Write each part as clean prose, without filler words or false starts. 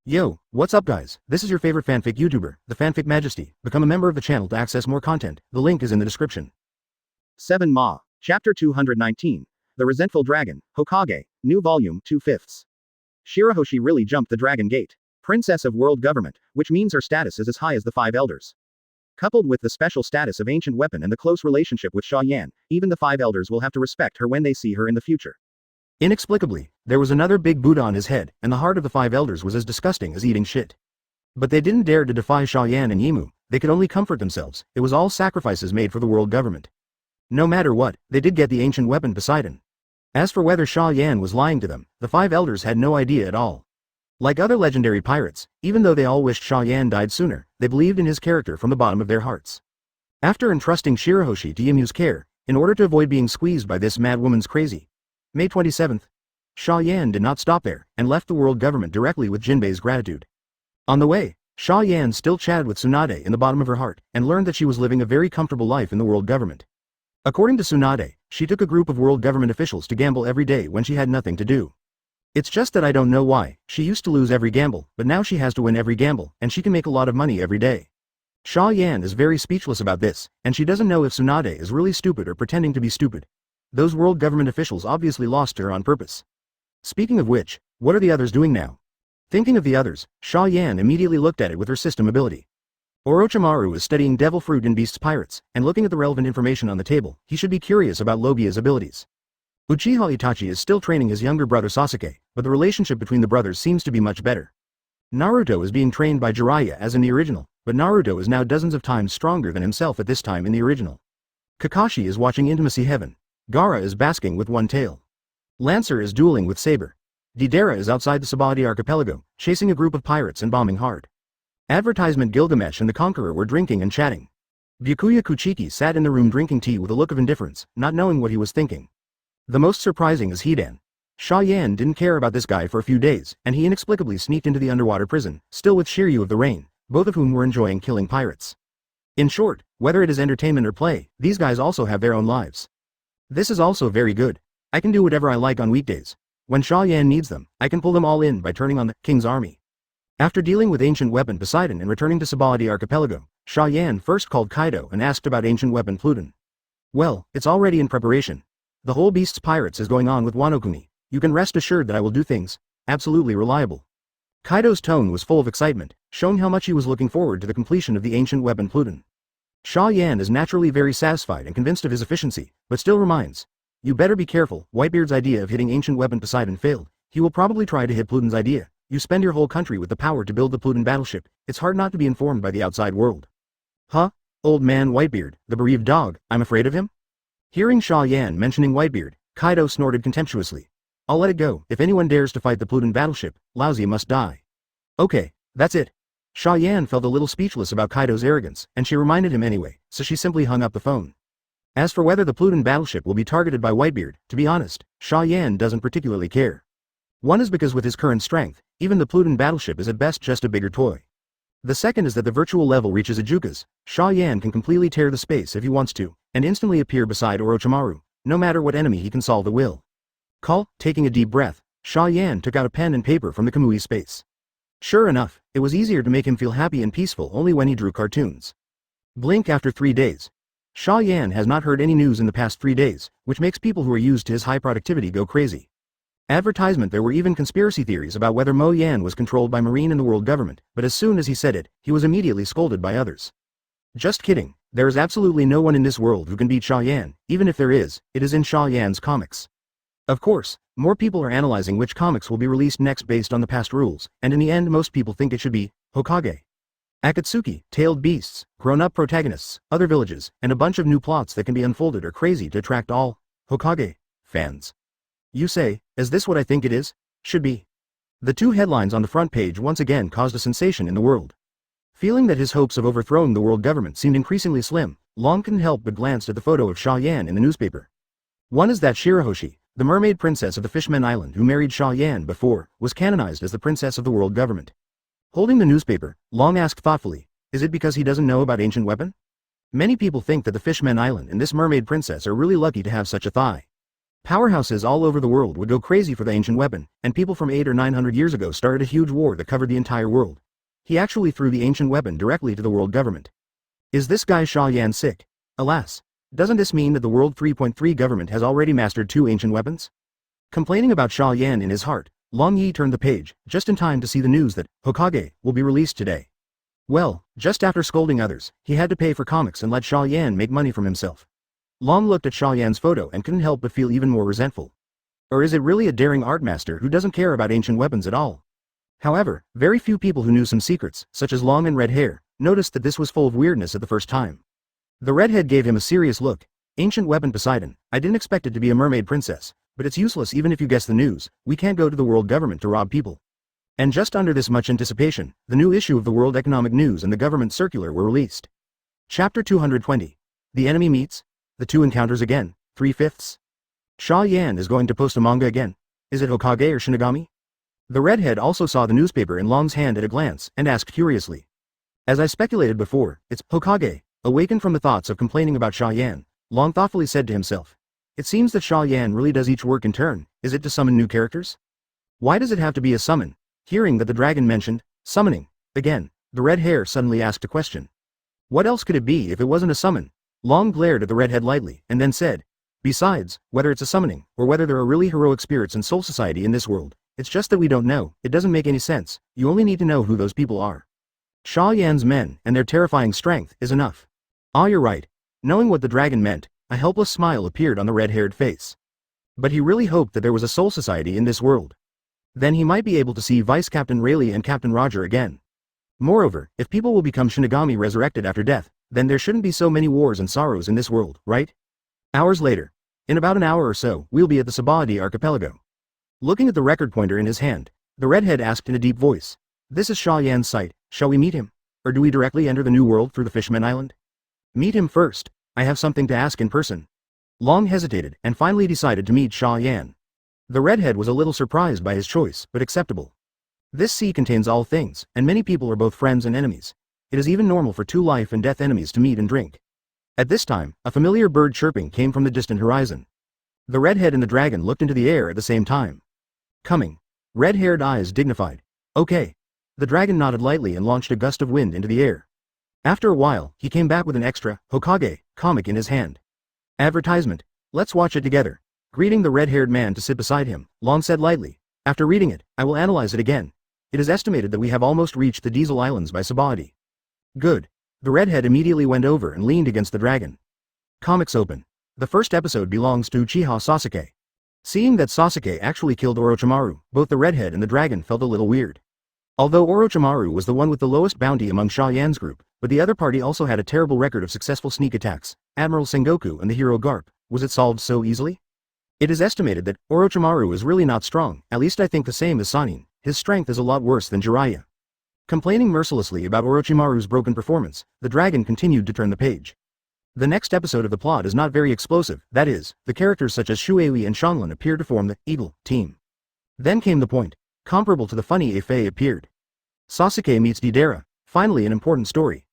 Yo, what's up guys? This is your favorite fanfic YouTuber, the Fanfic Majesty. Become a member of the channel to access more content. The link is in the description. 7 Ma. Chapter 219. The Resentful Dragon, Hokage, New Volume 2/5. Shirahoshi really jumped the Dragon Gate. Princess of World Government, which means her status is as high as the Five Elders. Coupled with the special status of Ancient Weapon and the close relationship with Xia Yan, even the Five Elders will have to respect her when they see her in the future. Inexplicably, there was another big Buddha on his head, and the heart of the Five Elders was as disgusting as eating shit. But they didn't dare to defy Xia Yan and Yimu, they could only comfort themselves. It was all sacrifices made for the world government. No matter what, they did get the ancient weapon Poseidon. As for whether Xia Yan was lying to them, the Five Elders had no idea at all. Like other legendary pirates, even though they all wished Xia Yan died sooner, they believed in his character from the bottom of their hearts. After entrusting Shirahoshi to Yimu's care, in order to avoid being squeezed by this mad woman's crazy, May 27th, Xia Yan did not stop there, and left the world government directly with Jinbei's gratitude. On the way, Xia Yan still chatted with Tsunade in the bottom of her heart, and learned that she was living a very comfortable life in the world government. According to Tsunade, she took a group of world government officials to gamble every day when she had nothing to do. It's just that I don't know why, she used to lose every gamble, but now she has to win every gamble, and she can make a lot of money every day. Xia Yan is very speechless about this, and she doesn't know if Tsunade is really stupid or pretending to be stupid. Those world government officials obviously lost her on purpose. Speaking of which, what are the others doing now? Thinking of the others, Xia Yan immediately looked at it with her system ability. Orochimaru is studying Devil Fruit and Beasts Pirates, and looking at the relevant information on the table, he should be curious about Lobia's abilities. Uchiha Itachi is still training his younger brother Sasuke, but the relationship between the brothers seems to be much better. Naruto is being trained by Jiraiya as in the original, but Naruto is now dozens of times stronger than himself at this time in the original. Kakashi is watching Intimacy Heaven. Gaara is basking with one tail. Lancer is dueling with Saber. Deidara is outside the Subodhi archipelago, chasing a group of pirates and bombing hard. Advertisement Gilgamesh and the Conqueror were drinking and chatting. Byakuya Kuchiki sat in the room drinking tea with a look of indifference, not knowing what he was thinking. The most surprising is Hidan. Xia Yan didn't care about this guy for a few days, and he inexplicably sneaked into the underwater prison, still with Shiryu of the Rain, both of whom were enjoying killing pirates. In short, whether it is entertainment or play, these guys also have their own lives. This is also very good. I can do whatever I like on weekdays. When Xia Yan needs them, I can pull them all in by turning on the King's Army. After dealing with Ancient Weapon Poseidon and returning to Subodhi Archipelago, Xia Yan first called Kaido and asked about Ancient Weapon Pluton. Well, it's already in preparation. The whole Beasts Pirates is going on with Wano Kuni. You can rest assured that I will do things absolutely reliable. Kaido's tone was full of excitement, showing how much he was looking forward to the completion of the Ancient Weapon Pluton. Xia Yan is naturally very satisfied and convinced of his efficiency, but still reminds, you better be careful. Whitebeard's idea of hitting Ancient Weapon Poseidon failed. He will probably try to hit Pluton's idea. You spend your whole country with the power to build the Pluton battleship. It's hard not to be informed by the outside world. Huh? Old man Whitebeard, the bereaved dog, I'm afraid of him? Hearing Xia Yan mentioning Whitebeard, Kaido snorted contemptuously. I'll let it go. If anyone dares to fight the Pluton battleship, lousy must die. Okay, that's it. Xia Yan felt a little speechless about Kaido's arrogance, and she reminded him anyway, so she simply hung up the phone. As for whether the Pluton battleship will be targeted by Whitebeard, to be honest, Xia Yan doesn't particularly care. One is because with his current strength, even the Pluton battleship is at best just a bigger toy. The second is that the virtual level reaches Ajukas. Xia Yan can completely tear the space if he wants to, and instantly appear beside Orochimaru. No matter what enemy he can solve at will. Taking a deep breath, Xia Yan took out a pen and paper from the Kamui space. Sure enough, it was easier to make him feel happy and peaceful only when he drew cartoons. Blink after 3 days. Xia Yan has not heard any news in the past 3 days, which makes people who are used to his high productivity go crazy. Advertisement. There were even conspiracy theories about whether Mo Yan was controlled by Marine and the world government, but as soon as he said it, he was immediately scolded by others. Just kidding, there is absolutely no one in this world who can beat Xia Yan, even if there is, it is in Xia Yan's comics. Of course, more people are analyzing which comics will be released next based on the past rules, and in the end most people think it should be Hokage, Akatsuki, Tailed Beasts, grown-up protagonists, other villages, and a bunch of new plots that can be unfolded are crazy to attract all Hokage fans. You say, is this what I think it is? Should be. The 2 headlines on the front page once again caused a sensation in the world. Feeling that his hopes of overthrowing the world government seemed increasingly slim, Long couldn't help but glance at the photo of Xia Yan in the newspaper. One is that Shirahoshi, the mermaid princess of the Fishmen Island who married Xia Yan before, was canonized as the princess of the world government. Holding the newspaper, Long asked thoughtfully, is it because he doesn't know about Ancient Weapon? Many people think that the Fishmen Island and this mermaid princess are really lucky to have such a thigh. Powerhouses all over the world would go crazy for the ancient weapon, and people from 800 or 900 years ago started a huge war that covered the entire world. He actually threw the ancient weapon directly to the world government. Is this guy Xia Yan sick? Alas. Doesn't this mean that the World 3.3 government has already mastered 2 ancient weapons? Complaining about Xia Yan in his heart, Long Yi turned the page, just in time to see the news that Hawkeye will be released today. Well, just after scolding others, he had to pay for comics and let Xia Yan make money from himself. Long looked at Xia Yan's photo and couldn't help but feel even more resentful. Or is it really a daring art master who doesn't care about ancient weapons at all? However, very few people who knew some secrets, such as long and red hair, noticed that this was full of weirdness at the first time. The redhead gave him a serious look. Ancient weapon Poseidon, I didn't expect it to be a mermaid princess, but it's useless even if you guess the news. We can't go to the world government to rob people. And just under this much anticipation, the new issue of the World Economic News and the government circular were released. Chapter 220. The enemy meets. The two encounters again. 3/5. Xia Yan is going to post a manga again. Is it Hokage or Shinigami? The redhead also saw the newspaper in Long's hand at a glance and asked curiously. As I speculated before, it's Hokage. Awakened from the thoughts of complaining about Xia Yan, Long thoughtfully said to himself. It seems that Xia Yan really does each work in turn. Is it to summon new characters? Why does it have to be a summon? Hearing that the dragon mentioned summoning again, the red hair suddenly asked a question. What else could it be if it wasn't a summon? Long glared at the redhead lightly and then said, besides, whether it's a summoning or whether there are really heroic spirits in Soul Society in this world, it's just that we don't know. It doesn't make any sense. You only need to know who those people are. Xia Yan's men and their terrifying strength is enough. Ah, you're right. Knowing what the dragon meant, a helpless smile appeared on the red-haired face. But he really hoped that there was a Soul Society in this world. Then he might be able to see Vice Captain Rayleigh and Captain Roger again. Moreover, if people will become Shinigami resurrected after death, then there shouldn't be so many wars and sorrows in this world, right? Hours later. In about an hour or so, we'll be at the Subordinate archipelago. Looking at the record pointer in his hand, the redhead asked in a deep voice. This is Xia Yan's site. Shall we meet him? Or do we directly enter the new world through the Fishman Island? Meet him first. I have something to ask in person. Long hesitated and finally decided to meet Xia Yan. The redhead was a little surprised by his choice, but acceptable. This sea contains all things, and many people are both friends and enemies. It is even normal for 2 life and death enemies to meet and drink. At this time, a familiar bird chirping came from the distant horizon. The redhead and the dragon looked into the air at the same time. Coming. Red-haired eyes dignified. Okay. The dragon nodded lightly and launched a gust of wind into the air. After a while, he came back with an extra Hokage comic in his hand. Advertisement. Let's watch it together. Greeting the red-haired man to sit beside him, Long said lightly. After reading it, I will analyze it again. It is estimated that we have almost reached the Diesel Islands by Subodhi. Good. The redhead immediately went over and leaned against the dragon. Comics open. The first episode belongs to Uchiha Sasuke. Seeing that Sasuke actually killed Orochimaru, both the redhead and the dragon felt a little weird. Although Orochimaru was the one with the lowest bounty among Xia Yan's group, but the other party also had a terrible record of successful sneak attacks, Admiral Sengoku and the hero Garp, was it solved so easily? It is estimated that Orochimaru is really not strong, at least I think the same as Sanin. His strength is a lot worse than Jiraiya. Complaining mercilessly about Orochimaru's broken performance, the dragon continued to turn the page. The next episode of the plot is not very explosive, that is, the characters such as Shuei and Shanglin appear to form the evil team. Then came the point. Comparable to the funny Afei appeared. Sasuke meets Deidara, finally an important story.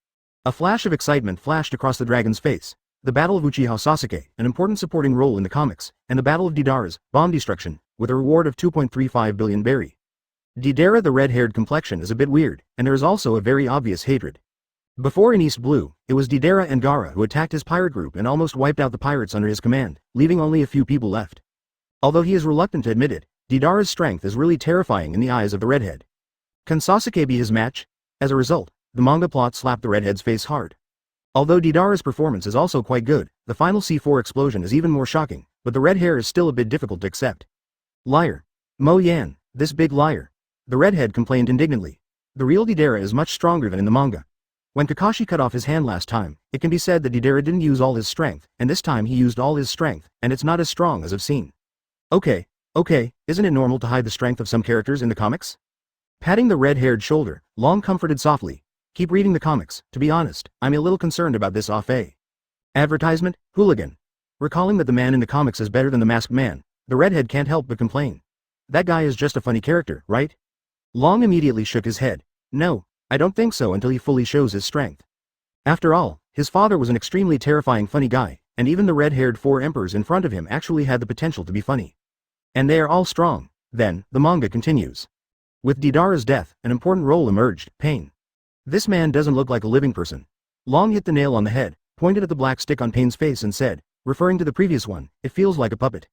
A flash of excitement flashed across the dragon's face. The Battle of Uchiha Sasuke, an important supporting role in the comics, and the Battle of Deidara's bomb destruction, with a reward of 2.35 billion berry. Deidara the red-haired complexion is a bit weird, and there is also a very obvious hatred. Before in East Blue, it was Deidara and Gaara who attacked his pirate group and almost wiped out the pirates under his command, leaving only a few people left. Although he is reluctant to admit it, Deidara's strength is really terrifying in the eyes of the redhead. Can Sasuke be his match? As a result, the manga plot slapped the redhead's face hard. Although Deidara's performance is also quite good, the final C4 explosion is even more shocking, but the red hair is still a bit difficult to accept. Liar. Mo Yan, this big liar. The redhead complained indignantly. The real Deidara is much stronger than in the manga. When Kakashi cut off his hand last time, it can be said that Deidara didn't use all his strength, and this time he used all his strength, and it's not as strong as I've seen. Okay, isn't it normal to hide the strength of some characters in the comics? Patting the red-haired shoulder, Long comforted softly. Keep reading the comics. To be honest, I'm a little concerned about this Afei. Advertisement, hooligan. Recalling that the man in the comics is better than the masked man, the redhead can't help but complain. That guy is just a funny character, right? Long immediately shook his head. No, I don't think so until he fully shows his strength. After all, his father was an extremely terrifying funny guy, and even the red-haired four emperors in front of him actually had the potential to be funny. And they are all strong. Then, the manga continues. With Deidara's death, an important role emerged, Pain. This man doesn't look like a living person. Long hit the nail on the head, pointed at the black stick on Pain's face and said, referring to the previous one, it feels like a puppet.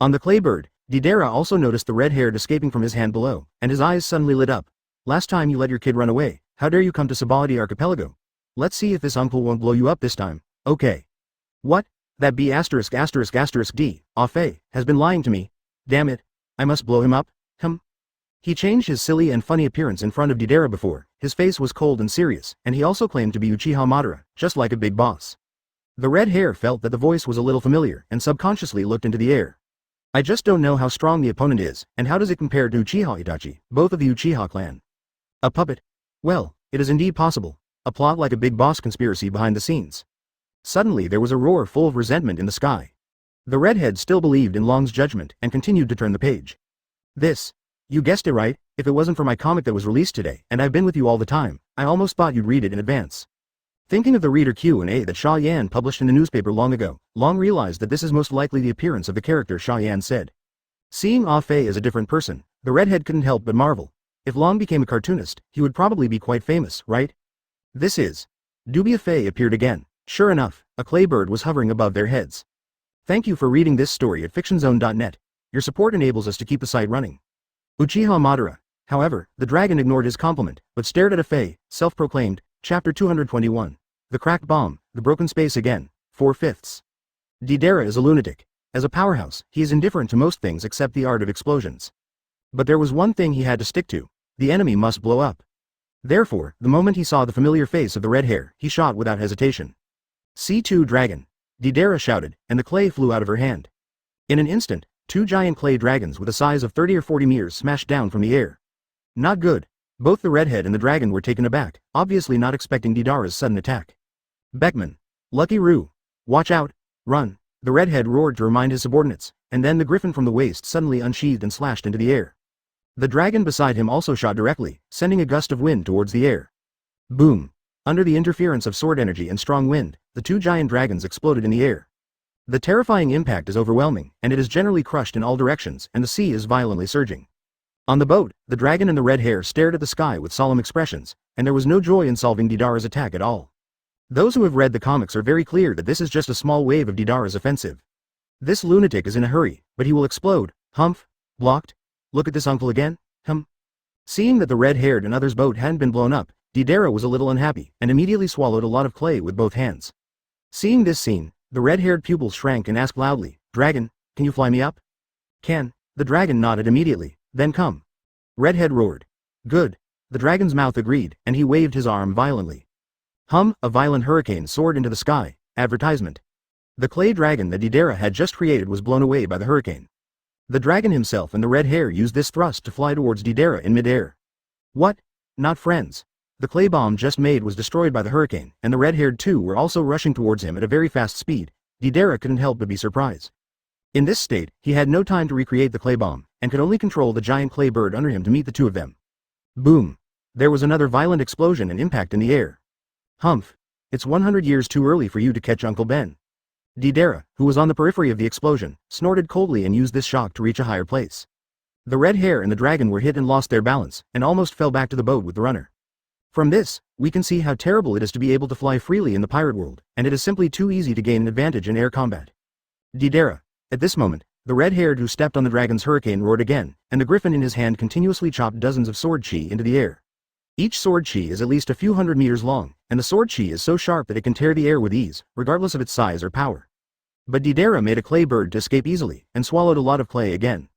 On the clay bird, Deidara also noticed the red hair escaping from his hand below, and his eyes suddenly lit up. Last time you let your kid run away, how dare you come to Sabaldi Archipelago? Let's see if this uncle won't blow you up this time. Okay. What? That B*******D, Afe, has been lying to me. Damn it. I must blow him up? He changed his silly and funny appearance in front of Deidara before. His face was cold and serious, and he also claimed to be Uchiha Madara, just like a big boss. The red hair felt that the voice was a little familiar and subconsciously looked into the air. I just don't know how strong the opponent is, and how does it compare to Uchiha Itachi, both of the Uchiha clan. A puppet? Well, it is indeed possible. A plot like a big boss conspiracy behind the scenes. Suddenly there was a roar full of resentment in the sky. The redhead still believed in Long's judgment and continued to turn the page. This. You guessed it right, if it wasn't for my comic that was released today, and I've been with you all the time, I almost thought you'd read it in advance. Thinking of the reader Q&A that Xia Yan published in the newspaper long ago, Long realized that this is most likely the appearance of the character Xia Yan said. Seeing Afe as a different person, the redhead couldn't help but marvel. If Long became a cartoonist, he would probably be quite famous, right? This is. Dubi Afe appeared again. Sure enough, a clay bird was hovering above their heads. Thank you for reading this story at fictionzone.net. Your support enables us to keep the site running. Uchiha Madara. However, the dragon ignored his compliment, but stared at Afe, self-proclaimed, Chapter 221. The cracked bomb, the broken space again, 4/5. Deidara is a lunatic. As a powerhouse, he is indifferent to most things except the art of explosions. But there was one thing he had to stick to. The enemy must blow up. Therefore, the moment he saw the familiar face of the red hair, he shot without hesitation. C2 Dragon. Deidara shouted, and the clay flew out of her hand. In an instant, 2 giant clay dragons with a size of 30 or 40 meters smashed down from the air. Not good. Both the redhead and the dragon were taken aback, obviously not expecting Deidara's sudden attack. Beckman. Lucky Roo. Watch out. Run. The redhead roared to remind his subordinates, and then the griffin from the waist suddenly unsheathed and slashed into the air. The dragon beside him also shot directly, sending a gust of wind towards the air. Boom. Under the interference of sword energy and strong wind, the 2 giant dragons exploded in the air. The terrifying impact is overwhelming, and it is generally crushed in all directions, and the sea is violently surging. On the boat, the dragon and the red hair stared at the sky with solemn expressions, and there was no joy in solving Deidara's attack at all. Those who have read the comics are very clear that this is just a small wave of Deidara's offensive. This lunatic is in a hurry, but he will explode. Humph. Blocked. Look at this uncle again. Seeing that the red-haired and others' boat hadn't been blown up, Deidara was a little unhappy, and immediately swallowed a lot of clay with both hands. Seeing this scene, the red-haired pupils shrank and asked loudly, Dragon, can you fly me up? Can. The dragon nodded immediately. Then come. Redhead roared. Good. The dragon's mouth agreed, and he waved his arm violently. A violent hurricane soared into the sky. Advertisement. The clay dragon that Deidara had just created was blown away by the hurricane. The dragon himself and the red hair used this thrust to fly towards Deidara in midair. What? Not friends. The clay bomb just made was destroyed by the hurricane, and the red-haired two were also rushing towards him at a very fast speed. Deidara couldn't help but be surprised. In this state, he had no time to recreate the clay bomb, and could only control the giant clay bird under him to meet the two of them. Boom. There was another violent explosion and impact in the air. Humph. It's 100 years too early for you to catch Uncle Ben. Deidara, who was on the periphery of the explosion, snorted coldly and used this shock to reach a higher place. The red hair and the dragon were hit and lost their balance, and almost fell back to the boat with the runner. From this, we can see how terrible it is to be able to fly freely in the pirate world, and it is simply too easy to gain an advantage in air combat. Deidara. At this moment, the red-haired who stepped on the dragon's hurricane roared again, and the griffin in his hand continuously chopped dozens of sword chi into the air. Each sword chi is at least a few hundred meters long, and the sword chi is so sharp that it can tear the air with ease, regardless of its size or power. But Deidara made a clay bird to escape easily, and swallowed a lot of clay again.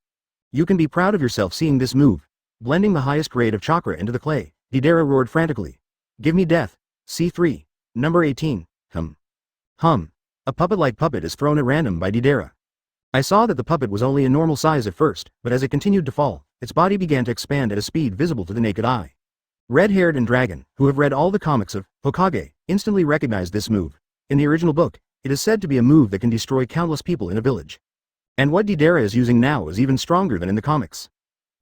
You can be proud of yourself seeing this move. Blending the highest grade of chakra into the clay, Deidara roared frantically. Give me death. C3. Number 18. A puppet-like puppet is thrown at random by Deidara. I saw that the puppet was only a normal size at first, but as it continued to fall, its body began to expand at a speed visible to the naked eye. Red-haired and Dragon, who have read all the comics of Hawkeye, instantly recognized this move. In the original book, it is said to be a move that can destroy countless people in a village. And what Deidara is using now is even stronger than in the comics.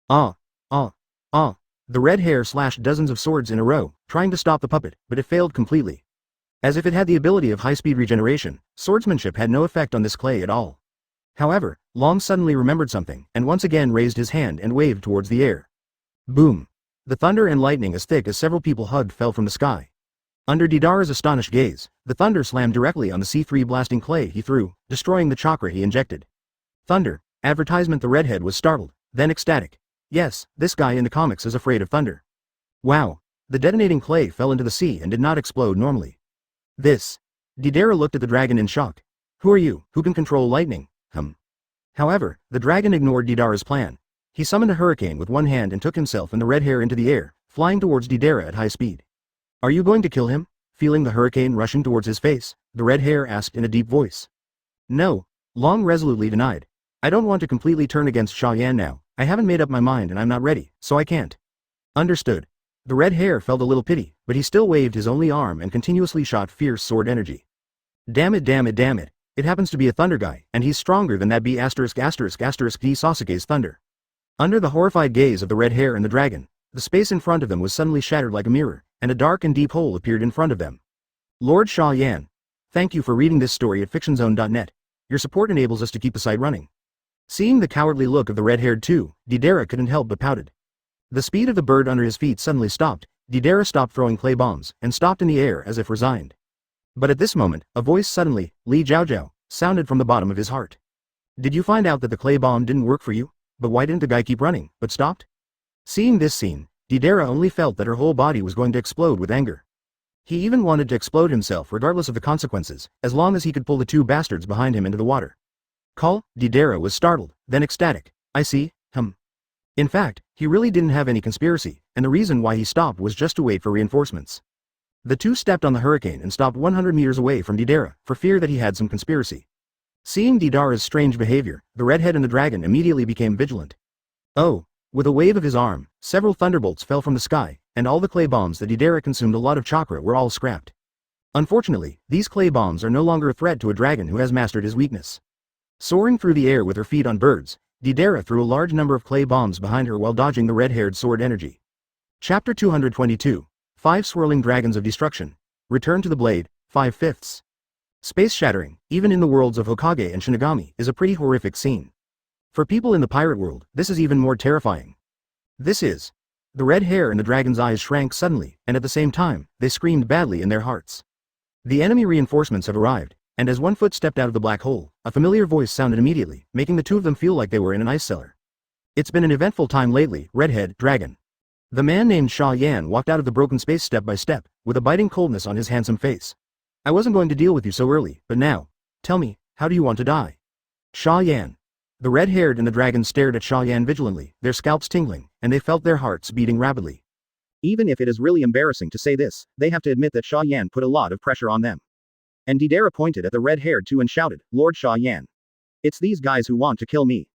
The red hair slashed dozens of swords in a row, trying to stop the puppet, but it failed completely. As if it had the ability of high-speed regeneration, swordsmanship had no effect on this clay at all. However, Long suddenly remembered something, and once again raised his hand and waved towards the air. Boom! The thunder and lightning as thick as several people hugged fell from the sky. Under Didara's astonished gaze, the thunder slammed directly on the C3 blasting clay he threw, destroying the chakra he injected. Thunder, advertisement. The redhead was startled, then ecstatic. Yes, this guy in the comics is afraid of thunder. Wow! The detonating clay fell into the sea and did not explode normally. This. Didara looked at the dragon in shock. Who are you, who can control lightning? However, the dragon ignored Didara's plan. He summoned a hurricane with one hand and took himself and the red hair into the air, flying towards Didara at high speed. Are you going to kill him? Feeling the hurricane rushing towards his face, the red hair asked in a deep voice. No, Long resolutely denied. I don't want to completely turn against Xia Yan now. I haven't made up my mind and I'm not ready, so I can't. Understood. The red hair felt a little pity, but he still waved his only arm and continuously shot fierce sword energy. Damn it, damn it, damn it. It happens to be a thunder guy, and he's stronger than that B********* D Sasuke's thunder. Under the horrified gaze of the red hair and the dragon, the space in front of them was suddenly shattered like a mirror, and a dark and deep hole appeared in front of them. Lord Xia Yan. Thank you for reading this story at fictionzone.net. Your support enables us to keep the site running. Seeing the cowardly look of the red-haired two, Didara couldn't help but pouted. The speed of the bird under his feet suddenly stopped. Didara stopped throwing clay bombs, and stopped in the air as if resigned. But at this moment, a voice suddenly, Li Jiaojiao, sounded from the bottom of his heart. Did you find out that the clay bomb didn't work for you? But why didn't the guy keep running, but stopped? Seeing this scene, Didara only felt that her whole body was going to explode with anger. He even wanted to explode himself regardless of the consequences, as long as he could pull the two bastards behind him into the water. Call? Didara was startled, then ecstatic. I see, In fact, he really didn't have any conspiracy, and the reason why he stopped was just to wait for reinforcements. The two stepped on the hurricane and stopped 100 meters away from Didara, for fear that he had some conspiracy. Seeing Didara's strange behavior, the redhead and the dragon immediately became vigilant. Oh! With a wave of his arm, several thunderbolts fell from the sky, and all the clay bombs that Didara consumed a lot of chakra were all scrapped. Unfortunately, these clay bombs are no longer a threat to a dragon who has mastered his weakness. Soaring through the air with her feet on birds, Didara threw a large number of clay bombs behind her while dodging the red-haired sword energy. Chapter 222. 5 Swirling Dragons of Destruction. Return to the Blade, 5/5. Space shattering, even in the worlds of Hokage and Shinigami, is a pretty horrific scene. For people in the pirate world, this is even more terrifying. This is. The red hair and the dragon's eyes shrank suddenly, and at the same time, they screamed badly in their hearts. The enemy reinforcements have arrived, and as one foot stepped out of the black hole, a familiar voice sounded immediately, making the two of them feel like they were in an ice cellar. It's been an eventful time lately, redhead, dragon. The man named Xia Yan walked out of the broken space step by step, with a biting coldness on his handsome face. I wasn't going to deal with you so early, but now, tell me, how do you want to die? Xia Yan. The red-haired and the dragon stared at Xia Yan vigilantly, their scalps tingling, and they felt their hearts beating rapidly. Even if it is really embarrassing to say this, they have to admit that Xia Yan put a lot of pressure on them. And Didara pointed at the red-haired two and shouted, Lord Xia Yan. It's these guys who want to kill me.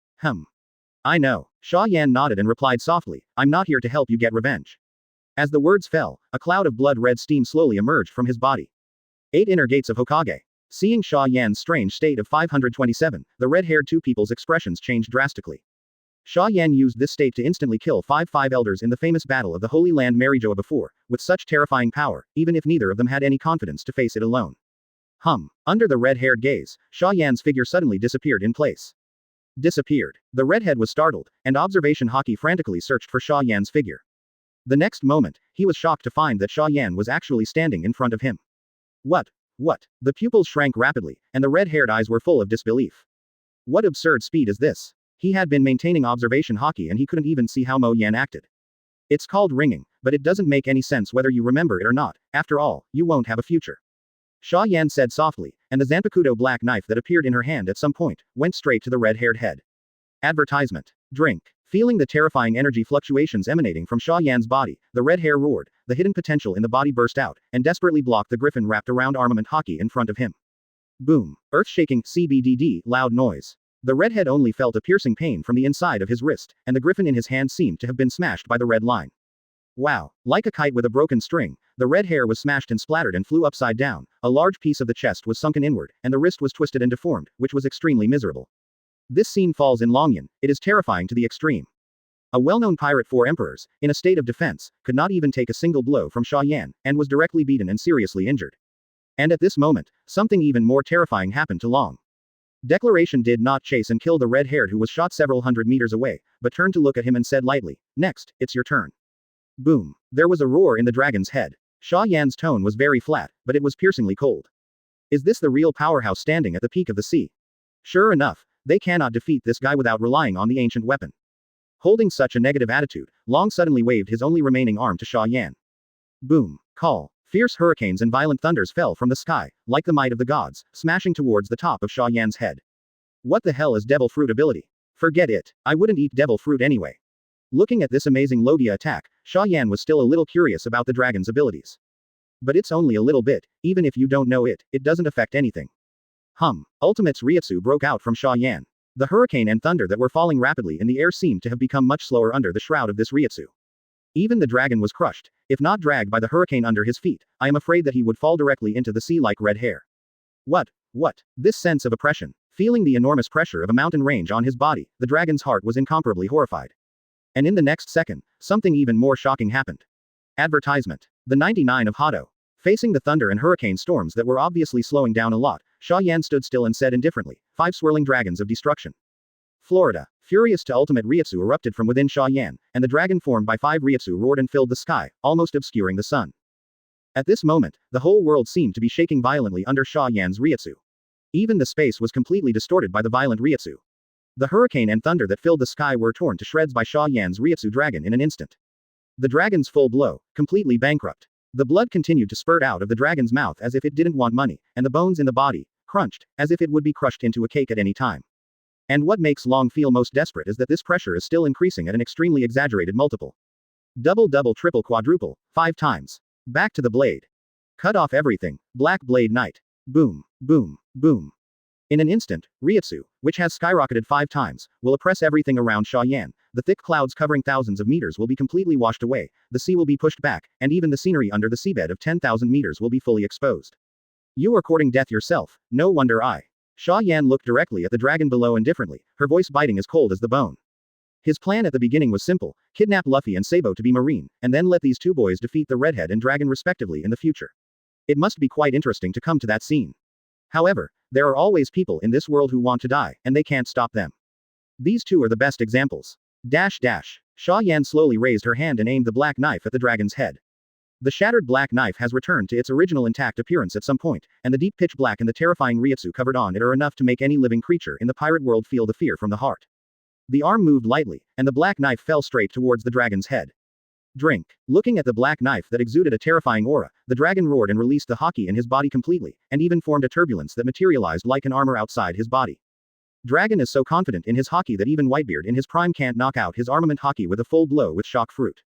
I know. Xia Yan nodded and replied softly, I'm not here to help you get revenge. As the words fell, a cloud of blood-red steam slowly emerged from his body. 8 Inner Gates of Hokage. Seeing Xia Yan's strange state of 527, the red-haired two people's expressions changed drastically. Xia Yan used this state to instantly kill 5 elders in the famous battle of the Holy Land Marijoa before, with such terrifying power, even if neither of them had any confidence to face it alone. Under the red-haired gaze, Xia Yan's figure suddenly disappeared in place. Disappeared. The redhead was startled, and observation Hawkeye frantically searched for Xia Yan's figure. The next moment, he was shocked to find that Xia Yan was actually standing in front of him. What? The pupils shrank rapidly, and the red-haired eyes were full of disbelief. What absurd speed is this? He had been maintaining observation Hawkeye and he couldn't even see how Mo Yan acted. It's called ringing, but it doesn't make any sense whether you remember it or not. After all, you won't have a future. Xia Yan said softly, and the Zanpakuto black knife that appeared in her hand at some point, went straight to the red-haired head. Advertisement. Drink. Feeling the terrifying energy fluctuations emanating from Xia Yan's body, the red hair roared, the hidden potential in the body burst out, and desperately blocked the griffin wrapped around armament Hawkeye in front of him. Boom. Earth-shaking, CBDD, loud noise. The redhead only felt a piercing pain from the inside of his wrist, and the griffin in his hand seemed to have been smashed by the red line. Wow. Like a kite with a broken string, the red hair was smashed and splattered and flew upside down, a large piece of the chest was sunken inward, and the wrist was twisted and deformed, which was extremely miserable. This scene falls in Longyan, it is terrifying to the extreme. A well-known pirate 4 emperors, in a state of defense, could not even take a single blow from Xia Yan, and was directly beaten and seriously injured. And at this moment, something even more terrifying happened to Long. Declaration did not chase and kill the red-haired who was shot several hundred meters away, but turned to look at him and said lightly, "Next, it's your turn." Boom. There was a roar in the dragon's head. Xia Yan's tone was very flat, but it was piercingly cold. Is this the real powerhouse standing at the peak of the sea? Sure enough, they cannot defeat this guy without relying on the ancient weapon. Holding such a negative attitude, Long suddenly waved his only remaining arm to Xia Yan. Boom. Call. Fierce hurricanes and violent thunders fell from the sky, like the might of the gods, smashing towards the top of Xia Yan's head. What the hell is devil fruit ability? Forget it, I wouldn't eat devil fruit anyway. Looking at this amazing Logia attack, Xia Yan was still a little curious about the dragon's abilities. But it's only a little bit, even if you don't know it, it doesn't affect anything. Ultimate's Ryutsu broke out from Xia Yan. The hurricane and thunder that were falling rapidly in the air seemed to have become much slower under the shroud of this Ryutsu. Even the dragon was crushed, if not dragged by the hurricane under his feet. I am afraid that he would fall directly into the sea like red hair. What? This sense of oppression. Feeling the enormous pressure of a mountain range on his body, the dragon's heart was incomparably horrified. And in the next second, something even more shocking happened. Advertisement. The 99 of Hado. Facing the thunder and hurricane storms that were obviously slowing down a lot, Xia Yan stood still and said indifferently, 5 swirling dragons of destruction. Florida. Furious to ultimate Ryutsu erupted from within Xia Yan, and the dragon formed by 5 Ryutsu roared and filled the sky, almost obscuring the sun. At this moment, the whole world seemed to be shaking violently under Xia Yan's Ryutsu. Even the space was completely distorted by the violent Ryutsu. The hurricane and thunder that filled the sky were torn to shreds by Xia Yan's Ryutsu dragon in an instant. The dragon's full blow, completely bankrupt. The blood continued to spurt out of the dragon's mouth as if it didn't want money, and the bones in the body, crunched, as if it would be crushed into a cake at any time. And what makes Long feel most desperate is that this pressure is still increasing at an extremely exaggerated multiple. Double, triple, quadruple, 5 times. Back to the blade. Cut off everything, Black Blade Knight. Boom, boom, boom. In an instant, Ryutsu, which has skyrocketed 5 times, will oppress everything around Xia Yan. The thick clouds covering thousands of meters will be completely washed away, the sea will be pushed back, and even the scenery under the seabed of 10,000 meters will be fully exposed. You are courting death yourself, no wonder I. Xia Yan looked directly at the dragon below indifferently, her voice biting as cold as the bone. His plan at the beginning was simple, kidnap Luffy and Sabo to be marine, and then let these 2 boys defeat the redhead and dragon respectively in the future. It must be quite interesting to come to that scene. However, there are always people in this world who want to die, and they can't stop them. These 2 are the best examples. Xia Yan slowly raised her hand and aimed the black knife at the dragon's head. The shattered black knife has returned to its original intact appearance at some point, and the deep pitch black and the terrifying Ryutsu covered on it are enough to make any living creature in the pirate world feel the fear from the heart. The arm moved lightly, and the black knife fell straight towards the dragon's head. Drink. Looking at the black knife that exuded a terrifying aura, the dragon roared and released the haki in his body completely, and even formed a turbulence that materialized like an armor outside his body. Dragon is so confident in his haki that even Whitebeard in his prime can't knock out his armament haki with a full blow with shock fruit.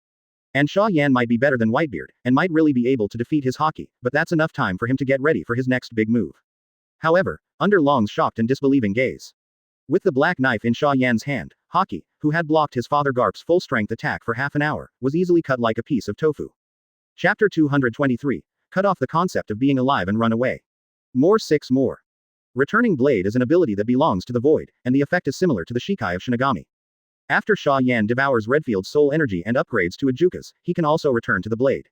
And Xia Yan might be better than Whitebeard, and might really be able to defeat his haki, but that's enough time for him to get ready for his next big move. However, under Long's shocked and disbelieving gaze. With the black knife in Xia Yan's hand, Haki, who had blocked his father Garp's full-strength attack for half an hour, was easily cut like a piece of tofu. Chapter 223. Cut off the concept of being alive and run away. More 6 more. Returning Blade is an ability that belongs to the Void, and the effect is similar to the Shikai of Shinigami. After Xia Yan devours Redfield's soul energy and upgrades to Ajuka's, he can also return to the Blade.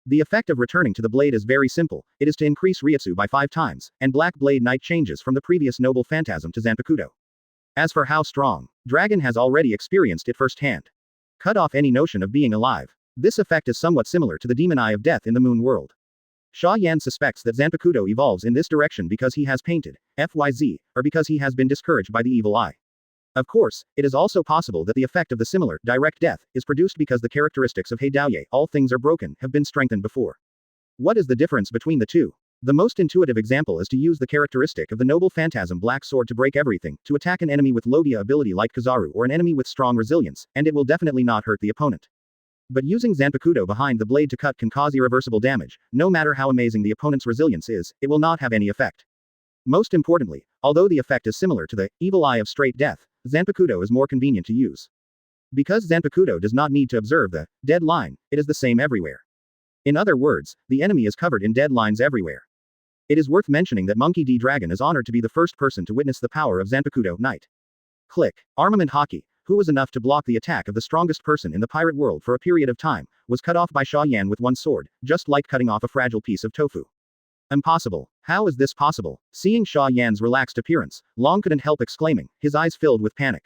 The effect of returning to the Blade is very simple, it is to increase Ryutsu by 5 times, and Black Blade Knight changes from the previous Noble Phantasm to Zanpakuto. As for how strong, Dragon has already experienced it firsthand. Cut off any notion of being alive. This effect is somewhat similar to the Demon Eye of Death in the Moon World. Xia Yan suspects that Zanpakuto evolves in this direction because he has painted FYZ, or because he has been discouraged by the evil eye. Of course, it is also possible that the effect of the similar, direct death, is produced because the characteristics of Heidaoye, all things are broken, have been strengthened before. What is the difference between the two? The most intuitive example is to use the characteristic of the Noble Phantasm Black Sword to break everything, to attack an enemy with Logia ability like Kizaru or an enemy with strong resilience, and it will definitely not hurt the opponent. But using Zanpakuto behind the blade to cut can cause irreversible damage, no matter how amazing the opponent's resilience is, it will not have any effect. Most importantly, although the effect is similar to the evil eye of straight death, Zanpakuto is more convenient to use. Because Zanpakuto does not need to observe the dead line, it is the same everywhere. In other words, the enemy is covered in dead lines everywhere. It is worth mentioning that Monkey D. Dragon is honored to be the first person to witness the power of Zanpakuto Knight. Click. Armament Haki, who was enough to block the attack of the strongest person in the pirate world for a period of time, was cut off by Xia Yan with one sword, just like cutting off a fragile piece of tofu. Impossible. How is this possible? Seeing Xia Yan's relaxed appearance, Long couldn't help exclaiming, his eyes filled with panic.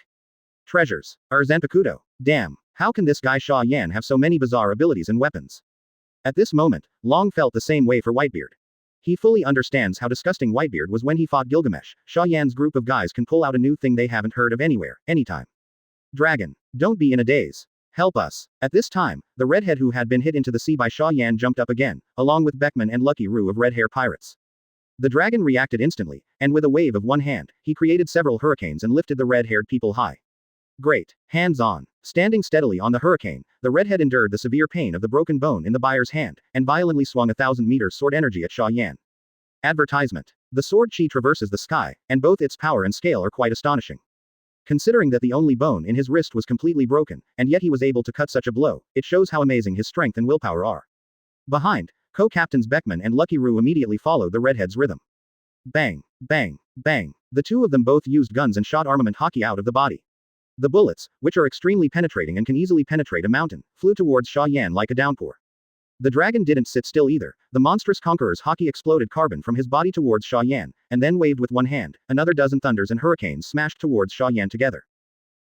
Treasures. Zanpakuto. Damn. How can this guy Xia Yan have so many bizarre abilities and weapons? At this moment, Long felt the same way for Whitebeard. He fully understands how disgusting Whitebeard was when he fought Gilgamesh. Xia Yan's group of guys can pull out a new thing they haven't heard of anywhere, anytime. Dragon. Don't be in a daze. Help us. At this time, the redhead who had been hit into the sea by Xia Yan jumped up again, along with Beckman and Lucky Roo of Red Hair Pirates. The dragon reacted instantly, and with a wave of one hand, he created several hurricanes and lifted the red-haired people high. Great. Hands on. Standing steadily on the hurricane, the redhead endured the severe pain of the broken bone in the buyer's hand, and violently swung 1,000 meters sword energy at Xia Yan. Advertisement. The sword chi traverses the sky, and both its power and scale are quite astonishing. Considering that the only bone in his wrist was completely broken, and yet he was able to cut such a blow, it shows how amazing his strength and willpower are. Behind, co-captains Beckman and Lucky Roo immediately followed the redhead's rhythm. Bang, bang, bang. The two of them both used guns and shot armament Hawkeye out of the body. The bullets, which are extremely penetrating and can easily penetrate a mountain, flew towards Xia Yan like a downpour. The dragon didn't sit still either. The monstrous conqueror's Hawkeye exploded carbon from his body towards Xia Yan, and then waved with one hand. Another dozen thunders and hurricanes smashed towards Xia Yan together.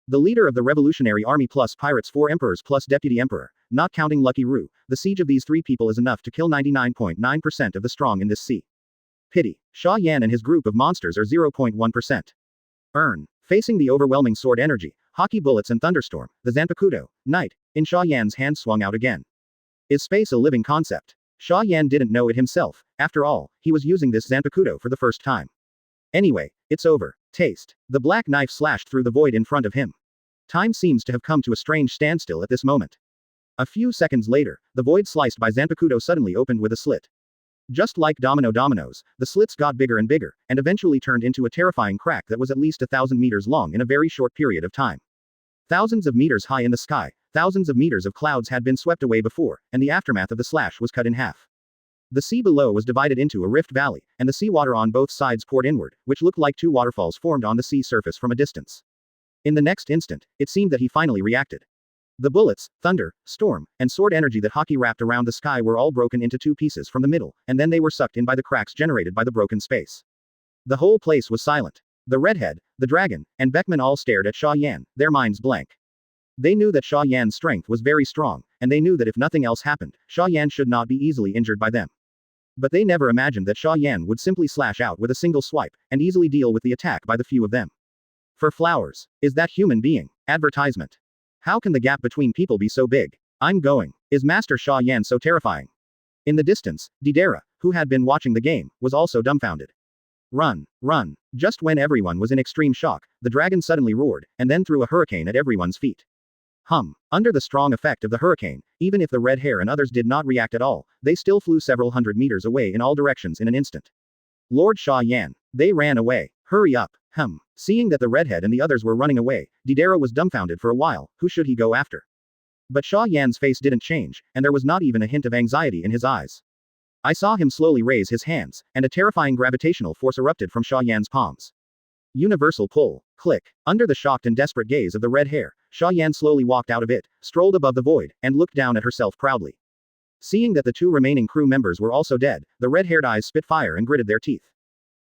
The leader of the Revolutionary Army plus Pirates 4 Emperors plus Deputy Emperor, not counting Lucky Roo, the siege of these three people is enough to kill 99.9% of the strong in this sea. Pity. Xia Yan and his group of monsters are 0.1%. Facing the overwhelming sword energy, Hawkeye bullets and thunderstorm, the Zanpakuto, Knight, in Xia Yan's hand swung out again. Is space a living concept? Xia Yan didn't know it himself. After all, he was using this Zanpakuto for the first time. Anyway, it's over. Taste. The black knife slashed through the void in front of him. Time seems to have come to a strange standstill at this moment. A few seconds later, the void sliced by Zanpakuto suddenly opened with a slit. Just like dominoes, the slits got bigger and bigger, and eventually turned into a terrifying crack that was at least 1,000 meters long in a very short period of time. Thousands of meters high in the sky, thousands of meters of clouds had been swept away before, and the aftermath of the slash was cut in half. The sea below was divided into a rift valley, and the seawater on both sides poured inward, which looked like two waterfalls formed on the sea surface from a distance. In the next instant, it seemed that he finally reacted. The bullets, thunder, storm, and sword energy that Hawkeye wrapped around the sky were all broken into two pieces from the middle, and then they were sucked in by the cracks generated by the broken space. The whole place was silent. The redhead, the dragon, and Beckman all stared at Xia Yan, their minds blank. They knew that Xia Yan's strength was very strong, and they knew that if nothing else happened, Xia Yan should not be easily injured by them. But they never imagined that Xia Yan would simply slash out with a single swipe, and easily deal with the attack by the few of them. For flowers. Is that human being? Advertisement. How can the gap between people be so big? I'm going. Is Master Xia Yan so terrifying? In the distance, Didera, who had been watching the game, was also dumbfounded. Run, run. Just when everyone was in extreme shock, the dragon suddenly roared, and then threw a hurricane at everyone's feet. Under the strong effect of the hurricane, even if the red hair and others did not react at all, they still flew several hundred meters away in all directions in an instant. Lord Xia Yan. They ran away. Hurry up. Seeing that the redhead and the others were running away, Didera was dumbfounded for a while. Who should he go after? But Xia Yan's face didn't change, and there was not even a hint of anxiety in his eyes. I saw him slowly raise his hands, and a terrifying gravitational force erupted from Xia Yan's palms. Universal pull. Click. Under the shocked and desperate gaze of the red hair, Xia Yan slowly walked out of it, strolled above the void, and looked down at herself proudly. Seeing that the two remaining crew members were also dead, the red-haired eyes spit fire and gritted their teeth.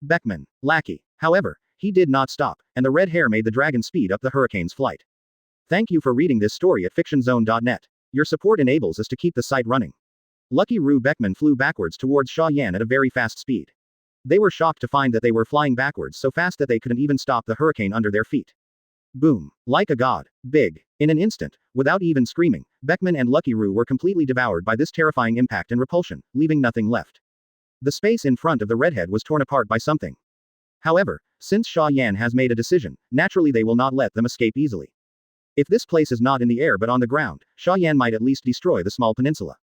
Beckman. Lackey. However, he did not stop, and the red hair made the dragon speed up the hurricane's flight. Thank you for reading this story at fictionzone.net. Your support enables us to keep the site running. Lucky Roo Beckman flew backwards towards Xia Yan at a very fast speed. They were shocked to find that they were flying backwards so fast that they couldn't even stop the hurricane under their feet. Boom. Like a god. Big. In an instant, without even screaming, Beckman and Lucky Roo were completely devoured by this terrifying impact and repulsion, leaving nothing left. The space in front of the redhead was torn apart by something. However, since Xia Yan has made a decision, naturally they will not let them escape easily. If this place is not in the air but on the ground, Xia Yan might at least destroy the small peninsula.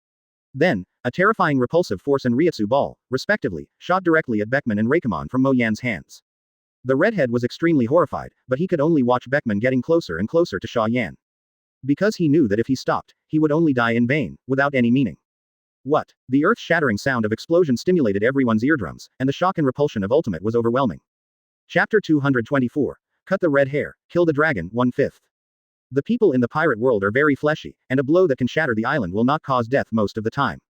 Then, a terrifying repulsive force and Ryutsu ball, respectively, shot directly at Beckman and Reikimon from Mo Yan's hands. The redhead was extremely horrified, but he could only watch Beckman getting closer and closer to Xia Yan. Because he knew that if he stopped, he would only die in vain, without any meaning. What? The earth-shattering sound of explosion stimulated everyone's eardrums, and the shock and repulsion of Ultimate was overwhelming. Chapter 224. Cut the red hair, kill the dragon, 1/5. The people in the pirate world are very fleshy, and a blow that can shatter the island will not cause death most of the time.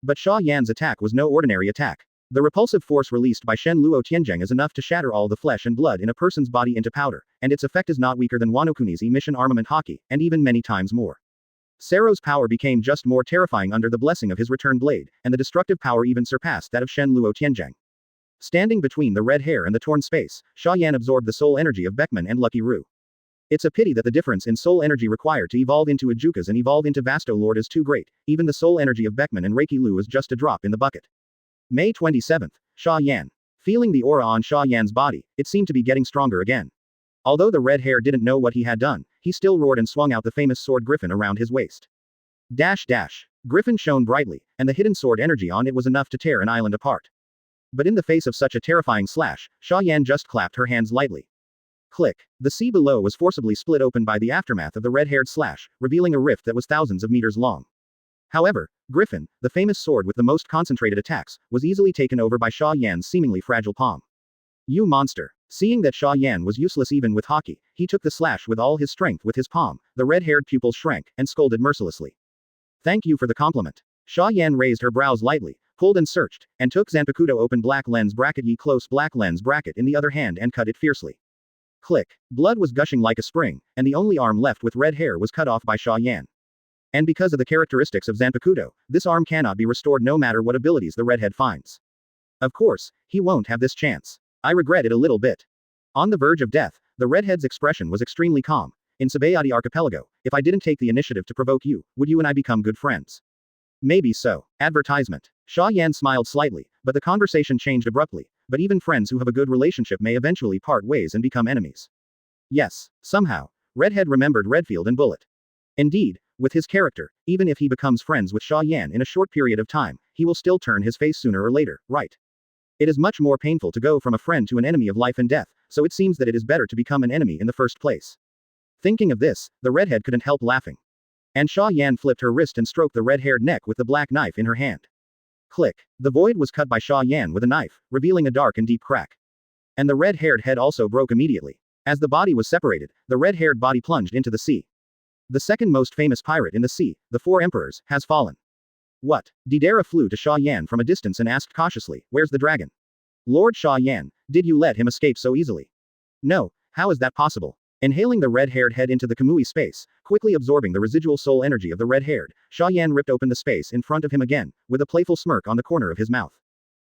But Xia Yan's attack was no ordinary attack. The repulsive force released by Shen Luo Tianzheng is enough to shatter all the flesh and blood in a person's body into powder, and its effect is not weaker than Wano Kuni's emission armament Haki, and even many times more. Sero's power became just more terrifying under the blessing of his return blade, and the destructive power even surpassed that of Shen Luo Tianzheng. Standing between the red hair and the torn space, Xia Yan absorbed the soul energy of Beckman and Lucky Ru. It's a pity that the difference in soul energy required to evolve into Ajukas and evolve into Vasto Lord is too great. Even the soul energy of Beckman and Reiki Lu is just a drop in the bucket. May 27th, Xia Yan. Feeling the aura on Xia Yan's body, it seemed to be getting stronger again. Although the red hair didn't know what he had done, he still roared and swung out the famous sword Griffin around his waist. Dash dash. Griffin shone brightly, and the hidden sword energy on it was enough to tear an island apart. But in the face of such a terrifying slash, Xia Yan just clapped her hands lightly. Click. The sea below was forcibly split open by the aftermath of the red-haired slash, revealing a rift that was thousands of meters long. However, Griffin, the famous sword with the most concentrated attacks, was easily taken over by Xia Yan's seemingly fragile palm. You monster. Seeing that Xia Yan was useless even with Haki, he took the slash with all his strength with his palm. The red-haired pupils shrank, and scolded mercilessly. Thank you for the compliment. Xia Yan raised her brows lightly, pulled and searched, and took Zanpakuto open black lens bracket ye close black lens bracket in the other hand and cut it fiercely. Click. Blood was gushing like a spring, and the only arm left with red hair was cut off by Xia Yan. And because of the characteristics of Zanpakuto, this arm cannot be restored no matter what abilities the redhead finds. Of course, he won't have this chance. I regret it a little bit. On the verge of death, the redhead's expression was extremely calm. In Sabayati Archipelago, if I didn't take the initiative to provoke you, would you and I become good friends? Maybe so. Advertisement. Xia Yan smiled slightly, but the conversation changed abruptly. But even friends who have a good relationship may eventually part ways and become enemies. Yes, somehow, Redhead remembered Redfield and Bullet. Indeed, with his character, even if he becomes friends with Xia Yan in a short period of time, he will still turn his face sooner or later, right? It is much more painful to go from a friend to an enemy of life and death, so it seems that it is better to become an enemy in the first place. Thinking of this, the redhead couldn't help laughing. And Xia Yan flipped her wrist and stroked the red-haired neck with the black knife in her hand. Click. The void was cut by Xia Yan with a knife, revealing a dark and deep crack. And the red-haired head also broke immediately. As the body was separated, the red-haired body plunged into the sea. The second most famous pirate in the sea, the Four Emperors, has fallen. What? Didera flew to Xia Yan from a distance and asked cautiously, where's the dragon? Lord Xia Yan, did you let him escape so easily? No, how is that possible? Inhaling the red-haired head into the Kamui space, quickly absorbing the residual soul energy of the red-haired, Xia Yan ripped open the space in front of him again, with a playful smirk on the corner of his mouth.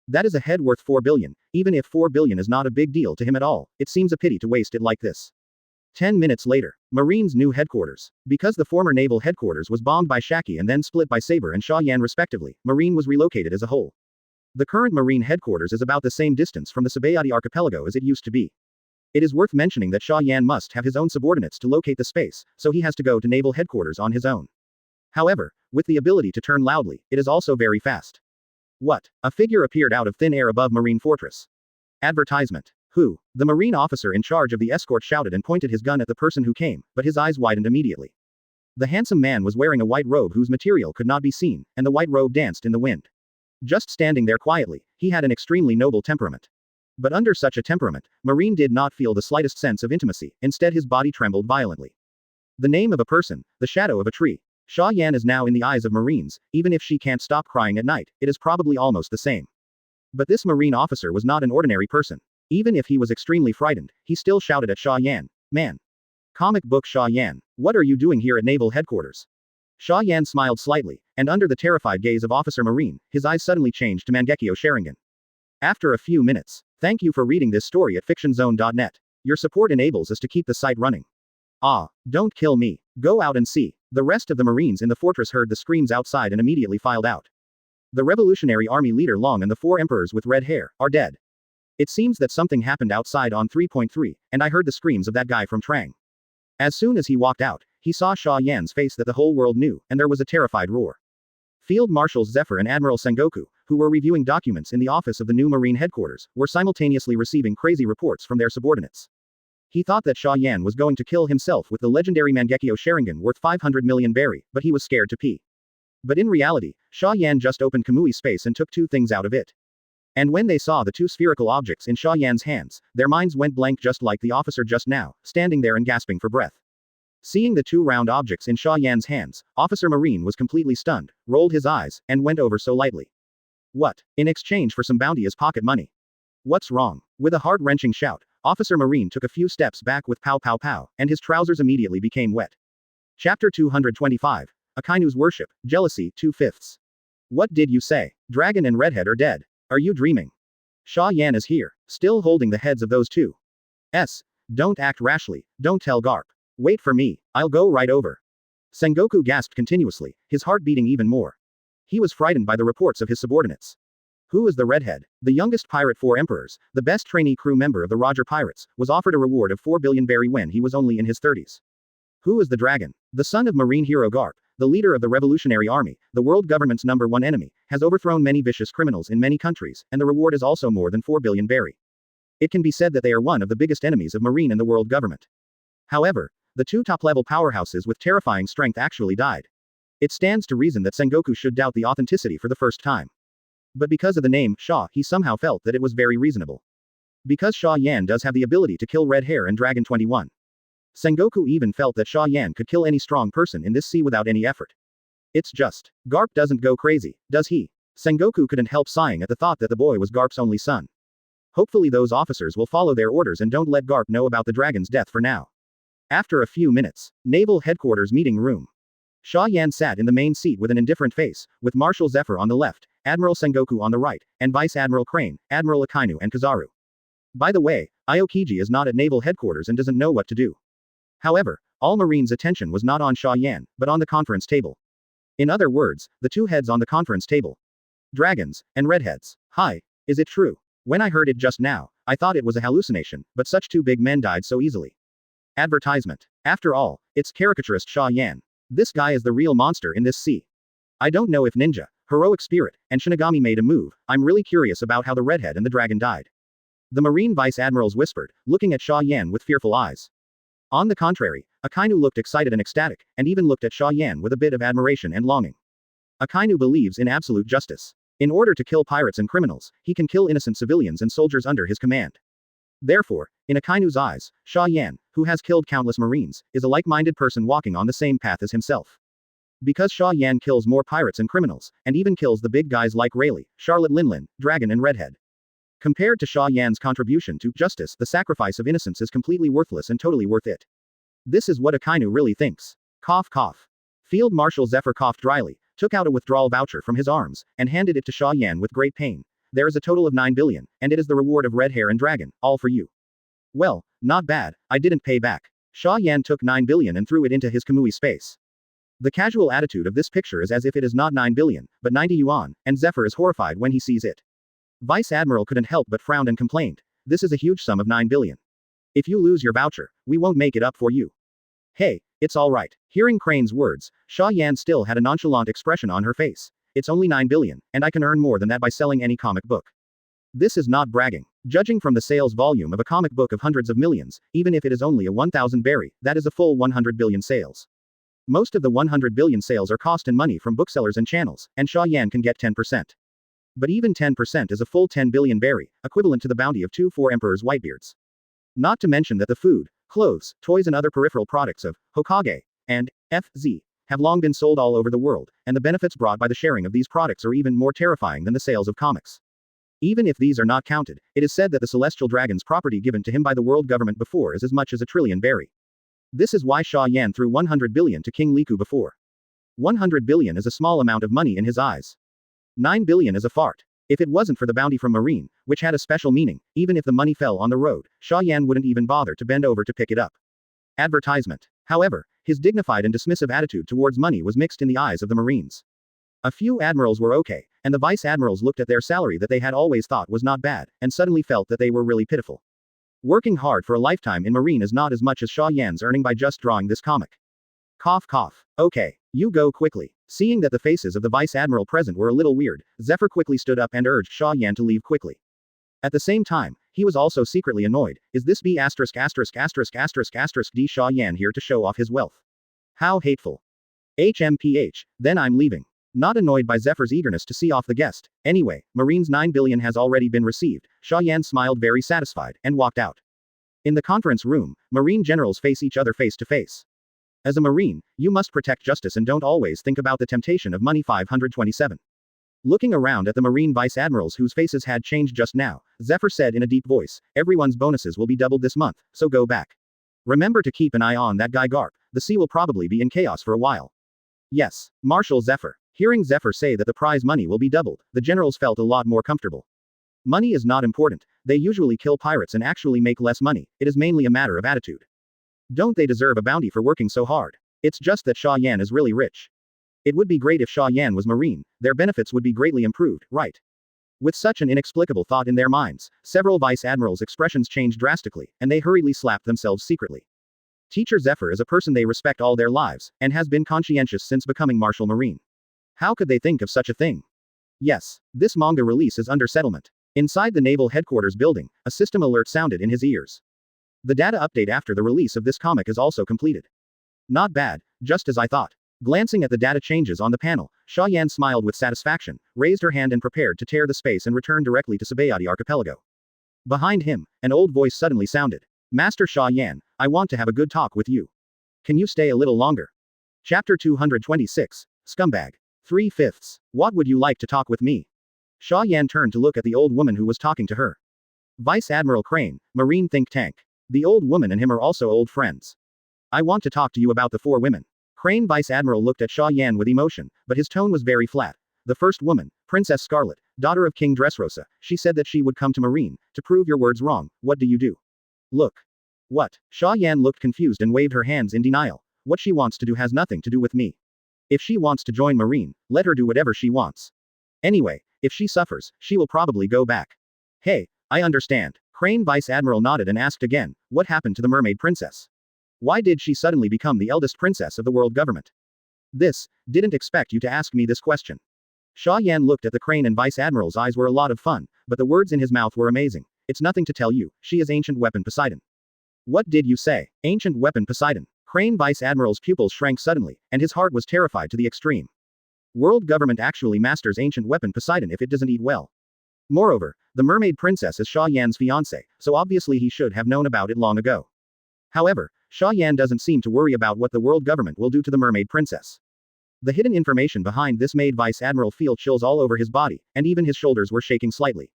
That is a head worth 4 billion, even if 4 billion is not a big deal to him at all, it seems a pity to waste it like this. 10 minutes later, Marine's new headquarters. Because the former naval headquarters was bombed by Shaki and then split by Saber and Xia Yan respectively, Marine was relocated as a whole. The current Marine headquarters is about the same distance from the Sabayati archipelago as it used to be. It is worth mentioning that Xia Yan must have his own subordinates to locate the space, so he has to go to naval headquarters on his own. However, with the ability to turn loudly, it is also very fast. What? A figure appeared out of thin air above Marine Fortress. Advertisement. Who? The Marine officer in charge of the escort shouted and pointed his gun at the person who came, but his eyes widened immediately. The handsome man was wearing a white robe whose material could not be seen, and the white robe danced in the wind. Just standing there quietly, he had an extremely noble temperament. But under such a temperament, Marine did not feel the slightest sense of intimacy, instead his body trembled violently. The name of a person, the shadow of a tree. Xia Yan is now in the eyes of Marines, even if she can't stop crying at night, it is probably almost the same. But this Marine officer was not an ordinary person. Even if he was extremely frightened, he still shouted at Xia Yan, man. Comic book Xia Yan, what are you doing here at naval headquarters? Xia Yan smiled slightly, and under the terrified gaze of Officer Marine, his eyes suddenly changed to Mangekyo Sharingan. After a few minutes, thank you for reading this story at fictionzone.net. Your support enables us to keep the site running. Ah, don't kill me. Go out and see. The rest of the Marines in the fortress heard the screams outside and immediately filed out. The Revolutionary Army leader Long and the 4 emperors with red hair are dead. It seems that something happened outside on 3.3, and I heard the screams of that guy from Trang. As soon as he walked out, he saw Xia Yan's face that the whole world knew, and there was a terrified roar. Field Marshals Zephyr and Admiral Sengoku, who were reviewing documents in the office of the new Marine headquarters, were simultaneously receiving crazy reports from their subordinates. He thought that Xia Yan was going to kill himself with the legendary Mangekyo Sharingan worth 500 million berry, but he was scared to pee. But in reality, Xia Yan just opened Kamui space and took 2 things out of it. And when they saw the 2 spherical objects in Xia Yan's hands, their minds went blank just like the officer just now, standing there and gasping for breath. Seeing the 2 round objects in Xia Yan's hands, Officer Marine was completely stunned, rolled his eyes, and went over so lightly. What? In exchange for some bounty as pocket money. What's wrong? With a heart-wrenching shout, Officer Marine took a few steps back with pow pow pow, and his trousers immediately became wet. Chapter 225. Akainu's Worship, Jealousy, 2/5. What did you say? Dragon and Redhead are dead. Are you dreaming? Xia Yan is here, still holding the heads of those two. Don't act rashly, don't tell Garp. Wait for me, I'll go right over. Sengoku gasped continuously, his heart beating even more. He was frightened by the reports of his subordinates. Who is the Redhead? The youngest pirate 4 emperors, the best trainee crew member of the Roger Pirates, was offered a reward of 4 billion berry when he was only in his 30s. Who is the Dragon? The son of Marine hero Garp, the leader of the Revolutionary Army, the world government's #1 enemy, has overthrown many vicious criminals in many countries, and the reward is also more than 4 billion berry. It can be said that they are one of the biggest enemies of Marine and the world government. However, the 2 top-level powerhouses with terrifying strength actually died. It stands to reason that Sengoku should doubt the authenticity for the first time. But because of the name, Xia, he somehow felt that it was very reasonable. Because Xia Yan does have the ability to kill Red Hair and Dragon 21. Sengoku even felt that Xia Yan could kill any strong person in this sea without any effort. It's just. Garp doesn't go crazy, does he? Sengoku couldn't help sighing at the thought that the boy was Garp's only son. Hopefully those officers will follow their orders and don't let Garp know about the dragon's death for now. After a few minutes, Naval Headquarters meeting room. Xia Yan sat in the main seat with an indifferent face, with Marshal Zephyr on the left, Admiral Sengoku on the right, and Vice Admiral Crane, Admiral Akainu and Kizaru. By the way, Aokiji is not at Naval Headquarters and doesn't know what to do. However, all Marines' attention was not on Xia Yan, but on the conference table. In other words, the 2 heads on the conference table. Dragons, and redheads. Hi, is it true? When I heard it just now, I thought it was a hallucination, but such 2 big men died so easily. Advertisement. After all, it's caricaturist Xia Yan. This guy is the real monster in this sea. I don't know if ninja, heroic spirit, and Shinigami made a move. I'm really curious about how the redhead and the dragon died. The Marine Vice Admirals whispered, looking at Xia Yan with fearful eyes. On the contrary, Akainu looked excited and ecstatic, and even looked at Xia Yan with a bit of admiration and longing. Akainu believes in absolute justice. In order to kill pirates and criminals, he can kill innocent civilians and soldiers under his command. Therefore, in Akainu's eyes, Xia Yan, who has killed countless Marines, is a like-minded person walking on the same path as himself. Because Xia Yan kills more pirates and criminals, and even kills the big guys like Rayleigh, Charlotte Linlin, Dragon and Redhead. Compared to Xia Yan's contribution to justice, the sacrifice of innocence is completely worthless and totally worth it. This is what Akainu really thinks. Cough cough. Field Marshal Zephyr coughed dryly, took out a withdrawal voucher from his arms, and handed it to Xia Yan with great pain. There is a total of 9 billion, and it is the reward of Red Hair and Dragon, all for you. Well, not bad, I didn't pay back. Xia Yan took 9 billion and threw it into his Kamui space. The casual attitude of this picture is as if it is not 9 billion, but 90 yuan, and Zephyr is horrified when he sees it. Vice Admiral couldn't help but frown and complained. This is a huge sum of 9 billion. If you lose your voucher, we won't make it up for you. Hey, it's alright. Hearing Crane's words, Xia Yan still had a nonchalant expression on her face. It's only 9 billion, and I can earn more than that by selling any comic book. This is not bragging. Judging from the sales volume of a comic book of hundreds of millions, even if it is only a 1,000 berry, that is a full 100 billion sales. Most of the 100 billion sales are cost and money from booksellers and channels, and Xia Yan can get 10%. But even 10% is a full 10 billion berry, equivalent to the bounty of 4 emperors' Whitebeards. Not to mention that the food, clothes, toys and other peripheral products of Hawkeye and FZ have long been sold all over the world, and the benefits brought by the sharing of these products are even more terrifying than the sales of comics. Even if these are not counted, it is said that the celestial dragon's property given to him by the world government before is as much as a trillion berry. This is why Xia Yan threw 100 billion to King Liku before. 100 billion is a small amount of money in his eyes. 9 billion is a fart. If it wasn't for the bounty from Marine, which had a special meaning, even if the money fell on the road, Xia Yan wouldn't even bother to bend over to pick it up. Advertisement. However, his dignified and dismissive attitude towards money was mixed in the eyes of the Marines. A few admirals were okay, and the vice admirals looked at their salary that they had always thought was not bad, and suddenly felt that they were really pitiful. Working hard for a lifetime in Marine is not as much as Xia Yan's earning by just drawing this comic. Cough cough. Okay, you go quickly. Seeing that the faces of the vice admiral present were a little weird, Zephyr quickly stood up and urged Xia Yan to leave quickly. At the same time, he was also secretly annoyed. Is this B*********** D Xia Yan here to show off his wealth? How hateful. HMPH, then I'm leaving. Not annoyed by Zephyr's eagerness to see off the guest. Anyway, Marine's 9 billion has already been received. Xia Yan smiled very satisfied, and walked out. In the conference room, Marine generals face each other face to face. As a Marine, you must protect justice and don't always think about the temptation of money. 527. Looking around at the Marine Vice Admirals whose faces had changed just now, Zephyr said in a deep voice, everyone's bonuses will be doubled this month, so go back. Remember to keep an eye on that guy Garp, the sea will probably be in chaos for a while. Yes, Marshal Zephyr. Hearing Zephyr say that the prize money will be doubled, the generals felt a lot more comfortable. Money is not important, they usually kill pirates and actually make less money, it is mainly a matter of attitude. Don't they deserve a bounty for working so hard? It's just that Xia Yan is really rich. It would be great if Xia Yan was Marine, their benefits would be greatly improved, right? With such an inexplicable thought in their minds, several Vice Admirals' expressions changed drastically, and they hurriedly slapped themselves secretly. Teacher Zephyr is a person they respect all their lives, and has been conscientious since becoming Marshal Marine. How could they think of such a thing? Yes, this manga release is under settlement. Inside the Naval Headquarters building, a system alert sounded in his ears. The data update after the release of this comic is also completed. Not bad, just as I thought. Glancing at the data changes on the panel, Xia Yan smiled with satisfaction, raised her hand and prepared to tear the space and return directly to Sabayati Archipelago. Behind him, an old voice suddenly sounded. Master Xia Yan, I want to have a good talk with you. Can you stay a little longer? Chapter 226, Scumbag. 3/5. What would you like to talk with me? Xia Yan turned to look at the old woman who was talking to her. Vice Admiral Crane, Marine think tank. The old woman and him are also old friends. I want to talk to you about the 4 women. Crane Vice Admiral looked at Xia Yan with emotion, but his tone was very flat. The first woman, Princess Scarlet, daughter of King Dressrosa, she said that she would come to Marine. To prove your words wrong, what do you do? Look. What? Xia Yan looked confused and waved her hands in denial. What she wants to do has nothing to do with me. If she wants to join Marine, let her do whatever she wants. Anyway, if she suffers, she will probably go back. Hey, I understand. Crane Vice Admiral nodded and asked again, what happened to the Mermaid Princess? Why did she suddenly become the eldest princess of the world government? Didn't expect you to ask me this question. Xia Yan looked at the Crane and Vice Admiral's eyes were a lot of fun, but the words in his mouth were amazing. It's nothing to tell you, she is Ancient Weapon Poseidon. What did you say? Ancient Weapon Poseidon. Crane Vice Admiral's pupils shrank suddenly, and his heart was terrified to the extreme. World government actually masters Ancient Weapon Poseidon if it doesn't eat well. Moreover, the Mermaid Princess is Xia Yan's fiancé, so obviously he should have known about it long ago. However, Xia Yan doesn't seem to worry about what the world government will do to the Mermaid Princess. The hidden information behind this made Vice Admiral feel chills all over his body, and even his shoulders were shaking slightly.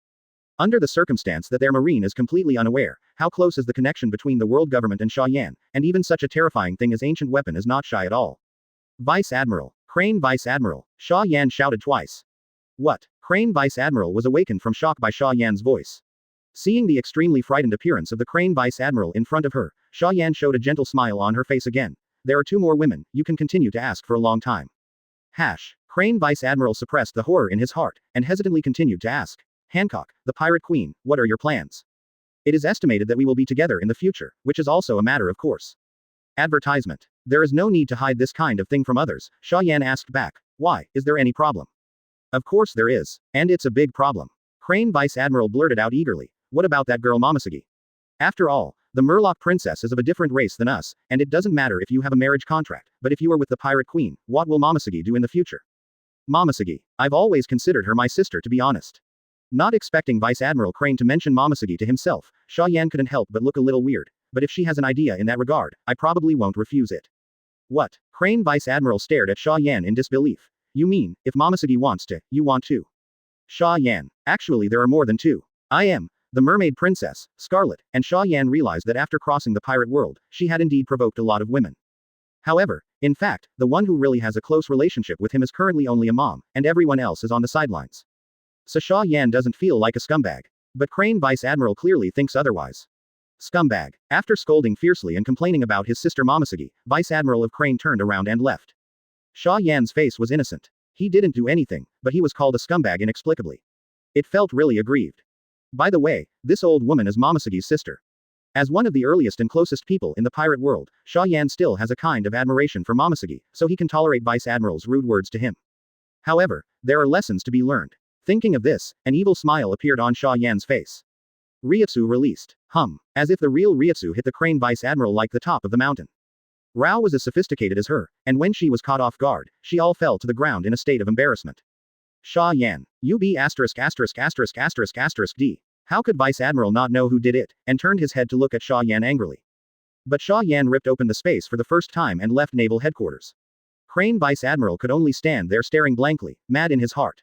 Under the circumstance that their Marine is completely unaware, how close is the connection between the world government and Xia Yan, and even such a terrifying thing as Ancient Weapon is not shy at all. Vice Admiral. Crane Vice Admiral. Xia Yan shouted twice. What? Crane Vice Admiral was awakened from shock by Xia Yan's voice. Seeing the extremely frightened appearance of the Crane Vice Admiral in front of her, Xia Yan showed a gentle smile on her face again. There are 2 more women, you can continue to ask for a long time. Crane Vice Admiral suppressed the horror in his heart, and hesitantly continued to ask. Hancock, the Pirate Queen, what are your plans? It is estimated that we will be together in the future, which is also a matter of course. Advertisement. There is no need to hide this kind of thing from others, Xia Yan asked back. Why, is there any problem? Of course there is. And it's a big problem. Crane Vice Admiral blurted out eagerly. What about that girl Momosuke? After all, the Murloc Princess is of a different race than us, and it doesn't matter if you have a marriage contract, but if you are with the Pirate Queen, what will Momosuke do in the future? Momosuke. I've always considered her my sister to be honest. Not expecting Vice Admiral Crane to mention Momosuke to himself, Xia Yan couldn't help but look a little weird. But if she has an idea in that regard, I probably won't refuse it. What? Crane Vice Admiral stared at Xia Yan in disbelief. You mean, if Momosuke wants to, you want to? Xia Yan. Actually there are more than 2. I am. The Mermaid Princess, Scarlet, and Xia Yan realized that after crossing the pirate world, she had indeed provoked a lot of women. However, in fact, the one who really has a close relationship with him is currently only a mom, and everyone else is on the sidelines. So Xia Yan doesn't feel like a scumbag. But Crane Vice Admiral clearly thinks otherwise. Scumbag. After scolding fiercely and complaining about his sister Momosuke, Vice Admiral of Crane turned around and left. Xia Yan's face was innocent. He didn't do anything, but he was called a scumbag inexplicably. It felt really aggrieved. By the way, this old woman is Momosuke's sister. As one of the earliest and closest people in the pirate world, Xia Yan still has a kind of admiration for Momosuke, so he can tolerate Vice Admiral's rude words to him. However, there are lessons to be learned. Thinking of this, an evil smile appeared on Xia Yan's face. Ryutsu released. As if the real Ryutsu hit the Crane Vice Admiral like the top of the mountain. Rao was as sophisticated as her, and when she was caught off guard, she all fell to the ground in a state of embarrassment. Xia Yan. D. How could Vice Admiral not know who did it, and turned his head to look at Xia Yan angrily. But Xia Yan ripped open the space for the first time and left naval headquarters. Crane Vice Admiral could only stand there staring blankly, mad in his heart.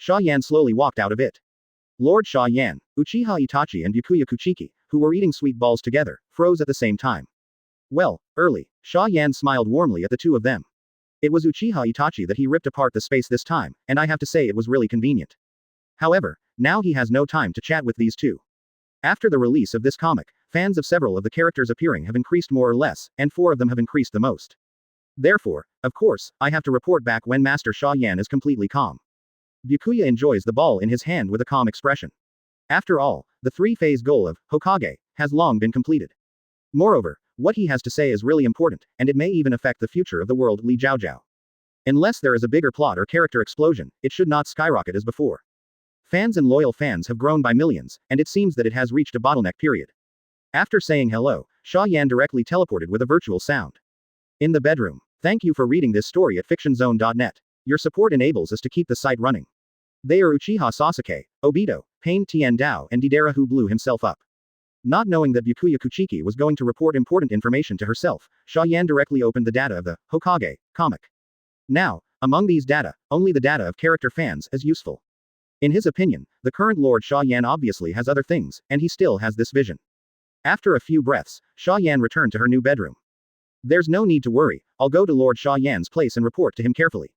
Xia Yan slowly walked out of it. Lord Xia Yan, Uchiha Itachi and Byakuya Kuchiki, who were eating sweet balls together, froze at the same time. Well, early, Xia Yan smiled warmly at the two of them. It was Uchiha Itachi that he ripped apart the space this time, and I have to say it was really convenient. However, now he has no time to chat with these two. After the release of this comic, fans of several of the characters appearing have increased more or less, and 4 of them have increased the most. Therefore, of course, I have to report back when Master Xia Yan is completely calm. Byakuya enjoys the ball in his hand with a calm expression. After all, the 3-phase goal of Hokage has long been completed. Moreover, what he has to say is really important, and it may even affect the future of the world Li Jiaojiao. Unless there is a bigger plot or character explosion, it should not skyrocket as before. Fans and loyal fans have grown by millions, and it seems that it has reached a bottleneck period. After saying hello, Xia Yan directly teleported with a virtual sound. In the bedroom. Thank you for reading this story at fictionzone.net. Your support enables us to keep the site running. They are Uchiha Sasuke, Obito, Pain Tiandao and Deidara who blew himself up. Not knowing that Byakuya Kuchiki was going to report important information to herself, Xia Yan directly opened the data of the Hokage comic. Now, among these data, only the data of character fans is useful. In his opinion, the current Lord Xia Yan obviously has other things, and he still has this vision. After a few breaths, Xia Yan returned to her new bedroom. There's no need to worry, I'll go to Lord Xia Yan's place and report to him carefully.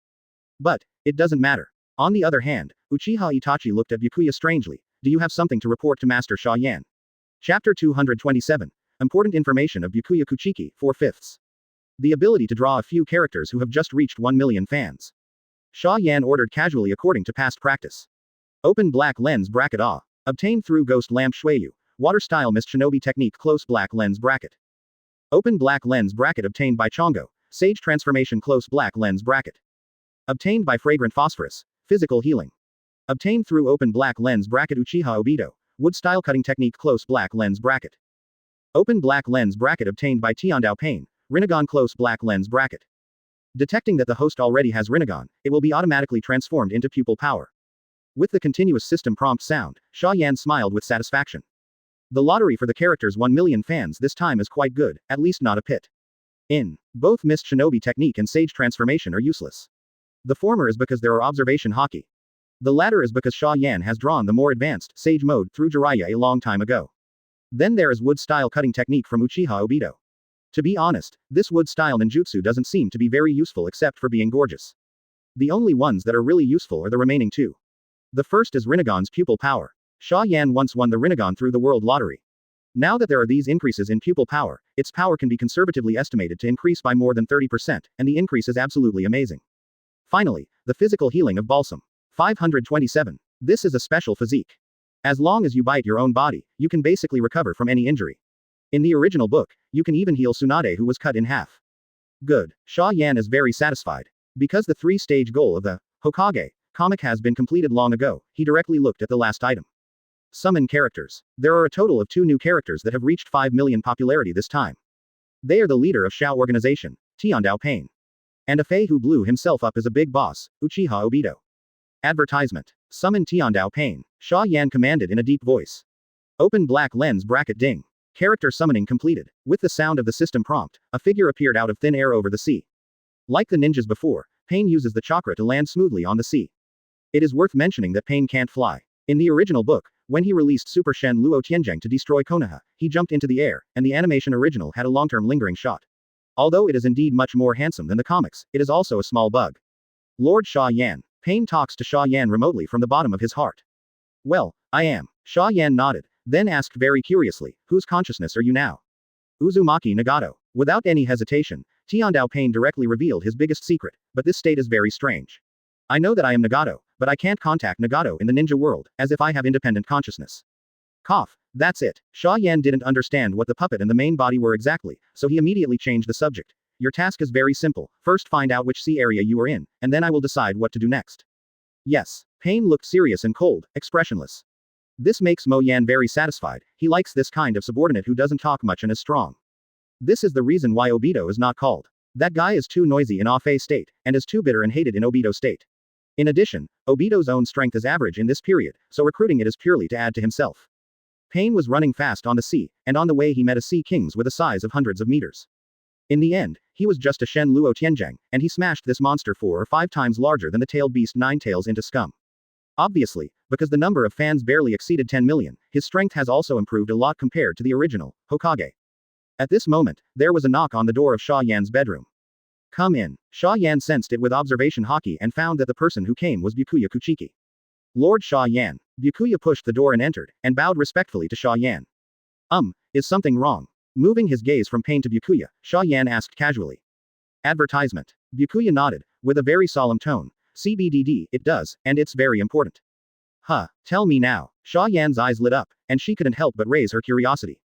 But, it doesn't matter. On the other hand, Uchiha Itachi looked at Byakuya strangely. Do you have something to report to Master Xia Yan? Chapter 227. Important information of Byakuya Kuchiki, 4/5. The ability to draw a few characters who have just reached 1 million fans. Xia Yan ordered casually according to past practice. Open black lens bracket A. Obtained through Ghost Lamp Shueyu. Water Style Mist Shinobi Technique Close Black Lens Bracket. Open black lens bracket obtained by Chongo. Sage Transformation Close Black Lens Bracket. Obtained by Fragrant Phosphorus. Physical Healing. Obtained through Open Black Lens Bracket Uchiha Obito. Wood Style Cutting Technique Close Black Lens Bracket. Open Black Lens Bracket obtained by Tiandao Pain. Rinnegan Close Black Lens Bracket. Detecting that the host already has Rinnegan, it will be automatically transformed into pupil power. With the continuous system prompt sound, Xia Yan smiled with satisfaction. The lottery for the character's 1 million fans this time is quite good, at least not a pit. Both Mist Shinobi Technique and Sage Transformation are useless. The former is because there are observation haki. The latter is because Xia Yan has drawn the more advanced Sage mode through Jiraiya a long time ago. Then there is Wood Style Cutting Technique from Uchiha Obito. To be honest, this wood style ninjutsu doesn't seem to be very useful except for being gorgeous. The only ones that are really useful are the remaining 2. The first is Rinnegan's pupil power. Xia Yan once won the Rinnegan through the world lottery. Now that there are these increases in pupil power, its power can be conservatively estimated to increase by more than 30%, and the increase is absolutely amazing. Finally, the physical healing of Balsam. 527. This is a special physique. As long as you bite your own body, you can basically recover from any injury. In the original book, you can even heal Tsunade who was cut in half. Good. Xia Yan is very satisfied. Because the 3-stage goal of the Hokage comic has been completed long ago, he directly looked at the last item. Summon characters. There are a total of 2 new characters that have reached 5 million popularity this time. They are the leader of Shao organization, Tiandao Pain. And a Fei who blew himself up as a big boss, Uchiha Obito. Advertisement. Summon Tiandao Pain. Xia Yan commanded in a deep voice. Open black lens bracket ding. Character summoning completed. With the sound of the system prompt, a figure appeared out of thin air over the sea. Like the ninjas before, Pain uses the chakra to land smoothly on the sea. It is worth mentioning that Pain can't fly. In the original book, when he released Super Shen Luo Tianzheng to destroy Konoha, he jumped into the air, and the animation original had a long-term lingering shot. Although it is indeed much more handsome than the comics, it is also a small bug. Lord Xia Yan. Pain talks to Xia Yan remotely from the bottom of his heart. Well, I am. Xia Yan nodded, then asked very curiously, whose consciousness are you now? Uzumaki Nagato. Without any hesitation, Tiandao Pain directly revealed his biggest secret, but this state is very strange. I know that I am Nagato, but I can't contact Nagato in the ninja world, as if I have independent consciousness. Cough. That's it. Xia Yan didn't understand what the puppet and the main body were exactly, so he immediately changed the subject. Your task is very simple. First find out which sea area you are in, and then I will decide what to do next. Yes. Pain looked serious and cold, expressionless. This makes Mo Yan very satisfied. He likes this kind of subordinate who doesn't talk much and is strong. This is the reason why Obito is not called. That guy is too noisy in Afe state, and is too bitter and hated in Obito state. In addition, Obito's own strength is average in this period, so recruiting it is purely to add to himself. Pain was running fast on the sea, and on the way he met a sea kings with a size of hundreds of meters. In the end, he was just a Shen Luo Tianjiang, and he smashed this monster 4 or 5 times larger than the tailed beast Nine Tails into scum. Obviously, because the number of fans barely exceeded 10 million, his strength has also improved a lot compared to the original, Hokage. At this moment, there was a knock on the door of Xia Yan's bedroom. Come in. Xia Yan sensed it with observation haki and found that the person who came was Byakuya Kuchiki. Lord Xia Yan. Byakuya pushed the door and entered, and bowed respectfully to Xia Yan. Is something wrong? Moving his gaze from Pain to Byakuya, Xia Yan asked casually. Advertisement. Byakuya nodded, with a very solemn tone. CBDD, it does, and it's very important. Tell me now. Xia Yan's eyes lit up, and she couldn't help but raise her curiosity.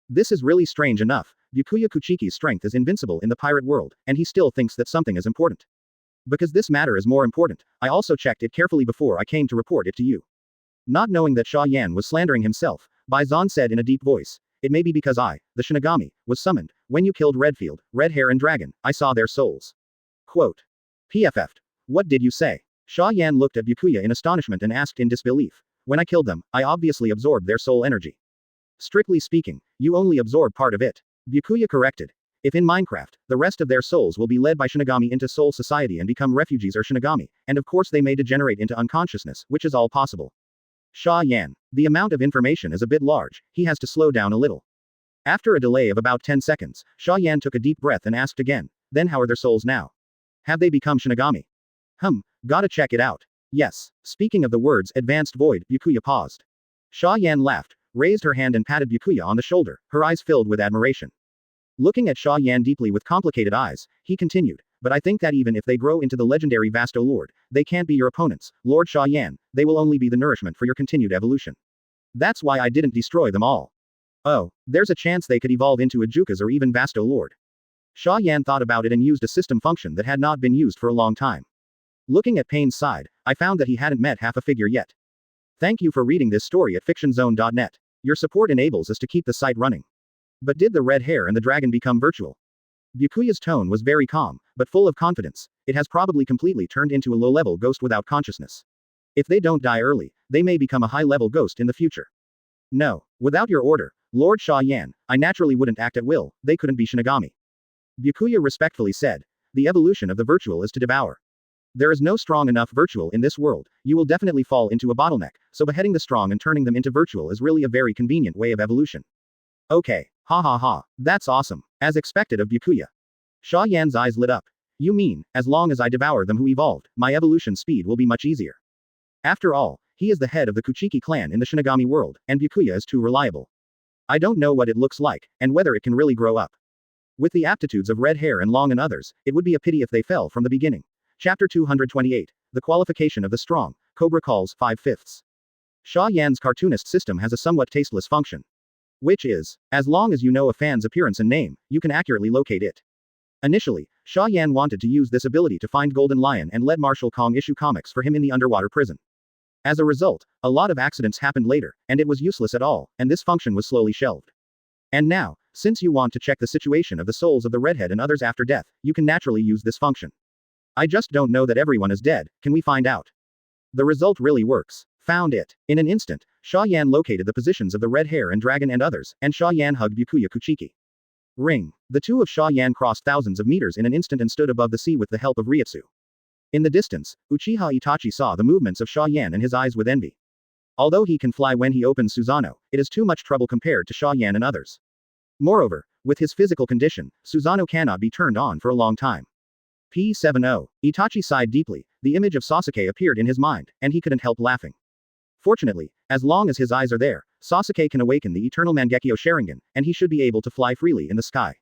This is really strange enough. Byakuya Kuchiki's strength is invincible in the pirate world, and he still thinks that something is important. Because this matter is more important, I also checked it carefully before I came to report it to you. Not knowing that Xia Yan was slandering himself, Bai Zan said in a deep voice, it may be because I, the Shinigami, was summoned. When you killed Redfield, Red Hair and Dragon, I saw their souls. Quote. PFF'd. What did you say? Xia Yan looked at Byakuya in astonishment and asked in disbelief. When I killed them, I obviously absorbed their soul energy. Strictly speaking, you only absorb part of it. Byakuya corrected. If in Minecraft, the rest of their souls will be led by Shinigami into Soul Society and become refugees or Shinigami, and of course they may degenerate into unconsciousness, which is all possible. Xia Yan. The amount of information is a bit large, he has to slow down a little. After a delay of about 10 seconds, Xia Yan took a deep breath and asked again, then how are their souls now? Have they become Shinigami? Gotta check it out. Yes. Speaking of the words advanced void, Byakuya paused. Xia Yan laughed, raised her hand and patted Byakuya on the shoulder, her eyes filled with admiration. Looking at Xia Yan deeply with complicated eyes, he continued, but I think that even if they grow into the legendary Vasto Lord, they can't be your opponents, Lord Xia Yan, they will only be the nourishment for your continued evolution. That's why I didn't destroy them all. Oh, there's a chance they could evolve into a Jukas or even Vasto Lord. Xia Yan thought about it and used a system function that had not been used for a long time. Looking at Pain's side, I found that he hadn't met half a figure yet. Thank you for reading this story at fictionzone.net. Your support enables us to keep the site running. But did the red hair and the dragon become virtual? Byakuya's tone was very calm, but full of confidence. It has probably completely turned into a low-level ghost without consciousness. If they don't die early, they may become a high-level ghost in the future. No, without your order, Lord Xia Yan, I naturally wouldn't act at will, they couldn't be Shinigami. Byakuya respectfully said. The evolution of the virtual is to devour. There is no strong enough virtual in this world, you will definitely fall into a bottleneck, so beheading the strong and turning them into virtual is really a very convenient way of evolution. Okay, ha, that's awesome, as expected of Byakuya. Xia Yan's eyes lit up. You mean, as long as I devour them who evolved, my evolution speed will be much easier. After all, he is the head of the Kuchiki clan in the Shinigami world, and Byakuya is too reliable. I don't know what it looks like, and whether it can really grow up. With the aptitudes of Red Hair and Long and others, it would be a pity if they fell from the beginning. Chapter 228. The Qualification of the Strong. Cobra Calls 5/5. Xia Yan's cartoonist system has a somewhat tasteless function. Which is, as long as you know a fan's appearance and name, you can accurately locate it. Initially, Xia Yan wanted to use this ability to find Golden Lion and let Marshall Kong issue comics for him in the underwater prison. As a result, a lot of accidents happened later, and it was useless at all, and this function was slowly shelved. And now, since you want to check the situation of the souls of the redhead and others after death, you can naturally use this function. I just don't know that everyone is dead, can we find out? The result really works. Found it. In an instant, Xia Yan located the positions of the red hair and dragon and others, and Xia Yan hugged Byakuya Kuchiki. Ring. The two of Xia Yan crossed thousands of meters in an instant and stood above the sea with the help of Ryutsu. In the distance, Uchiha Itachi saw the movements of Xia Yan and his eyes with envy. Although he can fly when he opens Susanoo, it is too much trouble compared to Xia Yan and others. Moreover, with his physical condition, Susanoo cannot be turned on for a long time. P70. Itachi sighed deeply, the image of Sasuke appeared in his mind, and he couldn't help laughing. Fortunately, as long as his eyes are there, Sasuke can awaken the eternal Mangekyo Sharingan, and he should be able to fly freely in the sky.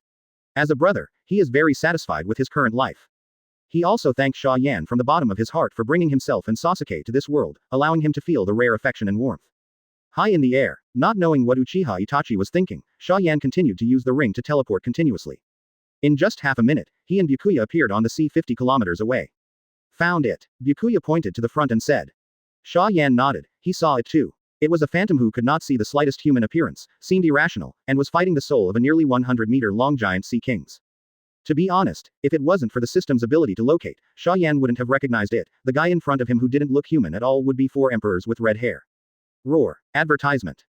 As a brother, he is very satisfied with his current life. He also thanked Xia Yan from the bottom of his heart for bringing himself and Sasuke to this world, allowing him to feel the rare affection and warmth. High in the air, not knowing what Uchiha Itachi was thinking, Xia Yan continued to use the ring to teleport continuously. In just half a minute, he and Byakuya appeared on the sea 50 kilometers away. Found it. Byakuya pointed to the front and said. Xia Yan nodded, he saw it too. It was a phantom who could not see the slightest human appearance, seemed irrational, and was fighting the soul of a nearly 100-meter-long giant sea kings. To be honest, if it wasn't for the system's ability to locate, Xia Yan wouldn't have recognized it. The guy in front of him who didn't look human at all would be 4 emperors with red hair. Roar. Advertisement.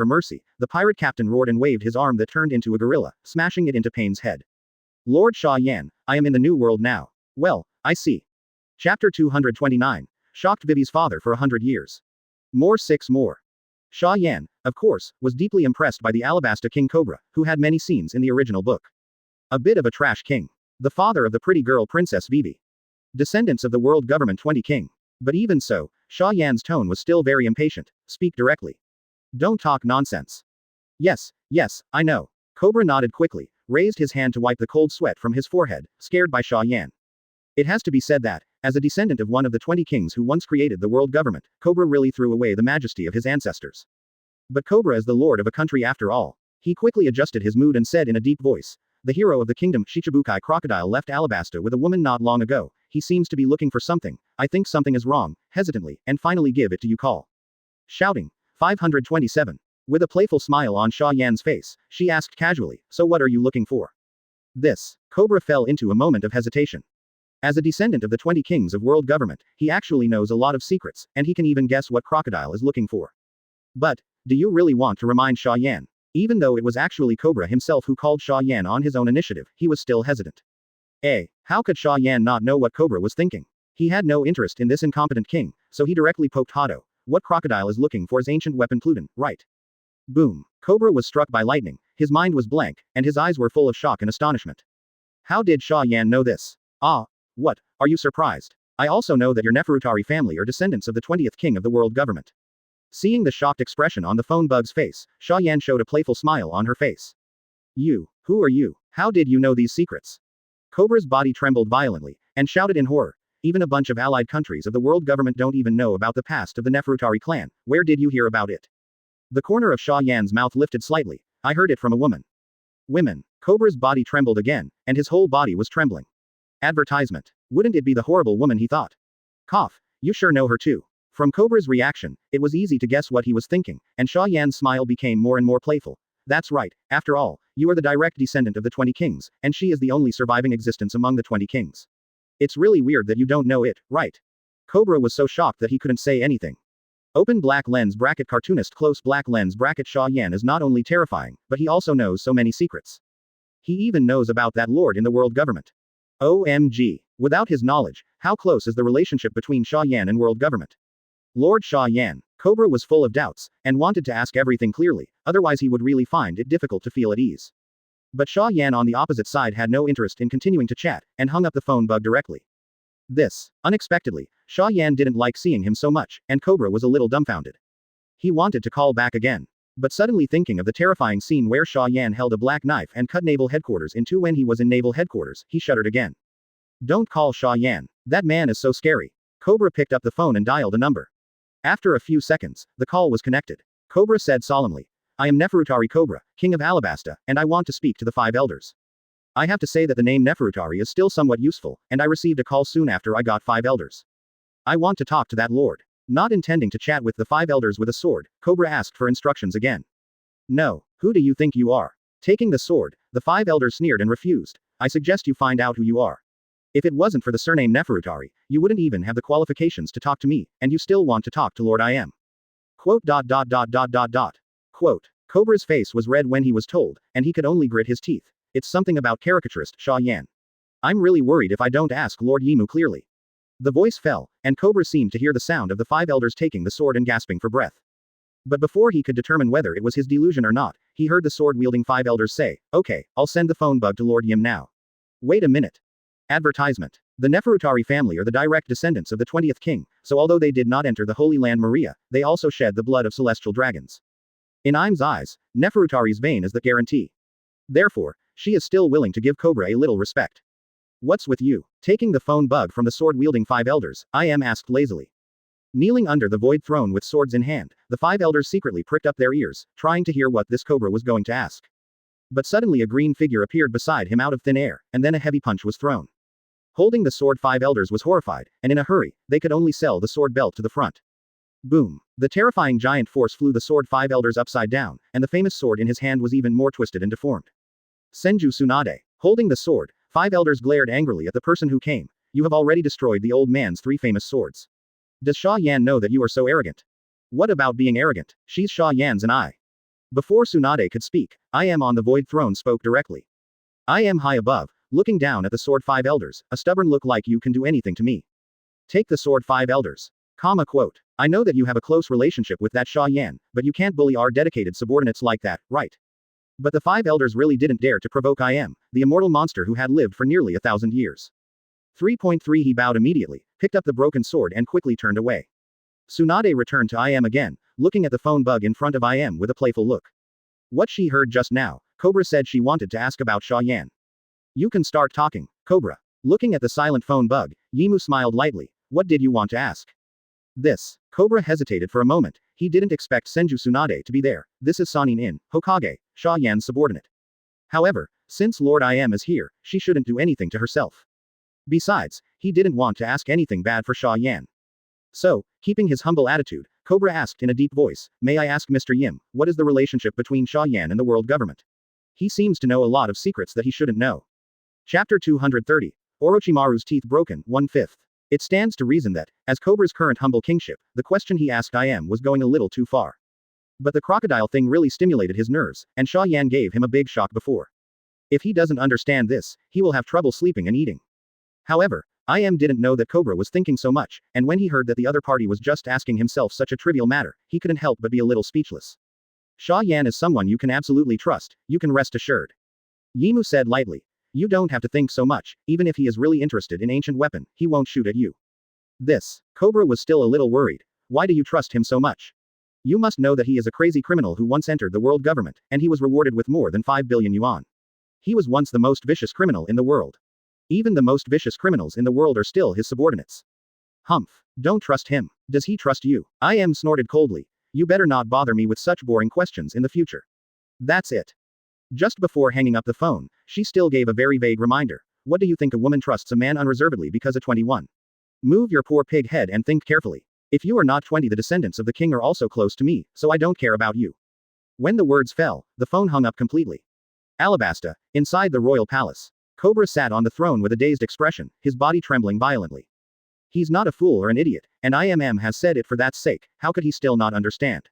for mercy, the pirate captain roared and waved his arm that turned into a gorilla, smashing it into Payne's head. Lord Xia Yan, I am in the new world now. Well, I see. Chapter 229. Shocked Vivi's father for 100 years. More. Xia Yan, of course, was deeply impressed by the Alabasta King Cobra, who had many scenes in the original book. A bit of a trash king. The father of the pretty girl Princess Vivi. Descendants of the world government 20 king. But even so, Xia Yan's tone was still very impatient. Speak directly. Don't talk nonsense. Yes, I know. Cobra nodded quickly, raised his hand to wipe the cold sweat from his forehead, scared by Xia Yan. It has to be said that, As a descendant of one of the 20 kings who once created the world government, Cobra really threw away the majesty of his ancestors. But Cobra is the lord of a country after all. He quickly adjusted his mood and said in a deep voice, "The hero of the kingdom, Shichibukai Crocodile, left Alabasta with a woman not long ago. He seems to be looking for something. I think something is wrong," hesitantly, "and finally give it to you call." Shouting. 527. With a playful smile on Xia Yan's face, she asked casually, "So what are you looking for?" This. Cobra fell into a moment of hesitation. As a descendant of the 20 kings of world government, he actually knows a lot of secrets, and he can even guess what Crocodile is looking for. But, do you really want to remind Xia Yan? Even though it was actually Cobra himself who called Xia Yan on his own initiative, he was still hesitant. How could Xia Yan not know what Cobra was thinking? He had no interest in this incompetent king, so he directly poked Hado. What Crocodile is looking for is ancient weapon Pluton, right? Boom. Cobra was struck by lightning, his mind was blank, and his eyes were full of shock and astonishment. How did Xia Yan know this? Ah. What, are you surprised? I also know that your Neferutari family are descendants of the 20th king of the world government. Seeing the shocked expression on the phone bug's face, Xia Yan showed a playful smile on her face. Who are you? How did you know these secrets? Cobra's body trembled violently, and shouted in horror. Even a bunch of allied countries of the world government don't even know about the past of the Neferutari clan. Where did you hear about it? The corner of Xia Yan's mouth lifted slightly. I heard it from a woman. Women. Cobra's body trembled again, and his whole body was trembling. Advertisement. Wouldn't it be the horrible woman he thought? Cough. You sure know her too. From Cobra's reaction, it was easy to guess what he was thinking, and Xia Yan's smile became more and more playful. That's right, after all, you are the direct descendant of the 20 kings, and she is the only surviving existence among the 20 kings. It's really weird that you don't know it, right? Cobra was so shocked that he couldn't say anything. Open black lens bracket cartoonist close black lens bracket Xia Yan is not only terrifying, but he also knows so many secrets. He even knows about that lord in the world government. OMG. Without his knowledge, how close is the relationship between Xia Yan and world government? Lord Xia Yan. Cobra was full of doubts, and wanted to ask everything clearly, otherwise he would really find it difficult to feel at ease. But Xia Yan on the opposite side had no interest in continuing to chat, and hung up the phone bug directly. Unexpectedly, Xia Yan didn't like seeing him so much, and Cobra was a little dumbfounded. He wanted to call back again. But suddenly thinking of the terrifying scene where Xia Yan held a black knife and cut naval headquarters in two when he was in naval headquarters, he shuddered again. Don't call Xia Yan. That man is so scary. Cobra picked up the phone and dialed a number. After a few seconds, the call was connected. Cobra said solemnly, I am Neferutari Cobra, king of Alabasta, and I want to speak to the 5 elders. I have to say that the name Neferutari is still somewhat useful, and I received a call soon after I got 5 elders. I want to talk to that lord. Not intending to chat with the 5 elders with a sword, Cobra asked for instructions again. No, who do you think you are? Taking the sword, the 5 elders sneered and refused. I suggest you find out who you are. If it wasn't for the surname Neferutari, you wouldn't even have the qualifications to talk to me, and you still want to talk to Lord I am. Quote. Cobra's face was red when he was told, and he could only grit his teeth. It's something about caricaturist Xia Yan. I'm really worried if I don't ask Lord Yimu clearly. The voice fell, and Cobra seemed to hear the sound of the 5 elders taking the sword and gasping for breath. But before he could determine whether it was his delusion or not, he heard the sword-wielding 5 elders say, Okay, I'll send the phone bug to Lord Yim now. Wait a minute. Advertisement. The Neferutari family are the direct descendants of the 20th king, so although they did not enter the Holy Land Maria, they also shed the blood of celestial dragons. In Im's eyes, Neferutari's vein is the guarantee. Therefore, she is still willing to give Cobra a little respect. What's with you? Taking the phone bug from the sword-wielding 5 elders, I.M. asked lazily. Kneeling under the void throne with swords in hand, the 5 elders secretly pricked up their ears, trying to hear what this Cobra was going to ask. But suddenly a green figure appeared beside him out of thin air, and then a heavy punch was thrown. Holding the sword 5 elders was horrified, and in a hurry, they could only sell the sword belt to the front. Boom. The terrifying giant force flew the sword 5 elders upside down, and the famous sword in his hand was even more twisted and deformed. Senju Tsunade. Holding the sword, 5 elders glared angrily at the person who came. You have already destroyed the old man's 3 famous swords. Does Xia Yan know that you are so arrogant? What about being arrogant? She's Xia Yan's and I. Before Tsunade could speak, I am on the void throne spoke directly. I am high above, looking down at the sword 5 elders, a stubborn look like you can do anything to me. Take the sword 5 elders. Quote. I know that you have a close relationship with that Xia Yan, but you can't bully our dedicated subordinates like that, right? But the 5 elders really didn't dare to provoke I am, the immortal monster who had lived for nearly 1,000 years. 3.3 He bowed immediately, picked up the broken sword and quickly turned away. Tsunade returned to I am again, looking at the phone bug in front of I am with a playful look. What she heard just now, Cobra said she wanted to ask about Xia Yan. You can start talking, Cobra. Looking at the silent phone bug, Yimu smiled lightly. What did you want to ask? This. Cobra hesitated for a moment. He didn't expect Senju Tsunade to be there. This is Sanin In, Hokage, Xia Yan's subordinate. However, since Lord I Am is here, she shouldn't do anything to herself. Besides, he didn't want to ask anything bad for Xia Yan. So, keeping his humble attitude, Cobra asked in a deep voice, may I ask Mr. Yim, what is the relationship between Xia Yan and the world government? He seems to know a lot of secrets that he shouldn't know. Chapter 230. Orochimaru's teeth broken, 1/5. It stands to reason that, as Cobra's current humble kingship, the question he asked I Am was going a little too far. But the crocodile thing really stimulated his nerves, and Xia Yan gave him a big shock before. If he doesn't understand this, he will have trouble sleeping and eating. However, I Am didn't know that Cobra was thinking so much, and when he heard that the other party was just asking himself such a trivial matter, he couldn't help but be a little speechless. Xia Yan is someone you can absolutely trust, you can rest assured. Yimu said lightly. You don't have to think so much, even if he is really interested in ancient weapon, he won't shoot at you. This. Cobra was still a little worried. Why do you trust him so much? You must know that he is a crazy criminal who once entered the world government, and he was rewarded with more than 5 billion yuan. He was once the most vicious criminal in the world. Even the most vicious criminals in the world are still his subordinates. Humph. Don't trust him. Does he trust you? I Am snorted coldly. You better not bother me with such boring questions in the future. That's it. Just before hanging up the phone, she still gave a very vague reminder. What do you think a woman trusts a man unreservedly because of 21? Move your poor pig head and think carefully. If you are not 20, the descendants of the king are also close to me, so I don't care about you. When the words fell, the phone hung up completely. Alabasta, inside the royal palace. Cobra sat on the throne with a dazed expression, his body trembling violently. He's not a fool or an idiot, and IMM has said it for that sake, how could he still not understand?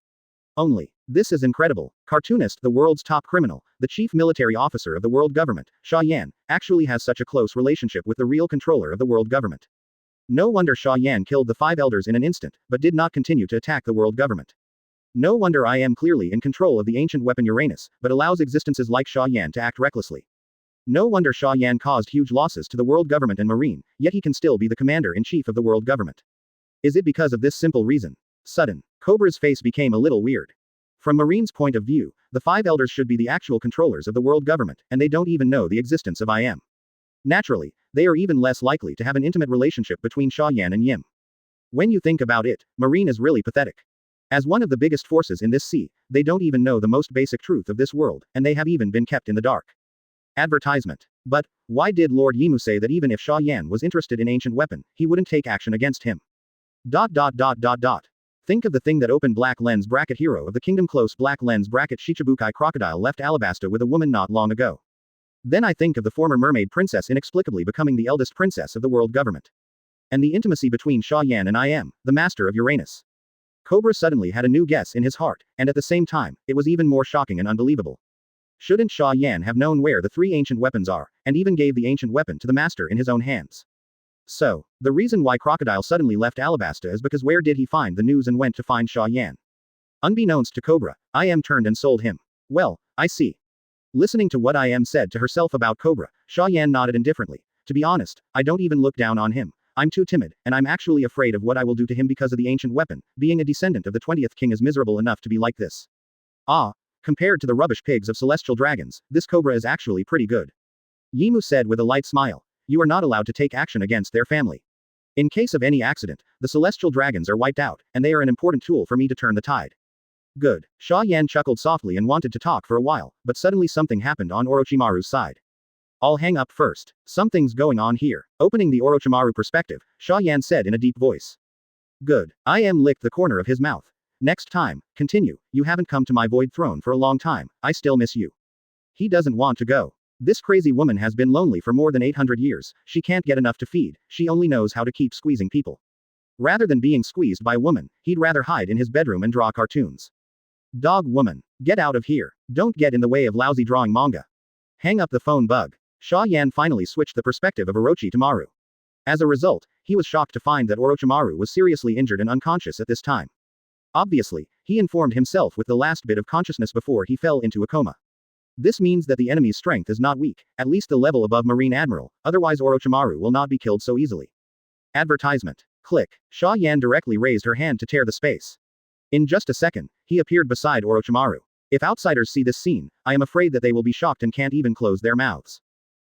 Only. This is incredible. Cartoonist, the world's top criminal, the chief military officer of the world government, Xia Yan, actually has such a close relationship with the real controller of the world government. No wonder Xia Yan killed the 5 elders in an instant, but did not continue to attack the world government. No wonder I Am clearly in control of the ancient weapon Uranus, but allows existences like Xia Yan to act recklessly. No wonder Xia Yan caused huge losses to the world government and marine, yet he can still be the commander-in-chief of the world government. Is it because of this simple reason? Sudden. Cobra's face became a little weird. From Marine's point of view, the 5 elders should be the actual controllers of the world government, and they don't even know the existence of I Am. Naturally, they are even less likely to have an intimate relationship between Xia Yan and Yim. When you think about it, Marine is really pathetic. As one of the biggest forces in this sea, they don't even know the most basic truth of this world, and they have even been kept in the dark. Advertisement. But, why did Lord Yimu say that even if Xia Yan was interested in ancient weapon, he wouldn't take action against him? Think of the thing that open black lens bracket hero of the kingdom close black lens bracket Shichibukai crocodile left Alabasta with a woman not long ago. Then I think of the former mermaid princess inexplicably becoming the eldest princess of the world government. And the intimacy between Xia Yan and I Am, the master of Uranus. Cobra suddenly had a new guess in his heart, and at the same time, it was even more shocking and unbelievable. Shouldn't Xia Yan have known where the 3 ancient weapons are, and even gave the ancient weapon to the master in his own hands? So, the reason why Crocodile suddenly left Alabasta is because where did he find the news and went to find Xia Yan? Unbeknownst to Cobra, I Am turned and sold him. Well, I see. Listening to what I Am said to herself about Cobra, Xia Yan nodded indifferently. To be honest, I don't even look down on him. I'm too timid, and I'm actually afraid of what I will do to him because of the ancient weapon. Being a descendant of the 20th king is miserable enough to be like this. Ah, compared to the rubbish pigs of celestial dragons, this Cobra is actually pretty good. Yimu said with a light smile. You are not allowed to take action against their family. In case of any accident, the celestial dragons are wiped out, and they are an important tool for me to turn the tide. Good. Xia Yan chuckled softly and wanted to talk for a while, but suddenly something happened on Orochimaru's side. I'll hang up first. Something's going on here. Opening the Orochimaru perspective, Xia Yan said in a deep voice. Good. I Am licked the corner of his mouth. Next time, continue. You haven't come to my void throne for a long time. I still miss you. He doesn't want to go. This crazy woman has been lonely for more than 800 years, she can't get enough to feed, she only knows how to keep squeezing people. Rather than being squeezed by a woman, he'd rather hide in his bedroom and draw cartoons. Dog woman. Get out of here. Don't get in the way of lousy drawing manga. Hang up the phone bug. Xia Yan finally switched the perspective of Orochimaru. As a result, he was shocked to find that Orochimaru was seriously injured and unconscious at this time. Obviously, he informed himself with the last bit of consciousness before he fell into a coma. This means that the enemy's strength is not weak, at least the level above Marine Admiral, otherwise Orochimaru will not be killed so easily. Advertisement. Click. Xia Yan directly raised her hand to tear the space. In just a second, he appeared beside Orochimaru. If outsiders see this scene, I am afraid that they will be shocked and can't even close their mouths.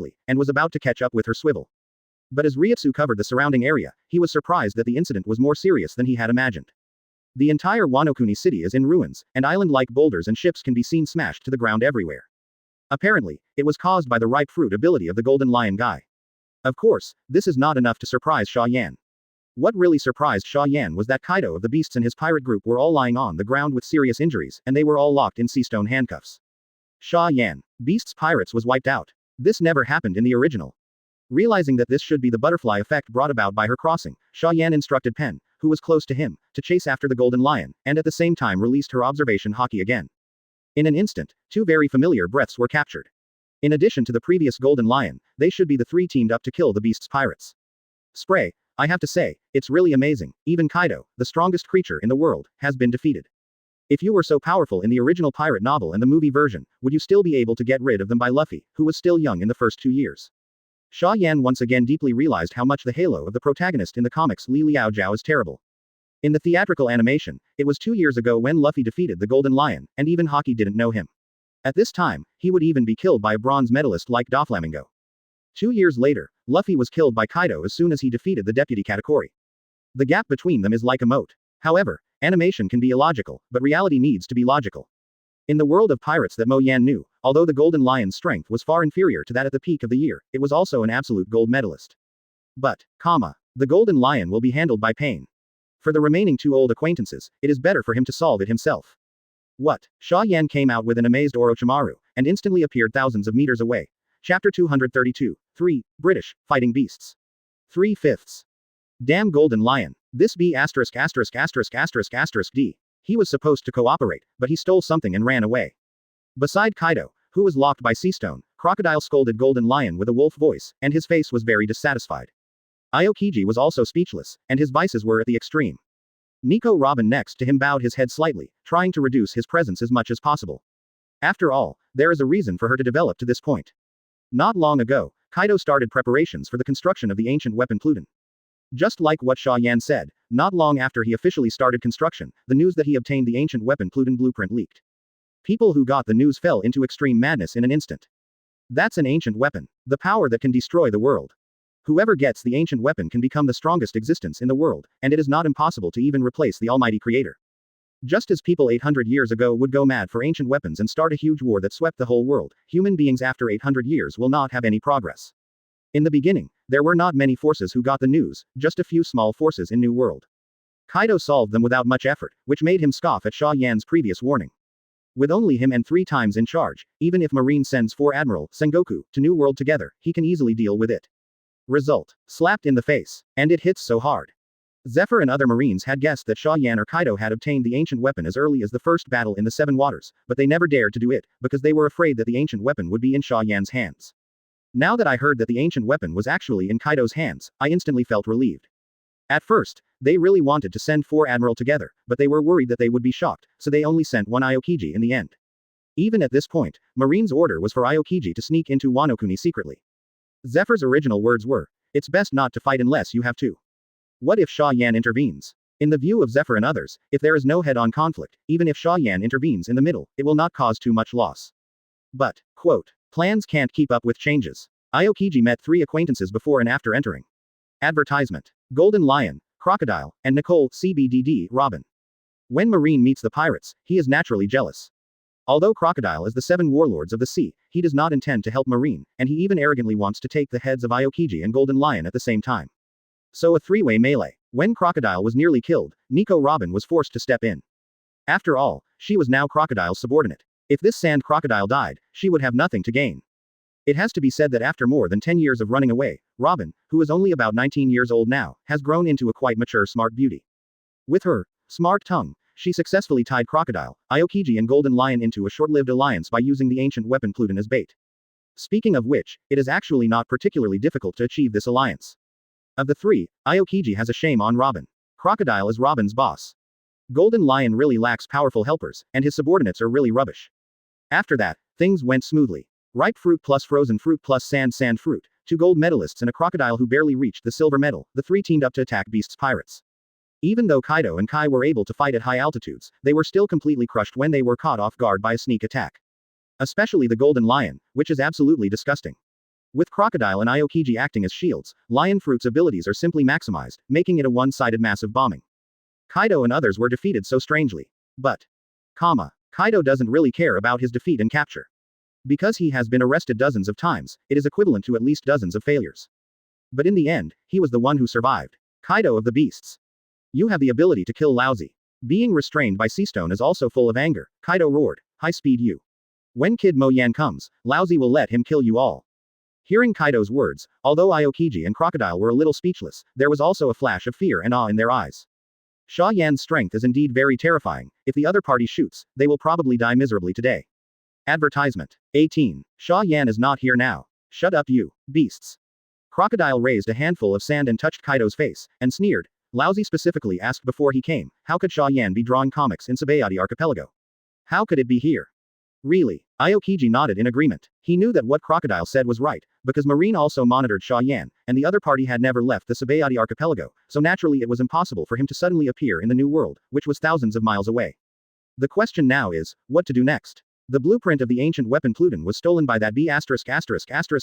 sharply, and was about to catch up with her swivel. But as Ryutsu covered the surrounding area, he was surprised that the incident was more serious than he had imagined. The entire Wano Kuni city is in ruins, and island-like boulders and ships can be seen smashed to the ground everywhere. Apparently, it was caused by the ripe fruit ability of the Golden Lion guy. Of course, this is not enough to surprise Xia Yan. What really surprised Xia Yan was that Kaido of the Beasts and his pirate group were all lying on the ground with serious injuries, and they were all locked in seastone handcuffs. Xia Yan, Beasts Pirates was wiped out. This never happened in the original. Realizing that this should be the butterfly effect brought about by her crossing, Xia Yan instructed Pen, who was close to him, to chase after the Golden Lion, and at the same time released her observation Hawkeye again. In an instant, two very familiar breaths were captured. In addition to the previous Golden Lion, they should be the three teamed up to kill the Beast's pirates. Spray, I have to say, it's really amazing, even Kaido, the strongest creature in the world, has been defeated. If you were so powerful in the original pirate novel and the movie version, would you still be able to get rid of them by Luffy, who was still young in the first 2 years? Xia Yan once again deeply realized how much the halo of the protagonist in the comics Li Liaojiao is terrible. In the theatrical animation, it was 2 years ago when Luffy defeated the Golden Lion, and even Hawkeye didn't know him. At this time, he would even be killed by a bronze medalist like Doflamingo. 2 years later, Luffy was killed by Kaido as soon as he defeated the deputy Katakuri. The gap between them is like a moat. However, animation can be illogical, but reality needs to be logical. In the world of pirates that Mo Yan knew, although the Golden Lion's strength was far inferior to that at the peak of the year, it was also an absolute gold medalist. But, the Golden Lion will be handled by Pain. For the remaining 2 old acquaintances, it is better for him to solve it himself. What? Xia Yan came out with an amazed Orochimaru, and instantly appeared thousands of meters away. Chapter 232. 3. British, Fighting Beasts. 3/5. Damn Golden Lion. This B********************************************************************************************************************************************************************************************************************************************************************************************************************************************************************** Beside Kaido, who was locked by Seastone, Crocodile scolded Golden Lion with a wolf voice, and his face was very dissatisfied. Aokiji was also speechless, and his vices were at the extreme. Nico Robin next to him bowed his head slightly, trying to reduce his presence as much as possible. After all, there is a reason for her to develop to this point. Not long ago, Kaido started preparations for the construction of the ancient weapon Pluton. Just like what Xia Yan said, not long after he officially started construction, the news that he obtained the ancient weapon Pluton blueprint leaked. People who got the news fell into extreme madness in an instant. That's an ancient weapon. The power that can destroy the world. Whoever gets the ancient weapon can become the strongest existence in the world, and it is not impossible to even replace the Almighty Creator. Just as people 800 years ago would go mad for ancient weapons and start a huge war that swept the whole world, human beings after 800 years will not have any progress. In the beginning, there were not many forces who got the news, just a few small forces in New World. Kaido solved them without much effort, which made him scoff at Xia Yan's previous warning. With only him and 3 times in charge, even if Marine sends 4 Admiral Sengoku to New World together, he can easily deal with it. Result: slapped in the face. And it hits so hard. Zephyr and other Marines had guessed that Xia Yan or Kaido had obtained the ancient weapon as early as the first battle in the Seven Waters, but they never dared to do it, because they were afraid that the ancient weapon would be in Xia Yan's hands. Now that I heard that the ancient weapon was actually in Kaido's hands, I instantly felt relieved. At first, they really wanted to send 4 Admiral together, but they were worried that they would be shocked, so they only sent 1 Aokiji in the end. Even at this point, Marine's order was for Aokiji to sneak into Wano Kuni secretly. Zephyr's original words were, "It's best not to fight unless you have to." What if Xia Yan intervenes? In the view of Zephyr and others, if there is no head-on conflict, even if Xia Yan intervenes in the middle, it will not cause too much loss. But, quote, plans can't keep up with changes. Aokiji met 3 acquaintances before and after entering. Advertisement. Golden Lion, Crocodile, and Nicole CBDD Robin. When Marine meets the pirates, he is naturally jealous. Although Crocodile is the 7 warlords of the sea, he does not intend to help Marine, and he even arrogantly wants to take the heads of Aokiji and Golden Lion at the same time. So a 3-way melee. When Crocodile was nearly killed, Nico Robin was forced to step in. After all, she was now Crocodile's subordinate. If this sand crocodile died, she would have nothing to gain. It has to be said that after more than 10 years of running away, Robin, who is only about 19 years old now, has grown into a quite mature smart beauty. With her smart tongue, she successfully tied Crocodile, Aokiji and Golden Lion into a short-lived alliance by using the ancient weapon Pluton as bait. Speaking of which, it is actually not particularly difficult to achieve this alliance. Of the 3, Aokiji has a shame on Robin. Crocodile is Robin's boss. Golden Lion really lacks powerful helpers, and his subordinates are really rubbish. After that, things went smoothly. Ripe fruit plus frozen fruit plus sand fruit, 2 gold medalists and a crocodile who barely reached the silver medal, the 3 teamed up to attack Beast's pirates. Even though Kaido and Kai were able to fight at high altitudes, they were still completely crushed when they were caught off guard by a sneak attack. Especially the Golden Lion, which is absolutely disgusting. With Crocodile and Aokiji acting as shields, Lion Fruit's abilities are simply maximized, making it a one-sided massive bombing. Kaido and others were defeated so strangely. But, Kaido doesn't really care about his defeat and capture. Because he has been arrested dozens of times, it is equivalent to at least dozens of failures. But in the end, he was the one who survived. Kaido of the Beasts. You have the ability to kill lousy. Being restrained by Seastone is also full of anger, Kaido roared, high speed you. When Kid Mo Yan comes, lousy will let him kill you all. Hearing Kaido's words, although Aokiji and Crocodile were a little speechless, there was also a flash of fear and awe in their eyes. Xia Yan's strength is indeed very terrifying. If the other party shoots, they will probably die miserably today. Advertisement. 18. Xia Yan is not here now. Shut up you, beasts. Crocodile raised a handful of sand and touched Kaido's face, and sneered. Lousy specifically asked before he came, how could Xia Yan be drawing comics in Sabayati Archipelago? How could it be here? Really? Aokiji nodded in agreement. He knew that what Crocodile said was right, because Marine also monitored Xia Yan, and the other party had never left the Sabayati Archipelago, so naturally it was impossible for him to suddenly appear in the New World, which was thousands of miles away. The question now is, what to do next? The blueprint of the ancient weapon Pluton was stolen by that D, Shiki,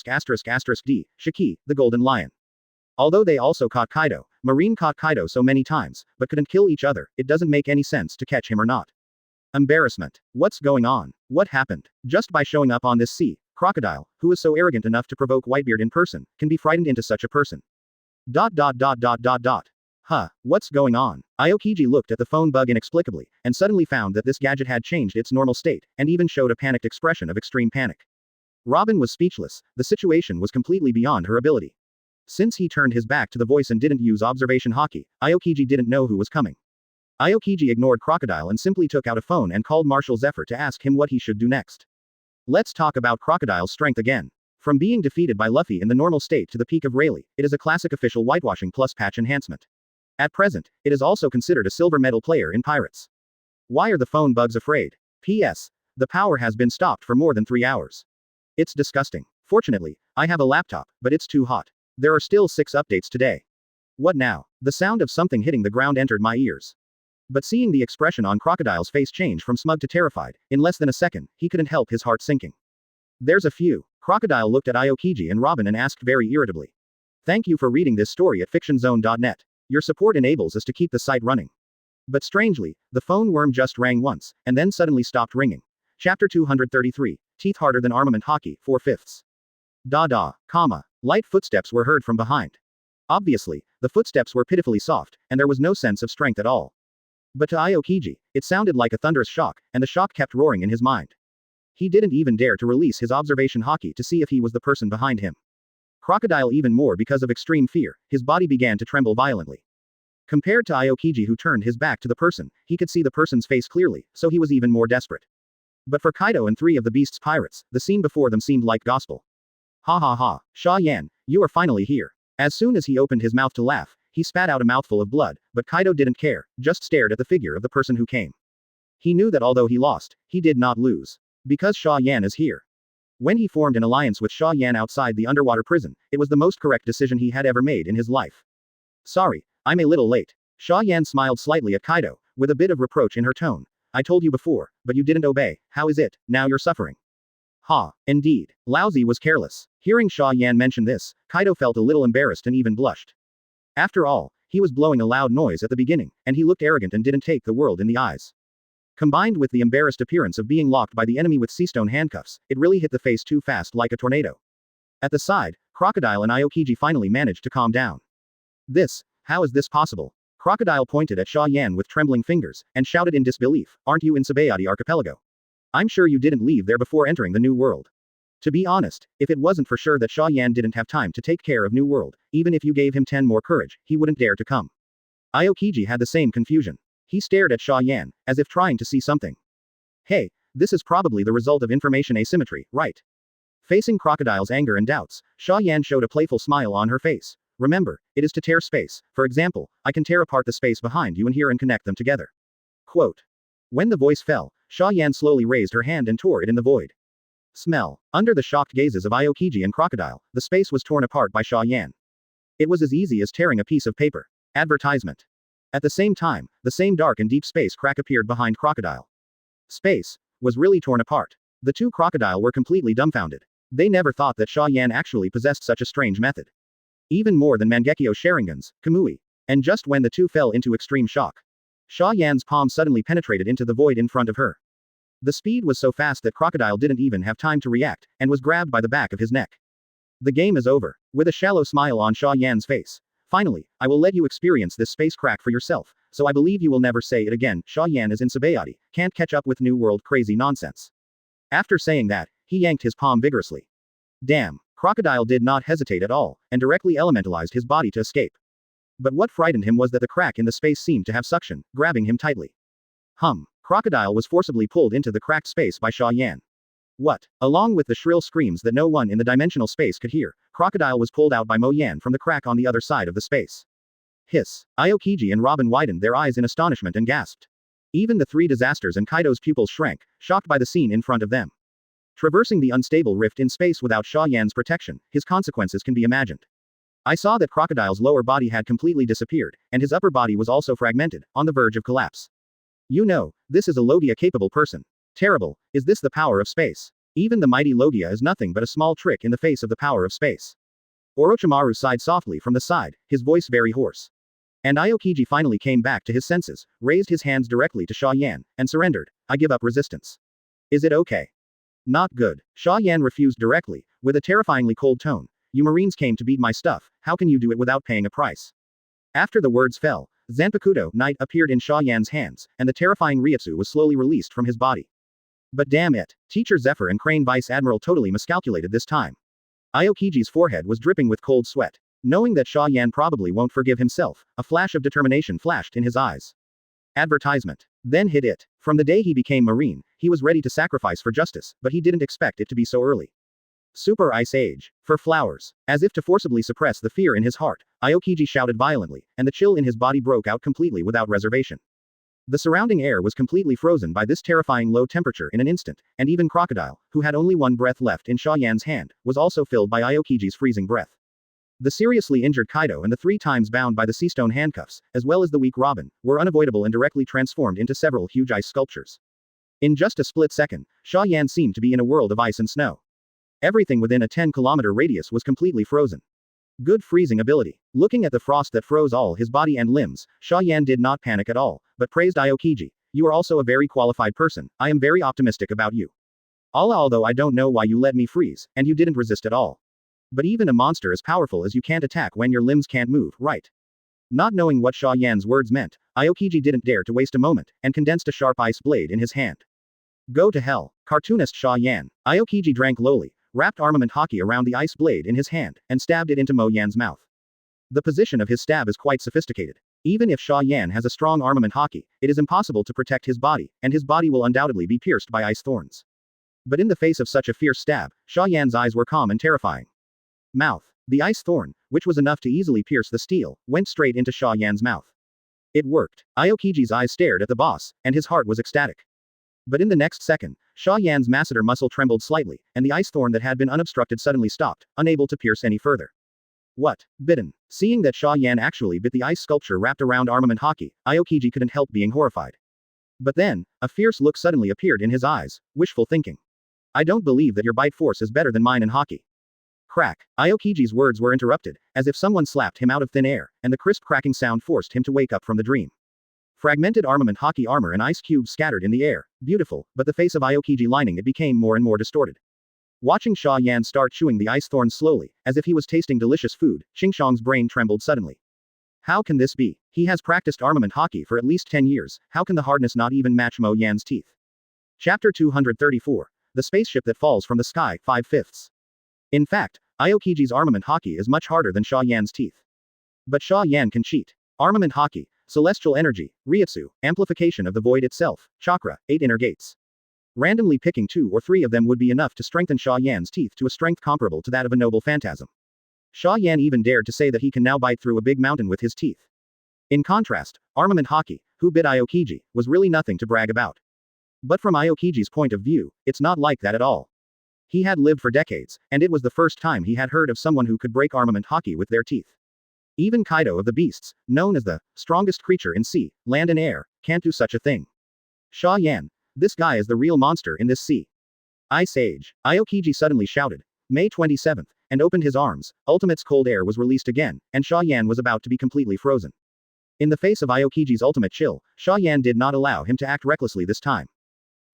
the Golden Lion. Although they also caught Kaido, Marine caught Kaido so many times, but couldn't kill each other, it doesn't make any sense to catch him or not. Embarrassment. What's going on? What happened? Just by showing up on this sea, Crocodile, who is so arrogant enough to provoke Whitebeard in person, can be frightened into such a person. Huh, what's going on? Aokiji looked at the phone bug inexplicably, and suddenly found that this gadget had changed its normal state, and even showed a panicked expression of extreme panic. Robin was speechless, the situation was completely beyond her ability. Since he turned his back to the voice and didn't use observation haki, Aokiji didn't know who was coming. Aokiji ignored Crocodile and simply took out a phone and called Marshal Zephyr to ask him what he should do next. Let's talk about Crocodile's strength again. From being defeated by Luffy in the normal state to the peak of Rayleigh, it is a classic official whitewashing plus patch enhancement. At present, it is also considered a silver medal player in Pirates. Why are the phone bugs afraid? P.S. The power has been stopped for more than 3 hours. It's disgusting. Fortunately, I have a laptop, but it's too hot. There are still 6 updates today. What now? The sound of something hitting the ground entered my ears. But seeing the expression on Crocodile's face change from smug to terrified, in less than a second, he couldn't help his heart sinking. There's a few. Crocodile looked at Aokiji and Robin and asked very irritably. Thank you for reading this story at fictionzone.net. Your support enables us to keep the site running. But strangely, the phone worm just rang once, and then suddenly stopped ringing. Chapter 233. Teeth harder than armament haki, 4/5. Light footsteps were heard from behind. Obviously, the footsteps were pitifully soft, and there was no sense of strength at all. But to Aokiji, it sounded like a thunderous shock, and the shock kept roaring in his mind. He didn't even dare to release his observation haki to see if he was the person behind him. Crocodile even more because of extreme fear, his body began to tremble violently. Compared to Aokiji who turned his back to the person, he could see the person's face clearly, so he was even more desperate. But for Kaido and 3 of the Beast's pirates, the scene before them seemed like gospel. Ha ha ha, Xia Yan, you are finally here. As soon as he opened his mouth to laugh, he spat out a mouthful of blood, but Kaido didn't care, just stared at the figure of the person who came. He knew that although he lost, he did not lose. Because Xia Yan is here. When he formed an alliance with Xia Yan outside the underwater prison, it was the most correct decision he had ever made in his life. Sorry, I'm a little late. Xia Yan smiled slightly at Kaido, with a bit of reproach in her tone. I told you before, but you didn't obey, how is it, now you're suffering? Ha, indeed. Lousy was careless. Hearing Xia Yan mention this, Kaido felt a little embarrassed and even blushed. After all, he was blowing a loud noise at the beginning, and he looked arrogant and didn't take the world in the eyes. Combined with the embarrassed appearance of being locked by the enemy with seastone handcuffs, it really hit the face too fast like a tornado. At the side, Crocodile and Aokiji finally managed to calm down. How is this possible? Crocodile pointed at Xia Yan with trembling fingers, and shouted in disbelief, aren't you in Sabayati Archipelago? I'm sure you didn't leave there before entering the New World. To be honest, if it wasn't for sure that Xia Yan didn't have time to take care of New World, even if you gave him 10 more courage, he wouldn't dare to come. Aokiji had the same confusion. He stared at Xia Yan, as if trying to see something. Hey, this is probably the result of information asymmetry, right? Facing Crocodile's anger and doubts, Xia Yan showed a playful smile on her face. Remember, it is to tear space. For example, I can tear apart the space behind you and here and connect them together. Quote. When the voice fell, Xia Yan slowly raised her hand and tore it in the void. Smell. Under the shocked gazes of Aokiji and Crocodile, the space was torn apart by Xia Yan. It was as easy as tearing a piece of paper. Advertisement. At the same time, the same dark and deep space crack appeared behind Crocodile. Space was really torn apart. The 2 Crocodile were completely dumbfounded. They never thought that Xia Yan actually possessed such a strange method. Even more than Mangekyo Sharingan's, Kamui. And just when the 2 fell into extreme shock, Xia Yan's palm suddenly penetrated into the void in front of her. The speed was so fast that Crocodile didn't even have time to react, and was grabbed by the back of his neck. The game is over. With a shallow smile on Xia Yan's face. Finally, I will let you experience this space crack for yourself, so I believe you will never say it again. Xia Yan is in Sabayati, can't catch up with New World crazy nonsense. After saying that, he yanked his palm vigorously. Damn, Crocodile did not hesitate at all, and directly elementalized his body to escape. But what frightened him was that the crack in the space seemed to have suction, grabbing him tightly. Crocodile was forcibly pulled into the cracked space by Xia Yan. What? Along with the shrill screams that no one in the dimensional space could hear, Crocodile was pulled out by Mo Yan from the crack on the other side of the space. Hiss. Aokiji and Robin widened their eyes in astonishment and gasped. Even the three disasters and Kaido's pupils shrank, shocked by the scene in front of them. Traversing the unstable rift in space without Xia Yan's protection, his consequences can be imagined. I saw that Crocodile's lower body had completely disappeared, and his upper body was also fragmented, on the verge of collapse. You know, this is a Logia-capable person. Terrible, is this the power of space? Even the mighty Logia is nothing but a small trick in the face of the power of space. Orochimaru sighed softly from the side, his voice very hoarse. And Aokiji finally came back to his senses, raised his hands directly to Xia Yan, and surrendered. I give up resistance. Is it okay? Not good. Xia Yan refused directly, with a terrifyingly cold tone. You Marines came to beat my stuff, how can you do it without paying a price? After the words fell, Zanpakuto Knight appeared in Xia Yan's hands, and the terrifying Ryutsu was slowly released from his body. But damn it, Teacher Zephyr and Crane Vice Admiral totally miscalculated this time. Aokiji's forehead was dripping with cold sweat. Knowing that Xia Yan probably won't forgive himself, a flash of determination flashed in his eyes. Advertisement. Then hit it. From the day he became Marine, he was ready to sacrifice for justice, but he didn't expect it to be so early. Super Ice Age. For flowers. As if to forcibly suppress the fear in his heart, Aokiji shouted violently, and the chill in his body broke out completely without reservation. The surrounding air was completely frozen by this terrifying low temperature in an instant, and even Crocodile, who had only one breath left in Xia Yan's hand, was also filled by Aokiji's freezing breath. The seriously injured Kaido and the 3 times bound by the seastone handcuffs, as well as the weak Robin, were unavoidable and directly transformed into several huge ice sculptures. In just a split second, Xia Yan seemed to be in a world of ice and snow. Everything within a 10-kilometer radius was completely frozen. Good freezing ability. Looking at the frost that froze all his body and limbs, Xia Yan did not panic at all, but praised Aokiji. You are also a very qualified person, I am very optimistic about you. Although I don't know why you let me freeze, and you didn't resist at all. But even a monster as powerful as you can't attack when your limbs can't move, right? Not knowing what Xia Yan's words meant, Aokiji didn't dare to waste a moment, and condensed a sharp ice blade in his hand. Go to hell, cartoonist Xia Yan. Aokiji drank lowly, wrapped armament hockey around the ice blade in his hand, and stabbed it into Mo Yan's mouth. The position of his stab is quite sophisticated. Even if Xia Yan has a strong armament hockey, it is impossible to protect his body, and his body will undoubtedly be pierced by ice thorns. But in the face of such a fierce stab, Xia Yan's eyes were calm and terrifying. Mouth. The ice thorn, which was enough to easily pierce the steel, went straight into Xia Yan's mouth. It worked. Aokiji's eyes stared at the boss, and his heart was ecstatic. But in the next second, Xia Yan's masseter muscle trembled slightly, and the ice thorn that had been unobstructed suddenly stopped, unable to pierce any further. What? Bitten. Seeing that Xia Yan actually bit the ice sculpture wrapped around armament hockey, Aokiji couldn't help being horrified. But then, a fierce look suddenly appeared in his eyes, wishful thinking. I don't believe that your bite force is better than mine in hockey. Crack. Aokiji's words were interrupted, as if someone slapped him out of thin air, and the crisp cracking sound forced him to wake up from the dream. Fragmented armament hockey armor and ice cubes scattered in the air, beautiful, but the face of Aokiji lining it became more and more distorted. Watching Xia Yan start chewing the ice thorns slowly, as if he was tasting delicious food, Xingshang's brain trembled suddenly. How can this be? He has practiced armament hockey for at least 10 years, how can the hardness not even match Mo Yan's teeth? Chapter 234. The spaceship that falls from the sky, 5/5. In fact, Aokiji's armament hockey is much harder than Xia Yan's teeth. But Xia Yan can cheat. Armament hockey, celestial energy, Ryutsu, amplification of the void itself, chakra, 8 inner gates. Randomly picking 2 or 3 of them would be enough to strengthen Xia Yan's teeth to a strength comparable to that of a noble phantasm. Xia Yan even dared to say that he can now bite through a big mountain with his teeth. In contrast, armament hockey, who bit Aokiji, was really nothing to brag about. But from Aokiji's point of view, it's not like that at all. He had lived for decades, and it was the first time he had heard of someone who could break armament hockey with their teeth. Even Kaido of the beasts, known as the strongest creature in sea, land and air, can't do such a thing. Xia Yan, this guy is the real monster in this sea. Ice Age. Aokiji suddenly shouted. May 27th, and opened his arms, Ultimate's cold air was released again, and Xia Yan was about to be completely frozen. In the face of Aokiji's ultimate chill, Xia Yan did not allow him to act recklessly this time.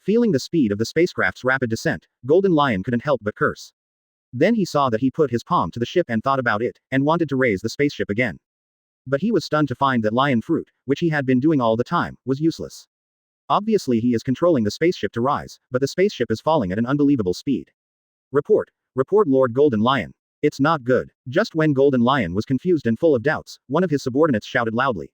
Feeling the speed of the spacecraft's rapid descent, Golden Lion couldn't help but curse. Then he saw that he put his palm to the ship and thought about it, and wanted to raise the spaceship again. But he was stunned to find that lion fruit, which he had been doing all the time, was useless. Obviously he is controlling the spaceship to rise, but the spaceship is falling at an unbelievable speed. Report Lord Golden Lion. It's not good. Just when Golden Lion was confused and full of doubts, one of his subordinates shouted loudly.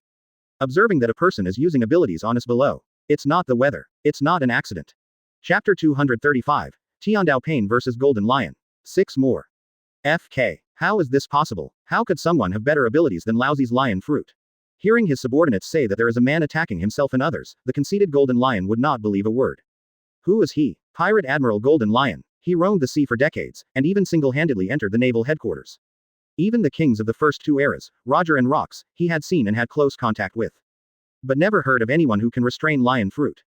Observing that a person is using abilities on us below. It's not the weather. It's not an accident. Chapter 235. Tiandao Pain versus Golden Lion. 6 more. FK. How is this possible? How could someone have better abilities than Laozi's lion fruit? Hearing his subordinates say that there is a man attacking himself and others, the conceited Golden Lion would not believe a word. Who is he? Pirate Admiral Golden Lion. He roamed the sea for decades, and even single-handedly entered the naval headquarters. Even the kings of the first 2 eras, Roger and Rox, he had seen and had close contact with. But never heard of anyone who can restrain lion fruit.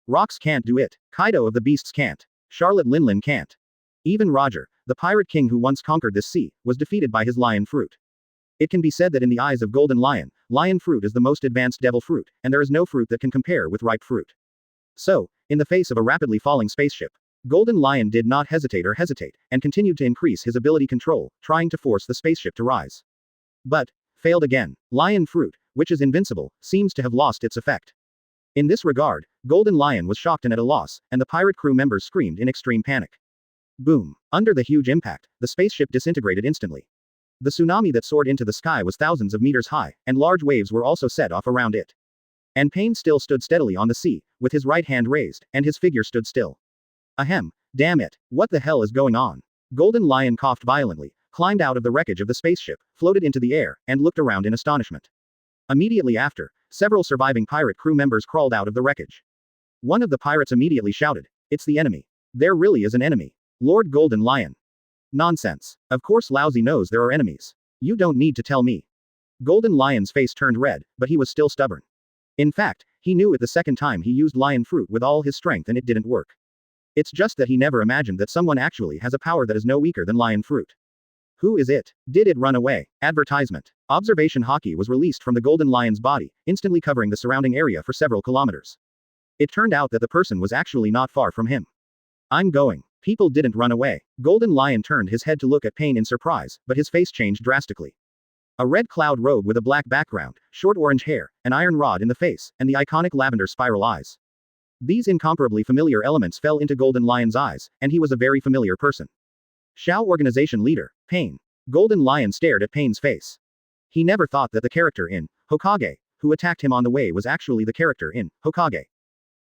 Rox can't do it. Kaido of the Beasts can't. Charlotte Linlin can't. Even Roger, the pirate king who once conquered this sea, was defeated by his lion fruit. It can be said that in the eyes of Golden Lion, lion fruit is the most advanced devil fruit, and there is no fruit that can compare with ripe fruit. So, in the face of a rapidly falling spaceship, Golden Lion did not hesitate, and continued to increase his ability control, trying to force the spaceship to rise. But, failed again. Lion fruit, which is invincible, seems to have lost its effect. In this regard, Golden Lion was shocked and at a loss, and the pirate crew members screamed in extreme panic. Boom. Under the huge impact, the spaceship disintegrated instantly. The tsunami that soared into the sky was thousands of meters high, and large waves were also set off around it. And Pain still stood steadily on the sea, with his right hand raised, and his figure stood still. Ahem. Damn it. What the hell is going on? Golden Lion coughed violently, climbed out of the wreckage of the spaceship, floated into the air, and looked around in astonishment. Immediately after, several surviving pirate crew members crawled out of the wreckage. One of the pirates immediately shouted, "It's the enemy. There really is an enemy. Lord Golden Lion." Nonsense. Of course Laozi knows there are enemies. You don't need to tell me. Golden Lion's face turned red, but he was still stubborn. In fact, he knew it the second time he used lion fruit with all his strength and it didn't work. It's just that he never imagined that someone actually has a power that is no weaker than lion fruit. Who is it? Did it run away? Advertisement. Observation Hawkeye was released from the Golden Lion's body, instantly covering the surrounding area for several kilometers. It turned out that the person was actually not far from him. I'm going. People didn't run away. Golden Lion turned his head to look at Pain in surprise, but his face changed drastically. A red cloud robe with a black background, short orange hair, an iron rod in the face, and the iconic lavender spiral eyes. These incomparably familiar elements fell into Golden Lion's eyes, and he was a very familiar person. Shao Organization Leader, Pain. Golden Lion stared at Pain's face. He never thought that the character in Hokage, who attacked him on the way, was actually the character in Hokage.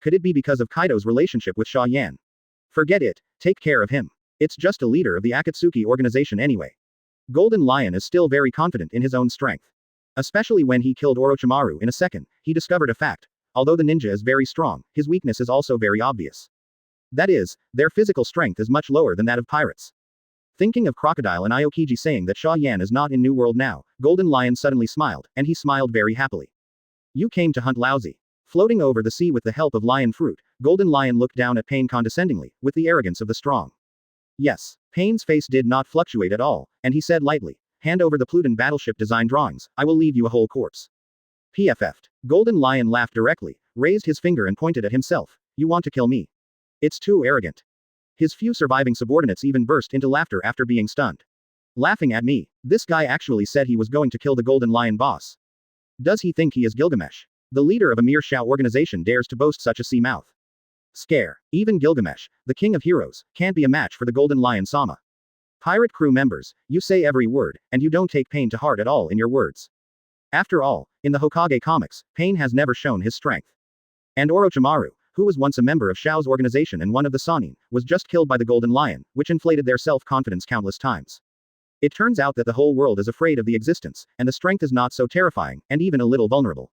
Could it be because of Kaido's relationship with Xia Yan? Forget it, take care of him. It's just a leader of the Akatsuki organization anyway. Golden Lion is still very confident in his own strength. Especially when he killed Orochimaru in a second, he discovered a fact. Although the ninja is very strong, his weakness is also very obvious. That is, their physical strength is much lower than that of pirates. Thinking of Crocodile and Aokiji saying that Xia Yan is not in New World now, Golden Lion suddenly smiled, and he smiled very happily. You came to hunt Laozi. Floating over the sea with the help of lion fruit, Golden Lion looked down at Pain condescendingly, with the arrogance of the strong. Yes. Pain's face did not fluctuate at all, and he said lightly, hand over the Pluton battleship design drawings, I will leave you a whole corpse. PFF'd. Golden Lion laughed directly, raised his finger and pointed at himself. You want to kill me? It's too arrogant. His few surviving subordinates even burst into laughter after being stunned. Laughing at me. This guy actually said he was going to kill the Golden Lion boss. Does he think he is Gilgamesh? The leader of a mere Shao organization dares to boast such a sea mouth. Scare. Even Gilgamesh, the king of heroes, can't be a match for the Golden Lion Sama. Pirate crew members, you say every word, and you don't take Pain to heart at all in your words. After all, in the Hokage comics, Pain has never shown his strength. And Orochimaru, who was once a member of Shao's organization and one of the Sannin, was just killed by the Golden Lion, which inflated their self-confidence countless times. It turns out that the whole world is afraid of the existence, and the strength is not so terrifying, and even a little vulnerable.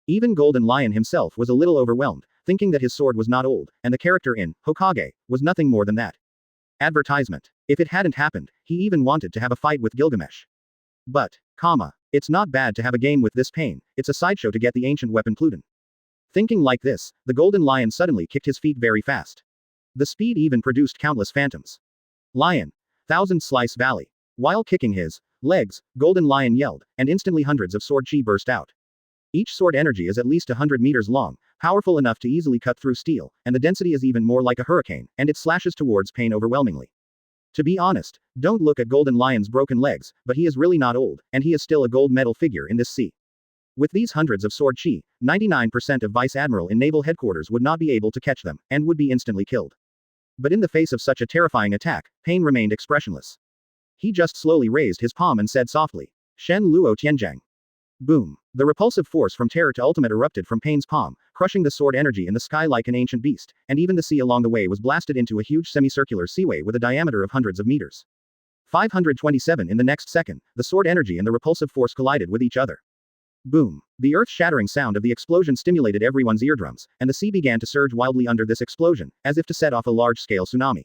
Even Golden Lion himself was a little overwhelmed, thinking that his sword was not old, and the character in Hokage was nothing more than that. Advertisement. If it hadn't happened, he even wanted to have a fight with Gilgamesh. But, it's not bad to have a game with this Pain, it's a sideshow to get the ancient weapon Pluton. Thinking like this, the Golden Lion suddenly kicked his feet very fast. The speed even produced countless phantoms. Lion. Thousand Slice Valley. While kicking his legs, Golden Lion yelled, and instantly hundreds of sword chi burst out. Each sword energy is at least 100 meters long, powerful enough to easily cut through steel, and the density is even more like a hurricane, and it slashes towards Pain overwhelmingly. To be honest, don't look at Golden Lion's broken legs, but he is really not old, and he is still a gold medal figure in this sea. With these hundreds of sword chi, 99% of Vice Admiral in naval headquarters would not be able to catch them, and would be instantly killed. But in the face of such a terrifying attack, Pain remained expressionless. He just slowly raised his palm and said softly, Shen Luo Tianjiang. Boom. The repulsive force from terror to ultimate erupted from Pain's palm, crushing the sword energy in the sky like an ancient beast, and even the sea along the way was blasted into a huge semicircular seaway with a diameter of hundreds of meters. 527 in the next second, the sword energy and the repulsive force collided with each other. Boom. The earth-shattering sound of the explosion stimulated everyone's eardrums, and the sea began to surge wildly under this explosion, as if to set off a large-scale tsunami.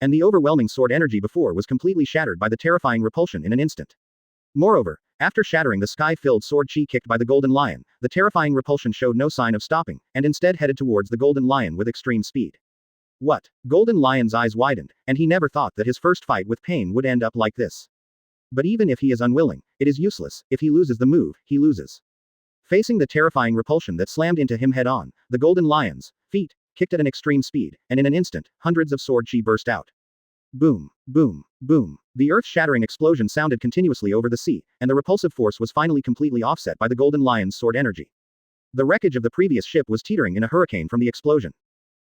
And the overwhelming sword energy before was completely shattered by the terrifying repulsion in an instant. Moreover, after shattering the sky-filled sword chi kicked by the Golden Lion, the terrifying repulsion showed no sign of stopping, and instead headed towards the Golden Lion with extreme speed. What? Golden Lion's eyes widened, and he never thought that his first fight with Pain would end up like this. But even if he is unwilling, it is useless. If he loses the move, he loses. Facing the terrifying repulsion that slammed into him head-on, the Golden Lion's feet kicked at an extreme speed, and in an instant, hundreds of sword chi burst out. Boom, boom, boom. The earth-shattering explosion sounded continuously over the sea, and the repulsive force was finally completely offset by the Golden Lion's sword energy. The wreckage of the previous ship was teetering in a hurricane from the explosion.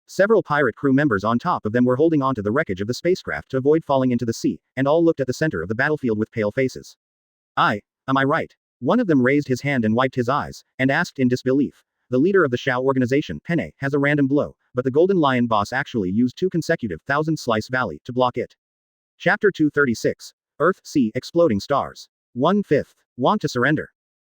Several pirate crew members on top of them were holding onto the wreckage of the spacecraft to avoid falling into the sea, and all looked at the center of the battlefield with pale faces. Am I right? One of them raised his hand and wiped his eyes, and asked in disbelief. The leader of the Shao organization, Penne, has a random blow, but the Golden Lion boss actually used 2 consecutive thousand-slice valley to block it. Chapter 236. Earth, Sea, Exploding Stars. 1/5. Want to surrender?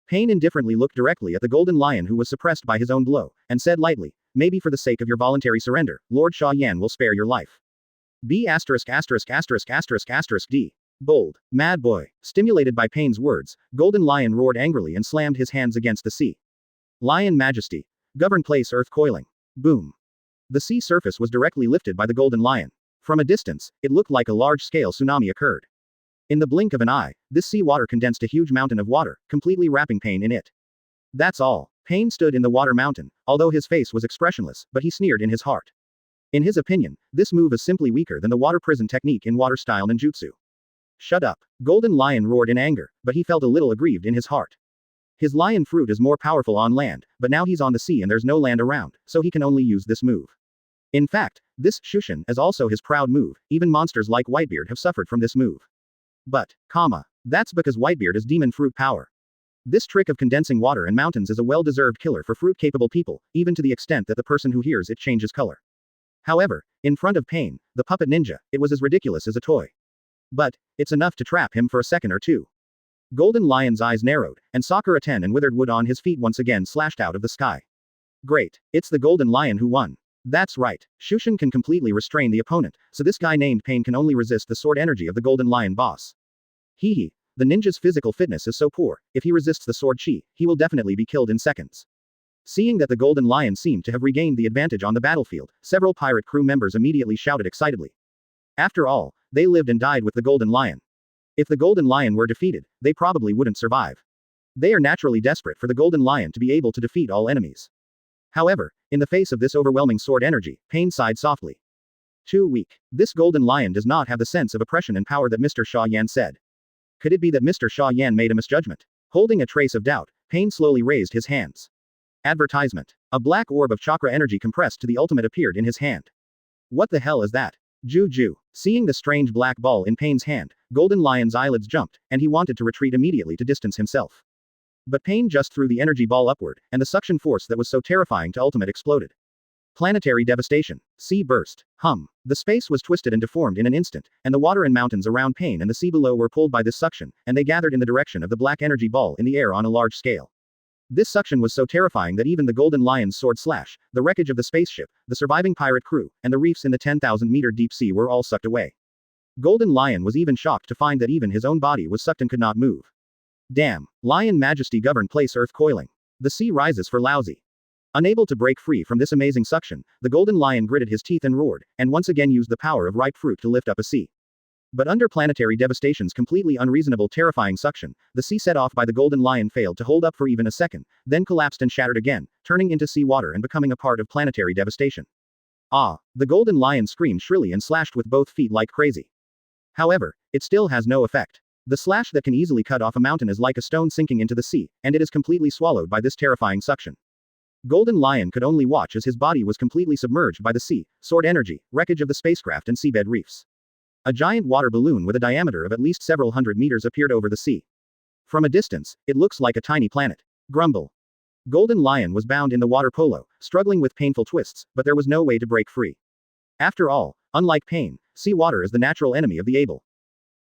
Pain indifferently looked directly at the Golden Lion who was suppressed by his own blow, and said lightly, maybe for the sake of your voluntary surrender, Lord Xia Yan will spare your life. B*************** D. Bold. Mad boy. Stimulated by Pain's words, Golden Lion roared angrily and slammed his hands against the sea. Lion Majesty. Govern place earth coiling. Boom. The sea surface was directly lifted by the Golden Lion. From a distance, it looked like a large-scale tsunami occurred. In the blink of an eye, this sea water condensed a huge mountain of water, completely wrapping Pain in it. That's all. Pain stood in the water mountain, although his face was expressionless, but he sneered in his heart. In his opinion, this move is simply weaker than the water prison technique in water-style ninjutsu. Shut up. Golden Lion roared in anger, but he felt a little aggrieved in his heart. His lion fruit is more powerful on land, but now he's on the sea and there's no land around, so he can only use this move. In fact, this Shushin is also his proud move, even monsters like Whitebeard have suffered from this move. But, that's because Whitebeard is demon fruit power. This trick of condensing water and mountains is a well-deserved killer for fruit-capable people, even to the extent that the person who hears it changes color. However, in front of Pain, the puppet ninja, it was as ridiculous as a toy. But, it's enough to trap him for a second or two. Golden Lion's eyes narrowed, and Sakura Ten and withered wood on his feet once again slashed out of the sky. Great. It's the Golden Lion who won. That's right. Shushin can completely restrain the opponent, so this guy named Pain can only resist the sword energy of the Golden Lion boss. Hee. The ninja's physical fitness is so poor, if he resists the sword chi, he will definitely be killed in seconds. Seeing that the Golden Lion seemed to have regained the advantage on the battlefield, several pirate crew members immediately shouted excitedly. After all, they lived and died with the Golden Lion. If the Golden Lion were defeated, they probably wouldn't survive. They are naturally desperate for the Golden Lion to be able to defeat all enemies. However, in the face of this overwhelming sword energy, Pain sighed softly. Too weak. This Golden Lion does not have the sense of oppression and power that Mr. Xia Yan said. Could it be that Mr. Xia Yan made a misjudgment? Holding a trace of doubt, Pain slowly raised his hands. Advertisement. A black orb of chakra energy compressed to the ultimate appeared in his hand. What the hell is that? Juju. Seeing the strange black ball in Pain's hand, Golden Lion's eyelids jumped, and he wanted to retreat immediately to distance himself. But Pain just threw the energy ball upward, and the suction force that was so terrifying to ultimate exploded. Planetary devastation. Sea burst. The space was twisted and deformed in an instant, and the water and mountains around Pain and the sea below were pulled by this suction, and they gathered in the direction of the black energy ball in the air on a large scale. This suction was so terrifying that even the Golden Lion's sword slash, the wreckage of the spaceship, the surviving pirate crew, and the reefs in the 10,000-meter deep sea were all sucked away. Golden Lion was even shocked to find that even his own body was sucked and could not move. Damn. Lion Majesty govern place earth coiling. The sea rises for lousy. Unable to break free from this amazing suction, the Golden Lion gritted his teeth and roared, and once again used the power of ripe fruit to lift up a sea. But under planetary devastation's completely unreasonable terrifying suction, the sea set off by the Golden Lion failed to hold up for even a second, then collapsed and shattered again, turning into sea water and becoming a part of planetary devastation. The Golden Lion screamed shrilly and slashed with both feet like crazy. However, it still has no effect. The slash that can easily cut off a mountain is like a stone sinking into the sea, and it is completely swallowed by this terrifying suction. Golden Lion could only watch as his body was completely submerged by the sea, sword energy, wreckage of the spacecraft and seabed reefs. A giant water balloon with a diameter of at least several hundred meters appeared over the sea. From a distance, it looks like a tiny planet. Grumble. Golden Lion was bound in the water polo, struggling with painful twists, but there was no way to break free. After all, unlike pain, sea water is the natural enemy of the able.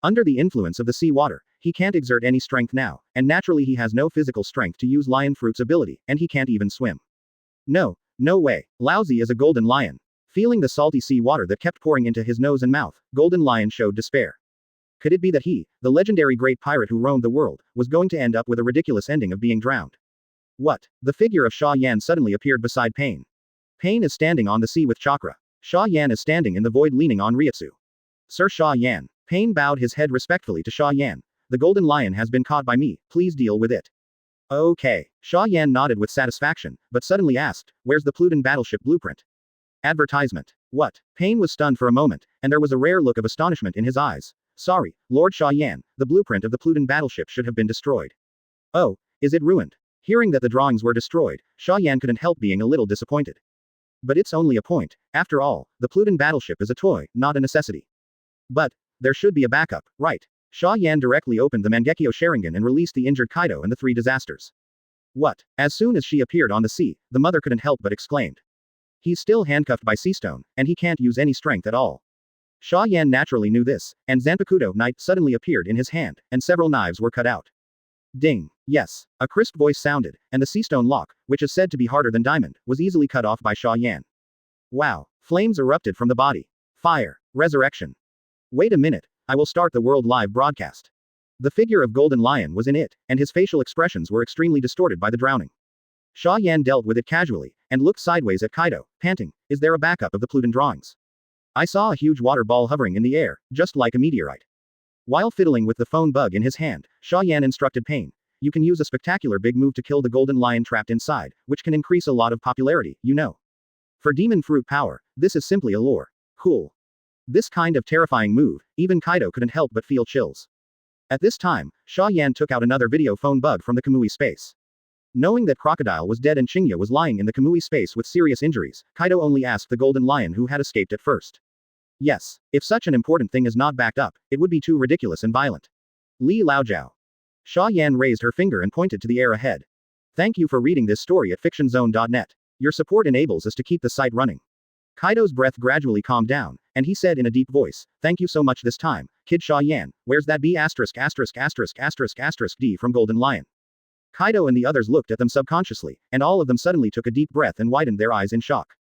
Under the influence of the sea water, he can't exert any strength now, and naturally he has no physical strength to use Lion Fruit's ability, and he can't even swim. No, no way. Lousy as a golden lion. Feeling the salty sea water that kept pouring into his nose and mouth, Golden Lion showed despair. Could it be that he, the legendary great pirate who roamed the world, was going to end up with a ridiculous ending of being drowned? What? The figure of Xia Yan suddenly appeared beside Pain. Pain is standing on the sea with chakra. Xia Yan is standing in the void leaning on Ryutsu. Sir Xia Yan. Pain bowed his head respectfully to Xia Yan. The golden lion has been caught by me, please deal with it. Okay. Xia Yan nodded with satisfaction, but suddenly asked, where's the Pluton battleship blueprint? Advertisement. What? Pain was stunned for a moment, and there was a rare look of astonishment in his eyes. Sorry, Lord Xia Yan, the blueprint of the Pluton battleship should have been destroyed. Oh, is it ruined? Hearing that the drawings were destroyed, Xia Yan couldn't help being a little disappointed. But it's only a point. After all, the Pluton battleship is a toy, not a necessity. But there should be a backup, right? Xia Yan directly opened the Mangekyo Sharingan and released the injured Kaido and the three disasters. What? As soon as she appeared on the sea, the mother couldn't help but exclaimed. He's still handcuffed by Seastone, and he can't use any strength at all. Xia Yan naturally knew this, and Zanpakuto knife suddenly appeared in his hand, and several knives were cut out. Ding. Yes. A crisp voice sounded, and the Seastone lock, which is said to be harder than diamond, was easily cut off by Xia Yan. Wow. Flames erupted from the body. Fire. Resurrection. Wait a minute, I will start the world live broadcast. The figure of Golden Lion was in it, and his facial expressions were extremely distorted by the drowning. Xia Yan dealt with it casually, and looked sideways at Kaido, panting, is there a backup of the Pluton drawings? I saw a huge water ball hovering in the air, just like a meteorite. While fiddling with the phone bug in his hand, Xia Yan instructed Pain, you can use a spectacular big move to kill the golden lion trapped inside, which can increase a lot of popularity, you know. For demon fruit power, this is simply a lure. Cool. This kind of terrifying move, even Kaido couldn't help but feel chills. At this time, Xia Yan took out another video phone bug from the Kamui space. Knowing that Crocodile was dead and Chingya was lying in the Kamui space with serious injuries, Kaido only asked the golden lion who had escaped at first. Yes, if such an important thing is not backed up, it would be too ridiculous and violent. Li Laojiao. Xia Yan raised her finger and pointed to the air ahead. Thank you for reading this story at fictionzone.net. Your support enables us to keep the site running. Kaido's breath gradually calmed down, and he said in a deep voice, thank you so much this time, kid Xia Yan, where's that B*********** D from Golden Lion? Kaido and the others looked at them subconsciously, and all of them suddenly took a deep breath and widened their eyes in shock.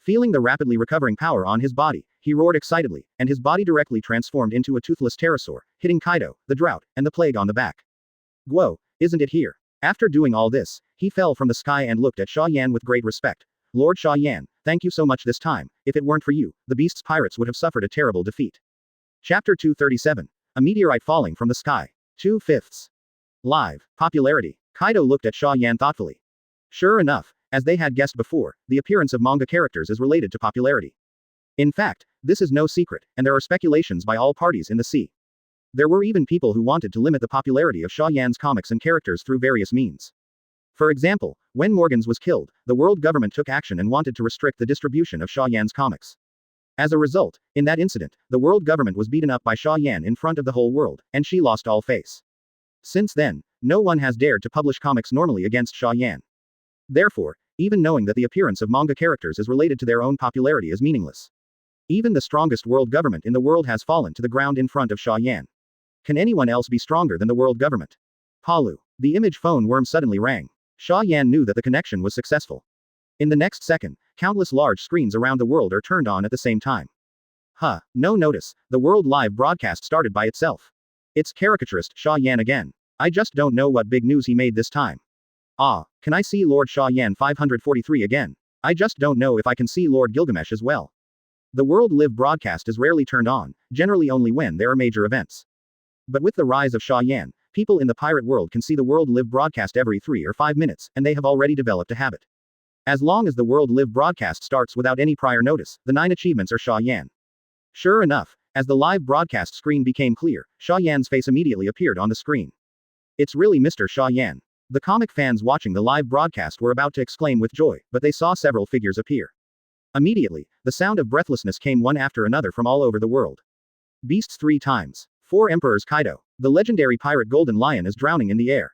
Feeling the rapidly recovering power on his body, he roared excitedly, and his body directly transformed into a toothless pterosaur, hitting Kaido, the drought, and the plague on the back. Guo, isn't it here? After doing all this, he fell from the sky and looked at Xia Yan with great respect. Lord Xia Yan, thank you so much this time, if it weren't for you, the beast's pirates would have suffered a terrible defeat. Chapter 237. A meteorite falling from the sky. 2/5. Live. Popularity. Kaido looked at Xia Yan thoughtfully. Sure enough, as they had guessed before, the appearance of manga characters is related to popularity. In fact, this is no secret, and there are speculations by all parties in the sea. There were even people who wanted to limit the popularity of Xia Yan's comics and characters through various means. For example, when Morgans was killed, the world government took action and wanted to restrict the distribution of Xia Yan's comics. As a result, in that incident, the world government was beaten up by Xia Yan in front of the whole world, and she lost all face. Since then, no one has dared to publish comics normally against Xia Yan. Therefore, even knowing that the appearance of manga characters is related to their own popularity is meaningless. Even the strongest world government in the world has fallen to the ground in front of Xia Yan. Can anyone else be stronger than the world government? Palu. The image phone worm suddenly rang. Xia Yan knew that the connection was successful. In the next second, countless large screens around the world are turned on at the same time. No notice, the world live broadcast started by itself. It's caricaturist Xia Yan again. I just don't know what big news he made this time. Can I see Lord Xia Yan 543 again? I just don't know if I can see Lord Gilgamesh as well. The world live broadcast is rarely turned on, generally only when there are major events. But with the rise of Xia Yan, people in the pirate world can see the world live broadcast every 3 or 5 minutes, and they have already developed a habit. As long as the world live broadcast starts without any prior notice, the 9 achievements are Xia Yan. Sure enough, as the live broadcast screen became clear, Xia Yan's face immediately appeared on the screen. It's really Mr. Xia Yan. The comic fans watching the live broadcast were about to exclaim with joy, but they saw several figures appear. Immediately, the sound of breathlessness came one after another from all over the world. Beasts 3 times. 4 emperors Kaido. The legendary pirate Golden Lion is drowning in the air.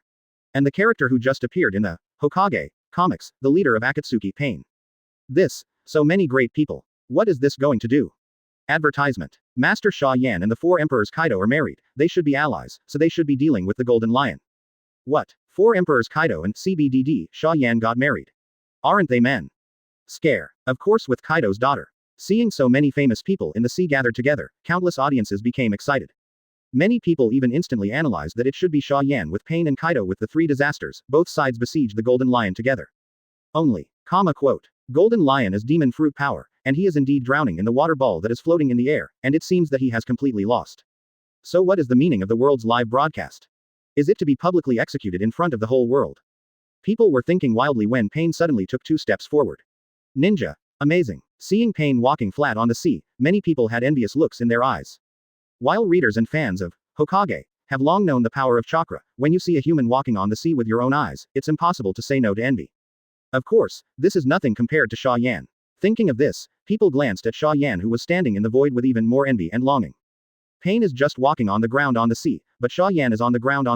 And the character who just appeared in the Hokage comics, the leader of Akatsuki Pain. So many great people. What is this going to do? Advertisement. Master Xia Yan and the 4 Emperors Kaido are married, they should be allies, so they should be dealing with the Golden Lion. What? 4 Emperors Kaido and CBDD, Xia Yan got married. Aren't they men? Scare. Of course with Kaido's daughter. Seeing so many famous people in the sea gathered together, countless audiences became excited. Many people even instantly analyzed that it should be Xia Yan with Pain and Kaido with the 3 disasters, both sides besieged the Golden Lion together. Only, quote. Golden Lion is demon fruit power, and he is indeed drowning in the water ball that is floating in the air, and it seems that he has completely lost. So what is the meaning of the world's live broadcast? Is it to be publicly executed in front of the whole world? People were thinking wildly when Pain suddenly took 2 steps forward. Ninja. Amazing. Seeing Pain walking flat on the sea, many people had envious looks in their eyes. While readers and fans of Hokage have long known the power of chakra, when you see a human walking on the sea with your own eyes, it's impossible to say no to envy. Of course, this is nothing compared to Xia Yan. Thinking of this, people glanced at Xia Yan who was standing in the void with even more envy and longing. Pain is just walking on the ground on the sea, but Xia Yan is on the ground.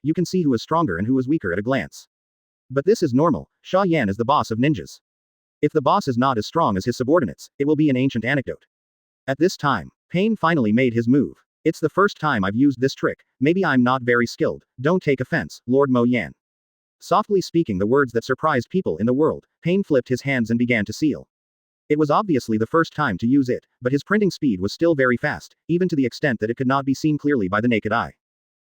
You can see who is stronger and who is weaker at a glance. But this is normal, Xia Yan is the boss of ninjas. If the boss is not as strong as his subordinates, it will be an ancient anecdote. At this time, Pain finally made his move. It's the first time I've used this trick, maybe I'm not very skilled, don't take offense, Lord Mo Yan. Softly speaking the words that surprised people in the world, Pain flipped his hands and began to seal. It was obviously the first time to use it, but his printing speed was still very fast, even to the extent that it could not be seen clearly by the naked eye.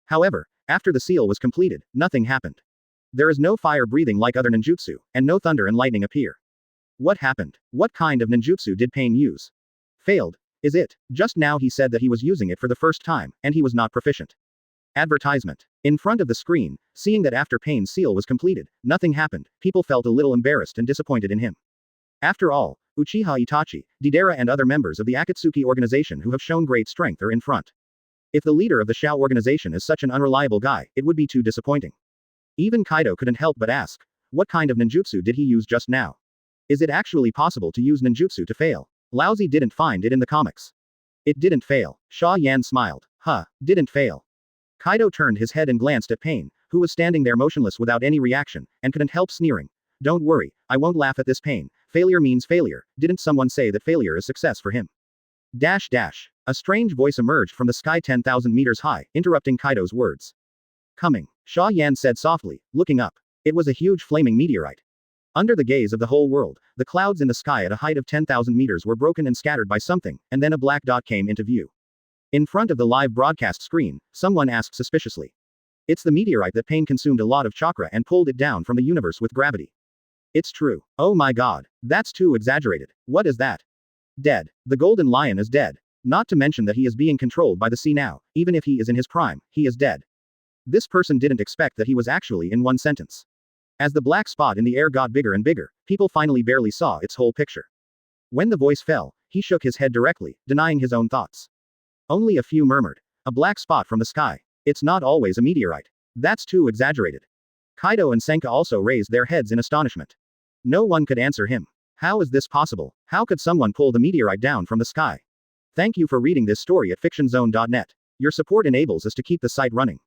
However, after the seal was completed, nothing happened. There is no fire breathing like other ninjutsu, and no thunder and lightning appear. What happened? What kind of ninjutsu did Pain use? Failed. Is it? Just now he said that he was using it for the first time, and he was not proficient. Advertisement. In front of the screen, seeing that after Pain's seal was completed, nothing happened, people felt a little embarrassed and disappointed in him. After all, Uchiha Itachi, Deidara and other members of the Akatsuki organization who have shown great strength are in front. If the leader of the Shao organization is such an unreliable guy, it would be too disappointing. Even Kaido couldn't help but ask, what kind of ninjutsu did he use just now? Is it actually possible to use ninjutsu to fail? Laozi didn't find it in the comics. It didn't fail. Xia Yan smiled. Didn't fail. Kaido turned his head and glanced at Pain, who was standing there motionless without any reaction, and couldn't help sneering. Don't worry, I won't laugh at this Pain. Failure means failure, didn't someone say that failure is success for him? A strange voice emerged from the sky 10,000 meters high, interrupting Kaido's words. Coming, Xia Yan said softly, looking up. It was a huge flaming meteorite. Under the gaze of the whole world, the clouds in the sky at a height of 10,000 meters were broken and scattered by something, and then a black dot came into view. In front of the live broadcast screen, someone asked suspiciously. It's the meteorite that Pain consumed a lot of chakra and pulled it down from the universe with gravity. It's true. Oh my god. That's too exaggerated. What is that? Dead. The Golden Lion is dead. Not to mention that he is being controlled by the sea now, even if he is in his prime, he is dead. This person didn't expect that he was actually in one sentence. As the black spot in the air got bigger and bigger, people finally barely saw its whole picture. When the voice fell, he shook his head directly, denying his own thoughts. Only a few murmured. A black spot from the sky. It's not always a meteorite. That's too exaggerated. Kaido and Senka also raised their heads in astonishment. No one could answer him. How is this possible? How could someone pull the meteorite down from the sky? Thank you for reading this story at fictionzone.net. Your support enables us to keep the site running.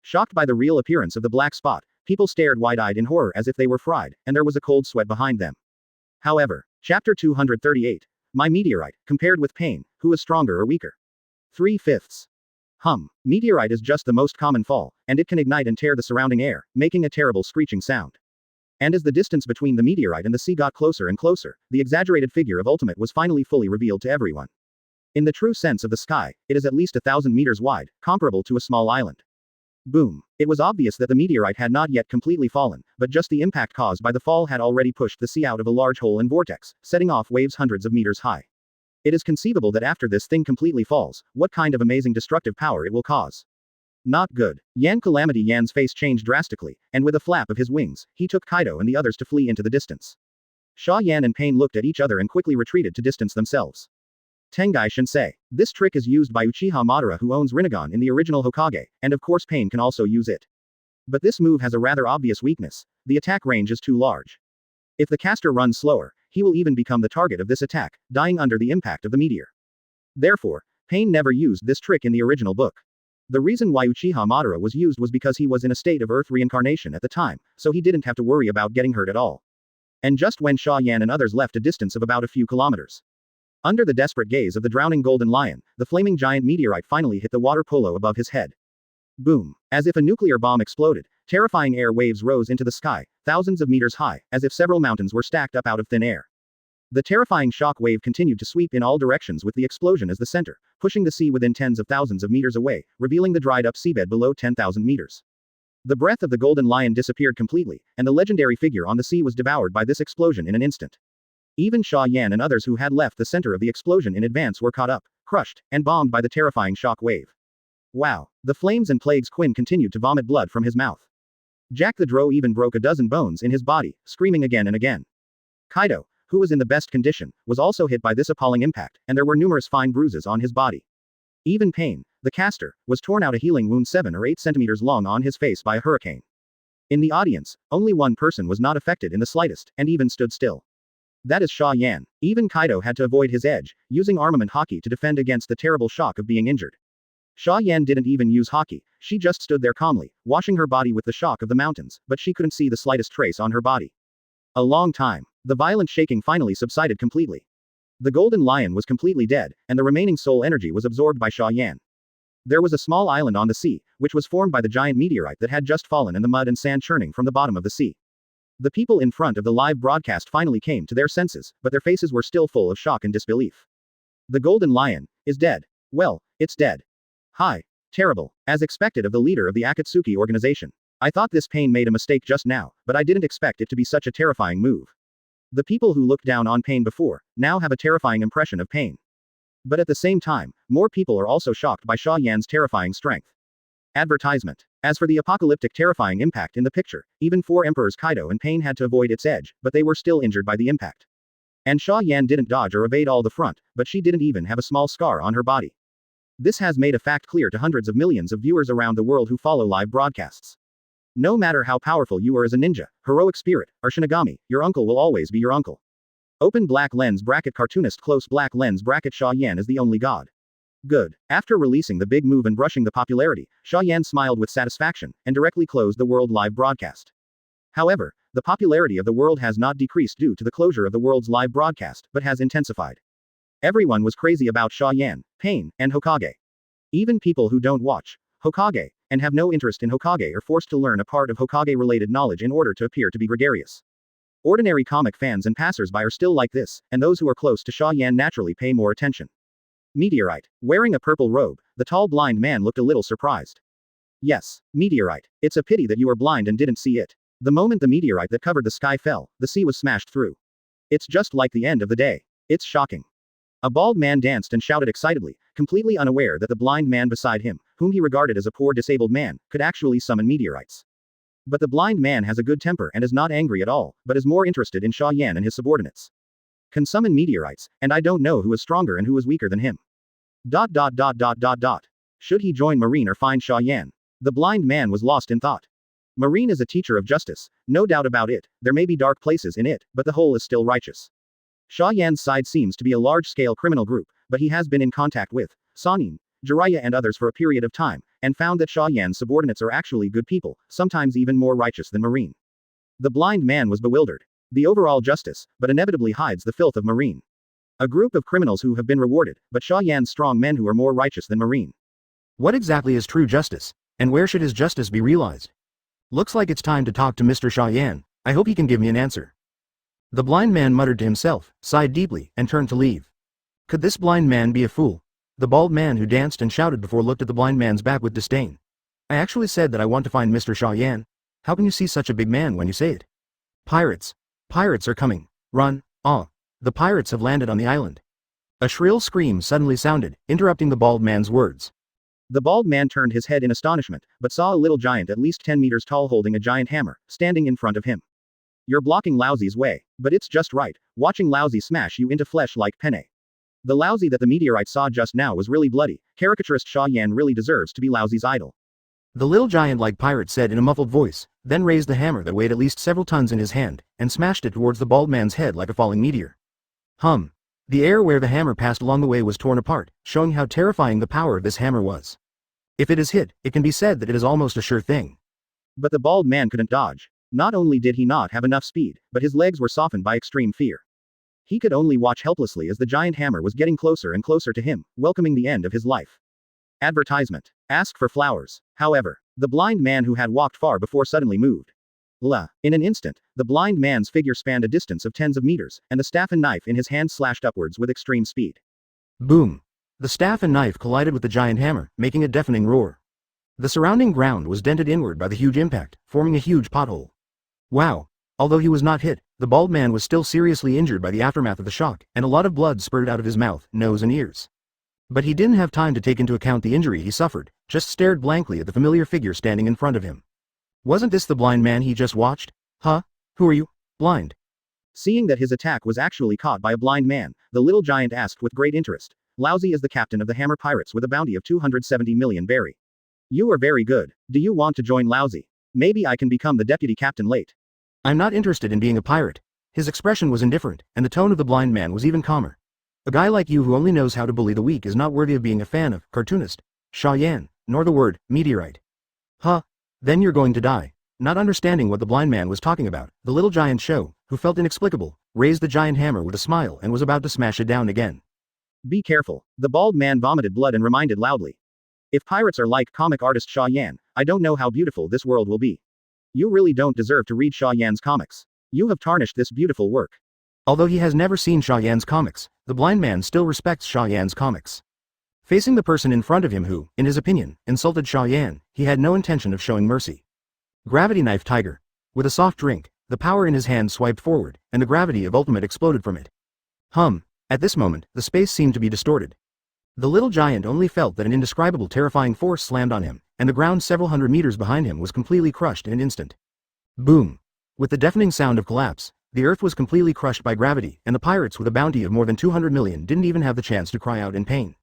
Shocked by the real appearance of the black spot, people stared wide-eyed in horror as if they were fried, and there was a cold sweat behind them. However, Chapter 238. My meteorite, compared with Pain, who is stronger or weaker? 3/5. Meteorite is just the most common fall, and it can ignite and tear the surrounding air, making a terrible screeching sound. And as the distance between the meteorite and the sea got closer and closer, the exaggerated figure of Ultimate was finally fully revealed to everyone. In the true sense of the sky, it is at least 1,000 meters wide, comparable to a small island. Boom. It was obvious that the meteorite had not yet completely fallen, but just the impact caused by the fall had already pushed the sea out of a large hole and vortex, setting off waves hundreds of meters high. It is conceivable that after this thing completely falls, what kind of amazing destructive power it will cause. Not good. Calamity Yan's face changed drastically, and with a flap of his wings, he took Kaido and the others to flee into the distance. Xia Yan and Pain looked at each other and quickly retreated to distance themselves. Tengai Shinsei. This trick is used by Uchiha Madara who owns Rinnegan in the original Hokage, and of course Pain can also use it. But this move has a rather obvious weakness. The attack range is too large. If the caster runs slower, he will even become the target of this attack, dying under the impact of the meteor. Therefore, Pain never used this trick in the original book. The reason why Uchiha Madara was used was because he was in a state of Earth reincarnation at the time, so he didn't have to worry about getting hurt at all. And just when Xia Yan and others left a distance of about a few kilometers. Under the desperate gaze of the drowning golden lion, the flaming giant meteorite finally hit the water polo above his head. Boom. As if a nuclear bomb exploded, terrifying air waves rose into the sky, thousands of meters high, as if several mountains were stacked up out of thin air. The terrifying shock wave continued to sweep in all directions with the explosion as the center, pushing the sea within tens of thousands of meters away, revealing the dried-up seabed below 10,000 meters. The breath of the golden lion disappeared completely, and the legendary figure on the sea was devoured by this explosion in an instant. Even Xia Yan and others who had left the center of the explosion in advance were caught up, crushed, and bombed by the terrifying shock wave. Wow. The Flames and Plagues Quinn continued to vomit blood from his mouth. Jack the Drow even broke a dozen bones in his body, screaming again and again. Kaido, who was in the best condition, was also hit by this appalling impact, and there were numerous fine bruises on his body. Even Pain, the caster, was torn out a healing wound 7 or 8 centimeters long on his face by a hurricane. In the audience, only one person was not affected in the slightest, and even stood still. That is Xia Yan. Even Kaido had to avoid his edge, using armament haki to defend against the terrible shock of being injured. Xia Yan didn't even use haki, she just stood there calmly, washing her body with the shock of the mountains, but she couldn't see the slightest trace on her body. A long time. The violent shaking finally subsided completely. The golden lion was completely dead, and the remaining soul energy was absorbed by Xia Yan. There was a small island on the sea, which was formed by the giant meteorite that had just fallen and the mud and sand churning from the bottom of the sea. The people in front of the live broadcast finally came to their senses, but their faces were still full of shock and disbelief. The golden lion is dead. Well, it's dead. Hi. Terrible. As expected of the leader of the Akatsuki organization. I thought this Pain made a mistake just now, but I didn't expect it to be such a terrifying move. The people who looked down on Pain before, now have a terrifying impression of Pain. But at the same time, more people are also shocked by Xia Yan's terrifying strength. Advertisement. As for the apocalyptic terrifying impact in the picture, even 4 emperors Kaido and Pain had to avoid its edge, but they were still injured by the impact. And Xia Yan didn't dodge or evade all the front, but she didn't even have a small scar on her body. This has made a fact clear to hundreds of millions of viewers around the world who follow live broadcasts. No matter how powerful you are as a ninja, heroic spirit, or Shinigami, your uncle will always be your uncle. Open black lens bracket cartoonist close black lens bracket Xia Yan is the only god. Good. After releasing the big move and brushing the popularity, Xia Yan smiled with satisfaction, and directly closed the world live broadcast. However, the popularity of the world has not decreased due to the closure of the world's live broadcast, but has intensified. Everyone was crazy about Xia Yan, Pain, and Hokage. Even people who don't watch Hokage, and have no interest in Hokage are forced to learn a part of Hokage-related knowledge in order to appear to be gregarious. Ordinary comic fans and passers-by are still like this, and those who are close to Xia Yan naturally pay more attention. Meteorite. Wearing a purple robe, the tall blind man looked a little surprised. Yes, meteorite. It's a pity that you are blind and didn't see it. The moment the meteorite that covered the sky fell, the sea was smashed through. It's just like the end of the day. It's shocking. A bald man danced and shouted excitedly, completely unaware that the blind man beside him, whom he regarded as a poor disabled man, could actually summon meteorites. But the blind man has a good temper and is not angry at all, but is more interested in Xia Yan and his subordinates. Can summon meteorites, and I don't know who is stronger and who is weaker than him. ... Should he join Marine or find Xia Yan? The blind man was lost in thought. Marine is a teacher of justice, no doubt about it, there may be dark places in it, but the whole is still righteous. Xia Yan's side seems to be a large-scale criminal group, but he has been in contact with Sannin, Jiraiya and others for a period of time, and found that Xia Yan's subordinates are actually good people, sometimes even more righteous than Marine. The blind man was bewildered. The overall justice, but inevitably hides the filth of Marine. A group of criminals who have been rewarded, but Xia Yan's strong men who are more righteous than Marine. What exactly is true justice, and where should his justice be realized? Looks like it's time to talk to Mr. Xia Yan. I hope he can give me an answer. The blind man muttered to himself, sighed deeply, and turned to leave. Could this blind man be a fool? The bald man who danced and shouted before looked at the blind man's back with disdain. I actually said that I want to find Mr. Xia Yan. How can you see such a big man when you say it? Pirates. Pirates are coming. Run. Ah. The pirates have landed on the island. A shrill scream suddenly sounded, interrupting the bald man's words. The bald man turned his head in astonishment, but saw a little giant at least 10 meters tall holding a giant hammer, standing in front of him. You're blocking Laozi's way, but it's just right, watching Laozi smash you into flesh like penne. The Laozi that the meteorite saw just now was really bloody, caricaturist Xia Yan really deserves to be Laozi's idol. The little giant-like pirate said in a muffled voice, then raised the hammer that weighed at least several tons in his hand, and smashed it towards the bald man's head like a falling meteor. Hum. The air where the hammer passed along the way was torn apart, showing how terrifying the power of this hammer was. If it is hit, it can be said that it is almost a sure thing. But the bald man couldn't dodge. Not only did he not have enough speed, but his legs were softened by extreme fear. He could only watch helplessly as the giant hammer was getting closer and closer to him, welcoming the end of his life. Advertisement. Ask for flowers. However, the blind man who had walked far before suddenly moved. In an instant, the blind man's figure spanned a distance of tens of meters, and the staff and knife in his hand slashed upwards with extreme speed. Boom! The staff and knife collided with the giant hammer, making a deafening roar. The surrounding ground was dented inward by the huge impact, forming a huge pothole. Wow! Although he was not hit, the bald man was still seriously injured by the aftermath of the shock, and a lot of blood spurted out of his mouth, nose and ears. But he didn't have time to take into account the injury he suffered, just stared blankly at the familiar figure standing in front of him. Wasn't this the blind man he just watched? Huh? Who are you? Blind. Seeing that his attack was actually caught by a blind man, the little giant asked with great interest. Laozi is the captain of the Hammer Pirates with a bounty of 270 million berry. You are very good. Do you want to join Laozi? Maybe I can become the deputy captain late. I'm not interested in being a pirate. His expression was indifferent, and the tone of the blind man was even calmer. A guy like you who only knows how to bully the weak is not worthy of being a fan of cartoonist Xia Yan, nor the word meteorite. Huh? Then you're going to die. Not understanding what the blind man was talking about, the little giant show, who felt inexplicable, raised the giant hammer with a smile and was about to smash it down again. Be careful. The bald man vomited blood and reminded loudly. If pirates are like comic artist Xia Yan, I don't know how beautiful this world will be. You really don't deserve to read Xia Yan's comics. You have tarnished this beautiful work. Although he has never seen Xia Yan's comics, the blind man still respects Xia Yan's comics. Facing the person in front of him who, in his opinion, insulted Xia Yan, he had no intention of showing mercy. Gravity Knife Tiger. With a soft drink, the power in his hand swiped forward, and the gravity of Ultimate exploded from it. At this moment, the space seemed to be distorted. The little giant only felt that an indescribable terrifying force slammed on him, and the ground several hundred meters behind him was completely crushed in an instant. Boom! With the deafening sound of collapse, the earth was completely crushed by gravity, and the pirates with a bounty of more than 200 million didn't even have the chance to cry out in pain.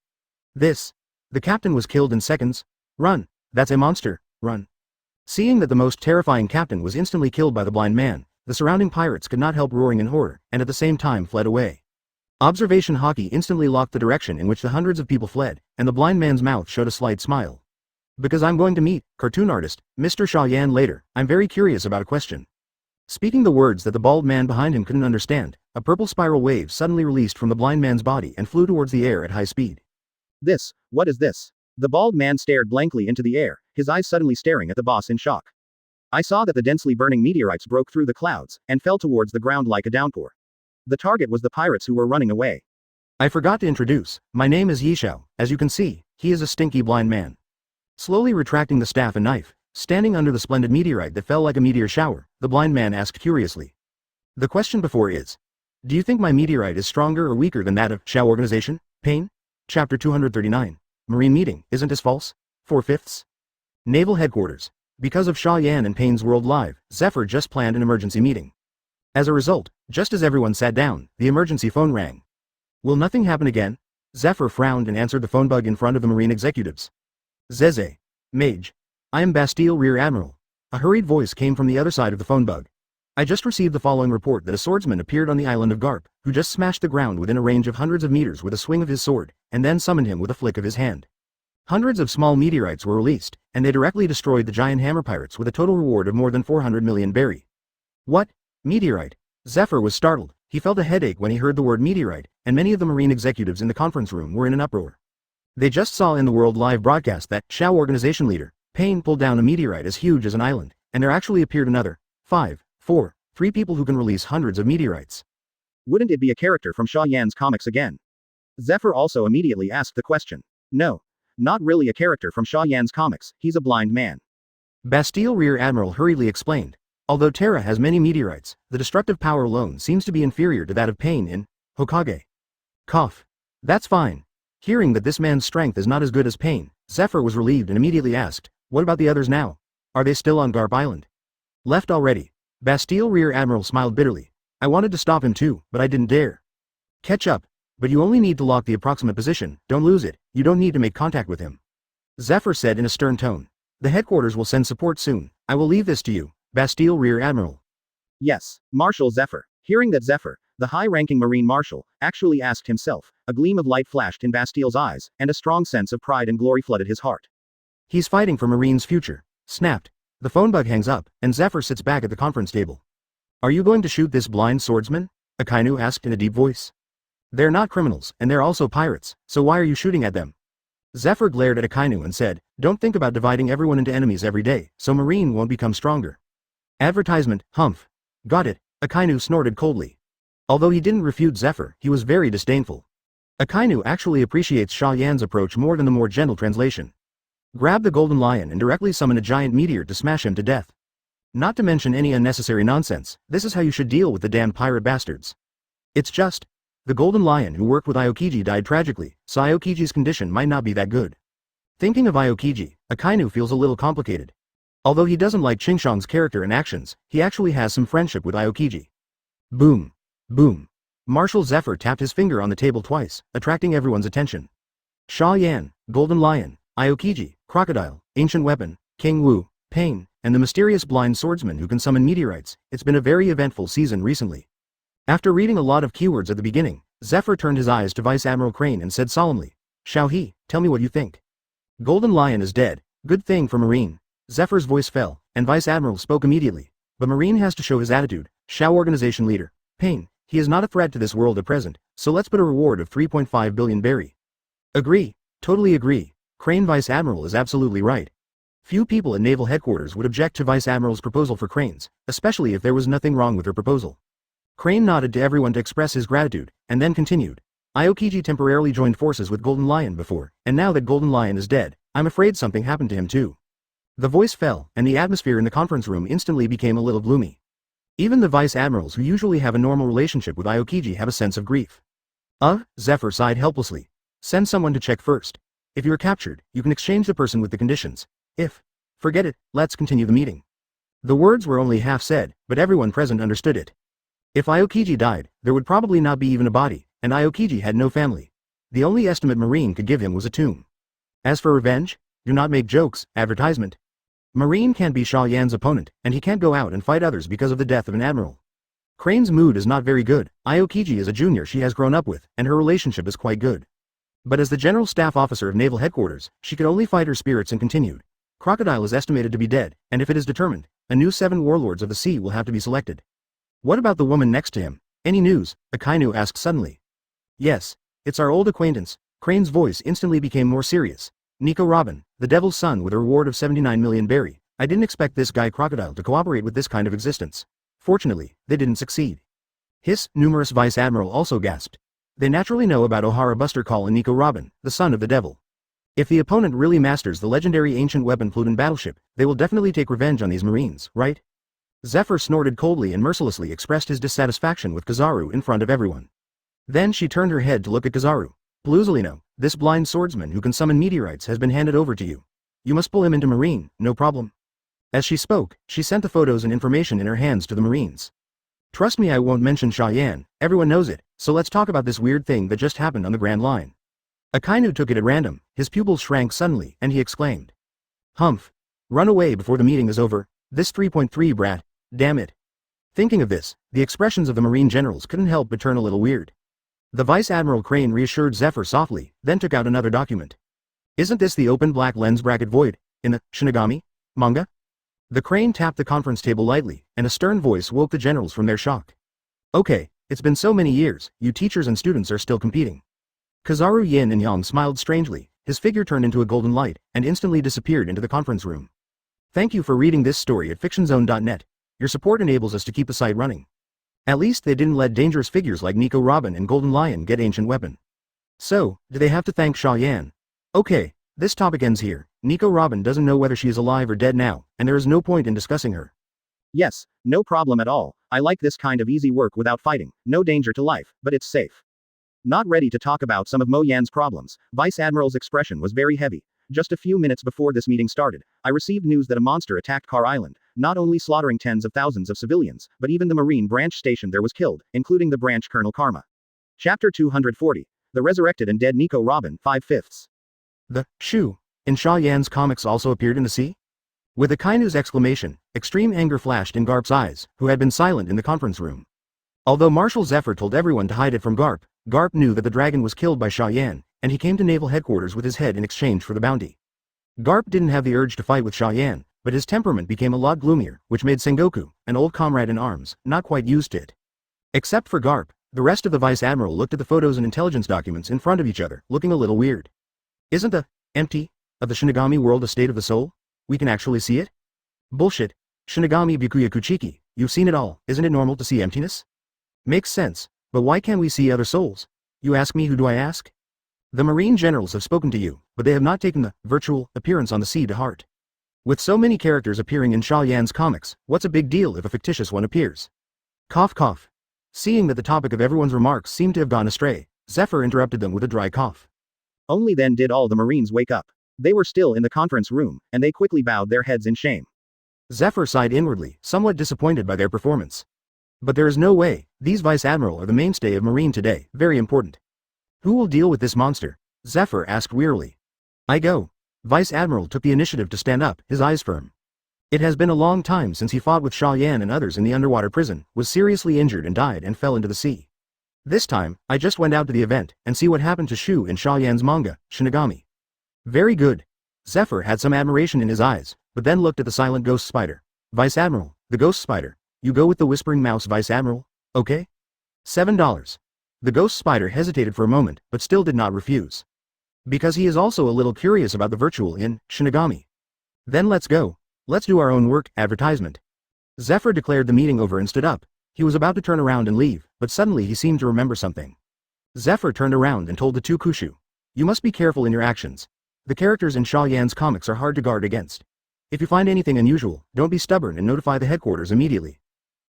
The captain was killed in seconds. Run! That's a monster, run. Seeing that the most terrifying captain was instantly killed by the blind man, the surrounding pirates could not help roaring in horror, and at the same time fled away. Observation Hawkeye instantly locked the direction in which the hundreds of people fled, and the blind man's mouth showed a slight smile. Because I'm going to meet cartoon artist Mr. Xia Yan later, I'm very curious about a question. Speaking the words that the bald man behind him couldn't understand, a purple spiral wave suddenly released from the blind man's body and flew towards the air at high speed. What is this? The bald man stared blankly into the air, his eyes suddenly staring at the boss in shock. I saw that the densely burning meteorites broke through the clouds, and fell towards the ground like a downpour. The target was the pirates who were running away. I forgot to introduce, my name is Yishao. As you can see, he is a stinky blind man. Slowly retracting the staff and knife, standing under the splendid meteorite that fell like a meteor shower, the blind man asked curiously. The question before is, do you think my meteorite is stronger or weaker than that of Shao Organization? Pain? Chapter 239. Marine Meeting, isn't this false? 4/5. Naval Headquarters. Because of Xia Yan and Payne's World Live, Zephyr just planned an emergency meeting. As a result, just as everyone sat down, the emergency phone rang. Will nothing happen again? Zephyr frowned and answered the phone bug in front of the Marine executives. Zeze. Mage. I am Bastille Rear Admiral. A hurried voice came from the other side of the phone bug. I just received the following report that a swordsman appeared on the island of Garp, who just smashed the ground within a range of hundreds of meters with a swing of his sword, and then summoned him with a flick of his hand. Hundreds of small meteorites were released, and they directly destroyed the giant hammer pirates with a total reward of more than 400 million berry. What? Meteorite? Zephyr was startled. He felt a headache when he heard the word meteorite, and many of the Marine executives in the conference room were in an uproar. They just saw in the World Live broadcast that Shao Organization leader, Payne, pulled down a meteorite as huge as an island, and there actually appeared another 3 people who can release hundreds of meteorites. Wouldn't it be a character from Xia Yan's comics again? Zephyr also immediately asked the question. No. Not really a character from Xia Yan's comics, he's a blind man. Bastille Rear Admiral hurriedly explained. Although Terra has many meteorites, the destructive power alone seems to be inferior to that of Payne in Hawkeye. Cough. That's fine. Hearing that this man's strength is not as good as Payne, Zephyr was relieved and immediately asked, what about the others now? Are they still on Garp Island? Left already. Bastille Rear Admiral smiled bitterly. I wanted to stop him too, but I didn't dare. Catch up. But you only need to lock the approximate position, don't lose it, you don't need to make contact with him. Zephyr said in a stern tone. The headquarters will send support soon. I will leave this to you, Bastille Rear Admiral. Yes, Marshal Zephyr. Hearing that Zephyr, the high-ranking Marine Marshal, actually asked himself, a gleam of light flashed in Bastille's eyes, and a strong sense of pride and glory flooded his heart. He's fighting for Marine's future. Snapped. The phone bug hangs up, and Zephyr sits back at the conference table. Are you going to shoot this blind swordsman? Akainu asked in a deep voice. They're not criminals, and they're also pirates, so why are you shooting at them? Zephyr glared at Akainu and said, don't think about dividing everyone into enemies every day, so Marine won't become stronger. Advertisement, humph. Got it, Akainu snorted coldly. Although he didn't refute Zephyr, he was very disdainful. Akainu actually appreciates Xia Yan's approach more than the more gentle translation. Grab the golden lion and directly summon a giant meteor to smash him to death. Not to mention any unnecessary nonsense, this is how you should deal with the damned pirate bastards. It's just, the golden lion who worked with Aokiji died tragically, so Aokiji's condition might not be that good. Thinking of Aokiji, Akainu feels a little complicated. Although he doesn't like Qingshang's character and actions, he actually has some friendship with Aokiji. Boom. Boom. Marshal Zephyr tapped his finger on the table twice, attracting everyone's attention. Xia Yan, Golden Lion, Aokiji, Crocodile, Ancient Weapon, King Wu, Pain, and the mysterious blind swordsman who can summon meteorites. It's been a very eventful season recently. After reading a lot of keywords at the beginning, Zephyr turned his eyes to Vice Admiral Crane and said solemnly, Xiao He, tell me what you think. Golden Lion is dead, good thing for Marine. Zephyr's voice fell, and Vice Admiral spoke immediately. But Marine has to show his attitude. Xiao Organization Leader, Pain, he is not a threat to this world at present, so let's put a reward of 3.5 billion berry. Agree, totally agree. Crane Vice Admiral is absolutely right. Few people at Naval Headquarters would object to Vice Admiral's proposal for Cranes, especially if there was nothing wrong with her proposal. Crane nodded to everyone to express his gratitude, and then continued. Aokiji temporarily joined forces with Golden Lion before, and now that Golden Lion is dead, I'm afraid something happened to him too. The voice fell, and the atmosphere in the conference room instantly became a little gloomy. Even the Vice Admirals who usually have a normal relationship with Aokiji have a sense of grief. Zephyr sighed helplessly. Send someone to check first. If you are captured, you can exchange the person with the conditions. Forget it, let's continue the meeting. The words were only half said, but everyone present understood it. If Aokiji died, there would probably not be even a body, and Aokiji had no family. The only estimate Marine could give him was a tomb. As for revenge, do not make jokes, advertisement. Marine can't be Xia Yan's opponent, and he can't go out and fight others because of the death of an admiral. Crane's mood is not very good. Aokiji is a junior she has grown up with, and her relationship is quite good. But as the General Staff Officer of Naval Headquarters, she could only fight her spirits and continued. Crocodile is estimated to be dead, and if it is determined, a new 7 warlords of the sea will have to be selected. What about the woman next to him? Any news? Akainu asked suddenly. Yes, it's our old acquaintance. Crane's voice instantly became more serious. Nico Robin, the devil's son with a reward of 79 million berry. I didn't expect this guy Crocodile to cooperate with this kind of existence. Fortunately, they didn't succeed. Hiss, numerous Vice Admiral also gasped. They naturally know about Ohara Buster Call and Nico Robin, the son of the devil. If the opponent really masters the legendary ancient weapon Pluton battleship, they will definitely take revenge on these Marines, right? Zephyr snorted coldly and mercilessly expressed his dissatisfaction with Kizaru in front of everyone. Then she turned her head to look at Kizaru. Bluzolino, this blind swordsman who can summon meteorites has been handed over to you. You must pull him into Marine, no problem. As she spoke, she sent the photos and information in her hands to the Marines. Trust me, I won't mention Xia Yan, everyone knows it, so let's talk about this weird thing that just happened on the Grand Line. Akainu took it at random, his pupils shrank suddenly, and he exclaimed. Humph. Run away before the meeting is over, this 3.3 brat, damn it. Thinking of this, the expressions of the Marine generals couldn't help but turn a little weird. The Vice Admiral Crane reassured Zephyr softly, then took out another document. Isn't this the open black lens bracket void, in the Shinigami manga? The Crane tapped the conference table lightly, and a stern voice woke the generals from their shock. Okay, it's been so many years, you teachers and students are still competing. Kizaru Yin and Yang smiled strangely, his figure turned into a golden light, and instantly disappeared into the conference room. Thank you for reading this story at fictionzone.net. Your support enables us to keep the site running. At least they didn't let dangerous figures like Nico Robin and Golden Lion get ancient weapon. So, do they have to thank Xia Yan? Okay, this topic ends here. Nico Robin doesn't know whether she is alive or dead now, and there is no point in discussing her. Yes, no problem at all. I like this kind of easy work without fighting, no danger to life, but it's safe. Not ready to talk about some of Mo Yan's problems, Vice Admiral's expression was very heavy. Just a few minutes before this meeting started, I received news that a monster attacked Car Island, not only slaughtering tens of thousands of civilians, but even the Marine branch station there was killed, including the branch Colonel Karma. Chapter 240. The Resurrected and Dead Nico Robin, 5/5. The Shu in Xia Yan's comics also appeared in the sea? With Akainu's exclamation, extreme anger flashed in Garp's eyes, who had been silent in the conference room. Although Marshal Zephyr told everyone to hide it from Garp, Garp knew that the dragon was killed by Xia Yan, and he came to Naval Headquarters with his head in exchange for the bounty. Garp didn't have the urge to fight with Xia Yan, but his temperament became a lot gloomier, which made Sengoku, an old comrade in arms, not quite used to it. Except for Garp, the rest of the Vice Admiral looked at the photos and intelligence documents in front of each other, looking a little weird. Isn't the empty of the Shinigami world a state of the soul? We can actually see it? Bullshit. Shinigami Byakuya Kuchiki, you've seen it all, isn't it normal to see emptiness? Makes sense, but why can't we see other souls? You ask me, who do I ask? The Marine generals have spoken to you, but they have not taken the virtual appearance on the sea to heart. With so many characters appearing in Xia Yan's comics, what's a big deal if a fictitious one appears? Cough cough. Seeing that the topic of everyone's remarks seemed to have gone astray, Zephyr interrupted them with a dry cough. Only then did all the Marines wake up. They were still in the conference room, and they quickly bowed their heads in shame. Zephyr sighed inwardly, somewhat disappointed by their performance. But there is no way, these Vice Admiral are the mainstay of Marine today, very important. Who will deal with this monster? Zephyr asked wearily. I go. Vice Admiral took the initiative to stand up, his eyes firm. It has been a long time since he fought with Xia Yan and others in the underwater prison, was seriously injured and died and fell into the sea. This time, I just went out to the event, and see what happened to Shu in Xia Yan's manga, Shinigami. Very good. Zephyr had some admiration in his eyes, but then looked at the silent ghost spider. Vice Admiral, the ghost spider. You go with the whispering mouse, Vice Admiral? Okay? $7. The ghost spider hesitated for a moment, but still did not refuse. Because he is also a little curious about the virtual in Shinigami. Then let's go. Let's do our own work, advertisement. Zephyr declared the meeting over and stood up. He was about to turn around and leave, but suddenly he seemed to remember something. Zephyr turned around and told the two Kushu. You must be careful in your actions. The characters in Xia Yan's comics are hard to guard against. If you find anything unusual, don't be stubborn and notify the headquarters immediately.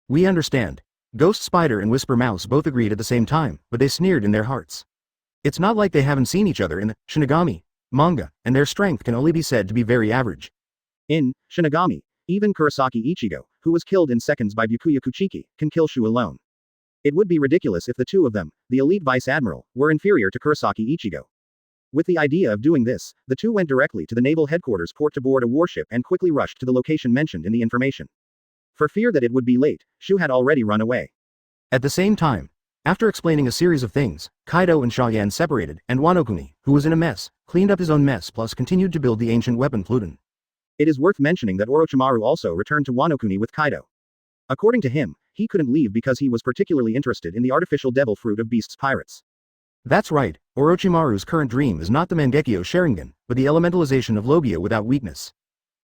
We understand. Ghost Spider and Whisper Mouse both agreed at the same time, but they sneered in their hearts. It's not like they haven't seen each other in the Shinigami manga, and their strength can only be said to be very average. In Shinigami, even Kurosaki Ichigo, who was killed in seconds by Byakuya Kuchiki, can kill Shu alone. It would be ridiculous if the two of them, the elite Vice Admiral, were inferior to Kurosaki Ichigo. With the idea of doing this, the two went directly to the naval headquarters port to board a warship and quickly rushed to the location mentioned in the information. For fear that it would be late, Shu had already run away. At the same time, after explaining a series of things, Kaido and Xia Yan separated, and Wanokuni, who was in a mess, cleaned up his own mess plus continued to build the ancient weapon Fluten. It is worth mentioning that Orochimaru also returned to Wanokuni with Kaido. According to him, he couldn't leave because he was particularly interested in the artificial devil fruit of Beast's pirates. That's right, Orochimaru's current dream is not the Mangekyo Sharingan, but the elementalization of Logia without weakness.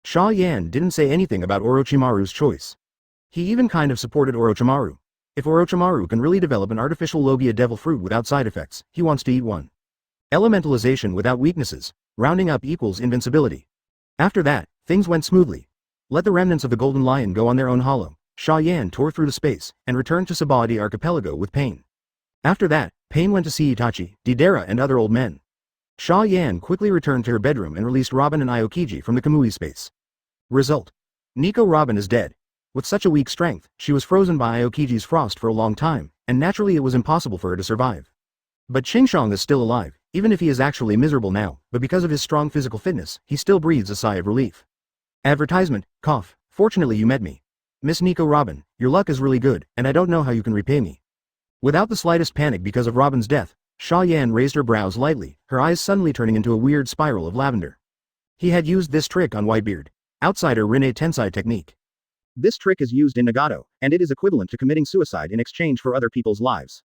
Xia Yan didn't say anything about Orochimaru's choice. He even kind of supported Orochimaru. If Orochimaru can really develop an artificial Logia devil fruit without side effects, he wants to eat one. Elementalization without weaknesses, rounding up equals invincibility. After that, things went smoothly. Let the remnants of the Golden Lion go on their own hollow. Xia Yan tore through the space, and returned to Sabaody Archipelago with Pain. After that, Pain went to see Itachi, Deidara and other old men. Xia Yan quickly returned to her bedroom and released Robin and Aokiji from the Kamui space. Result. Nico Robin is dead. With such a weak strength, she was frozen by Aokiji's frost for a long time, and naturally it was impossible for her to survive. But Chingshong is still alive, even if he is actually miserable now, but because of his strong physical fitness, he still breathes a sigh of relief. Advertisement, cough, fortunately you met me. Miss Nico Robin, your luck is really good, and I don't know how you can repay me. Without the slightest panic because of Robin's death, Xia Yan raised her brows lightly, her eyes suddenly turning into a weird spiral of lavender. He had used this trick on Whitebeard. Outsider Rinne Tensai technique. This trick is used in Nagato, and it is equivalent to committing suicide in exchange for other people's lives.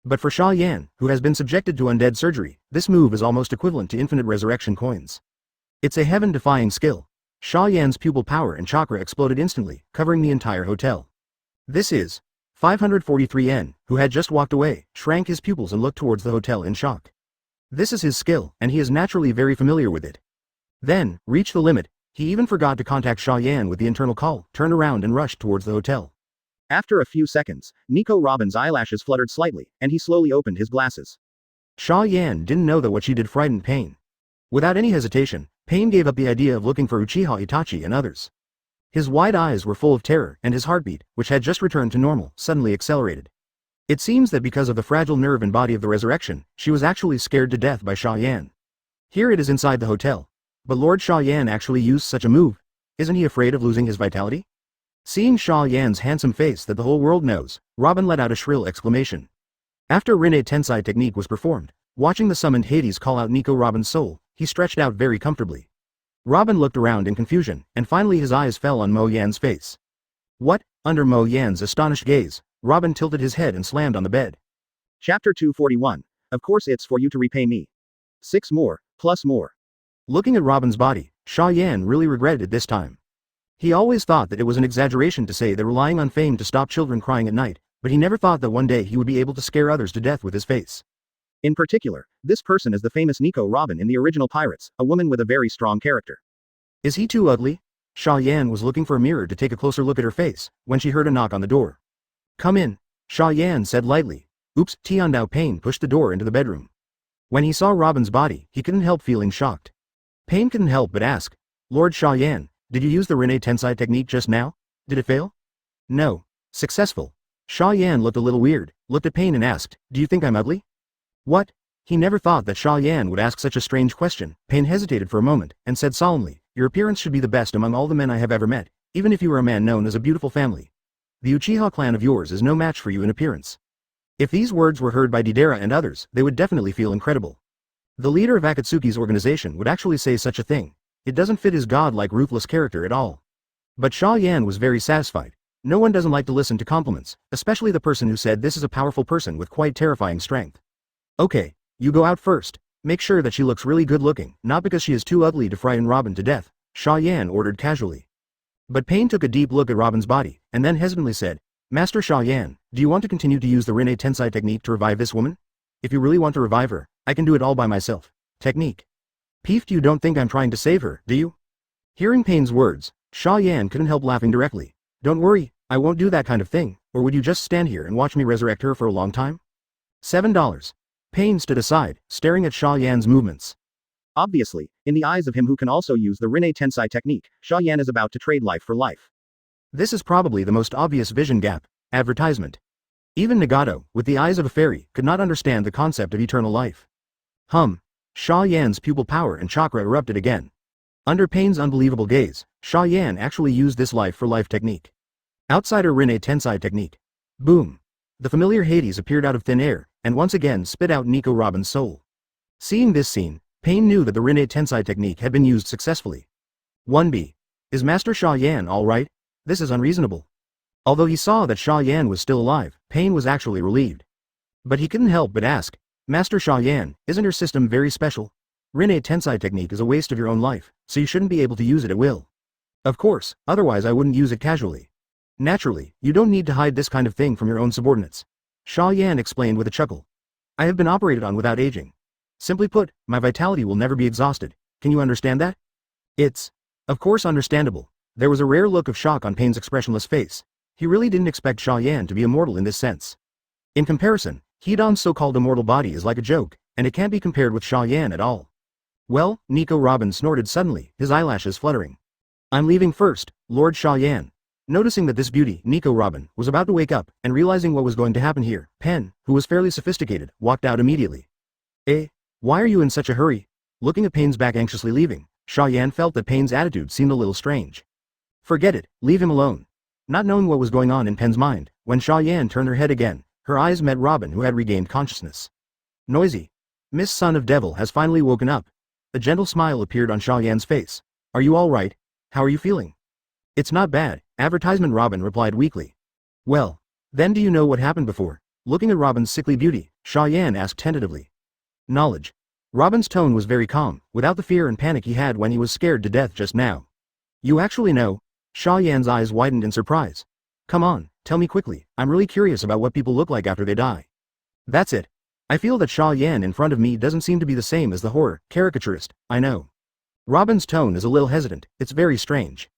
But for Xia Yan, who has been subjected to undead surgery, this move is almost equivalent to infinite resurrection coins. It's a heaven-defying skill. Xia Yan's pupil power and chakra exploded instantly, covering the entire hotel. This is 543N, who had just walked away, shrank his pupils and looked towards the hotel in shock. This is his skill, and he is naturally very familiar with it. Then, reached the limit, he even forgot to contact Xia Yan with the internal call, turned around and rushed towards the hotel. After a few seconds, Nico Robin's eyelashes fluttered slightly, and he slowly opened his glasses. Xia Yan didn't know that what she did frightened Pain. Without any hesitation, Pain gave up the idea of looking for Uchiha Itachi and others. His wide eyes were full of terror, and his heartbeat, which had just returned to normal, suddenly accelerated. It seems that because of the fragile nerve and body of the resurrection, she was actually scared to death by Xia Yan. Here it is inside the hotel. But Lord Xia Yan actually used such a move. Isn't he afraid of losing his vitality? Seeing Xia Yan's handsome face that the whole world knows, Robin let out a shrill exclamation. After Rinne Tensai technique was performed, watching the summoned Hades call out Nico Robin's soul, he stretched out very comfortably. Robin looked around in confusion, and finally his eyes fell on Mo Yan's face. What? Under Mo Yan's astonished gaze, Robin tilted his head and slammed on the bed. Chapter 241. Of course it's for you to repay me. 6 more, plus more. Looking at Robin's body, Xia Yan really regretted it this time. He always thought that it was an exaggeration to say that relying on fame to stop children crying at night, but he never thought that one day he would be able to scare others to death with his face. In particular, this person is the famous Nico Robin in the original Pirates, a woman with a very strong character. Is he too ugly? Xia Yan was looking for a mirror to take a closer look at her face, when she heard a knock on the door. Come in, Xia Yan said lightly. Oops, Tiandao Pain pushed the door into the bedroom. When he saw Robin's body, he couldn't help feeling shocked. Pain couldn't help but ask, Lord Xia Yan, did you use the Rinne Tensai technique just now? Did it fail? No. Successful. Xia Yan looked a little weird, looked at Pain and asked, do you think I'm ugly? What? He never thought that Xia Yan would ask such a strange question. Pain hesitated for a moment, and said solemnly, your appearance should be the best among all the men I have ever met, even if you were a man known as a beautiful family. The Uchiha clan of yours is no match for you in appearance. If these words were heard by Deidara and others, they would definitely feel incredible. The leader of Akatsuki's organization would actually say such a thing. It doesn't fit his god-like ruthless character at all. But Xia Yan was very satisfied. No one doesn't like to listen to compliments, especially the person who said this is a powerful person with quite terrifying strength. Okay, you go out first. Make sure that she looks really good looking, not because she is too ugly to frighten Robin to death, Xia Yan ordered casually. But Pain took a deep look at Robin's body, and then hesitantly said, Master Xia Yan, do you want to continue to use the Rinne Tensai technique to revive this woman? If you really want to revive her, I can do it all by myself. Technique. Peefed, you don't think I'm trying to save her, do you? Hearing Pain's words, Xia Yan couldn't help laughing directly. Don't worry, I won't do that kind of thing, or would you just stand here and watch me resurrect her for a long time? $7. Pain stood aside, staring at Xia Yan's movements. Obviously, in the eyes of him who can also use the Rinne Tensai technique, Xia Yan is about to trade life for life. This is probably the most obvious vision gap. Advertisement. Even Nagato, with the eyes of a fairy, could not understand the concept of eternal life. Xia Yan's pupil power and chakra erupted again. Under Pain's unbelievable gaze, Xia Yan actually used this life-for-life technique. Outsider Rinne Tensai technique. Boom. The familiar Hades appeared out of thin air, and once again spit out Nico Robin's soul. Seeing this scene, Pain knew that the Rinne Tensai technique had been used successfully. 1B. Is Master Xia Yan alright? This is unreasonable. Although he saw that Xia Yan was still alive, Pain was actually relieved. But he couldn't help but ask, Master Xia Yan, isn't your system very special? Rinne Tensai technique is a waste of your own life, so you shouldn't be able to use it at will. Of course, otherwise I wouldn't use it casually. Naturally, you don't need to hide this kind of thing from your own subordinates. Xia Yan explained with a chuckle. I have been operated on without aging. Simply put, my vitality will never be exhausted. Can you understand that? It's, of course, understandable. There was a rare look of shock on Pain's expressionless face. He really didn't expect Xia Yan to be immortal in this sense. In comparison, Hidan's so-called immortal body is like a joke, and it can't be compared with Xia Yan at all. Well, Nico Robin snorted suddenly, his eyelashes fluttering. I'm leaving first, Lord Xia Yan. Noticing that this beauty, Nico Robin, was about to wake up, and realizing what was going to happen here, Pen, who was fairly sophisticated, walked out immediately. Why are you in such a hurry? Looking at Pain's back anxiously leaving, Xia Yan felt that Pain's attitude seemed a little strange. Forget it, leave him alone. Not knowing what was going on in Pen's mind, when Xia Yan turned her head again, her eyes met Robin, who had regained consciousness. Noisy. Miss Son of Devil has finally woken up. A gentle smile appeared on Xia Yan's face. Are you all right? How are you feeling? It's not bad, advertisement, Robin replied weakly. Well, then do you know what happened before? Looking at Robin's sickly beauty, Xia Yan asked tentatively. Knowledge. Robin's tone was very calm, without the fear and panic he had when he was scared to death just now. You actually know? Xia Yan's eyes widened in surprise. Come on, tell me quickly, I'm really curious about what people look like after they die. That's it. I feel that Xia Yan in front of me doesn't seem to be the same as the horror caricaturist, I know. Robin's tone is a little hesitant, it's very strange.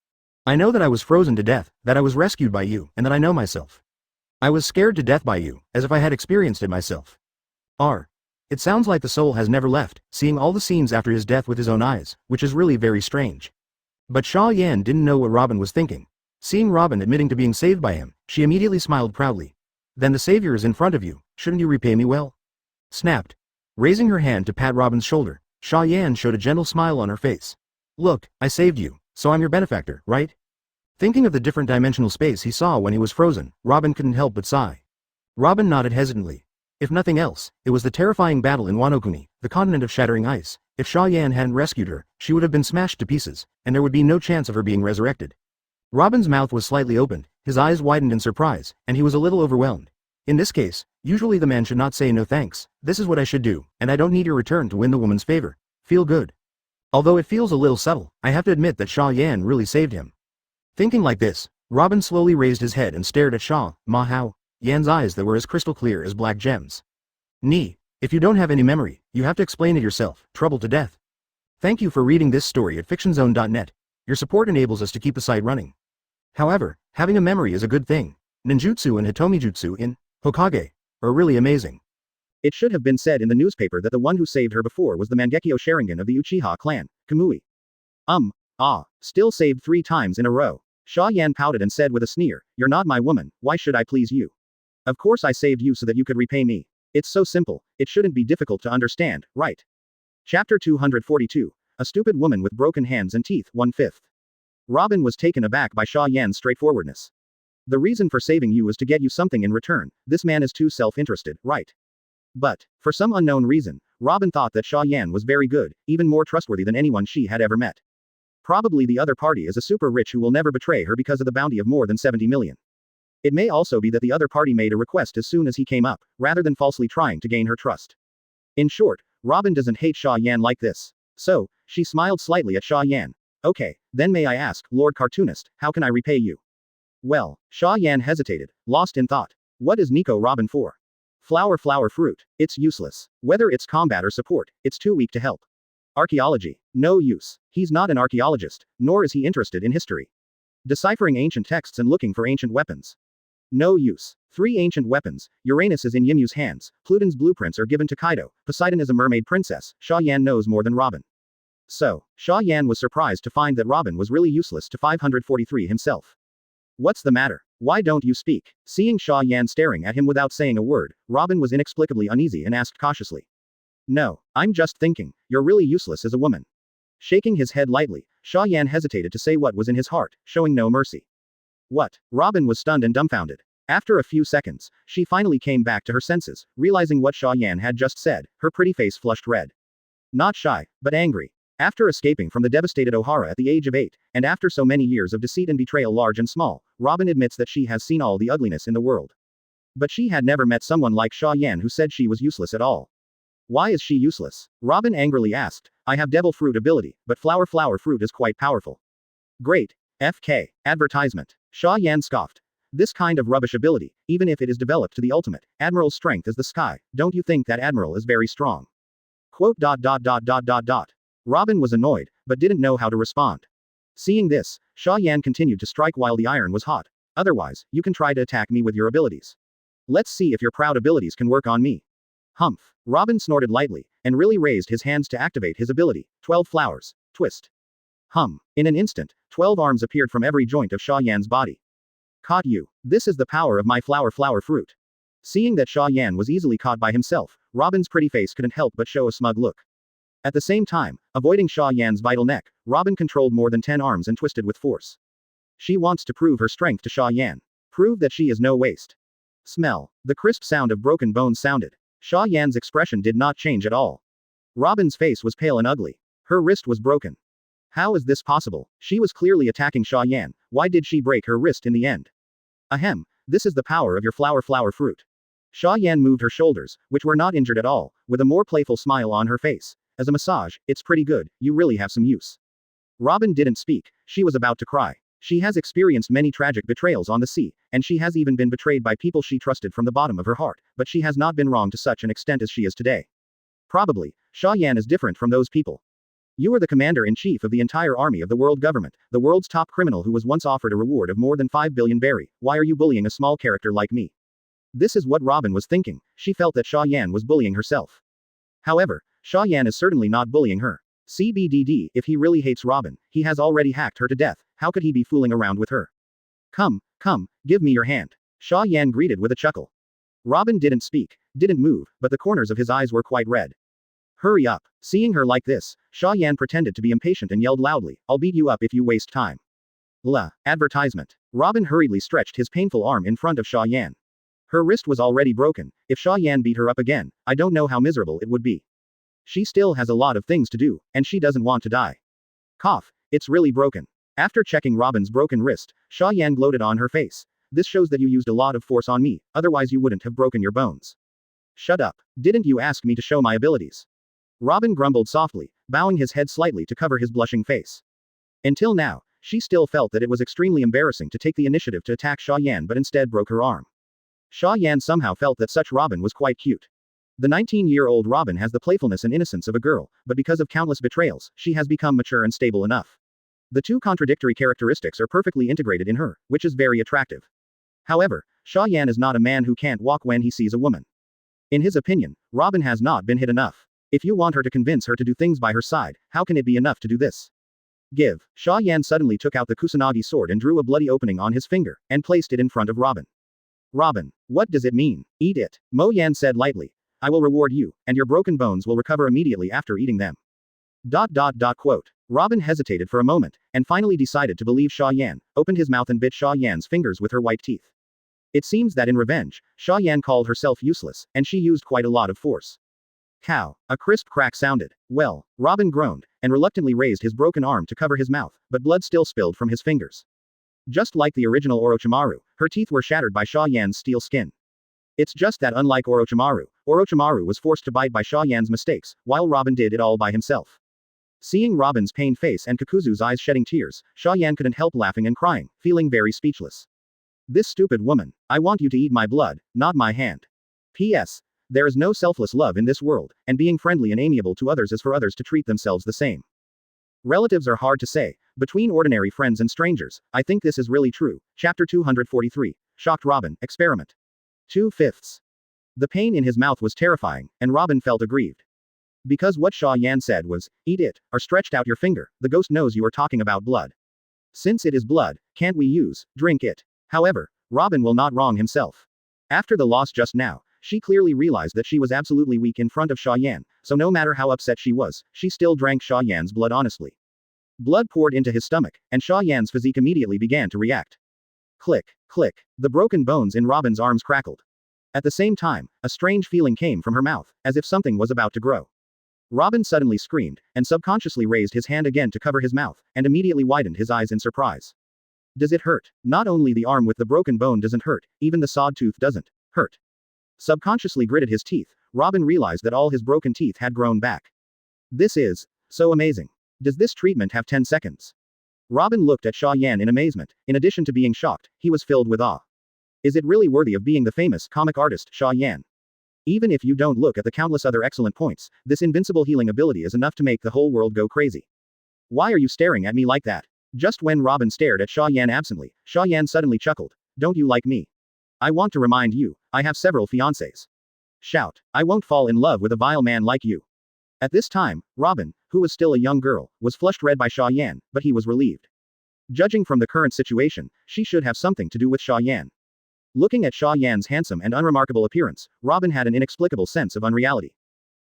I know that I was frozen to death, that I was rescued by you, and that I know myself. I was scared to death by you, as if I had experienced it myself. It sounds like the soul has never left, seeing all the scenes after his death with his own eyes, which is really very strange. But Xia Yan didn't know what Robin was thinking. Seeing Robin admitting to being saved by him, she immediately smiled proudly. Then the savior is in front of you, shouldn't you repay me well? Snapped. Raising her hand to pat Robin's shoulder, Xia Yan showed a gentle smile on her face. Look, I saved you, so I'm your benefactor, right? Thinking of the different dimensional space he saw when he was frozen, Robin couldn't help but sigh. Robin nodded hesitantly. If nothing else, it was the terrifying battle in Wano-kuni, the continent of shattering ice. If Xia Yan hadn't rescued her, she would have been smashed to pieces, and there would be no chance of her being resurrected. Robin's mouth was slightly opened, his eyes widened in surprise, and he was a little overwhelmed. In this case, usually the man should not say no thanks, this is what I should do, and I don't need your return to win the woman's favor. Feel good. Although it feels a little subtle, I have to admit that Xia Yan really saved him. Thinking like this, Robin slowly raised his head and stared at Xia Yan's eyes that were as crystal clear as black gems. If you don't have any memory, you have to explain it yourself, troubled to death. Thank you for reading this story at fictionzone.net. Your support enables us to keep the site running. However, having a memory is a good thing. Ninjutsu and Hitomi Jutsu in Hokage are really amazing. It should have been said in the newspaper that the one who saved her before was the Mangekyo Sharingan of the Uchiha clan, Kamui. Still saved 3 times in a row. Xia Yan pouted and said with a sneer, "You're not my woman, why should I please you? Of course I saved you so that you could repay me. It's so simple, it shouldn't be difficult to understand, right?" Chapter 242. A Stupid Woman with Broken Hands and Teeth, 1/5. Robin was taken aback by Xia Yan's straightforwardness. The reason for saving you was to get you something in return. This man is too self-interested, right? But, for some unknown reason, Robin thought that Xia Yan was very good, even more trustworthy than anyone she had ever met. Probably the other party is a super rich who will never betray her because of the bounty of more than 70 million. It may also be that the other party made a request as soon as he came up, rather than falsely trying to gain her trust. In short, Robin doesn't hate Xia Yan like this. So, she smiled slightly at Xia Yan. Okay, then may I ask, Lord Cartoonist, how can I repay you? Well, Xia Yan hesitated, lost in thought. What is Nico Robin for? Flower fruit. It's useless. Whether it's combat or support, it's too weak to help. Archaeology. No use. He's not an archaeologist, nor is he interested in history. Deciphering ancient texts and looking for ancient weapons. No use. 3 ancient weapons. Uranus is in Yimyu's hands, Pluton's blueprints are given to Kaido, Poseidon is a mermaid princess. Xia Yan knows more than Robin. So, Xia Yan was surprised to find that Robin was really useless to 543 himself. What's the matter? Why don't you speak? Seeing Xia Yan staring at him without saying a word, Robin was inexplicably uneasy and asked cautiously. No, I'm just thinking, you're really useless as a woman. Shaking his head lightly, Xia Yan hesitated to say what was in his heart, showing no mercy. What? Robin was stunned and dumbfounded. After a few seconds, she finally came back to her senses, realizing what Xia Yan had just said, her pretty face flushed red. Not shy, but angry. After escaping from the devastated Ohara at the age of 8, and after so many years of deceit and betrayal large and small, Robin admits that she has seen all the ugliness in the world. But she had never met someone like Xia Yan who said she was useless at all. Why is she useless? Robin angrily asked. I have devil fruit ability, but flower fruit is quite powerful. Great. FK. Advertisement. Xia Yan scoffed. This kind of rubbish ability, even if it is developed to the ultimate, Admiral's strength is the sky, don't you think that Admiral is very strong? Quote. Robin was annoyed, but didn't know how to respond. Seeing this, Xia Yan continued to strike while the iron was hot. Otherwise, you can try to attack me with your abilities. Let's see if your proud abilities can work on me. Humph. Robin snorted lightly, and really raised his hands to activate his ability. 12 flowers. Twist. In an instant, 12 arms appeared from every joint of Xia Yan's body. Caught you. This is the power of my flower fruit. Seeing that Xia Yan was easily caught by himself, Robin's pretty face couldn't help but show a smug look. At the same time, avoiding Xia Yan's vital neck, Robin controlled more than 10 arms and twisted with force. She wants to prove her strength to Xia Yan. Prove that she is no waste. Smell. The crisp sound of broken bones sounded. Xia Yan's expression did not change at all. Robin's face was pale and ugly. Her wrist was broken. How is this possible? She was clearly attacking Xia Yan. Why did she break her wrist in the end? Ahem. This is the power of your flower fruit. Xia Yan moved her shoulders, which were not injured at all, with a more playful smile on her face. As a massage, it's pretty good, you really have some use. Robin didn't speak, she was about to cry. She has experienced many tragic betrayals on the sea, and she has even been betrayed by people she trusted from the bottom of her heart, but she has not been wrong to such an extent as she is today. Probably, Xia Yan is different from those people. You are the commander-in-chief of the entire army of the world government, the world's top criminal who was once offered a reward of more than 5 billion berry. Why are you bullying a small character like me? This is what Robin was thinking. She felt that Xia Yan was bullying herself. However, Xia Yan is certainly not bullying her. CBDD, if he really hates Robin, he has already hacked her to death. How could he be fooling around with her? Come, give me your hand. Xia Yan greeted with a chuckle. Robin didn't speak, didn't move, but the corners of his eyes were quite red. Hurry up. Seeing her like this, Xia Yan pretended to be impatient and yelled loudly, I'll beat you up if you waste time. Advertisement. Robin hurriedly stretched his painful arm in front of Xia Yan. Her wrist was already broken. If Xia Yan beat her up again, I don't know how miserable it would be. She still has a lot of things to do, and she doesn't want to die. Cough, it's really broken. After checking Robin's broken wrist, Xia Yan gloated on her face. This shows that you used a lot of force on me, otherwise you wouldn't have broken your bones. Shut up. Didn't you ask me to show my abilities? Robin grumbled softly, bowing his head slightly to cover his blushing face. Until now, she still felt that it was extremely embarrassing to take the initiative to attack Xia Yan but instead broke her arm. Xia Yan somehow felt that such Robin was quite cute. The 19-year-old Robin has the playfulness and innocence of a girl, but because of countless betrayals, she has become mature and stable enough. The two contradictory characteristics are perfectly integrated in her, which is very attractive. However, Xia Yan is not a man who can't walk when he sees a woman. In his opinion, Robin has not been hit enough. If you want her to convince her to do things by her side, how can it be enough to do this? Give. Xia Yan suddenly took out the Kusanagi sword and drew a bloody opening on his finger, and placed it in front of Robin. Robin, what does it mean? Eat it. Mo Yan said lightly. I will reward you, and your broken bones will recover immediately after eating them. Quote. Robin hesitated for a moment, and finally decided to believe Xia Yan, opened his mouth and bit Xia Yan's fingers with her white teeth. It seems that in revenge, Xia Yan called herself useless, and she used quite a lot of force. Cow. A crisp crack sounded. Well, Robin groaned, and reluctantly raised his broken arm to cover his mouth, but blood still spilled from his fingers. Just like the original Orochimaru, her teeth were shattered by Xia Yan's steel skin. It's just that unlike Orochimaru was forced to bite by Xia Yan's mistakes, while Robin did it all by himself. Seeing Robin's pained face and Kakuzu's eyes shedding tears, Xia Yan couldn't help laughing and crying, feeling very speechless. This stupid woman, I want you to eat my blood, not my hand. P.S. There is no selfless love in this world, and being friendly and amiable to others is for others to treat themselves the same. Relatives are hard to say. Between ordinary friends and strangers, I think this is really true. Chapter 243. Shocked Robin, Experiment. 2/5. The pain in his mouth was terrifying, and Robin felt aggrieved. Because what Xia Yan said was, eat it, or stretched out your finger, the ghost knows you are talking about blood. Since it is blood, can't we drink it? However, Robin will not wrong himself. After the loss just now, she clearly realized that she was absolutely weak in front of Xia Yan, so no matter how upset she was, she still drank Xia Yan's blood honestly. Blood poured into his stomach, and Xia Yan's physique immediately began to react. Click, click. The broken bones in Robin's arms crackled. At the same time, a strange feeling came from her mouth, as if something was about to grow. Robin suddenly screamed, and subconsciously raised his hand again to cover his mouth, and immediately widened his eyes in surprise. Does it hurt? Not only the arm with the broken bone doesn't hurt, even the sawed tooth doesn't hurt. Subconsciously gritted his teeth, Robin realized that all his broken teeth had grown back. This is so amazing. Does this treatment have 10 seconds? Robin looked at Xia Yan in amazement. In addition to being shocked, he was filled with awe. Is it really worthy of being the famous comic artist Xia Yan? Even if you don't look at the countless other excellent points, this invincible healing ability is enough to make the whole world go crazy. Why are you staring at me like that? Just when Robin stared at Xia Yan absently, Xia Yan suddenly chuckled. Don't you like me? I want to remind you, I have several fiancés. Shout. I won't fall in love with a vile man like you. At this time, Robin, who was still a young girl, was flushed red by Xia Yan, but he was relieved. Judging from the current situation, she should have something to do with Xia Yan. Looking at Xia Yan's handsome and unremarkable appearance, Robin had an inexplicable sense of unreality.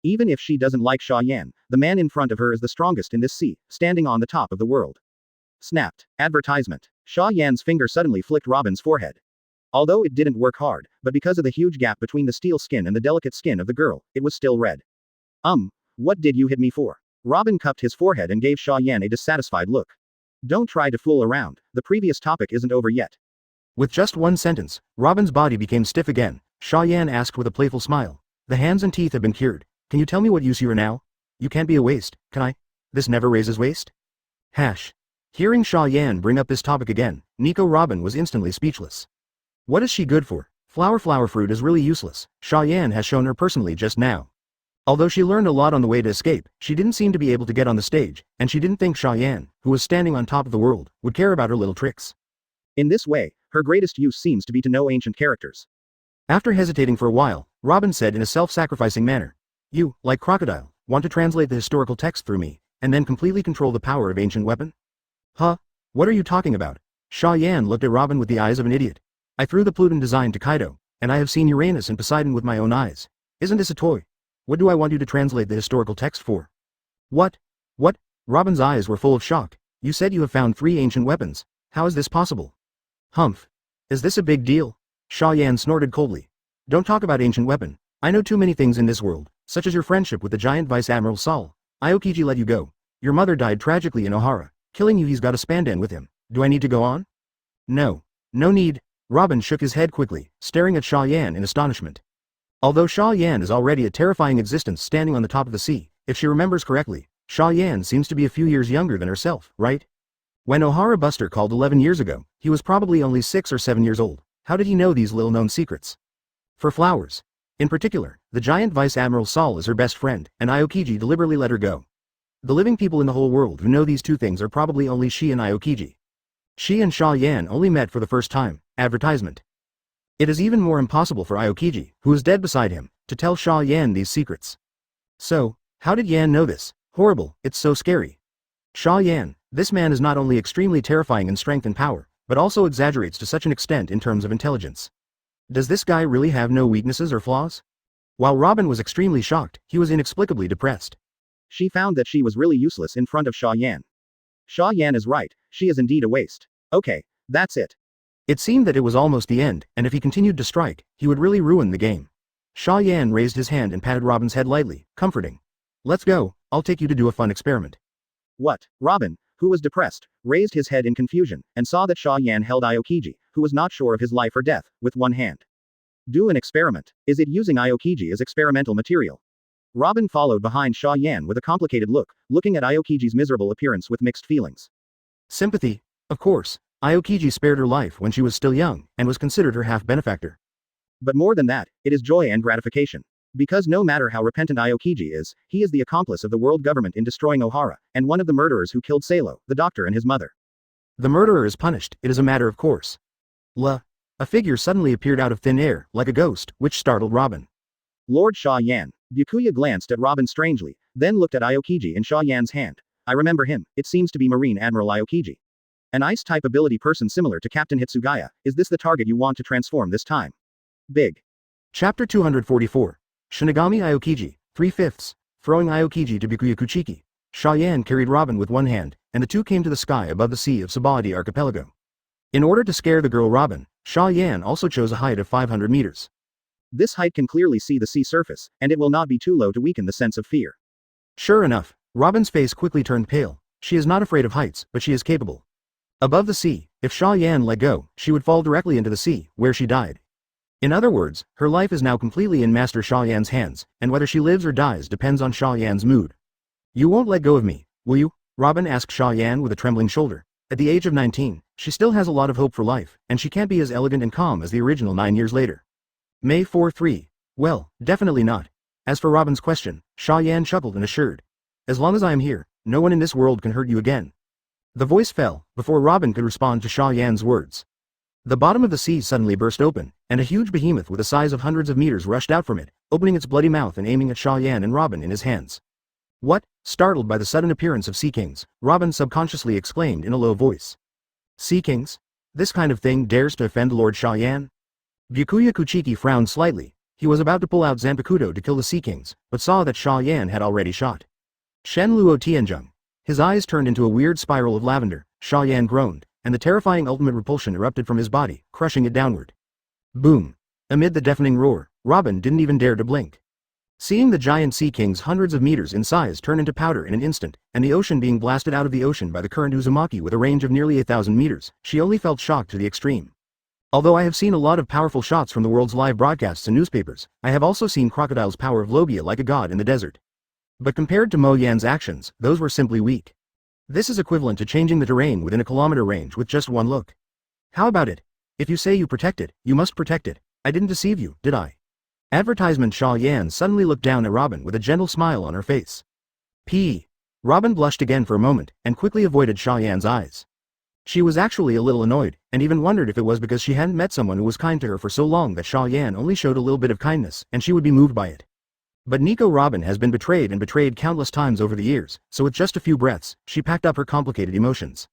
Even if she doesn't like Xia Yan, the man in front of her is the strongest in this sea, standing on the top of the world. Snapped. Advertisement. Xia Yan's finger suddenly flicked Robin's forehead. Although it didn't work hard, but because of the huge gap between the steel skin and the delicate skin of the girl, it was still red. What did you hit me for? Robin cupped his forehead and gave Xia Yan a dissatisfied look. Don't try to fool around, the previous topic isn't over yet. With just one sentence, Robin's body became stiff again. Xia Yan asked with a playful smile. The hands and teeth have been cured. Can you tell me what use you are now? You can't be a waste, can I? This never raises waste? Hash. Hearing Xia Yan bring up this topic again, Nico Robin was instantly speechless. What is she good for? Flower fruit is really useless. Xia Yan has shown her personally just now. Although she learned a lot on the way to escape, she didn't seem to be able to get on the stage, and she didn't think Xia Yan, who was standing on top of the world, would care about her little tricks. In this way, her greatest use seems to be to know ancient characters. After hesitating for a while, Robin said in a self-sacrificing manner, You, like Crocodile, want to translate the historical text through me, and then completely control the power of ancient weapon? Huh? What are you talking about? Xia Yan looked at Robin with the eyes of an idiot. I threw the Pluton design to Kaido, and I have seen Uranus and Poseidon with my own eyes. Isn't this a toy? What do I want you to translate the historical text for? What? What? Robin's eyes were full of shock. You said you have found 3 ancient weapons. How is this possible? Humph. Is this a big deal? Xia Yan snorted coldly. Don't talk about ancient weapon. I know too many things in this world, such as your friendship with the giant Vice Admiral Saul. Aokiji let you go. Your mother died tragically in Ohara. Killing you, he's got a spandan with him. Do I need to go on? No. No need. Robin shook his head quickly, staring at Xia Yan in astonishment. Although Xia Yan is already a terrifying existence standing on the top of the sea, if she remembers correctly, Xia Yan seems to be a few years younger than herself, right? When Ohara Buster called 11 years ago, he was probably only 6 or 7 years old. How did he know these little-known secrets? For flowers. In particular, the giant Vice Admiral Saul is her best friend, and Aokiji deliberately let her go. The living people in the whole world who know these two things are probably only she and Aokiji. She and Xia Yan only met for the first time. Advertisement. It is even more impossible for Aokiji, who is dead beside him, to tell Xia Yan these secrets. So, how did Yan know this? Horrible, it's so scary. Xia Yan, this man is not only extremely terrifying in strength and power, but also exaggerates to such an extent in terms of intelligence. Does this guy really have no weaknesses or flaws? While Robin was extremely shocked, he was inexplicably depressed. She found that she was really useless in front of Xia Yan. Xia Yan is right, she is indeed a waste. Okay, that's it. It seemed that it was almost the end, and if he continued to strike, he would really ruin the game. Xia Yan raised his hand and patted Robin's head lightly, comforting. Let's go, I'll take you to do a fun experiment. What? Robin, who was depressed, raised his head in confusion, and saw that Xia Yan held Aokiji, who was not sure of his life or death, with one hand. Do an experiment. Is it using Aokiji as experimental material? Robin followed behind Xia Yan with a complicated look, looking at Aokiji's miserable appearance with mixed feelings. Sympathy, of course. Aokiji spared her life when she was still young, and was considered her half-benefactor. But more than that, it is joy and gratification. Because no matter how repentant Aokiji is, he is the accomplice of the world government in destroying Ohara, and one of the murderers who killed Salo, the doctor and his mother. The murderer is punished, it is a matter of course. A figure suddenly appeared out of thin air, like a ghost, which startled Robin. Lord Xia Yan. Byakuya glanced at Robin strangely, then looked at Aokiji in Xia Yan's hand. I remember him, it seems to be Marine Admiral Aokiji. An ice-type ability person similar to Captain Hitsugaya, is this the target you want to transform this time? Big. Chapter 244. Shinigami Aokiji, 3/5. Throwing Aokiji to Byakuya Kuchiki. Xia Yan carried Robin with one hand, and the two came to the sky above the sea of Sabadi Archipelago. In order to scare the girl Robin, Xia Yan also chose a height of 500 meters. This height can clearly see the sea surface, and it will not be too low to weaken the sense of fear. Sure enough, Robin's face quickly turned pale. She is not afraid of heights, but she is capable. Above the sea, if Xia Yan let go, she would fall directly into the sea, where she died. In other words, her life is now completely in Master Xia Yan's hands, and whether she lives or dies depends on Xia Yan's mood. You won't let go of me, will you? Robin asked Xia Yan with a trembling shoulder. At the age of 19, she still has a lot of hope for life, and she can't be as elegant and calm as the original 9 years later. May 4-3. Well, definitely not. As for Robin's question, Xia Yan chuckled and assured. As long as I am here, no one in this world can hurt you again. The voice fell, before Robin could respond to Xia Yan's words. The bottom of the sea suddenly burst open, and a huge behemoth with a size of hundreds of meters rushed out from it, opening its bloody mouth and aiming at Xia Yan and Robin in his hands. What? Startled by the sudden appearance of sea kings, Robin subconsciously exclaimed in a low voice. Sea kings? This kind of thing dares to offend Lord Xia Yan? Byakuya Kuchiki frowned slightly. He was about to pull out Zanpakuto to kill the sea kings, but saw that Xia Yan had already shot. Shen Luo Tianzheng. His eyes turned into a weird spiral of lavender. Xia Yan groaned, and the terrifying ultimate repulsion erupted from his body, crushing it downward. Boom! Amid the deafening roar, Robin didn't even dare to blink. Seeing the giant sea kings hundreds of meters in size turn into powder in an instant, and the ocean being blasted out of the ocean by the current Uzumaki with a range of nearly 1,000 meters, she only felt shocked to the extreme. Although I have seen a lot of powerful shots from the world's live broadcasts and newspapers, I have also seen crocodiles power of Logia like a god in the desert. But compared to Mo Yan's actions, those were simply weak. This is equivalent to changing the terrain within a kilometer range with just one look. How about it? If you say you protect it, you must protect it. I didn't deceive you, did I? Advertisement. Xia Yan suddenly looked down at Robin with a gentle smile on her face. Robin blushed again for a moment, and quickly avoided Xia Yan's eyes. She was actually a little annoyed, and even wondered if it was because she hadn't met someone who was kind to her for so long that Xia Yan only showed a little bit of kindness, and she would be moved by it. But Nico Robin has been betrayed and betrayed countless times over the years, so with just a few breaths, she packed up her complicated emotions.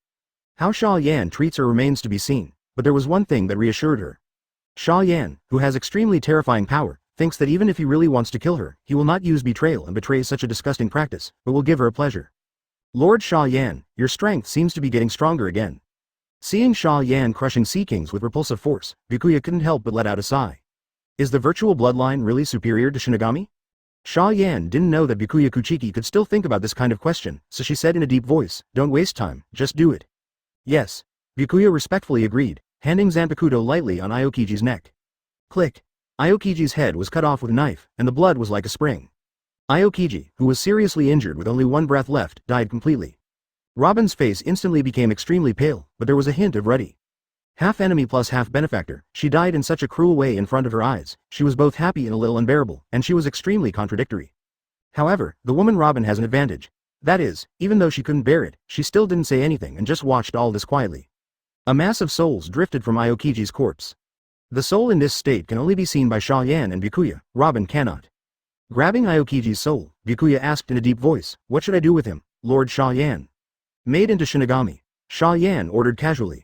How Xia Yan treats her remains to be seen, but there was one thing that reassured her. Xia Yan, who has extremely terrifying power, thinks that even if he really wants to kill her, he will not use betrayal and betray such a disgusting practice, but will give her a pleasure. Lord Xia Yan, your strength seems to be getting stronger again. Seeing Xia Yan crushing sea kings with repulsive force, Byakuya couldn't help but let out a sigh. Is the virtual bloodline really superior to Shinigami? Xia Yan didn't know that Byakuya Kuchiki could still think about this kind of question, so she said in a deep voice, "Don't waste time, just do it." Yes. Byakuya respectfully agreed, handing Zanpakuto lightly on Aokiji's neck. Click. Aokiji's head was cut off with a knife, and the blood was like a spring. Aokiji, who was seriously injured with only one breath left, died completely. Robin's face instantly became extremely pale, but there was a hint of ruddy. Half enemy plus half benefactor, she died in such a cruel way in front of her eyes, she was both happy and a little unbearable, and she was extremely contradictory. However, the woman Robin has an advantage. That is, even though she couldn't bear it, she still didn't say anything and just watched all this quietly. A mass of souls drifted from Aokiji's corpse. The soul in this state can only be seen by Xia Yan and Byakuya, Robin cannot. Grabbing Aokiji's soul, Byakuya asked in a deep voice, "What should I do with him, Lord Xia Yan?" "Made into Shinigami," Xia Yan ordered casually.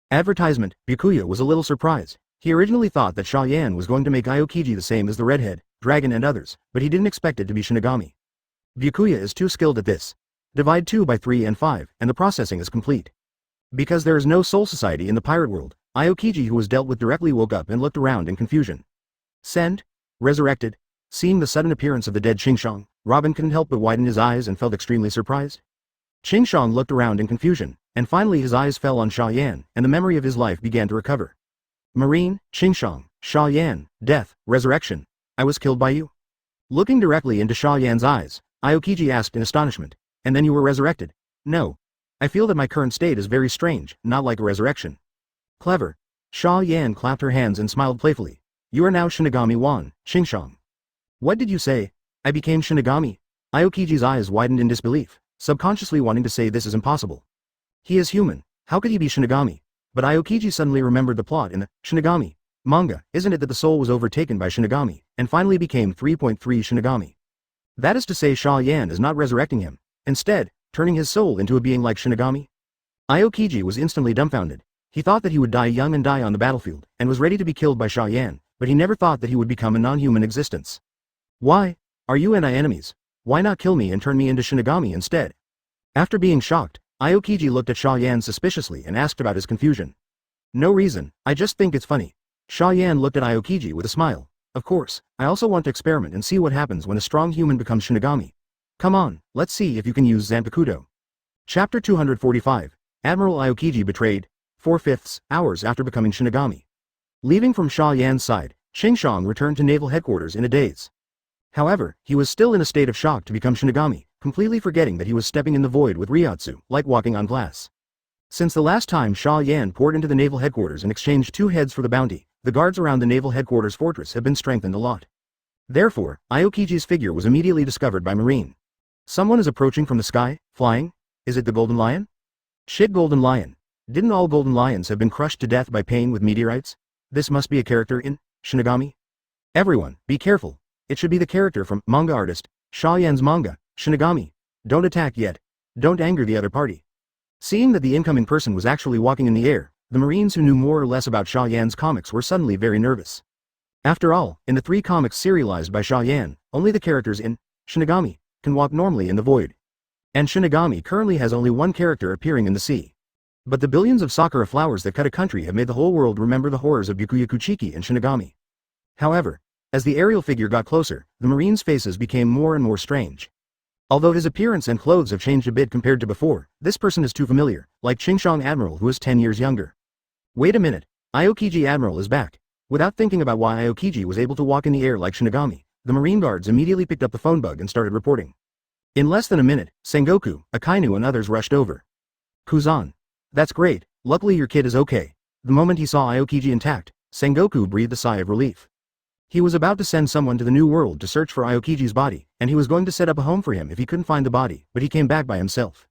Advertisement. Byakuya was a little surprised. He originally thought that Xia Yan was going to make Aokiji the same as the Redhead, Dragon and others, but he didn't expect it to be Shinigami. Byakuya is too skilled at this. Divide 2 by 3 and 5, and the processing is complete. Because there is no soul society in the pirate world, Aokiji, who was dealt with, directly woke up and looked around in confusion. Sent? Resurrected? Seeing the sudden appearance of the dead Qingshang, Robin couldn't help but widen his eyes and felt extremely surprised. Qingshang looked around in confusion, and finally his eyes fell on Xia Yan, and the memory of his life began to recover. Marine, Qingshang, Xia Yan, death, resurrection. I was killed by you? Looking directly into Xia Yan's eyes, Aokiji asked in astonishment, "And then you were resurrected?" "No. I feel that my current state is very strange, not like a resurrection." "Clever." Xia Yan clapped her hands and smiled playfully. "You are now Shinigami Wan, Qingshang." "What did you say? I became Shinigami?" Aokiji's eyes widened in disbelief, subconsciously wanting to say this is impossible. He is human, how could he be Shinigami? But Aokiji suddenly remembered the plot in the Shinigami manga, isn't it that the soul was overtaken by Shinigami, and finally became 3.3 Shinigami? That is to say Xia Yan is not resurrecting him, instead, turning his soul into a being like Shinigami? Aokiji was instantly dumbfounded. He thought that he would die young and die on the battlefield, and was ready to be killed by Xia Yan, but he never thought that he would become a non-human existence. "Why? Are you and I enemies? Why not kill me and turn me into Shinigami instead?" After being shocked, Aokiji looked at Xia Yan suspiciously and asked about his confusion. "No reason, I just think it's funny." Xia Yan looked at Aokiji with a smile. "Of course, I also want to experiment and see what happens when a strong human becomes Shinigami. Come on, let's see if you can use Zanpakuto." Chapter 245, Admiral Aokiji betrayed, 4/5 hours after becoming Shinigami. Leaving from Xia Yan's side, Qingshang returned to naval headquarters in a daze. However, he was still in a state of shock to become Shinigami, completely forgetting that he was stepping in the void with Ryotsu, like walking on glass. Since the last time Xia Yan poured into the naval headquarters and exchanged 2 heads for the bounty, the guards around the naval headquarters fortress have been strengthened a lot. Therefore, Aokiji's figure was immediately discovered by Marine. Someone is approaching from the sky, flying? Is it the Golden Lion? Shit, Golden Lion. Didn't all Golden Lions have been crushed to death by pain with meteorites? This must be a character in Shinigami. Everyone, be careful. It should be the character from Manga Artist, Xia Yan's manga, Shinigami. Don't attack yet. Don't anger the other party. Seeing that the incoming person was actually walking in the air, the Marines who knew more or less about Xia Yan's comics were suddenly very nervous. After all, in the 3 comics serialized by Xia Yan, only the characters in Shinigami can walk normally in the void. And Shinigami currently has only 1 character appearing in the sea. But the billions of sakura flowers that cut a country have made the whole world remember the horrors of Byakuya Kuchiki and Shinigami. However, as the aerial figure got closer, the Marines' faces became more and more strange. Although his appearance and clothes have changed a bit compared to before, this person is too familiar, like Qingshang Admiral, who is 10 years younger. Wait a minute, Aokiji Admiral is back. Without thinking about why Aokiji was able to walk in the air like Shinigami, the Marine guards immediately picked up the phone bug and started reporting. In less than a minute, Sengoku, Akainu and others rushed over. "Kuzan. That's great, luckily your kid is okay." The moment he saw Aokiji intact, Sengoku breathed a sigh of relief. He was about to send someone to the New World to search for Aokiji's body, and he was going to set up a home for him if he couldn't find the body, but he came back by himself.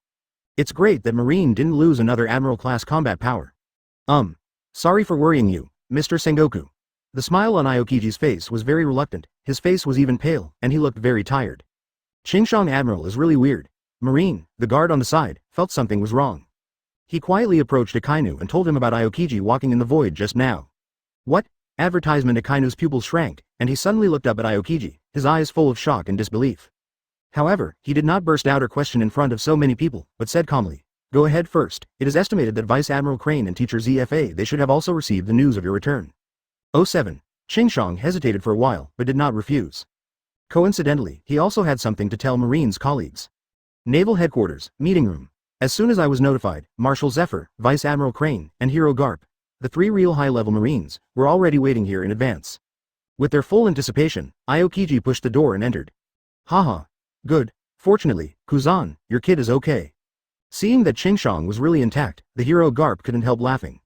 It's great that Marine didn't lose another Admiral-class combat power. Sorry for worrying you, Mr. Sengoku. The smile on Aokiji's face was very reluctant, his face was even pale, and he looked very tired. Qingshang Admiral is really weird. Marine, the guard on the side, felt something was wrong. He quietly approached Akainu and told him about Aokiji walking in the void just now. What? Advertisement. Akainu's pupils shrank, and he suddenly looked up at Aokiji, his eyes full of shock and disbelief. However, he did not burst out or question in front of so many people, but said calmly, "Go ahead first. It is estimated that Vice Admiral Crane and Teacher ZFA they should have also received the news of your return." 07. Qingshang hesitated for a while, but did not refuse. Coincidentally, he also had something to tell Marine's colleagues. Naval Headquarters, Meeting Room. As soon as I was notified, Marshal Zephyr, Vice Admiral Crane, and Hero Garp, the 3 real high-level Marines, were already waiting here in advance. With their full anticipation, Aokiji pushed the door and entered. Haha. Good. Fortunately, Kuzan, your kid is okay. Seeing that Qingshang was really intact, the Hero Garp couldn't help laughing.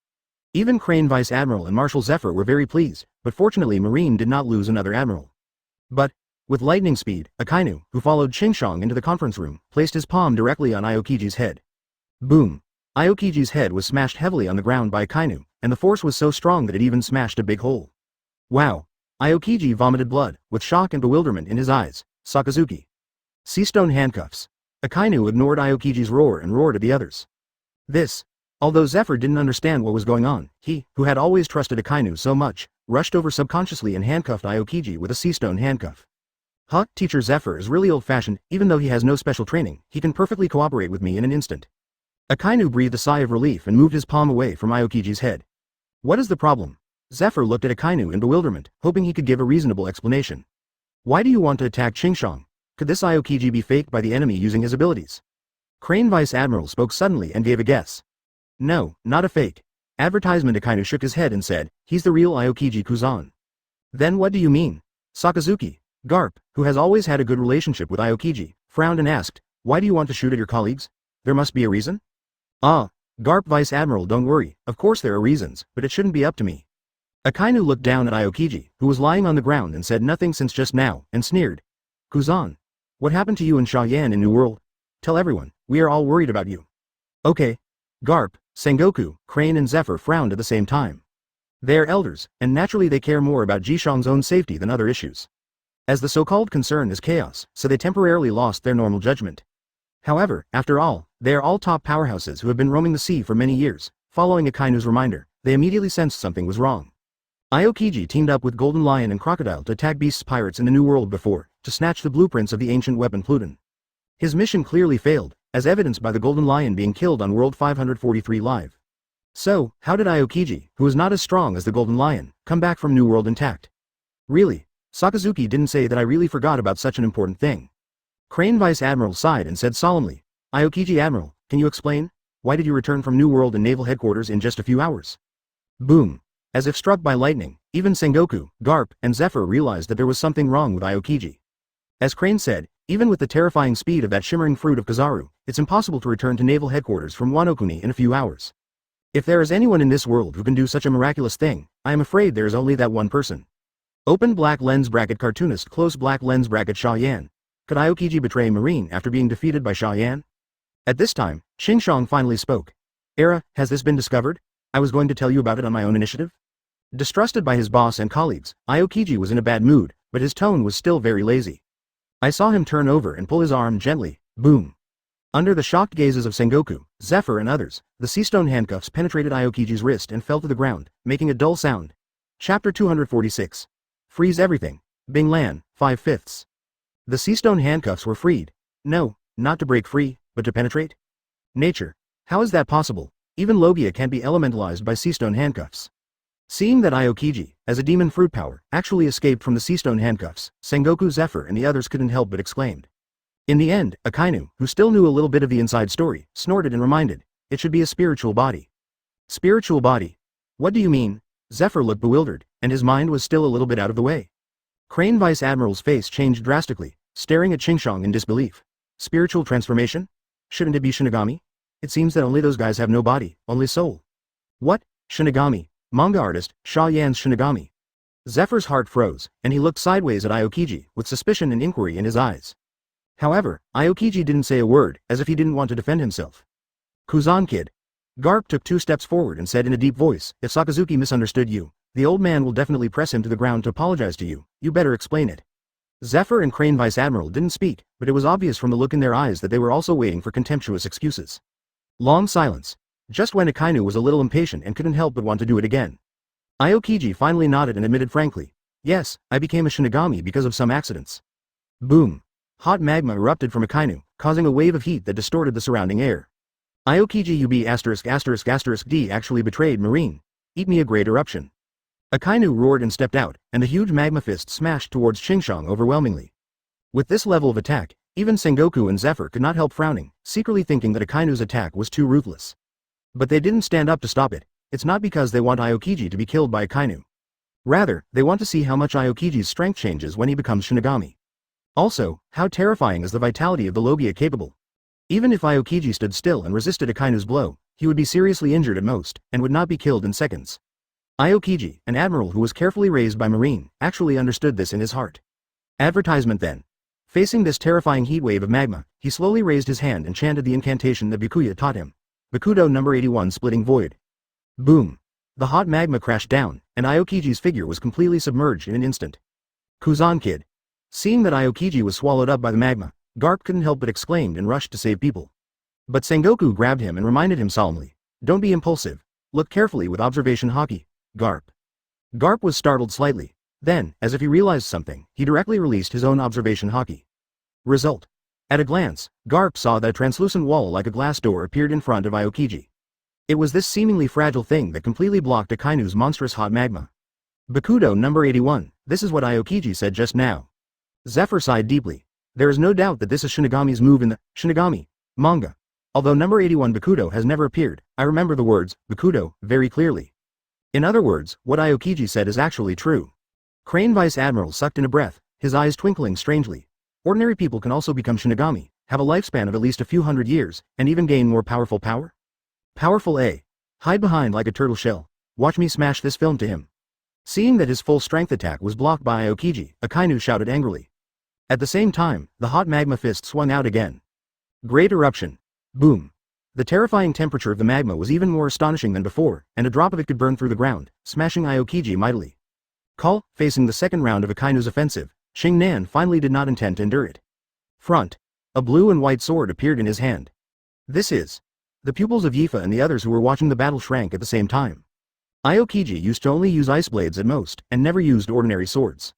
Even Crane Vice Admiral and Marshal Zephyr were very pleased, but fortunately Marine did not lose another admiral. But, with lightning speed, Akainu, who followed Qingshang into the conference room, placed his palm directly on Aokiji's head. Boom. Aokiji's head was smashed heavily on the ground by Akainu, and the force was so strong that it even smashed a big hole. Wow. Aokiji vomited blood, with shock and bewilderment in his eyes. Sakazuki. Seastone handcuffs. Akainu ignored Aokiji's roar and roared at the others. This. Although Zephyr didn't understand what was going on, he, who had always trusted Akainu so much, rushed over subconsciously and handcuffed Aokiji with a seastone handcuff. Huh, Teacher Zephyr is really old-fashioned, even though he has no special training, he can perfectly cooperate with me in an instant. Akainu breathed a sigh of relief and moved his palm away from Aokiji's head. What is the problem? Zephyr looked at Akainu in bewilderment, hoping he could give a reasonable explanation. Why do you want to attack Qingshang? Could this Aokiji be faked by the enemy using his abilities? Crane Vice Admiral spoke suddenly and gave a guess. No, not a fake. Advertisement. Akainu shook his head and said, he's the real Aokiji Kuzan. Then what do you mean? Sakazuki. Garp, who has always had a good relationship with Aokiji, frowned and asked, why do you want to shoot at your colleagues? There must be a reason? Ah, Garp Vice Admiral, don't worry, of course there are reasons, but it shouldn't be up to me. Akainu looked down at Aokiji, who was lying on the ground and said nothing since just now, and sneered. Kuzan. What happened to you and Xia Yan in New World? Tell everyone, we are all worried about you. Okay. Garp, Sengoku, Crane and Zephyr frowned at the same time. They are elders, and naturally they care more about Jishang's own safety than other issues. As the so-called concern is chaos, so they temporarily lost their normal judgment. However, after all, they are all top powerhouses who have been roaming the sea for many years. Following Akainu's reminder, they immediately sensed something was wrong. Aokiji teamed up with Golden Lion and Crocodile to attack Beast's pirates in the New World before, to snatch the blueprints of the ancient weapon Pluton. His mission clearly failed, as evidenced by the Golden Lion being killed on World 543 Live. So, how did Aokiji, who was not as strong as the Golden Lion, come back from New World intact? Really? Sakazuki didn't say that. I really forgot about such an important thing. Crane Vice Admiral sighed and said solemnly, Aokiji Admiral, can you explain? Why did you return from New World and Naval Headquarters in just a few hours? Boom. As if struck by lightning, even Sengoku, Garp, and Zephyr realized that there was something wrong with Aokiji. As Crane said, even with the terrifying speed of that shimmering fruit of Kizaru, it's impossible to return to Naval Headquarters from Wano-kuni in a few hours. If there is anyone in this world who can do such a miraculous thing, I am afraid there is only that one person. Open black lens bracket cartoonist close black lens bracket Xia Yan. Could Aokiji betray Marine after being defeated by Xia Yan? At this time, Qingshang finally spoke. Era, has this been discovered? I was going to tell you about it on my own initiative. Distrusted by his boss and colleagues, Aokiji was in a bad mood, but his tone was still very lazy. I saw him turn over and pull his arm gently. Boom. Under the shocked gazes of Sengoku, Zephyr and others, the seastone handcuffs penetrated Aokiji's wrist and fell to the ground, making a dull sound. Chapter 246. Freeze everything. Bing Lan, 5/5. The seastone handcuffs were freed. No, not to break free, but to penetrate? Nature. How is that possible? Even Logia can't be elementalized by seastone handcuffs. Seeing that Aokiji, as a demon fruit power, actually escaped from the seastone handcuffs, Sengoku, Zephyr and the others couldn't help but exclaimed. In the end, Akainu, who still knew a little bit of the inside story, snorted and reminded, it should be a spiritual body. Spiritual body? What do you mean? Zephyr looked bewildered, and his mind was still a little bit out of the way. Crane Vice Admiral's face changed drastically, staring at Qingshang in disbelief. Spiritual transformation? Shouldn't it be Shinigami? It seems that only those guys have no body, only soul. What? Shinigami? Manga Artist, Xia Yan's Shinigami. Zephyr's heart froze, and he looked sideways at Aokiji, with suspicion and inquiry in his eyes. However, Aokiji didn't say a word, as if he didn't want to defend himself. Kuzan kid. Garp took 2 steps forward and said in a deep voice, if Sakazuki misunderstood you, the old man will definitely press him to the ground to apologize to you, you better explain it. Zephyr and Crane Vice Admiral didn't speak, but it was obvious from the look in their eyes that they were also waiting for contemptuous excuses. Long silence. Just when Akainu was a little impatient and couldn't help but want to do it again. Aokiji finally nodded and admitted frankly, yes, I became a Shinigami because of some accidents. Boom. Hot magma erupted from Akainu, causing a wave of heat that distorted the surrounding air. Aokiji UB*****D actually betrayed Marine. Eat me a great eruption. Akainu roared and stepped out, and the huge magma fist smashed towards Xingqiang overwhelmingly. With this level of attack, even Sengoku and Zephyr could not help frowning, secretly thinking that Akainu's attack was too ruthless. But they didn't stand up to stop it. It's not because they want Aokiji to be killed by Akainu. Rather, they want to see how much Aokiji's strength changes when he becomes Shinigami. Also, how terrifying is the vitality of the Logia capable. Even if Aokiji stood still and resisted Akainu's blow, he would be seriously injured at most, and would not be killed in seconds. Aokiji, an admiral who was carefully raised by Marine, actually understood this in his heart. Advertisement then. Facing this terrifying heatwave of magma, he slowly raised his hand and chanted the incantation that Byakuya taught him. Bakudo number 81 Splitting Void. Boom. The hot magma crashed down, and Aokiji's figure was completely submerged in an instant. Kuzan kid. Seeing that Aokiji was swallowed up by the magma, Garp couldn't help but exclaim and rushed to save people. But Sengoku grabbed him and reminded him solemnly, "Don't be impulsive. Look carefully with observation Haki, Garp." Garp was startled slightly. Then, as if he realized something, he directly released his own observation Haki. Result. At a glance, Garp saw that a translucent wall like a glass door appeared in front of Aokiji. It was this seemingly fragile thing that completely blocked Akainu's monstrous hot magma. Bakudo number 81, this is what Aokiji said just now. Zephyr sighed deeply. There is no doubt that this is Shinigami's move in the Shinigami manga. Although number 81 Bakudo has never appeared, I remember the words Bakudo very clearly. In other words, what Aokiji said is actually true. Crane Vice Admiral sucked in a breath, his eyes twinkling strangely. Ordinary people can also become Shinigami, have a lifespan of at least a few hundred years, and even gain more powerful power? Powerful A. Hide behind like a turtle shell. Watch me smash this film to him. Seeing that his full strength attack was blocked by Aokiji, Akainu shouted angrily. At the same time, the hot magma fist swung out again. Great eruption. Boom. The terrifying temperature of the magma was even more astonishing than before, and a drop of it could burn through the ground, smashing Aokiji mightily. Facing the second round of Akainu's offensive, Xingnan finally did not intend to endure it. Front. A blue and white sword appeared in his hand. This is. The pupils of Yifa and the others who were watching the battle shrank at the same time. Aokiji used to only use ice blades at most, and never used ordinary swords.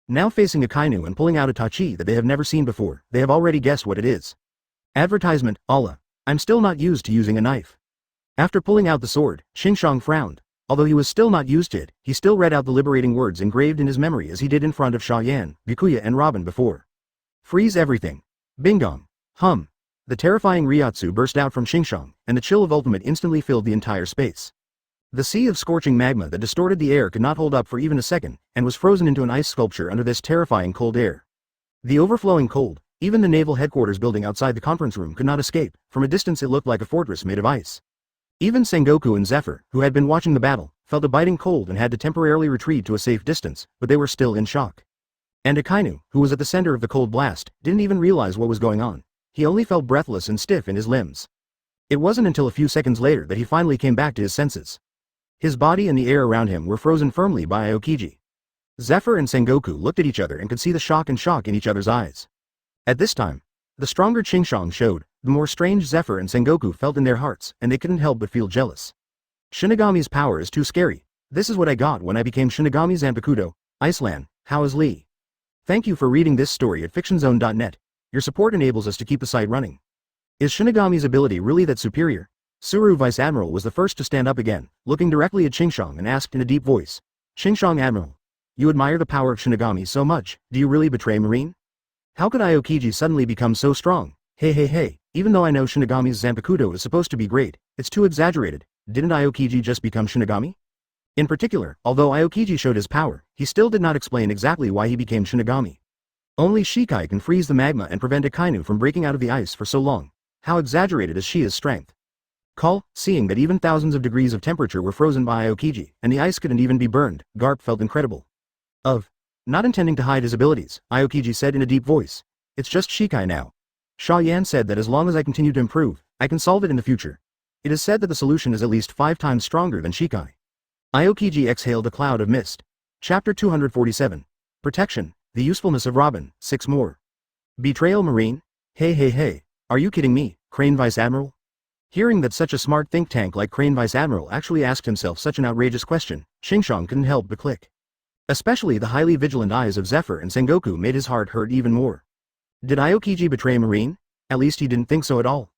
Now facing Akainu and pulling out a tachi that they have never seen before, they have already guessed what it is. Advertisement, Allah. I'm still not used to using a knife. After pulling out the sword, Xingqiang frowned. Although he was still not used to it, he still read out the liberating words engraved in his memory as he did in front of Xia Yan, Byakuya and Robin before. Freeze everything. Bingong. Hum. The terrifying Ryotsu burst out from Xingqiang, and the chill of ultimate instantly filled the entire space. The sea of scorching magma that distorted the air could not hold up for even a second, and was frozen into an ice sculpture under this terrifying cold air. The overflowing cold, even the naval headquarters building outside the conference room could not escape. From a distance it looked like a fortress made of ice. Even Sengoku and Zephyr, who had been watching the battle, felt a biting cold and had to temporarily retreat to a safe distance, but they were still in shock. And Akainu, who was at the center of the cold blast, didn't even realize what was going on. He only felt breathless and stiff in his limbs. It wasn't until a few seconds later that he finally came back to his senses. His body and the air around him were frozen firmly by Aokiji. Zephyr and Sengoku looked at each other and could see the shock in each other's eyes. At this time, the stronger Xingqiang showed, the more strange Zephyr and Sengoku felt in their hearts, and they couldn't help but feel jealous. Shinigami's power is too scary. This is what I got when I became Shinigami Zanpakudo. Iceland, how is Lee? Thank you for reading this story at fictionzone.net. Your support enables us to keep the site running. Is Shinigami's ability really that superior? Suru Vice Admiral was the first to stand up again, looking directly at Xingqiang and asked in a deep voice. Xingqiang Admiral. You admire the power of Shinigami so much, do you really betray Marine? How could Aokiji suddenly become so strong? Hey, even though I know Shinigami's Zanpakudo is supposed to be great, it's too exaggerated. Didn't Aokiji just become Shinigami? In particular, although Aokiji showed his power, he still did not explain exactly why he became Shinigami. Only Shikai can freeze the magma and prevent Akainu from breaking out of the ice for so long. How exaggerated is Shia's strength? Seeing that even thousands of degrees of temperature were frozen by Aokiji, and the ice couldn't even be burned, Garp felt incredible. Not intending to hide his abilities, Aokiji said in a deep voice. It's just Shikai now. Xia Yan said that as long as I continue to improve, I can solve it in the future. It is said that the solution is at least 5 times stronger than Shikai. Aokiji exhaled a cloud of mist. Chapter 247. Protection, the usefulness of Robin, 6 more. Betrayal Marine? Hey, are you kidding me, Crane Vice Admiral? Hearing that such a smart think tank like Crane Vice Admiral actually asked himself such an outrageous question, Xingqiang couldn't help but click. Especially the highly vigilant eyes of Zephyr and Sengoku made his heart hurt even more. Did Aokiji betray Marine? At least he didn't think so at all.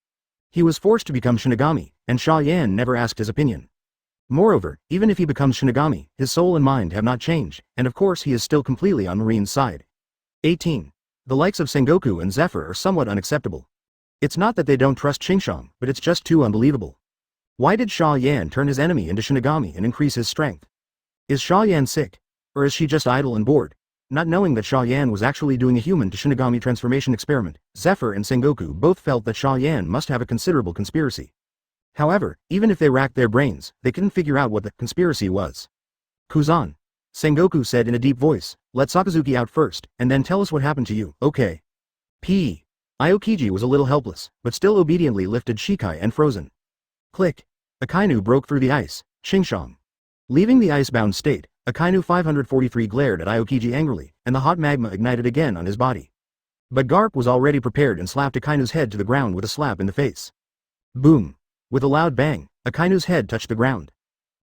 He was forced to become Shinigami, and Xia Yan never asked his opinion. Moreover, even if he becomes Shinigami, his soul and mind have not changed, and of course he is still completely on Marine's side. 18. The likes of Sengoku and Zephyr are somewhat unacceptable. It's not that they don't trust Xingqiang, but it's just too unbelievable. Why did Xia Yan turn his enemy into Shinigami and increase his strength? Is Xia Yan sick? Or is she just idle and bored? Not knowing that Xia Yan was actually doing a human to Shinigami transformation experiment, Zephyr and Sengoku both felt that Xia Yan must have a considerable conspiracy. However, even if they racked their brains, they couldn't figure out what the conspiracy was. Kuzan. Sengoku said in a deep voice, let Sakazuki out first, and then tell us what happened to you, okay? P. Aokiji was a little helpless, but still obediently lifted Shikai and Frozen. Click. Akainu broke through the ice, Xingqiang. Leaving the ice-bound state, Akainu 543 glared at Aokiji angrily, and the hot magma ignited again on his body. But Garp was already prepared and slapped Akainu's head to the ground with a slap in the face. Boom. With a loud bang, Akainu's head touched the ground.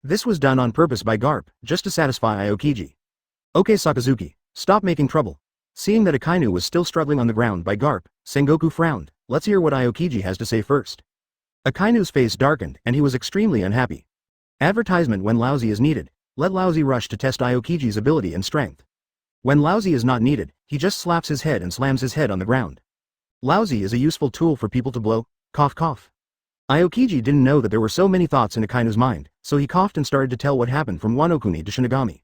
This was done on purpose by Garp, just to satisfy Aokiji. Okay Sakazuki, stop making trouble. Seeing that Akainu was still struggling on the ground by Garp, Sengoku frowned. Let's hear what Aokiji has to say first. Akainu's face darkened, and he was extremely unhappy. Advertisement when lousy is needed. Let lousy rush to test Aokiji's ability and strength. When lousy is not needed, he just slaps his head and slams his head on the ground. Lousy is a useful tool for people to blow, cough cough. Aokiji didn't know that there were so many thoughts in Akainu's mind, so he coughed and started to tell what happened from Wano-kuni to Shinigami.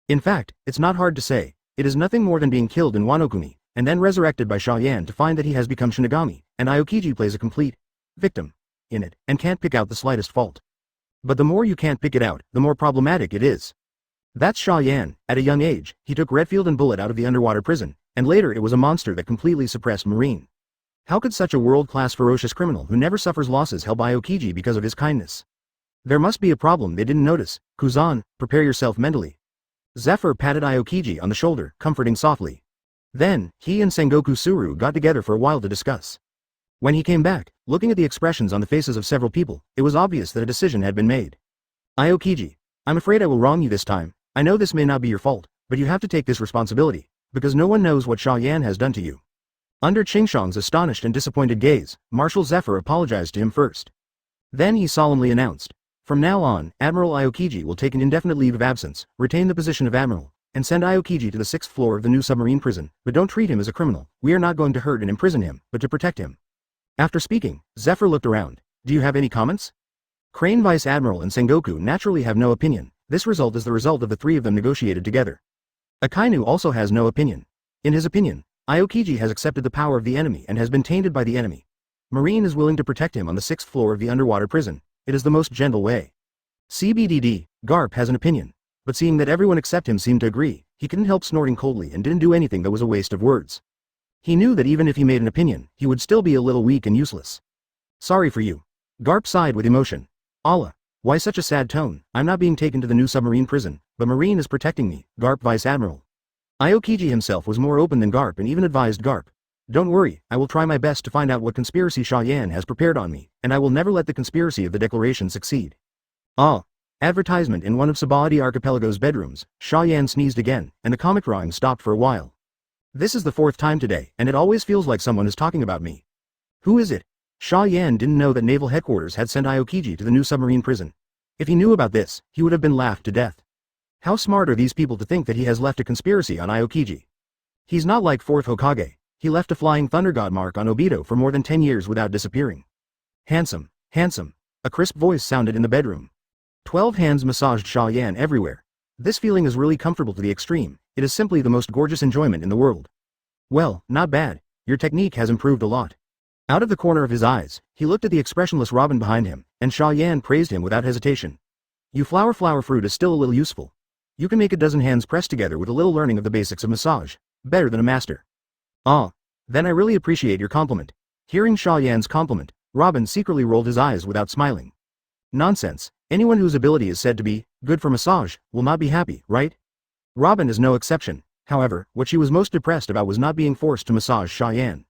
In fact, it's not hard to say, it is nothing more than being killed in Wano-kuni, and then resurrected by Xia Yan to find that he has become Shinigami, and Aokiji plays a complete victim in it, and can't pick out the slightest fault. But the more you can't pick it out, the more problematic it is. That's Xia Yan. At a young age, he took Redfield and Bullet out of the underwater prison, and later it was a monster that completely suppressed Marine. How could such a world-class ferocious criminal who never suffers losses help Aokiji because of his kindness? There must be a problem they didn't notice. Kuzan, prepare yourself mentally. Zephyr patted Aokiji on the shoulder, comforting softly. Then, he and Sengoku Suru got together for a while to discuss. When he came back, looking at the expressions on the faces of several people, it was obvious that a decision had been made. Aokiji, I'm afraid I will wrong you this time. I know this may not be your fault, but you have to take this responsibility, because no one knows what Xia Yan has done to you. Under Xingqiang's astonished and disappointed gaze, Marshal Zephyr apologized to him first. Then he solemnly announced, from now on, Admiral Aokiji will take an indefinite leave of absence, retain the position of Admiral, and send Aokiji to the 6th floor of the new submarine prison, but don't treat him as a criminal. We are not going to hurt and imprison him, but to protect him. After speaking, Zephyr looked around. Do you have any comments? Crane Vice Admiral and Sengoku naturally have no opinion. This result is the result of the three of them negotiated together. Akainu also has no opinion. In his opinion, Aokiji has accepted the power of the enemy and has been tainted by the enemy. Marine is willing to protect him on the 6th floor of the underwater prison. It is the most gentle way. CBDD, Garp has an opinion. But seeing that everyone except him seemed to agree, he couldn't help snorting coldly and didn't do anything that was a waste of words. He knew that even if he made an opinion, he would still be a little weak and useless. Sorry for you. Garp sighed with emotion. Allah. Why such a sad tone? I'm not being taken to the new submarine prison, but Marine is protecting me, Garp Vice Admiral. Aokiji himself was more open than Garp and even advised Garp. Don't worry, I will try my best to find out what conspiracy Xia Yan has prepared on me, and I will never let the conspiracy of the declaration succeed. Ah. Advertisement in one of Sabaody Archipelago's bedrooms. Xia Yan sneezed again, and the comic drawing stopped for a while. This is the 4th time today, and it always feels like someone is talking about me. Who is it? Xia Yan didn't know that Naval Headquarters had sent Aokiji to the new submarine prison. If he knew about this, he would have been laughed to death. How smart are these people to think that he has left a conspiracy on Aokiji? He's not like 4th Hokage. He left a flying thunder god mark on Obito for more than 10 years without disappearing. Handsome, handsome. A crisp voice sounded in the bedroom. 12 hands massaged Xia Yan everywhere. This feeling is really comfortable to the extreme. It is simply the most gorgeous enjoyment in the world. Well, not bad. Your technique has improved a lot. Out of the corner of his eyes, he looked at the expressionless Robin behind him, and Xia Yan praised him without hesitation. You flower fruit is still a little useful. You can make a dozen hands pressed together with a little learning of the basics of massage. Better than a master. Ah. Then I really appreciate your compliment. Hearing Xia Yan's compliment, Robin secretly rolled his eyes without smiling. Nonsense. Anyone whose ability is said to be good for massage will not be happy, right? Robin is no exception. However, what she was most depressed about was not being forced to massage Xia Yan.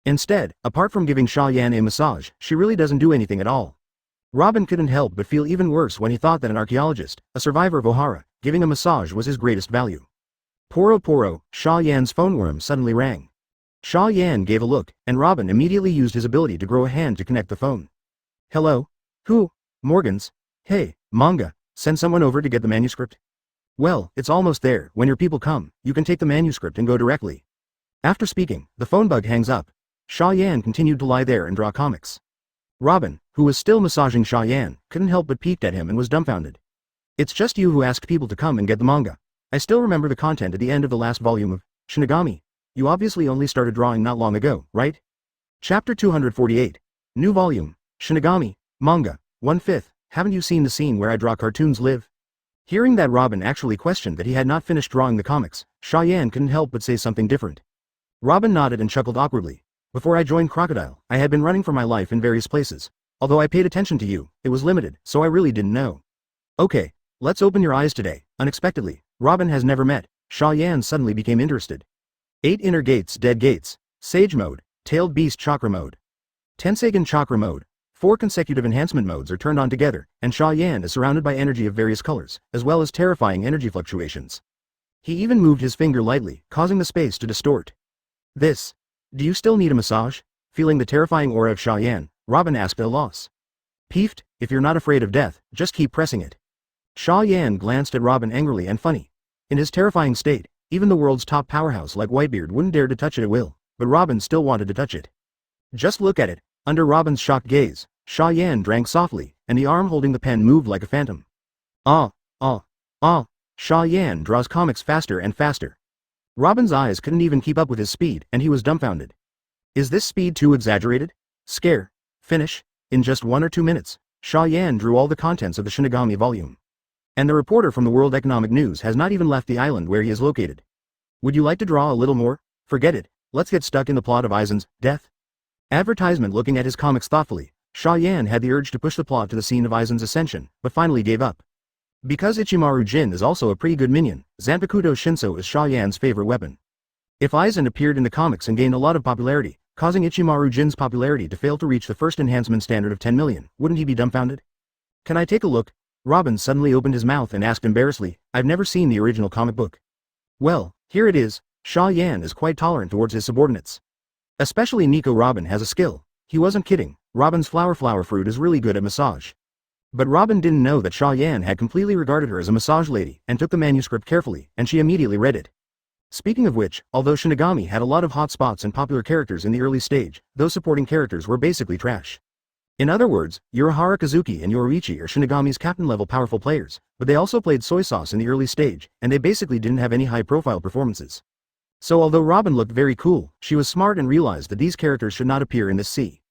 Instead, apart from giving Xia Yan a massage, she really doesn't do anything at all. Robin couldn't help but feel even worse when he thought that an archaeologist, a survivor of Ohara, giving a massage was his greatest value. Poro Poro, Xia Yan's phone worm suddenly rang. Xia Yan gave a look, and Robin immediately used his ability to grow a hand to connect the phone. Hello? Who? Morgans? Hey, Manga, send someone over to get the manuscript? Well, it's almost there. When your people come, you can take the manuscript and go directly. After speaking, the phone bug hangs up. Xia Yan continued to lie there and draw comics. Robin, who was still massaging Xia Yan, couldn't help but peeked at him and was dumbfounded. It's just you who asked people to come and get the manga. I still remember the content at the end of the last volume of Shinigami. You obviously only started drawing not long ago, right? Chapter 248. New volume, Shinigami, manga, 1/5. Haven't you seen the scene where I draw cartoons live? Hearing that Robin actually questioned that he had not finished drawing the comics, Xia Yan couldn't help but say something different. Robin nodded and chuckled awkwardly. Before I joined Crocodile, I had been running for my life in various places. Although I paid attention to you, it was limited, so I really didn't know. Okay, let's open your eyes today. Unexpectedly, Robin has never met. Xia Yan suddenly became interested. 8 inner gates, dead gates, sage mode, tailed beast chakra mode, Tensegan chakra mode. 4 consecutive enhancement modes are turned on together, and Xia Yan is surrounded by energy of various colors, as well as terrifying energy fluctuations. He even moved his finger lightly, causing the space to distort. This. Do you still need a massage? Feeling the terrifying aura of Xia Yan, Robin asked at a loss. Peeved, if you're not afraid of death, just keep pressing it. Xia Yan glanced at Robin angrily and funny. In his terrifying state, even the world's top powerhouse like Whitebeard wouldn't dare to touch it at will, but Robin still wanted to touch it. Just look at it. Under Robin's shocked gaze, Xia Yan drank softly, and the arm holding the pen moved like a phantom. Xia Yan draws comics faster and faster. Robin's eyes couldn't even keep up with his speed, and he was dumbfounded. Is this speed too exaggerated? Scare. Finish. In just 1 or 2 minutes, Xia Yan drew all the contents of the Shinigami volume. And the reporter from the World Economic News has not even left the island where he is located. Would you like to draw a little more? Forget it. Let's get stuck in the plot of Aizen's death. Advertisement. Looking at his comics thoughtfully, Xia Yan had the urge to push the plot to the scene of Aizen's ascension, but finally gave up. Because Ichimaru Jin is also a pretty good minion, Zanpakuto Shinso is Xia Yan's favorite weapon. If Aizen appeared in the comics and gained a lot of popularity, causing Ichimaru Jin's popularity to fail to reach the first enhancement standard of 10 million, wouldn't he be dumbfounded? Can I take a look? Robin suddenly opened his mouth and asked embarrassedly, I've never seen the original comic book. Well, here it is. Xia Yan is quite tolerant towards his subordinates. Especially Nico. Robin has a skill. He wasn't kidding. Robin's flower fruit is really good at massage. But Robin didn't know that Xia Yan had completely regarded her as a massage lady, and took the manuscript carefully, and she immediately read it. Speaking of which, although Shinigami had a lot of hot spots and popular characters in the early stage, those supporting characters were basically trash. In other words, Urahara Kazuki and Yoruichi are Shinigami's captain-level powerful players, but they also played soy sauce in the early stage, and they basically didn't have any high-profile performances. So although Robin looked very cool, she was smart and realized that these characters should not appear in this sea.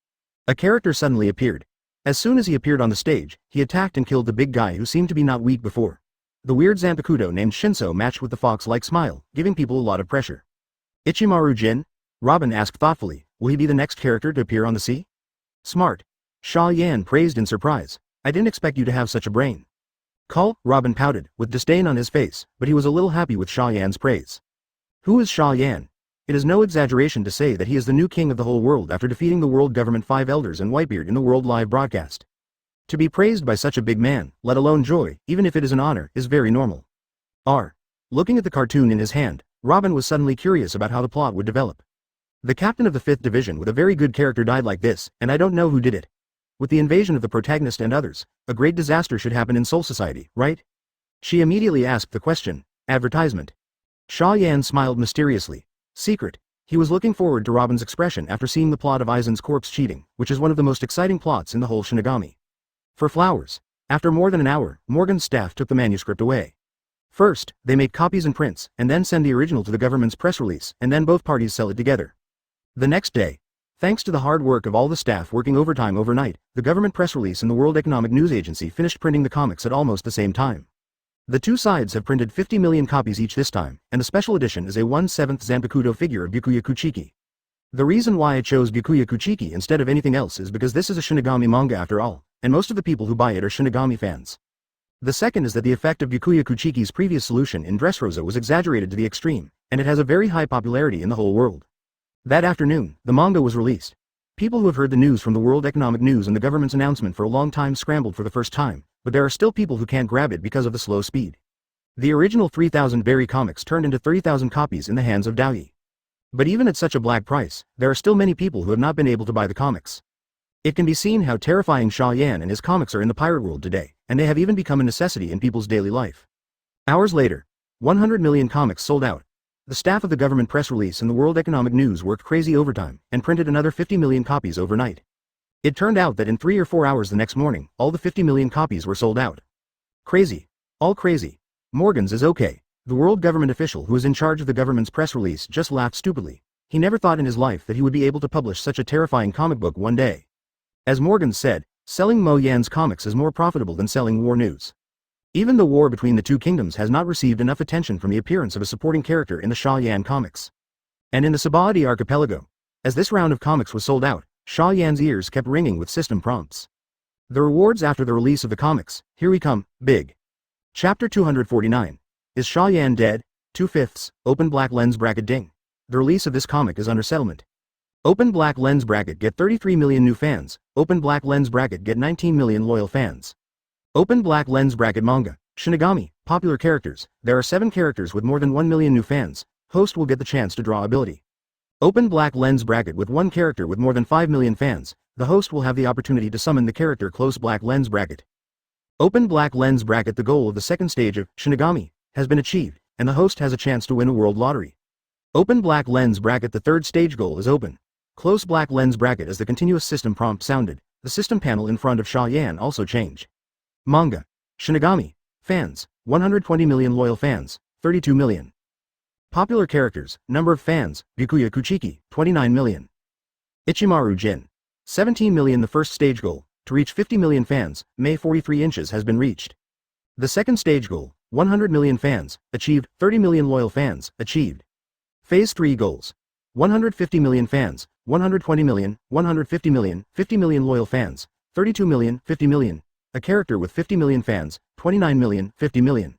A character suddenly appeared. As soon as he appeared on the stage, he attacked and killed the big guy who seemed to be not weak before. The weird Zanpakuto named Shinso matched with the fox-like smile, giving people a lot of pressure. Ichimaru Jin? Robin asked thoughtfully, will he be the next character to appear on the sea? Smart. Xia Yan praised in surprise. I didn't expect you to have such a brain. Call, Robin pouted, with disdain on his face, but he was a little happy with Xia Yan's praise. Who is Xia Yan? It is no exaggeration to say that he is the new king of the whole world after defeating the world government 5 elders and Whitebeard in the world live broadcast. To be praised by such a big man, let alone joy, even if it is an honor, is very normal. Looking at the cartoon in his hand, Robin was suddenly curious about how the plot would develop. The captain of the 5th division with a very good character died like this, and I don't know who did it. With the invasion of the protagonist and others, a great disaster should happen in Soul Society, right? She immediately asked the question. Advertisement. Xia Yan smiled mysteriously. Secret. He was looking forward to Robin's expression after seeing the plot of Aizen's corpse cheating, which is one of the most exciting plots in the whole Shinigami. For flowers. After more than an hour, Morgan's staff took the manuscript away. First, they make copies and prints, and then send the original to the government's press release, and then both parties sell it together. The next day, thanks to the hard work of all the staff working overtime overnight, the government press release and the World Economic News Agency finished printing the comics at almost the same time. The two sides have printed 50 million copies each this time, and the special edition is a 1/7 Zanpakuto figure of Byakuya Kuchiki. The reason why I chose Byakuya Kuchiki instead of anything else is because this is a Shinigami manga after all, and most of the people who buy it are Shinigami fans. The second is that the effect of Byakuya Kuchiki's previous solution in Dressrosa was exaggerated to the extreme, and it has a very high popularity in the whole world. That afternoon, the manga was released. People who have heard the news from the World Economic News and the government's announcement for a long time scrambled for the first time, but there are still people who can't grab it because of the slow speed. The original 3,000 berry comics turned into 30,000 copies in the hands of Daoyi. But even at such a black price, there are still many people who have not been able to buy the comics. It can be seen how terrifying Xia Yan and his comics are in the pirate world today, and they have even become a necessity in people's daily life. Hours later, 100 million comics sold out. The staff of the government press release and the World Economic News worked crazy overtime, and printed another 50 million copies overnight. It turned out that in 3 or 4 hours the next morning, all the 50 million copies were sold out. Crazy. All crazy. Morgans is okay. The world government official who is in charge of the government's press release just laughed stupidly. He never thought in his life that he would be able to publish such a terrifying comic book one day. As Morgans said, selling Mo Yan's comics is more profitable than selling war news. Even the war between the two kingdoms has not received enough attention from the appearance of a supporting character in the Xia Yan comics. And in the Subordinate archipelago, as this round of comics was sold out, Xia Yan's ears kept ringing with system prompts. The rewards after the release of the comics, here we come, big. Chapter 249. Is Xia Yan dead? 2/5, open black lens bracket ding. The release of this comic is under settlement. Open black lens bracket get 33 million new fans, open black lens bracket get 19 million loyal fans. Open black lens bracket manga, Shinigami, popular characters, there are 7 characters with more than 1 million new fans, host will get the chance to draw ability. Open black lens bracket with 1 character with more than 5 million fans, the host will have the opportunity to summon the character close black lens bracket. Open black lens bracket the goal of the second stage of Shinigami has been achieved, and the host has a chance to win a world lottery. Open black lens bracket the third stage goal is open. Close black lens bracket as the continuous system prompt sounded, the system panel in front of Xia Yan also changed. Manga. Shinigami. Fans. 120 million loyal fans. 32 million. Popular characters. Number of fans. Byakuya Kuchiki. 29 million. Ichimaru Jin. 17 million. The first stage goal, to reach 50 million fans, May 43 inches has been reached. The second stage goal, 100 million fans, achieved. 30 million loyal fans, achieved. Phase 3 goals. 150 million fans, 120 million, 150 million, 50 million loyal fans, 32 million, 50 million. A character with 50 million fans, 29 million, 50 million.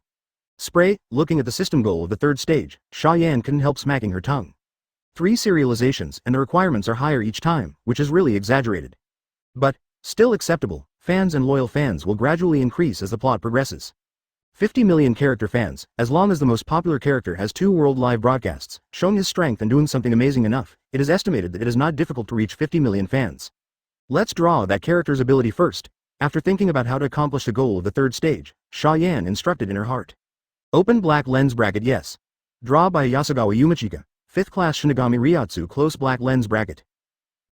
Spray, looking at the system goal of the third stage, Xia Yan couldn't help smacking her tongue. 3 serializations and the requirements are higher each time, which is really exaggerated. But, still acceptable, fans and loyal fans will gradually increase as the plot progresses. 50 million character fans, as long as the most popular character has 2 world live broadcasts, showing his strength and doing something amazing enough, it is estimated that it is not difficult to reach 50 million fans. Let's draw that character's ability first. After thinking about how to accomplish the goal of the third stage, Xia Yan instructed in her heart. Open black lens bracket yes. Draw by Yasugawa Yumachika, 5th class Shinigami Ryotsu close black lens bracket.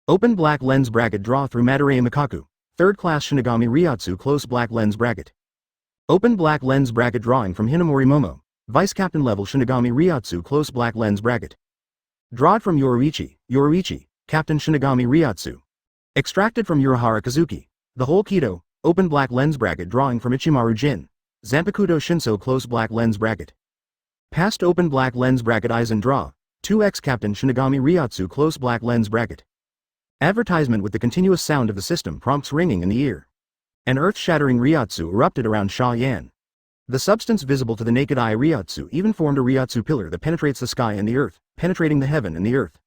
Open black lens bracket draw through Madarei Mikaku, 3rd class Shinigami Ryotsu close black lens bracket. Open black lens bracket drawing from Hinamori Momo, Vice Captain level Shinigami Ryotsu close black lens bracket. Drawed from Yoruichi, Captain Shinigami Ryotsu. Extracted from Urahara Kazuki. The whole Kido, open black lens bracket drawing from Ichimaru Jin, Zanpakuto Shinso close black lens bracket. Past open black lens bracket Aizen draw, 2x Captain Shinigami Ryotsu close black lens bracket. Advertisement with the continuous sound of the system prompts ringing in the ear. An earth-shattering Ryotsu erupted around Xia Yan. The substance visible to the naked eye Ryotsu even formed a Ryotsu pillar that penetrates the sky and the earth, penetrating the heaven and the earth.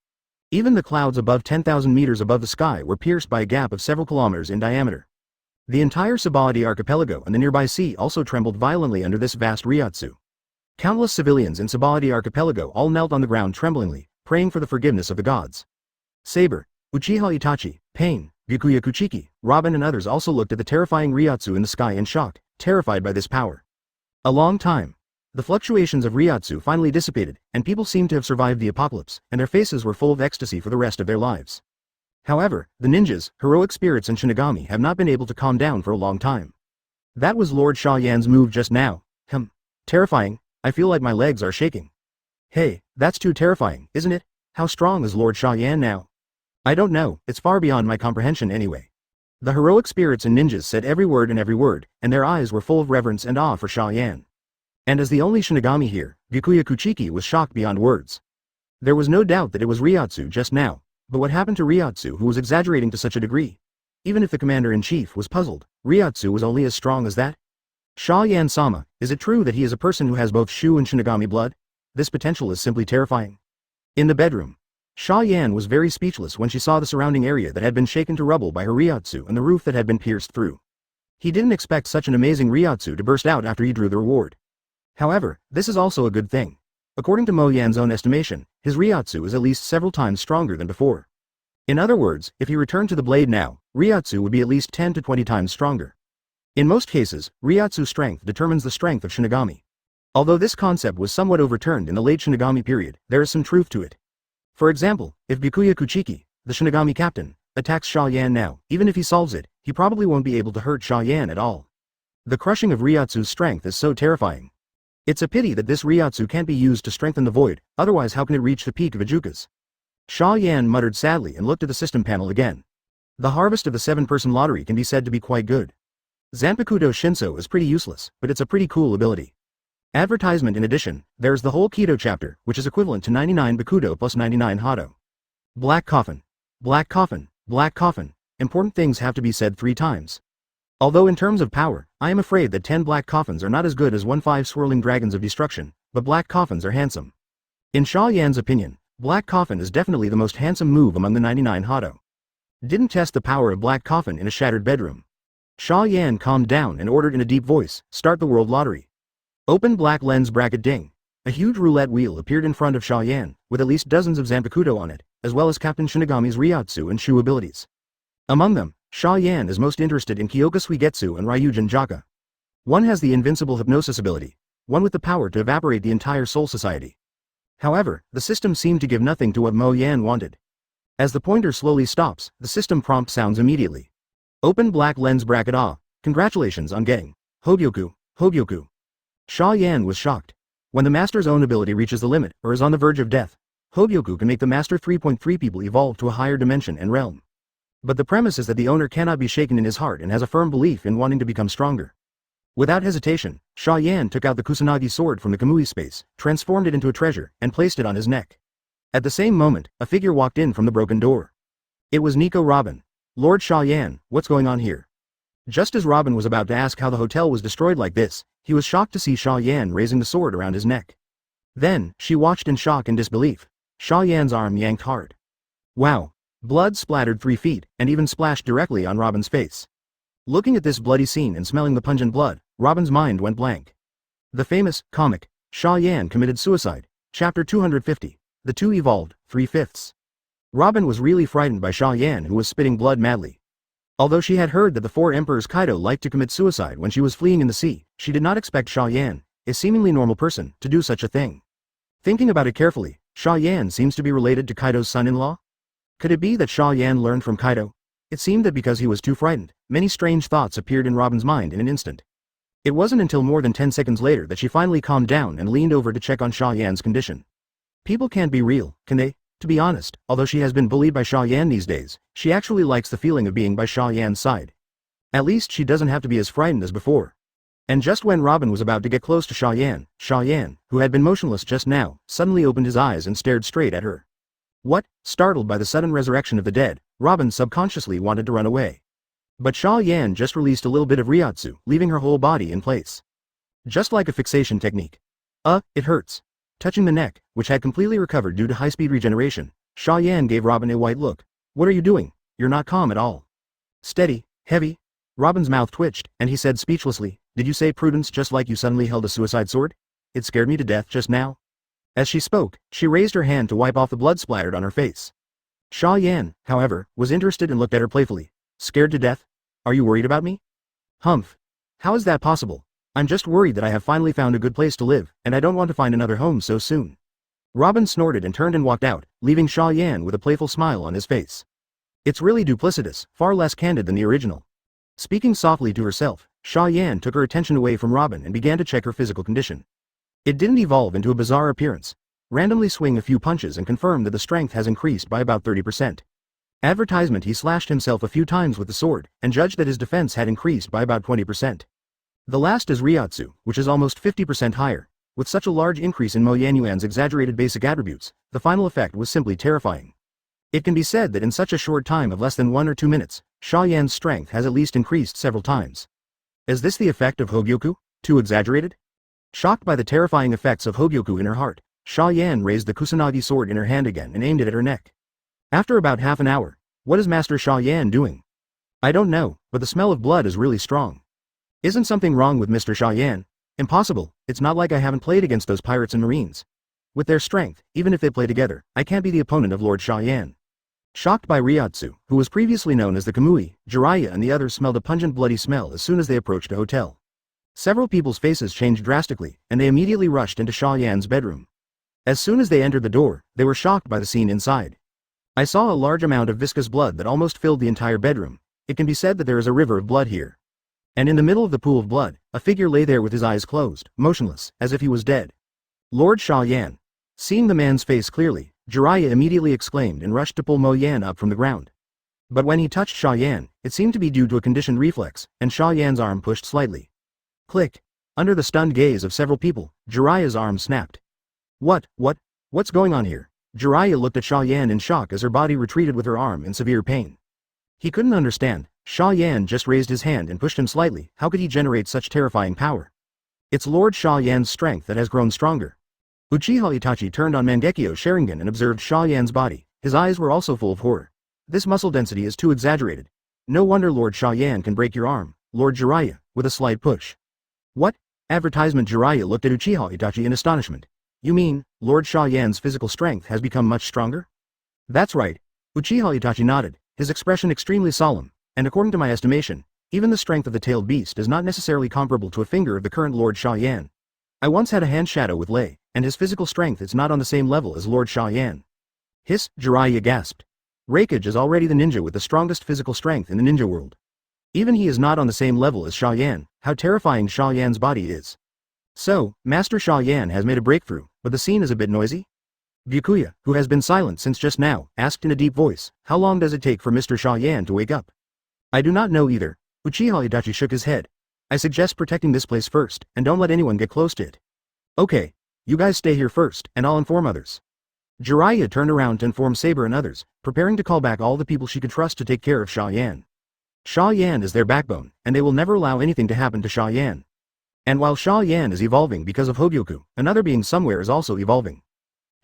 Even the clouds above 10,000 meters above the sky were pierced by a gap of several kilometers in diameter. The entire Subodinate archipelago and the nearby sea also trembled violently under this vast Ryotsu. Countless civilians in Subodinate archipelago all knelt on the ground tremblingly, praying for the forgiveness of the gods. Saber, Uchiha Itachi, Pain, Byakuya Kuchiki, Robin and others also looked at the terrifying Ryotsu in the sky in shock, terrified by this power. A long time. The fluctuations of Ryotsu finally dissipated, and people seemed to have survived the apocalypse, and their faces were full of ecstasy for the rest of their lives. However, the ninjas, heroic spirits and Shinigami have not been able to calm down for a long time. That was Lord Xia Yan's move just now. Terrifying, I feel like my legs are shaking. Hey, that's too terrifying, isn't it? How strong is Lord Xia Yan now? I don't know, it's far beyond my comprehension anyway. The heroic spirits and ninjas said every word, and their eyes were full of reverence and awe for Xia Yan. And as the only Shinigami here, Byakuya Kuchiki was shocked beyond words. There was no doubt that it was Ryotsu just now, but what happened to Ryotsu who was exaggerating to such a degree? Even if the commander-in-chief was puzzled, Ryotsu was only as strong as that? Xia Yan-sama, is it true that he is a person who has both Shu and Shinigami blood? This potential is simply terrifying. In the bedroom, Xia Yan was very speechless when she saw the surrounding area that had been shaken to rubble by her Ryotsu and the roof that had been pierced through. He didn't expect such an amazing Ryotsu to burst out after he drew the reward. However, this is also a good thing. According to Mo Yan's own estimation, his Ryotsu is at least several times stronger than before. In other words, if he returned to the blade now, Ryotsu would be at least 10 to 20 times stronger. In most cases, Ryotsu's strength determines the strength of Shinigami. Although this concept was somewhat overturned in the late Shinigami period, there is some truth to it. For example, if Byakuya Kuchiki, the Shinigami captain, attacks Xia Yan now, even if he solves it, he probably won't be able to hurt Xia Yan at all. The crushing of Ryotsu's strength is so terrifying. It's a pity that this Ryotsu can't be used to strengthen the void, otherwise how can it reach the peak of Ijukas? Xia Yan muttered sadly and looked at the system panel again. The harvest of the 7-person lottery can be said to be quite good. Zanpakuto Shinso is pretty useless, but it's a pretty cool ability. Advertisement. In addition, there's the whole Kido chapter, which is equivalent to 99 Bakudo plus 99 Hado. Black coffin. Black coffin. Black coffin. Important things have to be said 3 times. Although in terms of power, I am afraid that 10 black coffins are not as good as 1-5 swirling dragons of destruction, but black coffins are handsome. In Xia Yan's opinion, black coffin is definitely the most handsome move among the 99 Hado. Didn't test the power of black coffin in a shattered bedroom. Xia Yan calmed down and ordered in a deep voice, "Start the world lottery." Open black lens bracket ding. A huge roulette wheel appeared in front of Xia Yan, with at least dozens of Zanpakuto on it, as well as Captain Shinigami's Ryotsu and Shu abilities. Among them, Xia Yan is most interested in Kyoka Suigetsu and Ryujin Jaka. One has the invincible hypnosis ability, one with the power to evaporate the entire Soul Society. However, the system seemed to give nothing to what Mo Yan wanted. As the pointer slowly stops, the system prompt sounds immediately. Open black lens bracket congratulations on getting Hogyoku, Hogyoku. Xia Yan was shocked. When the master's own ability reaches the limit, or is on the verge of death, Hogyoku can make the master 3.3 people evolve to a higher dimension and realm. But the premise is that the owner cannot be shaken in his heart and has a firm belief in wanting to become stronger. Without hesitation, Xia Yan took out the Kusanagi sword from the Kamui space, transformed it into a treasure, and placed it on his neck. At the same moment, a figure walked in from the broken door. It was Nico Robin. "Lord Xia Yan, what's going on here?" Just as Robin was about to ask how the hotel was destroyed like this, he was shocked to see Xia Yan raising the sword around his neck. Then, she watched in shock and disbelief. Xia Yan's arm yanked hard. Wow. Blood splattered 3 feet, and even splashed directly on Robin's face. Looking at this bloody scene and smelling the pungent blood, Robin's mind went blank. The famous, comic, Xia Yan committed suicide, chapter 250. The two evolved, 3/5. Robin was really frightened by Xia Yan, who was spitting blood madly. Although she had heard that the 4 emperors Kaido liked to commit suicide when she was fleeing in the sea, she did not expect Xia Yan, a seemingly normal person, to do such a thing. Thinking about it carefully, Xia Yan seems to be related to Kaido's son-in-law? Could it be that Xia Yan learned from Kaido? It seemed that because he was too frightened, many strange thoughts appeared in Robin's mind in an instant. It wasn't until more than 10 seconds later that she finally calmed down and leaned over to check on Xia Yan's condition. People can't be real, can they? To be honest, although she has been bullied by Xia Yan these days, she actually likes the feeling of being by Xia Yan's side. At least she doesn't have to be as frightened as before. And just when Robin was about to get close to Xia Yan, who had been motionless just now, suddenly opened his eyes and stared straight at her. What? Startled by the sudden resurrection of the dead, Robin subconsciously wanted to run away. But Xia Yan just released a little bit of Ryotsu, leaving her whole body in place. Just like a fixation technique. It hurts. Touching the neck, which had completely recovered due to high-speed regeneration, Xia Yan gave Robin a white look. "What are you doing? You're not calm at all." "Steady, heavy." Robin's mouth twitched, and he said speechlessly, "Did you say prudence just like you suddenly held a suicide sword? It scared me to death just now." As she spoke, she raised her hand to wipe off the blood splattered on her face. Xia Yan, however, was interested and looked at her playfully. "Scared to death? Are you worried about me?" "Humph. How is that possible? I'm just worried that I have finally found a good place to live, and I don't want to find another home so soon." Robin snorted and turned and walked out, leaving Xia Yan with a playful smile on his face. It's really duplicitous, far less candid than the original. Speaking softly to herself, Xia Yan took her attention away from Robin and began to check her physical condition. It didn't evolve into a bizarre appearance. Randomly swing a few punches and confirm that the strength has increased by about 30%. Advertisement. He slashed himself a few times with the sword, and judged that his defense had increased by about 20%. The last is Ryotsu, which is almost 50% higher. With such a large increase in Mo Yanuan's exaggerated basic attributes, the final effect was simply terrifying. It can be said that in such a short time of less than 1 or 2 minutes, Xia Yan's strength has at least increased several times. Is this the effect of Hogyoku? Too exaggerated? Shocked by the terrifying effects of Hogyoku in her heart, Xia Yan raised the Kusanagi sword in her hand again and aimed it at her neck. After about half an hour, what is Master Xia Yan doing? I don't know, but the smell of blood is really strong. Isn't something wrong with Mr. Xia Yan? Impossible, it's not like I haven't played against those pirates and marines. With their strength, even if they play together, I can't be the opponent of Lord Xia Yan. Shocked by Ryotsu, who was previously known as the Kamui, Jiraiya and the others smelled a pungent bloody smell as soon as they approached a hotel. Several people's faces changed drastically, and they immediately rushed into Xia Yan's bedroom. As soon as they entered the door, they were shocked by the scene inside. I saw a large amount of viscous blood that almost filled the entire bedroom. It can be said that there is a river of blood here. And in the middle of the pool of blood, a figure lay there with his eyes closed, motionless, as if he was dead. Lord Xia Yan. Seeing the man's face clearly, Jiraiya immediately exclaimed and rushed to pull Mo Yan up from the ground. But when he touched Xia Yan, it seemed to be due to a conditioned reflex, and Xia Yan's arm pushed slightly. Click. Under the stunned gaze of several people, Jiraiya's arm snapped. What's going on here? Jiraiya looked at Xia Yan in shock as her body retreated with her arm in severe pain. He couldn't understand. Xia Yan just raised his hand and pushed him slightly. How could he generate such terrifying power? It's Lord Xia Yan's strength that has grown stronger. Uchiha Itachi turned on Mangekyo Sharingan and observed Xia Yan's body. His eyes were also full of horror. This muscle density is too exaggerated. No wonder Lord Xia Yan can break your arm, Lord Jiraiya, with a slight push. What? Advertisement. Jiraiya looked at Uchiha Itachi in astonishment. You mean, Lord Xia Yan's physical strength has become much stronger? That's right. Uchiha Itachi nodded, his expression extremely solemn, and according to my estimation, even the strength of the tailed beast is not necessarily comparable to a finger of the current Lord Xia Yan. I once had a hand shadow with Lei, and his physical strength is not on the same level as Lord Xia Yan. Hiss, Jiraiya gasped. Raikage is already the ninja with the strongest physical strength in the ninja world. Even he is not on the same level as Xia Yan. How terrifying Xia Yan's body is. So, Master Xia Yan has made a breakthrough, but the scene is a bit noisy? Byakuya, who has been silent since just now, asked in a deep voice, how long does it take for Mr. Xia Yan to wake up? I do not know either. Uchiha Itachi shook his head. I suggest protecting this place first, and don't let anyone get close to it. Okay. You guys stay here first, and I'll inform others. Jiraiya turned around to inform Saber and others, preparing to call back all the people she could trust to take care of Xia Yan. Xia Yan is their backbone, and they will never allow anything to happen to Xia Yan. And while Xia Yan is evolving because of Hogyoku, another being somewhere is also evolving.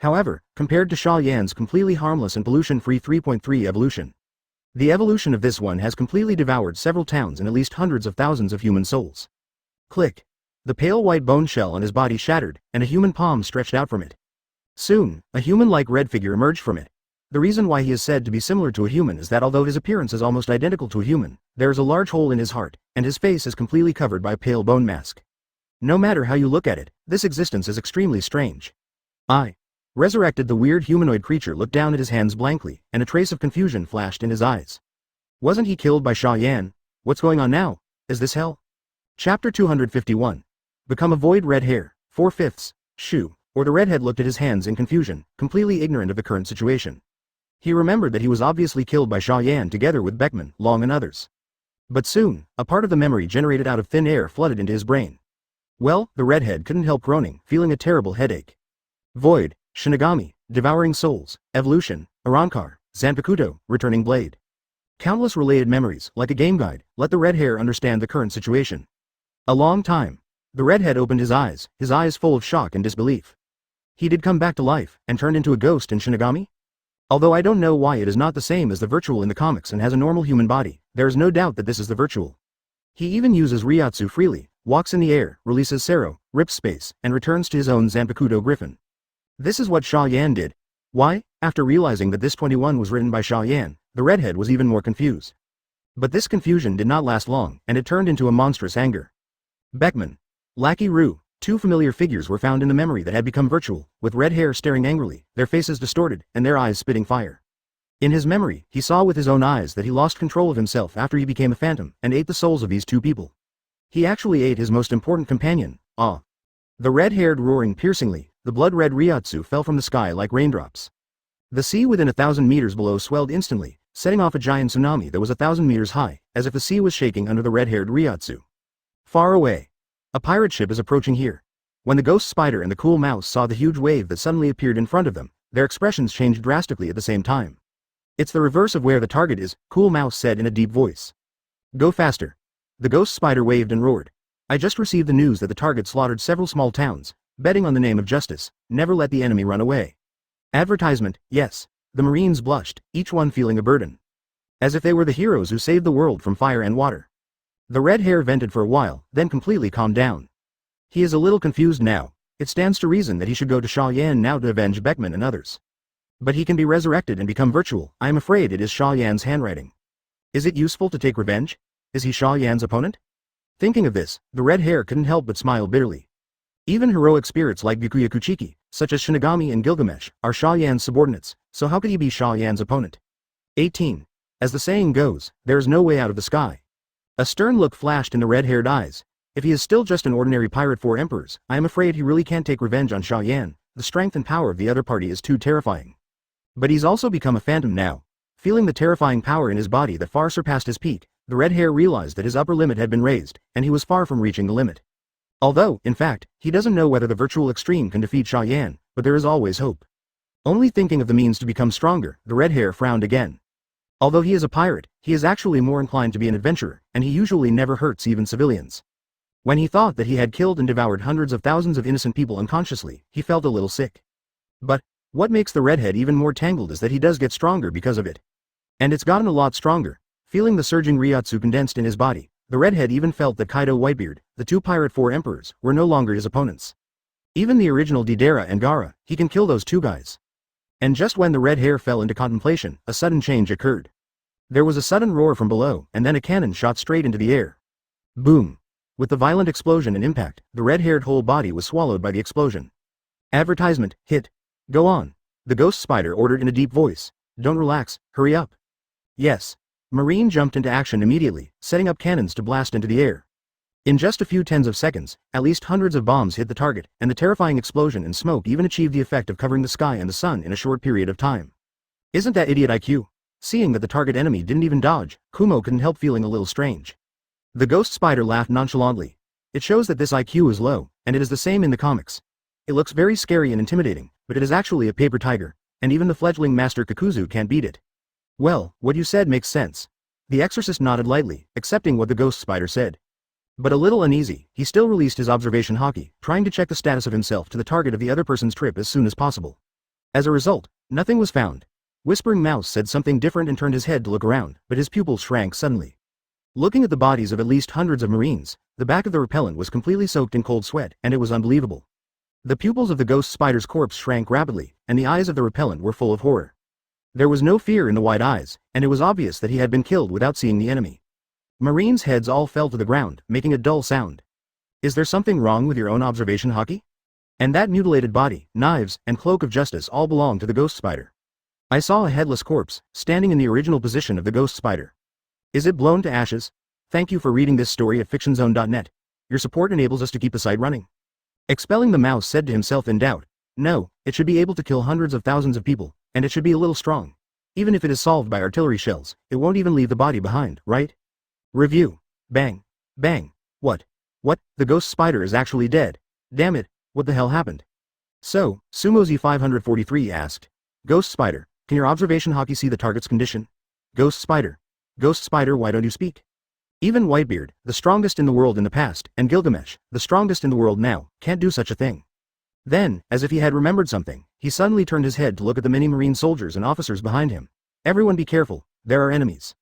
However, compared to Xia Yan's completely harmless and pollution-free 3.3 evolution, the evolution of this one has completely devoured several towns and at least hundreds of thousands of human souls. Click. The pale white bone shell on his body shattered, and a human palm stretched out from it. Soon, a human-like red figure emerged from it. The reason why he is said to be similar to a human is that although his appearance is almost identical to a human, there is a large hole in his heart, and his face is completely covered by a pale bone mask. No matter how you look at it, this existence is extremely strange. Resurrected. The weird humanoid creature looked down at his hands blankly, and a trace of confusion flashed in his eyes. Wasn't he killed by Xia Yan? What's going on now? Is this hell? Chapter 251. Become a void. Red hair, 4/5, Shu, or the redhead looked at his hands in confusion, completely ignorant of the current situation. He remembered that he was obviously killed by Xia Yan together with Beckman, Long and others. But soon, a part of the memory generated out of thin air flooded into his brain. Well, the redhead couldn't help groaning, feeling a terrible headache. Void, Shinigami, Devouring Souls, Evolution, Arankar, Zanpakuto, Returning Blade. Countless related memories, like a game guide, let the red hair understand the current situation. A long time. The redhead opened his eyes full of shock and disbelief. He did come back to life, and turned into a ghost in Shinigami? Although I don't know why it is not the same as the virtual in the comics and has a normal human body, there is no doubt that this is the virtual. He even uses Ryotsu freely, walks in the air, releases Sero, rips space, and returns to his own Zanpakuto Griffin. This is what Xia Yan did. Why? After realizing that this 21 was written by Xia Yan, the redhead was even more confused. But this confusion did not last long, and it turned into a monstrous anger. Beckman. Lackey Ru, two familiar figures were found in the memory that had become virtual, with red hair staring angrily, their faces distorted, and their eyes spitting fire. In his memory, he saw with his own eyes that he lost control of himself after he became a phantom, and ate the souls of these two people. He actually ate his most important companion, Ah. The red-haired roaring piercingly, the blood-red Ryotsu fell from the sky like raindrops. The sea within 1,000 meters below swelled instantly, setting off a giant tsunami that was 1,000 meters high, as if the sea was shaking under the red-haired Ryotsu. Far away. A pirate ship is approaching here. When the ghost spider and the cool mouse saw the huge wave that suddenly appeared in front of them, their expressions changed drastically at the same time. It's the reverse of where the target is, Cool Mouse said in a deep voice. Go faster. The ghost spider waved and roared. I just received the news that the target slaughtered several small towns, betting on the name of justice, never let the enemy run away. Advertisement, yes. The Marines blushed, each one feeling a burden. As if they were the heroes who saved the world from fire and water. The red hair vented for a while, then completely calmed down. He is a little confused now. It stands to reason that he should go to Xia Yan now to avenge Beckman and others. But he can be resurrected and become virtual. I am afraid it is Xia Yan's handwriting. Is it useful to take revenge? Is he Xia Yan's opponent? Thinking of this, the red hair couldn't help but smile bitterly. Even heroic spirits like Byakuya Kuchiki, such as Shinigami and Gilgamesh, are Xia Yan's subordinates, so how could he be Xia Yan's opponent? 18. As the saying goes, there is no way out of the sky. A stern look flashed in the red-haired eyes. If he is still just an ordinary pirate for emperors, I am afraid he really can't take revenge on Xia Yan. The strength and power of the other party is too terrifying. But he's also become a phantom now. Feeling the terrifying power in his body that far surpassed his peak, the red hair realized that his upper limit had been raised, and he was far from reaching the limit. Although, in fact, he doesn't know whether the virtual extreme can defeat Xia Yan, but there is always hope. Only thinking of the means to become stronger, the red hair frowned again. Although he is a pirate, he is actually more inclined to be an adventurer, and he usually never hurts even civilians. When he thought that he had killed and devoured hundreds of thousands of innocent people unconsciously, he felt a little sick. But what makes the redhead even more tangled is that he does get stronger because of it. And it's gotten a lot stronger. Feeling the surging Ryotsu condensed in his body, the redhead even felt that Kaido Whitebeard, the two pirate four emperors, were no longer his opponents. Even the original Deidara and Gaara, he can kill those two guys. And just when the red hair fell into contemplation, a sudden change occurred. There was a sudden roar from below, and then a cannon shot straight into the air. Boom! With the violent explosion and impact, the red-haired whole body was swallowed by the explosion. Advertisement, hit. Go on. The ghost spider ordered in a deep voice. Don't relax, hurry up. Yes. Marine jumped into action immediately, setting up cannons to blast into the air. In just a few tens of seconds, at least hundreds of bombs hit the target, and the terrifying explosion and smoke even achieved the effect of covering the sky and the sun in a short period of time. Isn't that idiot IQ? Seeing that the target enemy didn't even dodge, Kumo couldn't help feeling a little strange. The ghost spider laughed nonchalantly. It shows that this IQ is low, and it is the same in the comics. It looks very scary and intimidating, but it is actually a paper tiger, and even the fledgling Master Kakuzu can't beat it. Well, what you said makes sense. The exorcist nodded lightly, accepting what the ghost spider said. But a little uneasy, he still released his observation haki, trying to check the status of himself to the target of the other person's trip as soon as possible. As a result, nothing was found. Whispering Mouse said something different and turned his head to look around, but his pupils shrank suddenly. Looking at the bodies of at least hundreds of Marines, the back of the repellent was completely soaked in cold sweat, and it was unbelievable. The pupils of the ghost spider's corpse shrank rapidly, and the eyes of the repellent were full of horror. There was no fear in the wide eyes, and it was obvious that he had been killed without seeing the enemy. Marines' heads all fell to the ground, making a dull sound. Is there something wrong with your own observation haki? And that mutilated body, knives, and cloak of justice all belong to the ghost spider. I saw a headless corpse, standing in the original position of the ghost spider. Is it blown to ashes? Thank you for reading this story at fictionzone.net. Your support enables us to keep the site running. Expelling the Mouse said to himself in doubt. No, it should be able to kill hundreds of thousands of people, and it should be a little strong. Even if it is solved by artillery shells, it won't even leave the body behind, right? Review. Bang. Bang. What? What? The ghost spider is actually dead. Damn it, what the hell happened? So, Sumozi 543 asked. Ghost spider, can your observation haki see the target's condition? Ghost spider, why don't you speak? Even Whitebeard, the strongest in the world in the past, and Gilgamesh, the strongest in the world now, can't do such a thing. Then, as if he had remembered something, he suddenly turned his head to look at the many Marine soldiers and officers behind him. Everyone be careful, there are enemies.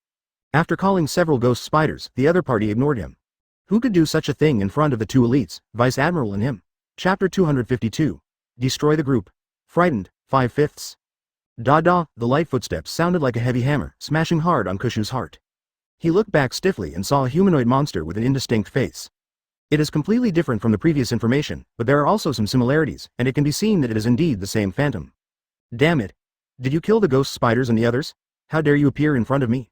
After calling several ghost spiders, the other party ignored him. Who could do such a thing in front of the two elites, Vice Admiral and him? Chapter 252. Destroy the group. Frightened, 5/5. Da-da, the light footsteps sounded like a heavy hammer, smashing hard on Kushu's heart. He looked back stiffly and saw a humanoid monster with an indistinct face. It is completely different from the previous information, but there are also some similarities, and it can be seen that it is indeed the same phantom. Damn it. Did you kill the ghost spiders and the others? How dare you appear in front of me?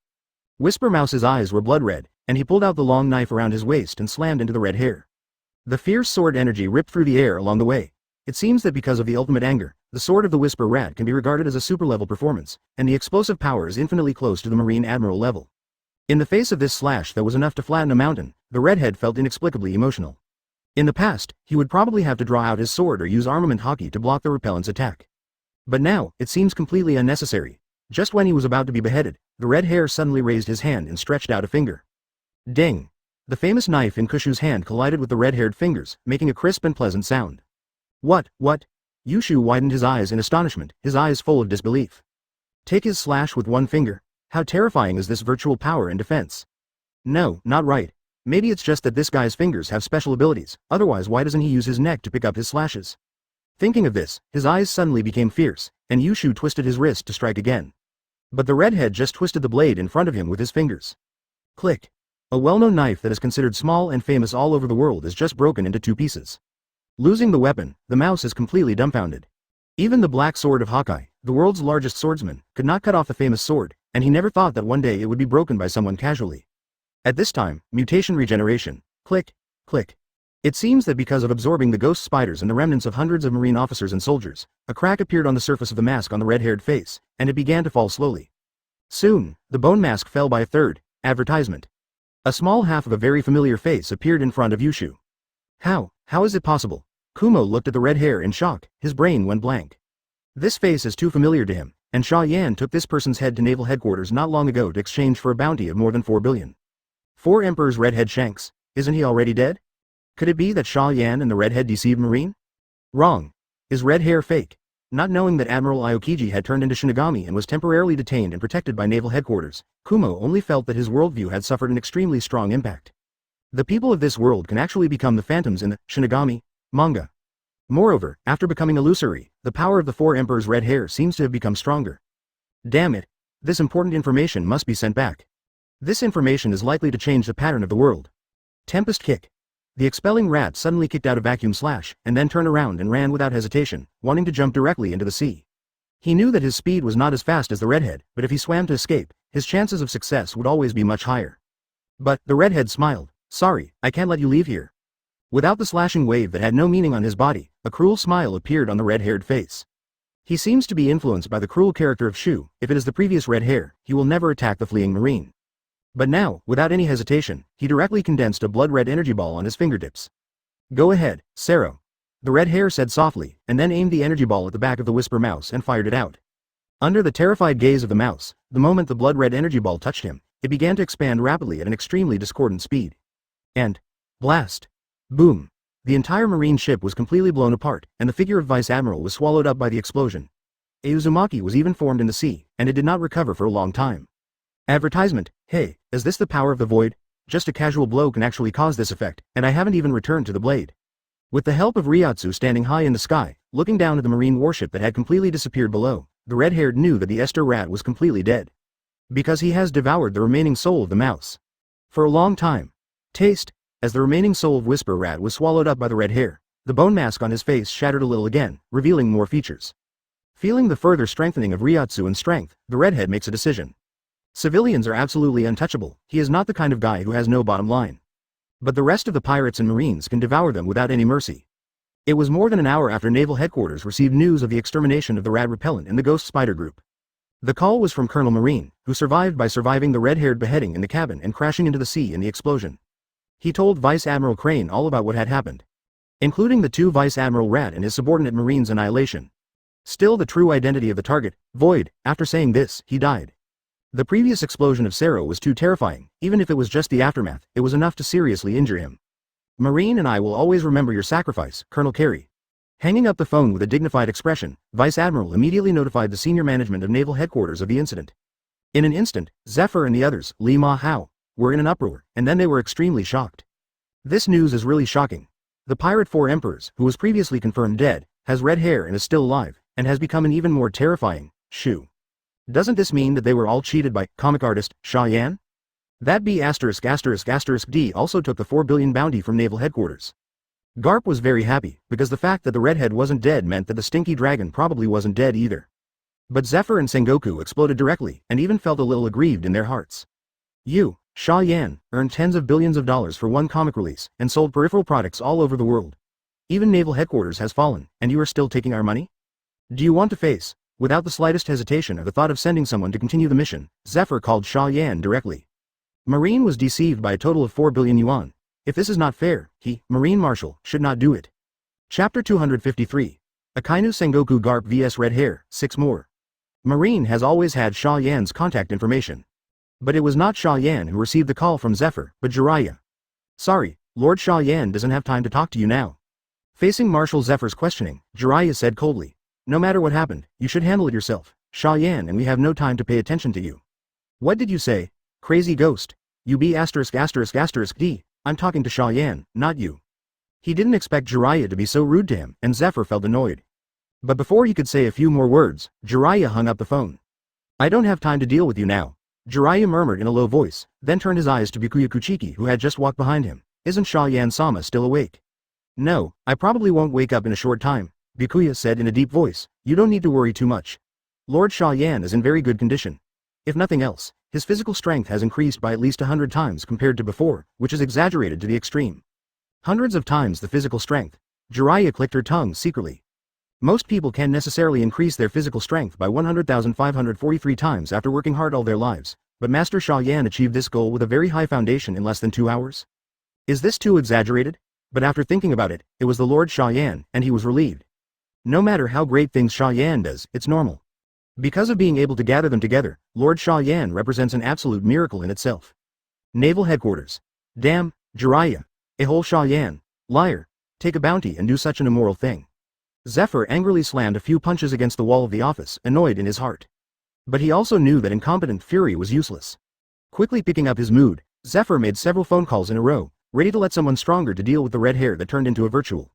Whisper Mouse's eyes were blood red, and he pulled out the long knife around his waist and slammed into the red hair. The fierce sword energy ripped through the air along the way. It seems that because of the ultimate anger, the sword of the Whisper Rat can be regarded as a super-level performance, and the explosive power is infinitely close to the Marine Admiral level. In the face of this slash that was enough to flatten a mountain, the redhead felt inexplicably emotional. In the past, he would probably have to draw out his sword or use armament haki to block the repellent's attack. But now, it seems completely unnecessary. Just when he was about to be beheaded, the red hair suddenly raised his hand and stretched out a finger. Ding! The famous knife in Kushu's hand collided with the red-haired fingers, making a crisp and pleasant sound. What? Yushu widened his eyes in astonishment, his eyes full of disbelief. Take his slash with one finger? How terrifying is this virtual power and defense? No, not right. Maybe it's just that this guy's fingers have special abilities, otherwise why doesn't he use his neck to pick up his slashes? Thinking of this, his eyes suddenly became fierce, and Yushu twisted his wrist to strike again. But the redhead just twisted the blade in front of him with his fingers. Click. A well-known knife that is considered small and famous all over the world is just broken into two pieces. Losing the weapon, the mouse is completely dumbfounded. Even the black sword of Hawkeye, the world's largest swordsman, could not cut off the famous sword, and he never thought that one day it would be broken by someone casually. At this time, mutation regeneration. Click. Click. It seems that because of absorbing the ghost spiders and the remnants of hundreds of marine officers and soldiers, a crack appeared on the surface of the mask on the red-haired face, and it began to fall slowly. Soon, the bone mask fell by a third. Advertisement. A small half of a very familiar face appeared in front of Yushu. How is it possible? Kumo looked at the red hair in shock, his brain went blank. This face is too familiar to him, and Xia Yan took this person's head to naval headquarters not long ago to exchange for a bounty of more than 4 billion. 4 Emperor's redhead Shanks, isn't he already dead? Could it be that Xia Yan and the redhead deceived Marine? Wrong. Is red hair fake? Not knowing that Admiral Aokiji had turned into Shinigami and was temporarily detained and protected by naval headquarters, Kumo only felt that his worldview had suffered an extremely strong impact. The people of this world can actually become the phantoms in the Shinigami manga. Moreover, after becoming illusory, the power of the 4 Emperor's red hair seems to have become stronger. Damn it. This important information must be sent back. This information is likely to change the pattern of the world. Tempest kick. The expelling rat suddenly kicked out a vacuum slash, and then turned around and ran without hesitation, wanting to jump directly into the sea. He knew that his speed was not as fast as the redhead, but if he swam to escape, his chances of success would always be much higher. But, the redhead smiled. Sorry, I can't let you leave here. Without the slashing wave that had no meaning on his body, a cruel smile appeared on the red-haired face. He seems to be influenced by the cruel character of Shu. If it is the previous red hair, he will never attack the fleeing marine. But now, without any hesitation, he directly condensed a blood-red energy ball on his fingertips. Go ahead, Sero. The red hair said softly, and then aimed the energy ball at the back of the Whisper Mouse and fired it out. Under the terrified gaze of the mouse, the moment the blood-red energy ball touched him, it began to expand rapidly at an extremely discordant speed. And, blast! Boom! The entire marine ship was completely blown apart, and the figure of Vice Admiral was swallowed up by the explosion. A Uzumaki was even formed in the sea, and it did not recover for a long time. Advertisement. Hey, is this the power of the void? Just a casual blow can actually cause this effect, and I haven't even returned to the blade. With the help of Ryatsu standing high in the sky, looking down at the marine warship that had completely disappeared below, the red-haired knew that the Esther rat was completely dead. Because he has devoured the remaining soul of the mouse. For a long time. Taste. As the remaining soul of Whisper Rat was swallowed up by the red hair, the bone mask on his face shattered a little again, revealing more features. Feeling the further strengthening of Ryatsu and strength, the redhead makes a decision. Civilians are absolutely untouchable. He is not the kind of guy who has no bottom line. But the rest of the pirates and marines can devour them without any mercy. It was more than an hour after naval headquarters received news of the extermination of the rat repellent in the Ghost Spider group. The call was from Colonel Marine, who survived by surviving the red-haired beheading in the cabin and crashing into the sea in the explosion. He told Vice Admiral Crane all about what had happened, including the 2 Vice Admiral Rat and his subordinate Marine's annihilation. Still the true identity of the target, Void. After saying this, he died. The previous explosion of Sero was too terrifying. Even if it was just the aftermath, it was enough to seriously injure him. Marine and I will always remember your sacrifice, Colonel Carey. Hanging up the phone with a dignified expression, Vice Admiral immediately notified the senior management of naval headquarters of the incident. In an instant, Zephyr and the others, Li Ma Hao, were in an uproar, and then they were extremely shocked. This news is really shocking. The pirate 4 Emperors, who was previously confirmed dead, has red hair and is still alive, and has become an even more terrifying Shu. Doesn't this mean that they were all cheated by comic artist Xia Yan? That B******* D also took the 4 billion bounty from naval headquarters. Garp was very happy, because the fact that the redhead wasn't dead meant that the stinky dragon probably wasn't dead either. But Zephyr and Sengoku exploded directly, and even felt a little aggrieved in their hearts. You, Xia Yan, earned tens of billions of dollars for one comic release, and sold peripheral products all over the world. Even naval headquarters has fallen, and you are still taking our money? Do you want to face, without the slightest hesitation or the thought of sending someone to continue the mission, Zephyr called Xia Yan directly. Marine was deceived by a total of 4 billion yuan. If this is not fair, he, Marine Marshal, should not do it. Chapter 253. Akainu Sengoku Garp vs Red Hair, 6 more. Marine has always had Xia Yan's contact information. But it was not Xia Yan who received the call from Zephyr, but Jiraiya. Sorry, Lord Xia Yan doesn't have time to talk to you now. Facing Marshal Zephyr's questioning, Jiraiya said coldly. No matter what happened, you should handle it yourself, Xia Yan, and we have no time to pay attention to you. What did you say? Crazy ghost. You be *******. I'm talking to Xia Yan, not you. He didn't expect Jiraiya to be so rude to him, and Zephyr felt annoyed. But before he could say a few more words, Jiraiya hung up the phone. I don't have time to deal with you now. Jiraiya murmured in a low voice, then turned his eyes to Byakuya Kuchiki who had just walked behind him. Isn't Xia Yan-sama still awake? No, I probably won't wake up in a short time, Byakuya said in a deep voice. You don't need to worry too much. Lord Xia Yan is in very good condition. If nothing else, his physical strength has increased by at least 100 times compared to before, which is exaggerated to the extreme. Hundreds of times the physical strength. Jiraiya clicked her tongue secretly. Most people can necessarily increase their physical strength by 100,543 times after working hard all their lives, but Master Xia Yan achieved this goal with a very high foundation in less than 2 hours. Is this too exaggerated? But after thinking about it, it was the Lord Xia Yan, and he was relieved. No matter how great things Xia Yan does, it's normal. Because of being able to gather them together, Lord Xia Yan represents an absolute miracle in itself. Naval Headquarters. Damn, Jiraiya. A whole Xia Yan. Liar. Take a bounty and do such an immoral thing. Zephyr angrily slammed a few punches against the wall of the office, annoyed in his heart. But he also knew that incompetent fury was useless. Quickly picking up his mood, Zephyr made several phone calls in a row, ready to let someone stronger to deal with the red hair that turned into a virtual.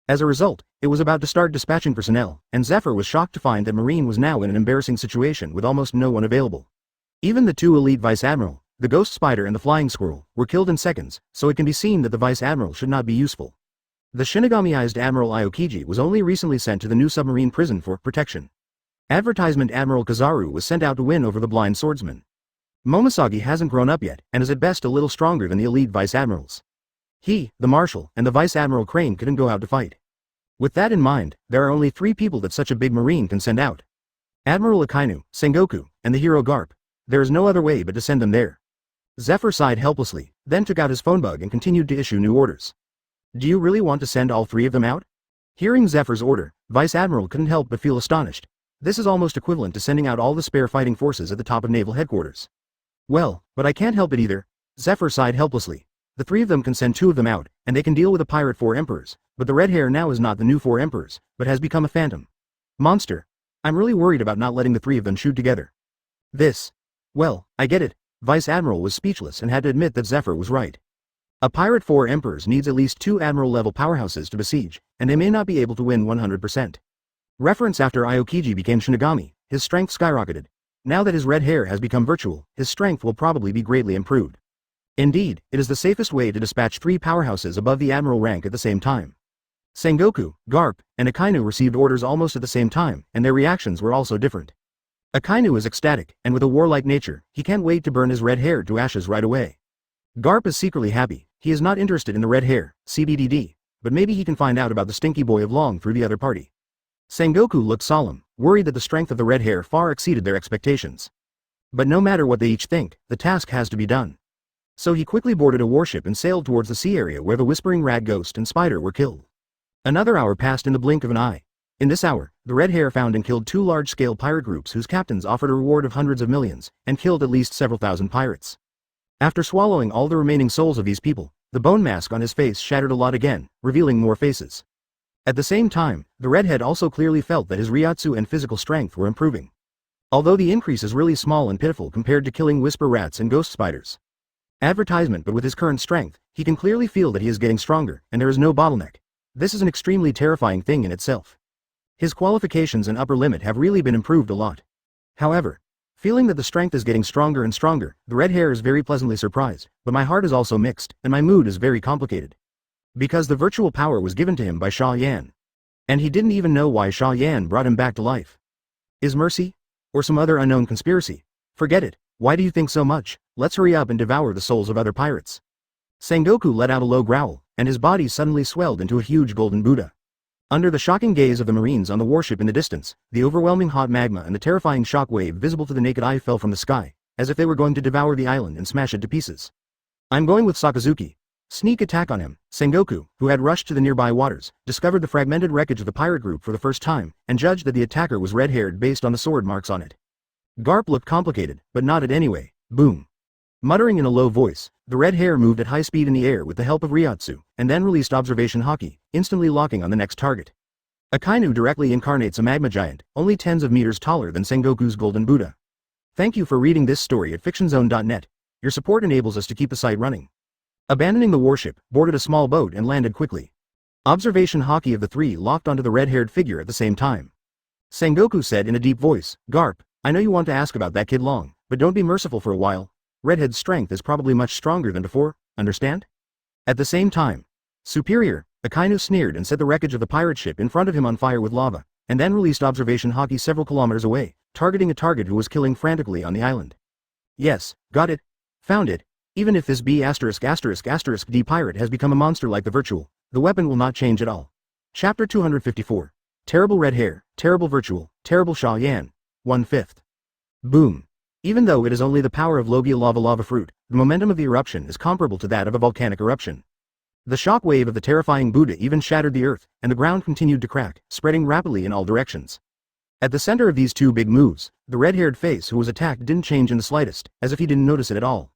As a result, it was about to start dispatching personnel, and Zephyr was shocked to find that Marine was now in an embarrassing situation with almost no one available. Even the 2 elite Vice Admiral, the Ghost Spider and the Flying Squirrel, were killed in seconds, so it can be seen that the Vice Admiral should not be useful. The Shinigami-ized Admiral Aokiji was only recently sent to the new submarine prison for protection. Advertisement Admiral Kizaru was sent out to win over the blind swordsman. Momoshage hasn't grown up yet, and is at best a little stronger than the elite Vice Admirals. He, the Marshal, and the Vice Admiral Crane couldn't go out to fight. With that in mind, there are only 3 people that such a big marine can send out. Admiral Akainu, Sengoku, and the hero Garp. There is no other way but to send them there. Zephyr sighed helplessly, then took out his phone bug and continued to issue new orders. Do you really want to send all 3 of them out? Hearing Zephyr's order, Vice Admiral couldn't help but feel astonished. This is almost equivalent to sending out all the spare fighting forces at the top of Naval Headquarters. Well, but I can't help it either. Zephyr sighed helplessly. The 3 of them can send 2 of them out, and they can deal with the pirate 4 emperors, but the red hair now is not the new 4 emperors, but has become a phantom. Monster. I'm really worried about not letting the 3 of them shoot together. This. Well, I get it. Vice Admiral was speechless and had to admit that Zephyr was right. A pirate 4 emperors needs at least 2 admiral-level powerhouses to besiege, and they may not be able to win 100%. Reference after Aokiji became Shinigami, his strength skyrocketed. Now that his red hair has become virtual, his strength will probably be greatly improved. Indeed, it is the safest way to dispatch 3 powerhouses above the admiral rank at the same time. Sengoku, Garp, and Akainu received orders almost at the same time, and their reactions were also different. Akainu is ecstatic, and with a warlike nature, he can't wait to burn his red hair to ashes right away. Garp is secretly happy. He is not interested in the red hair, CBDD, but maybe he can find out about the stinky boy of Long through the other party. Sengoku looked solemn, worried that the strength of the red hair far exceeded their expectations. But no matter what they each think, the task has to be done. So he quickly boarded a warship and sailed towards the sea area where the Whispering Rat Ghost and Spider were killed. Another hour passed in the blink of an eye. In this hour, the red hair found and killed 2 large-scale pirate groups whose captains offered a reward of hundreds of millions, and killed at least several thousand pirates. After swallowing all the remaining souls of these people, the bone mask on his face shattered a lot again, revealing more faces. At the same time, the redhead also clearly felt that his Ryatsu and physical strength were improving. Although the increase is really small and pitiful compared to killing whisper rats and ghost spiders. Advertisement, but with his current strength, he can clearly feel that he is getting stronger, and there is no bottleneck. This is an extremely terrifying thing in itself. His qualifications and upper limit have really been improved a lot. However, feeling that the strength is getting stronger and stronger, the red hair is very pleasantly surprised, but my heart is also mixed, and my mood is very complicated. Because the virtual power was given to him by Xia Yan. And he didn't even know why Xia Yan brought him back to life. Is mercy? Or some other unknown conspiracy? Forget it. Why do you think so much? Let's hurry up and devour the souls of other pirates. Sengoku let out a low growl, and his body suddenly swelled into a huge golden Buddha. Under the shocking gaze of the Marines on the warship in the distance, the overwhelming hot magma and the terrifying shock wave visible to the naked eye fell from the sky, as if they were going to devour the island and smash it to pieces. I'm going with Sakazuki. Sneak attack on him. Sengoku, who had rushed to the nearby waters, discovered the fragmented wreckage of the pirate group for the first time, and judged that the attacker was red-haired based on the sword marks on it. Garp looked complicated, but nodded anyway. Boom. Muttering in a low voice, the red hair moved at high speed in the air with the help of Ryatsu, and then released observation Haki, instantly locking on the next target. Akainu directly incarnates a magma giant, only tens of meters taller than Sengoku's golden Buddha. Thank you for reading this story at fictionzone.net. Your support enables us to keep the site running. Abandoning the warship, boarded a small boat and landed quickly. Observation Haki of the three locked onto the red-haired figure at the same time. Sengoku said in a deep voice, "Garp, I know you want to ask about that kid long, but don't be merciful for a while. Redhead's strength is probably much stronger than before, understand?" At the same time, Superior, Akainu sneered and set the wreckage of the pirate ship in front of him on fire with lava, and then released observation Haki several kilometers away, targeting a target who was killing frantically on the island. Yes, got it. Found it. Even if this B******** D pirate has become a monster like the virtual, the weapon will not change at all. Chapter 254. Terrible red hair, terrible virtual, terrible Xia Yan. 1/5. Boom. Even though it is only the power of Logia lava fruit, the momentum of the eruption is comparable to that of a volcanic eruption. The shock wave of the terrifying Buddha even shattered the earth, and the ground continued to crack, spreading rapidly in all directions. At the center of these two big moves, the red-haired face who was attacked didn't change in the slightest, as if he didn't notice it at all.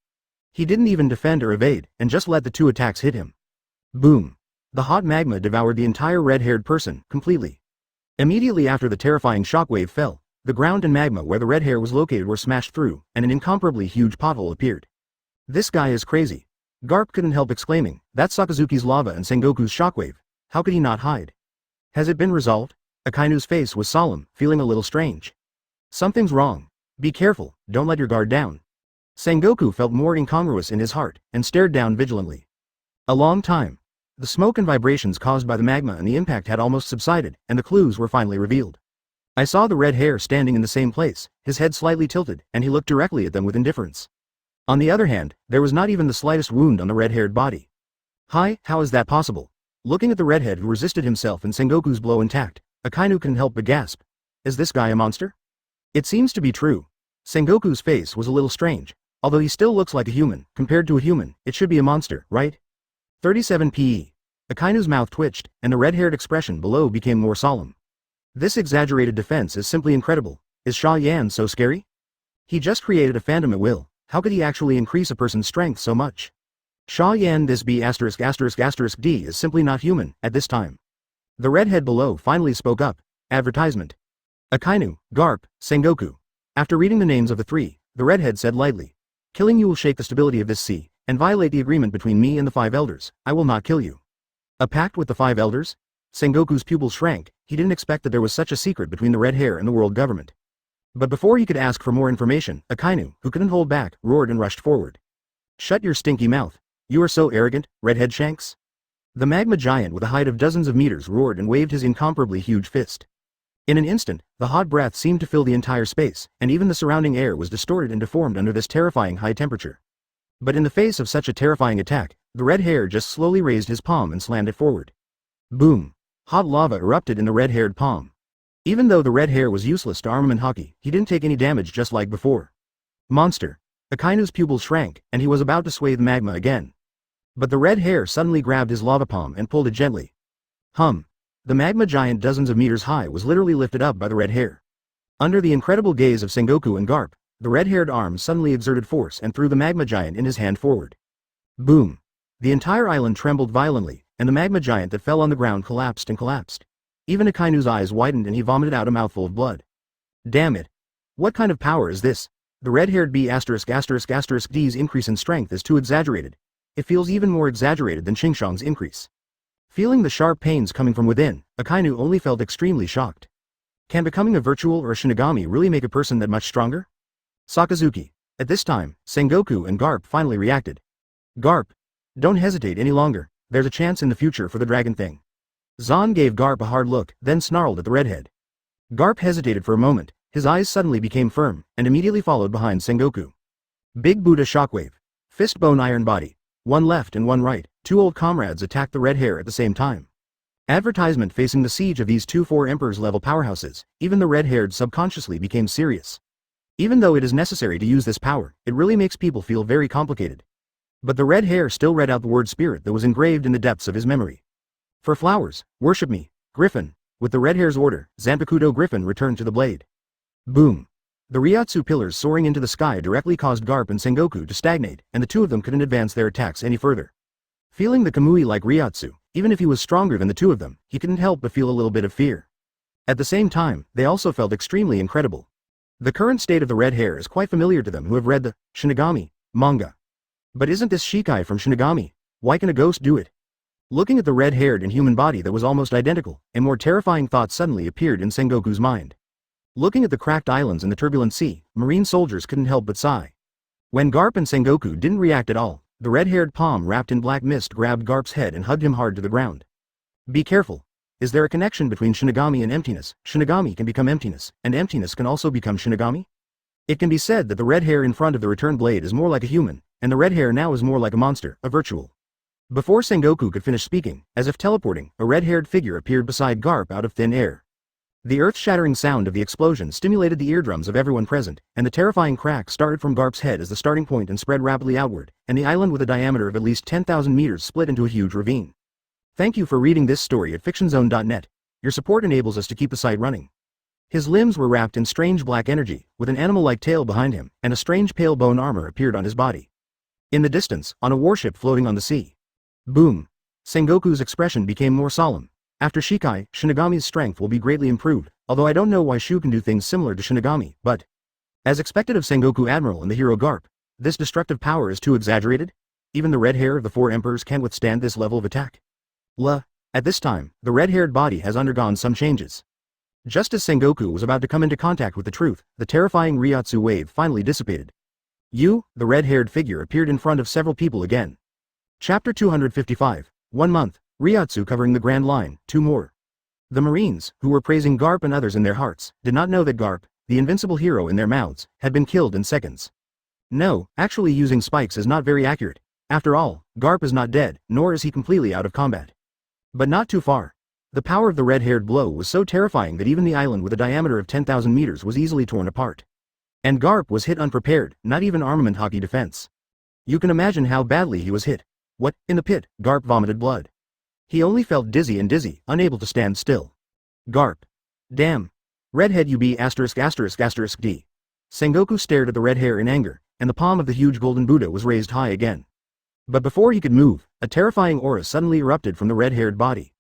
He didn't even defend or evade, and just let the two attacks hit him. Boom. The hot magma devoured the entire red-haired person, completely. Immediately after the terrifying shockwave fell, the ground and magma where the red hair was located were smashed through, and an incomparably huge pothole appeared. This guy is crazy. Garp couldn't help exclaiming, "That's Sakazuki's lava and Sengoku's shockwave. How could he not hide?" "Has it been resolved?" Akainu's face was solemn, feeling a little strange. "Something's wrong. Be careful, don't let your guard down." Sengoku felt more incongruous in his heart, and stared down vigilantly. A long time. The smoke and vibrations caused by the magma and the impact had almost subsided, and the clues were finally revealed. I saw the red hair standing in the same place, his head slightly tilted, and he looked directly at them with indifference. On the other hand, there was not even the slightest wound on the red-haired body. "Hi, how is that possible?" Looking at the redhead who resisted himself and Sengoku's blow intact, Akainu couldn't help but gasp. "Is this guy a monster?" "It seems to be true." Sengoku's face was a little strange. Although he still looks like a human, compared to a human, it should be a monster, right? 37 PE. Akainu's mouth twitched, and the red-haired expression below became more solemn. "This exaggerated defense is simply incredible. Is Xia Yan so scary? He just created a phantom at will. How could he actually increase a person's strength so much? Xia Yan this B******* D is simply not human, at this time." The redhead below finally spoke up. Advertisement. Akainu, Garp, Sengoku. After reading the names of the three, the redhead said lightly, "Killing you will shake the stability of this sea, and violate the agreement between me and the five elders. I will not kill you." A pact with the five elders? Sengoku's pupils shrank. He didn't expect that there was such a secret between the red hair and the world government. But before he could ask for more information, Akainu, who couldn't hold back, roared and rushed forward. "Shut your stinky mouth. You are so arrogant, redhead Shanks." The magma giant with a height of dozens of meters roared and waved his incomparably huge fist. In an instant, the hot breath seemed to fill the entire space, and even the surrounding air was distorted and deformed under this terrifying high temperature. But in the face of such a terrifying attack, the red hair just slowly raised his palm and slammed it forward. Boom! Hot lava erupted in the red-haired palm. Even though the red hair was useless to armament Haki, he didn't take any damage just like before. Monster! Akainu's pupils shrank, and he was about to sway the magma again. But the red hair suddenly grabbed his lava palm and pulled it gently. Hum! The magma giant dozens of meters high was literally lifted up by the red hair. Under the incredible gaze of Sengoku and Garp, the red-haired arm suddenly exerted force and threw the magma giant in his hand forward. Boom! The entire island trembled violently, and the magma giant that fell on the ground collapsed and collapsed. Even Akainu's eyes widened and he vomited out a mouthful of blood. Damn it! What kind of power is this? The red-haired D's increase in strength is too exaggerated. It feels even more exaggerated than Xingshang's increase. Feeling the sharp pains coming from within, Akainu only felt extremely shocked. Can becoming a virtual or a Shinigami really make a person that much stronger? Sakazuki. At this time, Sengoku and Garp finally reacted. Garp! Don't hesitate any longer, there's a chance in the future for the dragon thing. Zan gave Garp a hard look, then snarled at the redhead. Garp hesitated for a moment, his eyes suddenly became firm, and immediately followed behind Sengoku. Big Buddha shockwave. Fist bone iron body. One left and one right, two old comrades attacked the red hair at the same time. Advertisement facing the siege of these two four emperors level powerhouses, even the red-haired subconsciously became serious. Even though it is necessary to use this power, it really makes people feel very complicated. But the red hair still read out the word spirit that was engraved in the depths of his memory. For flowers, worship me, Griffin. With the red hair's order, Zanpakuto Griffin returned to the blade. Boom! The Ryotsu pillars soaring into the sky directly caused Garp and Sengoku to stagnate, and the two of them couldn't advance their attacks any further. Feeling the Kamui like Ryotsu, even if he was stronger than the two of them, he couldn't help but feel a little bit of fear. At the same time, they also felt extremely incredible. The current state of the red hair is quite familiar to them who have read the Shinigami manga. But isn't this Shikai from Shinigami? Why can a ghost do it? Looking at the red-haired and human body that was almost identical, a more terrifying thought suddenly appeared in Sengoku's mind. Looking at the cracked islands and the turbulent sea, marine soldiers couldn't help but sigh. When Garp and Sengoku didn't react at all, the red-haired palm wrapped in black mist grabbed Garp's head and hugged him hard to the ground. Be careful. Is there a connection between Shinigami and emptiness? Shinigami can become emptiness, and emptiness can also become Shinigami? It can be said that the red hair in front of the return blade is more like a human, and the red hair now is more like a monster, a virtual. Before Sengoku could finish speaking, as if teleporting, a red-haired figure appeared beside Garp out of thin air. The earth-shattering sound of the explosion stimulated the eardrums of everyone present, and the terrifying crack started from Garp's head as the starting point and spread rapidly outward, and the island with a diameter of at least 10,000 meters split into a huge ravine. Thank you for reading this story at fictionzone.net. Your support enables us to keep the site running. His limbs were wrapped in strange black energy, with an animal-like tail behind him, and a strange pale bone armor appeared on his body. In the distance, on a warship floating on the sea. Boom. Sengoku's expression became more solemn. After Shikai, Shinigami's strength will be greatly improved, although I don't know why Shu can do things similar to Shinigami, but... As expected of Sengoku Admiral and the hero Garp, this destructive power is too exaggerated? Even the red hair of the four emperors can't withstand this level of attack. At this time, the red-haired body has undergone some changes. Just as Sengoku was about to come into contact with the truth, the terrifying Ryotsu wave finally dissipated. The red-haired figure appeared in front of several people again. Chapter 255, 1 month, Ryotsu covering the Grand Line, 2 more. The Marines, who were praising Garp and others in their hearts, did not know that Garp, the invincible hero in their mouths, had been killed in seconds. No, actually using spikes is not very accurate. After all, Garp is not dead, nor is he completely out of combat. But not too far. The power of the red-haired blow was so terrifying that even the island with a diameter of 10,000 meters was easily torn apart. And Garp was hit unprepared, not even armament hockey defense. You can imagine how badly he was hit. What, in the pit, Garp vomited blood. He only felt dizzy, unable to stand still. Garp. Damn. Redhead UB ******. Sengoku stared at the red hair in anger, and the palm of the huge golden Buddha was raised high again. But before he could move, a terrifying aura suddenly erupted from the red-haired body.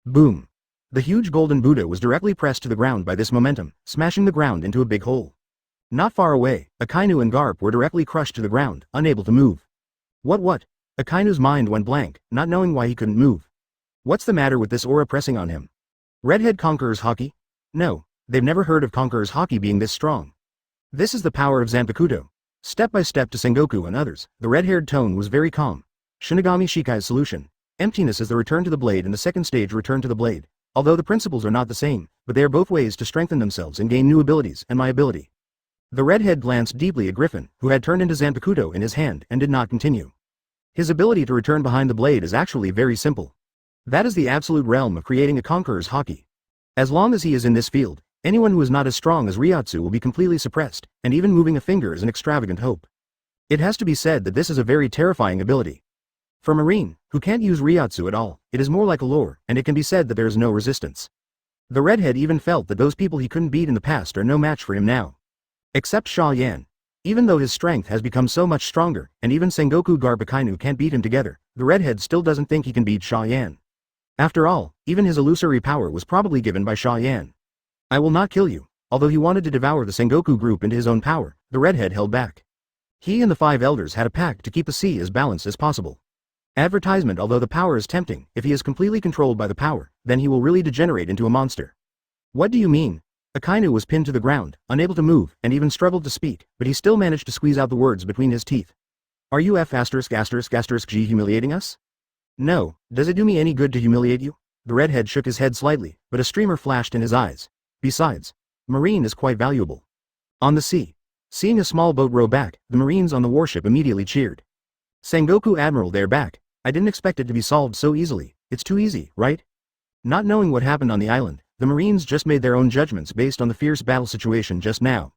Boom. The huge golden Buddha was directly pressed to the ground by this momentum, smashing the ground into a big hole. Not far away, Akainu and Garp were directly crushed to the ground, unable to move. What? Akainu's mind went blank, not knowing why he couldn't move. What's the matter with this aura pressing on him? Redhead Conqueror's Haki? No, they've never heard of Conqueror's Haki being this strong. This is the power of Zanpakuto. Step by step to Sengoku and others, the red-haired tone was very calm. Shinigami Shikai's solution. Emptiness is the return to the blade and the second stage return to the blade. Although the principles are not the same, but they are both ways to strengthen themselves and gain new abilities, and my ability. The redhead glanced deeply at Griffin, who had turned into Zanpakuto in his hand and did not continue. His ability to return behind the blade is actually very simple. That is the absolute realm of creating a Conqueror's Haki. As long as he is in this field, anyone who is not as strong as Ryotsu will be completely suppressed, and even moving a finger is an extravagant hope. It has to be said that this is a very terrifying ability. For Marine, who can't use Ryotsu at all, it is more like a lore, and it can be said that there is no resistance. The redhead even felt that those people he couldn't beat in the past are no match for him now. Except Xia Yan. Even though his strength has become so much stronger, and even Sengoku Garp Akainu can't beat him together, the redhead still doesn't think he can beat Xia Yan. After all, even his illusory power was probably given by Xia Yan. I will not kill you. Although he wanted to devour the Sengoku group into his own power, the redhead held back. He and the 5 elders had a pact to keep the sea as balanced as possible. Advertisement. Although the power is tempting, if he is completely controlled by the power, then he will really degenerate into a monster. What do you mean? Akainu was pinned to the ground, unable to move, and even struggled to speak, but he still managed to squeeze out the words between his teeth. Are you G humiliating us? No, does it do me any good to humiliate you? The redhead shook his head slightly, but a streamer flashed in his eyes. Besides, Marine is quite valuable. On the sea. Seeing a small boat row back, the Marines on the warship immediately cheered. Sengoku Admiral, they're back. I didn't expect it to be solved so easily. It's too easy, right? Not knowing what happened on the island, the Marines just made their own judgments based on the fierce battle situation just now.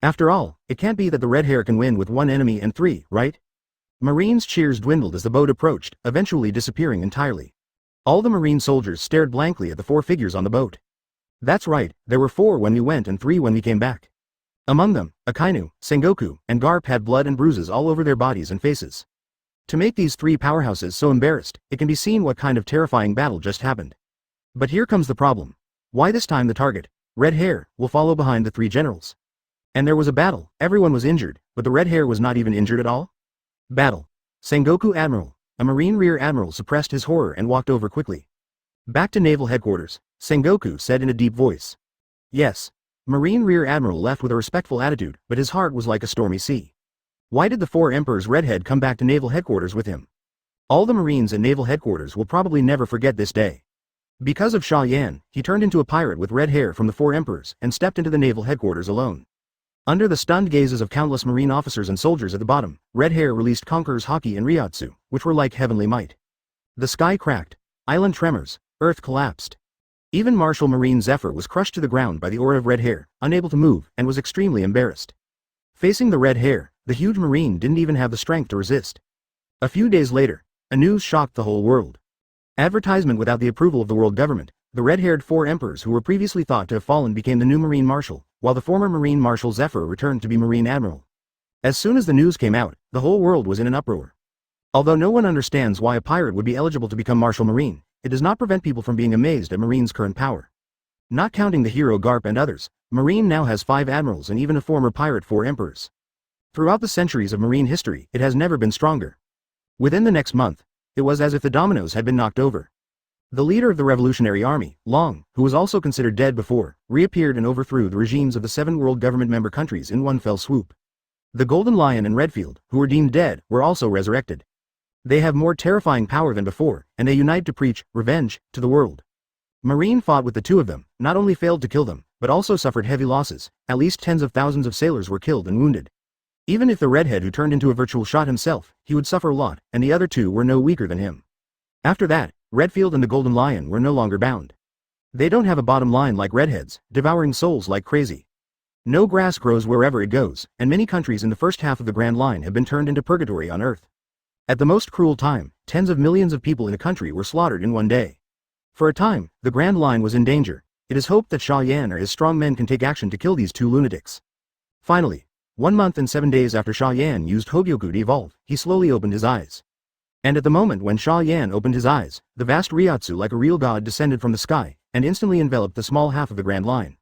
After all, it can't be that the red hair can win with 1 enemy and 3, right? Marines' cheers dwindled as the boat approached, eventually disappearing entirely. All the Marine soldiers stared blankly at the 4 figures on the boat. That's right, there were 4 when we went and 3 when we came back. Among them, Akainu, Sengoku, and Garp had blood and bruises all over their bodies and faces. To make these 3 powerhouses so embarrassed, it can be seen what kind of terrifying battle just happened. But here comes the problem. Why this time the target, red hair, will follow behind the 3 generals? And there was a battle, everyone was injured, but the red hair was not even injured at all? Battle. Sengoku Admiral, a Marine Rear Admiral suppressed his horror and walked over quickly. Back to Naval Headquarters, Sengoku said in a deep voice. Yes. Marine Rear Admiral left with a respectful attitude, but his heart was like a stormy sea. Why did the 4 Emperors Redhead come back to Naval Headquarters with him? All the Marines at Naval Headquarters will probably never forget this day. Because of Xia Yan, he turned into a pirate with red hair from the 4 Emperors and stepped into the Naval Headquarters alone. Under the stunned gazes of countless Marine officers and soldiers at the bottom, Red Hair released Conqueror's Haki and Ryotsu, which were like heavenly might. The sky cracked. Island tremors. Earth collapsed. Even Martial Marine Zephyr was crushed to the ground by the aura of Red Hair, unable to move, and was extremely embarrassed. Facing the Red Hair, the huge Marine didn't even have the strength to resist. A few days later, a news shocked the whole world. Advertisement without the approval of the world government, the red-haired 4 Emperors who were previously thought to have fallen became the new Marine Marshal, while the former Marine Marshal Zephyr returned to be Marine Admiral. As soon as the news came out, the whole world was in an uproar. Although no one understands why a pirate would be eligible to become Marshal Marine, it does not prevent people from being amazed at Marine's current power. Not counting the hero Garp and others, Marine now has 5 admirals and even a former pirate 4 Emperors. Throughout the centuries of Marine history, it has never been stronger. Within the next month, it was as if the dominoes had been knocked over. The leader of the Revolutionary Army, Long, who was also considered dead before, reappeared and overthrew the regimes of the 7 World Government member countries in one fell swoop. The Golden Lion and Redfield, who were deemed dead, were also resurrected. They have more terrifying power than before, and they unite to preach revenge to the world. Marine fought with the 2 of them, not only failed to kill them, but also suffered heavy losses. At least tens of thousands of sailors were killed and wounded. Even if the redhead who turned into a virtual shot himself, he would suffer a lot, and the other 2 were no weaker than him. After that, Redfield and the Golden Lion were no longer bound. They don't have a bottom line like redheads, devouring souls like crazy. No grass grows wherever it goes, and many countries in the first half of the Grand Line have been turned into purgatory on Earth. At the most cruel time, tens of millions of people in a country were slaughtered in one day. For a time, the Grand Line was in danger. It is hoped that Xia Yan or his strong men can take action to kill these 2 lunatics. Finally, 1 month and 7 days after Xia Yan used Hogyoku to evolve, he slowly opened his eyes. And at the moment when Xia Yan opened his eyes, the vast Ryotsu like a real god descended from the sky, and instantly enveloped the small half of the Grand Line.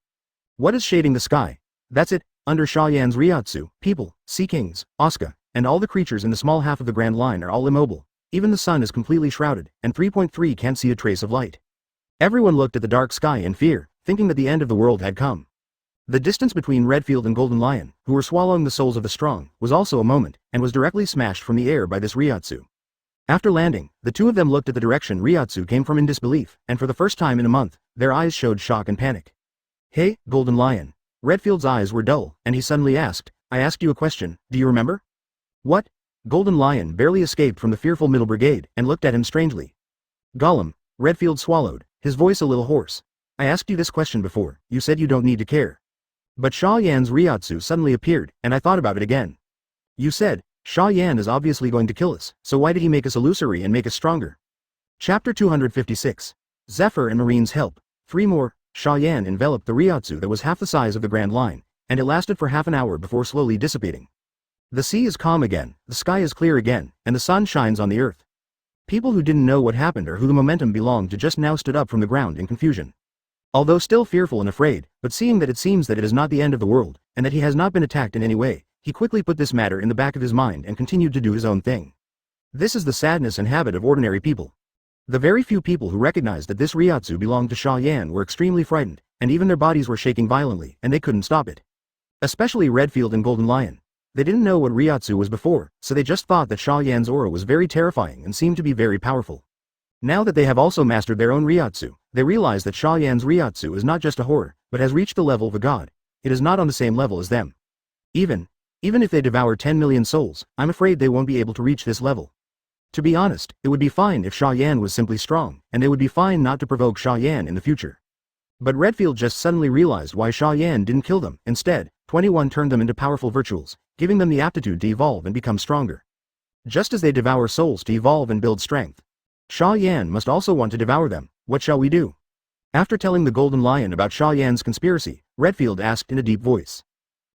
What is shading the sky? That's it. Under Xia Yan's Ryotsu, people, sea kings, Asuka, and all the creatures in the small half of the Grand Line are all immobile. Even the sun is completely shrouded, and 3.3 can't see a trace of light. Everyone looked at the dark sky in fear, thinking that the end of the world had come. The distance between Redfield and Golden Lion, who were swallowing the souls of the strong, was also a moment, and was directly smashed from the air by this Ryotsu. After landing, the 2 of them looked at the direction Ryotsu came from in disbelief, and for the first time in a month, their eyes showed shock and panic. Hey, Golden Lion. Redfield's eyes were dull, and he suddenly asked, I asked you a question, do you remember? What? Golden Lion barely escaped from the fearful Middle Brigade, and looked at him strangely. Gollum, Redfield swallowed, his voice a little hoarse. I asked you this question before, you said you don't need to care. But Xia Yan's Ryotsu suddenly appeared, and I thought about it again. You said, Xia Yan is obviously going to kill us, so why did he make us illusory and make us stronger? Chapter 256. Zephyr and Marine's help. 3 more. Xia Yan enveloped the Ryotsu that was half the size of the Grand Line, and it lasted for half an hour before slowly dissipating. The sea is calm again, the sky is clear again, and the sun shines on the earth. People who didn't know what happened or who the momentum belonged to just now stood up from the ground in confusion. Although still fearful and afraid, but seeing that it seems that it is not the end of the world, and that he has not been attacked in any way, he quickly put this matter in the back of his mind and continued to do his own thing. This is the sadness and habit of ordinary people. The very few people who recognized that this Ryotsu belonged to Xia Yan were extremely frightened, and even their bodies were shaking violently, and they couldn't stop it. Especially Redfield and Golden Lion. They didn't know what Ryotsu was before, so they just thought that Xia Yan's aura was very terrifying and seemed to be very powerful. Now that they have also mastered their own Ryotsu, they realize that Xia Yan's Ryotsu is not just a horror, but has reached the level of a god. It is not on the same level as them. Even if they devour 10 million souls, I'm afraid they won't be able to reach this level. To be honest, it would be fine if Xia Yan was simply strong, and they would be fine not to provoke Xia Yan in the future. But Redfield just suddenly realized why Xia Yan didn't kill them. Instead, 21 turned them into powerful virtuals, giving them the aptitude to evolve and become stronger. Just as they devour souls to evolve and build strength, Xia Yan must also want to devour them. What shall we do? After telling the Golden Lion about Xia Yan's conspiracy, Redfield asked in a deep voice.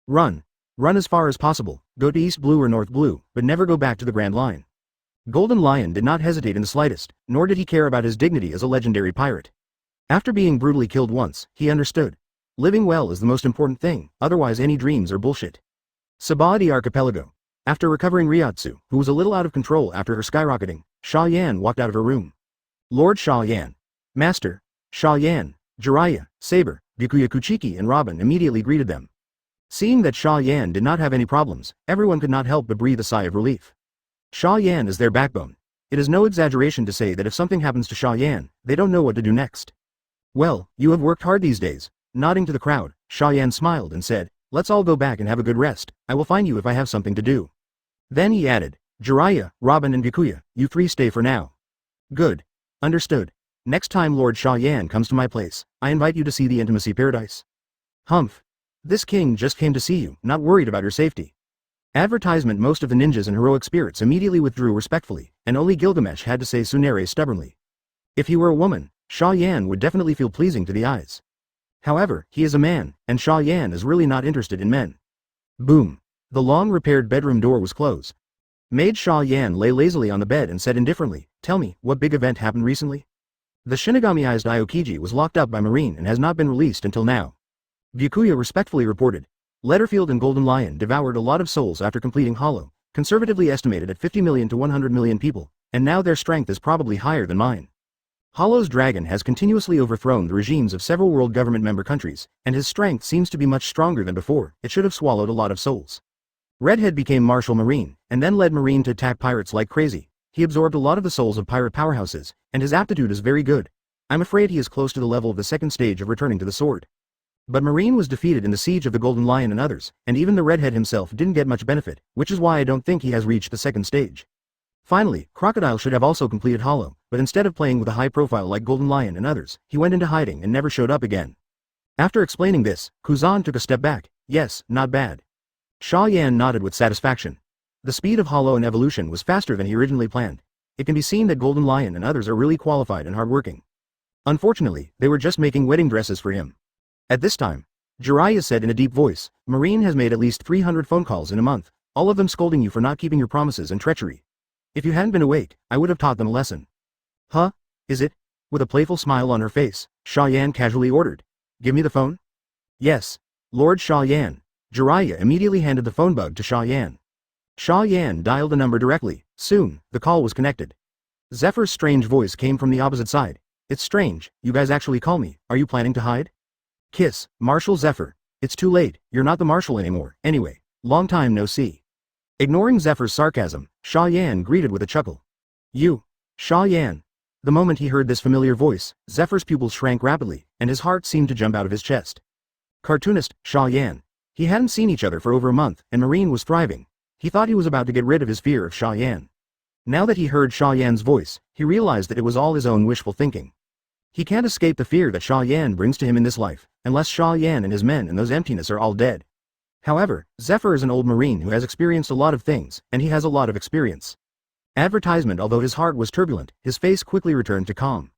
Run. Run as far as possible, go to East Blue or North Blue, but never go back to the Grand Line. Golden Lion did not hesitate in the slightest, nor did he care about his dignity as a legendary pirate. After being brutally killed once, he understood. Living well is the most important thing, otherwise any dreams are bullshit. Sabaody Archipelago. After recovering Ryotsu, who was a little out of control after her skyrocketing, Xia Yan walked out of her room. Lord Xia Yan. Master. Xia Yan, Jiraiya, Saber, Byakuya Kuchiki and Robin immediately greeted them. Seeing that Xia Yan did not have any problems, everyone could not help but breathe a sigh of relief. Xia Yan is their backbone. It is no exaggeration to say that if something happens to Xia Yan, they don't know what to do next. Well, you have worked hard these days. Nodding to the crowd, Xia Yan smiled and said, let's all go back and have a good rest. I will find you if I have something to do. Then he added, Jiraiya, Robin and Byakuya, you three stay for now. Good. Understood. Next time Lord Xia Yan comes to my place, I invite you to see the intimacy paradise. Humph. This king just came to see you, not worried about your safety. Advertisement. Most of the ninjas and heroic spirits immediately withdrew respectfully, and only Gilgamesh had to say Tsunere stubbornly. If he were a woman, Xia Yan would definitely feel pleasing to the eyes. However, he is a man, and Xia Yan is really not interested in men. Boom. The long-repaired bedroom door was closed. Maid Xia Yan lay lazily on the bed and said indifferently, tell me, what big event happened recently? The Shinigami-ized Aokiji was locked up by Marine and has not been released until now. Byakuya respectfully reported. Letterfield and Golden Lion devoured a lot of souls after completing Hollow, conservatively estimated at 50 million to 100 million people, and now their strength is probably higher than mine. Hollow's dragon has continuously overthrown the regimes of several world government member countries, and his strength seems to be much stronger than before. It should have swallowed a lot of souls. Redhead became Marshal Marine, and then led Marine to attack pirates like crazy. He absorbed a lot of the souls of pirate powerhouses, and his aptitude is very good. I'm afraid he is close to the level of the second stage of returning to the sword. But Marine was defeated in the siege of the Golden Lion and others, and even the Redhead himself didn't get much benefit, which is why I don't think he has reached the second stage. Finally, Crocodile should have also completed Hollow, but instead of playing with a high profile like Golden Lion and others, he went into hiding and never showed up again. After explaining this, Kuzan took a step back. Yes, not bad. Xia Yan nodded with satisfaction. The speed of Hollow and evolution was faster than he originally planned. It can be seen that Golden Lion and others are really qualified and hardworking. Unfortunately, they were just making wedding dresses for him. At this time, Jiraiya said in a deep voice, Marine has made at least 300 phone calls in a month, all of them scolding you for not keeping your promises and treachery. If you hadn't been awake, I would have taught them a lesson. Huh? Is it? With a playful smile on her face, Xia Yan casually ordered. Give me the phone? Yes. Lord Xia Yan. Jiraiya immediately handed the phone bug to Xia Yan. Xia Yan dialed the number directly. Soon, the call was connected. Zephyr's strange voice came from the opposite side. It's strange, you guys actually call me. Are you planning to hide? Kiss, Marshal Zephyr. It's too late, you're not the Marshal anymore. Anyway, long time no see. Ignoring Zephyr's sarcasm, Xia Yan greeted with a chuckle. You. Xia Yan. The moment he heard this familiar voice, Zephyr's pupils shrank rapidly, and his heart seemed to jump out of his chest. Cartoonist, Xia Yan. He hadn't seen each other for over a month, and Marine was thriving. He thought he was about to get rid of his fear of Xia Yan. Now that he heard Xia Yan's voice, he realized that it was all his own wishful thinking. He can't escape the fear that Xia Yan brings to him in this life, unless Xia Yan and his men and those emptiness are all dead. However, Zephyr is an old Marine who has experienced a lot of things, and he has a lot of experience. Advertisement. Although his heart was turbulent, his face quickly returned to calm.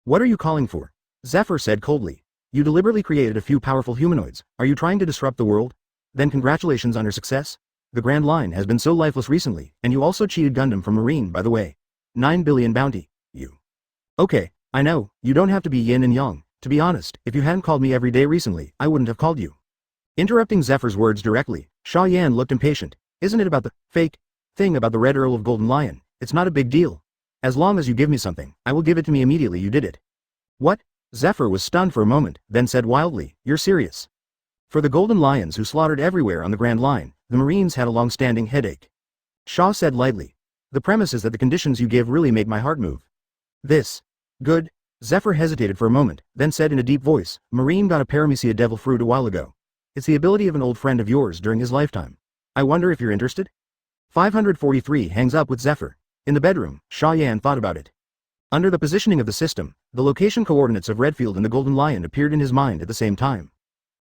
What are you calling for? Zephyr said coldly. You deliberately created a few powerful humanoids. Are you trying to disrupt the world? Then congratulations on your success. The Grand Line has been so lifeless recently, and you also cheated Gundam from Marine, by the way. 9 billion bounty. You. Okay, I know, you don't have to be yin and yang. To be honest, if you hadn't called me every day recently, I wouldn't have called you. Interrupting Zephyr's words directly, Xia Yan looked impatient. Isn't it about the fake thing about the Red Earl of Golden Lion? It's not a big deal. As long as you give me something, I will give it to me immediately. You did it. What? Zephyr was stunned for a moment, then said wildly, you're serious. For the Golden Lions who slaughtered everywhere on the Grand Line, the Marines had a long-standing headache. Xia said lightly. The premise is that the conditions you give really make my heart move. This. Good. Zephyr hesitated for a moment, then said in a deep voice, Marine got a paramecia devil fruit a while ago. It's the ability of an old friend of yours during his lifetime. I wonder if you're interested? 543 hangs up with Zephyr. In the bedroom, Xia Yan thought about it. Under the positioning of the system, the location coordinates of Redfield and the Golden Lion appeared in his mind at the same time.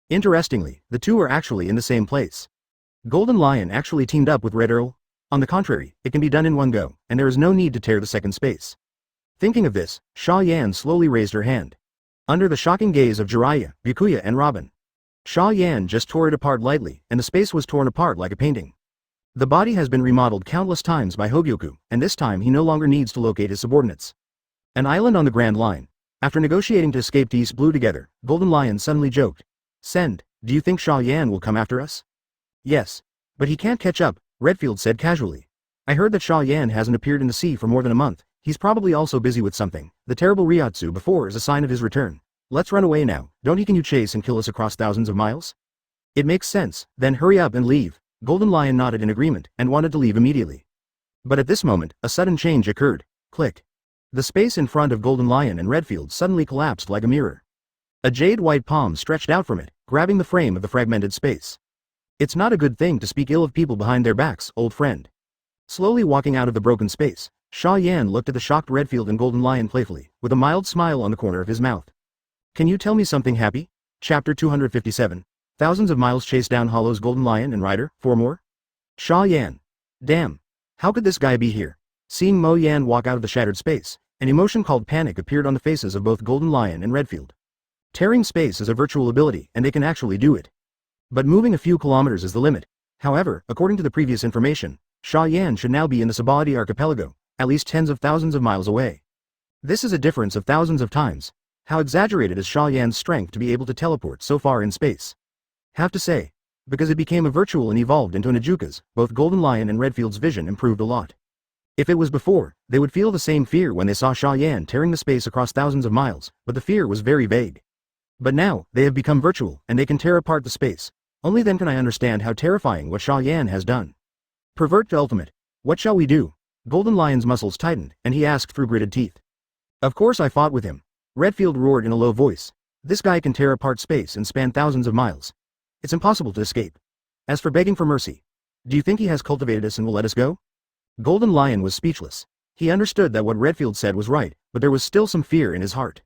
Interestingly, the two are actually in the same place. Golden Lion actually teamed up with Red Earl? On the contrary, it can be done in one go, and there is no need to tear the second space. Thinking of this, Xia Yan slowly raised her hand. Under the shocking gaze of Jiraiya, Byakuya and Robin, Xia Yan just tore it apart lightly, and the space was torn apart like a painting. The body has been remodeled countless times by Hogyoku, and this time he no longer needs to locate his subordinates. An island on the Grand Line. After negotiating to escape to East Blue together, Golden Lion suddenly joked. Send, do you think Xia Yan will come after us? Yes. But he can't catch up, Redfield said casually. I heard that Xia Yan hasn't appeared in the sea for more than a month. He's probably also busy with something. The terrible Ryotsu before is a sign of his return. Let's run away now. Don't he can you chase and kill us across thousands of miles? It makes sense. Then hurry up and leave. Golden Lion nodded in agreement and wanted to leave immediately. But at this moment, a sudden change occurred. Click. The space in front of Golden Lion and Redfield suddenly collapsed like a mirror. A jade white palm stretched out from it, grabbing the frame of the fragmented space. It's not a good thing to speak ill of people behind their backs, old friend. Slowly walking out of the broken space, Xia Yan looked at the shocked Redfield and Golden Lion playfully, with a mild smile on the corner of his mouth. Can you tell me something happy? Chapter 257. Thousands of miles chase down Hollow's Golden Lion and Rider, 4 more? Xia Yan. Damn. How could this guy be here? Seeing Mo Yan walk out of the shattered space, an emotion called panic appeared on the faces of both Golden Lion and Redfield. Tearing space is a virtual ability and they can actually do it. But moving a few kilometers is the limit. However, according to the previous information, Xia Yan should now be in the Subodhi archipelago, at least tens of thousands of miles away. This is a difference of thousands of times. How exaggerated is Xia Yan's strength to be able to teleport so far in space? Have to say, because it became a virtual and evolved into an Ajuka's, both Golden Lion and Redfield's vision improved a lot. If it was before, they would feel the same fear when they saw Xia Yan tearing the space across thousands of miles, but the fear was very vague. But now, they have become virtual, and they can tear apart the space. Only then can I understand how terrifying what Xia Yan has done. Pervert to ultimate. What shall we do? Golden Lion's muscles tightened, and he asked through gritted teeth. Of course I fought with him. Redfield roared in a low voice. This guy can tear apart space and span thousands of miles. It's impossible to escape. As for begging for mercy, do you think he has cultivated us and will let us go? Golden Lion was speechless. He understood that what Redfield said was right, but there was still some fear in his heart.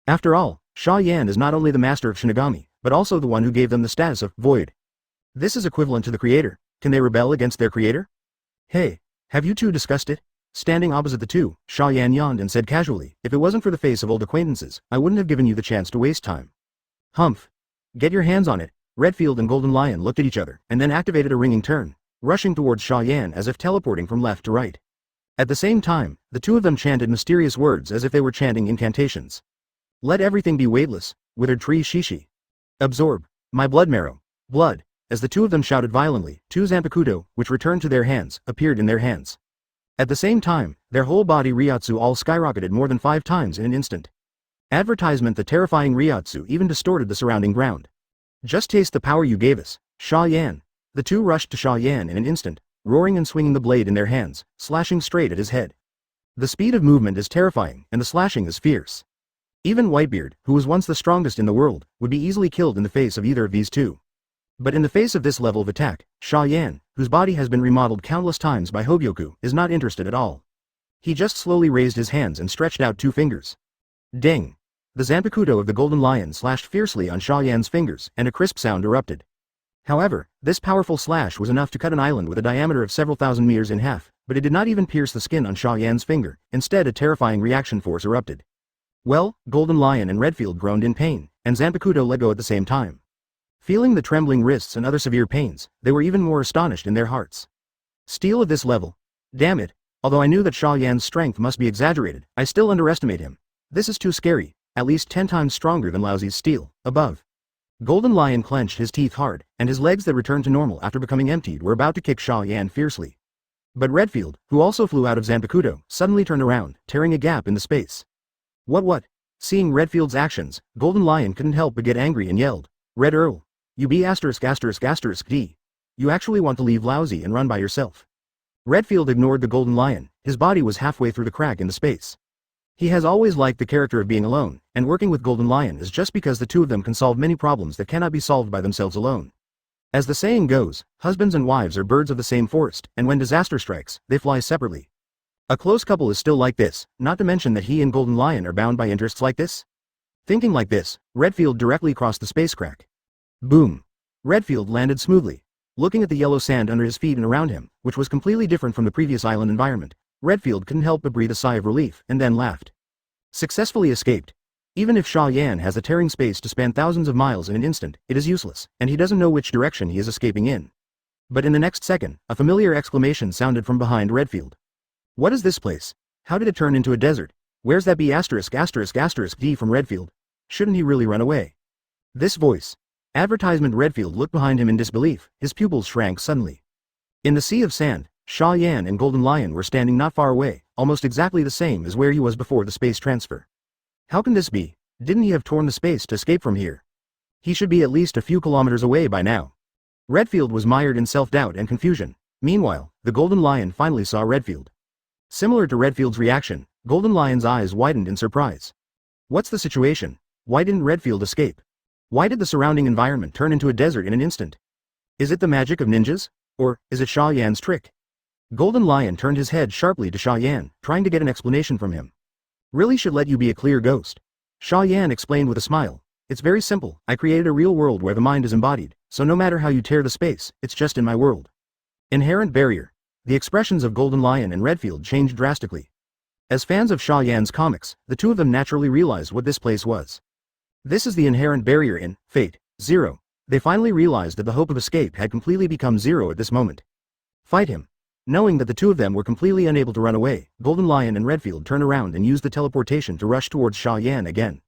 After all, Xia Yan is not only the master of Shinigami, but also the one who gave them the status of Void. This is equivalent to the creator. Can they rebel against their creator? Hey, have you two discussed it? Standing opposite the two, Xia Yan yawned and said casually, if it wasn't for the face of old acquaintances, I wouldn't have given you the chance to waste time. Humph. Get your hands on it. Redfield and Golden Lion looked at each other, and then activated a ringing turn, rushing towards Xia Yan as if teleporting from left to right. At the same time, the two of them chanted mysterious words as if they were chanting incantations. Let everything be weightless, withered tree shishi. Absorb. My blood marrow. Blood. As the two of them shouted violently, two Zanpakuto, which returned to their hands, appeared in their hands. At the same time, their whole body Ryotsu all skyrocketed more than 5 times in an instant. Advertisement. The terrifying Ryotsu even distorted the surrounding ground. Just taste the power you gave us, Xia Yan. The two rushed to Xia Yan in an instant, roaring and swinging the blade in their hands, slashing straight at his head. The speed of movement is terrifying, and the slashing is fierce. Even Whitebeard, who was once the strongest in the world, would be easily killed in the face of either of these two. But in the face of this level of attack, Xia Yan, whose body has been remodeled countless times by Hogyoku, is not interested at all. He just slowly raised his hands and stretched out 2 fingers. Ding! The Zanpakuto of the Golden Lion slashed fiercely on Xia Yan's fingers, and a crisp sound erupted. However, this powerful slash was enough to cut an island with a diameter of several thousand meters in half, but it did not even pierce the skin on Xia Yan's finger. Instead, a terrifying reaction force erupted. Well, Golden Lion and Redfield groaned in pain, and Zanpakuto let go at the same time. Feeling the trembling wrists and other severe pains, they were even more astonished in their hearts. Steel of this level? Damn it, although I knew that Xia Yan's strength must be exaggerated, I still underestimate him. This is too scary, at least 10 times stronger than Lousy's steel, above. Golden Lion clenched his teeth hard, and his legs that returned to normal after becoming emptied were about to kick Xia Yan fiercely. But Redfield, who also flew out of Zanpakuto, suddenly turned around, tearing a gap in the space. What? Seeing Redfield's actions, Golden Lion couldn't help but get angry and yelled, Red Earl. You be *****D. You actually want to leave Lousy and run by yourself. Redfield ignored the Golden Lion, his body was halfway through the crack in the space. He has always liked the character of being alone, and working with Golden Lion is just because the two of them can solve many problems that cannot be solved by themselves alone. As the saying goes, husbands and wives are birds of the same forest, and when disaster strikes, they fly separately. A close couple is still like this, not to mention that he and Golden Lion are bound by interests like this. Thinking like this, Redfield directly crossed the space crack. Boom. Redfield landed smoothly. Looking at the yellow sand under his feet and around him, which was completely different from the previous island environment, Redfield couldn't help but breathe a sigh of relief, and then laughed. Successfully escaped. Even if Xia Yan has a tearing space to span thousands of miles in an instant, it is useless, and he doesn't know which direction he is escaping in. But in the next second, a familiar exclamation sounded from behind Redfield. What is this place? How did it turn into a desert? Where's that *****D from Redfield? Shouldn't he really run away? This voice. Advertisement. Redfield looked behind him in disbelief, his pupils shrank suddenly. In the sea of sand, Xia Yan and Golden Lion were standing not far away, almost exactly the same as where he was before the space transfer. How can this be? Didn't he have torn the space to escape from here? He should be at least a few kilometers away by now. Redfield was mired in self-doubt and confusion. Meanwhile, the Golden Lion finally saw Redfield. Similar to Redfield's reaction, Golden Lion's eyes widened in surprise. What's the situation? Why didn't Redfield escape? Why did the surrounding environment turn into a desert in an instant? Is it the magic of ninjas? Or is it Xia Yan's trick? Golden Lion turned his head sharply to Xia Yan, trying to get an explanation from him. Really should let you be a clear ghost. Xia Yan explained with a smile. It's very simple, I created a real world where the mind is embodied, so no matter how you tear the space, it's just in my world. Inherent barrier. The expressions of Golden Lion and Redfield changed drastically. As fans of Xia Yan's comics, the two of them naturally realized what this place was. This is the inherent barrier in Fate Zero. They finally realized that the hope of escape had completely become zero at this moment. Fight him. Knowing that the two of them were completely unable to run away, Golden Lion and Redfield turned around and used the teleportation to rush towards Xia Yan again.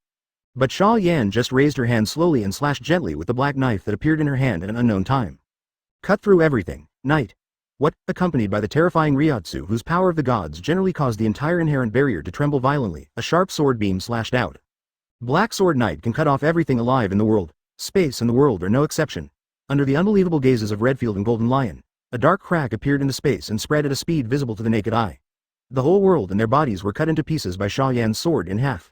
But Xia Yan just raised her hand slowly and slashed gently with the black knife that appeared in her hand at an unknown time. Cut through everything. Night. What, accompanied by the terrifying Ryotsu whose power of the gods generally caused the entire inherent barrier to tremble violently, a sharp sword beam slashed out. Black Sword Knight can cut off everything alive in the world. Space and the world are no exception. Under the unbelievable gazes of Redfield and Golden Lion, a dark crack appeared in the space and spread at a speed visible to the naked eye. The whole world and their bodies were cut into pieces by Xia Yan's sword in half.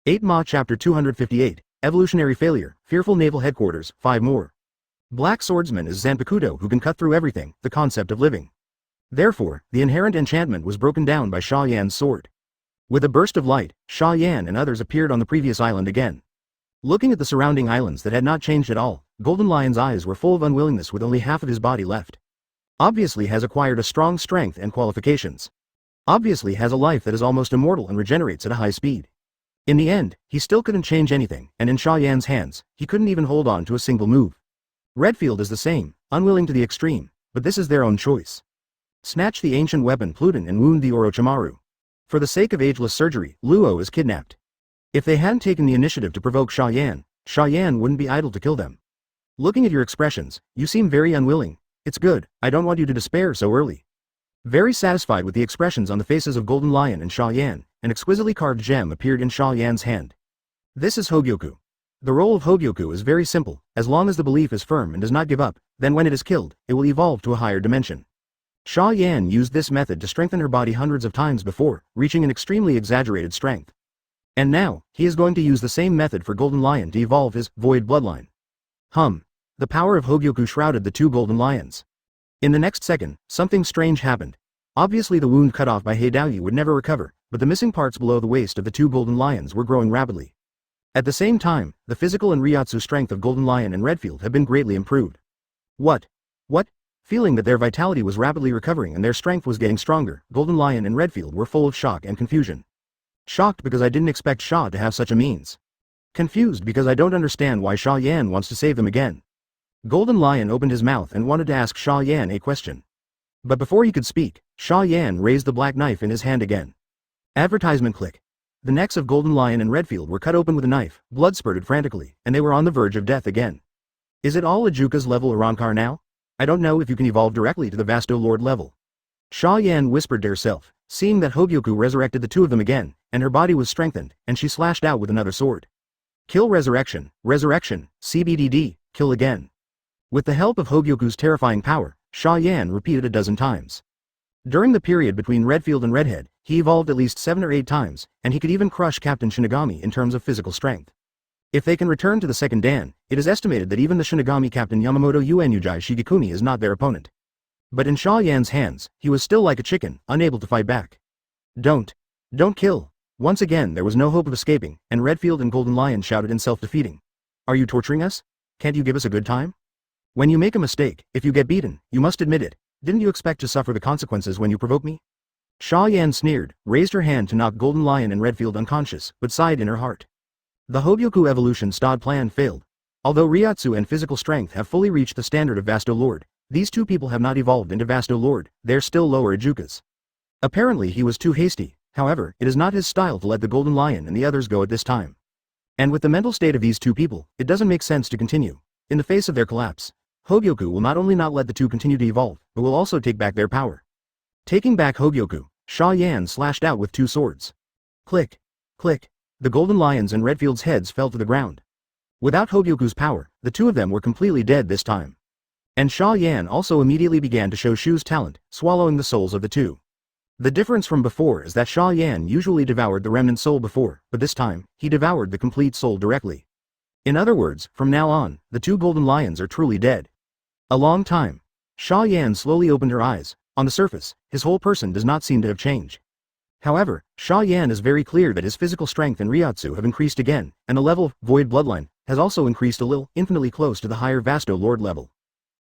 8 Ma Chapter 258, Evolutionary Failure, Fearful Naval Headquarters, 5 more. Black Swordsman is Zanpakuto who can cut through everything, the concept of living. Therefore, the inherent enchantment was broken down by Xia Yan's sword. With a burst of light, Xia Yan and others appeared on the previous island again. Looking at the surrounding islands that had not changed at all, Golden Lion's eyes were full of unwillingness with only half of his body left. Obviously has acquired a strong strength and qualifications. Obviously has a life that is almost immortal and regenerates at a high speed. In the end, he still couldn't change anything, and in Xia Yan's hands, he couldn't even hold on to a single move. Redfield is the same, unwilling to the extreme, but this is their own choice. Snatch the ancient weapon Pluton and wound the Orochimaru. For the sake of ageless surgery, Luo is kidnapped. If they hadn't taken the initiative to provoke Xia Yan wouldn't be idle to kill them. Looking at your expressions, you seem very unwilling. It's good, I don't want you to despair so early. Very satisfied with the expressions on the faces of Golden Lion and Xia Yan, an exquisitely carved gem appeared in Xia Yan's hand. This is Hogyoku. The role of Hogyoku is very simple, as long as the belief is firm and does not give up, then when it is killed, it will evolve to a higher dimension. Xia Yan used this method to strengthen her body hundreds of times before, reaching an extremely exaggerated strength. And now, he is going to use the same method for Golden Lion to evolve his void bloodline. The power of Hogyoku shrouded the two Golden Lions. In the next second, something strange happened. Obviously the wound cut off by Heidaoyu would never recover, but the missing parts below the waist of the two Golden Lions were growing rapidly. At the same time, the physical and Ryotsu strength of Golden Lion and Redfield had been greatly improved. What? Feeling that their vitality was rapidly recovering and their strength was getting stronger, Golden Lion and Redfield were full of shock and confusion. Shocked because I didn't expect Xia to have such a means. Confused because I don't understand why Xia Yan wants to save them again. Golden Lion opened his mouth and wanted to ask Xia Yan a question. But before he could speak, Xia Yan raised the black knife in his hand again. Advertisement click. The necks of Golden Lion and Redfield were cut open with a knife, blood spurted frantically, and they were on the verge of death again. Is it all Ajuka's level Arankar now? I don't know if you can evolve directly to the Vasto Lord level. Xia Yan whispered to herself, seeing that Hogyoku resurrected the two of them again, and her body was strengthened, and she slashed out with another sword. Kill resurrection, CBDD, kill again. With the help of Hogyoku's terrifying power, Xia Yan repeated a dozen times. During the period between Redfield and Redhead, he evolved at least 7 or 8 times, and he could even crush Captain Shinigami in terms of physical strength. If they can return to the second Dan, it is estimated that even the Shinigami Captain Yamamoto Uenujai Shigekuni is not their opponent. But in Xia Yan's hands, he was still like a chicken, unable to fight back. Don't kill. Once again there was no hope of escaping, and Redfield and Golden Lion shouted in self-defeating. Are you torturing us? Can't you give us a good time? When you make a mistake, if you get beaten, you must admit it. Didn't you expect to suffer the consequences when you provoke me? Xia Yan sneered, raised her hand to knock Golden Lion and Redfield unconscious, but sighed in her heart. The Hogyoku evolution stod plan failed. Although Ryotsu and physical strength have fully reached the standard of Vasto Lord, these two people have not evolved into Vasto Lord, they're still lower Ajukas. Apparently he was too hasty, however, it is not his style to let the Golden Lion and the others go at this time. And with the mental state of these two people, it doesn't make sense to continue. In the face of their collapse, Hogyoku will not only not let the two continue to evolve, but will also take back their power. Taking back Hogyoku, Xia Yan slashed out with two swords. Click. Click. The golden lions and Redfield's heads fell to the ground. Without Hogyoku's power, the two of them were completely dead this time. And Xia Yan also immediately began to show Shu's talent, swallowing the souls of the two. The difference from before is that Xia Yan usually devoured the remnant soul before, but this time, he devoured the complete soul directly. In other words, from now on, the two golden lions are truly dead. A long time. Xia Yan slowly opened her eyes. On the surface, his whole person does not seem to have changed. However, Xia Yan is very clear that his physical strength and Ryotsu have increased again, and the level of Void Bloodline has also increased a little, infinitely close to the higher Vasto Lord level.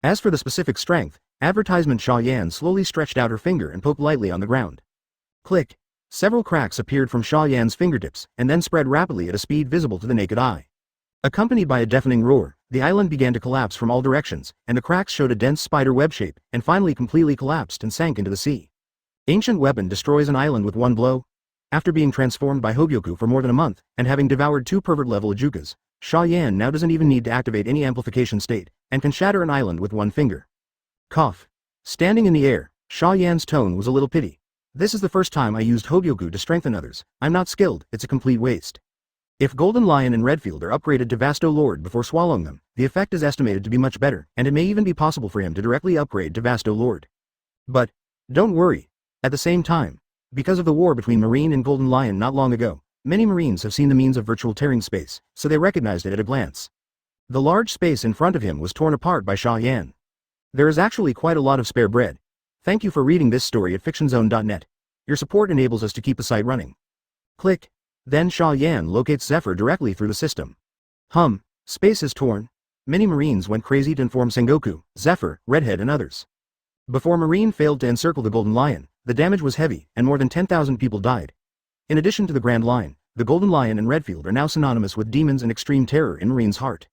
As for the specific strength, advertisement Xia Yan slowly stretched out her finger and poked lightly on the ground. Click. Several cracks appeared from Xia Yan's fingertips, and then spread rapidly at a speed visible to the naked eye. Accompanied by a deafening roar, the island began to collapse from all directions, and the cracks showed a dense spider web shape, and finally completely collapsed and sank into the sea. Ancient weapon destroys an island with one blow. After being transformed by Hogyoku for more than a month, and having devoured two pervert-level Ajukas, Xia Yan now doesn't even need to activate any amplification state, and can shatter an island with one finger. Cough. Standing in the air, Xia Yan's tone was a little pity. This is the first time I used Hogyoku to strengthen others. I'm not skilled, it's a complete waste. If Golden Lion and Redfield are upgraded to Vasto Lord before swallowing them, the effect is estimated to be much better, and it may even be possible for him to directly upgrade to Vasto Lord. But, don't worry. At the same time, because of the war between Marine and Golden Lion not long ago, many Marines have seen the means of virtual tearing space, so they recognized it at a glance. The large space in front of him was torn apart by Xia Yan. There is actually quite a lot of spare bread. Thank you for reading this story at fictionzone.net. Your support enables us to keep the site running. Click. Then Xia Yan locates Zephyr directly through the system. Space is torn. Many Marines went crazy to inform Sengoku, Zephyr, Redhead and others. Before Marine failed to encircle the Golden Lion, the damage was heavy, and more than 10,000 people died. In addition to the Grand Line, the Golden Lion and Redfield are now synonymous with demons and extreme terror in Marine's heart.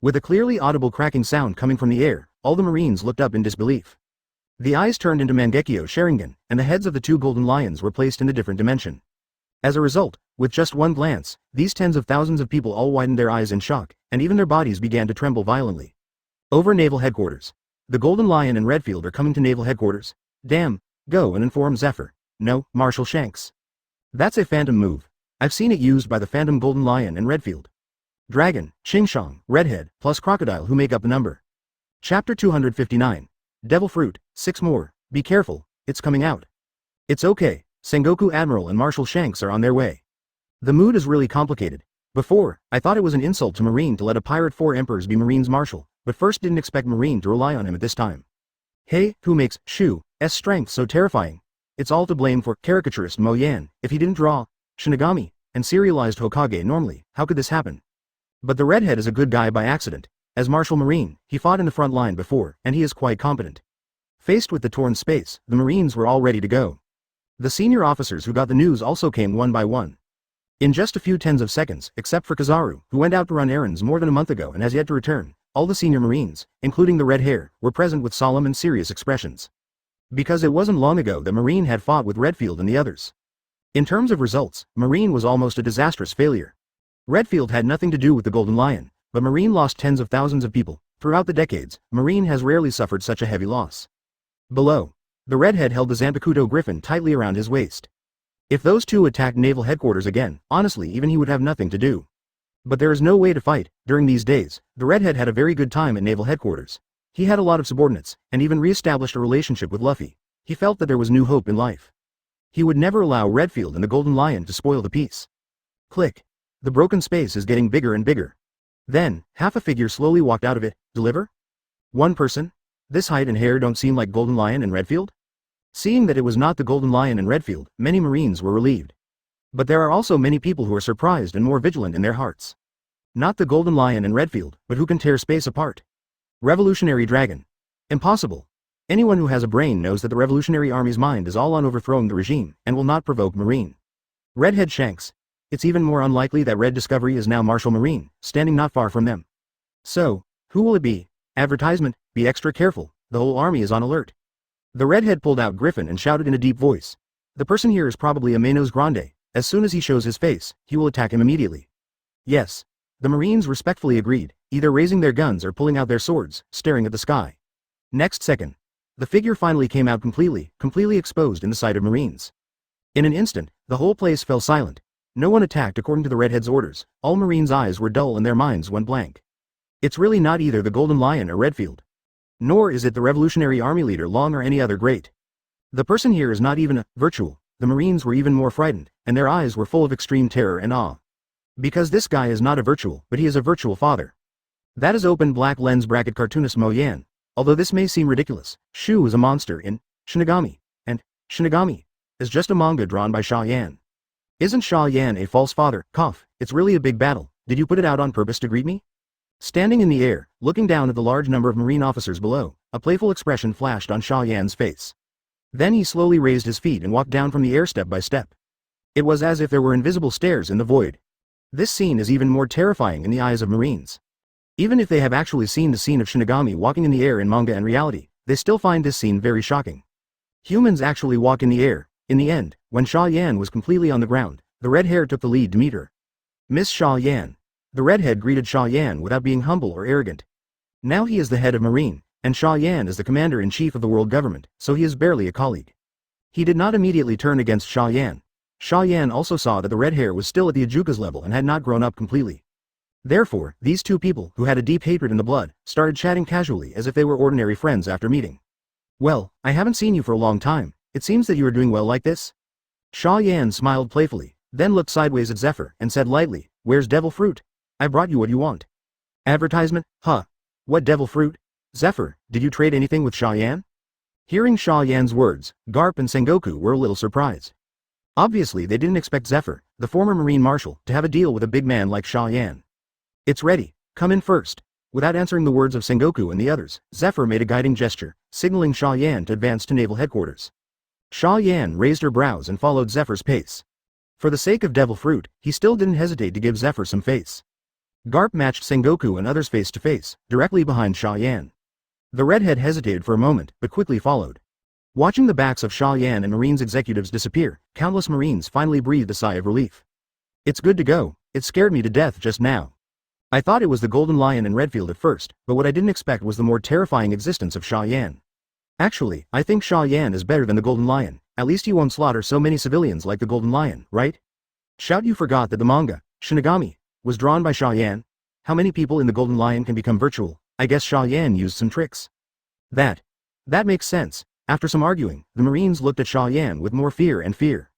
With a clearly audible cracking sound coming from the air, all the Marines looked up in disbelief. The eyes turned into Mangekyo Sharingan, and the heads of the two Golden Lions were placed in a different dimension. As a result, with just one glance, these tens of thousands of people all widened their eyes in shock, and even their bodies began to tremble violently. Over Naval Headquarters. The Golden Lion and Redfield are coming to Naval Headquarters. Damn, go and inform Zephyr. No, Marshal Shanks. That's a phantom move. I've seen it used by the Phantom Golden Lion and Redfield. Dragon, Qingshang, Redhead, plus Crocodile who make up the number. Chapter 259. Devil Fruit, 6 more, be careful, it's coming out. It's okay, Sengoku Admiral and Marshal Shanks are on their way. The mood is really complicated. Before, I thought it was an insult to Marine to let a pirate 4 emperors be Marine's marshal, but first didn't expect Marine to rely on him at this time. Hey, who makes Shu's strength so terrifying? It's all to blame for caricaturist Mo Yan. If he didn't draw Shinigami and serialized Hokage normally, how could this happen? But the Redhead is a good guy by accident. As Marshal Marine, he fought in the front line before, and he is quite competent. Faced with the torn space, the Marines were all ready to go. The senior officers who got the news also came one by one. In just a few tens of seconds, except for Kizaru, who went out to run errands more than a month ago and has yet to return, all the senior Marines, including the red hair, were present with solemn and serious expressions. Because it wasn't long ago that Marine had fought with Redfield and the others. In terms of results, Marine was almost a disastrous failure. Redfield had nothing to do with the Golden Lion, but Marine lost tens of thousands of people. Throughout the decades, Marine has rarely suffered such a heavy loss. Below, the Redhead held the Zanpakuto Griffin tightly around his waist. If those two attacked Naval Headquarters again, honestly even he would have nothing to do. But there is no way to fight. During these days, the Redhead had a very good time at Naval Headquarters. He had a lot of subordinates, and even re-established a relationship with Luffy. He felt that there was new hope in life. He would never allow Redfield and the Golden Lion to spoil the peace. Click. The broken space is getting bigger and bigger. Then, half a figure slowly walked out of it. Deliver? One person? This height and hair don't seem like Golden Lion and Redfield? Seeing that it was not the Golden Lion and Redfield, many Marines were relieved. But there are also many people who are surprised and more vigilant in their hearts. Not the Golden Lion and Redfield, but who can tear space apart. Revolutionary Dragon. Impossible. Anyone who has a brain knows that the Revolutionary Army's mind is all on overthrowing the regime, and will not provoke Marine. Redhead Shanks. It's even more unlikely that Red Discovery is now Marshal Marine, standing not far from them. So, who will it be? Advertisement, be extra careful, the whole army is on alert. The Redhead pulled out Griffin and shouted in a deep voice. The person here is probably a Menos Grande. As soon as he shows his face, he will attack him immediately. Yes. The Marines respectfully agreed, either raising their guns or pulling out their swords, staring at the sky. Next second. The figure finally came out completely exposed in the sight of Marines. In an instant, the whole place fell silent. No one attacked according to the Redhead's orders. All Marines' eyes were dull and their minds went blank. It's really not either the Golden Lion or Redfield. Nor is it the Revolutionary Army leader Long or any other great. The person here is not even a virtual. The Marines were even more frightened, and their eyes were full of extreme terror and awe. Because this guy is not a virtual, but he is a virtual father. That is open black lens bracket cartoonist Mo Yan. Although this may seem ridiculous, Shu is a monster in Shinigami, and Shinigami is just a manga drawn by Xia Yan. Isn't Xia Yan a false father? Cough, it's really a big battle. Did you put it out on purpose to greet me? Standing in the air, looking down at the large number of Marine officers below, a playful expression flashed on Xia Yan's face. Then he slowly raised his feet and walked down from the air step by step. It was as if there were invisible stairs in the void. This scene is even more terrifying in the eyes of Marines. Even if they have actually seen the scene of Shinigami walking in the air in manga and reality, they still find this scene very shocking. Humans actually walk in the air. In the end, when Xia Yan was completely on the ground, the red hair took the lead to meet her. Miss Xia Yan. The redhead greeted Xia Yan without being humble or arrogant. Now he is the head of Marine, and Xia Yan is the commander-in-chief of the world government, so he is barely a colleague. He did not immediately turn against Xia Yan. Xia Yan also saw that the red hair was still at the Ajuka's level and had not grown up completely. Therefore, these two people, who had a deep hatred in the blood, started chatting casually as if they were ordinary friends after meeting. Well, I haven't seen you for a long time. It seems that you are doing well like this? Xia Yan smiled playfully, then looked sideways at Zephyr and said lightly, "Where's devil fruit? I brought you what you want." Advertisement? Huh. What devil fruit? Zephyr, did you trade anything with Xia Yan? Hearing Xia Yan's words, Garp and Sengoku were a little surprised. Obviously they didn't expect Zephyr, the former Marine Marshal, to have a deal with a big man like Xia Yan. It's ready. Come in first. Without answering the words of Sengoku and the others, Zephyr made a guiding gesture, signaling Xia Yan to advance to naval headquarters. Xia Yan raised her brows and followed Zephyr's pace. For the sake of devil fruit, he still didn't hesitate to give Zephyr some face. Garp matched Sengoku and others face to face, directly behind Xia Yan. The redhead hesitated for a moment, but quickly followed. Watching the backs of Xia Yan and Marines executives disappear, countless Marines finally breathed a sigh of relief. It's good to go. It scared me to death just now. I thought it was the Golden Lion and Redfield at first, but what I didn't expect was the more terrifying existence of Xia Yan. Actually, I think Xia Yan is better than the Golden Lion. At least he won't slaughter so many civilians like the Golden Lion, right? Shout, you forgot that the manga, Shinigami, was drawn by Xia Yan? How many people in the Golden Lion can become virtual? I guess Xia Yan used some tricks. That makes sense. After some arguing, the Marines looked at Xia Yan with more fear and fear.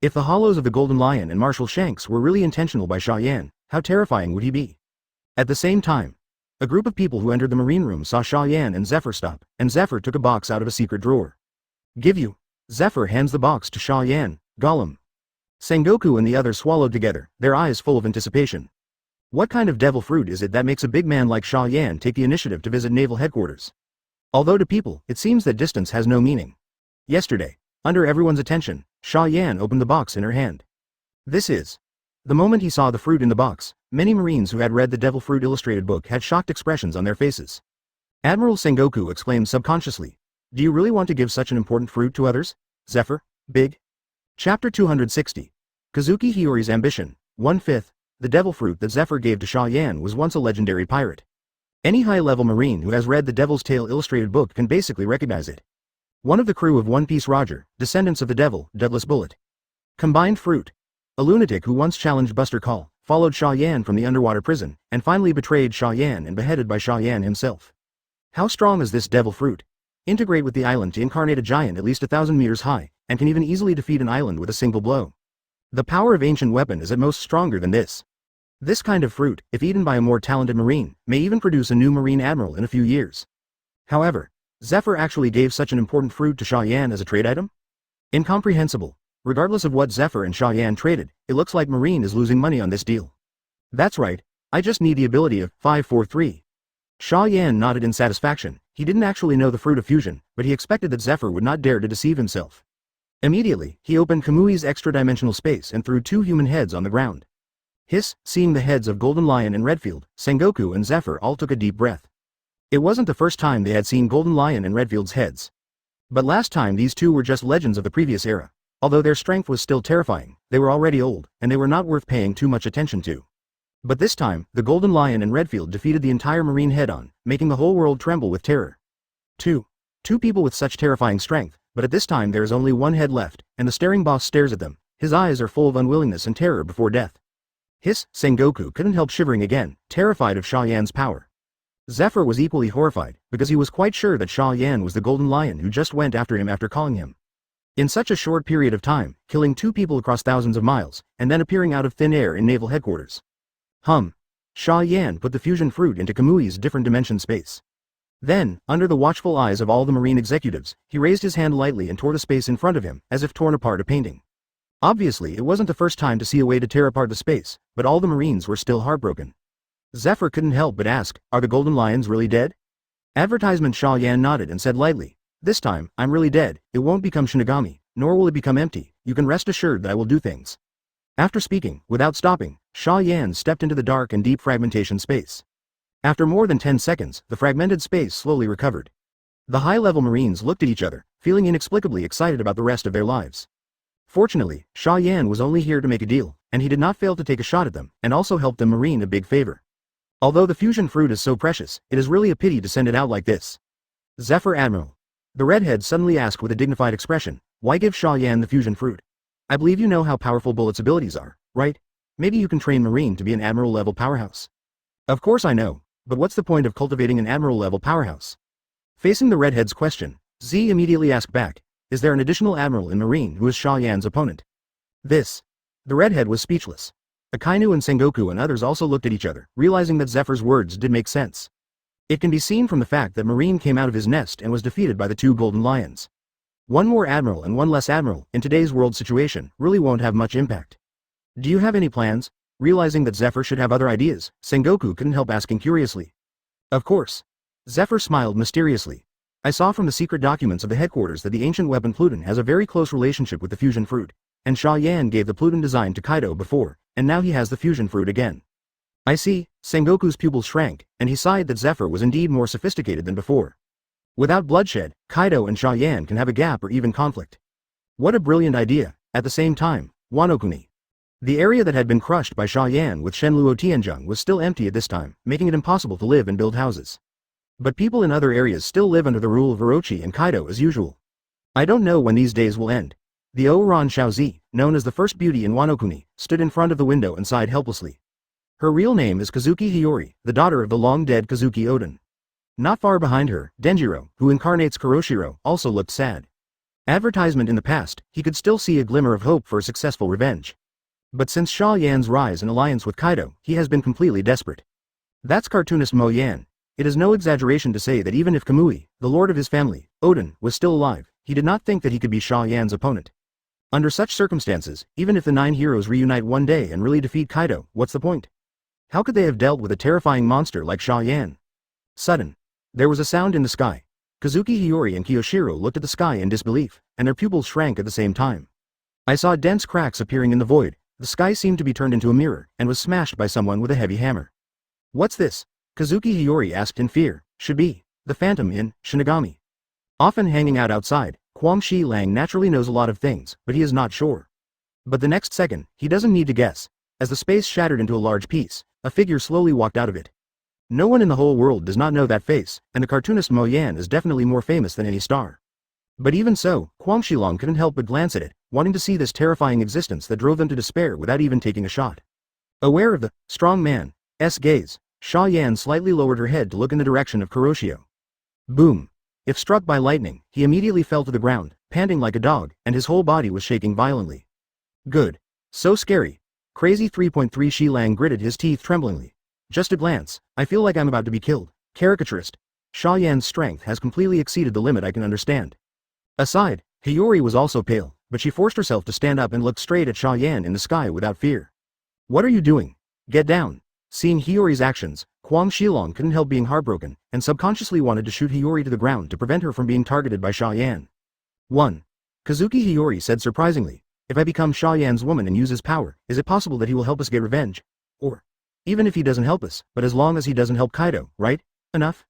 If the hollows of the Golden Lion and Marshal Shanks were really intentional by Xia Yan, how terrifying would he be? At the same time, a group of people who entered the Marine room saw Xia Yan and Zephyr stop, and Zephyr took a box out of a secret drawer. Give you. Zephyr hands the box to Xia Yan. Gollum. Sengoku and the others swallowed together, their eyes full of anticipation. What kind of devil fruit is it that makes a big man like Xia Yan take the initiative to visit naval headquarters? Although to people, it seems that distance has no meaning. Yesterday, under everyone's attention, Xia Yan opened the box in her hand. This is. The moment he saw the fruit in the box, many Marines who had read the Devil Fruit illustrated book had shocked expressions on their faces. Admiral Sengoku exclaimed subconsciously, "Do you really want to give such an important fruit to others, Zephyr, big?" Chapter 260. Kazuki Hiyori's Ambition, 1/5. The devil fruit that Zephyr gave to Xia Yan was once a legendary pirate. Any high-level Marine who has read the Devil's Tale illustrated book can basically recognize it. One of the crew of One Piece Roger, descendants of the Devil, Deadless Bullet. Combined fruit. A lunatic who once challenged Buster Call, followed Xia Yan from the underwater prison, and finally betrayed Xia Yan and beheaded by Xia Yan himself. How strong is this devil fruit? Integrate with the island to incarnate a giant at least 1,000 meters high, and can even easily defeat an island with a single blow. The power of ancient weapon is at most stronger than this. This kind of fruit, if eaten by a more talented Marine, may even produce a new Marine Admiral in a few years. However, Zephyr actually gave such an important fruit to Xia Yan as a trade item? Incomprehensible. Regardless of what Zephyr and Xia Yan traded, it looks like Marine is losing money on this deal. That's right, I just need the ability of 543. Xia Yan nodded in satisfaction. He didn't actually know the fruit of fusion, but he expected that Zephyr would not dare to deceive himself. Immediately, he opened Kamui's extra-dimensional space and threw 2 human heads on the ground. Hiss, seeing the heads of Golden Lion and Redfield, Sengoku and Zephyr all took a deep breath. It wasn't the first time they had seen Golden Lion and Redfield's heads. But last time these two were just legends of the previous era. Although their strength was still terrifying, they were already old, and they were not worth paying too much attention to. But this time, the Golden Lion and Redfield defeated the entire Marine head-on, making the whole world tremble with terror. 2 Two people with such terrifying strength, but at this time there is only one head left, and the staring boss stares at them. His eyes are full of unwillingness and terror before death. Hiss, Sengoku couldn't help shivering again, terrified of Xia Yan's power. Zephyr was equally horrified, because he was quite sure that Xia Yan was the golden lion who just went after him after calling him. In such a short period of time, killing two people across thousands of miles, and then appearing out of thin air in naval headquarters. Xia Yan put the fusion fruit into Kamui's different dimension space. Then, under the watchful eyes of all the marine executives, he raised his hand lightly and tore the space in front of him, as if torn apart a painting. Obviously, it wasn't the first time to see a way to tear apart the space, but all the marines were still heartbroken. Zephyr couldn't help but ask, "Are the golden lions really dead?" Advertisement. Xia Yan nodded and said lightly, "This time, I'm really dead. It won't become Shinigami, nor will it become empty. You can rest assured that I will do things." After speaking, without stopping, Xia Yan stepped into the dark and deep fragmentation space. After more than 10 seconds, the fragmented space slowly recovered. The high-level marines looked at each other, feeling inexplicably excited about the rest of their lives. Fortunately, Xia Yan was only here to make a deal, and he did not fail to take a shot at them, and also help the marine a big favor. Although the fusion fruit is so precious, it is really a pity to send it out like this. Zephyr Admiral. The redhead suddenly asked with a dignified expression, "Why give Xia Yan the fusion fruit? I believe you know how powerful Bullet's abilities are, right? Maybe you can train Marine to be an admiral-level powerhouse." "Of course I know, but what's the point of cultivating an admiral-level powerhouse?" Facing the redhead's question, Z immediately asked back, "Is there an additional admiral in Marine who is Xia Yan's opponent?" The redhead was speechless. Akainu and Sengoku and others also looked at each other, realizing that Zephyr's words did make sense. It can be seen from the fact that Marine came out of his nest and was defeated by the two golden lions. One more admiral and one less admiral, in today's world situation, really won't have much impact. "Do you have any plans?" Realizing that Zephyr should have other ideas, Sengoku couldn't help asking curiously. "Of course." Zephyr smiled mysteriously. "I saw from the secret documents of the headquarters that the ancient weapon Pluton has a very close relationship with the fusion fruit, and Xia Yan gave the Pluton design to Kaido before, and now he has the fusion fruit again." "I see." Sengoku's pupils shrank, and he sighed that Zephyr was indeed more sophisticated than before. Without bloodshed, Kaido and Xia Yan can have a gap or even conflict. What a brilliant idea. At the same time, Wano-kuni. The area that had been crushed by Xia Yan with Shenluo Tianzheng was still empty at this time, making it impossible to live and build houses. But people in other areas still live under the rule of Orochi and Kaido as usual. I don't know when these days will end. The Ouran Shaozi, known as the first beauty in Wano-kuni, stood in front of the window and sighed helplessly. Her real name is Kazuki Hiyori, the daughter of the long-dead Kazuki Oden. Not far behind her, Denjiro, who incarnates Kuroshiro, also looked sad. Advertisement. In the past, he could still see a glimmer of hope for a successful revenge. But since Xia Yan's rise and alliance with Kaido, he has been completely desperate. That's cartoonist Mo Yan. It is no exaggeration to say that even if Kamui, the lord of his family, Oden, was still alive, he did not think that he could be Xia Yan's opponent. Under such circumstances, even if the 9 heroes reunite one day and really defeat Kaido, what's the point? How could they have dealt with a terrifying monster like Xia Yan? Sudden. There was a sound in the sky. Kazuki Hiyori and Kiyoshiro looked at the sky in disbelief, and their pupils shrank at the same time. I saw dense cracks appearing in the void. The sky seemed to be turned into a mirror, and was smashed by someone with a heavy hammer. "What's this?" Kazuki Hiyori asked in fear. "Should be the phantom in Shinigami." Often hanging out outside, Kwang Shi Lang naturally knows a lot of things, but he is not sure. But the next second, he doesn't need to guess. As the space shattered into a large piece, a figure slowly walked out of it. No one in the whole world does not know that face, and the cartoonist Mo Yan is definitely more famous than any star. But even so, Kwang Shilong couldn't help but glance at it, wanting to see this terrifying existence that drove them to despair without even taking a shot. Aware of the strong man's gaze, Xia Yan slightly lowered her head to look in the direction of Kuroshio. Boom! If struck by lightning, he immediately fell to the ground, panting like a dog, and his whole body was shaking violently. Good. So scary. Crazy 3.3 Shi Lang gritted his teeth tremblingly. Just a glance, I feel like I'm about to be killed. Caricaturist. Xia Yan's strength has completely exceeded the limit I can understand. Aside, Hiyori was also pale, but she forced herself to stand up and look straight at Xia Yan in the sky without fear. "What are you doing? Get down." Seeing Hiyori's actions, Kwang Shilong couldn't help being heartbroken, and subconsciously wanted to shoot Hiyori to the ground to prevent her from being targeted by Xia Yan. 1. Kazuki Hiyori said surprisingly, "If I become Xia Yan's woman and use his power, is it possible that he will help us get revenge? Or, even if he doesn't help us, but as long as he doesn't help Kaido, right? Enough?"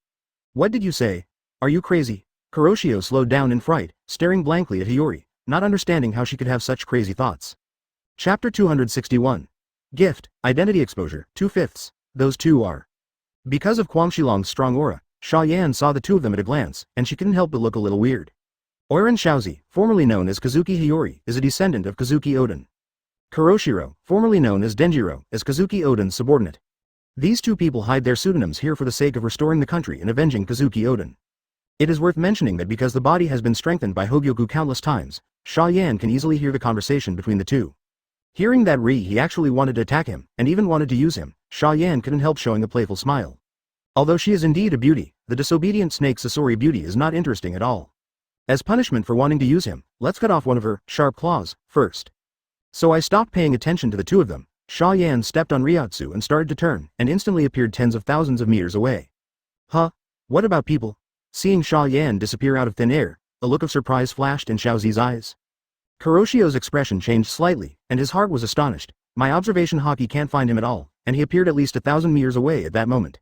"What did you say? Are you crazy?" Kuroshio slowed down in fright, staring blankly at Hiyori, not understanding how she could have such crazy thoughts. Chapter 261. Gift, Identity Exposure, 2/5. Those two are. Because of Kwang Shilong's strong aura, Xia Yan saw the two of them at a glance, and she couldn't help but look a little weird. Oiran Shaozi, formerly known as Kazuki Hiyori, is a descendant of Kazuki Oden. Kuroshiro, formerly known as Denjiro, is Kazuki Oden's subordinate. These two people hide their pseudonyms here for the sake of restoring the country and avenging Kazuki Oden. It is worth mentioning that because the body has been strengthened by Hogyoku countless times, Xia Yan can easily hear the conversation between the two. Hearing that he actually wanted to attack him, and even wanted to use him, Xia Yan couldn't help showing a playful smile. Although she is indeed a beauty, the disobedient snake Sasori beauty is not interesting at all. As punishment for wanting to use him, let's cut off one of her sharp claws first. So I stopped paying attention to the two of them. Xia Yan stepped on Ryotsu and started to turn, and instantly appeared tens of thousands of meters away. Huh? What about people? Seeing Xia Yan disappear out of thin air, a look of surprise flashed in Xiaozi's eyes. Kuroshio's expression changed slightly, and his heart was astonished. My observation Hawkeye can't find him at all, and he appeared at least 1,000 meters away at that moment.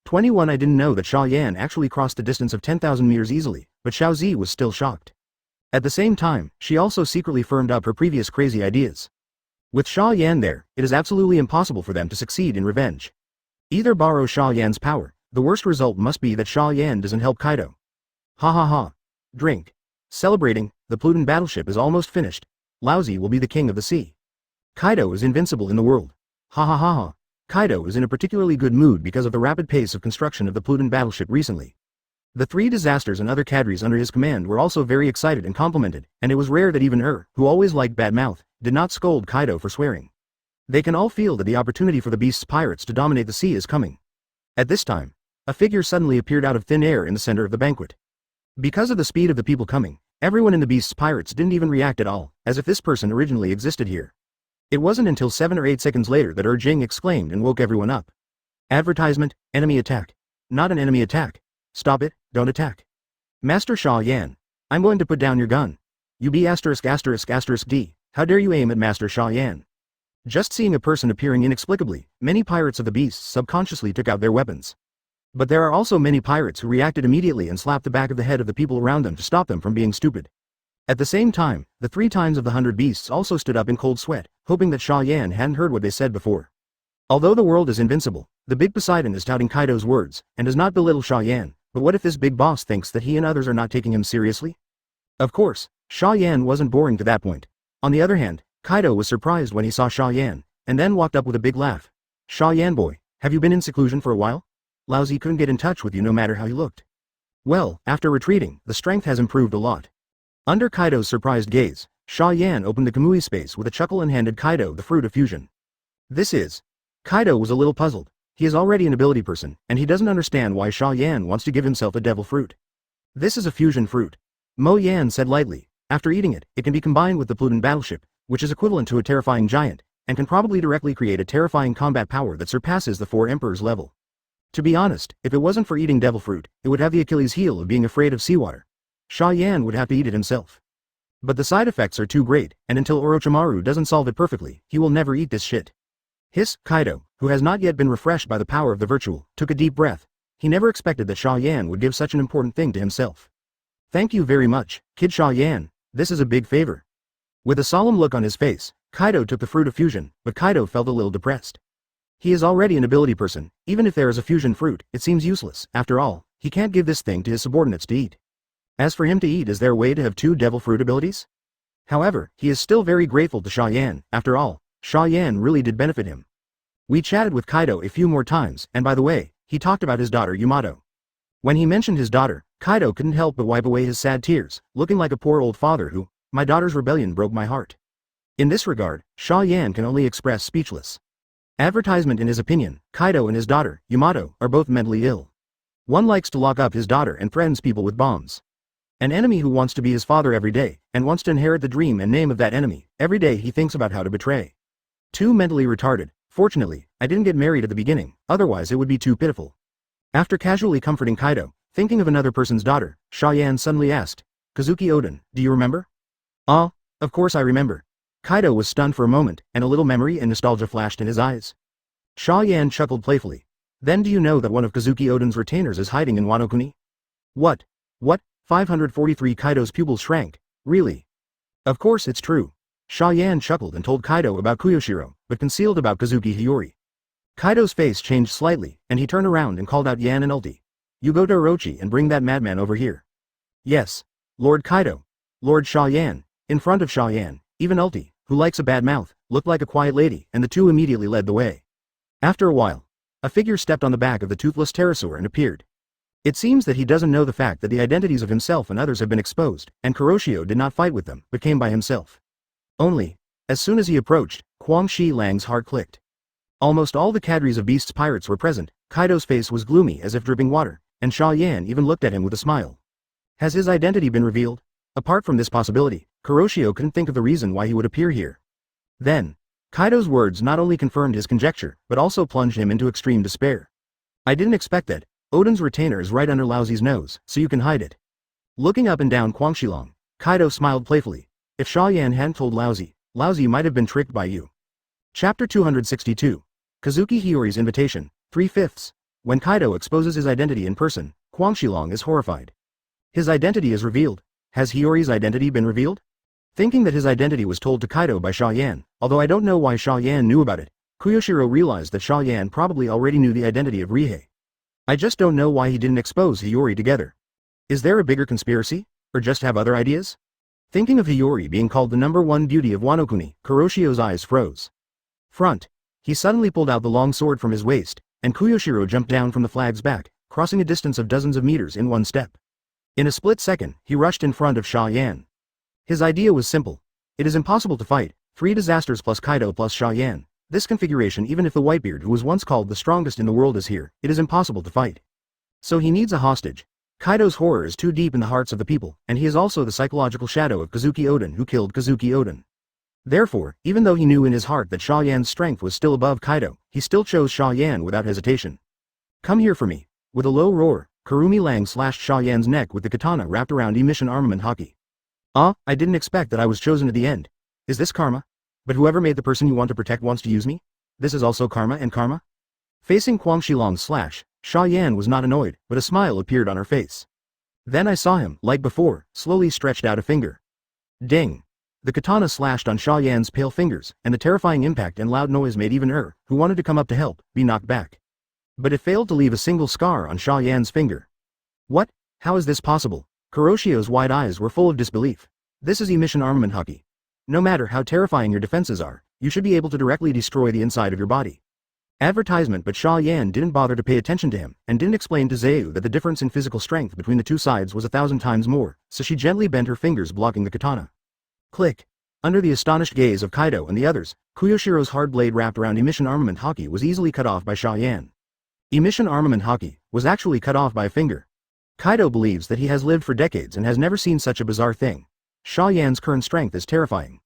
21 I didn't know that Xia Yan actually crossed the distance of 10,000 meters easily, but Xiaozi was still shocked. At the same time, she also secretly firmed up her previous crazy ideas. With Xia Yan there, it is absolutely impossible for them to succeed in revenge. Either borrow Xia Yan's power, the worst result must be that Xia Yan doesn't help Kaido. Ha ha ha. Drink. Celebrating, the Pluton battleship is almost finished. Laozi will be the king of the sea. Kaido is invincible in the world. Ha ha ha ha. Kaido is in a particularly good mood because of the rapid pace of construction of the Pluton battleship recently. The three disasters and other cadres under his command were also very excited and complimented, and it was rare that even who always liked bad mouth, did not scold Kaido for swearing. They can all feel that the opportunity for the Beast's pirates to dominate the sea is coming. At this time, a figure suddenly appeared out of thin air in the center of the banquet. Because of the speed of the people coming, everyone in the Beast's pirates didn't even react at all, as if this person originally existed here. It wasn't until 7 or 8 seconds later that Jing exclaimed and woke everyone up. Advertisement, enemy attack. Not an enemy attack. Stop it, don't attack. Master Xia Yan, I'm going to put down your gun. You be *****D, how dare you aim at Master Xia Yan. Just seeing a person appearing inexplicably, many pirates of the Beasts subconsciously took out their weapons. But there are also many pirates who reacted immediately and slapped the back of the head of the people around them to stop them from being stupid. At the same time, the 3 times of the 100 beasts also stood up in cold sweat, hoping that Xia Yan hadn't heard what they said before. Although the world is invincible, the big Poseidon is touting Kaido's words, and does not belittle Xia Yan, but what if this big boss thinks that he and others are not taking him seriously? Of course, Xia Yan wasn't boring to that point. On the other hand, Kaido was surprised when he saw Xia Yan, and then walked up with a big laugh. Xia Yan boy, have you been in seclusion for a while? Laozi couldn't get in touch with you no matter how you looked. Well, after retreating, the strength has improved a lot. Under Kaido's surprised gaze, Xia Yan opened the Kamui space with a chuckle and handed Kaido the fruit of fusion. Kaido was a little puzzled. He is already an ability person, and he doesn't understand why Xia Yan wants to give himself a devil fruit. This is a fusion fruit. Mo Yan said lightly. After eating it, it can be combined with the Pluton battleship, which is equivalent to a terrifying giant, and can probably directly create a terrifying combat power that surpasses the 4 emperors level. To be honest, if it wasn't for eating devil fruit, it would have the Achilles heel of being afraid of seawater. Xia Yan would have to eat it himself. But the side effects are too great, and until Orochimaru doesn't solve it perfectly, he will never eat this shit. Kaido, who has not yet been refreshed by the power of the virtual, took a deep breath. He never expected that Xia Yan would give such an important thing to himself. Thank you very much, Kid Xia Yan, this is a big favor. With a solemn look on his face, Kaido took the fruit of fusion, but Kaido felt a little depressed. He is already an ability person, even if there is a fusion fruit, it seems useless. After all, he can't give this thing to his subordinates to eat. As for him to eat, is there a way to have 2 devil fruit abilities? However, he is still very grateful to Xia Yan. After all, Xia Yan really did benefit him. We chatted with Kaido a few more times, and by the way, he talked about his daughter Yamato. When he mentioned his daughter, Kaido couldn't help but wipe away his sad tears, looking like a poor old father who, my daughter's rebellion broke my heart. In this regard, Xia Yan can only express speechless. Advertisement. In his opinion, Kaido and his daughter, Yamato, are both mentally ill. One likes to lock up his daughter and threatens people with bombs. An enemy who wants to be his father every day, and wants to inherit the dream and name of that enemy, every day he thinks about how to betray. 2 mentally retarded. Fortunately, I didn't get married at the beginning, otherwise it would be too pitiful. After casually comforting Kaido, thinking of another person's daughter, Xia Yan suddenly asked, Kazuki Oden, do you remember? Of course I remember. Kaido was stunned for a moment, and a little memory and nostalgia flashed in his eyes. Xia Yan chuckled playfully. Then do you know that one of Kazuki Oden's retainers is hiding in Wano Kuni? What? 543 Kaido's pupils shrank. Really? Of course it's true. Xia Yan chuckled and told Kaido about Kuyoshiro, but concealed about Kazuki Hiyori. Kaido's face changed slightly, and he turned around and called out Yan and Ulti. You go to Orochi and bring that madman over here. Yes. Lord Kaido. Lord Xia Yan. In front of Xia Yan, even Ulti, who likes a bad mouth, looked like a quiet lady, and the two immediately led the way. After a while, a figure stepped on the back of the toothless pterosaur and appeared. It seems that he doesn't know the fact that the identities of himself and others have been exposed, and Kuroshio did not fight with them, but came by himself. Only, as soon as he approached, Quang Shi Lang's heart clicked. Almost all the cadres of Beast's pirates were present. Kaido's face was gloomy as if dripping water, and Xia Yan even looked at him with a smile. Has his identity been revealed? Apart from this possibility, Kuroshio couldn't think of the reason why he would appear here. Then, Kaido's words not only confirmed his conjecture, but also plunged him into extreme despair. I didn't expect that. Odin's retainer is right under Laozi's nose, so you can hide it. Looking up and down Quangshilong, Kaido smiled playfully. If Xia Yan hadn't told Laozi, Laozi might have been tricked by you. Chapter 262. Kazuki Hiyori's Invitation, 3/5. When Kaido exposes his identity in person, Quangshilong is horrified. His identity is revealed. Has Hiyori's identity been revealed? Thinking that his identity was told to Kaido by Xia Yan, although I don't know why Xia Yan knew about it, Kuyoshiro realized that Xia Yan probably already knew the identity of Rihei. I just don't know why he didn't expose Hiyori together. Is there a bigger conspiracy? Or just have other ideas? Thinking of Hiyori being called the #1 beauty of Wano Kuni, Kuroshio's eyes froze. Front. He suddenly pulled out the long sword from his waist, and Kuyoshiro jumped down from the flag's back, crossing a distance of dozens of meters in one step. In a split second, he rushed in front of Xia Yan. His idea was simple. It is impossible to fight 3 disasters plus Kaido plus Xia Yan. This configuration, even if the Whitebeard who was once called the strongest in the world is here, it is impossible to fight. So he needs a hostage. Kaido's horror is too deep in the hearts of the people, and he is also the psychological shadow of Kazuki Odin who killed Kazuki Odin. Therefore, even though he knew in his heart that Xia Yan's strength was still above Kaido, he still chose Xia Yan without hesitation. Come here for me. With a low roar, Kurumi Lang slashed Xia Yan's neck with the katana wrapped around emission armament Haki. I didn't expect that I was chosen at the end. Is this karma? But whoever made the person you want to protect wants to use me? This is also karma and karma? Facing Quangshilong's slash, Xia Yan was not annoyed, but a smile appeared on her face. Then I saw him, like before, slowly stretched out a finger. Ding! The katana slashed on Xia Yan's pale fingers, and the terrifying impact and loud noise made even who wanted to come up to help, be knocked back. But it failed to leave a single scar on Xia Yan's finger. What? How is this possible? Kuroshio's wide eyes were full of disbelief. This is emission armament Haki. No matter how terrifying your defenses are, you should be able to directly destroy the inside of your body. Advertisement, but Xia Yan didn't bother to pay attention to him, and didn't explain to Zeu that the difference in physical strength between the two sides was 1,000 times more, so she gently bent her fingers blocking the katana. Click. Under the astonished gaze of Kaido and the others, Kuyoshiro's hard blade wrapped around emission armament Haki was easily cut off by Xia Yan. Emission armament Haki was actually cut off by a finger. Kaido believes that he has lived for decades and has never seen such a bizarre thing. Xia Yan's current strength is terrifying.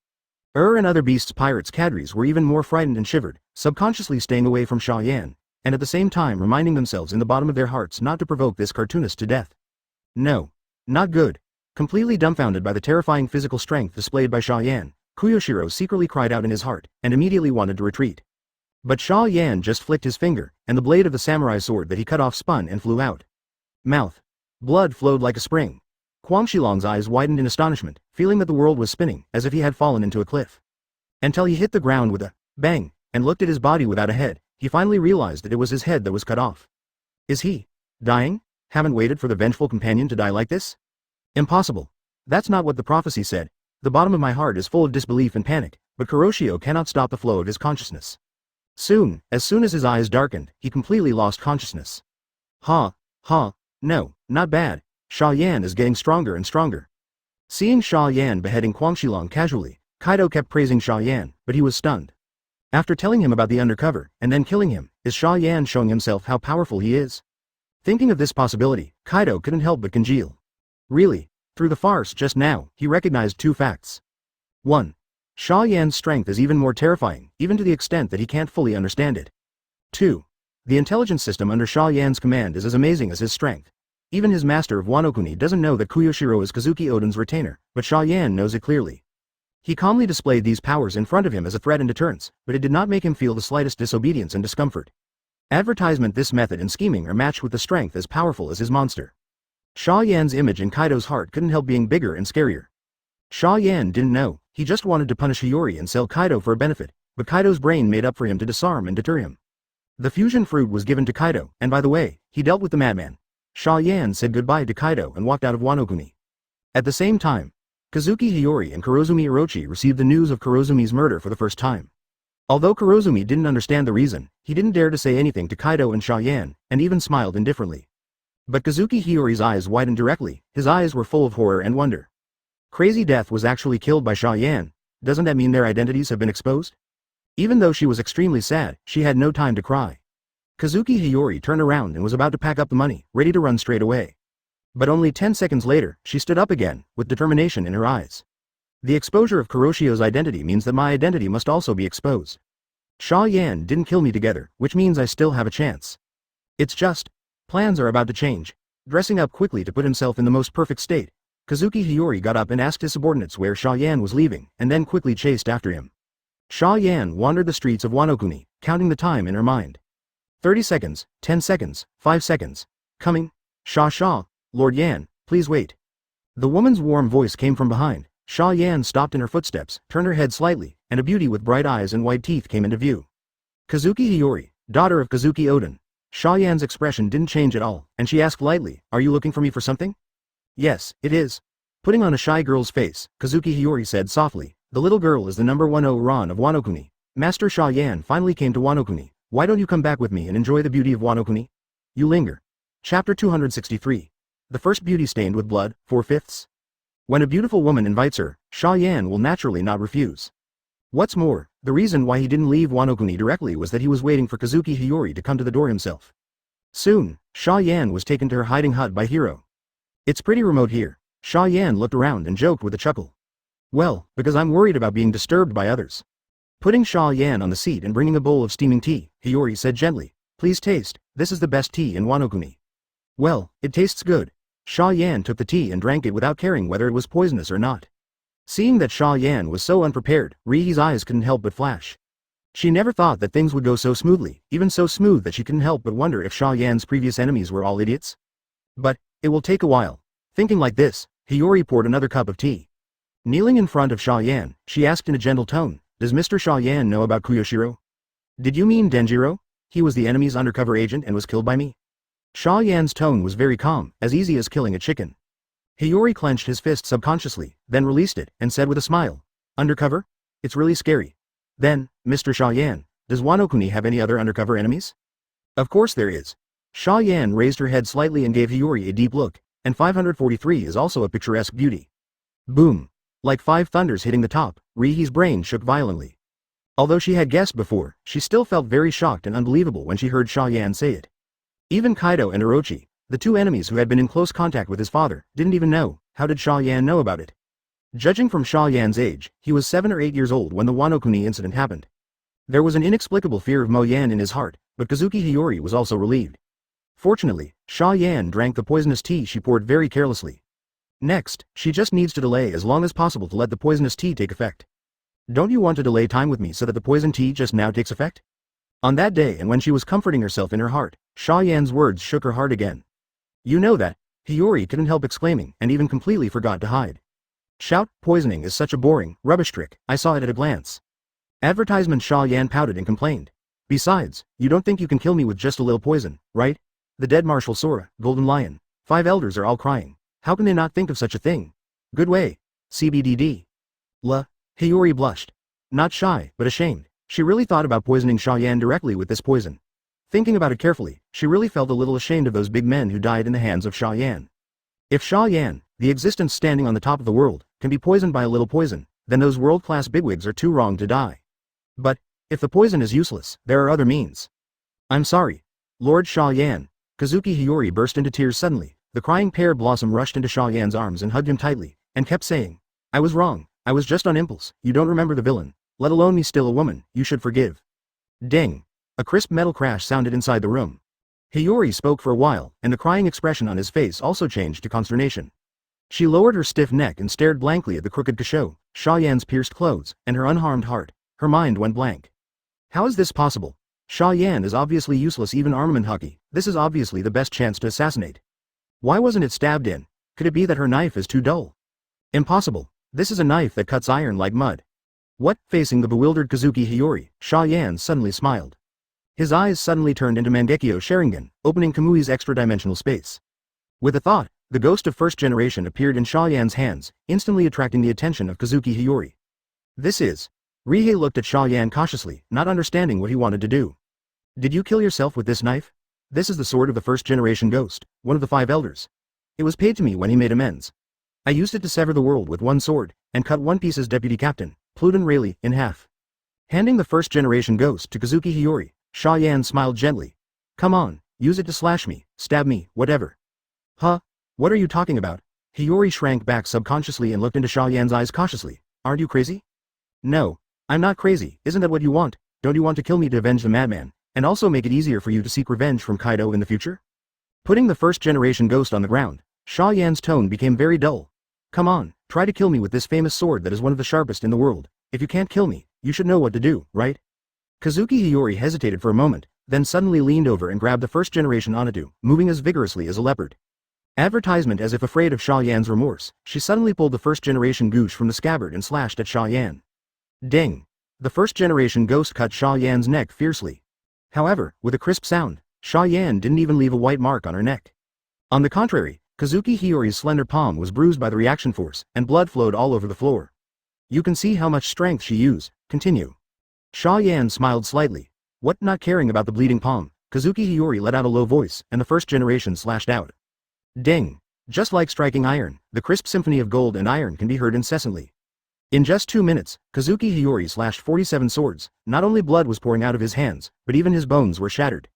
And other Beast's pirates' cadres were even more frightened and shivered, subconsciously staying away from Xia Yan, and at the same time reminding themselves in the bottom of their hearts not to provoke this cartoonist to death. No. Not good. Completely dumbfounded by the terrifying physical strength displayed by Xia Yan, Kuyoshiro secretly cried out in his heart, and immediately wanted to retreat. But Xia Yan just flicked his finger, and the blade of the samurai sword that he cut off spun and flew out. Mouth. Blood flowed like a spring. Quangshilong's eyes widened in astonishment, feeling that the world was spinning, as if he had fallen into a cliff. Until he hit the ground with a bang, and looked at his body without a head, he finally realized that it was his head that was cut off. Is he dying? Haven't waited for the vengeful companion to die like this? Impossible. That's not what the prophecy said. The bottom of my heart is full of disbelief and panic, but Kuroshio cannot stop the flow of his consciousness. As soon as his eyes darkened, he completely lost consciousness. No, not bad. Xia Yan is getting stronger and stronger. Seeing Xia Yan beheading Quangshilong casually, Kaido kept praising Xia Yan, but he was stunned. After telling him about the undercover, and then killing him, is Xia Yan showing himself how powerful he is? Thinking of this possibility, Kaido couldn't help but congeal. Really, through the farce just now, he recognized two facts. 1. Xia Yan's strength is even more terrifying, even to the extent that he can't fully understand it. 2. The intelligence system under Xia Yan's command is as amazing as his strength. Even his master of Wano Kuni doesn't know that Kuyoshiro is Kazuki Odin's retainer, but Xia Yan knows it clearly. He calmly displayed these powers in front of him as a threat and deterrence, but it did not make him feel the slightest disobedience and discomfort. Advertisement. This method and scheming are matched with the strength as powerful as his monster. Xia Yan's image in Kaido's heart couldn't help being bigger and scarier. Xia Yan didn't know, he just wanted to punish Hiyori and sell Kaido for a benefit, but Kaido's brain made up for him to disarm and deter him. The fusion fruit was given to Kaido, and by the way, he dealt with the madman. Xia Yan said goodbye to Kaido and walked out of Wano Kuni. At the same time, Kazuki Hiyori and Kurozumi Orochi received the news of Kurozumi's murder for the first time. Although Kurozumi didn't understand the reason, he didn't dare to say anything to Kaido and Xia Yan, and even smiled indifferently. But Kazuki Hiyori's eyes widened directly, his eyes were full of horror and wonder. Crazy Death was actually killed by Xia Yan. Doesn't that mean their identities have been exposed? Even though she was extremely sad, she had no time to cry. Kazuki Hiyori turned around and was about to pack up the money, ready to run straight away. But only 10 seconds later, she stood up again, with determination in her eyes. The exposure of Kuroshio's identity means that my identity must also be exposed. Xia Yan didn't kill me together, which means I still have a chance. It's just, plans are about to change. Dressing up quickly to put himself in the most perfect state, Kazuki Hiyori got up and asked his subordinates where Xia Yan was leaving, and then quickly chased after him. Xia Yan wandered the streets of Wano Kuni, counting the time in her mind. 30 seconds, 10 seconds, 5 seconds. Coming. Xia, Lord Yan, please wait. The woman's warm voice came from behind. Xia Yan stopped in her footsteps, turned her head slightly, and a beauty with bright eyes and white teeth came into view. Kazuki Hiyori, daughter of Kazuki Oden. Xia Yan's expression didn't change at all, and she asked lightly, "Are you looking for me for something?" "Yes, it is." Putting on a shy girl's face, Kazuki Hiyori said softly, "The little girl is the number 1 Ran of Wano Kuni. Master Xia Yan finally came to Wano Kuni. Why don't you come back with me and enjoy the beauty of Wano Kuni? You linger." Chapter 263. The first beauty stained with blood, 4/5. When a beautiful woman invites her, Xia Yan will naturally not refuse. What's more, the reason why he didn't leave Wano Kuni directly was that he was waiting for Kazuki Hiyori to come to the door himself. Soon, Xia Yan was taken to her hiding hut by Hiro. "It's pretty remote here." Xia Yan looked around and joked with a chuckle. "Well, because I'm worried about being disturbed by others." Putting Xia Yan on the seat and bringing a bowl of steaming tea, Hiyori said gently, "Please taste, this is the best tea in Wano Kuni." "Well, it tastes good." Xia Yan took the tea and drank it without caring whether it was poisonous or not. Seeing that Xia Yan was so unprepared, Rihi's eyes couldn't help but flash. She never thought that things would go so smoothly, even so smooth that she couldn't help but wonder if Xia Yan's previous enemies were all idiots. But, it will take a while. Thinking like this, Hiyori poured another cup of tea. Kneeling in front of Xia Yan, she asked in a gentle tone, "Does Mr. Xia Yan know about Kuyoshiro?" "Did you mean Denjiro? He was the enemy's undercover agent and was killed by me." Xia Yan's tone was very calm, as easy as killing a chicken. Hiyori clenched his fist subconsciously, then released it, and said with a smile, "Undercover? It's really scary. Then, Mr. Xia Yan, does Wano Kuni have any other undercover enemies?" "Of course there is." Xia Yan raised her head slightly and gave Hiyori a deep look, and 543 is also a picturesque beauty. Boom. Like 5 thunders hitting the top, Rihi's brain shook violently. Although she had guessed before, she still felt very shocked and unbelievable when she heard Xia Yan say it. Even Kaido and Orochi, the 2 enemies who had been in close contact with his father, didn't even know. How did Xia Yan know about it? Judging from Xia Yan's age, he was 7 or 8 years old when the Wano Kuni incident happened. There was an inexplicable fear of Mo Yan in his heart, but Kazuki Hiyori was also relieved. Fortunately, Xia Yan drank the poisonous tea she poured very carelessly. Next, she just needs to delay as long as possible to let the poisonous tea take effect. "Don't you want to delay time with me so that the poison tea just now takes effect?" On that day and when she was comforting herself in her heart, Xia Yan's words shook her heart again. "You know that," Hiyori couldn't help exclaiming, and even completely forgot to hide. "Shout, poisoning is such a boring, rubbish trick, I saw it at a glance." Advertisement. Xia Yan pouted and complained. "Besides, you don't think you can kill me with just a little poison, right? The dead Marshal Sora, Golden Lion, 5 elders are all crying. How can they not think of such a thing? Good way. CBDD. Hiyori blushed. Not shy, but ashamed. She really thought about poisoning Xia Yan directly with this poison. Thinking about it carefully, she really felt a little ashamed of those big men who died in the hands of Xia Yan. If Xia Yan, the existence standing on the top of the world, can be poisoned by a little poison, then those world-class bigwigs are too wrong to die. But, if the poison is useless, there are other means. "I'm sorry. Lord Xia Yan." Kazuki Hiyori burst into tears suddenly. The crying pear blossom rushed into Xia Yan's arms and hugged him tightly, and kept saying, "I was wrong, I was just on impulse, you don't remember the villain. Let alone me still a woman, you should forgive." Ding! A crisp metal crash sounded inside the room. Hiyori spoke for a while, and the crying expression on his face also changed to consternation. She lowered her stiff neck and stared blankly at the crooked Kasho, Xia Yan's pierced clothes, and her unharmed heart. Her mind went blank. How is this possible? Xia Yan is obviously useless, even armament hockey. This is obviously the best chance to assassinate. Why wasn't it stabbed in? Could it be that her knife is too dull? Impossible. This is a knife that cuts iron like mud. What? Facing the bewildered Kazuki Hiyori, Xia Yan suddenly smiled. His eyes suddenly turned into Mangekyo Sharingan, opening Kamui's extra-dimensional space. With a thought, the ghost of first generation appeared in Xia Yan's hands, instantly attracting the attention of Kazuki Hiyori. This is. Rihei looked at Xia Yan cautiously, not understanding what he wanted to do. Did you kill yourself with this knife? This is the sword of the first generation ghost, one of the 5 elders. It was paid to me when he made amends. I used it to sever the world with one sword, and cut One Piece's deputy captain, Pluton Rayleigh, in half. Handing the first generation ghost to Kazuki Hiyori, Xia Yan smiled gently. Come on, use it to slash me, stab me, whatever. Huh? What are you talking about? Hiyori shrank back subconsciously and looked into Xia Yan's eyes cautiously. Aren't you crazy? No. I'm not crazy, isn't that what you want? Don't you want to kill me to avenge the madman, and also make it easier for you to seek revenge from Kaido in the future? Putting the first generation ghost on the ground, Xia Yan's tone became very dull. Come on, try to kill me with this famous sword that is one of the sharpest in the world. If you can't kill me, you should know what to do, right? Kazuki Hiyori hesitated for a moment, then suddenly leaned over and grabbed the first generation Onatu, moving as vigorously as a leopard. Advertisement as if afraid of Xia Yan's remorse, she suddenly pulled the first generation gooch from the scabbard and slashed at Xia Yan. Ding! The first generation ghost cut Xia Yan's neck fiercely. However, with a crisp sound, Xia Yan didn't even leave a white mark on her neck. On the contrary, Kazuki Hiyori's slender palm was bruised by the reaction force, and blood flowed all over the floor. You can see how much strength she used. Continue. Xia Yan smiled slightly. What? Not caring about the bleeding palm, Kazuki Hiyori let out a low voice, and the first generation slashed out. Ding! Just like striking iron, the crisp symphony of gold and iron can be heard incessantly. In just 2 minutes, Kazuki Hiyori slashed 47 swords. Not only blood was pouring out of his hands, but even his bones were shattered.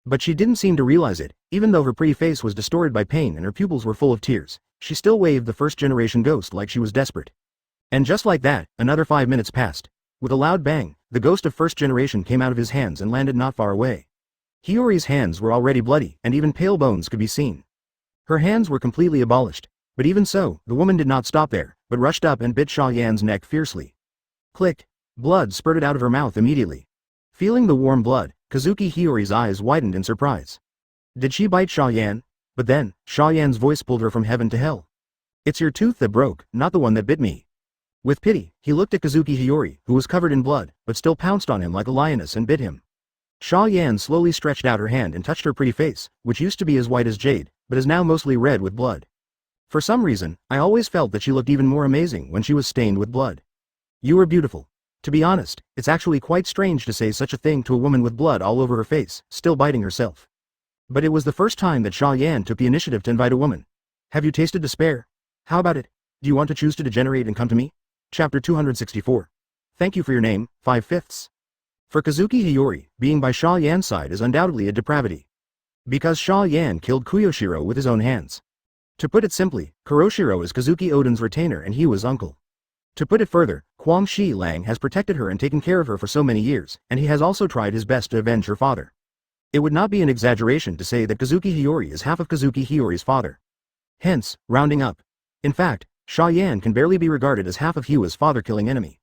But she didn't seem to realize it, even though her pretty face was distorted by pain and her pupils were full of tears. She still waved the first generation ghost like she was desperate. And just like that, another 5 minutes passed. With a loud bang, the ghost of first generation came out of his hands and landed not far away. Hiyori's hands were already bloody, and even pale bones could be seen. Her hands were completely abolished. But even so, the woman did not stop there, but rushed up and bit Xia Yan's neck fiercely. Click! Blood spurted out of her mouth immediately. Feeling the warm blood, Kazuki Hiyori's eyes widened in surprise. Did she bite Xia Yan? But then, Xia Yan's voice pulled her from heaven to hell. It's your tooth that broke, not the one that bit me. With pity, he looked at Kazuki Hiyori, who was covered in blood, but still pounced on him like a lioness and bit him. Xia Yan slowly stretched out her hand and touched her pretty face, which used to be as white as jade, but is now mostly red with blood. For some reason, I always felt that she looked even more amazing when she was stained with blood. You were beautiful. To be honest, it's actually quite strange to say such a thing to a woman with blood all over her face, still biting herself. But it was the first time that Xia Yan took the initiative to invite a woman. Have you tasted despair? How about it? Do you want to choose to degenerate and come to me? Chapter 264. Thank you for your name, 5/5. For Kazuki Hiyori, being by Xia Yan's side is undoubtedly a depravity. Because Xia Yan killed Kuyoshiro with his own hands. To put it simply, Kuroshiro is Kazuki Oden's retainer and he was uncle. To put it further, Kwang Shi Lang has protected her and taken care of her for so many years, and he has also tried his best to avenge her father. It would not be an exaggeration to say that Kazuki Hiyori is half of Kazuki Hiyori's father. Hence, rounding up. In fact, Xia Yan can barely be regarded as half of Hua's father-killing enemy.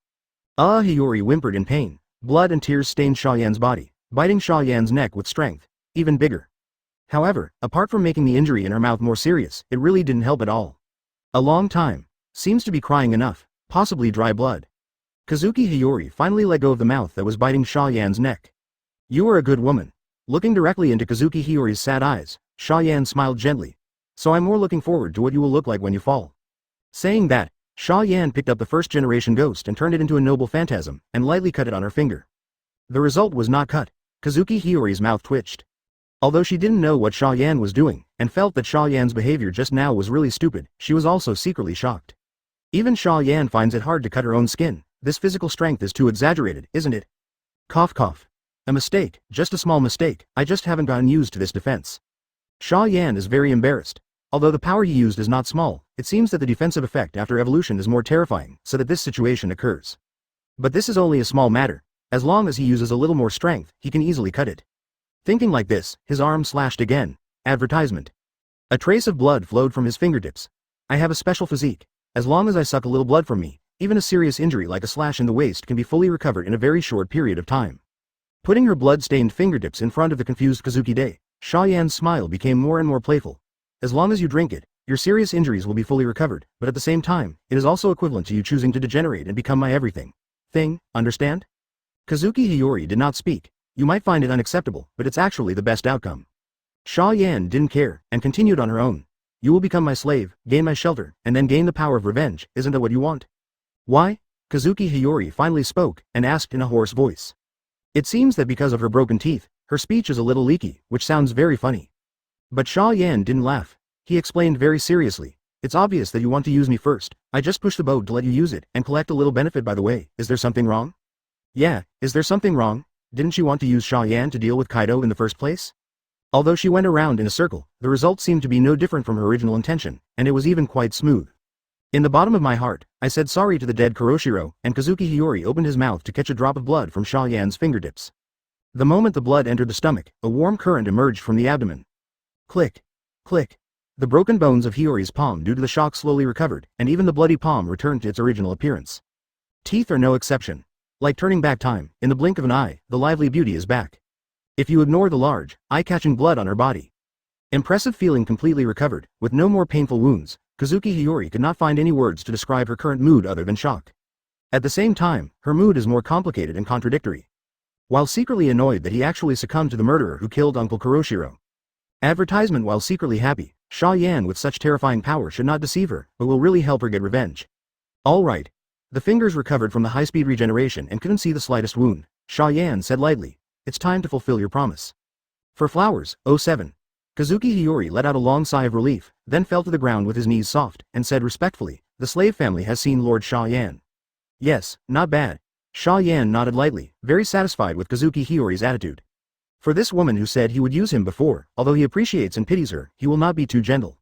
Hiyori whimpered in pain. Blood and tears stained Xia Yan's body, biting Xia Yan's neck with strength, even bigger. However, apart from making the injury in her mouth more serious, it really didn't help at all. A long time. Seems to be crying enough, possibly dry blood. Kazuki Hiyori finally let go of the mouth that was biting Xia Yan's neck. You are a good woman. Looking directly into Kazuki Hiyori's sad eyes, Xia Yan smiled gently. So I'm more looking forward to what you will look like when you fall. Saying that, Xia Yan picked up the first generation ghost and turned it into a noble phantasm, and lightly cut it on her finger. The result was not cut. Kazuki Hiyori's mouth twitched. Although she didn't know what Xia Yan was doing, and felt that Xia Yan's behavior just now was really stupid, she was also secretly shocked. Even Xia Yan finds it hard to cut her own skin. This physical strength is too exaggerated, isn't it? Cough cough. A mistake, just a small mistake, I just haven't gotten used to this defense. Xia Yan is very embarrassed. Although the power he used is not small, it seems that the defensive effect after evolution is more terrifying, so that this situation occurs. But this is only a small matter. As long as he uses a little more strength, he can easily cut it. Thinking like this, his arm slashed again. Advertisement. A trace of blood flowed from his fingertips. I have a special physique. As long as I suck a little blood from me, even a serious injury like a slash in the waist can be fully recovered in a very short period of time. Putting her blood-stained fingertips in front of the confused Kazuki Day, Xia Yan's smile became more and more playful. As long as you drink it, your serious injuries will be fully recovered, but at the same time, it is also equivalent to you choosing to degenerate and become my everything. Understand? Kazuki Hiyori did not speak. You might find it unacceptable, but it's actually the best outcome. Xia Yan didn't care, and continued on her own. You will become my slave, gain my shelter, and then gain the power of revenge, isn't that what you want? Why? Kazuki Hiyori finally spoke, and asked in a hoarse voice. It seems that because of her broken teeth, her speech is a little leaky, which sounds very funny. But Xia Yan didn't laugh. He explained very seriously. It's obvious that you want to use me first. I just pushed the boat to let you use it, and collect a little benefit by the way. Is there something wrong? Yeah, is there something wrong? Didn't she want to use Xia Yan to deal with Kaido in the first place? Although she went around in a circle, the result seemed to be no different from her original intention, and it was even quite smooth. In the bottom of my heart, I said sorry to the dead Kuroshiro, and Kazuki Hiyori opened his mouth to catch a drop of blood from Xia Yan's fingertips. The moment the blood entered the stomach, a warm current emerged from the abdomen. Click. Click. The broken bones of Hiyori's palm due to the shock slowly recovered, and even the bloody palm returned to its original appearance. Teeth are no exception. Like turning back time, in the blink of an eye, the lively beauty is back. If you ignore the large, eye-catching blood on her body. Impressive feeling completely recovered, with no more painful wounds, Kazuki Hiyori could not find any words to describe her current mood other than shock. At the same time, her mood is more complicated and contradictory. While secretly annoyed that he actually succumbed to the murderer who killed Uncle Kuroshiro. Advertisement. While secretly happy, Xia Yan with such terrifying power should not deceive her, but will really help her get revenge. Alright. The fingers recovered from the high-speed regeneration and couldn't see the slightest wound. Xia Yan said lightly, it's time to fulfill your promise. For flowers, 07. Kazuki Hiyori let out a long sigh of relief, then fell to the ground with his knees soft, and said respectfully, the slave family has seen Lord Xia Yan. Yes, not bad. Xia Yan nodded lightly, very satisfied with Kazuki Hiyori's attitude. For this woman who said he would use him before, although he appreciates and pities her, he will not be too gentle.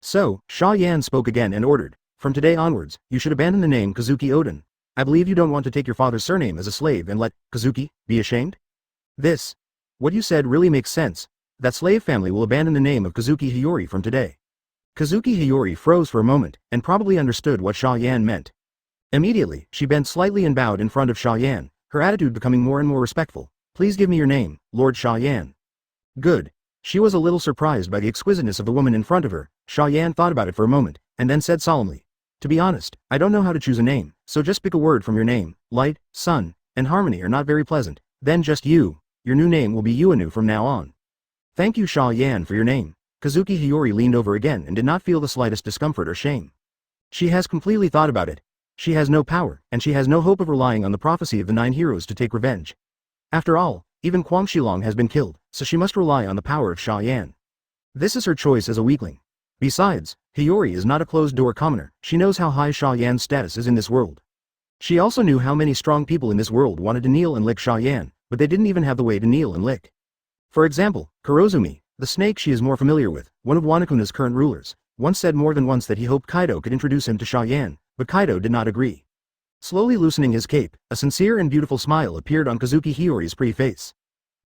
So, Xia Yan spoke again and ordered, from today onwards, you should abandon the name Kazuki Oden. I believe you don't want to take your father's surname as a slave and let Kazuki be ashamed? What you said really makes sense. That slave family will abandon the name of Kazuki Hiyori from today. Kazuki Hiyori froze for a moment, and probably understood what Xia Yan meant. Immediately, she bent slightly and bowed in front of Xia Yan, her attitude becoming more and more respectful. Please give me your name, Lord Xia Yan. Good. She was a little surprised by the exquisiteness of the woman in front of her. Xia Yan thought about it for a moment, and then said solemnly, to be honest, I don't know how to choose a name, so just pick a word from your name. Light, sun, and harmony are not very pleasant. Then just you. Your new name will be Uozhihua from now on. Thank you Xia Yan for your name. Kazuki Hiyori leaned over again and did not feel the slightest discomfort or shame. She has completely thought about it. She has no power, and she has no hope of relying on the prophecy of the 9 heroes to take revenge. After all, even Kwang Shilong has been killed, so she must rely on the power of Xia Yan. This is her choice as a weakling. Besides, Hiyori is not a closed-door commoner. She knows how high Xia Yan's status is in this world. She also knew how many strong people in this world wanted to kneel and lick Xia Yan, but they didn't even have the way to kneel and lick. For example, Kurozumi, the snake she is more familiar with, one of Wanakuna's current rulers, once said more than once that he hoped Kaido could introduce him to Xia Yan, but Kaido did not agree. Slowly loosening his cape, a sincere and beautiful smile appeared on Kazuki Hiyori's pretty face.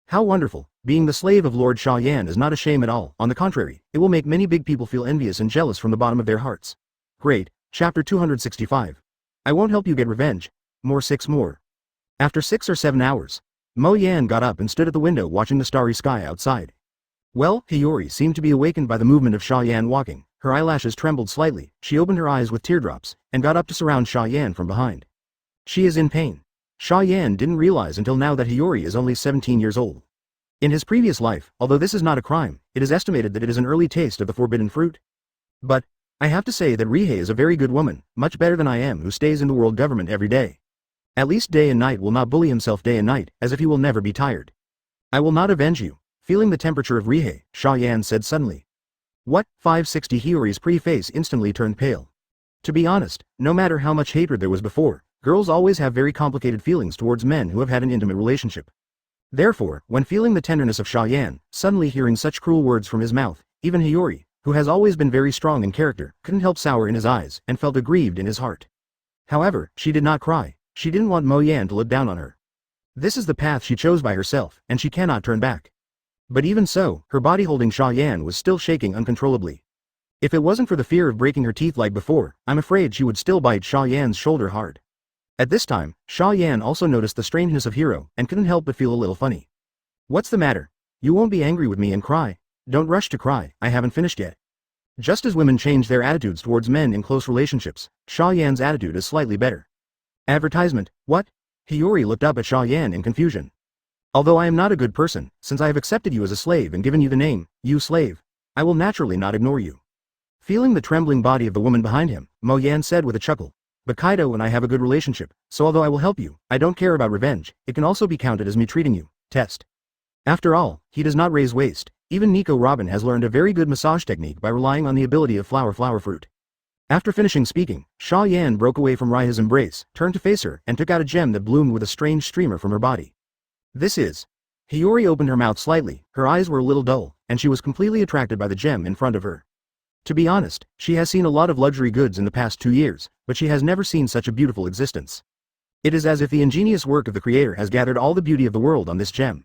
How wonderful, being the slave of Lord Xia Yan is not a shame at all, on the contrary, it will make many big people feel envious and jealous from the bottom of their hearts. Great, chapter 265. I won't help you get revenge. More 6 more. After 6 or 7 hours, Mo Yan got up and stood at the window watching the starry sky outside. Well, Hiyori seemed to be awakened by the movement of Xia Yan walking, her eyelashes trembled slightly, she opened her eyes with teardrops, and got up to surround Xia Yan from behind. She is in pain. Xia Yan didn't realize until now that Hiyori is only 17 years old. In his previous life, although this is not a crime, it is estimated that it is an early taste of the forbidden fruit. But, I have to say that Rihei is a very good woman, much better than I am who stays in the world government every day. At least Day and Night will not bully himself day and night, as if he will never be tired. I will not avenge you. Feeling the temperature of Rihei, Xia Yan said suddenly. What? 560 Hiyori's pretty face instantly turned pale. To be honest, no matter how much hatred there was before, girls always have very complicated feelings towards men who have had an intimate relationship. Therefore, when feeling the tenderness of Xia Yan, suddenly hearing such cruel words from his mouth, even Hiyori, who has always been very strong in character, couldn't help sour in his eyes, and felt aggrieved in his heart. However, she did not cry. She didn't want Mo Yan to look down on her. This is the path she chose by herself, and she cannot turn back. But even so, her body holding Xia Yan was still shaking uncontrollably. If it wasn't for the fear of breaking her teeth like before, I'm afraid she would still bite Xia Yan's shoulder hard. At this time, Xia Yan also noticed the strangeness of Hiro, and couldn't help but feel a little funny. What's the matter? You won't be angry with me and cry? Don't rush to cry, I haven't finished yet. Just as women change their attitudes towards men in close relationships, Xia Yan's attitude is slightly better. Advertisement, what? Hiyori looked up at Xia Yan in confusion. Although I am not a good person, since I have accepted you as a slave and given you the name, you slave, I will naturally not ignore you. Feeling the trembling body of the woman behind him, Mo Yan said with a chuckle. But Kaido and I have a good relationship, so although I will help you, I don't care about revenge, it can also be counted as me treating you. Test. After all, he does not raise waste. Even Nico Robin has learned a very good massage technique by relying on the ability of flower fruit. After finishing speaking, Xia Yan broke away from Raiha's embrace, turned to face her, and took out a gem that bloomed with a strange streamer from her body. This is. Hiyori opened her mouth slightly, her eyes were a little dull, and she was completely attracted by the gem in front of her. To be honest, she has seen a lot of luxury goods in the past 2 years, but she has never seen such a beautiful existence. It is as if the ingenious work of the creator has gathered all the beauty of the world on this gem.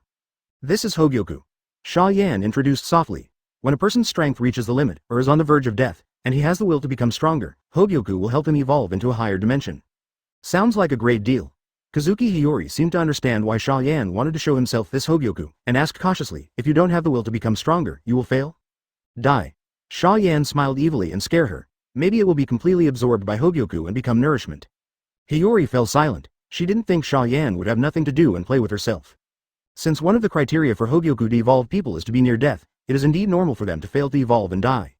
This is Hogyoku. Xia Yan introduced softly. When a person's strength reaches the limit, or is on the verge of death, and he has the will to become stronger, Hogyoku will help him evolve into a higher dimension. Sounds like a great deal. Kazuki Hiyori seemed to understand why Xia Yan wanted to show himself this Hogyoku, and asked cautiously, if you don't have the will to become stronger, you will fail? Die. Xia Yan smiled evilly and scare her. Maybe it will be completely absorbed by Hogyoku and become nourishment. Hiyori fell silent. She didn't think Xia Yan would have nothing to do and play with herself. Since one of the criteria for Hogyoku to evolve people is to be near death, it is indeed normal for them to fail to evolve and die.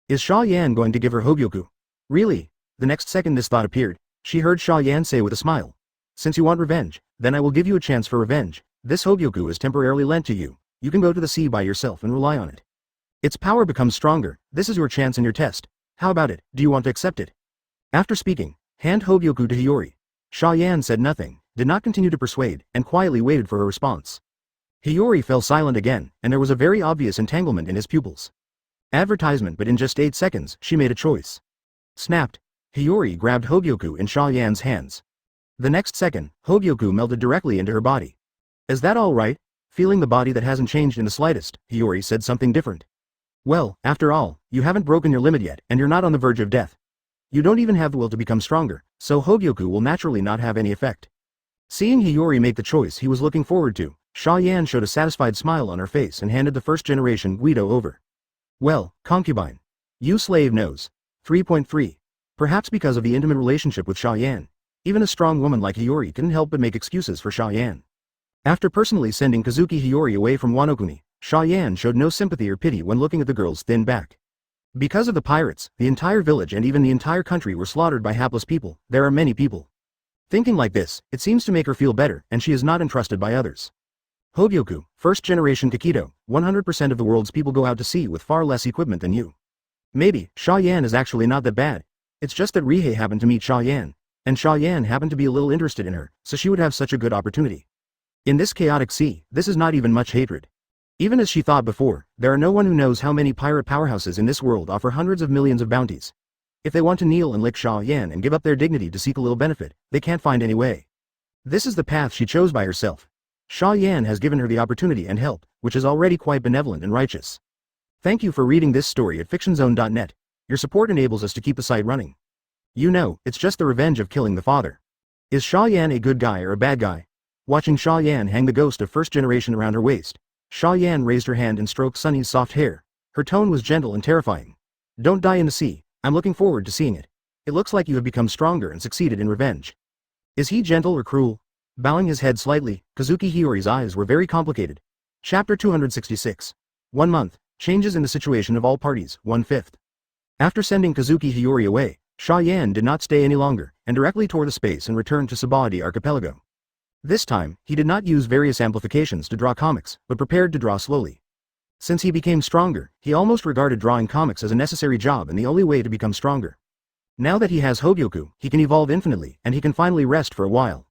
Is Xia Yan going to give her Hogyoku? Really? The next second this thought appeared, she heard Xia Yan say with a smile. Since you want revenge, then I will give you a chance for revenge. This Hogyoku is temporarily lent to you. You can go to the sea by yourself and rely on it. Its power becomes stronger. This is your chance and your test. How about it? Do you want to accept it? After speaking, hand Hogyoku to Hiyori. Xia Yan said nothing, did not continue to persuade, and quietly waited for her response. Hiyori fell silent again, and there was a very obvious entanglement in his pupils. Advertisement, but in just 8 seconds, she made a choice. Snapped. Hiyori grabbed Hogyoku in Xia Yan's hands. The next second, Hogyoku melted directly into her body. Is that all right? Feeling the body that hasn't changed in the slightest, Hiyori said something different. Well, after all, you haven't broken your limit yet, and you're not on the verge of death. You don't even have the will to become stronger, so Hogyoku will naturally not have any effect. Seeing Hiyori make the choice he was looking forward to, Xia Yan showed a satisfied smile on her face and handed the first-generation Guido over. Well, concubine. You slave knows. 3.3. Perhaps because of the intimate relationship with Xia Yan, even a strong woman like Hiyori couldn't help but make excuses for Xia Yan. After personally sending Kazuki Hiyori away from Wano-kuni, Xia Yan showed no sympathy or pity when looking at the girl's thin back. Because of the pirates, the entire village and even the entire country were slaughtered by hapless people. There are many people. Thinking like this, it seems to make her feel better, and she is not entrusted by others. Hogyoku, first-generation Takedo, 100% of the world's people go out to sea with far less equipment than you. Maybe, Xia Yan is actually not that bad. It's just that Rihei happened to meet Xia Yan, and Xia Yan happened to be a little interested in her, so she would have such a good opportunity. In this chaotic sea, this is not even much hatred. Even as she thought before, there are no one who knows how many pirate powerhouses in this world offer hundreds of millions of bounties. If they want to kneel and lick Xia Yan and give up their dignity to seek a little benefit, they can't find any way. This is the path she chose by herself. Xia Yan has given her the opportunity and help, which is already quite benevolent and righteous. Thank you for reading this story at fictionzone.net. Your support enables us to keep the site running. You know, it's just the revenge of killing the father. Is Xia Yan a good guy or a bad guy? Watching Xia Yan hang the ghost of first generation around her waist, Xia Yan raised her hand and stroked Sunny's soft hair. Her tone was gentle and terrifying. Don't die in the sea. I'm looking forward to seeing it. It looks like you have become stronger and succeeded in revenge. Is he gentle or cruel? Bowing his head slightly, Kazuki Hiyori's eyes were very complicated. Chapter 266. 1 month. Changes in the situation of all parties, 1/5. After sending Kazuki Hiyori away, Xia Yan did not stay any longer, and directly tore the space and returned to Subodhi Archipelago. This time, he did not use various amplifications to draw comics, but prepared to draw slowly. Since he became stronger, he almost regarded drawing comics as a necessary job and the only way to become stronger. Now that he has Hogyoku, he can evolve infinitely, and he can finally rest for a while.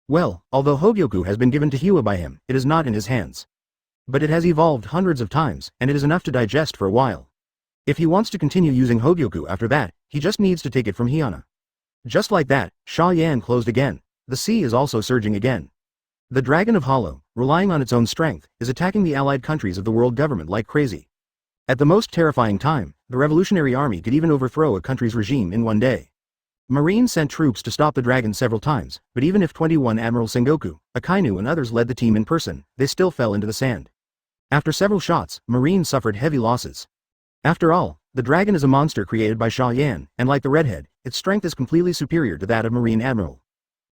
Well, although Hogyoku has been given to Hua by him, it is not in his hands. But it has evolved hundreds of times, and it is enough to digest for a while. If he wants to continue using Hogyoku after that, he just needs to take it from Hiyana. Just like that, Xia Yan closed again. The sea is also surging again. The Dragon of Hollow, relying on its own strength, is attacking the allied countries of the world government like crazy. At the most terrifying time, the Revolutionary Army could even overthrow a country's regime in one day. Marine sent troops to stop the dragon several times, but even if 21 Admiral Sengoku, Akainu and others led the team in person, they still fell into the sand. After several shots, Marine suffered heavy losses. After all, the dragon is a monster created by Xia Yan, and like the Redhead, its strength is completely superior to that of Marine Admiral.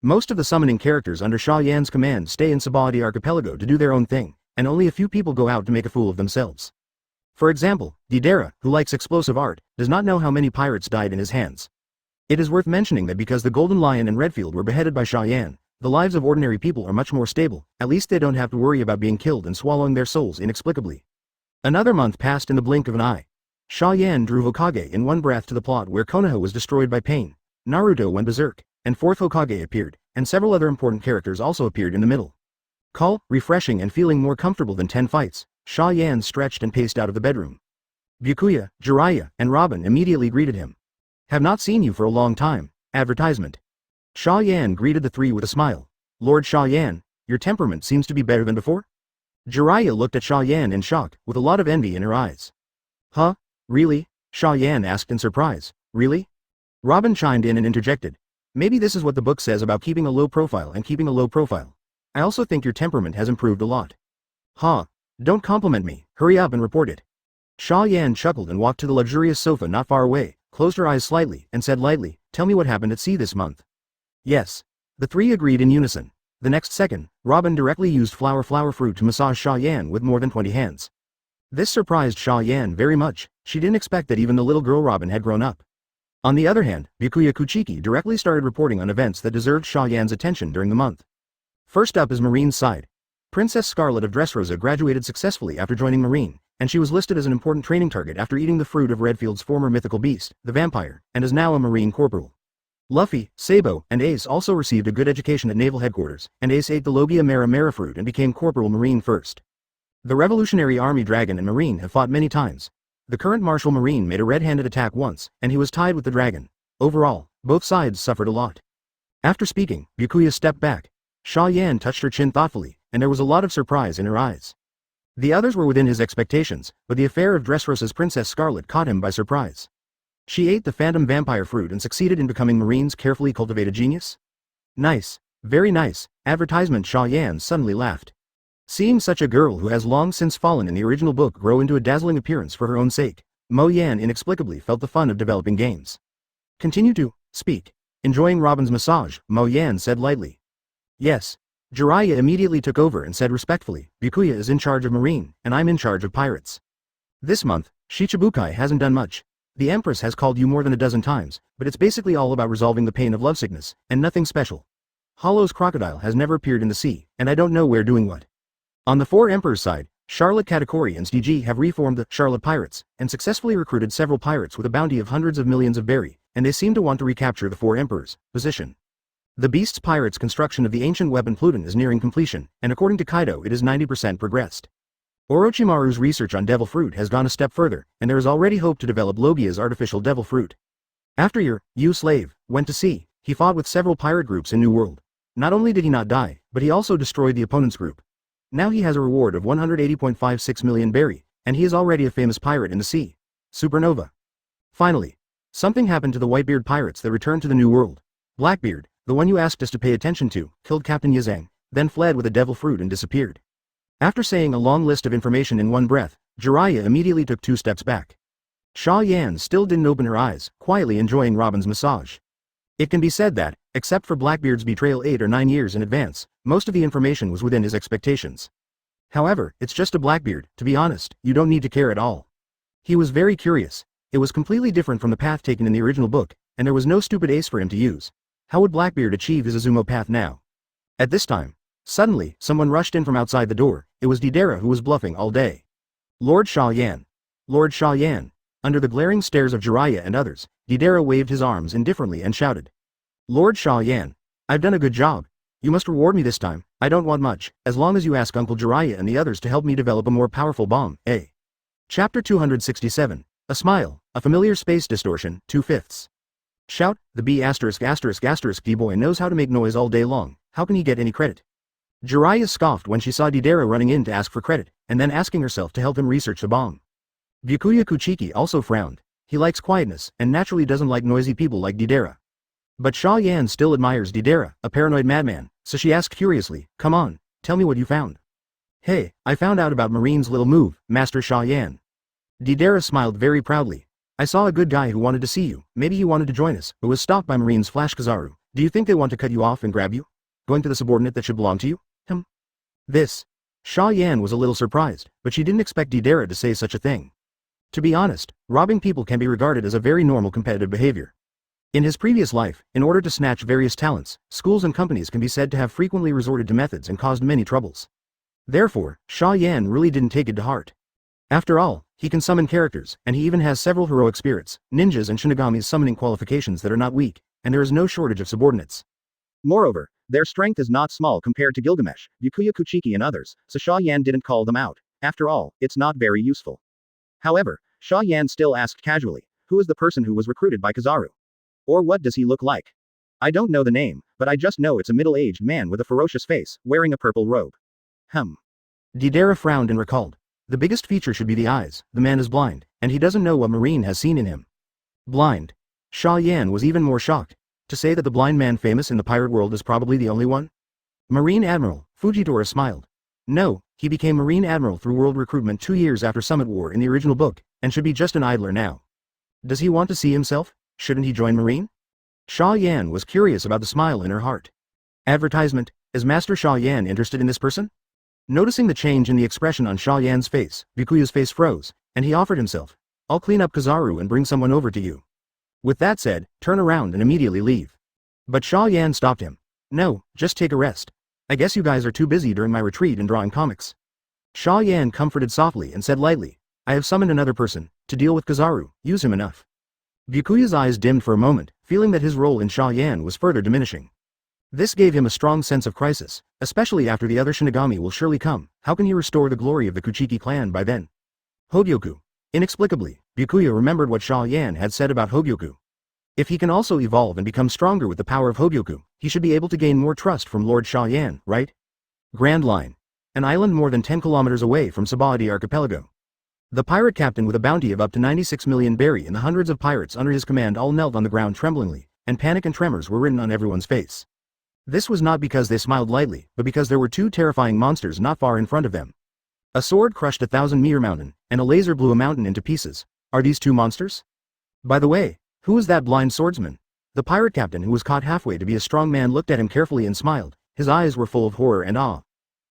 Most of the summoning characters under Xia Yan's command stay in Subodhi Archipelago to do their own thing, and only a few people go out to make a fool of themselves. For example, Didera, who likes explosive art, does not know how many pirates died in his hands. It is worth mentioning that because the Golden Lion and Redfield were beheaded by Xia Yan, the lives of ordinary people are much more stable, at least they don't have to worry about being killed and swallowing their souls inexplicably. Another month passed in the blink of an eye. Xia Yan drew Hokage in one breath to the plot where Konoha was destroyed by pain. Naruto went berserk, and fourth Hokage appeared, and several other important characters also appeared in the middle. Calm, refreshing and feeling more comfortable than 10 fights, Xia Yan stretched and paced out of the bedroom. Byakuya, Jiraiya, and Robin immediately greeted him. Have not seen you for a long time. Advertisement. Xia Yan greeted the three with a smile. Lord Xia Yan, your temperament seems to be better than before? Jiraiya looked at Xia Yan in shock, with a lot of envy in her eyes. Huh? Really? Xia Yan asked in surprise. Really? Robin chimed in and interjected. Maybe this is what the book says about keeping a low profile and keeping a low profile. I also think your temperament has improved a lot. Huh? Don't compliment me, hurry up and report it. Xia Yan chuckled and walked to the luxurious sofa not far away, closed her eyes slightly, and said lightly, tell me what happened at sea this month. Yes. The three agreed in unison. The next second, Robin directly used flower fruit to massage Xia Yan with more than 20 hands. This surprised Xia Yan very much, she didn't expect that even the little girl Robin had grown up. On the other hand, Byakuya Kuchiki directly started reporting on events that deserved Xia Yan's attention during the month. First up is Marine's side. Princess Scarlet of Dressrosa graduated successfully after joining Marine, and she was listed as an important training target after eating the fruit of Redfield's former mythical beast, the vampire, and is now a Marine corporal. Luffy, Sabo, and Ace also received a good education at Naval Headquarters, and Ace ate the Logia Mera fruit and became Corporal Marine first. The Revolutionary Army Dragon and Marine have fought many times. The current Martial Marine made a red-handed attack once, and he was tied with the dragon. Overall, both sides suffered a lot. After speaking, Byakuya stepped back. Xia Yan touched her chin thoughtfully, and there was a lot of surprise in her eyes. The others were within his expectations, but the affair of Dressrosa's Princess Scarlet caught him by surprise. She ate the phantom vampire fruit and succeeded in becoming Marine's carefully cultivated genius? Nice. Very nice. Advertisement. Xia Yan suddenly laughed. Seeing such a girl who has long since fallen in the original book grow into a dazzling appearance for her own sake, Mo Yan inexplicably felt the fun of developing games. Continue to speak. Enjoying Robin's massage, Mo Yan said lightly. Yes. Jiraiya immediately took over and said respectfully, Byakuya is in charge of Marine, and I'm in charge of pirates. This month, Shichibukai hasn't done much. The Empress has called you more than a dozen times, but it's basically all about resolving the pain of lovesickness, and nothing special. Hollow's crocodile has never appeared in the sea, and I don't know where doing what. On the Four Emperors side, Charlotte Katakuri and CG have reformed the Charlotte Pirates, and successfully recruited several pirates with a bounty of hundreds of millions of berry, and they seem to want to recapture the Four Emperors' position. The Beast's Pirates' construction of the ancient weapon Pluton is nearing completion, and according to Kaido it is 90% progressed. Orochimaru's research on devil fruit has gone a step further, and there is already hope to develop Logia's artificial devil fruit. After you slave, went to sea, he fought with several pirate groups in New World. Not only did he not die, but he also destroyed the opponent's group. Now he has a reward of 180.56 million berry, and he is already a famous pirate in the sea. Supernova. Finally, something happened to the Whitebeard pirates that returned to the New World. Blackbeard, the one you asked us to pay attention to, killed Captain Yazang, then fled with a devil fruit and disappeared. After saying a long list of information in one breath, Jiraiya immediately took 2 steps back. Xia Yan still didn't open her eyes, quietly enjoying Robin's massage. It can be said that, except for Blackbeard's betrayal 8 or 9 years in advance, most of the information was within his expectations. However, it's just a Blackbeard, to be honest, you don't need to care at all. He was very curious. It was completely different from the path taken in the original book, and there was no stupid ace for him to use. How would Blackbeard achieve his Azumo path now? At this time, suddenly, someone rushed in from outside the door. It was Didera who was bluffing all day. Lord Xia Yan. Lord Xia Yan. Under the glaring stares of Jiraiya and others, Didera waved his arms indifferently and shouted. Lord Xia Yan. I've done a good job. You must reward me this time. I don't want much, as long as you ask Uncle Jiraiya and the others to help me develop a more powerful bomb, eh? Chapter 267. A smile, a familiar space distortion, 2/5. Shout, the B******** D-boy knows how to make noise all day long, how can he get any credit? Jiraiya scoffed when she saw Didera running in to ask for credit, and then asking herself to help him research the bomb. Byakuya Kuchiki also frowned. He likes quietness, and naturally doesn't like noisy people like Didera. But Xia Yan still admires Didera, a paranoid madman, so she asked curiously, come on, tell me what you found. Hey, I found out about Marine's little move, Master Xia Yan. Didera smiled very proudly. I saw a good guy who wanted to see you, maybe he wanted to join us, but was stopped by Marine's Flash Kizaru. Do you think they want to cut you off and grab you? Going to the subordinate that should belong to you? This. Xia Yan was a little surprised, but she didn't expect Didera to say such a thing. To be honest, robbing people can be regarded as a very normal competitive behavior. In his previous life, in order to snatch various talents, schools and companies can be said to have frequently resorted to methods and caused many troubles. Therefore, Xia Yan really didn't take it to heart. After all, he can summon characters, and he even has several heroic spirits, ninjas and shinigami's summoning qualifications that are not weak, and there is no shortage of subordinates. Moreover, their strength is not small compared to Gilgamesh, Byakuya Kuchiki and others, so Xia Yan didn't call them out. After all, it's not very useful. However, Xia Yan still asked casually, who is the person who was recruited by Kizaru? Or what does he look like? I don't know the name, but I just know it's a middle-aged man with a ferocious face, wearing a purple robe. Deidara frowned and recalled. The biggest feature should be the eyes. The man is blind, and he doesn't know what Marine has seen in him. Blind. Xia Yan was even more shocked. To say that the blind man famous in the pirate world is probably the only one? Marine Admiral, Fujitora smiled. No, he became Marine Admiral through world recruitment 2 years after Summit War in the original book, and should be just an idler now. Does he want to see himself? Shouldn't he join Marine? Xia Yan was curious about the smile in her heart. Advertisement, is Master Xia Yan interested in this person? Noticing the change in the expression on Xia Yan's face, Byakuya's face froze, and he offered himself. I'll clean up Kizaru and bring someone over to you. With that said, turn around and immediately leave. But Xia Yan stopped him. No, just take a rest. I guess you guys are too busy during my retreat and drawing comics. Xia Yan comforted softly and said lightly, I have summoned another person, to deal with Kizaru, use him enough. Byakuya's eyes dimmed for a moment, feeling that his role in Xia Yan was further diminishing. This gave him a strong sense of crisis, especially after the other Shinigami will surely come. How can he restore the glory of the Kuchiki clan by then? Hogyoku. Inexplicably, Byakuya remembered what Xia Yan had said about Hogyoku. If he can also evolve and become stronger with the power of Hogyoku, he should be able to gain more trust from Lord Xia Yan, right? Grand Line. An island more than 10 kilometers away from Sabaody Archipelago. The pirate captain with a bounty of up to 96 million berry and the hundreds of pirates under his command all knelt on the ground tremblingly, and panic and tremors were written on everyone's face. This was not because they smiled lightly, but because there were two terrifying monsters not far in front of them. A sword crushed a 1,000-meter mountain, and a laser blew a mountain into pieces. Are these two monsters? By the way, who is that blind swordsman? The pirate captain, who was caught halfway to be a strong man, looked at him carefully and smiled. His eyes were full of horror and awe.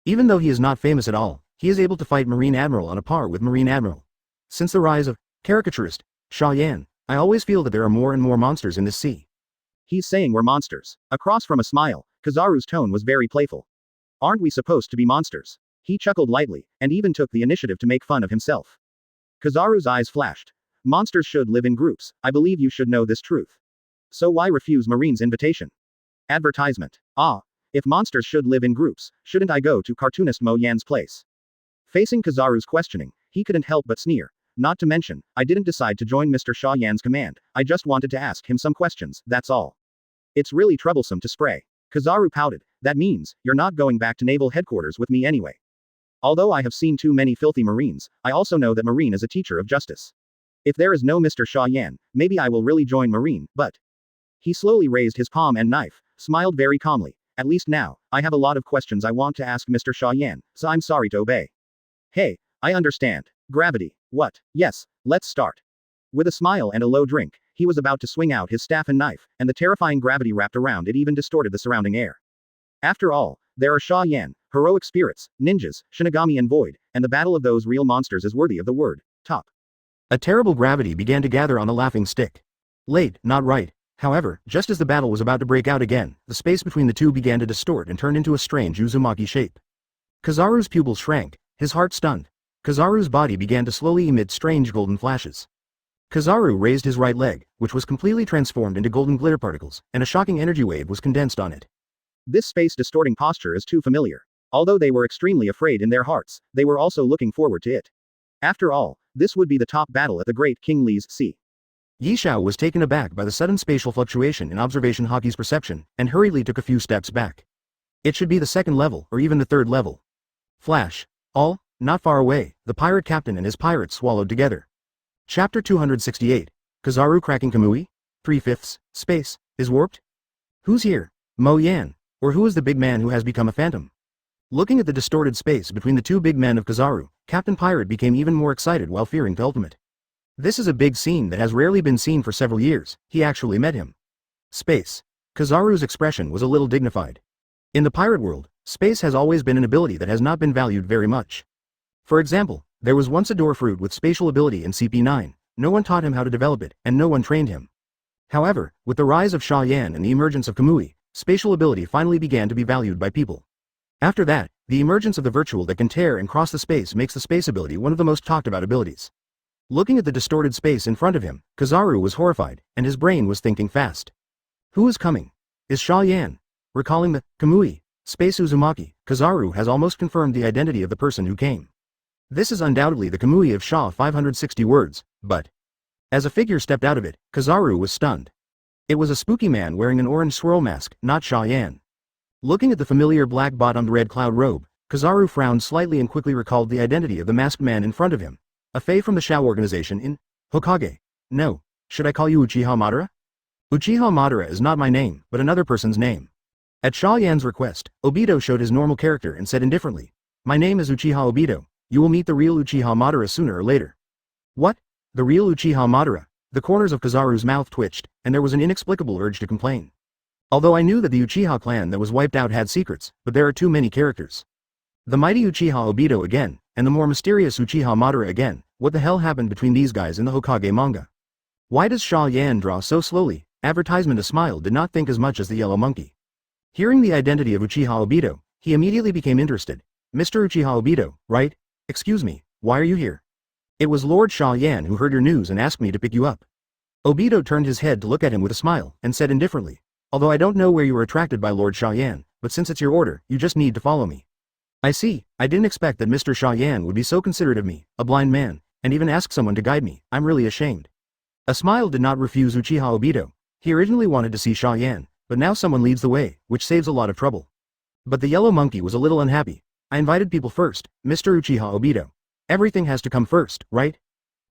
Even though he is not famous at all, he is able to fight Marine Admiral on a par with Marine Admiral. Since the rise of caricaturist Xia Yan, I always feel that there are more and more monsters in this sea. He's saying we're monsters. Across from a smile, Kizaru's tone was very playful. Aren't we supposed to be monsters? He chuckled lightly, and even took the initiative to make fun of himself. Kizaru's eyes flashed. Monsters should live in groups. I believe you should know this truth. So why refuse Marine's invitation? Advertisement. If monsters should live in groups, shouldn't I go to cartoonist Mo Yan's place? Facing Kizaru's questioning, he couldn't help but sneer. Not to mention, I didn't decide to join Mr. Xia Yan's command, I just wanted to ask him some questions, that's all. It's really troublesome to spray. Kizaru pouted. That means, you're not going back to naval headquarters with me anyway. Although I have seen too many filthy Marines, I also know that Marine is a teacher of justice. If there is no Mr. Xia Yan, maybe I will really join Marine, but... He slowly raised his palm and knife, smiled very calmly. At least now, I have a lot of questions I want to ask Mr. Xia Yan, so I'm sorry to obey. Hey, I understand. Gravity. What? Yes, let's start. With a smile and a low drink, he was about to swing out his staff and knife, and the terrifying gravity wrapped around it even distorted the surrounding air. After all, there are Xia Yan, heroic spirits, ninjas, Shinigami and Void, and the battle of those real monsters is worthy of the word, top. A terrible gravity began to gather on the laughing stick. Late, not right. However, just as the battle was about to break out again, the space between the two began to distort and turn into a strange Uzumaki shape. Kizaru's pupils shrank, his heart stunned. Kizaru's body began to slowly emit strange golden flashes. Kizaru raised his right leg, which was completely transformed into golden glitter particles, and a shocking energy wave was condensed on it. This space-distorting posture is too familiar. Although they were extremely afraid in their hearts, they were also looking forward to it. After all, this would be the top battle at the Great King Li's Sea. Yishao was taken aback by the sudden spatial fluctuation in Observation Hockey's perception, and hurriedly took a few steps back. It should be the second level, or even the third level. Flash. Not far away, the pirate captain and his pirates swallowed together. Chapter 268. Kizaru cracking Kamui? 3/5. Space. Is warped? Who's here? Mo Yan. Or who is the big man who has become a phantom? Looking at the distorted space between the two big men of Kizaru, Captain Pirate became even more excited while fearing the ultimate. This is a big scene that has rarely been seen for several years. He actually met him. Space. Kizaru's expression was a little dignified. In the pirate world, space has always been an ability that has not been valued very much. For example, There was once a dwarf fruit with spatial ability in CP9, no one taught him how to develop it, and no one trained him. However, with the rise of Xia Yan and the emergence of Kamui, spatial ability finally began to be valued by people. After that, the emergence of the virtual that can tear and cross the space makes the space ability one of the most talked about abilities. Looking at the distorted space in front of him, Kizaru was horrified, and his brain was thinking fast. Who is coming? Is Xia Yan? Recalling the Kamui, Space Uzumaki, Kizaru has almost confirmed the identity of the person who came. This is undoubtedly the Kamui of Xia 560 words, but as a figure stepped out of it, Kizaru was stunned. It was a spooky man wearing an orange swirl mask, not Xia Yan. Looking at the familiar black-bottomed red cloud robe, Kizaru frowned slightly and quickly recalled the identity of the masked man in front of him. A fae from the Shao organization in Hokage. No, should I call you Uchiha Madara? Uchiha Madara is not my name, but another person's name. At Xia Yan's request, Obito showed his normal character and said indifferently, "My name is Uchiha Obito. You will meet the real Uchiha Madara sooner or later." What? The real Uchiha Madara? The corners of Kizaru's mouth twitched, and there was an inexplicable urge to complain. Although I knew that the Uchiha clan that was wiped out had secrets, but there are too many characters. The mighty Uchiha Obito again, and the more mysterious Uchiha Madara again. What the hell happened between these guys in the Hokage manga? Why does Xia Yan draw so slowly? Advertisement A Smile did not think as much as the yellow monkey. Hearing the identity of Uchiha Obito, he immediately became interested. Mr. Uchiha Obito, right? Excuse me, why are you here? It was Lord Xia Yan who heard your news and asked me to pick you up. Obito turned his head to look at him with a smile, and said indifferently, "Although I don't know where you were attracted by Lord Xia Yan, but since it's your order, you just need to follow me." I see, I didn't expect that Mr. Xia Yan would be so considerate of me, a blind man, and even ask someone to guide me. I'm really ashamed. A Smile did not refuse Uchiha Obito. He originally wanted to see Xia Yan, but now someone leads the way, which saves a lot of trouble. But the yellow monkey was a little unhappy. I invited people first, Mr. Uchiha Obito. Everything has to come first, right?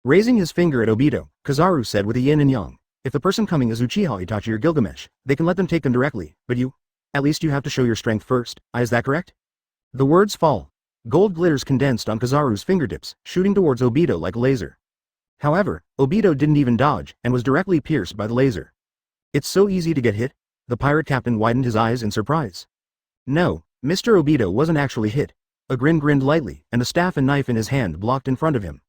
Raising his finger at Obito, Kizaru said with a yin and yang, "If the person coming is Uchiha Itachi or Gilgamesh, they can let them take them directly, but you? At least you have to show your strength first, is that correct?" The words fall. Gold glitters condensed on Kizaru's fingertips, shooting towards Obito like a laser. However, Obito didn't even dodge, and was directly pierced by the laser. It's so easy to get hit? The pirate captain widened his eyes in surprise. No, Mr. Obito wasn't actually hit. A grin grinned lightly, and the staff and knife in his hand blocked in front of him.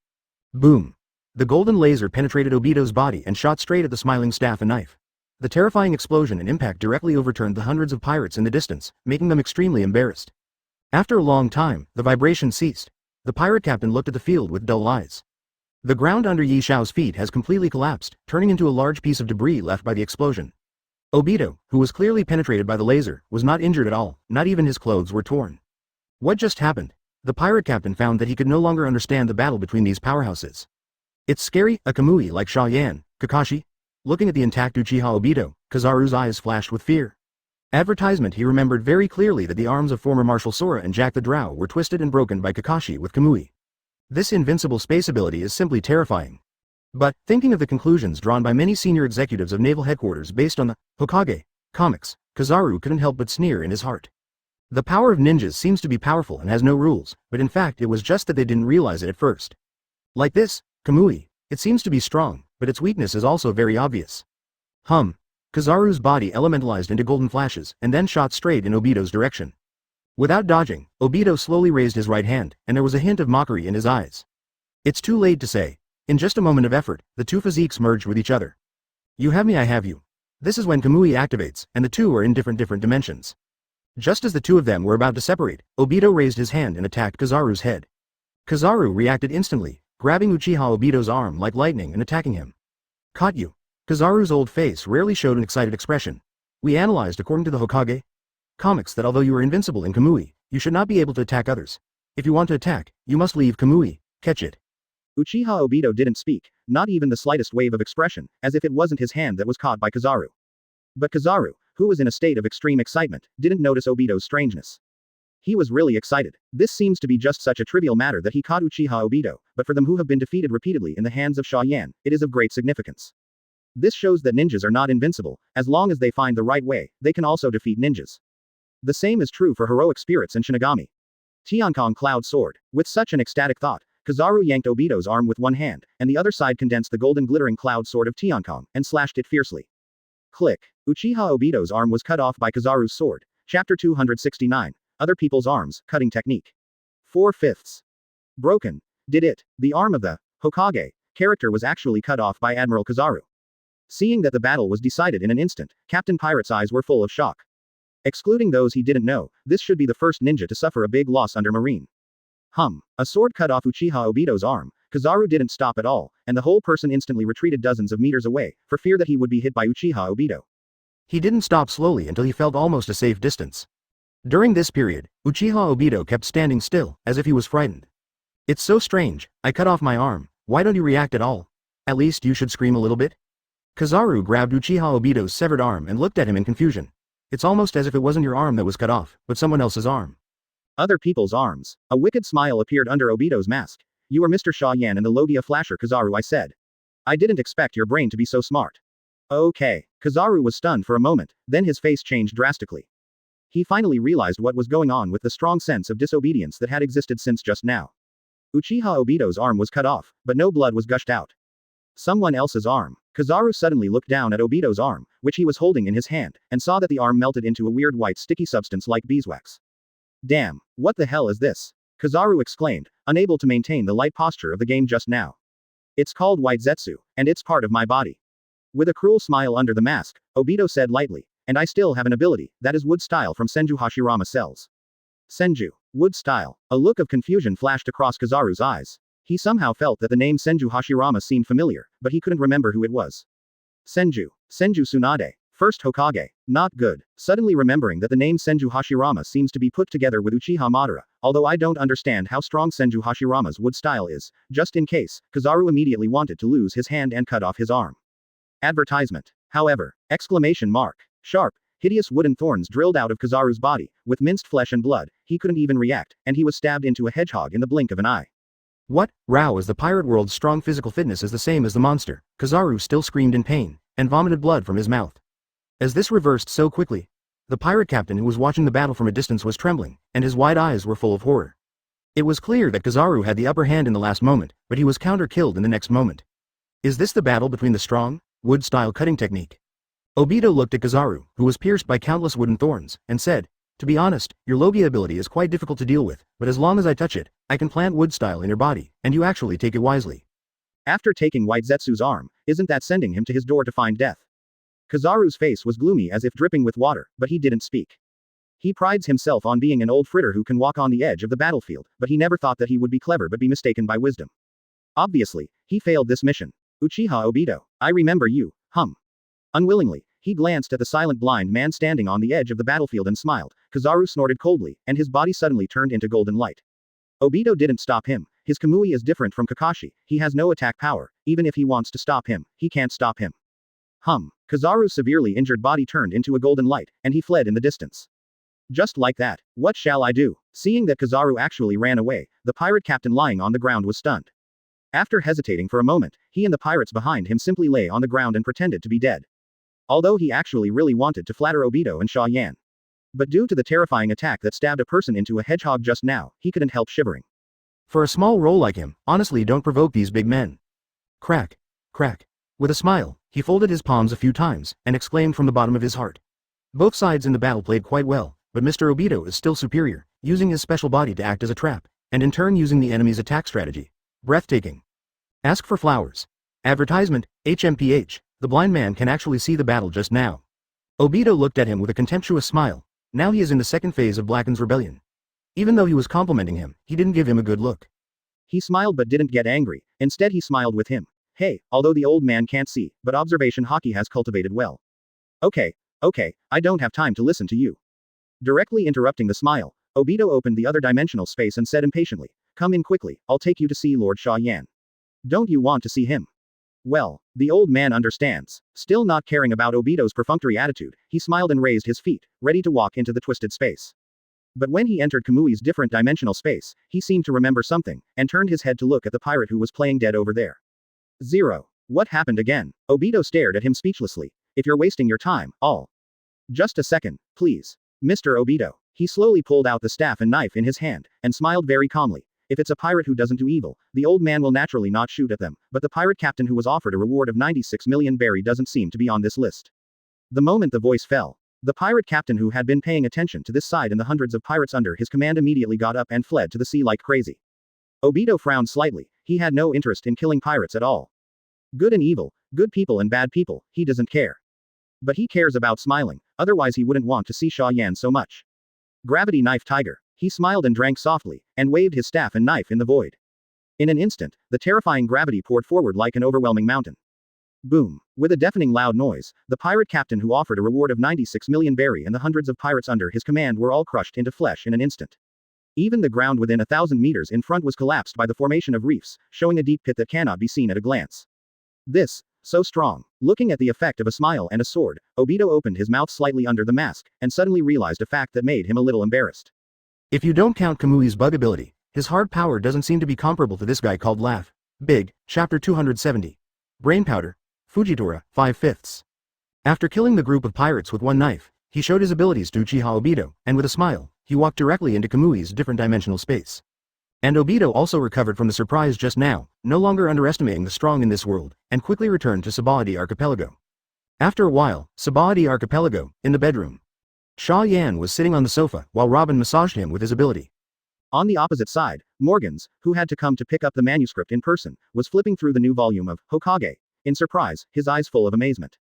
Boom! The golden laser penetrated Obito's body and shot straight at the smiling staff and knife. The terrifying explosion and impact directly overturned the hundreds of pirates in the distance, making them extremely embarrassed. After a long time, the vibration ceased. The pirate captain looked at the field with dull eyes. The ground under Yi Xiao's feet has completely collapsed, turning into a large piece of debris left by the explosion. Obito, who was clearly penetrated by the laser, was not injured at all, not even his clothes were torn. What just happened? The pirate captain found that he could no longer understand the battle between these powerhouses. It's scary, a Kamui like Xia Yan, Kakashi. Looking at the intact Uchiha Obito, Kizaru's eyes flashed with fear. Advertisement He remembered very clearly that the arms of former Marshal Sora and Jack the Drow were twisted and broken by Kakashi with Kamui. This invincible space ability is simply terrifying. But, thinking of the conclusions drawn by many senior executives of naval headquarters based on the Hokage comics, Kizaru couldn't help but sneer in his heart. The power of ninjas seems to be powerful and has no rules, but in fact it was just that they didn't realize it at first. Like this, Kamui, it seems to be strong, but its weakness is also very obvious. Kizaru's body elementalized into golden flashes, and then shot straight in Obito's direction. Without dodging, Obito slowly raised his right hand, and there was a hint of mockery in his eyes. It's too late to say. In just a moment of effort, the two physiques merged with each other. You have me, I have you. This is when Kamui activates, and the two are in different dimensions. Just as the two of them were about to separate, Obito raised his hand and attacked Kizaru's head. Kizaru reacted instantly, grabbing Uchiha Obito's arm like lightning and attacking him. Caught you. Kizaru's old face rarely showed an excited expression. We analyzed according to the Hokage comics that although you are invincible in Kamui, you should not be able to attack others. If you want to attack, you must leave Kamui, catch it. Uchiha Obito didn't speak, not even the slightest wave of expression, as if it wasn't his hand that was caught by Kizaru. But Kizaru, who was in a state of extreme excitement, didn't notice Obito's strangeness. He was really excited. This seems to be just such a trivial matter that he caught Uchiha Obito, but for them who have been defeated repeatedly in the hands of Xia Yan, it is of great significance. This shows that ninjas are not invincible. As long as they find the right way, they can also defeat ninjas. The same is true for heroic spirits and Shinigami. Tiankong Cloud Sword. With such an ecstatic thought, Kizaru yanked Obito's arm with one hand, and the other side condensed the golden glittering cloud sword of Tiankong, and slashed it fiercely. Click. Uchiha Obito's arm was cut off by Kizaru's sword. Chapter 269. Other people's arms, cutting technique. 4/5. Broken. The arm of the Hokage character was actually cut off by Admiral Kizaru. Seeing that the battle was decided in an instant, Captain Pirate's eyes were full of shock. Excluding those he didn't know, this should be the first ninja to suffer a big loss under Marine. A sword cut off Uchiha Obito's arm. Kizaru didn't stop at all, and the whole person instantly retreated dozens of meters away, for fear that he would be hit by Uchiha Obito. He didn't stop slowly until he felt almost a safe distance. During this period, Uchiha Obito kept standing still, as if he was frightened. It's so strange, I cut off my arm, why don't you react at all? At least you should scream a little bit? Kizaru grabbed Uchiha Obito's severed arm and looked at him in confusion. It's almost as if it wasn't your arm that was cut off, but someone else's arm. Other people's arms. A wicked smile appeared under Obito's mask. You are Mr. Xia Yan and the Logia Flasher, Kizaru, I said. I didn't expect your brain to be so smart. Okay. Kizaru was stunned for a moment, then his face changed drastically. He finally realized what was going on with the strong sense of disobedience that had existed since just now. Uchiha Obito's arm was cut off, but no blood was gushed out. Someone else's arm. Kizaru suddenly looked down at Obito's arm, which he was holding in his hand, and saw that the arm melted into a weird white sticky substance like beeswax. Damn, what the hell is this? Kizaru exclaimed, unable to maintain the light posture of the game just now. It's called White Zetsu, and it's part of my body. With a cruel smile under the mask, Obito said lightly, and I still have an ability, that is wood style from Senju Hashirama cells. Senju. Wood style. A look of confusion flashed across Kizaru's eyes. He somehow felt that the name Senju Hashirama seemed familiar, but he couldn't remember who it was. Senju Tsunade. First Hokage. Not good. Suddenly remembering that the name Senju Hashirama seems to be put together with Uchiha Madara, although I don't understand how strong Senju Hashirama's wood style is, just in case, Kizaru immediately wanted to lose his hand and cut off his arm. Advertisement. However, exclamation mark. Sharp, hideous wooden thorns drilled out of Kizaru's body, with minced flesh and blood, he couldn't even react, and he was stabbed into a hedgehog in the blink of an eye. What? Rao, as the pirate world's strong physical fitness is the same as the monster. Kizaru still screamed in pain, and vomited blood from his mouth. As this reversed so quickly, the pirate captain who was watching the battle from a distance was trembling, and his wide eyes were full of horror. It was clear that Kizaru had the upper hand in the last moment, but he was counter-killed in the next moment. Is this the battle between the strong, wood-style cutting technique? Obito looked at Kizaru, who was pierced by countless wooden thorns, and said, to be honest, your Logia ability is quite difficult to deal with, but as long as I touch it, I can plant wood style in your body, and you actually take it wisely. After taking White Zetsu's arm, isn't that sending him to his door to find death? Kizaru's face was gloomy as if dripping with water, but he didn't speak. He prides himself on being an old fritter who can walk on the edge of the battlefield, but he never thought that he would be clever but be mistaken by wisdom. Obviously, he failed this mission. Uchiha Obito, I remember you, Unwillingly, he glanced at the silent blind man standing on the edge of the battlefield and smiled. Kizaru snorted coldly, and his body suddenly turned into golden light. Obito didn't stop him. His Kamui is different from Kakashi, he has no attack power, even if he wants to stop him, he can't stop him. Kizaru's severely injured body turned into a golden light, and he fled in the distance. Just like that. What shall I do? Seeing that Kizaru actually ran away, the pirate captain lying on the ground was stunned. After hesitating for a moment, he and the pirates behind him simply lay on the ground and pretended to be dead. Although he actually really wanted to flatter Obito and Xia Yan. But due to the terrifying attack that stabbed a person into a hedgehog just now, he couldn't help shivering. For a small role like him, honestly don't provoke these big men. Crack. Crack. With a smile, he folded his palms a few times, and exclaimed from the bottom of his heart. Both sides in the battle played quite well, but Mr. Obito is still superior, using his special body to act as a trap, and in turn using the enemy's attack strategy. Breathtaking. Ask for flowers. Advertisement, HMPH, the blind man can actually see the battle just now. Obito looked at him with a contemptuous smile. Now he is in the second phase of Blacken's rebellion. Even though he was complimenting him, he didn't give him a good look. He smiled but didn't get angry, instead he smiled with him. Hey, although the old man can't see, but observation Haki has cultivated well. Okay, I don't have time to listen to you. Directly interrupting the smile, Obito opened the other dimensional space and said impatiently, come in quickly, I'll take you to see Lord Xia Yan. Don't you want to see him? Well, the old man understands. Still not caring about Obito's perfunctory attitude, he smiled and raised his feet, ready to walk into the twisted space. But when he entered Kamui's different dimensional space, he seemed to remember something, and turned his head to look at the pirate who was playing dead over there. Zero. What happened again? Obito stared at him speechlessly. If you're wasting your time, I'll. Just a second, please. Mr. Obito. He slowly pulled out the staff and knife in his hand, and smiled very calmly. If it's a pirate who doesn't do evil, the old man will naturally not shoot at them, but the pirate captain who was offered a reward of 96 million berry doesn't seem to be on this list. The moment the voice fell, the pirate captain who had been paying attention to this side and the hundreds of pirates under his command immediately got up and fled to the sea like crazy. Obito frowned slightly, he had no interest in killing pirates at all. Good and evil, good people and bad people, he doesn't care. But he cares about smiling, otherwise he wouldn't want to see Xia Yan so much. Gravity Knife Tiger. He smiled and drank softly, and waved his staff and knife in the void. In an instant, the terrifying gravity poured forward like an overwhelming mountain. Boom. With a deafening loud noise, the pirate captain who offered a reward of 96 million berry and the hundreds of pirates under his command were all crushed into flesh in an instant. Even the ground within 1,000 meters in front was collapsed by the formation of reefs, showing a deep pit that cannot be seen at a glance. This, so strong. Looking at the effect of a smile and a sword, Obito opened his mouth slightly under the mask, and suddenly realized a fact that made him a little embarrassed. If you don't count Kamui's bug ability, his hard power doesn't seem to be comparable to this guy called Laugh Big, Chapter 270. Brain Powder, Fujitora, 5/5. After killing the group of pirates with one knife, he showed his abilities to Uchiha Obito, and with a smile, he walked directly into Kamui's different dimensional space. And Obito also recovered from the surprise just now, no longer underestimating the strong in this world, and quickly returned to Sabaody Archipelago. After a while, Sabaody Archipelago, in the bedroom. Xia Yan was sitting on the sofa while Robin massaged him with his ability. On the opposite side, Morgans, who had to come to pick up the manuscript in person, was flipping through the new volume of Hokage, in surprise, his eyes full of amazement.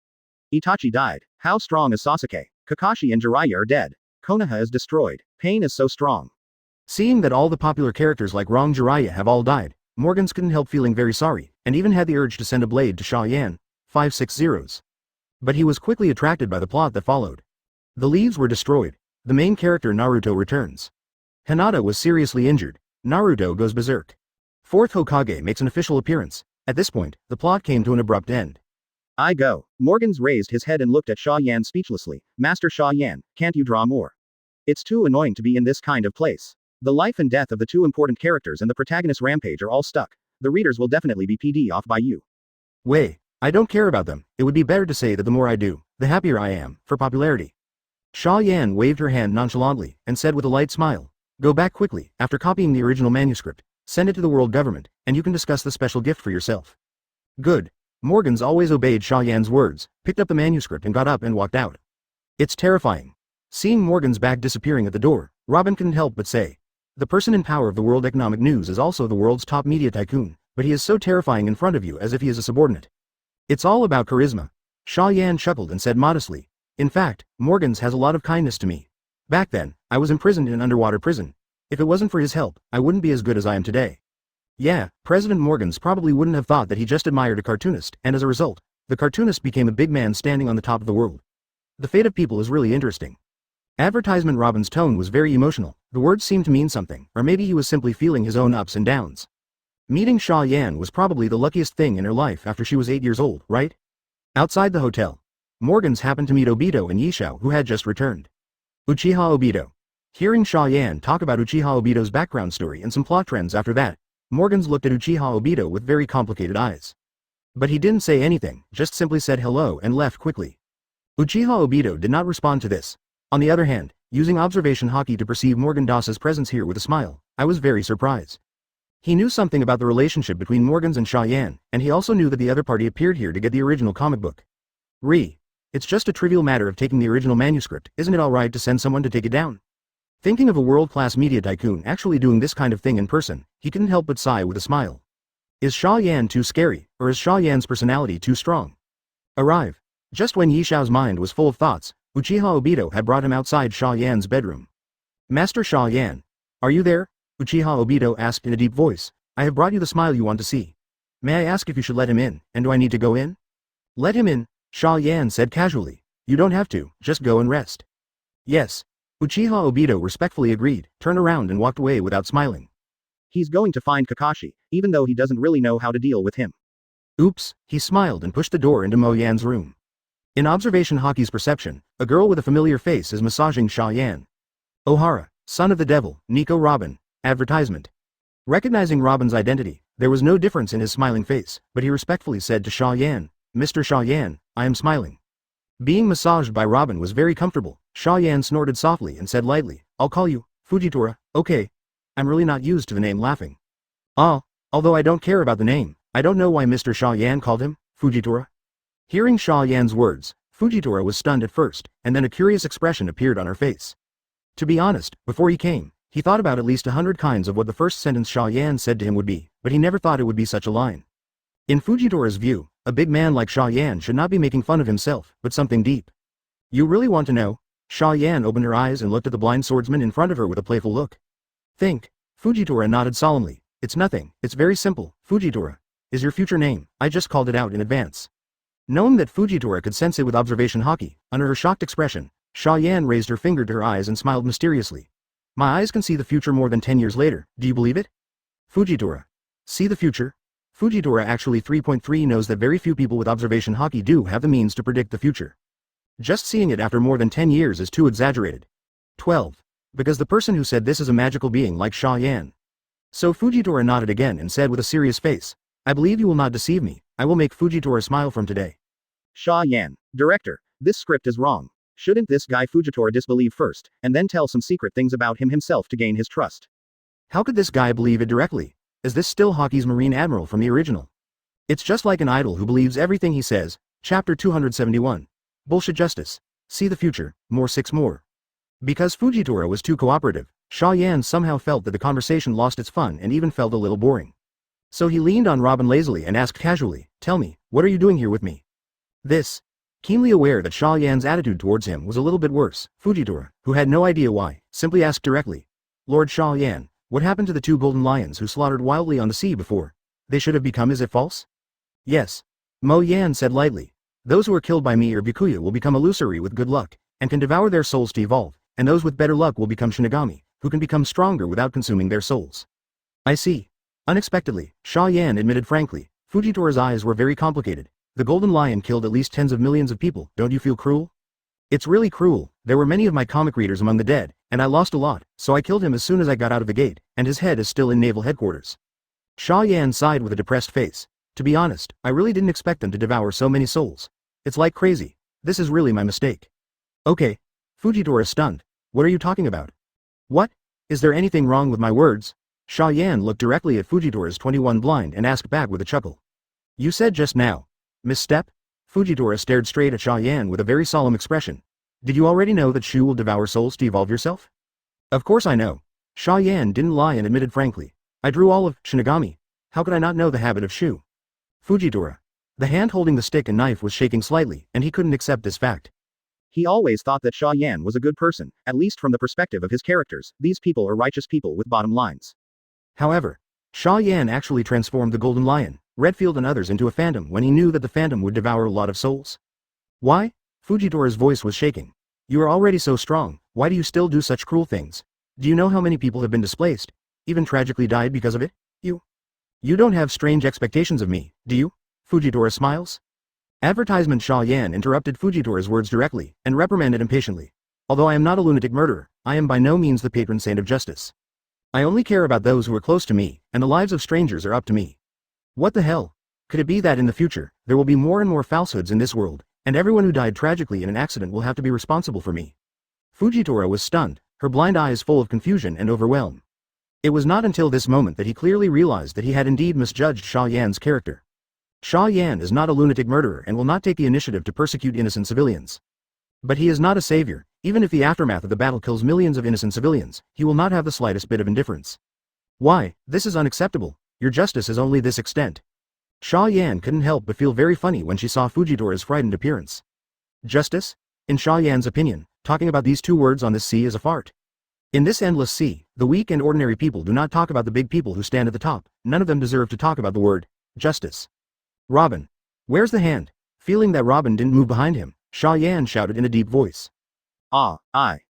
Itachi died. How strong is Sasuke? Kakashi and Jiraiya are dead. Konoha is destroyed. Pain is so strong. Seeing that all the popular characters like Rong Jiraiya have all died, Morgans couldn't help feeling very sorry, and even had the urge to send a blade to Xia Yan, 560. But he was quickly attracted by the plot that followed. The leaves were destroyed. The main character Naruto returns. Hinata was seriously injured. Naruto goes berserk. Fourth Hokage makes an official appearance. At this point, the plot came to an abrupt end. I go. Morgans raised his head and looked at Xia Yan speechlessly. Master Xia Yan, can't you draw more? It's too annoying to be in this kind of place. The life and death of the two important characters and the protagonist rampage are all stuck. The readers will definitely be PD off by you. Wait, I don't care about them. It would be better to say that the more I do, the happier I am, for popularity. Xia Yan waved her hand nonchalantly, and said with a light smile, go back quickly, after copying the original manuscript, send it to the world government, and you can discuss the special gift for yourself. Good. Morgans always obeyed Xia Yan's words, picked up the manuscript and got up and walked out. It's terrifying. Seeing Morgan's back disappearing at the door, Robin couldn't help but say, the person in power of the World Economic News is also the world's top media tycoon, but he is so terrifying in front of you as if he is a subordinate. It's all about charisma. Xia Yan chuckled and said modestly, in fact, Morgans has a lot of kindness to me. Back then, I was imprisoned in an underwater prison. If it wasn't for his help, I wouldn't be as good as I am today. Yeah, President Morgans probably wouldn't have thought that he just admired a cartoonist, and as a result, the cartoonist became a big man standing on the top of the world. The fate of people is really interesting. Advertisement Robin's tone was very emotional. The words seemed to mean something, or maybe he was simply feeling his own ups and downs. Meeting Xia Yan was probably the luckiest thing in her life after she was 8 years old, right? Outside the hotel, Morgans happened to meet Obito and Yishao, who had just returned. Uchiha Obito. Hearing Xia Yan talk about Uchiha Obito's background story and some plot trends after that, Morgans looked at Uchiha Obito with very complicated eyes. But he didn't say anything, just simply said hello and left quickly. Uchiha Obito did not respond to this. On the other hand, using observation Haki to perceive Morgan Dassa's presence here with a smile, I was very surprised. He knew something about the relationship between Morgans and Xia Yan, and he also knew that the other party appeared here to get the original comic book. It's just a trivial matter of taking the original manuscript, isn't it alright to send someone to take it down? Thinking of a world-class media tycoon actually doing this kind of thing in person, he couldn't help but sigh with a smile. Is Xia Yan too scary, or is Xia Yan's personality too strong? Arrive. Just when Yishao's mind was full of thoughts, Uchiha Obito had brought him outside Xia Yan's bedroom. Master Xia Yan. Are you there? Uchiha Obito asked in a deep voice. I have brought you the smile you want to see. May I ask if you should let him in, and do I need to go in? Let him in, Xia Yan said casually. You don't have to, just go and rest. Yes. Uchiha Obito respectfully agreed, turned around and walked away without smiling. He's going to find Kakashi, even though he doesn't really know how to deal with him. Oops, he smiled and pushed the door into Mo Yan's room. In observation Haki's perception, a girl with a familiar face is massaging Xia Yan. Ohara, son of the devil, Nico Robin, advertisement. Recognizing Robin's identity, there was no difference in his smiling face, but he respectfully said to Xia Yan, Mr. Xia Yan, I am smiling. Being massaged by Robin was very comfortable. Xia Yan snorted softly and said lightly, I'll call you, Fujitora, okay. I'm really not used to the name laughing. Although I don't care about the name, I don't know why Mr. Xia Yan called him, Fujitora. Hearing Xia Yan's words, Fujitora was stunned at first, and then a curious expression appeared on her face. To be honest, before he came, He thought about at least 100 kinds of what the first sentence Xia Yan said to him would be, but he never thought it would be such a line. In Fujitora's view, a big man like Xia Yan should not be making fun of himself, but something deep. You really want to know? Xia Yan opened her eyes and looked at the blind swordsman in front of her with a playful look. Think. Fujitora nodded solemnly. It's nothing, it's very simple. Fujitora is your future name. I just called it out in advance. Knowing that Fujitora could sense it with observation Hawkeye, under her shocked expression, Xia Yan raised her finger to her eyes and smiled mysteriously. My eyes can see the future more than 10 years later, do you believe it? Fujitora. See the future? Fujitora actually 3.3 knows that very few people with observation Hawkeye do have the means to predict the future. Just seeing it after more than 10 years is too exaggerated. 12. Because the person who said this is a magical being like Xia Yan. So Fujitora nodded again and said with a serious face, I believe you will not deceive me, I will make Fujitora smile from today. Xia Yan. Director, this script is wrong. Shouldn't this guy Fujitora disbelieve first, and then tell some secret things about him himself to gain his trust? How could this guy believe it directly? Is this still Hawkeye's Marine Admiral from the original? It's just like an idol who believes everything he says. Chapter 271. Bullshit Justice. See the future, more 6 more. Because Fujitora was too cooperative, Xia Yan somehow felt that the conversation lost its fun and even felt a little boring. So he leaned on Robin lazily and asked casually, tell me, what are you doing here with me? This. Keenly aware that Xia Yan's attitude towards him was a little bit worse, Fujitora, who had no idea why, simply asked directly. Lord Xia Yan, what happened to the 2 golden lions who slaughtered wildly on the sea before? They should have become, is it false? Yes. Mo Yan said lightly. Those who are killed by me or Byakuya will become illusory with good luck, and can devour their souls to evolve, and those with better luck will become Shinigami, who can become stronger without consuming their souls. I see. Unexpectedly, Xia Yan admitted frankly, Fujitora's eyes were very complicated. The golden lion killed at least tens of millions of people, don't you feel cruel? It's really cruel, there were many of my comic readers among the dead, and I lost a lot, so I killed him as soon as I got out of the gate, and his head is still in naval headquarters. Xia Yan sighed with a depressed face. To be honest, I really didn't expect them to devour so many souls. It's like crazy. This is really my mistake. Okay. Fujitora stunned. What are you talking about? What? Is there anything wrong with my words? Xia Yan looked directly at Fujitora's 21 blind and asked back with a chuckle. You said just now. Misstep? Fujitora stared straight at Xia Yan with a very solemn expression. Did you already know that Shu will devour souls to evolve yourself? Of course I know. Xia Yan didn't lie and admitted frankly. I drew all of Shinigami. How could I not know the habit of Shu? Fujitora. The hand holding the stick and knife was shaking slightly, and he couldn't accept this fact. He always thought that Xia Yan was a good person, at least from the perspective of his characters. These people are righteous people with bottom lines. However, Xia Yan actually transformed the Golden Lion, Redfield and others into a phantom when he knew that the phantom would devour a lot of souls. Why? Fujitora's voice was shaking. You are already so strong, why do you still do such cruel things? Do you know how many people have been displaced, even tragically died because of it? You don't have strange expectations of me, do you? Fujitora smiles. Advertisement Xia Yan interrupted Fujitora's words directly, and reprimanded impatiently. Although I am not a lunatic murderer, I am by no means the patron saint of justice. I only care about those who are close to me, and the lives of strangers are up to me. What the hell? Could it be that in the future, there will be more and more falsehoods in this world, and everyone who died tragically in an accident will have to be responsible for me? Fujitora was stunned, her blind eyes full of confusion and overwhelm. It was not until this moment that he clearly realized that he had indeed misjudged Xia Yan's character. Xia Yan is not a lunatic murderer and will not take the initiative to persecute innocent civilians. But he is not a savior. Even if the aftermath of the battle kills millions of innocent civilians, he will not have the slightest bit of indifference. Why, this is unacceptable. Your justice is only this extent. Xia Yan couldn't help but feel very funny when she saw Fujitora's frightened appearance. Justice? In Xia Yan's opinion, talking about these 2 words on this sea is a fart. In this endless sea, the weak and ordinary people do not talk about the big people who stand at the top. None of them deserve to talk about the word justice. Robin. Where's the hand? Feeling that Robin didn't move behind him, Xia Yan shouted in a deep voice. I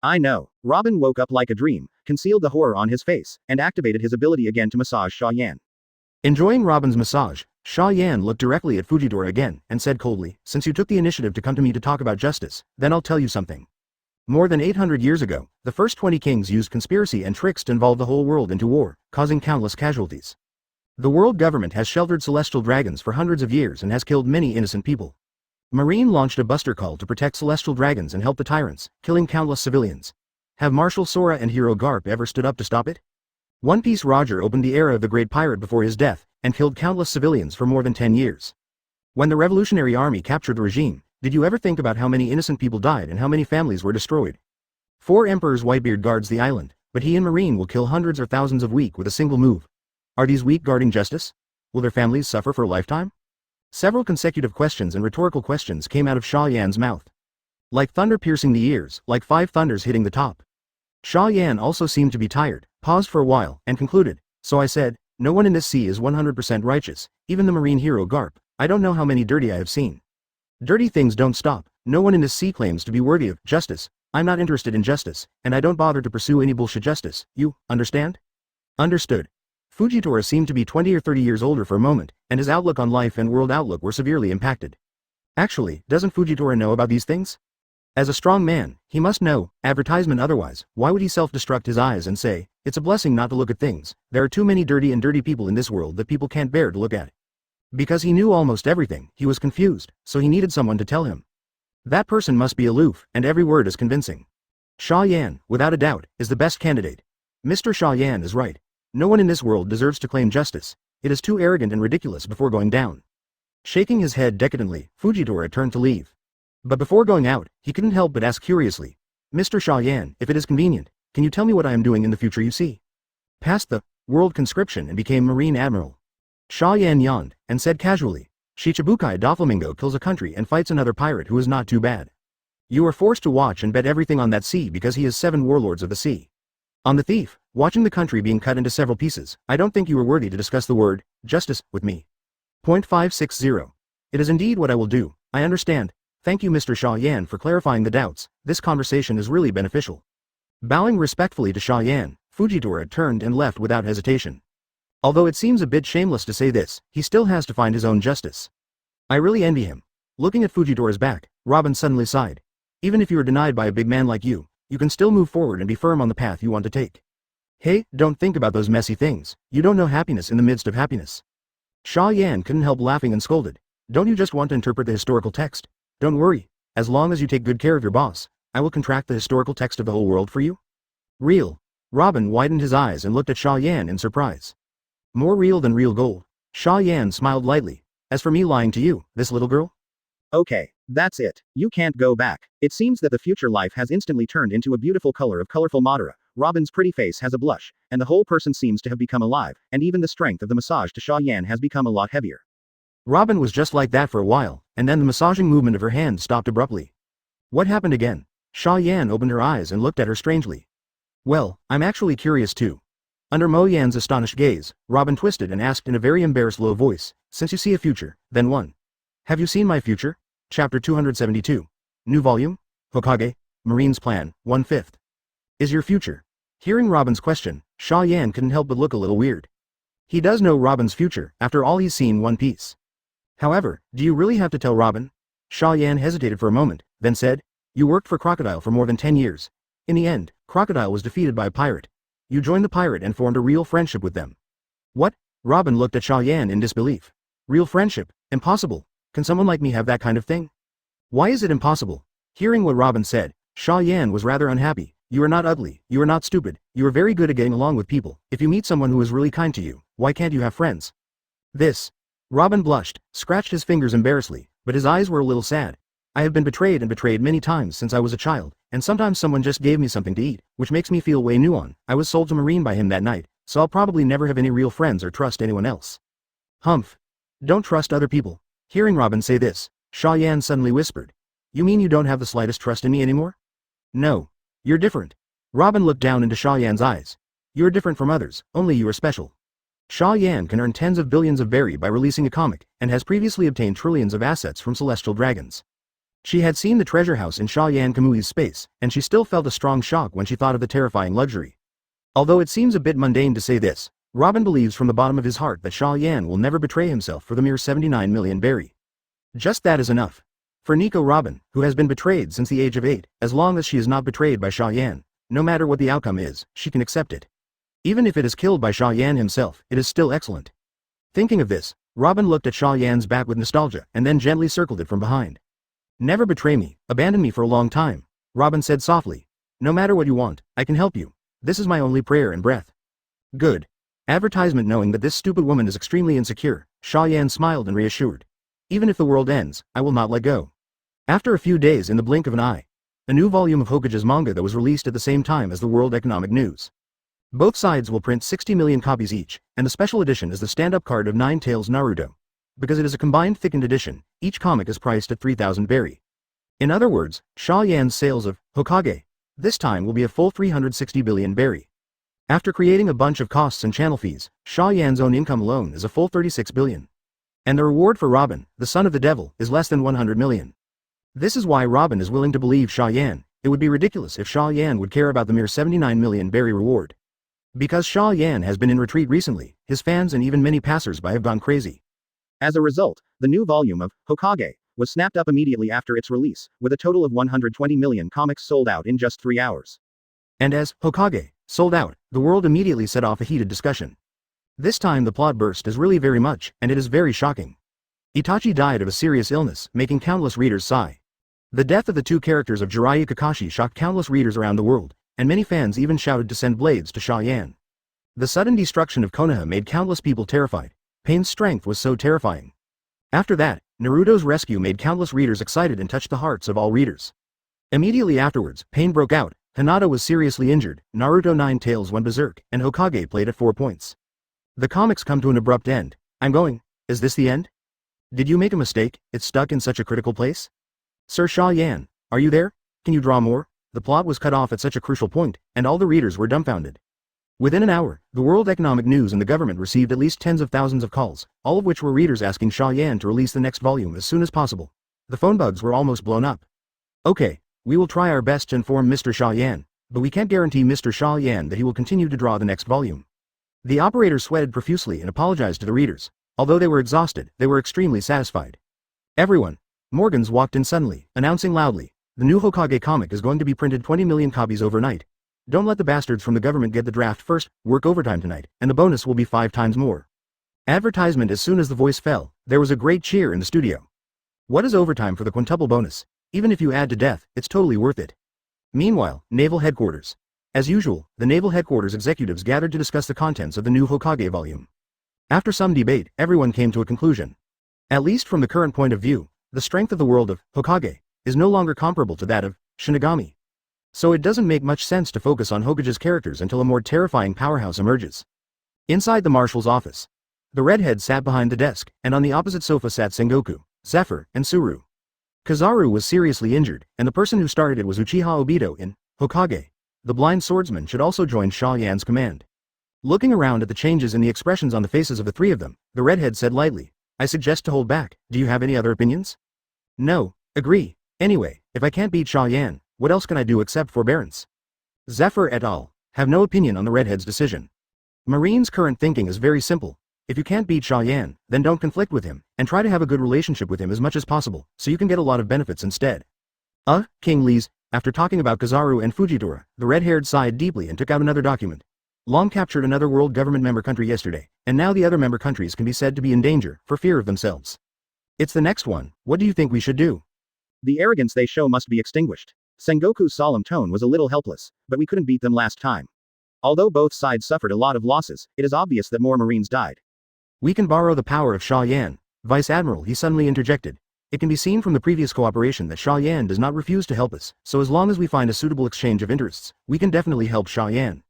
know. Robin woke up like a dream, concealed the horror on his face, and activated his ability again to massage Xia Yan. Enjoying Robin's massage, Xia Yan looked directly at Fujitora again, and said coldly, since you took the initiative to come to me to talk about justice, then I'll tell you something. More than 800 years ago, the first 20 kings used conspiracy and tricks to involve the whole world into war, causing countless casualties. The world government has sheltered celestial dragons for hundreds of years and has killed many innocent people. Marine launched a buster call to protect celestial dragons and help the tyrants, killing countless civilians. Have Marshal Sora and Hero Garp ever stood up to stop it? One Piece Roger opened the era of the Great Pirate before his death, and killed countless civilians for more than 10 years. When the Revolutionary Army captured the regime, did you ever think about how many innocent people died and how many families were destroyed? 4 emperors Whitebeard guards the island, but he and Marine will kill hundreds or thousands of weak with a single move. Are these weak guarding justice? Will their families suffer for a lifetime? Several consecutive questions and rhetorical questions came out of Xia Yan's mouth. Like thunder piercing the ears, like 5 thunders hitting the top. Xia Yan also seemed to be tired, paused for a while, and concluded, so I said, no one in this sea is 100% righteous, even the marine hero Garp. I don't know how many dirty I have seen. Dirty things don't stop. No one in this sea claims to be worthy of justice. I'm not interested in justice, and I don't bother to pursue any bullshit justice. You understand? Understood. Fujitora seemed to be 20 or 30 years older for a moment, and his outlook on life and world outlook were severely impacted. Actually, doesn't Fujitora know about these things? As a strong man, he must know, advertisement otherwise, why would he self-destruct his eyes and say, it's a blessing not to look at things, there are too many dirty people in this world that people can't bear to look at. Because he knew almost everything, he was confused, so he needed someone to tell him. That person must be aloof, and every word is convincing. Xia Yan, without a doubt, is the best candidate. Mr. Xia Yan is right. No one in this world deserves to claim justice. It is too arrogant and ridiculous before going down. Shaking his head decadently, Fujitora turned to leave. But before going out, he couldn't help but ask curiously, Mr. Xia Yan, if it is convenient, can you tell me what I am doing in the future you see? Passed the world conscription and became Marine Admiral. Xia Yan yawned, and said casually, Shichibukai Doflamingo kills a country and fights another pirate who is not too bad. You are forced to watch and bet everything on that sea because he has 7 warlords of the sea. On the thief, watching the country being cut into several pieces, I don't think you are worthy to discuss the word, justice, with me. Point 560. It is indeed what I will do, I understand. Thank you Mr. Xia Yan for clarifying the doubts, this conversation is really beneficial. Bowing respectfully to Xia Yan, Fujitora turned and left without hesitation. Although it seems a bit shameless to say this, he still has to find his own justice. I really envy him. Looking at Fujitora's back, Robin suddenly sighed. Even if you are denied by a big man like you can still move forward and be firm on the path you want to take. Hey, don't think about those messy things, you don't know happiness in the midst of happiness. Xia Yan couldn't help laughing and scolded. Don't you just want to interpret the historical text? Don't worry, as long as you take good care of your boss, I will contract the historical text of the whole world for you. Real. Robin widened his eyes and looked at Xia Yan in surprise. More real than real gold. Xia Yan smiled lightly. As for me lying to you, this little girl? Okay, that's it. You can't go back. It seems that the future life has instantly turned into a beautiful color of colorful Madara. Robin's pretty face has a blush, and the whole person seems to have become alive, and even the strength of the massage to Xia Yan has become a lot heavier. Robin was just like that for a while, and then the massaging movement of her hand stopped abruptly. What happened again? Xia Yan opened her eyes and looked at her strangely. Well, I'm actually curious too. Under Mo Yan's astonished gaze, Robin twisted and asked in a very embarrassed low voice, since you see a future, then one. Have you seen my future? Chapter 272. New volume? Hokage, Marine's plan, 1/5. Is your future? Hearing Robin's question, Xia Yan couldn't help but look a little weird. He does know Robin's future, after all he's seen One Piece. However, do you really have to tell Robin? Xia Yan hesitated for a moment, then said, you worked for Crocodile for more than 10 years. In the end, Crocodile was defeated by a pirate. You joined the pirate and formed a real friendship with them. What? Robin looked at Xia Yan in disbelief. Real friendship? Impossible. Can someone like me have that kind of thing? Why is it impossible? Hearing what Robin said, Xia Yan was rather unhappy. You are not ugly, you are not stupid, you are very good at getting along with people. If you meet someone who is really kind to you, why can't you have friends? This. Robin blushed, scratched his fingers embarrassedly, but his eyes were a little sad. I have been betrayed and betrayed many times since I was a child, and sometimes someone just gave me something to eat, which makes me feel way new on. I was sold to Marine by him that night, so I'll probably never have any real friends or trust anyone else. Humph. Don't trust other people. Hearing Robin say this, Xia Yan suddenly whispered. You mean you don't have the slightest trust in me anymore? No. You're different. Robin looked down into Xia Yan's eyes. You're different from others, only you are special. Xia Yan can earn tens of billions of berry by releasing a comic, and has previously obtained trillions of assets from celestial dragons. She had seen the treasure house in Xia Yan Kamui's space, and she still felt a strong shock when she thought of the terrifying luxury. Although it seems a bit mundane to say this, Robin believes from the bottom of his heart that Xia Yan will never betray himself for the mere 79 million berry. Just that is enough. For Nico Robin, who has been betrayed since the age of 8, as long as she is not betrayed by Xia Yan, no matter what the outcome is, she can accept it. Even if it is killed by Xia Yan himself, it is still excellent. Thinking of this, Robin looked at Xia Yan's back with nostalgia and then gently circled it from behind. Never betray me, abandon me for a long time, Robin said softly. No matter what you want, I can help you. This is my only prayer and breath. Good. Advertisement. Knowing that this stupid woman is extremely insecure, Xia Yan smiled and reassured. Even if the world ends, I will not let go. After a few days, in the blink of an eye, a new volume of Hokage's manga that was released at the same time as the World Economic News. Both sides will print 60 million copies each, and the special edition is the stand-up card of Nine Tails Naruto. Because it is a combined thickened edition, each comic is priced at 3,000 berry. In other words, Xia Yan's sales of Hokage this time will be a full 360 billion berry. After creating a bunch of costs and channel fees, Xia Yan's own income alone is a full 36 billion. And the reward for Robin, the son of the devil, is less than 100 million. This is why Robin is willing to believe Xia Yan. It would be ridiculous if Xia Yan would care about the mere 79 million berry reward. Because Xia Yan has been in retreat recently, his fans and even many passers-by have gone crazy. As a result, the new volume of Hokage was snapped up immediately after its release, with a total of 120 million comics sold out in just 3 hours. And as Hokage sold out, the world immediately set off a heated discussion. This time the plot burst is really very much, and it is very shocking. Itachi died of a serious illness, making countless readers sigh. The death of the two characters of Jiraiya Kakashi shocked countless readers around the world, and many fans even shouted to send blades to Xia Yan. The sudden destruction of Konoha made countless people terrified. Pain's strength was so terrifying. After that, Naruto's rescue made countless readers excited and touched the hearts of all readers. Immediately afterwards, Pain broke out, Hinata was seriously injured, Naruto Nine Tails went berserk, and Hokage played at 4 points. The comics come to an abrupt end. I'm going. Is this the end? Did you make a mistake? It's stuck in such a critical place? Sir Xia Yan, are you there? Can you draw more? The plot was cut off at such a crucial point, and all the readers were dumbfounded. Within an hour, the World Economic News and the government received at least tens of thousands of calls, all of which were readers asking Xia Yan to release the next volume as soon as possible. The phone bugs were almost blown up. Okay, we will try our best to inform Mr. Xia Yan, but we can't guarantee Mr. Xia Yan that he will continue to draw the next volume. The operator sweated profusely and apologized to the readers. Although they were exhausted, they were extremely satisfied. Everyone. Morgans walked in suddenly, announcing loudly, the new Hokage comic is going to be printed 20 million copies overnight. Don't let the bastards from the government get the draft first, work overtime tonight, and the bonus will be 5 times more. Advertisement. As soon as the voice fell, there was a great cheer in the studio. What is overtime for the quintuple bonus? Even if you add to death, it's totally worth it. Meanwhile, Naval Headquarters. As usual, the Naval Headquarters executives gathered to discuss the contents of the new Hokage volume. After some debate, everyone came to a conclusion. At least from the current point of view, the strength of the world of Hokage is no longer comparable to that of Shinigami. So it doesn't make much sense to focus on Hokage's characters until a more terrifying powerhouse emerges. Inside the marshal's office, the redhead sat behind the desk, and on the opposite sofa sat Sengoku, Zephyr, and Tsuru. Kizaru was seriously injured, and the person who started it was Uchiha Obito in Hokage. The blind swordsman should also join Xia Yan's command. Looking around at the changes in the expressions on the faces of the three of them, the redhead said lightly, I suggest to hold back. Do you have any other opinions? No. Agree. Anyway, if I can't beat Xia Yan, what else can I do except forbearance? Zephyr et al. Have no opinion on the redhead's decision. Marine's current thinking is very simple. If you can't beat Xia Yan, then don't conflict with him, and try to have a good relationship with him as much as possible, so you can get a lot of benefits instead. King Lee's, after talking about Kizaru and Fujitora, the red-haired sighed deeply and took out another document. Long captured another world government member country yesterday, and now the other member countries can be said to be in danger, for fear of themselves. It's the next one. What do you think we should do? The arrogance they show must be extinguished. Sengoku's solemn tone was a little helpless, but we couldn't beat them last time. Although both sides suffered a lot of losses, it is obvious that more Marines died. We can borrow the power of Xia Yan, Vice Admiral, he suddenly interjected. It can be seen from the previous cooperation that Xia Yan does not refuse to help us, so as long as we find a suitable exchange of interests, we can definitely help Xia Yan.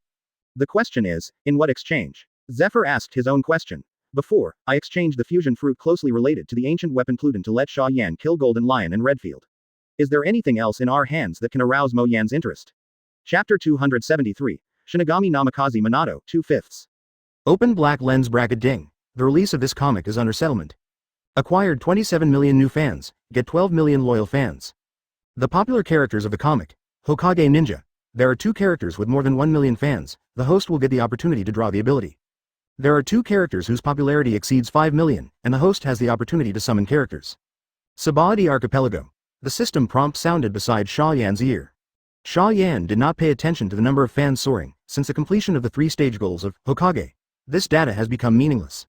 The question is, in what exchange? Zephyr asked his own question. Before, I exchanged the fusion fruit closely related to the ancient weapon Pluton to let Xia Yan kill Golden Lion and Redfield. Is there anything else in our hands that can arouse Mo Yan's interest? Chapter 273. Shinigami Namikaze Minato, 2/5. Open black lens bracket ding. The release of this comic is under settlement. Acquired 27 million new fans, get 12 million loyal fans. The popular characters of the comic, Hokage Ninja. There are 2 characters with more than 1 million fans, the host will get the opportunity to draw the ability. There are 2 characters whose popularity exceeds 5 million, and the host has the opportunity to summon characters. Sabadi Archipelago. The system prompt sounded beside Xia Yan's ear. Xia Yan did not pay attention to the number of fans soaring. Since the completion of the 3 stage goals of Hokage, this data has become meaningless.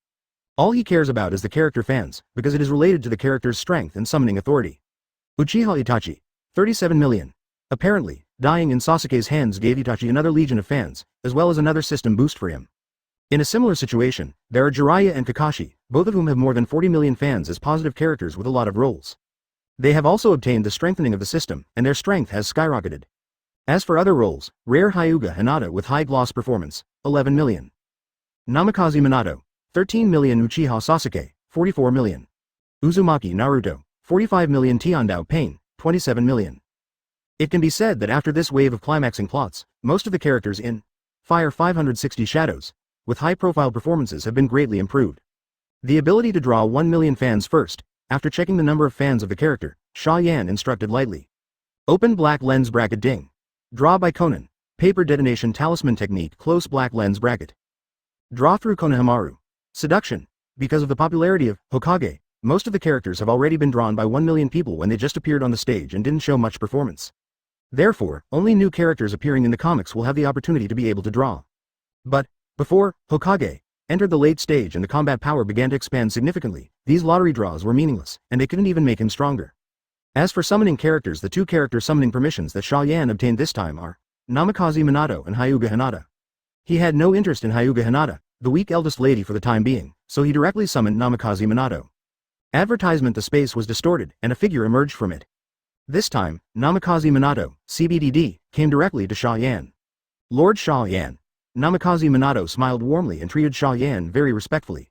All he cares about is the character fans, because it is related to the character's strength and summoning authority. Uchiha Itachi. 37 million. Apparently, dying in Sasuke's hands gave Itachi another legion of fans, as well as another system boost for him. In a similar situation, there are Jiraiya and Kakashi, both of whom have more than 40 million fans as positive characters with a lot of roles. They have also obtained the strengthening of the system, and their strength has skyrocketed. As for other roles, rare Hyuga Hinata with high gloss performance, 11 million. Namikaze Minato, 13 million. Uchiha Sasuke, 44 million. Uzumaki Naruto, 45 million. Tiandao Pain, 27 million. It can be said that after this wave of climaxing plots, most of the characters in Fire 560 Shadows, with high-profile performances have been greatly improved. The ability to draw 1 million fans first, after checking the number of fans of the character, Xia Yan instructed lightly. Open black lens bracket ding. Draw by Conan. Paper detonation talisman technique close black lens bracket. Draw through Konohamaru. Seduction. Because of the popularity of Hokage, most of the characters have already been drawn by 1 million people when they just appeared on the stage and didn't show much performance. Therefore, only new characters appearing in the comics will have the opportunity to be able to draw. But, before Hokage entered the late stage and the combat power began to expand significantly, these lottery draws were meaningless, and they couldn't even make him stronger. As for summoning characters, the two character summoning permissions that Xia Yan obtained this time are Namikaze Minato and Hyuga Hinata. He had no interest in Hyuga Hinata, the weak eldest lady for the time being, so he directly summoned Namikaze Minato. Advertisement. The space was distorted, and a figure emerged from it. This time, Namikaze Minato, CBDD, came directly to Xia Yan. Lord Xia Yan. Namikaze Minato smiled warmly and treated Xia Yan very respectfully.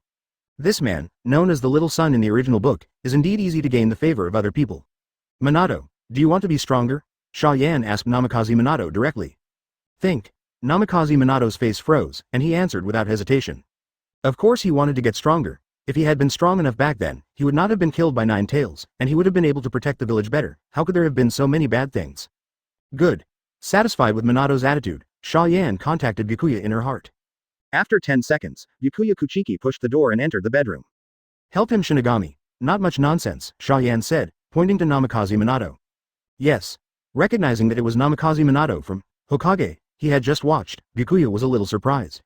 This man, known as the Little Sun in the original book, is indeed easy to gain the favor of other people. Minato, do you want to be stronger? Xia Yan asked Namikaze Minato directly. Think. Namikaze Minato's face froze, and he answered without hesitation. Of course he wanted to get stronger. If he had been strong enough back then, he would not have been killed by Nine Tails, and he would have been able to protect the village better. How could there have been so many bad things? Good. Satisfied with Minato's attitude, Xia Yan contacted Byakuya in her heart. After 10 seconds, Byakuya Kuchiki pushed the door and entered the bedroom. Help him, Shinigami. Not much nonsense, Xia Yan said, pointing to Namikaze Minato. Yes. Recognizing that it was Namikaze Minato from Hokage he had just watched, Byakuya was a little surprised.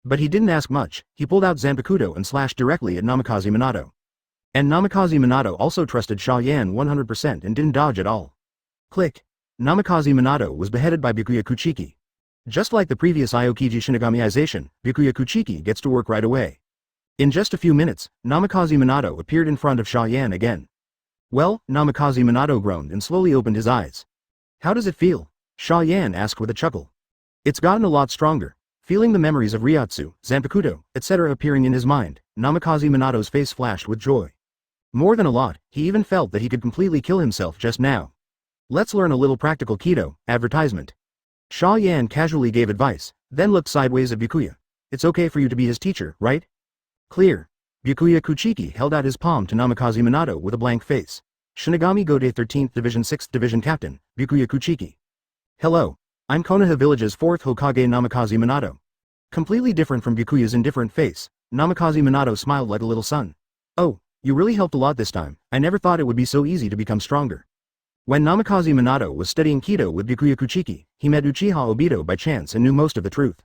But he didn't ask much. He pulled out Zanpakuto and slashed directly at Namikaze Minato. And Namikaze Minato also trusted Xia Yan 100% and didn't dodge at all. Click. Namikaze Minato was beheaded by Byakuya Kuchiki. Just like the previous Aokiji Shinigamiization, Byakuya Kuchiki gets to work right away. In just a few minutes, Namikaze Minato appeared in front of Xia Yan again. Well, Namikaze Minato groaned and slowly opened his eyes. How does it feel? Xia Yan asked with a chuckle. It's gotten a lot stronger. Feeling the memories of Ryotsu, Zanpakuto, etc. appearing in his mind, Namikaze Minato's face flashed with joy. More than a lot, he even felt that he could completely kill himself just now. Let's learn a little practical Kido, advertisement. Xia Yan casually gave advice, then looked sideways at Byakuya. It's okay for you to be his teacher, right? Clear. Byakuya Kuchiki held out his palm to Namikaze Minato with a blank face. Shinigami Gode 13th Division 6th Division Captain, Byakuya Kuchiki. Hello. I'm Konoha Village's 4th Hokage Namikaze Minato. Completely different from Byakuya's indifferent face, Namikaze Minato smiled like a little sun. Oh, you really helped a lot this time. I never thought it would be so easy to become stronger. When Namikaze Minato was studying Kido with Byakuya Kuchiki, he met Uchiha Obito by chance and knew most of the truth.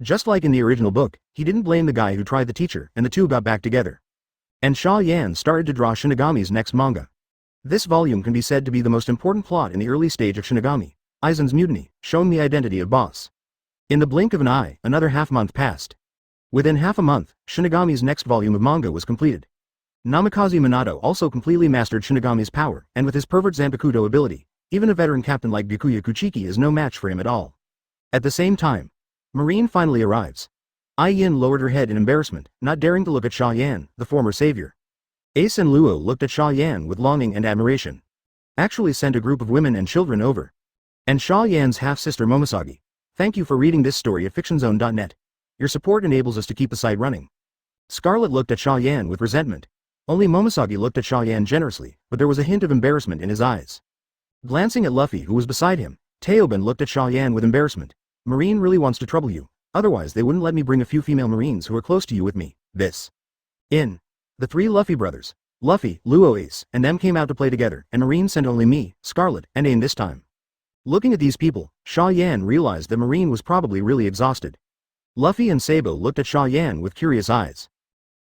Just like in the original book, he didn't blame the guy who tried the teacher, and the two got back together. And Xia Yan started to draw Shinigami's next manga. This volume can be said to be the most important plot in the early stage of Shinigami. Aizen's mutiny, showing the identity of boss. In the blink of an eye, another half-month passed. Within half a month, Shinigami's next volume of manga was completed. Namikaze Minato also completely mastered Shinigami's power, and with his pervert Zanpakuto ability, even a veteran captain like Byakuya Kuchiki is no match for him at all. At the same time, Marine finally arrives. Ai Yin lowered her head in embarrassment, not daring to look at Xia Yan, the former savior. Ace and Luo looked at Xia Yan with longing and admiration. Actually sent a group of women and children over. And Xia Yan's half-sister Momosagi. Thank you for reading this story at fictionzone.net. Your support enables us to keep the site running. Scarlet looked at Xia Yan with resentment. Only Momosagi looked at Xia Yan generously, but there was a hint of embarrassment in his eyes. Glancing at Luffy who was beside him, Teoben looked at Xia Yan with embarrassment. Marine really wants to trouble you. Otherwise they wouldn't let me bring a few female Marines who are close to you with me. The three Luffy brothers, Luffy, Luo, Ace, and them came out to play together, and Marine sent only me, Scarlet, and Ain this time. Looking at these people, Xia Yan realized that Marine was probably really exhausted. Luffy and Sabo looked at Xia Yan with curious eyes.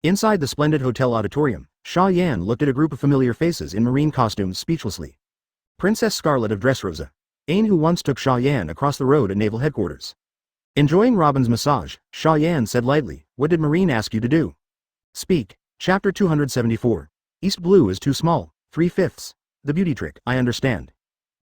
Inside the splendid hotel auditorium, Xia Yan looked at a group of familiar faces in Marine costumes speechlessly. Princess Scarlet of Dressrosa. Ain who once took Xia Yan across the road at Naval Headquarters. Enjoying Robin's massage, Xia Yan said lightly, what did Marine ask you to do? Speak. Chapter 274. East Blue is too small, 3/5. The beauty trick, I understand.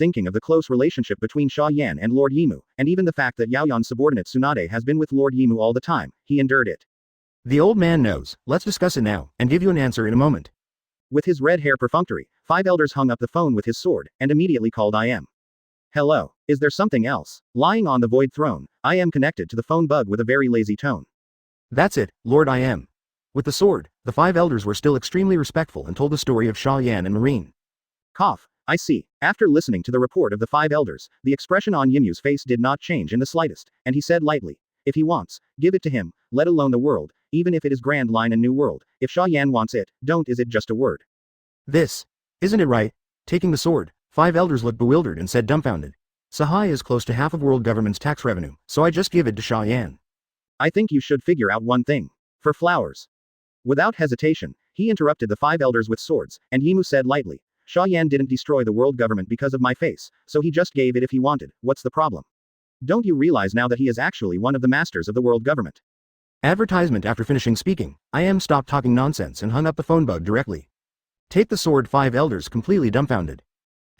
thinking of the close relationship between Xia Yan and Lord Yimu, and even the fact that Yao Yan's subordinate Tsunade has been with Lord Yimu all the time, he endured it. The old man knows, let's discuss it now, and give you an answer in a moment. With his red hair perfunctory, 5 elders hung up the phone with his sword, and immediately called I.M. Hello, is there something else? Lying on the void throne, I.M. connected to the phone bug with a very lazy tone. That's it, Lord I.M. With the sword, the 5 elders were still extremely respectful and told the story of Xia Yan and Marine. Cough. I see. After listening to the report of the 5 elders, the expression on Yimu's face did not change in the slightest, and he said lightly, if he wants, give it to him, let alone the world, even if it is Grand Line and New World. If Xia Yan wants it, don't is it just a word. This. Isn't it right? Taking the sword, 5 elders looked bewildered and said dumbfounded. Sahai is close to half of world government's tax revenue, so I just give it to Xia Yan. I think you should figure out one thing. For flowers. Without hesitation, he interrupted the 5 elders with swords, and Yimu said lightly, Xia Yan didn't destroy the world government because of my face, so he just gave it if he wanted. What's the problem? Don't you realize now that he is actually one of the masters of the world government? Advertisement. After finishing speaking, I.M. stopped talking nonsense and hung up the phone bug directly. Take the sword. 5 elders completely dumbfounded.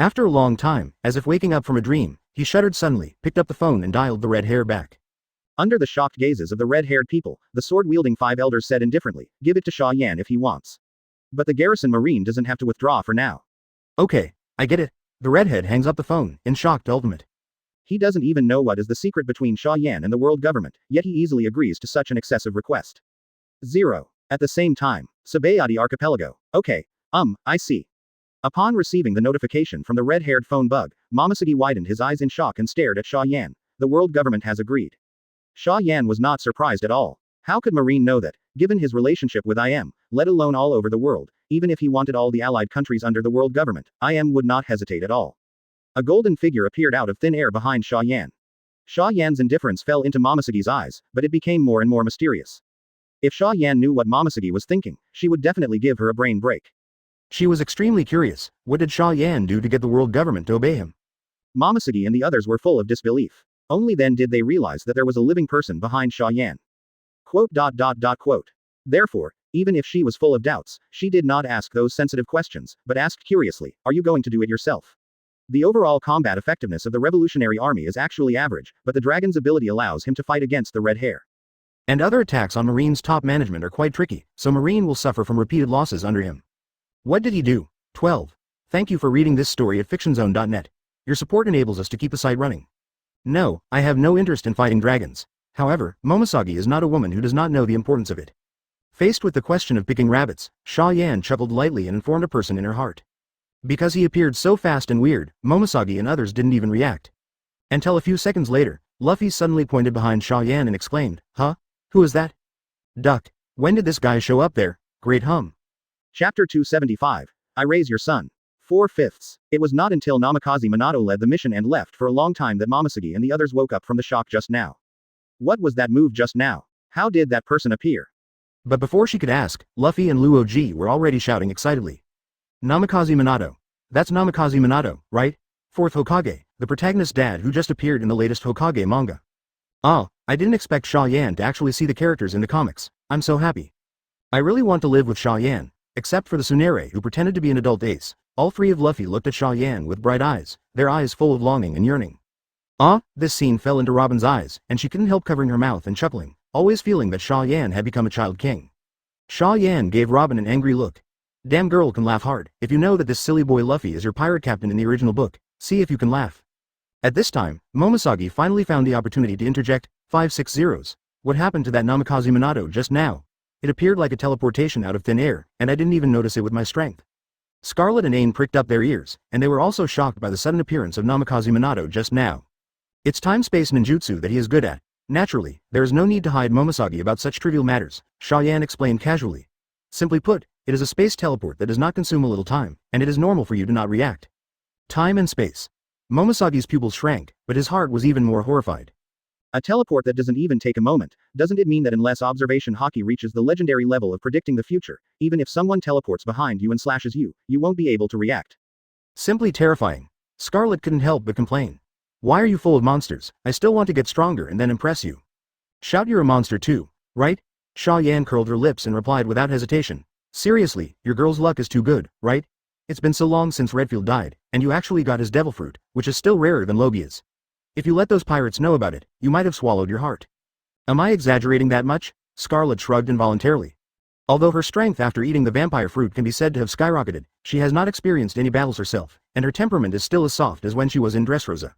After a long time, as if waking up from a dream, he shuddered suddenly, picked up the phone and dialed the red hair back. Under the shocked gazes of the red-haired people, the sword-wielding 5 elders said indifferently, give it to Xia Yan if he wants. But the garrison marine doesn't have to withdraw for now. Okay, I get it. The redhead hangs up the phone, in shocked ultimate. He doesn't even know what is the secret between Xia Yan and the world government, yet he easily agrees to such an excessive request. 0. At the same time, Sabayati Archipelago. Okay, I see. Upon receiving the notification from the red-haired phone bug, Momoshiki widened his eyes in shock and stared at Xia Yan. The world government has agreed. Xia Yan was not surprised at all. How could Marine know that, given his relationship with IM, let alone all over the world, even if he wanted all the allied countries under the world government, IM would not hesitate at all. A golden figure appeared out of thin air behind Xia Yan. Xia Yan's indifference fell into Momoshiki's eyes, but it became more and more mysterious. If Xia Yan knew what Momoshiki was thinking, she would definitely give her a brain break. She was extremely curious. What did Xia Yan do to get the world government to obey him? Momoshiki and the others were full of disbelief. Only then did they realize that there was a living person behind Xia Yan. Quote. Therefore, even if she was full of doubts, she did not ask those sensitive questions, but asked curiously, are you going to do it yourself? The overall combat effectiveness of the revolutionary army is actually average, but the dragon's ability allows him to fight against the red hair. And other attacks on Marine's top management are quite tricky, so Marine will suffer from repeated losses under him. What did he do? 12. Thank you for reading this story at fictionzone.net. Your support enables us to keep the site running. No, I have no interest in fighting dragons. However, Momoshiki is not a woman who does not know the importance of it. Faced with the question of picking rabbits, Xia Yan chuckled lightly and informed a person in her heart. Because he appeared so fast and weird, Momoshiki and others didn't even react. Until a few seconds later, Luffy suddenly pointed behind Xia Yan and exclaimed, huh? Who is that? Duck. When did this guy show up there? Great hum. Chapter 275. I Raise Your Son. 4/5. It was not until Namikaze Minato led the mission and left for a long time that Momoshiki and the others woke up from the shock just now. What was that move just now? How did that person appear? But before she could ask, Luffy and Uozhihua were already shouting excitedly. Namikaze Minato. That's Namikaze Minato, right? 4th Hokage, the protagonist's dad who just appeared in the latest Hokage manga. Ah, I didn't expect Xia Yan to actually see the characters in the comics. I'm so happy. I really want to live with Xia Yan, except for the Tsunere who pretended to be an adult ace. All three of Luffy looked at Xia Yan with bright eyes, their eyes full of longing and yearning. This scene fell into Robin's eyes, and she couldn't help covering her mouth and chuckling, always feeling that Xia Yan had become a child king. Xia Yan gave Robin an angry look. Damn girl can laugh hard. If you know that this silly boy Luffy is your pirate captain in the original book, see if you can laugh. At this time, Momoshiki finally found the opportunity to interject, 560s. What happened to that Namikaze Minato just now? It appeared like a teleportation out of thin air, and I didn't even notice it with my strength. Scarlet and Ain pricked up their ears, and they were also shocked by the sudden appearance of Namikaze Minato just now. It's time-space ninjutsu that he is good at. Naturally, there is no need to hide Momoshiki about such trivial matters, Xia Yan explained casually. Simply put, it is a space teleport that does not consume a little time, and it is normal for you to not react. Time and space. Momoshiki's pupils shrank, but his heart was even more horrified. A teleport that doesn't even take a moment, doesn't it mean that unless observation Hawkeye reaches the legendary level of predicting the future, even if someone teleports behind you and slashes you, you won't be able to react? Simply terrifying. Scarlet couldn't help but complain. Why are you full of monsters? I still want to get stronger and then impress you. Shout you're a monster too, right? Xia Yan curled her lips and replied without hesitation. Seriously, your girl's luck is too good, right? It's been so long since Redfield died, and you actually got his devil fruit, which is still rarer than Logia's. If you let those pirates know about it, you might have swallowed your heart. Am I exaggerating that much? Scarlet shrugged involuntarily. Although her strength after eating the vampire fruit can be said to have skyrocketed, she has not experienced any battles herself, and her temperament is still as soft as when she was in Dressrosa.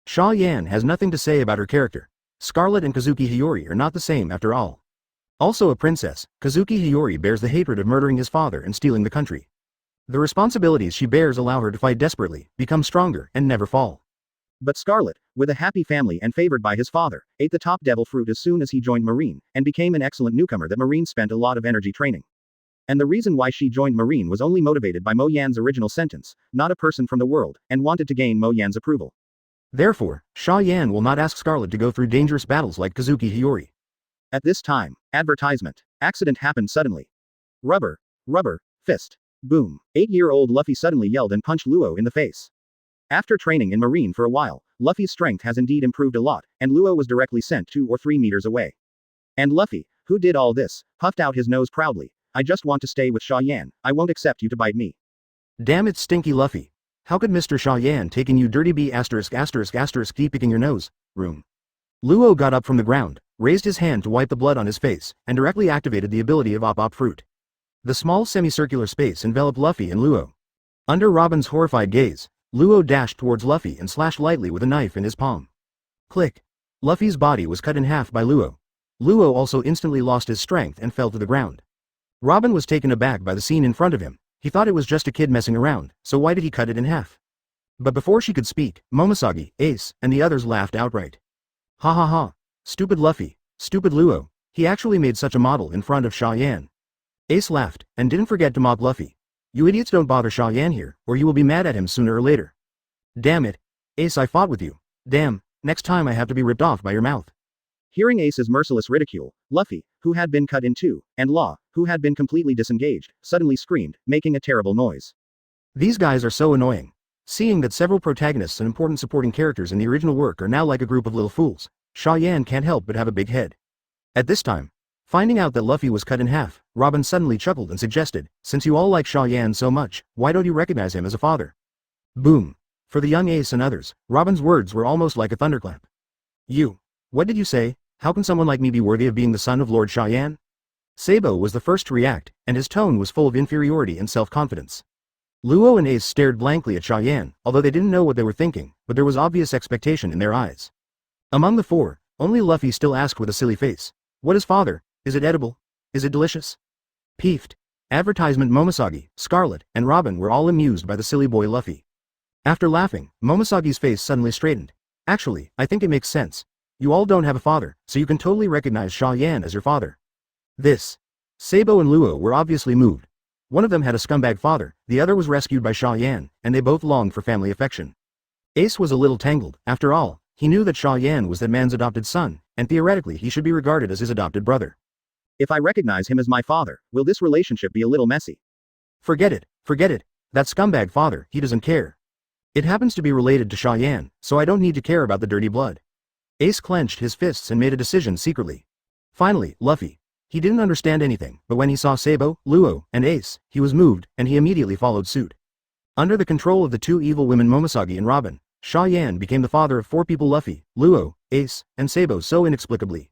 Xia Yan has nothing to say about her character. Scarlet and Kazuki Hiyori are not the same after all. Also a princess, Kazuki Hiyori bears the hatred of murdering his father and stealing the country. The responsibilities she bears allow her to fight desperately, become stronger, and never fall. But Scarlet, with a happy family and favored by his father, ate the top devil fruit as soon as he joined Marine, and became an excellent newcomer that Marine spent a lot of energy training. And the reason why she joined Marine was only motivated by Mo Yan's original sentence, not a person from the world, and wanted to gain Mo Yan's approval. Therefore, Xia Yan will not ask Scarlet to go through dangerous battles like Kazuki Hiyori. At this time, advertisement. Accident happened suddenly. Rubber, fist. Boom. 8-year-old Luffy suddenly yelled and punched Luo in the face. After training in Marine for a while, Luffy's strength has indeed improved a lot, and Luo was directly sent 2 or 3 meters away. And Luffy, who did all this, puffed out his nose proudly. I just want to stay with Xia Yan, I won't accept you to bite me. Damn it stinky Luffy. How could Mr. Xia Yan taking you dirty B*** keep picking your nose, room. Luo got up from the ground, raised his hand to wipe the blood on his face, and directly activated the ability of Op Fruit. The small semicircular space enveloped Luffy and Luo. Under Robin's horrified gaze, Luo dashed towards Luffy and slashed lightly with a knife in his palm. Click. Luffy's body was cut in half by Luo. Luo also instantly lost his strength and fell to the ground. Robin was taken aback by the scene in front of him. He thought it was just a kid messing around, so why did he cut it in half? But before she could speak, Momoshagi, Ace, and the others laughed outright. Ha ha ha. Stupid Luffy, stupid Luo, he actually made such a model in front of Xia Yan. Ace laughed, and didn't forget to mock Luffy. You idiots don't bother Xia Yan here, or you will be mad at him sooner or later. Damn it. Ace, I fought with you. Damn, next time I have to be ripped off by your mouth. Hearing Ace's merciless ridicule, Luffy, who had been cut in two, and Law, who had been completely disengaged, suddenly screamed, making a terrible noise. These guys are so annoying. Seeing that several protagonists and important supporting characters in the original work are now like a group of little fools, Xia Yan can't help but have a big head. At this time, finding out that Luffy was cut in half, Robin suddenly chuckled and suggested, since you all like Xia Yan so much, why don't you recognize him as a father? Boom. For the young Ace and others, Robin's words were almost like a thunderclap. You. What did you say? How can someone like me be worthy of being the son of Lord Xia Yan? Sabo was the first to react, and his tone was full of inferiority and self-confidence. Luo and Ace stared blankly at Xia Yan, although they didn't know what they were thinking, but there was obvious expectation in their eyes. Among the four, only Luffy still asked with a silly face, what is father? Is it edible? Is it delicious? Peeved. Advertisement Momoshagi, Scarlet, and Robin were all amused by the silly boy Luffy. After laughing, Momosagi's face suddenly straightened. Actually, I think it makes sense. You all don't have a father, so you can totally recognize Xia Yan as your father. This. Sabo and Luo were obviously moved. One of them had a scumbag father, the other was rescued by Xia Yan, and they both longed for family affection. Ace was a little tangled. After all, he knew that Xia Yan was that man's adopted son, and theoretically he should be regarded as his adopted brother. If I recognize him as my father, will this relationship be a little messy? Forget it, forget it. That scumbag father, he doesn't care. It happens to be related to Xia Yan, so I don't need to care about the dirty blood. Ace clenched his fists and made a decision secretly. Finally, Luffy. He didn't understand anything, but when he saw Sabo, Luo, and Ace, he was moved, and he immediately followed suit. Under the control of the two evil women Momoshagi and Robin, Xia Yan became the father of four people: Luffy, Luo, Ace, and Sabo so inexplicably.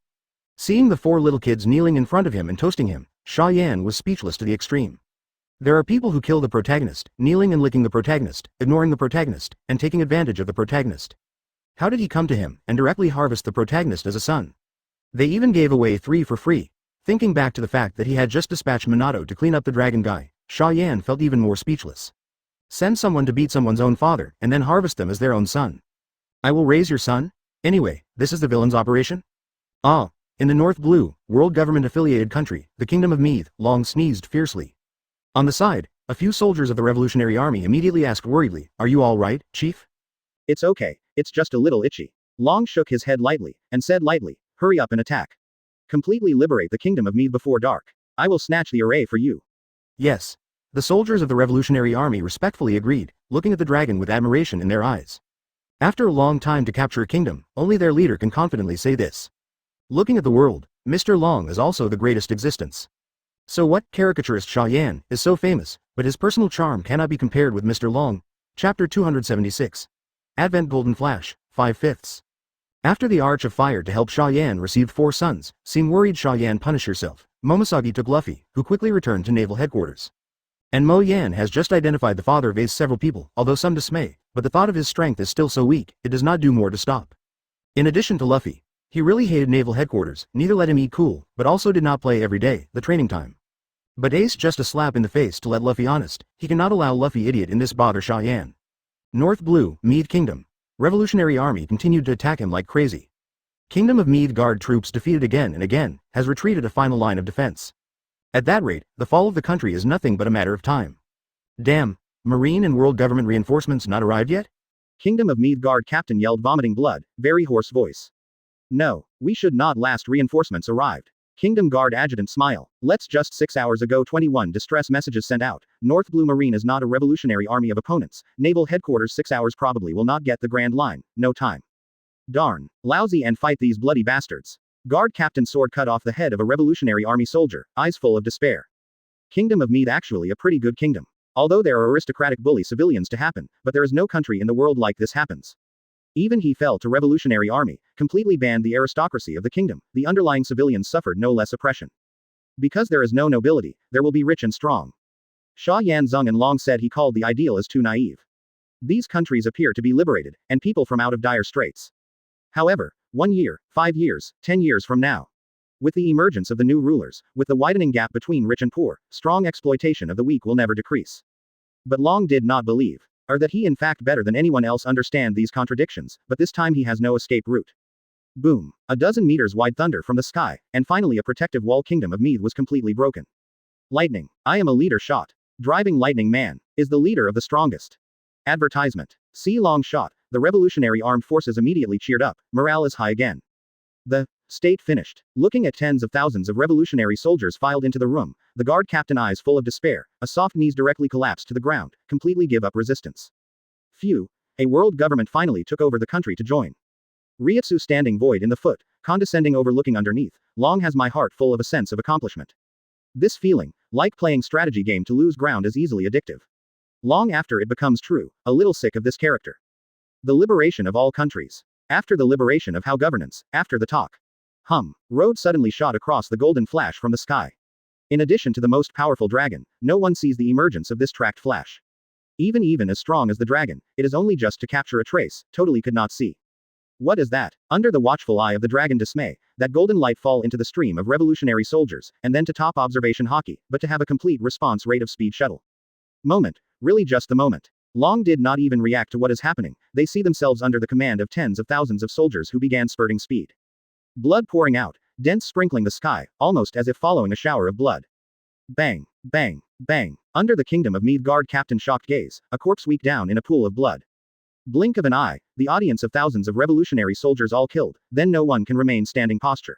Seeing the four little kids kneeling in front of him and toasting him, Xia Yan was speechless to the extreme. There are people who kill the protagonist, kneeling and licking the protagonist, ignoring the protagonist, and taking advantage of the protagonist. How did he come to him and directly harvest the protagonist as a son? They even gave away 3 for free. Thinking back to the fact that he had just dispatched Minato to clean up the dragon guy, Xia Yan felt even more speechless. Send someone to beat someone's own father, and then harvest them as their own son. I will raise your son? Anyway, this is the villain's operation? Ah. In the North Blue, world government-affiliated country, the Kingdom of Meath, Long sneezed fiercely. On the side, a few soldiers of the Revolutionary Army immediately asked worriedly, are you all right, Chief? It's okay, it's just a little itchy. Long shook his head lightly, and said lightly, hurry up and attack. Completely liberate the Kingdom of Meath before dark. I will snatch the array for you. Yes. The soldiers of the Revolutionary Army respectfully agreed, looking at the dragon with admiration in their eyes. After a long time to capture a kingdom, only their leader can confidently say this. Looking at the world, Mr. Long is also the greatest existence. So what caricaturist Xia Yan is so famous, but his personal charm cannot be compared with Mr. Long. Chapter 276. Advent Golden Flash, 5/5. After the Arch of Fire to help Xia Yan received 4 sons, seeing worried Xia Yan punish herself, Momoshagi took Luffy, who quickly returned to naval headquarters. And Mo Yan has just identified the father of Ace's several people, although some dismay, but the thought of his strength is still so weak, it does not do more to stop. In addition to Luffy, he really hated naval headquarters, neither let him eat cool, but also did not play every day, the training time. But Ace just a slap in the face to let Luffy honest, he cannot allow Luffy idiot in this bother Xia Yan. North Blue, Meath Kingdom. Revolutionary Army continued to attack him like crazy. Kingdom of Meath Guard troops defeated again and again, has retreated a final line of defense. At that rate, the fall of the country is nothing but a matter of time. Damn, Marine and World Government reinforcements not arrived yet? Kingdom of Meath Guard captain yelled, vomiting blood, very hoarse voice. No, we should not. Last reinforcements arrived. Kingdom Guard adjutant smile. Let's just 6 hours ago 21 distress messages sent out. North Blue Marine is not a revolutionary army of opponents. Naval headquarters 6 hours probably will not get the Grand Line. No time. Darn. Lousy and fight these bloody bastards. Guard captain sword cut off the head of a revolutionary army soldier, eyes full of despair. Kingdom of Meath actually a pretty good kingdom. Although there are aristocratic bully civilians to happen, but there is no country in the world like this happens. Even he fell to revolutionary army, completely banned the aristocracy of the kingdom, the underlying civilians suffered no less oppression. Because there is no nobility, there will be rich and strong. Xia Yan Zeng and Long said he called the ideal as too naive. These countries appear to be liberated, and people from out of dire straits. However, 1 year, 5 years, 10 years from now, with the emergence of the new rulers, with the widening gap between rich and poor, strong exploitation of the weak will never decrease. But Long did not believe, or that he in fact better than anyone else understand these contradictions, but this time he has no escape route. Boom. A dozen meters wide thunder from the sky, and finally a protective wall kingdom of Meath was completely broken. Lightning. I am a leader shot. Driving lightning man, is the leader of the strongest. Advertisement. See long shot, the revolutionary armed forces immediately cheered up, morale is high again. The state finished. Looking at tens of thousands of revolutionary soldiers filed into the room, the guard captain eyes full of despair, a soft knees directly collapsed to the ground, completely give up resistance. Phew. A world government finally took over the country to join. Ryutsu standing void in the foot, condescending overlooking underneath, Long has my heart full of a sense of accomplishment. This feeling, like playing strategy game to lose ground is easily addictive. Long after it becomes true, a little sick of this character. The liberation of all countries. After the liberation of how governance, after the talk. Road suddenly shot across the golden flash from the sky. In addition to the most powerful dragon, no one sees the emergence of this tracked flash. Even as strong as the dragon, it is only just to capture a trace, totally could not see. What is that? Under the watchful eye of the dragon dismay, that golden light fall into the stream of revolutionary soldiers, and then to top observation Hawkeye, but to have a complete response rate of speed shuttle. Moment. Really just the moment. Long did not even react to what is happening, they see themselves under the command of tens of thousands of soldiers who began spurting speed. Blood pouring out, dents sprinkling the sky, almost as if following a shower of blood. Bang, bang, bang. Under the kingdom of Meath guard captain shocked gaze, a corpse weak down in a pool of blood. Blink of an eye, the audience of thousands of revolutionary soldiers all killed, then no one can remain standing posture.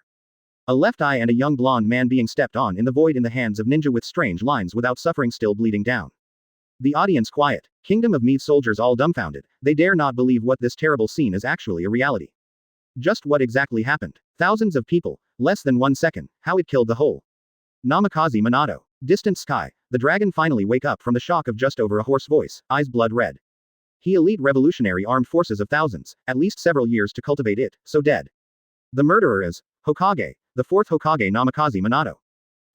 A left eye and a young blonde man being stepped on in the void in the hands of ninja with strange lines without suffering still bleeding down. The audience quiet, kingdom of Meath soldiers all dumbfounded, they dare not believe what this terrible scene is actually a reality. Just what exactly happened? Thousands of people, less than 1 second, how it killed the whole. Namikaze Minato. Distant sky, the dragon finally wake up from the shock of just over a hoarse voice, eyes blood red. He elite revolutionary armed forces of thousands, at least several years to cultivate it, so dead. The murderer is Hokage, the fourth Hokage Namikaze Minato.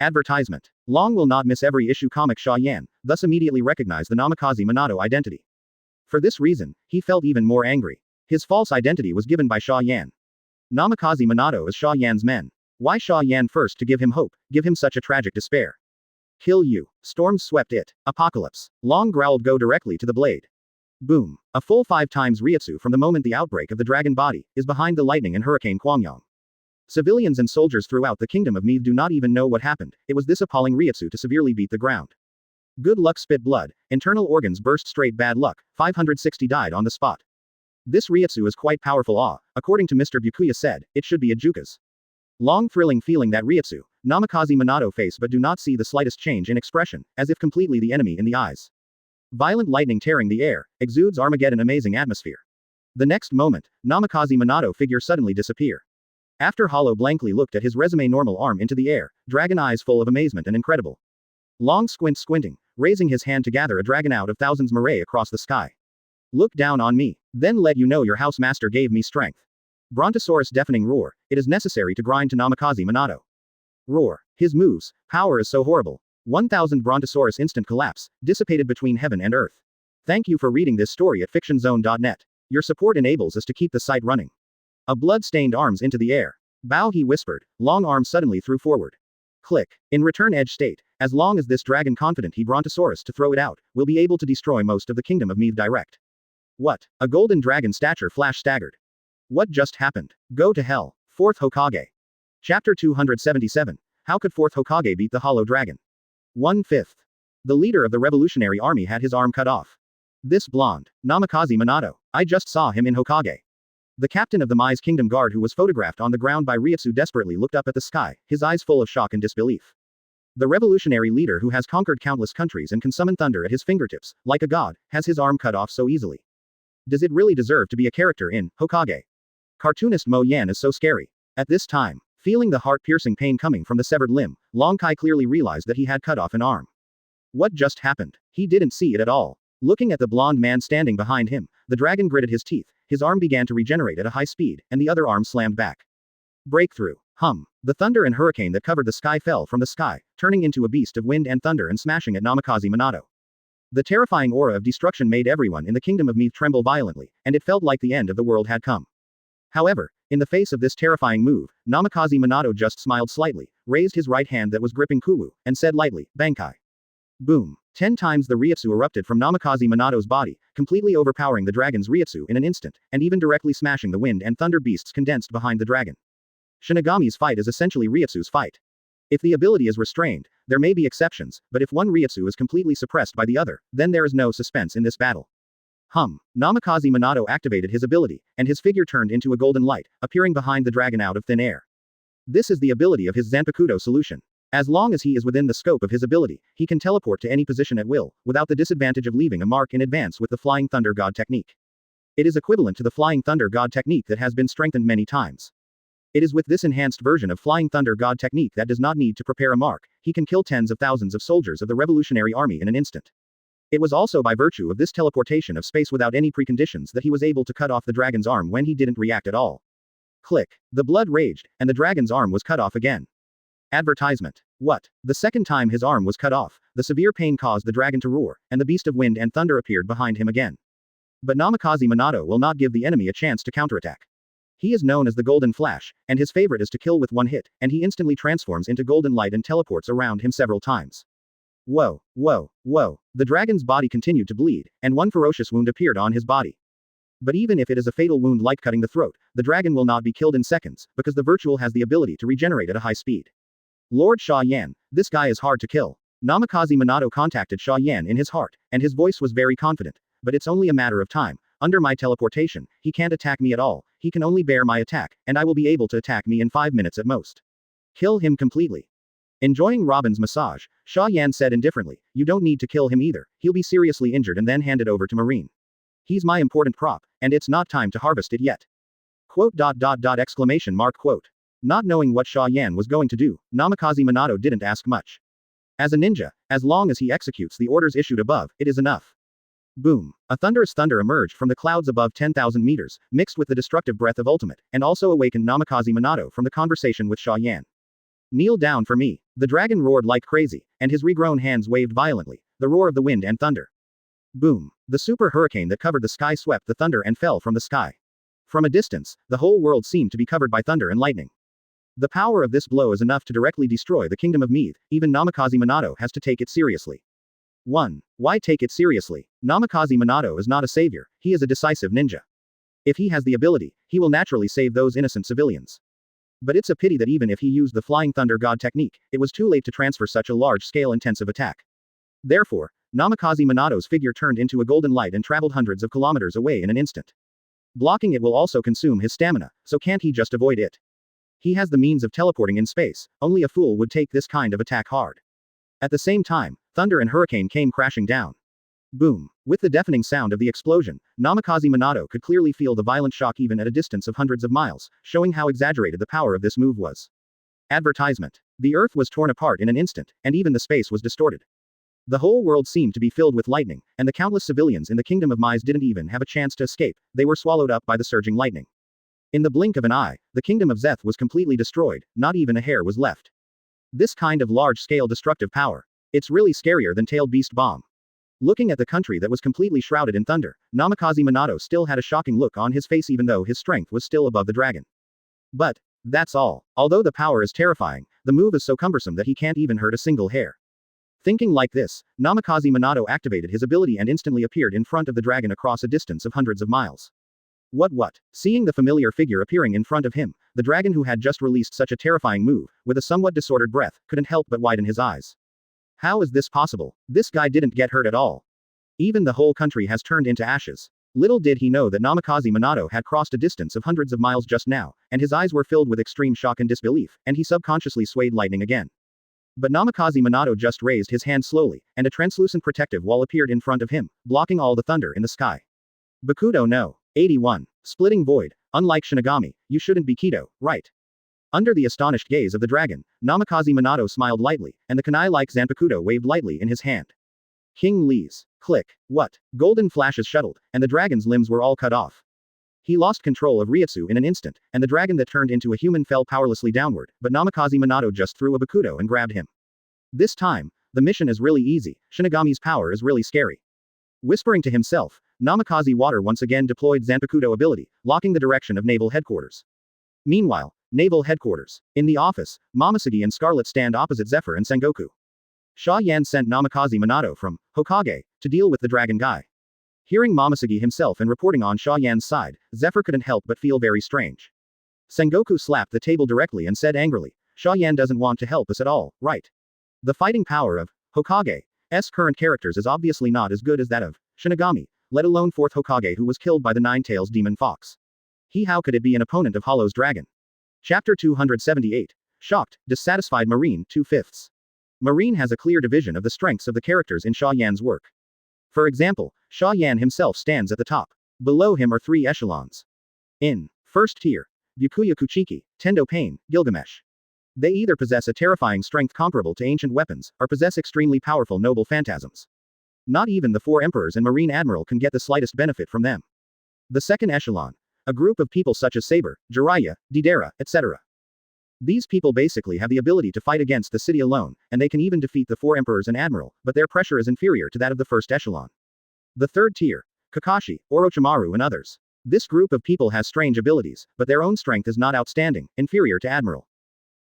Advertisement. Long will not miss every issue comic Xia Yan, thus immediately recognize the Namikaze Minato identity. For this reason, he felt even more angry. His false identity was given by Xia Yan. Namikaze Minato is Xia Yan's men. Why Xia Yan first to give him hope, give him such a tragic despair? Kill you. Storms swept it. Apocalypse. Long growled go directly to the blade. Boom. A full 5 times Ryutsu from the moment the outbreak of the dragon body is behind the lightning and hurricane Kwangyong. Civilians and soldiers throughout the kingdom of Meath do not even know what happened, it was this appalling Ryutsu to severely beat the ground. Good luck spit blood, internal organs burst straight bad luck, 560 died on the spot. This Ryutsu is quite powerful according to Mr. Byakuya said, it should be a Jukas. Long thrilling feeling that Ryutsu, Namikaze Minato face but do not see the slightest change in expression, as if completely the enemy in the eyes. Violent lightning tearing the air, exudes Armageddon amazing atmosphere. The next moment, Namikaze Minato figure suddenly disappear. After Hollow blankly looked at his resume normal arm into the air, dragon eyes full of amazement and incredible. Long squinting, raising his hand to gather a dragon out of thousands moray across the sky. Look down on me, then let you know your house master gave me strength. Brontosaurus deafening roar, it is necessary to grind to Namikaze Minato. Roar, his moves, power is so horrible. 1000 Brontosaurus instant collapse, dissipated between heaven and earth. Thank you for reading this story at fictionzone.net. Your support enables us to keep the site running. A blood-stained arms into the air. Bow he whispered, long arm suddenly threw forward. Click. In return edge state, as long as this dragon confident he Brontosaurus to throw it out, will be able to destroy most of the kingdom of Meath direct. What? A golden dragon stature flash staggered. What just happened? Go to hell. 4th Hokage. Chapter 277. How could 4th Hokage beat the hollow dragon? 1/5. The leader of the revolutionary army had his arm cut off. This blonde, Namikaze Minato, I just saw him in Hokage. The captain of the Mai's Kingdom Guard who was photographed on the ground by Ryutsu desperately looked up at the sky, his eyes full of shock and disbelief. The revolutionary leader who has conquered countless countries and can summon thunder at his fingertips, like a god, has his arm cut off so easily. Does it really deserve to be a character in Hokage? Cartoonist Mo Yan is so scary. At this time, feeling the heart-piercing pain coming from the severed limb, Long Kai clearly realized that he had cut off an arm. What just happened? He didn't see it at all. Looking at the blonde man standing behind him, the dragon gritted his teeth, his arm began to regenerate at a high speed, and the other arm slammed back. Breakthrough. Hum. The thunder and hurricane that covered the sky fell from the sky, turning into a beast of wind and thunder and smashing at Namikaze Minato. The terrifying aura of destruction made everyone in the kingdom of Meath tremble violently, and it felt like the end of the world had come. However, in the face of this terrifying move, Namikaze Minato just smiled slightly, raised his right hand that was gripping Kuwu, and said lightly, Bankai. Boom. 10 times the Ryutsu erupted from Namikaze Minato's body, completely overpowering the dragon's Ryutsu in an instant, and even directly smashing the wind and thunder beasts condensed behind the dragon. Shinigami's fight is essentially Ryutsu's fight. If the ability is restrained, there may be exceptions, but if one Ryutsu is completely suppressed by the other, then there is no suspense in this battle. Namikaze Minato activated his ability, and his figure turned into a golden light, appearing behind the dragon out of thin air. This is the ability of his Zanpakuto solution. As long as he is within the scope of his ability, he can teleport to any position at will, without the disadvantage of leaving a mark in advance with the Flying Thunder God technique. It is equivalent to the Flying Thunder God technique that has been strengthened many times. It is with this enhanced version of Flying Thunder God technique that does not need to prepare a mark, he can kill tens of thousands of soldiers of the Revolutionary Army in an instant. It was also by virtue of this teleportation of space without any preconditions that he was able to cut off the dragon's arm when he didn't react at all. Click. The blood raged, and the dragon's arm was cut off again. Advertisement. What? The second time his arm was cut off, the severe pain caused the dragon to roar, and the beast of wind and thunder appeared behind him again. But Namikaze Minato will not give the enemy a chance to counterattack. He is known as the Golden Flash, and his favorite is to kill with one hit, and he instantly transforms into golden light and teleports around him several times. Whoa, whoa, whoa. The dragon's body continued to bleed, and one ferocious wound appeared on his body. But even if it is a fatal wound like cutting the throat, the dragon will not be killed in seconds, because the virtual has the ability to regenerate at a high speed. Lord Xia Yan, this guy is hard to kill. Namikaze Minato contacted Xia Yan in his heart, and his voice was very confident. But it's only a matter of time. Under my teleportation, he can't attack me at all, he can only bear my attack, and I will be able to attack me in 5 minutes at most. Kill him completely. Enjoying Robin's massage, Xia Yan said indifferently, you don't need to kill him either, he'll be seriously injured and then handed over to Marine. He's my important prop, and it's not time to harvest it yet. Quote. Exclamation mark quote. Not knowing what Xia Yan was going to do, Namikaze Minato didn't ask much. As a ninja, as long as he executes the orders issued above, it is enough. Boom. A thunderous thunder emerged from the clouds above 10,000 meters, mixed with the destructive breath of ultimate, and also awakened Namikaze Minato from the conversation with Xia Yan. Kneel down for me. The dragon roared like crazy, and his regrown hands waved violently, the roar of the wind and thunder. Boom. The super hurricane that covered the sky swept the thunder and fell from the sky. From a distance, the whole world seemed to be covered by thunder and lightning. The power of this blow is enough to directly destroy the kingdom of Meath, even Namikaze Minato has to take it seriously. 1. Why take it seriously? Namikaze Minato is not a savior, he is a decisive ninja. If he has the ability, he will naturally save those innocent civilians. But it's a pity that even if he used the Flying Thunder God technique, it was too late to transfer such a large-scale intensive attack. Therefore, Namikaze Minato's figure turned into a golden light and traveled hundreds of kilometers away in an instant. Blocking it will also consume his stamina, so can't he just avoid it? He has the means of teleporting in space, only a fool would take this kind of attack hard. At the same time, thunder and hurricane came crashing down. Boom. With the deafening sound of the explosion, Namikaze Minato could clearly feel the violent shock even at a distance of hundreds of miles, showing how exaggerated the power of this move was. Advertisement. The earth was torn apart in an instant, and even the space was distorted. The whole world seemed to be filled with lightning, and the countless civilians in the kingdom of Mize didn't even have a chance to escape, they were swallowed up by the surging lightning. In the blink of an eye, the kingdom of Zeth was completely destroyed, not even a hair was left. This kind of large-scale destructive power. It's really scarier than Tailed Beast Bomb. Looking at the country that was completely shrouded in thunder, Namikaze Minato still had a shocking look on his face even though his strength was still above the dragon. But, that's all. Although the power is terrifying, the move is so cumbersome that he can't even hurt a single hair. Thinking like this, Namikaze Minato activated his ability and instantly appeared in front of the dragon across a distance of hundreds of miles. What? Seeing the familiar figure appearing in front of him, the dragon who had just released such a terrifying move, with a somewhat disordered breath, couldn't help but widen his eyes. How is this possible? This guy didn't get hurt at all. Even the whole country has turned into ashes. Little did he know that Namikaze Minato had crossed a distance of hundreds of miles just now, and his eyes were filled with extreme shock and disbelief, and he subconsciously swayed lightning again. But Namikaze Minato just raised his hand slowly, and a translucent protective wall appeared in front of him, blocking all the thunder in the sky. Bakudo no. 81. Splitting void. Unlike Shinigami, you shouldn't be Kido, right? Under the astonished gaze of the dragon, Namikaze Minato smiled lightly, and the kunai-like Zanpakuto waved lightly in his hand. King Lee's. Click. What? Golden flashes shuttled, and the dragon's limbs were all cut off. He lost control of Ryutsu in an instant, and the dragon that turned into a human fell powerlessly downward, but Namikaze Minato just threw a bakudo and grabbed him. This time, the mission is really easy. Shinigami's power is really scary. Whispering to himself, Namikaze Water once again deployed Zanpakudo ability, locking the direction of Naval Headquarters. Meanwhile, Naval Headquarters. In the office, Momosuke and Scarlet stand opposite Zephyr and Sengoku. Xia Yan sent Namikaze Minato from Hokage to deal with the dragon guy. Hearing Momosuke himself and reporting on Xia Yan's side, Zephyr couldn't help but feel very strange. Sengoku slapped the table directly and said angrily, Xia Yan doesn't want to help us at all, right? The fighting power of Hokage's current characters is obviously not as good as that of Shinigami, let alone 4th Hokage who was killed by the Nine-Tails demon fox. How could it be an opponent of Hollow's dragon? Chapter 278. Shocked, dissatisfied Marine 2/5. Marine has a clear division of the strengths of the characters in Xia Yan's work. For example, Xia Yan himself stands at the top. Below him are 3 echelons. In first tier, Byakuya Kuchiki, Tendo Pain, Gilgamesh. They either possess a terrifying strength comparable to ancient weapons, or possess extremely powerful noble phantasms. Not even the 4 emperors and Marine Admiral can get the slightest benefit from them. The second echelon. A group of people such as Saber, Jiraiya, Deidara, etc. These people basically have the ability to fight against the city alone, and they can even defeat the 4 emperors and admiral, but their pressure is inferior to that of the first echelon. The third tier. Kakashi, Orochimaru and others. This group of people has strange abilities, but their own strength is not outstanding, inferior to admiral.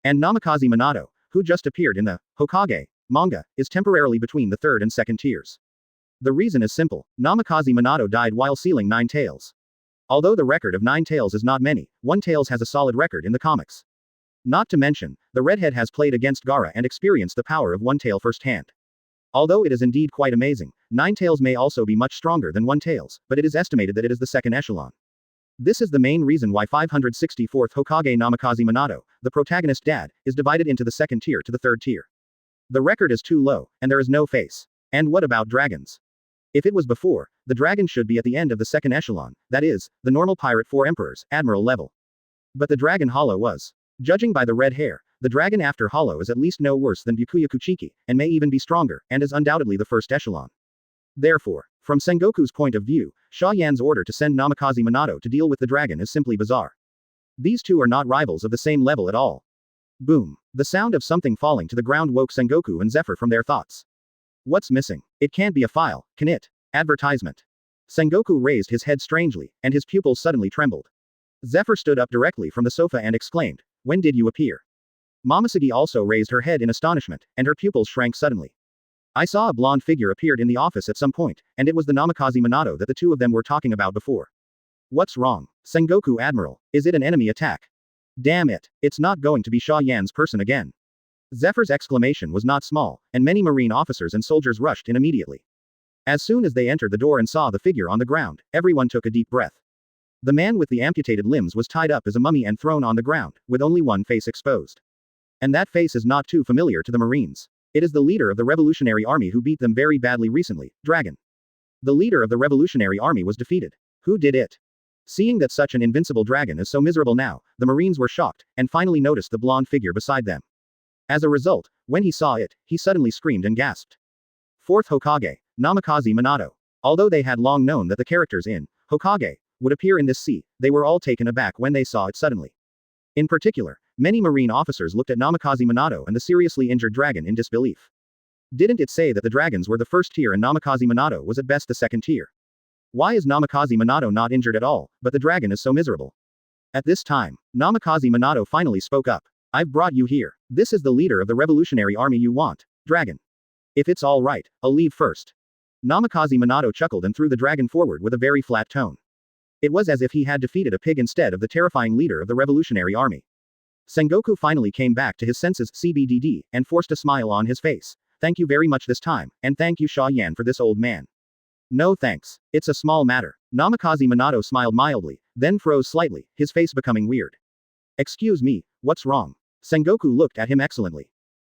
And Namikaze Minato, who just appeared in the Hokage manga, is temporarily between the third and second tiers. The reason is simple. Namikaze Minato died while sealing Nine-Tails. Although the record of Nine-Tails is not many, One-Tails has a solid record in the comics. Not to mention, the redhead has played against Gaara and experienced the power of One-Tail firsthand. Although it is indeed quite amazing, Nine-Tails may also be much stronger than One-Tails, but it is estimated that it is the second echelon. This is the main reason why 564th Hokage Namikaze Minato, the protagonist dad, is divided into the second tier to the third tier. The record is too low, and there is no face. And what about dragons? If it was before, the dragon should be at the end of the second echelon, that is, the normal pirate 4 emperors, admiral level. But the dragon Hollow was. Judging by the red hair, the dragon after Hollow is at least no worse than Byakuya Kuchiki, and may even be stronger, and is undoubtedly the first echelon. Therefore, from Sengoku's point of view, Xia Yan's order to send Namikaze Minato to deal with the dragon is simply bizarre. These two are not rivals of the same level at all. Boom. The sound of something falling to the ground woke Sengoku and Zephyr from their thoughts. What's missing? It can't be a file, can it? Advertisement. Sengoku raised his head strangely, and his pupils suddenly trembled. Zephyr stood up directly from the sofa and exclaimed, "When did you appear?" Momosuke also raised her head in astonishment, and her pupils shrank suddenly. "I saw a blonde figure appeared in the office at some point, and it was the Namikaze Minato that the two of them were talking about before." "What's wrong? Sengoku Admiral, is it an enemy attack?" "Damn it, it's not going to be Xia Yan's person again." Zephyr's exclamation was not small, and many Marine officers and soldiers rushed in immediately. As soon as they entered the door and saw the figure on the ground, everyone took a deep breath. The man with the amputated limbs was tied up as a mummy and thrown on the ground, with only one face exposed. And that face is not too familiar to the Marines. It is the leader of the Revolutionary Army who beat them very badly recently, Dragon. The leader of the Revolutionary Army was defeated. Who did it? Seeing that such an invincible dragon is so miserable now, the Marines were shocked, and finally noticed the blonde figure beside them. As a result, when he saw it, he suddenly screamed and gasped. Fourth Hokage, Namikaze Minato. Although they had long known that the characters in Hokage would appear in this sea, they were all taken aback when they saw it suddenly. In particular, many Marine officers looked at Namikaze Minato and the seriously injured dragon in disbelief. Didn't it say that the dragons were the first tier and Namikaze Minato was at best the second tier? Why is Namikaze Minato not injured at all, but the dragon is so miserable? At this time, Namikaze Minato finally spoke up. "I've brought you here. This is the leader of the Revolutionary Army you want, Dragon. If it's all right, I'll leave first." Namikaze Minato chuckled and threw the dragon forward with a very flat tone. It was as if he had defeated a pig instead of the terrifying leader of the Revolutionary Army. Sengoku finally came back to his senses, CBDD, and forced a smile on his face. "Thank you very much this time, and thank you Xia Yan for this old man." "No thanks. It's a small matter." Namikaze Minato smiled mildly, then froze slightly, his face becoming weird. "Excuse me, what's wrong?" Sengoku looked at him excellently.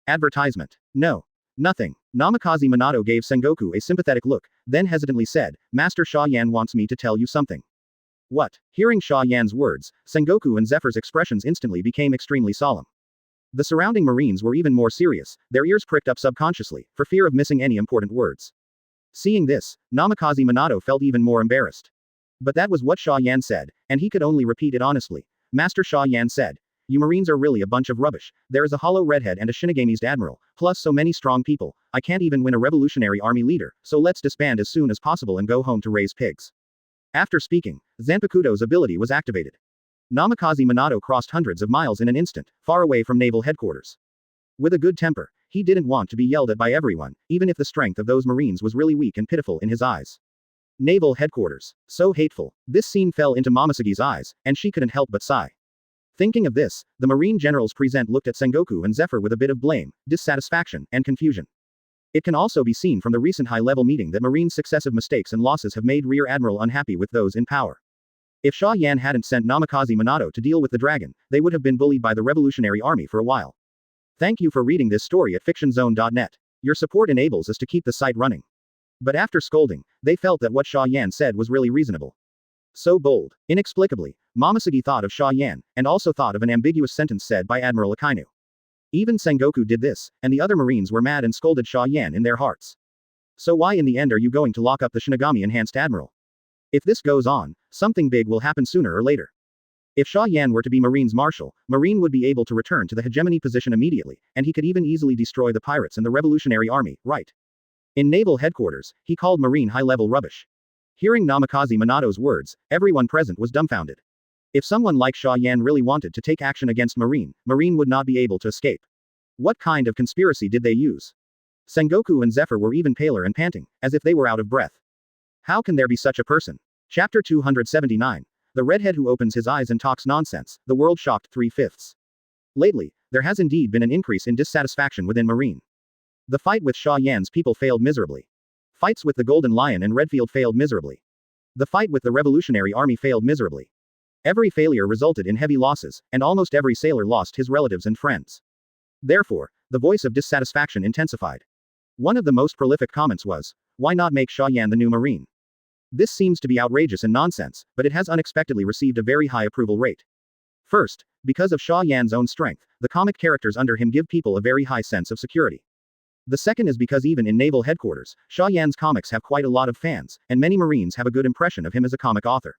"Advertisement. No. Nothing." Namikaze Minato gave Sengoku a sympathetic look, then hesitantly said, "Master Xia Yan wants me to tell you something." "What?" Hearing Xia Yan's words, Sengoku and Zephyr's expressions instantly became extremely solemn. The surrounding Marines were even more serious, their ears pricked up subconsciously, for fear of missing any important words. Seeing this, Namikaze Minato felt even more embarrassed. But that was what Xia Yan said, and he could only repeat it honestly. Master Xia Yan said, "You Marines are really a bunch of rubbish. There is a hollow redhead and a Shinigamis admiral, plus so many strong people. I can't even win a revolutionary army leader, so let's disband as soon as possible and go home to raise pigs." After speaking, Zanpakuto's ability was activated. Namikaze Minato crossed hundreds of miles in an instant, far away from naval headquarters. With a good temper, he didn't want to be yelled at by everyone, even if the strength of those Marines was really weak and pitiful in his eyes. Naval headquarters. So hateful. This scene fell into Momosagi's eyes, and she couldn't help but sigh. Thinking of this, the Marine generals present looked at Sengoku and Zephyr with a bit of blame, dissatisfaction, and confusion. It can also be seen from the recent high-level meeting that Marines' successive mistakes and losses have made Rear Admiral unhappy with those in power. If Xia Yan hadn't sent Namikaze Minato to deal with the dragon, they would have been bullied by the Revolutionary Army for a while. Thank you for reading this story at fictionzone.net. Your support enables us to keep the site running. But after scolding, they felt that what Xia Yan said was really reasonable. So bold. Inexplicably, Momoshiki thought of Xia Yan, and also thought of an ambiguous sentence said by Admiral Akainu. Even Sengoku did this, and the other Marines were mad and scolded Xia Yan in their hearts. So why in the end are you going to lock up the Shinigami Enhanced Admiral? If this goes on, something big will happen sooner or later. If Xia Yan were to be Marine's marshal, Marine would be able to return to the hegemony position immediately, and he could even easily destroy the pirates and the Revolutionary Army, right? In naval headquarters, he called Marine high-level rubbish. Hearing Namikaze Minato's words, everyone present was dumbfounded. If someone like Xia Yan really wanted to take action against Marine, Marine would not be able to escape. What kind of conspiracy did they use? Sengoku and Zephyr were even paler and panting, as if they were out of breath. How can there be such a person? Chapter 279. The redhead who opens his eyes and talks nonsense, the world shocked 3/5. Lately, there has indeed been an increase in dissatisfaction within Marine. The fight with Xia Yan's people failed miserably. Fights with the Golden Lion and Redfield failed miserably. The fight with the Revolutionary Army failed miserably. Every failure resulted in heavy losses, and almost every sailor lost his relatives and friends. Therefore, the voice of dissatisfaction intensified. One of the most prolific comments was, "Why not make Xia Yan the new Marine?" This seems to be outrageous and nonsense, but it has unexpectedly received a very high approval rate. First, because of Xia Yan's own strength, the comic characters under him give people a very high sense of security. The second is because even in naval headquarters, Xia Yan's comics have quite a lot of fans, and many Marines have a good impression of him as a comic author.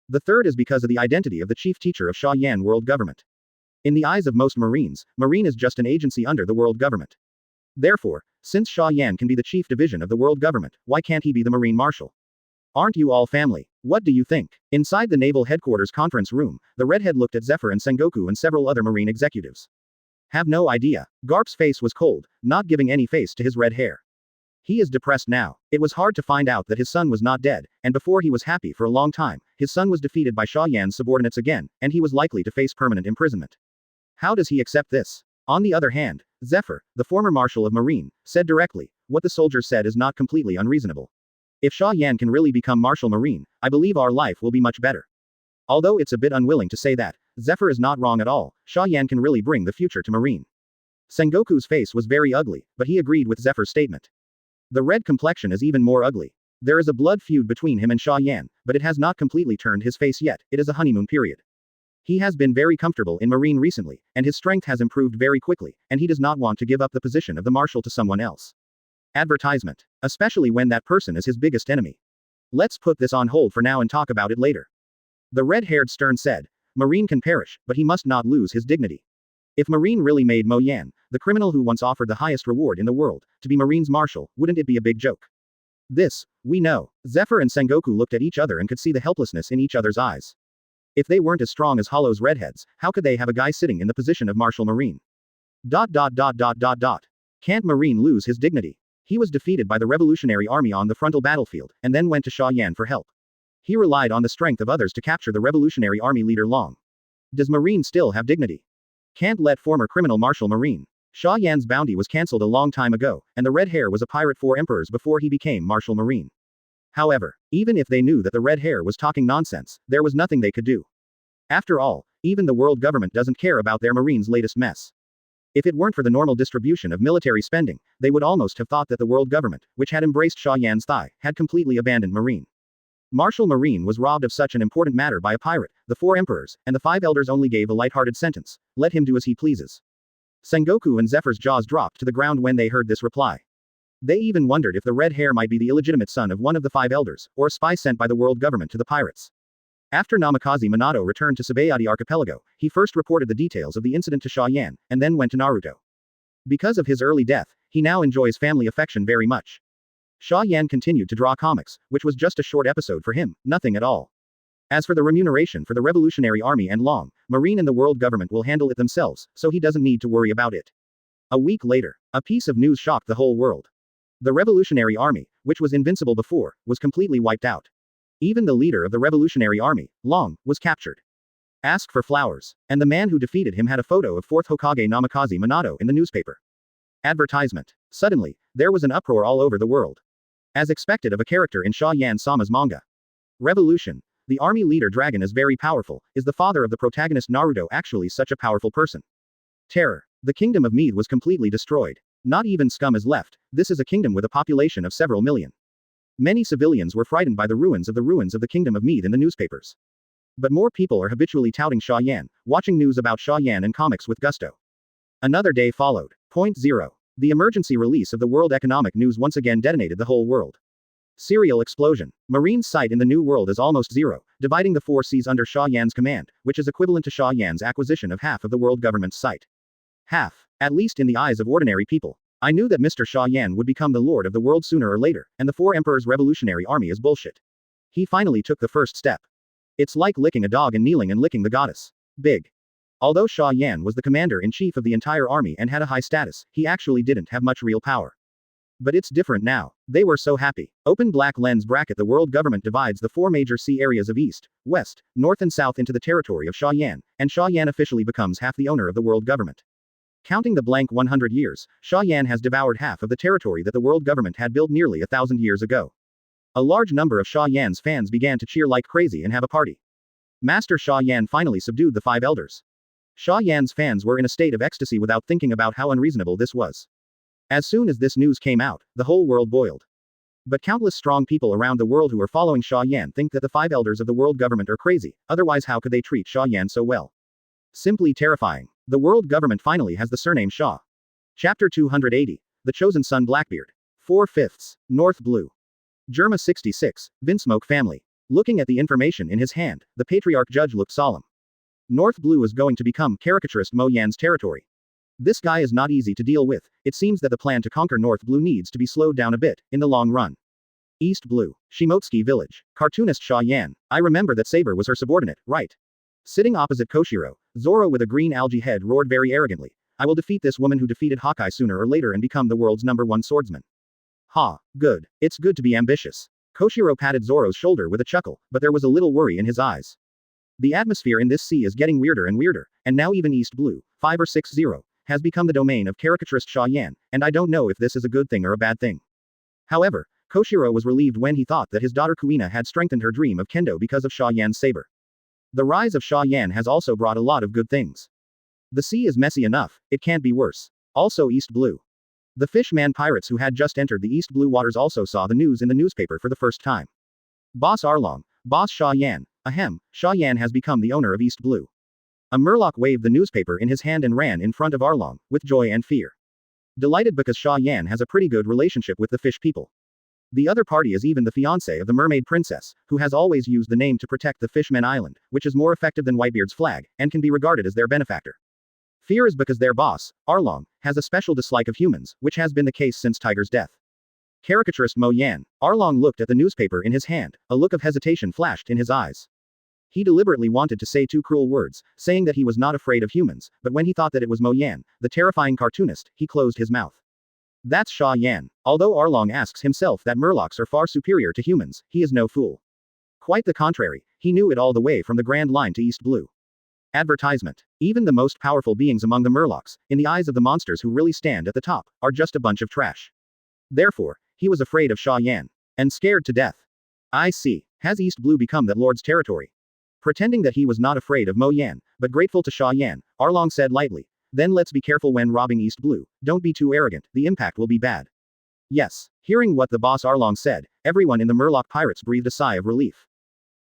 The third is because of the identity of the chief teacher of Xia Yan world government. In the eyes of most Marines, Marine is just an agency under the world government. Therefore, since Xia Yan can be the chief division of the world government, why can't he be the Marine Marshal? Aren't you all family? What do you think? Inside the naval headquarters conference room, the redhead looked at Zephyr and Sengoku and several other Marine executives. Have no idea. Garp's face was cold, not giving any face to his red hair. He is depressed now. It was hard to find out that his son was not dead, and before he was happy for a long time, his son was defeated by Xia Yan's subordinates again, and he was likely to face permanent imprisonment. How does he accept this? On the other hand, Zephyr, the former marshal of Marine, said directly, what the soldiers said is not completely unreasonable. If Xia Yan can really become Marshal Marine, I believe our life will be much better. Although it's a bit unwilling to say that, Zephyr is not wrong at all, Xia Yan can really bring the future to Marine. Sengoku's face was very ugly, but he agreed with Zephyr's statement. The red complexion is even more ugly. There is a blood feud between him and Xia Yan, but it has not completely turned his face yet, it is a honeymoon period. He has been very comfortable in Marine recently, and his strength has improved very quickly, and he does not want to give up the position of the Marshal to someone else. Advertisement. Especially when that person is his biggest enemy. Let's put this on hold for now and talk about it later. The red-haired Stern said, Marine can perish, but he must not lose his dignity. If Marine really made Mo Yan, the criminal who once offered the highest reward in the world, to be Marine's marshal, wouldn't it be a big joke? This, we know. Zephyr and Sengoku looked at each other and could see the helplessness in each other's eyes. If they weren't as strong as Hollow's redheads, how could they have a guy sitting in the position of Marshal Marine? Can't Marine lose his dignity? He was defeated by the Revolutionary Army on the frontal battlefield, and then went to Xia Yan for help. He relied on the strength of others to capture the Revolutionary Army leader Long. Does Marine still have dignity? Can't let former criminal Marshal Marine. Xia Yan's bounty was cancelled a long time ago, and the red hair was a pirate 4 emperors before he became Marshal Marine. However, even if they knew that the red hair was talking nonsense, there was nothing they could do. After all, even the world government doesn't care about their Marine's latest mess. If it weren't for the normal distribution of military spending, they would almost have thought that the world government, which had embraced Xia Yan's thigh, had completely abandoned Marine. Marshal Marine was robbed of such an important matter by a pirate, the 4 emperors, and the 5 elders only gave a light-hearted sentence, let him do as he pleases. Sengoku and Zephyr's jaws dropped to the ground when they heard this reply. They even wondered if the red hair might be the illegitimate son of one of the five elders, or a spy sent by the world government to the pirates. After Namikaze Minato returned to Sabayati Archipelago, he first reported the details of the incident to Xia Yan, and then went to Naruto. Because of his early death, he now enjoys family affection very much. Xia Yan continued to draw comics, which was just a short episode for him, nothing at all. As for the remuneration for the Revolutionary Army and Long, Marine and the world government will handle it themselves, so he doesn't need to worry about it. A week later, a piece of news shocked the whole world. The Revolutionary Army, which was invincible before, was completely wiped out. Even the leader of the Revolutionary Army, Long, was captured. Ask for flowers. And the man who defeated him had a photo of 4th Hokage Namikaze Minato in the newspaper. Advertisement. Suddenly, there was an uproar all over the world. As expected of a character in Xia Yan-sama's manga. Revolution. The army leader dragon is very powerful. Is the father of the protagonist Naruto actually such a powerful person? Terror. The kingdom of Mead was completely destroyed. Not even scum is left. This is a kingdom with a population of several million. Many civilians were frightened by the ruins of the kingdom of Mead in the newspapers. But more people are habitually touting Xia Yan, watching news about Xia Yan and comics with gusto. Another day followed. Point 0. The emergency release of the World Economic News once again detonated the whole world. Serial explosion. Marine's sight in the new world is almost zero, dividing the 4 seas under Xia Yan's command, which is equivalent to Xia Yan's acquisition of half of the world government's sight. Half. At least in the eyes of ordinary people. I knew that Mr. Xia Yan would become the lord of the world sooner or later, and the 4 emperors' revolutionary army is bullshit. He finally took the first step. It's like licking a dog and kneeling and licking the goddess. Big. Although Xia Yan was the commander-in-chief of the entire army and had a high status, he actually didn't have much real power. But it's different now. They were so happy. Open black lens bracket. The world government divides the 4 major sea areas of east, west, north and south into the territory of Xia Yan, and Xia Yan officially becomes half the owner of the world government. Counting the blank 100 years, Xia Yan has devoured half of the territory that the world government had built nearly 1,000 years ago. A large number of Xia Yan's fans began to cheer like crazy and have a party. Master Xia Yan finally subdued the 5 elders. Xia Yan's fans were in a state of ecstasy without thinking about how unreasonable this was. As soon as this news came out, the whole world boiled. But countless strong people around the world who are following Xia Yan think that the 5 elders of the world government are crazy, otherwise how could they treat Xia Yan so well? Simply terrifying. The world government finally has the surname Xia. Chapter 280. The Chosen Son Blackbeard. 4/5. North Blue. Germa 66, Vinsmoke family. Looking at the information in his hand, the patriarch judge looked solemn. North Blue is going to become caricaturist Mo Yan's territory. This guy is not easy to deal with. It seems that the plan to conquer North Blue needs to be slowed down a bit, in the long run. East Blue. Shimotsuki Village. Cartoonist Xia Yan. I remember that Saber was her subordinate, right? Sitting opposite Koshiro, Zoro with a green algae head roared very arrogantly. I will defeat this woman who defeated Hawkeye sooner or later and become the world's #1 swordsman. Ha, good. It's good to be ambitious. Koshiro patted Zoro's shoulder with a chuckle, but there was a little worry in his eyes. The atmosphere in this sea is getting weirder and weirder, and now even East Blue, 5 or 6-0, has become the domain of caricaturist Xia Yan, and I don't know if this is a good thing or a bad thing. However, Koshiro was relieved when he thought that his daughter Kuina had strengthened her dream of kendo because of Xia Yan's saber. The rise of Xia Yan has also brought a lot of good things. The sea is messy enough, it can't be worse. Also East Blue. The Fishman pirates who had just entered the East Blue waters also saw the news in the newspaper for the first time. Boss Arlong, Boss Xia Yan, ahem, Xia Yan has become the owner of East Blue. A Murloc waved the newspaper in his hand and ran in front of Arlong, with joy and fear. Delighted because Xia Yan has a pretty good relationship with the fish people. The other party is even the fiancé of the mermaid princess, who has always used the name to protect the Fishman Island, which is more effective than Whitebeard's flag, and can be regarded as their benefactor. Fear is because their boss, Arlong, has a special dislike of humans, which has been the case since Tiger's death. Caricaturist Mo Yan. Arlong looked at the newspaper in his hand, a look of hesitation flashed in his eyes. He deliberately wanted to say 2 cruel words, saying that he was not afraid of humans, but when he thought that it was Mo Yan, the terrifying cartoonist, he closed his mouth. That's Xia Yan. Although Arlong asks himself that Murlocs are far superior to humans, he is no fool. Quite the contrary, he knew it all the way from the Grand Line to East Blue. Advertisement. Even the most powerful beings among the Murlocs, in the eyes of the monsters who really stand at the top, are just a bunch of trash. Therefore, he was afraid of Xia Yan. And scared to death. I see. Has East Blue become that lord's territory? Pretending that he was not afraid of Mo Yan, but grateful to Xia Yan, Arlong said lightly. Then let's be careful when robbing East Blue. Don't be too arrogant, the impact will be bad. Yes. Hearing what the boss Arlong said, everyone in the Murloc pirates breathed a sigh of relief.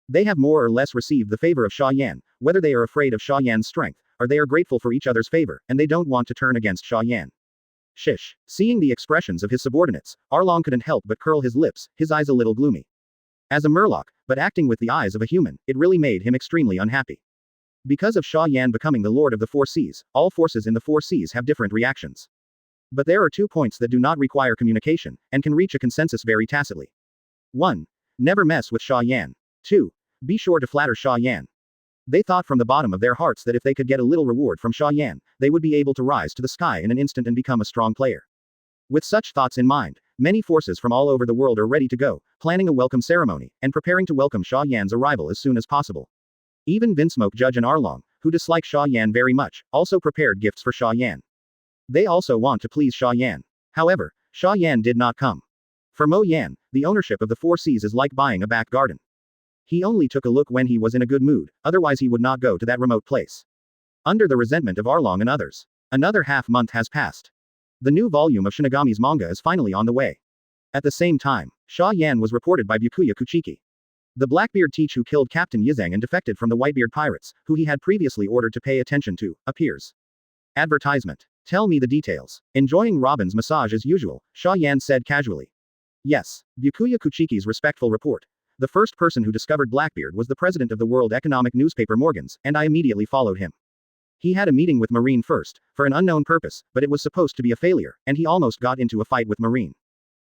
They have more or less received the favor of Xia Yan, whether they are afraid of Xia Yan's strength, or they are grateful for each other's favor, and they don't want to turn against Xia Yan. Shish. Seeing the expressions of his subordinates, Arlong couldn't help but curl his lips, his eyes a little gloomy. As a murloc, but acting with the eyes of a human, it really made him extremely unhappy. Because of Xia Yan becoming the Lord of the Four Seas, all forces in the Four Seas have different reactions. But there are 2 points that do not require communication, and can reach a consensus very tacitly. 1. Never mess with Xia Yan. 2. Be sure to flatter Xia Yan. They thought from the bottom of their hearts that if they could get a little reward from Xia Yan, they would be able to rise to the sky in an instant and become a strong player. With such thoughts in mind, many forces from all over the world are ready to go, planning a welcome ceremony, and preparing to welcome Xia Yan's arrival as soon as possible. Even Vinsmoke Judge and Arlong, who dislike Xia Yan very much, also prepared gifts for Xia Yan. They also want to please Xia Yan. However, Xia Yan did not come. For Mo Yan, the ownership of the Four Seas is like buying a back garden. He only took a look when he was in a good mood, otherwise he would not go to that remote place. Under the resentment of Arlong and others, another half-month has passed. The new volume of Shinigami's manga is finally on the way. At the same time, Xia Yan was reported by Byakuya Kuchiki. The Blackbeard teach who killed Captain Yizeng and defected from the Whitebeard pirates, who he had previously ordered to pay attention to, appears. Advertisement. Tell me the details. Enjoying Robin's massage as usual, Xia Yan said casually. Yes. Byakuya Kuchiki's respectful report. The first person who discovered Blackbeard was the president of the World Economic newspaper Morgans, and I immediately followed him. He had a meeting with Marine first, for an unknown purpose, but it was supposed to be a failure, and he almost got into a fight with Marine.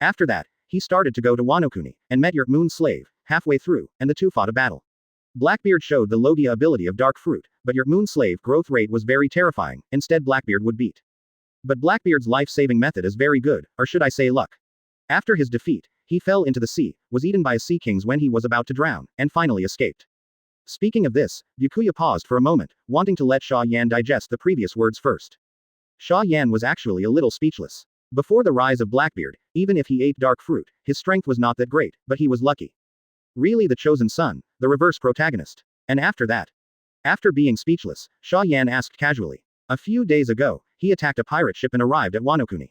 After that, he started to go to Wanokuni, and met your moon slave, halfway through, and the two fought a battle. Blackbeard showed the Logia ability of Dark Fruit, but your moon slave growth rate was very terrifying, instead Blackbeard would beat. But Blackbeard's life-saving method is very good, or should I say luck. After his defeat, he fell into the sea, was eaten by sea kings when he was about to drown, and finally escaped. Speaking of this, Byakuya paused for a moment, wanting to let Xia Yan digest the previous words first. Xia Yan was actually a little speechless. Before the rise of Blackbeard, even if he ate dark fruit, his strength was not that great, but he was lucky. Really the chosen son, the reverse protagonist. And after that? After being speechless, Xia Yan asked casually. A few days ago, he attacked a pirate ship and arrived at Wanokuni.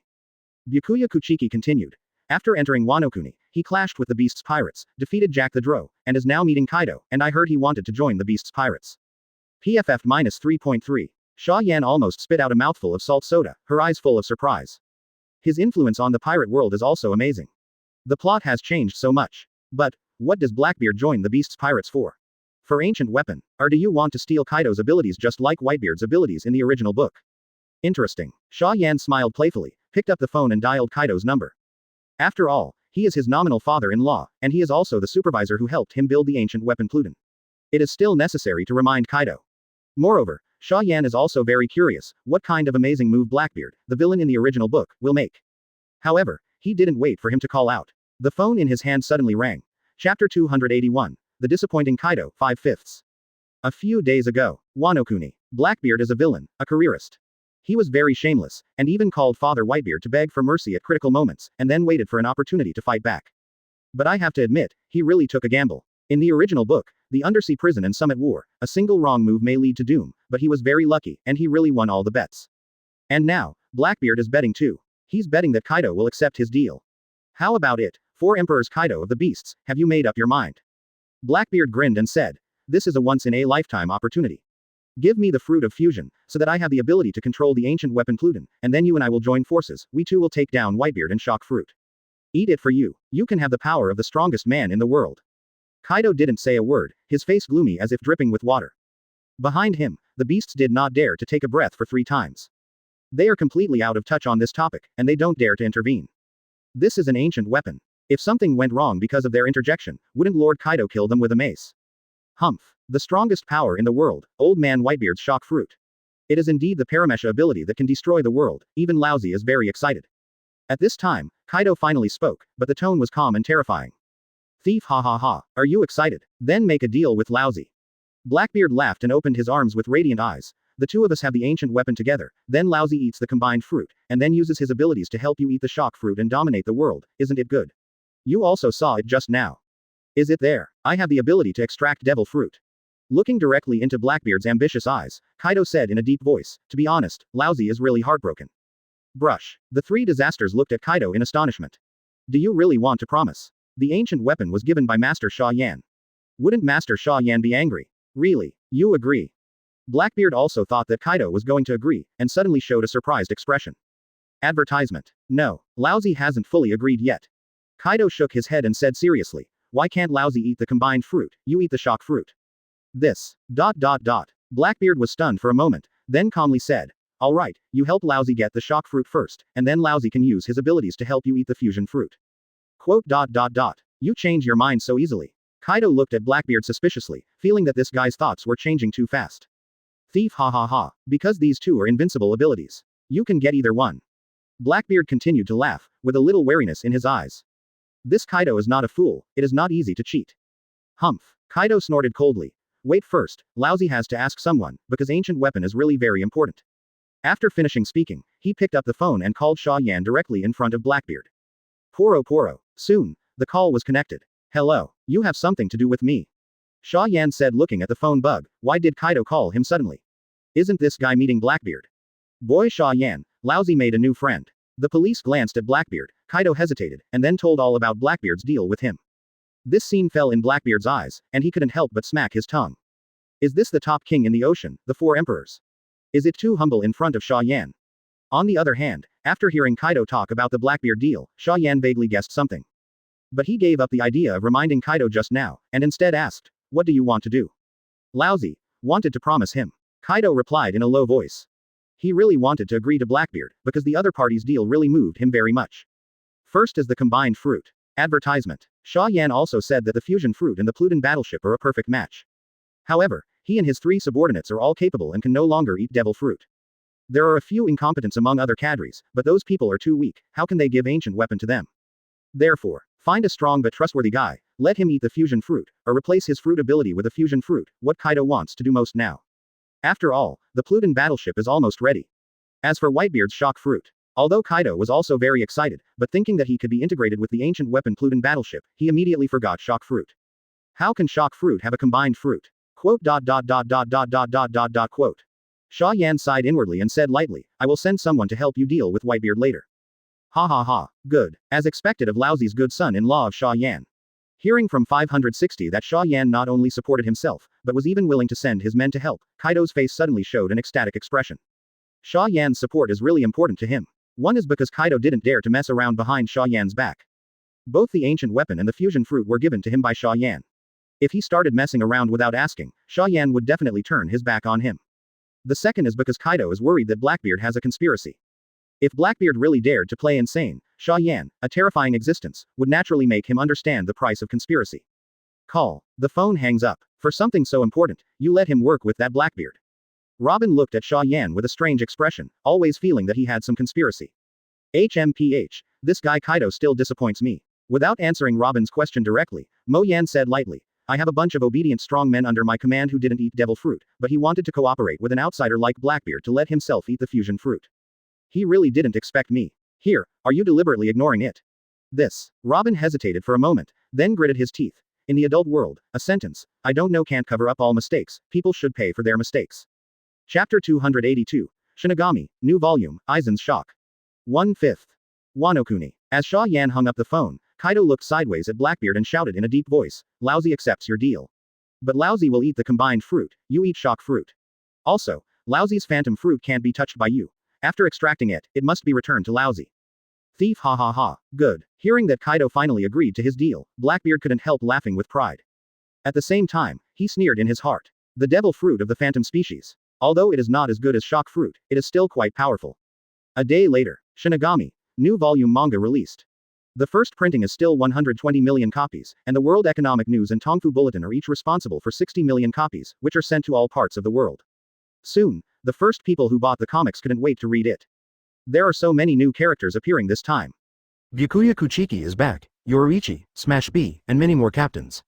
Byakuya Kuchiki continued. After entering Wanokuni, he clashed with the Beast's pirates, defeated Jack the Drow, and is now meeting Kaido, and I heard he wanted to join the Beast's pirates. PFF-3.3. Xia Yan almost spit out a mouthful of salt soda, her eyes full of surprise. His influence on the pirate world is also amazing. The plot has changed so much. But, what does Blackbeard join the Beast's pirates for? For ancient weapon, or do you want to steal Kaido's abilities just like Whitebeard's abilities in the original book? Interesting. Xia Yan smiled playfully, picked up the phone and dialed Kaido's number. After all, he is his nominal father-in-law, and he is also the supervisor who helped him build the ancient weapon Pluton. It is still necessary to remind Kaido. Moreover, Xia Yan is also very curious, what kind of amazing move Blackbeard, the villain in the original book, will make. However, he didn't wait for him to call out. The phone in his hand suddenly rang. Chapter 281. The Disappointing Kaido, 5/5. A few days ago, Wanokuni. Blackbeard is a villain, a careerist. He was very shameless, and even called Father Whitebeard to beg for mercy at critical moments, and then waited for an opportunity to fight back. But I have to admit, he really took a gamble. In the original book, the undersea prison and summit war, a single wrong move may lead to doom, but he was very lucky, and he really won all the bets. And now, Blackbeard is betting too. He's betting that Kaido will accept his deal. How about it, 4 Emperors Kaido of the Beasts, have you made up your mind? Blackbeard grinned and said, this is a once-in-a-lifetime opportunity. Give me the fruit of fusion, so that I have the ability to control the ancient weapon Pluton, and then you and I will join forces, we two will take down Whitebeard and Shock Fruit. Eat it for you, you can have the power of the strongest man in the world. Kaido didn't say a word, his face gloomy as if dripping with water. Behind him, the beasts did not dare to take a breath for 3 times. They are completely out of touch on this topic, and they don't dare to intervene. This is an ancient weapon. If something went wrong because of their interjection, wouldn't Lord Kaido kill them with a mace? Humph. The strongest power in the world, Old Man Whitebeard's Shock Fruit. It is indeed the Paramesha ability that can destroy the world, even Laozi is very excited. At this time, Kaido finally spoke, but the tone was calm and terrifying. Thief ha ha ha, are you excited? Then make a deal with Laozi. Blackbeard laughed and opened his arms with radiant eyes. The two of us have the ancient weapon together, then Laozi eats the combined fruit, and then uses his abilities to help you eat the Shock Fruit and dominate the world, isn't it good? You also saw it just now. Is it there? I have the ability to extract devil fruit. Looking directly into Blackbeard's ambitious eyes, Kaido said in a deep voice, to be honest, Laozi is really heartbroken. Brush. The 3 disasters looked at Kaido in astonishment. Do you really want to promise? The ancient weapon was given by Master Xia Yan. Wouldn't Master Xia Yan be angry? Really? You agree? Blackbeard also thought that Kaido was going to agree, and suddenly showed a surprised expression. Advertisement. No, Lousy hasn't fully agreed yet. Kaido shook his head and said seriously, why can't Lousy eat the combined fruit, you eat the shock fruit. This. Blackbeard was stunned for a moment, then calmly said, alright, you help Lousy get the shock fruit first, and then Lousy can use his abilities to help you eat the fusion fruit. Quote. You change your mind so easily. Kaido looked at Blackbeard suspiciously, feeling that this guy's thoughts were changing too fast. Thief ha ha ha, because these two are invincible abilities. You can get either one. Blackbeard continued to laugh, with a little wariness in his eyes. This Kaido is not a fool, it is not easy to cheat. Humph. Kaido snorted coldly. Wait first, Lousy has to ask someone, because ancient weapon is really very important. After finishing speaking, he picked up the phone and called Xia Yan directly in front of Blackbeard. Poro. Soon, the call was connected. Hello, you have something to do with me. Xia Yan said looking at the phone bug, why did Kaido call him suddenly? Isn't this guy meeting Blackbeard? Boy Xia Yan, Lousy made a new friend. The police glanced at Blackbeard, Kaido hesitated, and then told all about Blackbeard's deal with him. This scene fell in Blackbeard's eyes, and he couldn't help but smack his tongue. Is this the top king in the ocean, the four emperors? Is it too humble in front of Xia Yan? On the other hand, after hearing Kaido talk about the Blackbeard deal, Xia Yan vaguely guessed something. But he gave up the idea of reminding Kaido just now, and instead asked, what do you want to do? Lousy wanted to promise him. Kaido replied in a low voice. He really wanted to agree to Blackbeard, because the other party's deal really moved him very much. First is the combined fruit. Advertisement. Xia Yan also said that the fusion fruit and the Pluton battleship are a perfect match. However, he and his 3 subordinates are all capable and can no longer eat devil fruit. There are a few incompetents among other cadres, but those people are too weak, how can they give ancient weapon to them? Therefore, find a strong but trustworthy guy, let him eat the fusion fruit, or replace his fruit ability with a fusion fruit, what Kaido wants to do most now. After all, the Pluton battleship is almost ready. As for Whitebeard's shock fruit, although Kaido was also very excited, but thinking that he could be integrated with the ancient weapon Pluton battleship, he immediately forgot shock fruit. How can shock fruit have a combined fruit? Quote. Xia Yan sighed inwardly and said lightly, I will send someone to help you deal with Whitebeard later. Ha ha ha, good, as expected of Lousy's good son-in-law of Xia Yan. Hearing from 560 that Xia Yan not only supported himself, but was even willing to send his men to help, Kaido's face suddenly showed an ecstatic expression. Xia Yan's support is really important to him. One is because Kaido didn't dare to mess around behind Xia Yan's back. Both the ancient weapon and the fusion fruit were given to him by Xia Yan. If he started messing around without asking, Xia Yan would definitely turn his back on him. The second is because Kaido is worried that Blackbeard has a conspiracy. If Blackbeard really dared to play insane, Xia Yan, a terrifying existence, would naturally make him understand the price of conspiracy. Call. The phone hangs up. For something so important, you let him work with that Blackbeard. Robin looked at Xia Yan with a strange expression, always feeling that he had some conspiracy. HMPH, this guy Kaido still disappoints me. Without answering Robin's question directly, Mo Yan said lightly, I have a bunch of obedient strong men under my command who didn't eat devil fruit, but he wanted to cooperate with an outsider like Blackbeard to let himself eat the fusion fruit. He really didn't expect me. Here, are you deliberately ignoring it? This. Robin hesitated for a moment, then gritted his teeth. In the adult world, a sentence, I don't know can't cover up all mistakes, people should pay for their mistakes. Chapter 282. Shinigami, New Volume, Aizen's Shock. 1/5. Wanokuni. As Xia Yan hung up the phone, Kaido looked sideways at Blackbeard and shouted in a deep voice, Lousy accepts your deal. But Lousy will eat the combined fruit, you eat shock fruit. Also, Lousy's phantom fruit can't be touched by you. After extracting it, it must be returned to Lousy. Thief ha ha ha, good. Hearing that Kaido finally agreed to his deal, Blackbeard couldn't help laughing with pride. At the same time, he sneered in his heart. The devil fruit of the phantom species. Although it is not as good as shock fruit, it is still quite powerful. A day later, Shinigami, New Volume manga released. The first printing is still 120 million copies, and the World Economic News and Tongfu Bulletin are each responsible for 60 million copies, which are sent to all parts of the world. Soon, the first people who bought the comics couldn't wait to read it. There are so many new characters appearing this time. Byakuya Kuchiki is back, Yoruichi, Smash B, and many more captains.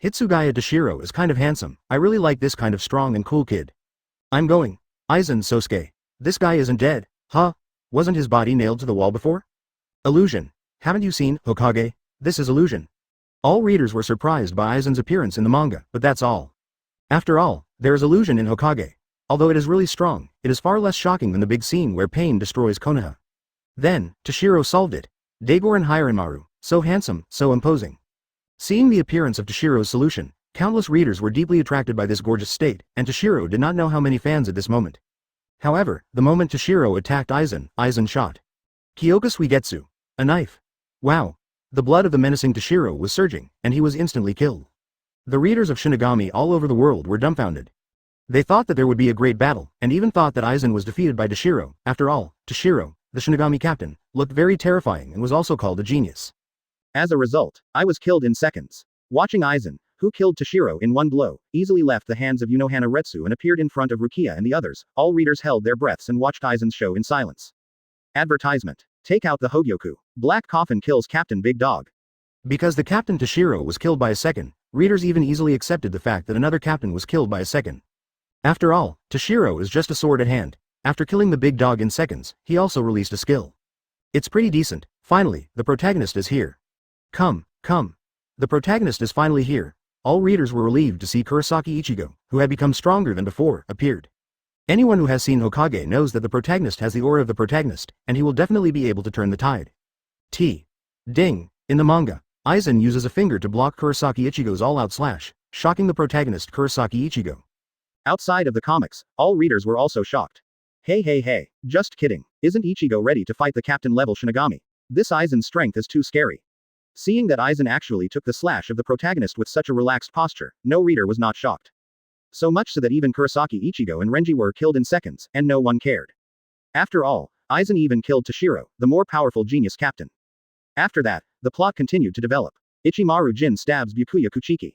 Hitsugaya Toshiro is kind of handsome, I really like this kind of strong and cool kid. I'm going. Aizen Sosuke. This guy isn't dead, huh? Wasn't his body nailed to the wall before? Illusion. Haven't you seen, Hokage? This is illusion. All readers were surprised by Aizen's appearance in the manga, but that's all. After all, there is illusion in Hokage. Although it is really strong, it is far less shocking than the big scene where Pain destroys Konoha. Then, Toshiro solved it. Dagoran Hiranmaru, so handsome, so imposing. Seeing the appearance of Toshiro's solution, countless readers were deeply attracted by this gorgeous state, and Toshiro did not know how many fans at this moment. However, the moment Toshiro attacked Aizen, Aizen shot. Kyoka Suigetsu. A knife. Wow. The blood of the menacing Toshiro was surging, and he was instantly killed. The readers of Shinigami all over the world were dumbfounded. They thought that there would be a great battle, and even thought that Aizen was defeated by Toshiro. After all, Toshiro, the Shinigami captain, looked very terrifying and was also called a genius. As a result, I was killed in seconds. Watching Aizen, who killed Toshiro in one blow, easily left the hands of Unohana Retsu and appeared in front of Rukia and the others, all readers held their breaths and watched Aizen's show in silence. Advertisement. Take out the Hogyoku. Black Coffin kills Captain Big Dog. Because the Captain Toshiro was killed by a second, readers even easily accepted the fact that another captain was killed by a second. After all, Toshiro is just a sword at hand. After killing the big dog in seconds, he also released a skill. It's pretty decent. Finally, the protagonist is here. Come. The protagonist is finally here. All readers were relieved to see Kurosaki Ichigo, who had become stronger than before, appeared. Anyone who has seen Hokage knows that the protagonist has the aura of the protagonist, and he will definitely be able to turn the tide. Ding. In the manga, Aizen uses a finger to block Kurosaki Ichigo's all-out slash, shocking the protagonist Kurosaki Ichigo. Outside of the comics, all readers were also shocked. Hey, just kidding. Isn't Ichigo ready to fight the captain-level Shinigami? This Aizen's strength is too scary. Seeing that Aizen actually took the slash of the protagonist with such a relaxed posture, no reader was not shocked. So much so that even Kurosaki Ichigo and Renji were killed in seconds, and no one cared. After all, Aizen even killed Toshiro, the more powerful genius captain. After that, the plot continued to develop. Ichimaru Jin stabs Byakuya Kuchiki.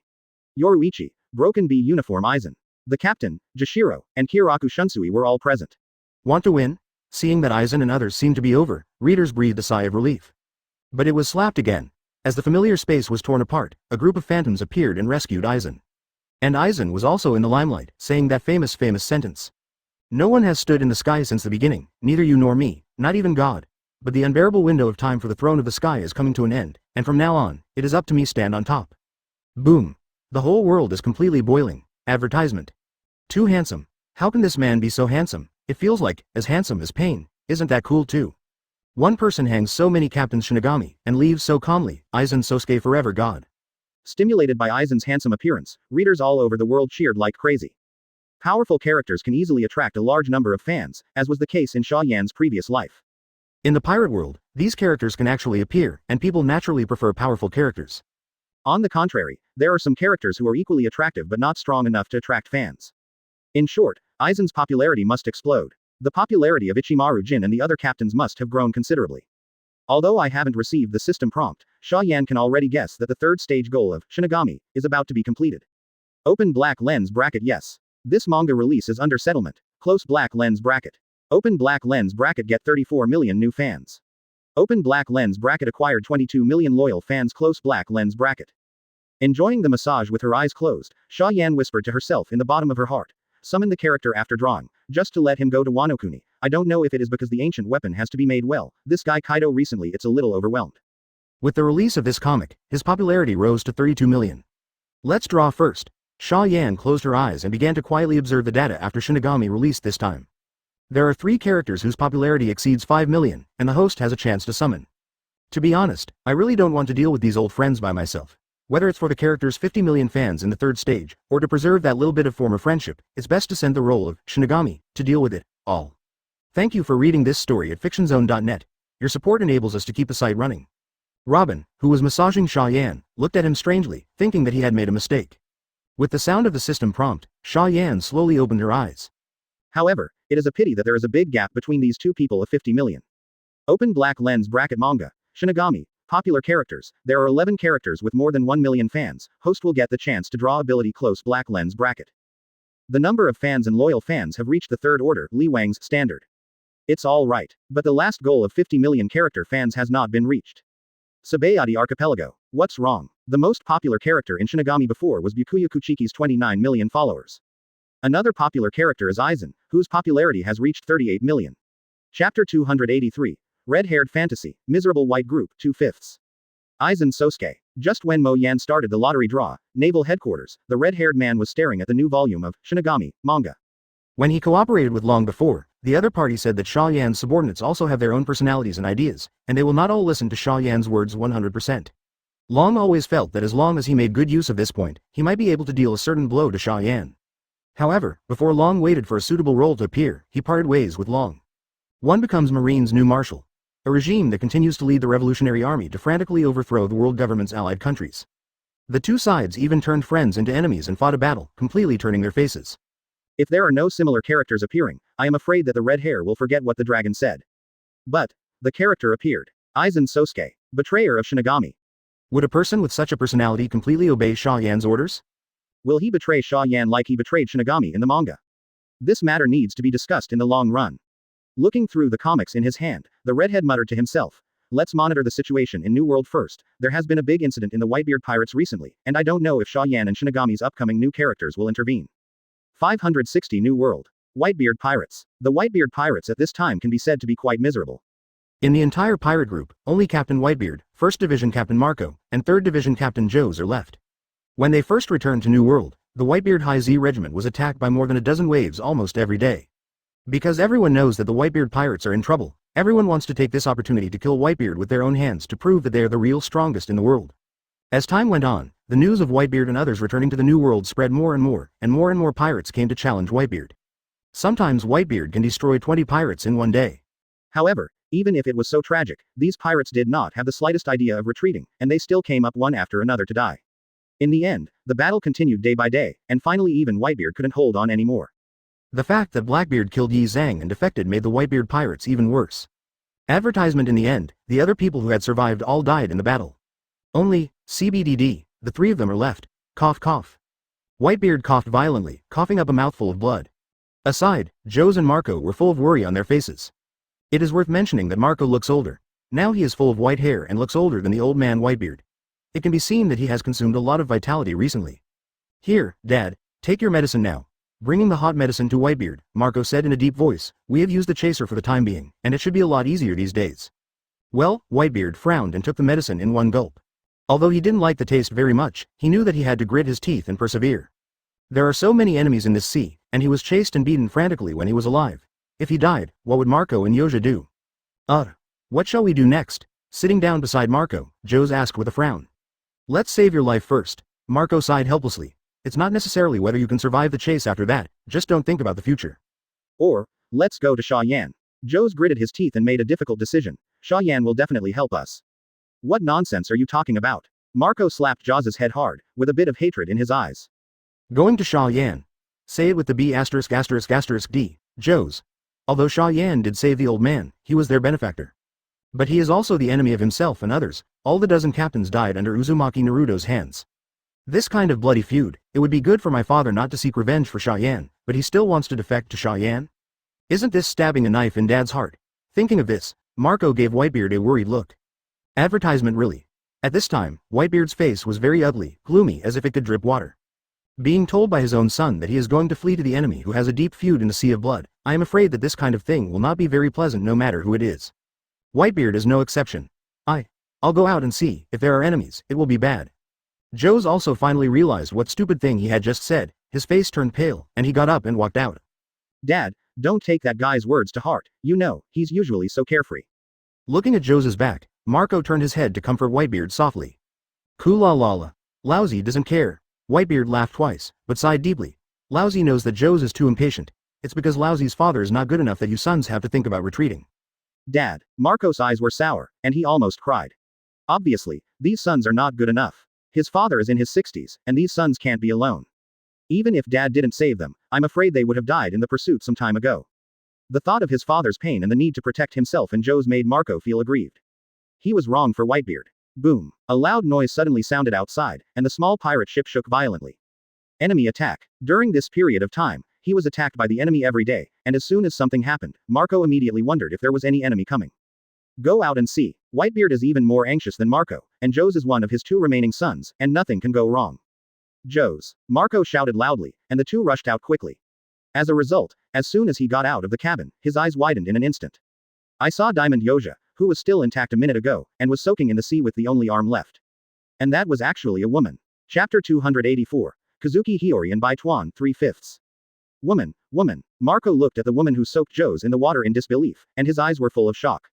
Yoruichi, Broken B uniform Aizen. The captain, Jashiro, and Kiraku Shunsui were all present. Want to win? Seeing that Aizen and others seemed to be over, readers breathed a sigh of relief. But it was slapped again. As the familiar space was torn apart, a group of phantoms appeared and rescued Aizen. And Aizen was also in the limelight, saying that famous sentence. No one has stood in the sky since the beginning, neither you nor me, not even God. But the unbearable window of time for the throne of the sky is coming to an end, and from now on, it is up to me stand on top. Boom. The whole world is completely boiling. Advertisement. Too handsome. How can this man be so handsome? It feels like, as handsome as pain. Isn't that cool too? One person hangs so many captains Shinigami, and leaves so calmly, Aizen Sosuke forever God. Stimulated by Aizen's handsome appearance, readers all over the world cheered like crazy. Powerful characters can easily attract a large number of fans, as was the case in Xia Yan's previous life. In the pirate world, these characters can actually appear, and people naturally prefer powerful characters. On the contrary, there are some characters who are equally attractive but not strong enough to attract fans. In short, Aizen's popularity must explode. The popularity of Ichimaru Jin and the other captains must have grown considerably. Although I haven't received the system prompt, Xia Yan can already guess that the third stage goal of Shinigami is about to be completed. Open black lens bracket yes. This manga release is under settlement. Close black lens bracket. Open black lens bracket get 34 million new fans. Open black lens bracket acquired 22 million loyal fans close black lens bracket. Enjoying the massage with her eyes closed, Xia Yan whispered to herself in the bottom of her heart. Summon the character after drawing, just to let him go to Wano Kuni. I don't know if it is because the ancient weapon has to be made well, this guy Kaido recently it's a little overwhelmed. With the release of this comic, his popularity rose to 32 million. Let's draw first. Xia Yan closed her eyes and began to quietly observe the data after Shinigami released this time. There are 3 characters whose popularity exceeds 5 million, and the host has a chance to summon. To be honest, I really don't want to deal with these old friends by myself. Whether it's for the character's 50 million fans in the third stage, or to preserve that little bit of former friendship, it's best to send the role of Shinigami to deal with it all. Thank you for reading this story at fictionzone.net. Your support enables us to keep the site running. Robin, who was massaging Xia Yan, looked at him strangely, thinking that he had made a mistake. With the sound of the system prompt, Xia Yan slowly opened her eyes. However, it is a pity that there is a big gap between these two people of 50 million. Open black lens bracket manga. Shinigami. Popular characters. There are 11 characters with more than 1 million fans. Host will get the chance to draw ability close black lens bracket. The number of fans and loyal fans have reached the third order, Li Wang's standard. It's all right. But the last goal of 50 million character fans has not been reached. Sabayati Archipelago. What's wrong? The most popular character in Shinigami before was Byakuya Kuchiki's 29 million followers. Another popular character is Aizen, whose popularity has reached 38 million. Chapter 283. Red-haired fantasy, miserable white group, 2/5. Aizen Sosuke. Just when Mo Yan started the lottery draw, naval headquarters, the red-haired man was staring at the new volume of Shinigami manga. When he cooperated with Long before, the other party said that Xia Yan's subordinates also have their own personalities and ideas, and they will not all listen to Xia Yan's words 100%. Long always felt that as long as he made good use of this point, he might be able to deal a certain blow to Xia Yan. However, before Long waited for a suitable role to appear, he parted ways with Long. One becomes Marine's new marshal. a regime that continues to lead the revolutionary army to frantically overthrow the world government's allied countries. The two sides even turned friends into enemies and fought a battle, completely turning their faces. If there are no similar characters appearing, I am afraid that the red hair will forget what the dragon said. But the character appeared. Aizen Sosuke, betrayer of Shinigami. Would a person with such a personality completely obey Xia Yan's orders? Will he betray Xia Yan like he betrayed Shinigami in the manga? This matter needs to be discussed in the long run. Looking through the comics in his hand, the redhead muttered to himself, let's monitor the situation in New World first. There has been a big incident in the Whitebeard pirates recently, and I don't know if Xia Yan and Shinigami's upcoming new characters will intervene. 560 New World. Whitebeard pirates. The Whitebeard pirates at this time can be said to be quite miserable. In the entire pirate group, only Captain Whitebeard, 1st Division Captain Marco, and 3rd Division Captain Joes are left. When they first returned to New World, the Whitebeard High Z Regiment was attacked by more than a dozen waves almost every day. Because everyone knows that the Whitebeard pirates are in trouble, everyone wants to take this opportunity to kill Whitebeard with their own hands to prove that they are the real strongest in the world. As time went on, the news of Whitebeard and others returning to the New World spread more and more pirates came to challenge Whitebeard. Sometimes Whitebeard can destroy 20 pirates in one day. However, even if it was so tragic, these pirates did not have the slightest idea of retreating, and they still came up one after another to die. In the end, the battle continued day by day, and finally even Whitebeard couldn't hold on anymore. The fact that Blackbeard killed Yi Zhang and defected made the Whitebeard pirates even worse. Advertisement in the end, the other people who had survived all died in the battle. Only, CBDD, the three of them are left. Cough cough. Whitebeard coughed violently, coughing up a mouthful of blood. Aside, Joes and Marco were full of worry on their faces. It is worth mentioning that Marco looks older. Now he is full of white hair and looks older than the old man Whitebeard. It can be seen that he has consumed a lot of vitality recently. Here, Dad, take your medicine now. Bringing the hot medicine to Whitebeard, Marco said in a deep voice, we have used the chaser for the time being, and it should be a lot easier these days. Well, Whitebeard frowned and took the medicine in one gulp. Although he didn't like the taste very much, he knew that he had to grit his teeth and persevere. There are so many enemies in this sea, and he was chased and beaten frantically when he was alive. If he died, what would Marco and Yoja do? What shall we do next? Sitting down beside Marco, Joes asked with a frown. Let's save your life first. Marco sighed helplessly. It's not necessarily whether you can survive the chase after that, just don't think about the future. Or, let's go to Xia Yan. Joes gritted his teeth and made a difficult decision. Xia Yan will definitely help us. What nonsense are you talking about? Marco slapped Jaws' head hard, with a bit of hatred in his eyes. Going to Xia Yan. Say it with the B******D, Joes. Although Xia Yan did save the old man, he was their benefactor. But he is also the enemy of himself and others. All the dozen captains died under Uzumaki Naruto's hands. This kind of bloody feud, it would be good for my father not to seek revenge for Xia Yan, but he still wants to defect to Xia Yan? Isn't this stabbing a knife in Dad's heart? Thinking of this, Marco gave Whitebeard a worried look. Advertisement really. At this time, Whitebeard's face was very ugly, gloomy as if it could drip water. Being told by his own son that he is going to flee to the enemy who has a deep feud in the Sea of Blood, I am afraid that this kind of thing will not be very pleasant no matter who it is. Whitebeard is no exception. I'll go out and see, if there are enemies, it will be bad. Joes also finally realized what stupid thing he had just said, his face turned pale, and he got up and walked out. Dad, don't take that guy's words to heart, you know, he's usually so carefree. Looking at Joes' back, Marco turned his head to comfort Whitebeard softly. Kula-la-la. Lousy doesn't care. Whitebeard laughed twice, but sighed deeply. Lousy knows that Joes is too impatient. It's because Lousy's father is not good enough that you sons have to think about retreating. Dad, Marco's eyes were sour, and he almost cried. Obviously, these sons are not good enough. His father is in his 60s, and these sons can't be alone. Even if Dad didn't save them, I'm afraid they would have died in the pursuit some time ago. The thought of his father's pain and the need to protect himself and Joes made Marco feel aggrieved. He was wrong for Whitebeard. Boom. A loud noise suddenly sounded outside, and the small pirate ship shook violently. Enemy attack. During this period of time, he was attacked by the enemy every day, and as soon as something happened, Marco immediately wondered if there was any enemy coming. Go out and see. Whitebeard is even more anxious than Marco, and Joes is one of his two remaining sons, and nothing can go wrong. Joes. Marco shouted loudly, and the two rushed out quickly. As a result, as soon as he got out of the cabin, his eyes widened in an instant. I saw Diamond Yoja, who was still intact a minute ago, and was soaking in the sea with the only arm left. And that was actually a woman. Chapter 284. Kazuki Hiyori and Baituan 3/5. Woman. Marco looked at the woman who soaked Joes in the water in disbelief, and his eyes were full of shock.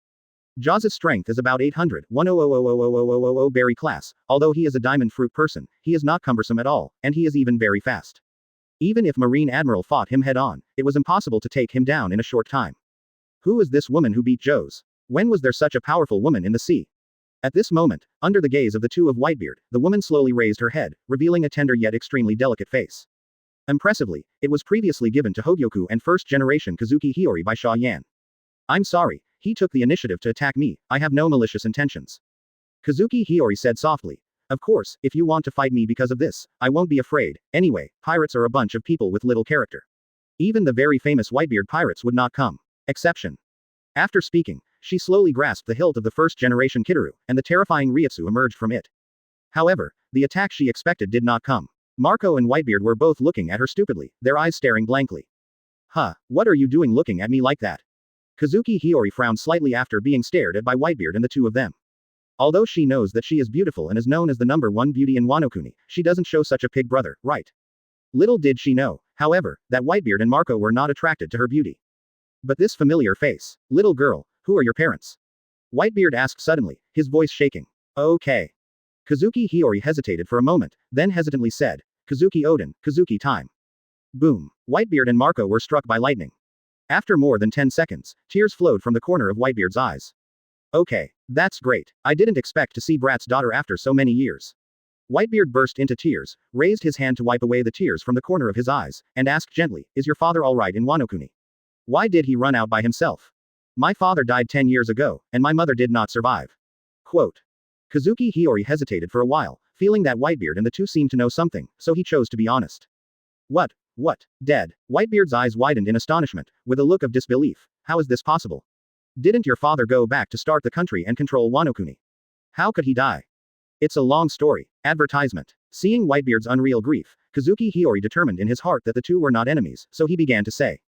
Jaws' strength is about 800, 10000000 berry class. Although he is a diamond fruit person, he is not cumbersome at all, and he is even very fast. Even if Marine Admiral fought him head on, it was impossible to take him down in a short time. Who is this woman who beat Joes? When was there such a powerful woman in the sea? At this moment, under the gaze of the two of Whitebeard, the woman slowly raised her head, revealing a tender yet extremely delicate face. Impressively, it was previously given to Hogyoku and first-generation Kazuki Hiyori by Xia Yan. I'm sorry, he took the initiative to attack me, I have no malicious intentions. Kazuki Hiyori said softly. Of course, if you want to fight me because of this, I won't be afraid. Anyway, pirates are a bunch of people with little character. Even the very famous Whitebeard pirates would not come. Exception. After speaking, she slowly grasped the hilt of the first-generation Kizaru, and the terrifying Ryutsu emerged from it. However, the attack she expected did not come. Marco and Whitebeard were both looking at her stupidly, their eyes staring blankly. Huh, what are you doing looking at me like that? Kazuki Hiyori frowned slightly after being stared at by Whitebeard and the two of them. Although she knows that she is beautiful and is known as the #1 beauty in Wano Kuni, she doesn't show such a pig brother, right? Little did she know, however, that Whitebeard and Marco were not attracted to her beauty. But this familiar face. Little girl, who are your parents? Whitebeard asked suddenly, his voice shaking. Okay. Kazuki Hiyori hesitated for a moment, then hesitantly said, Kazuki Odin, Kazuki time. Boom. Whitebeard and Marco were struck by lightning. After more than 10 seconds, tears flowed from the corner of Whitebeard's eyes. Okay, that's great. I didn't expect to see Brat's daughter after so many years. Whitebeard burst into tears, raised his hand to wipe away the tears from the corner of his eyes, and asked gently, Is your father alright in Wano Kuni? Why did he run out by himself? My father died 10 years ago, and my mother did not survive. Quote. Kazuki Hiyori hesitated for a while, feeling that Whitebeard and the two seemed to know something, so he chose to be honest. What? Dead? Whitebeard's eyes widened in astonishment, with a look of disbelief. How is this possible? Didn't your father go back to start the country and control Wano Kuni? How could he die? It's a long story. Advertisement. Seeing Whitebeard's unreal grief, Kazuki Hiyori determined in his heart that the two were not enemies, so he began to say.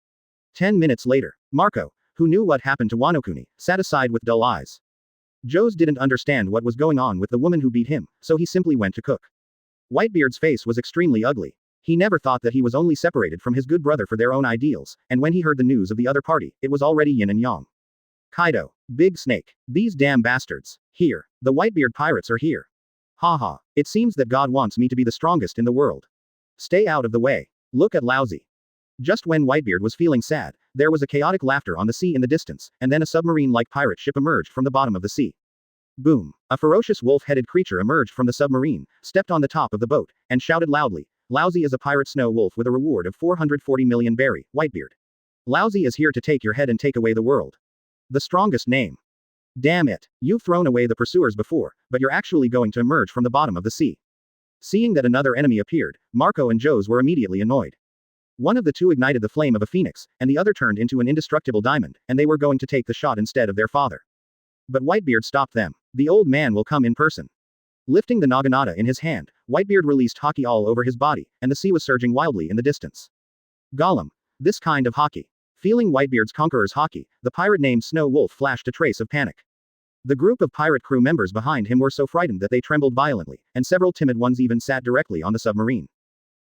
10 minutes later, Marco, who knew what happened to Wano Kuni, sat aside with dull eyes. Joes didn't understand what was going on with the woman who beat him, so he simply went to cook. Whitebeard's face was extremely ugly. He never thought that he was only separated from his good brother for their own ideals, and when he heard the news of the other party, it was already yin and yang. Kaido. Big Snake. These damn bastards. Here. The Whitebeard pirates are here. Haha. It seems that God wants me to be the strongest in the world. Stay out of the way. Look at Lousy. Just when Whitebeard was feeling sad, there was a chaotic laughter on the sea in the distance, and then a submarine-like pirate ship emerged from the bottom of the sea. Boom. A ferocious wolf-headed creature emerged from the submarine, stepped on the top of the boat, and shouted loudly, Lousy is a pirate snow wolf with a reward of 440 million berry, Whitebeard. Lousy is here to take your head and take away the world. The strongest name. Damn it. You've thrown away the pursuers before, but you're actually going to emerge from the bottom of the sea. Seeing that another enemy appeared, Marco and Joes were immediately annoyed. One of the two ignited the flame of a phoenix, and the other turned into an indestructible diamond, and they were going to take the shot instead of their father. But Whitebeard stopped them. The old man will come in person. Lifting the naginata in his hand, Whitebeard released haki all over his body, and the sea was surging wildly in the distance. Gollum. This kind of haki. Feeling Whitebeard's conqueror's haki, the pirate named Snow Wolf flashed a trace of panic. The group of pirate crew members behind him were so frightened that they trembled violently, and several timid ones even sat directly on the submarine.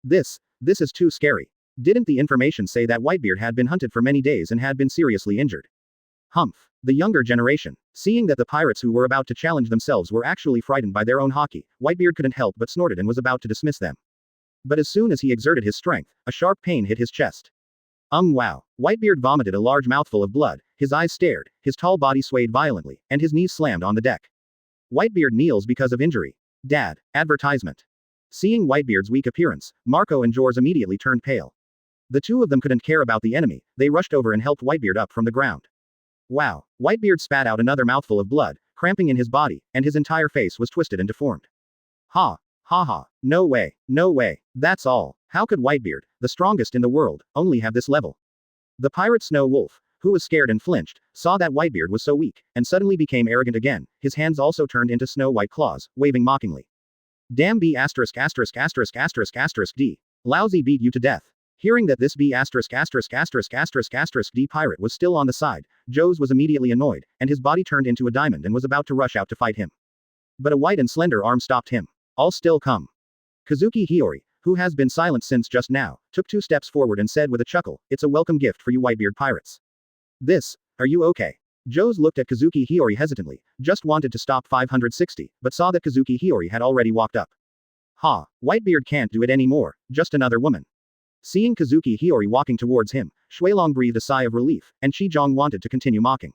This is too scary. Didn't the information say that Whitebeard had been hunted for many days and had been seriously injured? Humph. The younger generation. Seeing that the pirates who were about to challenge themselves were actually frightened by their own haki, Whitebeard couldn't help but snorted and was about to dismiss them. But as soon as he exerted his strength, a sharp pain hit his chest. Wow. Whitebeard vomited a large mouthful of blood, his eyes stared, his tall body swayed violently, and his knees slammed on the deck. Whitebeard kneels because of injury. Dad. Advertisement. Seeing Whitebeard's weak appearance, Marco and Jors immediately turned pale. The two of them couldn't care about the enemy, they rushed over and helped Whitebeard up from the ground. Wow. Whitebeard spat out another mouthful of blood, cramping in his body, and his entire face was twisted and deformed. Ha. Ha ha. No way. No way. That's all. How could Whitebeard, the strongest in the world, only have this level? The pirate Snow Wolf, who was scared and flinched, saw that Whitebeard was so weak, and suddenly became arrogant again, his hands also turned into snow-white claws, waving mockingly. Damn B***************** D. Lousy beat you to death. Hearing that this B*********** D pirate was still on the side, Joes was immediately annoyed, and his body turned into a diamond and was about to rush out to fight him. But a white and slender arm stopped him. All still come. Kazuki Hiyori, who has been silent since just now, took 2 steps forward and said with a chuckle, It's a welcome gift for you Whitebeard pirates. Are you okay? Joes looked at Kazuki Hiyori hesitantly, just wanted to stop 560, but saw that Kazuki Hiyori had already walked up. Ha, Whitebeard can't do it anymore, just another woman. Seeing Kazuki Hiyori walking towards him, Shuilong breathed a sigh of relief, and Chijong wanted to continue mocking.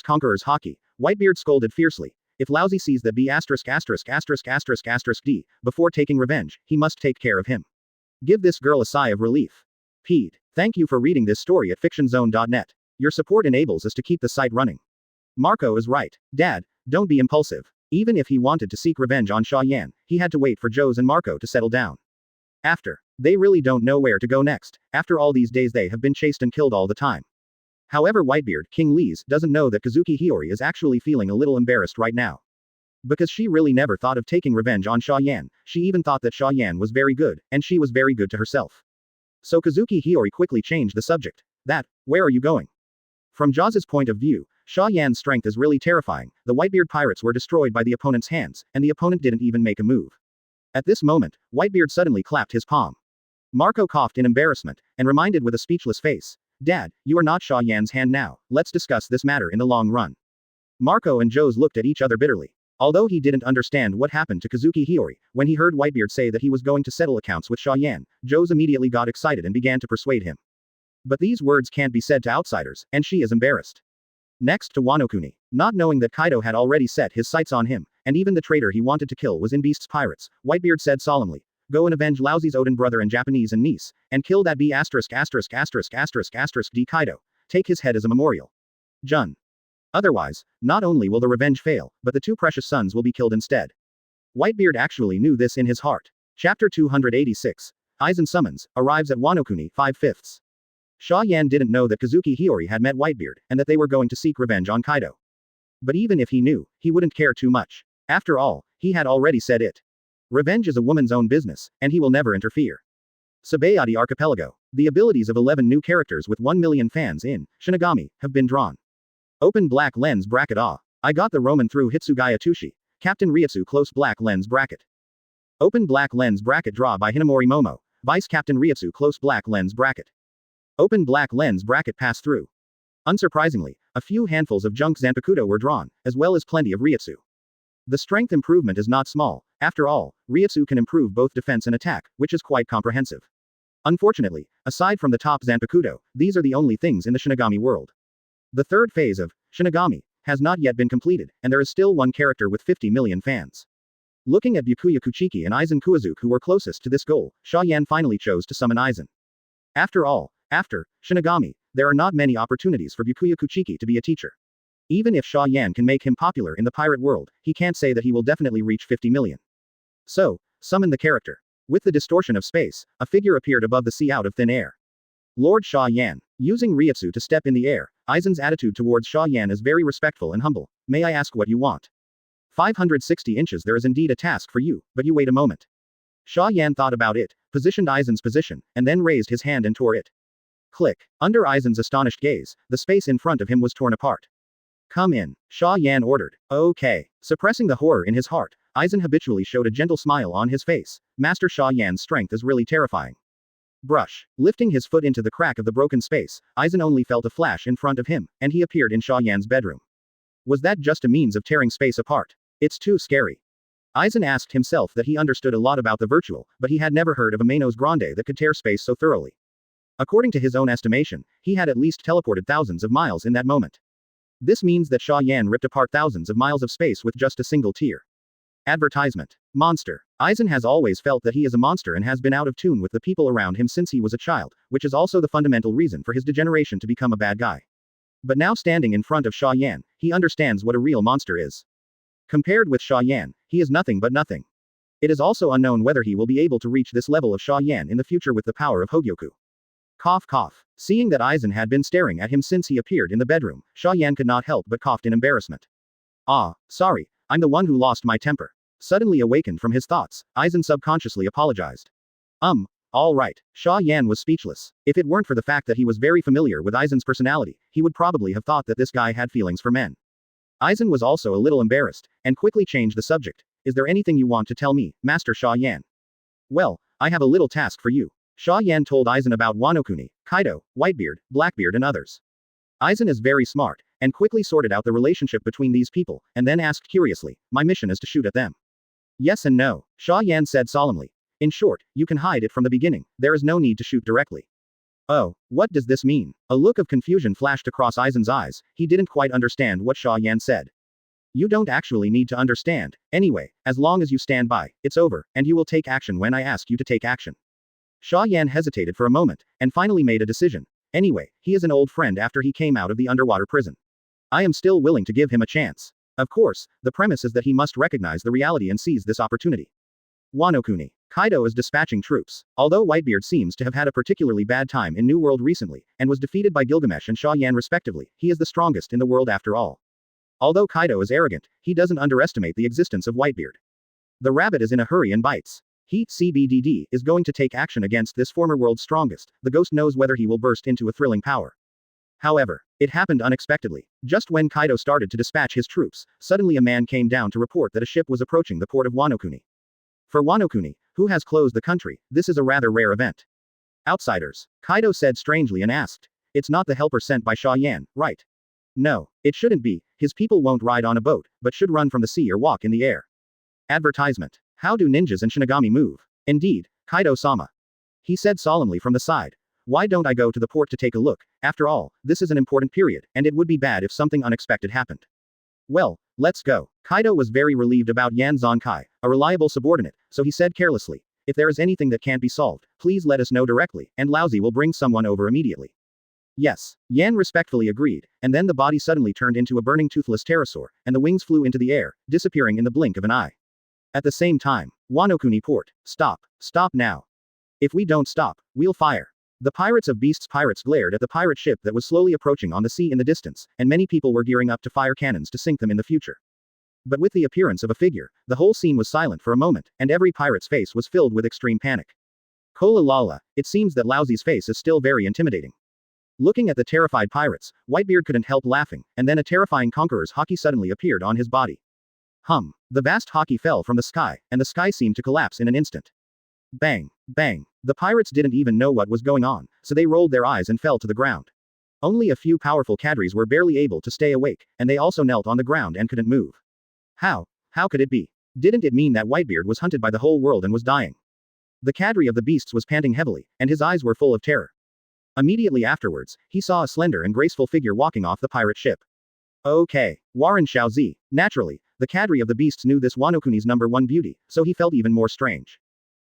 conqueror's haki, Whitebeard scolded fiercely. If Lousy sees that B asterisk asterisk asterisk asterisk asterisk D, before taking revenge, he must take care of him. Give this girl a sigh of relief. Pete. Thank you for reading this story at fictionzone.net. Your support enables us to keep the site running. Marco is right. Dad, don't be impulsive. Even if he wanted to seek revenge on Xia Yan, he had to wait for Joe's and Marco to settle down. They really don't know where to go next. After all these days they have been chased and killed all the time. However, Whitebeard, King Lee's, doesn't know that Kazuki Hiyori is actually feeling a little embarrassed right now. Because she really never thought of taking revenge on Xia Yan, she even thought that Xia Yan was very good, and she was very good to herself. So Kazuki Hiyori quickly changed the subject. Where are you going? From Jaws's point of view, Xia Yan's strength is really terrifying. The Whitebeard pirates were destroyed by the opponent's hands, and the opponent didn't even make a move. At this moment, Whitebeard suddenly clapped his palm. Marco coughed in embarrassment, and reminded with a speechless face, Dad, you are not Xia Yan's hand now, let's discuss this matter in the long run. Marco and Joes looked at each other bitterly. Although he didn't understand what happened to Kazuki Hiyori, when he heard Whitebeard say that he was going to settle accounts with Xia Yan, Joes immediately got excited and began to persuade him. But these words can't be said to outsiders, and she is embarrassed. Next to Wano Kuni. Not knowing that Kaido had already set his sights on him, and even the traitor he wanted to kill was in Beast's pirates, Whitebeard said solemnly, go and avenge Lousy's Odin brother and Japanese and niece, and kill that B asterisk asterisk asterisk asterisk asterisk D Kaido. Take his head as a memorial. Jun. Otherwise, not only will the revenge fail, but the two precious sons will be killed instead. Whitebeard actually knew this in his heart. Chapter 286. Aizen summons, arrives at Wano Kuni, 5/5. Xia Yan didn't know that Kazuki Hiyori had met Whitebeard, and that they were going to seek revenge on Kaido. But even if he knew, he wouldn't care too much. After all, he had already said it. Revenge is a woman's own business, and he will never interfere. Sabayati Archipelago. The abilities of 11 new characters with 1 million fans in Shinigami have been drawn. Open black lens bracket. I got the Roman through Hitsugaya Tushi. Captain Ryutsu close black lens bracket. Open black lens bracket draw by Hinamori Momo. Vice Captain Ryutsu close black lens bracket. Open black lens bracket pass through. Unsurprisingly, a few handfuls of junk Zanpakuto were drawn, as well as plenty of Ryutsu. The strength improvement is not small. After all, Ryutsu can improve both defense and attack, which is quite comprehensive. Unfortunately, aside from the top Zanpakuto, these are the only things in the Shinigami world. The third phase of Shinigami has not yet been completed, and there is still one character with 50 million fans. Looking at Byakuya Kuchiki and Aizen Kuazuke who were closest to this goal, Xia Yan finally chose to summon Aizen. After all, after Shinigami, there are not many opportunities for Byakuya Kuchiki to be a teacher. Even if Xia Yan can make him popular in the pirate world, he can't say that he will definitely reach 50 million. So, summon the character. With the distortion of space, a figure appeared above the sea out of thin air. Lord Xia Yan. Using Ryutsu to step in the air, Aizen's attitude towards Xia Yan is very respectful and humble. May I ask what you want? 560 inches. There is indeed a task for you, but you wait a moment. Xia Yan thought about it, positioned Aizen's position, and then raised his hand and tore it. Click. Under Aizen's astonished gaze, the space in front of him was torn apart. Come in, Xia Yan ordered. Okay. Suppressing the horror in his heart, Aizen habitually showed a gentle smile on his face. Master Xia Yan's strength is really terrifying. Brush. Lifting his foot into the crack of the broken space, Aizen only felt a flash in front of him, and he appeared in Xia Yan's bedroom. Was that just a means of tearing space apart? It's too scary. Aizen asked himself that he understood a lot about the virtual, but he had never heard of a Manos Grande that could tear space so thoroughly. According to his own estimation, he had at least teleported thousands of miles in that moment. This means that Xia Yan ripped apart thousands of miles of space with just a single tear. Advertisement. Monster. Aizen has always felt that he is a monster and has been out of tune with the people around him since he was a child, which is also the fundamental reason for his degeneration to become a bad guy. But now standing in front of Xia Yan, he understands what a real monster is. Compared with Xia Yan, he is nothing but nothing. It is also unknown whether he will be able to reach this level of Xia Yan in the future with the power of Hogyoku. Cough cough. Seeing that Aizen had been staring at him since he appeared in the bedroom, Xia Yan could not help but coughed in embarrassment. Sorry, I'm the one who lost my temper. Suddenly awakened from his thoughts, Aizen subconsciously apologized. All right. Xia Yan was speechless. If it weren't for the fact that he was very familiar with Aizen's personality, he would probably have thought that this guy had feelings for men. Aizen was also a little embarrassed, and quickly changed the subject. Is there anything you want to tell me, Master Xia Yan? Well, I have a little task for you. Xia Yan told Aizen about Wano Kuni, Kaido, Whitebeard, Blackbeard and others. Aizen is very smart, and quickly sorted out the relationship between these people, and then asked curiously, my mission is to shoot at them. Yes and no, Xia Yan said solemnly. In short, you can hide it from the beginning, there is no need to shoot directly. Oh, what does this mean? A look of confusion flashed across Aizen's eyes, he didn't quite understand what Xia Yan said. You don't actually need to understand. Anyway, as long as you stand by, it's over, and you will take action when I ask you to take action. Xia Yan hesitated for a moment, and finally made a decision. Anyway, he is an old friend after he came out of the underwater prison. I am still willing to give him a chance. Of course, the premise is that he must recognize the reality and seize this opportunity. Wano Kuni. Kaido is dispatching troops. Although Whitebeard seems to have had a particularly bad time in New World recently, and was defeated by Gilgamesh and Xia Yan respectively, he is the strongest in the world after all. Although Kaido is arrogant, he doesn't underestimate the existence of Whitebeard. The rabbit is in a hurry and bites. He, CBDD, is going to take action against this former world's strongest. The ghost knows whether he will burst into a thrilling power. However, it happened unexpectedly. Just when Kaido started to dispatch his troops, suddenly a man came down to report that a ship was approaching the port of Wano Kuni. For Wano Kuni, who has closed the country, this is a rather rare event. Outsiders, Kaido said strangely and asked. It's not the helper sent by Xia Yan, right? No, it shouldn't be. His people won't ride on a boat, but should run from the sea or walk in the air. Advertisement. How do ninjas and Shinigami move? Indeed, Kaido-sama. He said solemnly from the side. Why don't I go to the port to take a look? After all, this is an important period, and it would be bad if something unexpected happened. Well, let's go. Kaido was very relieved about Yan Zonkai, a reliable subordinate, so he said carelessly. If there is anything that can't be solved, please let us know directly, and Laozi will bring someone over immediately. Yes. Yan respectfully agreed, and then the body suddenly turned into a burning toothless pterosaur, and the wings flew into the air, disappearing in the blink of an eye. At the same time, Wano Kuni port. Stop. Stop now. If we don't stop, we'll fire. The pirates of Beast's pirates glared at the pirate ship that was slowly approaching on the sea in the distance, and many people were gearing up to fire cannons to sink them in the future. But with the appearance of a figure, the whole scene was silent for a moment, and every pirate's face was filled with extreme panic. Kola Lala, it seems that Laozi's face is still very intimidating. Looking at the terrified pirates, Whitebeard couldn't help laughing, and then a terrifying conqueror's haki suddenly appeared on his body. The vast haki fell from the sky, and the sky seemed to collapse in an instant. Bang, bang. The pirates didn't even know what was going on, so they rolled their eyes and fell to the ground. Only a few powerful cadres were barely able to stay awake, and they also knelt on the ground and couldn't move. How could it be? Didn't it mean that Whitebeard was hunted by the whole world and was dying? The cadre of the beasts was panting heavily, and his eyes were full of terror. Immediately afterwards, he saw a slender and graceful figure walking off the pirate ship. Okay, Warren Shaozi. Naturally, the cadre of the beasts knew this Wano Kuni's #1 beauty, so he felt even more strange.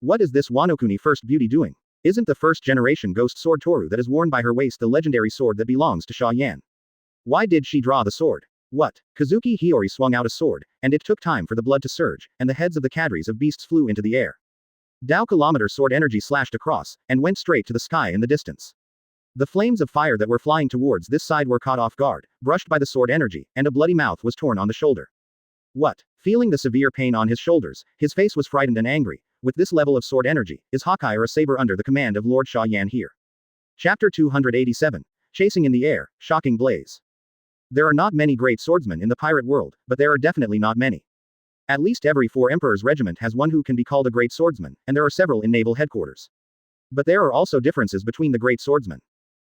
What is this Wano Kuni first beauty doing? Isn't the first-generation ghost sword Toru that is worn by her waist the legendary sword that belongs to Xia Yan? Why did she draw the sword? What? Kazuki Hiyori swung out a sword, and it took time for the blood to surge, and the heads of the cadres of beasts flew into the air. Kilometer sword energy slashed across, and went straight to the sky in the distance. The flames of fire that were flying towards this side were caught off guard, brushed by the sword energy, and a bloody mouth was torn on the shoulder. What? Feeling the severe pain on his shoulders, his face was frightened and angry. With this level of sword energy, is Hawkeye or a saber under the command of Lord Xia Yan here? Chapter 287. Chasing in the air, shocking blaze. There are not many great swordsmen in the pirate world, but there are definitely not many. At least every 4 emperor's regiment has one who can be called a great swordsman, and there are several in naval headquarters. But there are also differences between the great swordsmen.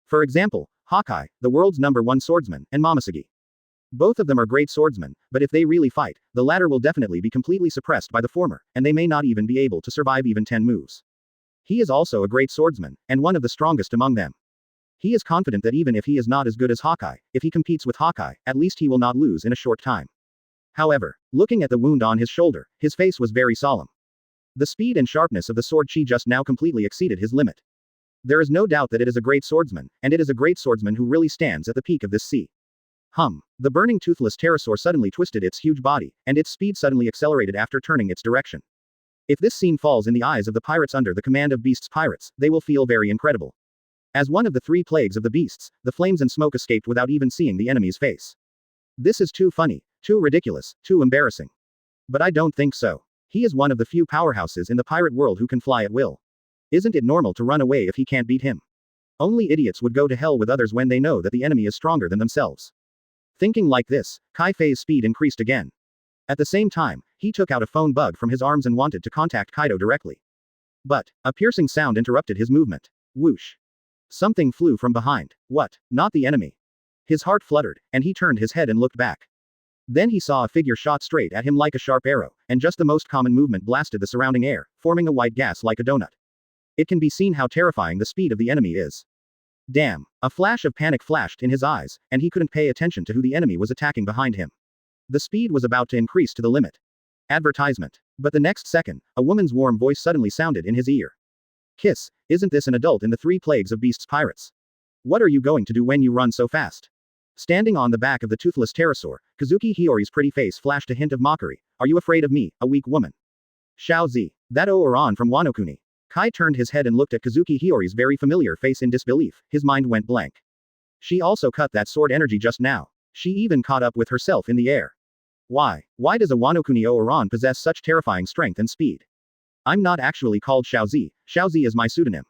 For example, Hawkeye, the world's #1 swordsman, and Momoshiki. Both of them are great swordsmen, but if they really fight, the latter will definitely be completely suppressed by the former, and they may not even be able to survive even 10 moves. He is also a great swordsman, and one of the strongest among them. He is confident that even if he is not as good as Hawkeye, if he competes with Hawkeye, at least he will not lose in a short time. However, looking at the wound on his shoulder, his face was very solemn. The speed and sharpness of the sword chi just now completely exceeded his limit. There is no doubt that it is a great swordsman, and it is a great swordsman who really stands at the peak of this sea. The burning toothless pterosaur suddenly twisted its huge body, and its speed suddenly accelerated after turning its direction. If this scene falls in the eyes of the pirates under the command of Beast's pirates, they will feel very incredible. As one of the 3 plagues of the beasts, the flames and smoke escaped without even seeing the enemy's face. This is too funny, too ridiculous, too embarrassing. But I don't think so. He is one of the few powerhouses in the pirate world who can fly at will. Isn't it normal to run away if he can't beat him? Only idiots would go to hell with others when they know that the enemy is stronger than themselves. Thinking like this, Kai Fei's speed increased again. At the same time, he took out a phone bug from his arms and wanted to contact Kaido directly. But a piercing sound interrupted his movement. Whoosh. Something flew from behind. What? Not the enemy. His heart fluttered, and he turned his head and looked back. Then he saw a figure shot straight at him like a sharp arrow, and just the most common movement blasted the surrounding air, forming a white gas like a donut. It can be seen how terrifying the speed of the enemy is. Damn. A flash of panic flashed in his eyes, and he couldn't pay attention to who the enemy was attacking behind him. The speed was about to increase to the limit. Advertisement. But the next second, a woman's warm voice suddenly sounded in his ear. Kiss, isn't this an adult in the 3 Plagues of Beasts Pirates? What are you going to do when you run so fast? Standing on the back of the toothless pterosaur, Kazuki Hiyori's pretty face flashed a hint of mockery. Are you afraid of me, a weak woman? Xiao Zi. That Oran from Wano Kuni. Kai turned his head and looked at Kazuki Hiyori's very familiar face in disbelief. His mind went blank. She also cut that sword energy just now. She even caught up with herself in the air. Why? Why does a Wano Kuni Oran possess such terrifying strength and speed? I'm not actually called Xiao Zi. Xiao Zi is my pseudonym.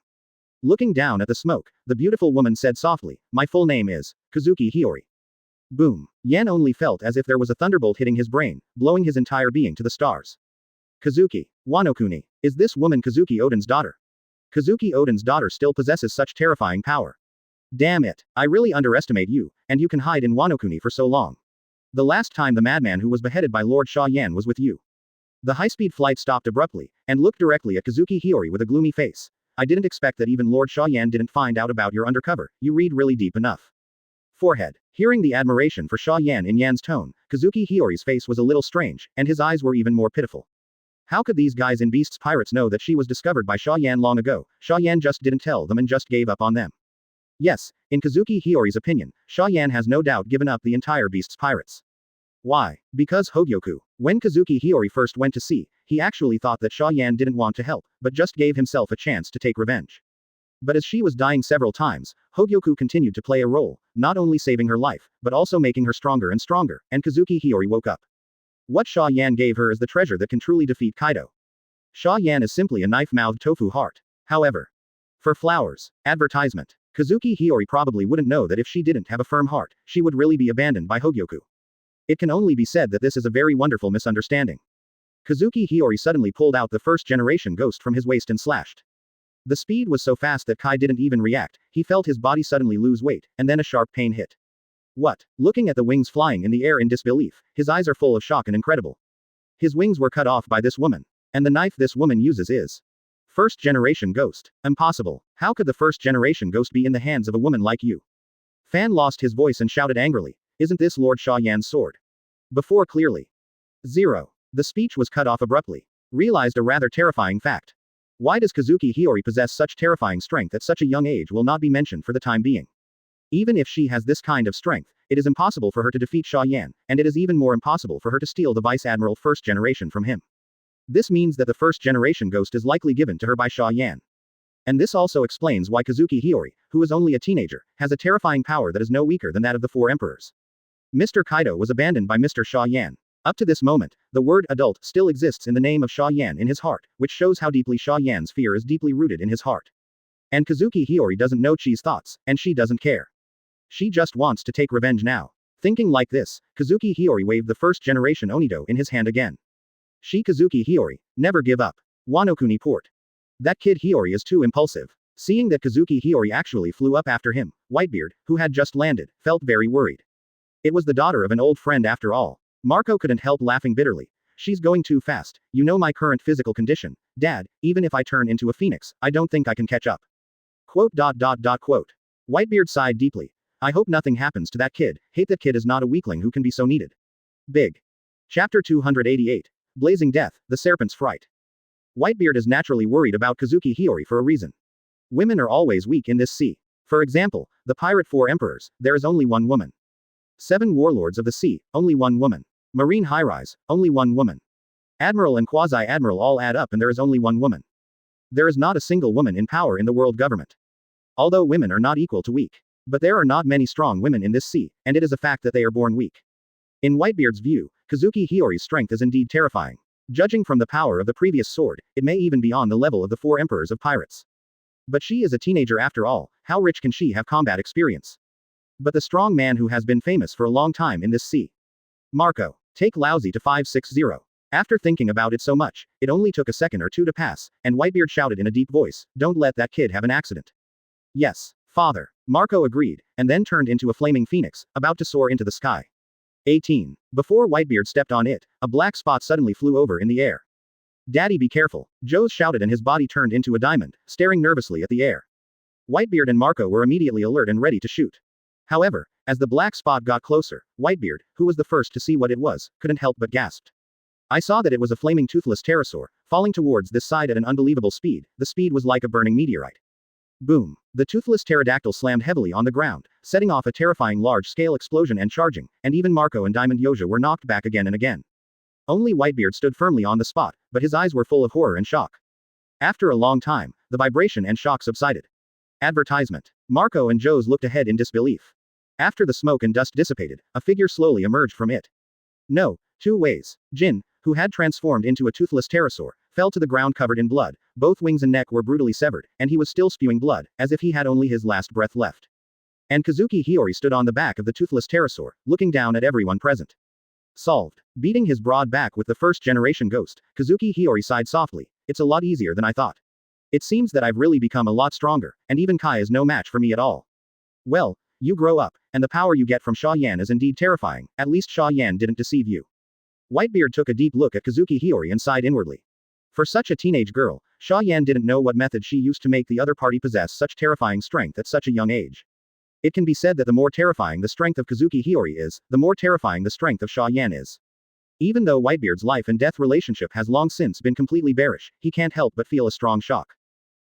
Looking down at the smoke, the beautiful woman said softly, my full name is Kazuki Hiyori. Boom. Yan only felt as if there was a thunderbolt hitting his brain, blowing his entire being to the stars. Kazuki. Wano Kuni. Is this woman Kazuki Oden's daughter? Kazuki Oden's daughter still possesses such terrifying power. Damn it. I really underestimate you, and you can hide in Wano Kuni for so long. The last time the madman who was beheaded by Lord Xia Yan was with you. The high-speed flight stopped abruptly, and looked directly at Kazuki Hiyori with a gloomy face. I didn't expect that even Lord Xia Yan didn't find out about your undercover. You read really deep enough. Forehead. Hearing the admiration for Xia Yan in Yan's tone, Kazuki Hiyori's face was a little strange, and his eyes were even more pitiful. How could these guys in Beasts Pirates know that she was discovered by Xia Yan long ago? Xia Yan just didn't tell them and just gave up on them. Yes, in Kazuki Hiyori's opinion, Xia Yan has no doubt given up the entire Beasts Pirates. Why? Because Hogyoku. When Kazuki Hiyori first went to sea, he actually thought that Xia Yan didn't want to help, but just gave himself a chance to take revenge. But as she was dying several times, Hogyoku continued to play a role, not only saving her life, but also making her stronger and stronger, and Kazuki Hiyori woke up. What Xia Yan gave her is the treasure that can truly defeat Kaido. Xia Yan is simply a knife-mouthed tofu heart. However, for flowers, advertisement, Kazuki Hiyori probably wouldn't know that if she didn't have a firm heart, she would really be abandoned by Hogyoku. It can only be said that this is a very wonderful misunderstanding. Kazuki Hiyori suddenly pulled out the first-generation ghost from his waist and slashed. The speed was so fast that Kai didn't even react. He felt his body suddenly lose weight, and then a sharp pain hit. What? Looking at the wings flying in the air in disbelief, his eyes are full of shock and incredible. His wings were cut off by this woman. And the knife this woman uses is first-generation ghost. Impossible. How could the first-generation ghost be in the hands of a woman like you? Fan lost his voice and shouted angrily. Isn't this Lord Xia Yan's sword? Before clearly. 0. The speech was cut off abruptly. Realized a rather terrifying fact. Why does Kazuki Hiyori possess such terrifying strength at such a young age will not be mentioned for the time being. Even if she has this kind of strength, it is impossible for her to defeat Xia Yan, and it is even more impossible for her to steal the Vice Admiral first generation from him. This means that the first generation ghost is likely given to her by Xia Yan. And this also explains why Kazuki Hiyori, who is only a teenager, has a terrifying power that is no weaker than that of the 4 emperors. Mr. Kaido was abandoned by Mr. Xia Yan. Up to this moment, the word adult still exists in the name of Xia Yan in his heart, which shows how deeply Xia Yan's fear is deeply rooted in his heart. And Kazuki Hiyori doesn't know Chi's thoughts, and she doesn't care. She just wants to take revenge now. Thinking like this, Kazuki Hiyori waved the first generation Onido in his hand again. She Kazuki Hiyori, never give up. Wano Kuni port. That kid Hiyori is too impulsive. Seeing that Kazuki Hiyori actually flew up after him, Whitebeard, who had just landed, felt very worried. It was the daughter of an old friend after all. Marco couldn't help laughing bitterly. She's going too fast. You know my current physical condition. Dad, even if I turn into a phoenix, I don't think I can catch up. Quote. Whitebeard sighed deeply. I hope nothing happens to that kid. Hate that kid is not a weakling who can be so needed. Big. Chapter 288. Blazing Death, the Serpent's Fright. Whitebeard is naturally worried about Kazuki Hiyori for a reason. Women are always weak in this sea. For example, the Pirate 4 Emperors, there is only one woman. 7 Warlords of the Sea, only one woman. Marine High-Rise, only one woman. Admiral and Quasi-Admiral all add up and there is only one woman. There is not a single woman in power in the world government. Although women are not equal to weak. But there are not many strong women in this sea, and it is a fact that they are born weak. In Whitebeard's view, Kazuki Hiyori's strength is indeed terrifying. Judging from the power of the previous sword, it may even be on the level of the 4 emperors of pirates. But she is a teenager after all, how rich can she have combat experience? But the strong man who has been famous for a long time in this sea. Marco, take Lousy to 560. After thinking about it so much, it only took a second or two to pass, and Whitebeard shouted in a deep voice, don't let that kid have an accident. Yes, father. Marco agreed, and then turned into a flaming phoenix, about to soar into the sky. 18. Before Whitebeard stepped on it, a black spot suddenly flew over in the air. Daddy be careful, Joes shouted and his body turned into a diamond, staring nervously at the air. Whitebeard and Marco were immediately alert and ready to shoot. However, As the black spot got closer, Whitebeard, who was the first to see what it was, couldn't help but gasped. I saw that it was a flaming toothless pterosaur, falling towards this side at an unbelievable speed. The speed was like a burning meteorite. Boom. The toothless pterodactyl slammed heavily on the ground, setting off a terrifying large-scale explosion and charging, and even Marco and Diamond Yoja were knocked back again and again. Only Whitebeard stood firmly on the spot, but his eyes were full of horror and shock. After a long time, the vibration and shock subsided. Advertisement. Marco and Joes looked ahead in disbelief. After the smoke and dust dissipated, a figure slowly emerged from it. No, two ways. Jin, who had transformed into a toothless pterosaur, fell to the ground covered in blood, both wings and neck were brutally severed, and he was still spewing blood, as if he had only his last breath left. And Kazuki Hiyori stood on the back of the toothless pterosaur, looking down at everyone present. Solved. Beating his broad back with the first-generation ghost, Kazuki Hiyori sighed softly. It's a lot easier than I thought. It seems that I've really become a lot stronger, and even Kai is no match for me at all. Well, you grow up, and the power you get from Xia Yan is indeed terrifying. At least Xia Yan didn't deceive you. Whitebeard took a deep look at Kazuki Hiyori and sighed inwardly. For such a teenage girl, Xia Yan didn't know what method she used to make the other party possess such terrifying strength at such a young age. It can be said that the more terrifying the strength of Kazuki Hiyori is, the more terrifying the strength of Xia Yan is. Even though Whitebeard's life and death relationship has long since been completely bearish, he can't help but feel a strong shock.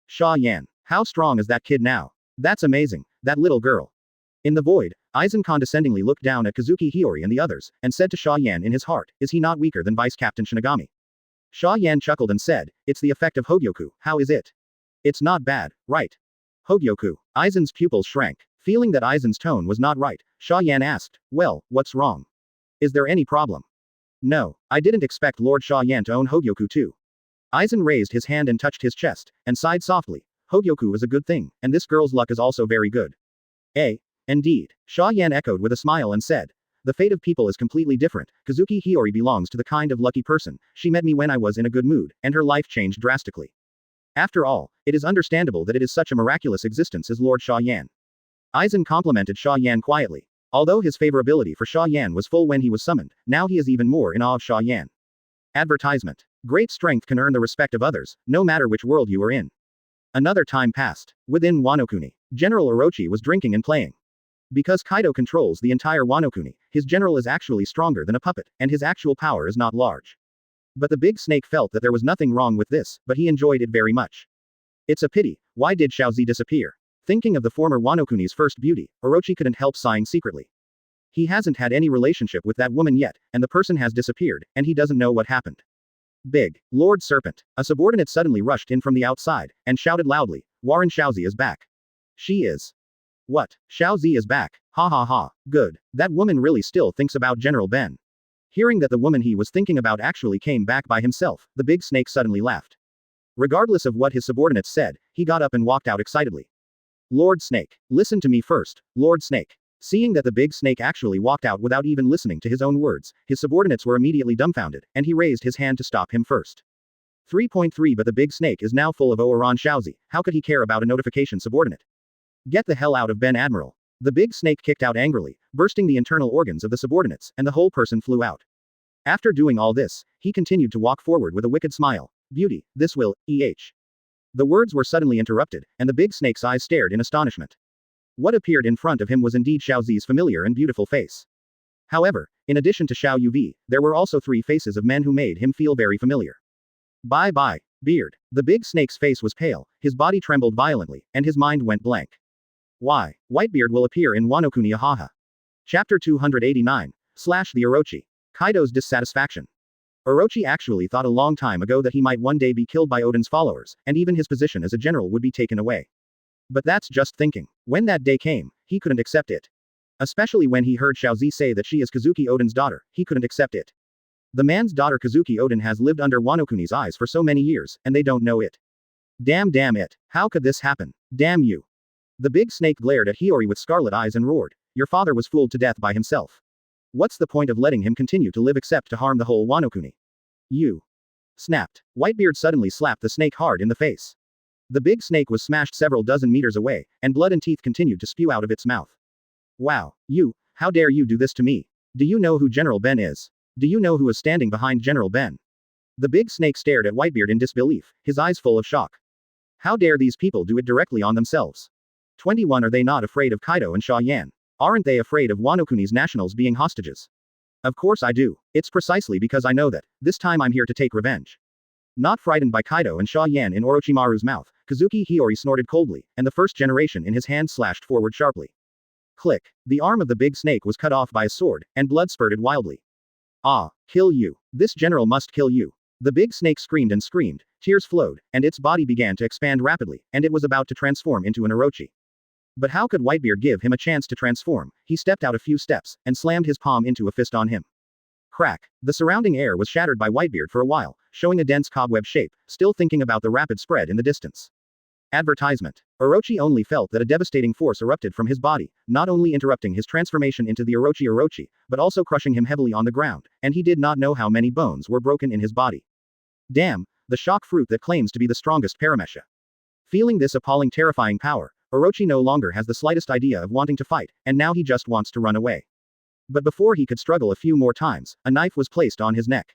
Xia Yan. How strong is that kid now? That's amazing, that little girl. In the void, Aizen condescendingly looked down at Kazuki Hiyori and the others, and said to Xia Yan in his heart, is he not weaker than Vice Captain Shinigami? Xia Yan chuckled and said, it's the effect of Hogyoku, how is it? It's not bad, right? Hogyoku. Aizen's pupils shrank. Feeling that Aizen's tone was not right, Xia Yan asked, well, what's wrong? Is there any problem? No, I didn't expect Lord Xia Yan to own Hogyoku too. Aizen raised his hand and touched his chest, and sighed softly. Hogyoku is a good thing, and this girl's luck is also very good. Indeed. Xia Yan echoed with a smile and said, the fate of people is completely different. Kazuki Hiyori belongs to the kind of lucky person. She met me when I was in a good mood, and her life changed drastically. After all, it is understandable that it is such a miraculous existence as Lord Xia Yan. Aizen complimented Xia Yan quietly. Although his favorability for Xia Yan was full when he was summoned, now he is even more in awe of Xia Yan. Advertisement. Great strength can earn the respect of others, no matter which world you are in. Another time passed. Within Wano-kuni, General Orochi was drinking and playing. Because Kaido controls the entire Wano-kuni, his general is actually stronger than a puppet, and his actual power is not large. But the big snake felt that there was nothing wrong with this, but he enjoyed it very much. It's a pity, why did Xiaozi disappear? Thinking of the former Wano-kuni's first beauty, Orochi couldn't help sighing secretly. He hasn't had any relationship with that woman yet, and the person has disappeared, and he doesn't know what happened. Big Lord Serpent. A subordinate suddenly rushed in from the outside, and shouted loudly, Warren Xiaozi is back. She is. What? Xiaozi is back. Ha ha ha. Good. That woman really still thinks about General Ben. Hearing that the woman he was thinking about actually came back by himself, the big snake suddenly laughed. Regardless of what his subordinates said, he got up and walked out excitedly. Lord Snake. Listen to me first, Lord Snake. Seeing that the big snake actually walked out without even listening to his own words, his subordinates were immediately dumbfounded, and he raised his hand to stop him first. 3.3 But the big snake is now full of Oran Xiaozi, how could he care about a notification subordinate? Get the hell out of Ben Admiral. The big snake kicked out angrily, bursting the internal organs of the subordinates, and the whole person flew out. After doing all this, he continued to walk forward with a wicked smile. Beauty, this will, The words were suddenly interrupted, and the big snake's eyes stared in astonishment. What appeared in front of him was indeed Xiaozi's familiar and beautiful face. However, in addition to Xiao Yuvi, there were also three faces of men who made him feel very familiar. Bye, Beard. The big snake's face was pale, his body trembled violently, and his mind went blank. Why? Whitebeard will appear in Wano-kuni Ahaha. Chapter 289. The Orochi. Kaido's dissatisfaction. Orochi actually thought a long time ago that he might one day be killed by Oden's followers, and even his position as a general would be taken away. But that's just thinking. When that day came, he couldn't accept it. Especially when he heard Xiaozi say that she is Kazuki Oden's daughter, he couldn't accept it. The man's daughter Kazuki Oden has lived under Wano-kuni's eyes for so many years, and they don't know it. Damn it. How could this happen? Damn you. The big snake glared at Hiyori with scarlet eyes and roared. Your father was fooled to death by himself. What's the point of letting him continue to live except to harm the whole Wano-kuni? You. Snapped. Whitebeard suddenly slapped the snake hard in the face. The big snake was smashed several dozen meters away, and blood and teeth continued to spew out of its mouth. Wow, you, how dare you do this to me? Do you know who General Ben is? Do you know who is standing behind General Ben? The big snake stared at Whitebeard in disbelief, his eyes full of shock. How dare these people do it directly on themselves? 21 Are they not afraid of Kaido and Xia Yan? Aren't they afraid of Wano Kuni's nationals being hostages? Of course I do. It's precisely because I know that, this time I'm here to take revenge. Not frightened by Kaido and Xia Yan in Orochimaru's mouth, Kazuki Hiyori snorted coldly, and the first generation in his hand slashed forward sharply. Click. The arm of the big snake was cut off by a sword, and blood spurted wildly. Ah, kill you. This general must kill you. The big snake screamed and screamed, tears flowed, and its body began to expand rapidly, and it was about to transform into an Orochi. But how could Whitebeard give him a chance to transform? He stepped out a few steps, and slammed his palm into a fist on him. Crack. The surrounding air was shattered by Whitebeard for a while, showing a dense cobweb shape, still thinking about the rapid spread in the distance. Advertisement. Orochi only felt that a devastating force erupted from his body, not only interrupting his transformation into the Orochi, but also crushing him heavily on the ground, and he did not know how many bones were broken in his body. Damn, the shock fruit that claims to be the strongest paramesha. Feeling this appalling terrifying power, Orochi no longer has the slightest idea of wanting to fight, and now he just wants to run away. But before he could struggle a few more times, a knife was placed on his neck.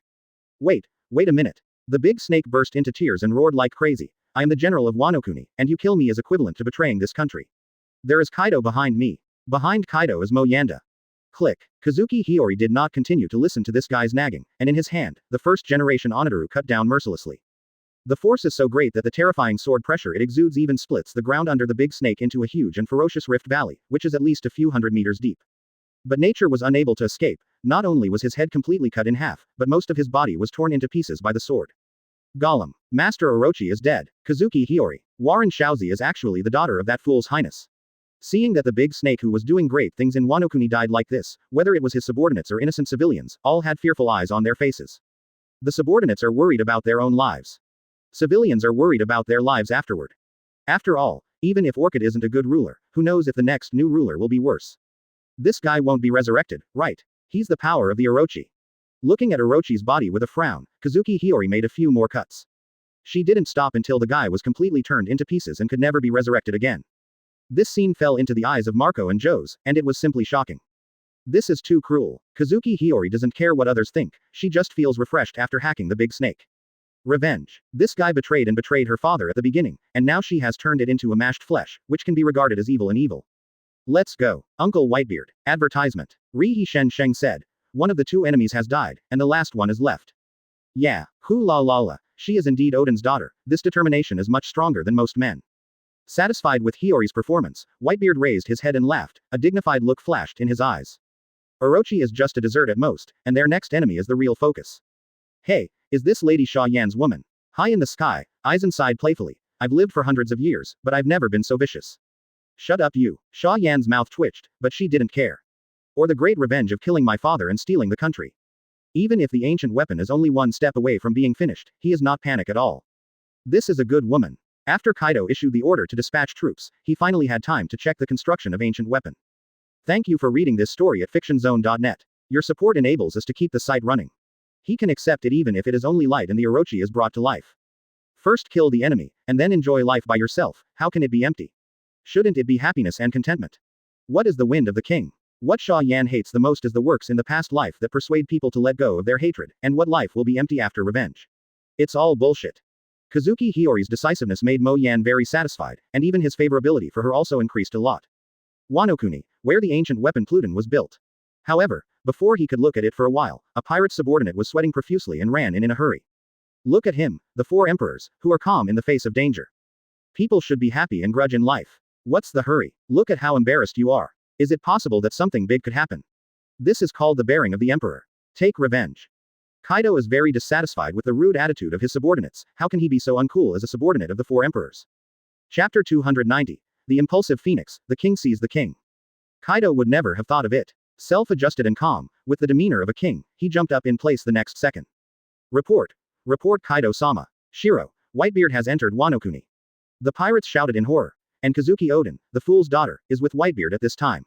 Wait a minute. The big snake burst into tears and roared like crazy. I am the general of Wano Kuni, and you kill me is equivalent to betraying this country. There is Kaido behind me. Behind Kaido is Moyanda. Click. Kazuki Hiyori did not continue to listen to this guy's nagging, and in his hand, the first generation Onoduru cut down mercilessly. The force is so great that the terrifying sword pressure it exudes even splits the ground under the big snake into a huge and ferocious rift valley, which is at least a few hundred meters deep. But nature was unable to escape. Not only was his head completely cut in half, but most of his body was torn into pieces by the sword. Gollum. Master Orochi is dead. Kazuki Hiyori. Warren Shaozi is actually the daughter of that fool's highness. Seeing that the big snake who was doing great things in Wano Kuni died like this, whether it was his subordinates or innocent civilians, all had fearful eyes on their faces. The subordinates are worried about their own lives. Civilians are worried about their lives afterward. After all, even if Orchid isn't a good ruler, who knows if the next new ruler will be worse. This guy won't be resurrected, right? He's the power of the Orochi. Looking at Orochi's body with a frown, Kazuki Hiyori made a few more cuts. She didn't stop until the guy was completely turned into pieces and could never be resurrected again. This scene fell into the eyes of Marco and Joes, and it was simply shocking. This is too cruel. Kazuki Hiyori doesn't care what others think, she just feels refreshed after hacking the big snake. Revenge. This guy betrayed her father at the beginning, and now she has turned it into a mashed flesh, which can be regarded as evil and evil. Let's go. Uncle Whitebeard. Advertisement. Rihi Shen Sheng said. One of the two enemies has died, and the last one is left. Yeah, la. She is indeed Odin's daughter. This determination is much stronger than most men. Satisfied with Hiyori's performance, Whitebeard raised his head and laughed, a dignified look flashed in his eyes. Orochi is just a dessert at most, and their next enemy is the real focus. Hey, is this Lady Xia Yan's woman? High in the sky, Aizen sighed playfully. I've lived for hundreds of years, but I've never been so vicious. Shut up you. Xia Yan's mouth twitched, but she didn't care. Or the great revenge of killing my father and stealing the country. Even if the ancient weapon is only one step away from being finished, he is not panic at all. This is a good woman. After Kaido issued the order to dispatch troops, he finally had time to check the construction of ancient weapon. Thank you for reading this story at fictionzone.net. Your support enables us to keep the site running. He can accept it even if it is only light and the Orochi is brought to life. First kill the enemy, and then enjoy life by yourself. How can it be empty? Shouldn't it be happiness and contentment? What is the wind of the king? What Xia Yan hates the most is the works in the past life that persuade people to let go of their hatred, and what life will be empty after revenge. It's all bullshit. Kazuki Hiyori's decisiveness made Mo Yan very satisfied, and even his favorability for her also increased a lot. Wano Kuni, where the ancient weapon Pluton was built. However, before he could look at it for a while, a pirate subordinate was sweating profusely and ran in a hurry. Look at him, the four emperors, who are calm in the face of danger. People should be happy and grudge in life. What's the hurry? Look at how embarrassed you are. Is it possible that something big could happen? This is called the bearing of the emperor. Take revenge. Kaido is very dissatisfied with the rude attitude of his subordinates. How can he be so uncool as a subordinate of the four emperors? Chapter 290. The Impulsive Phoenix, the King Sees the King. Kaido would never have thought of it. Self-adjusted and calm, with the demeanor of a king, he jumped up in place the next second. Report. Report Kaido-sama. Shiro, Whitebeard has entered Wano Kuni. The pirates shouted in horror. And Kazuki Odin, the fool's daughter, is with Whitebeard at this time.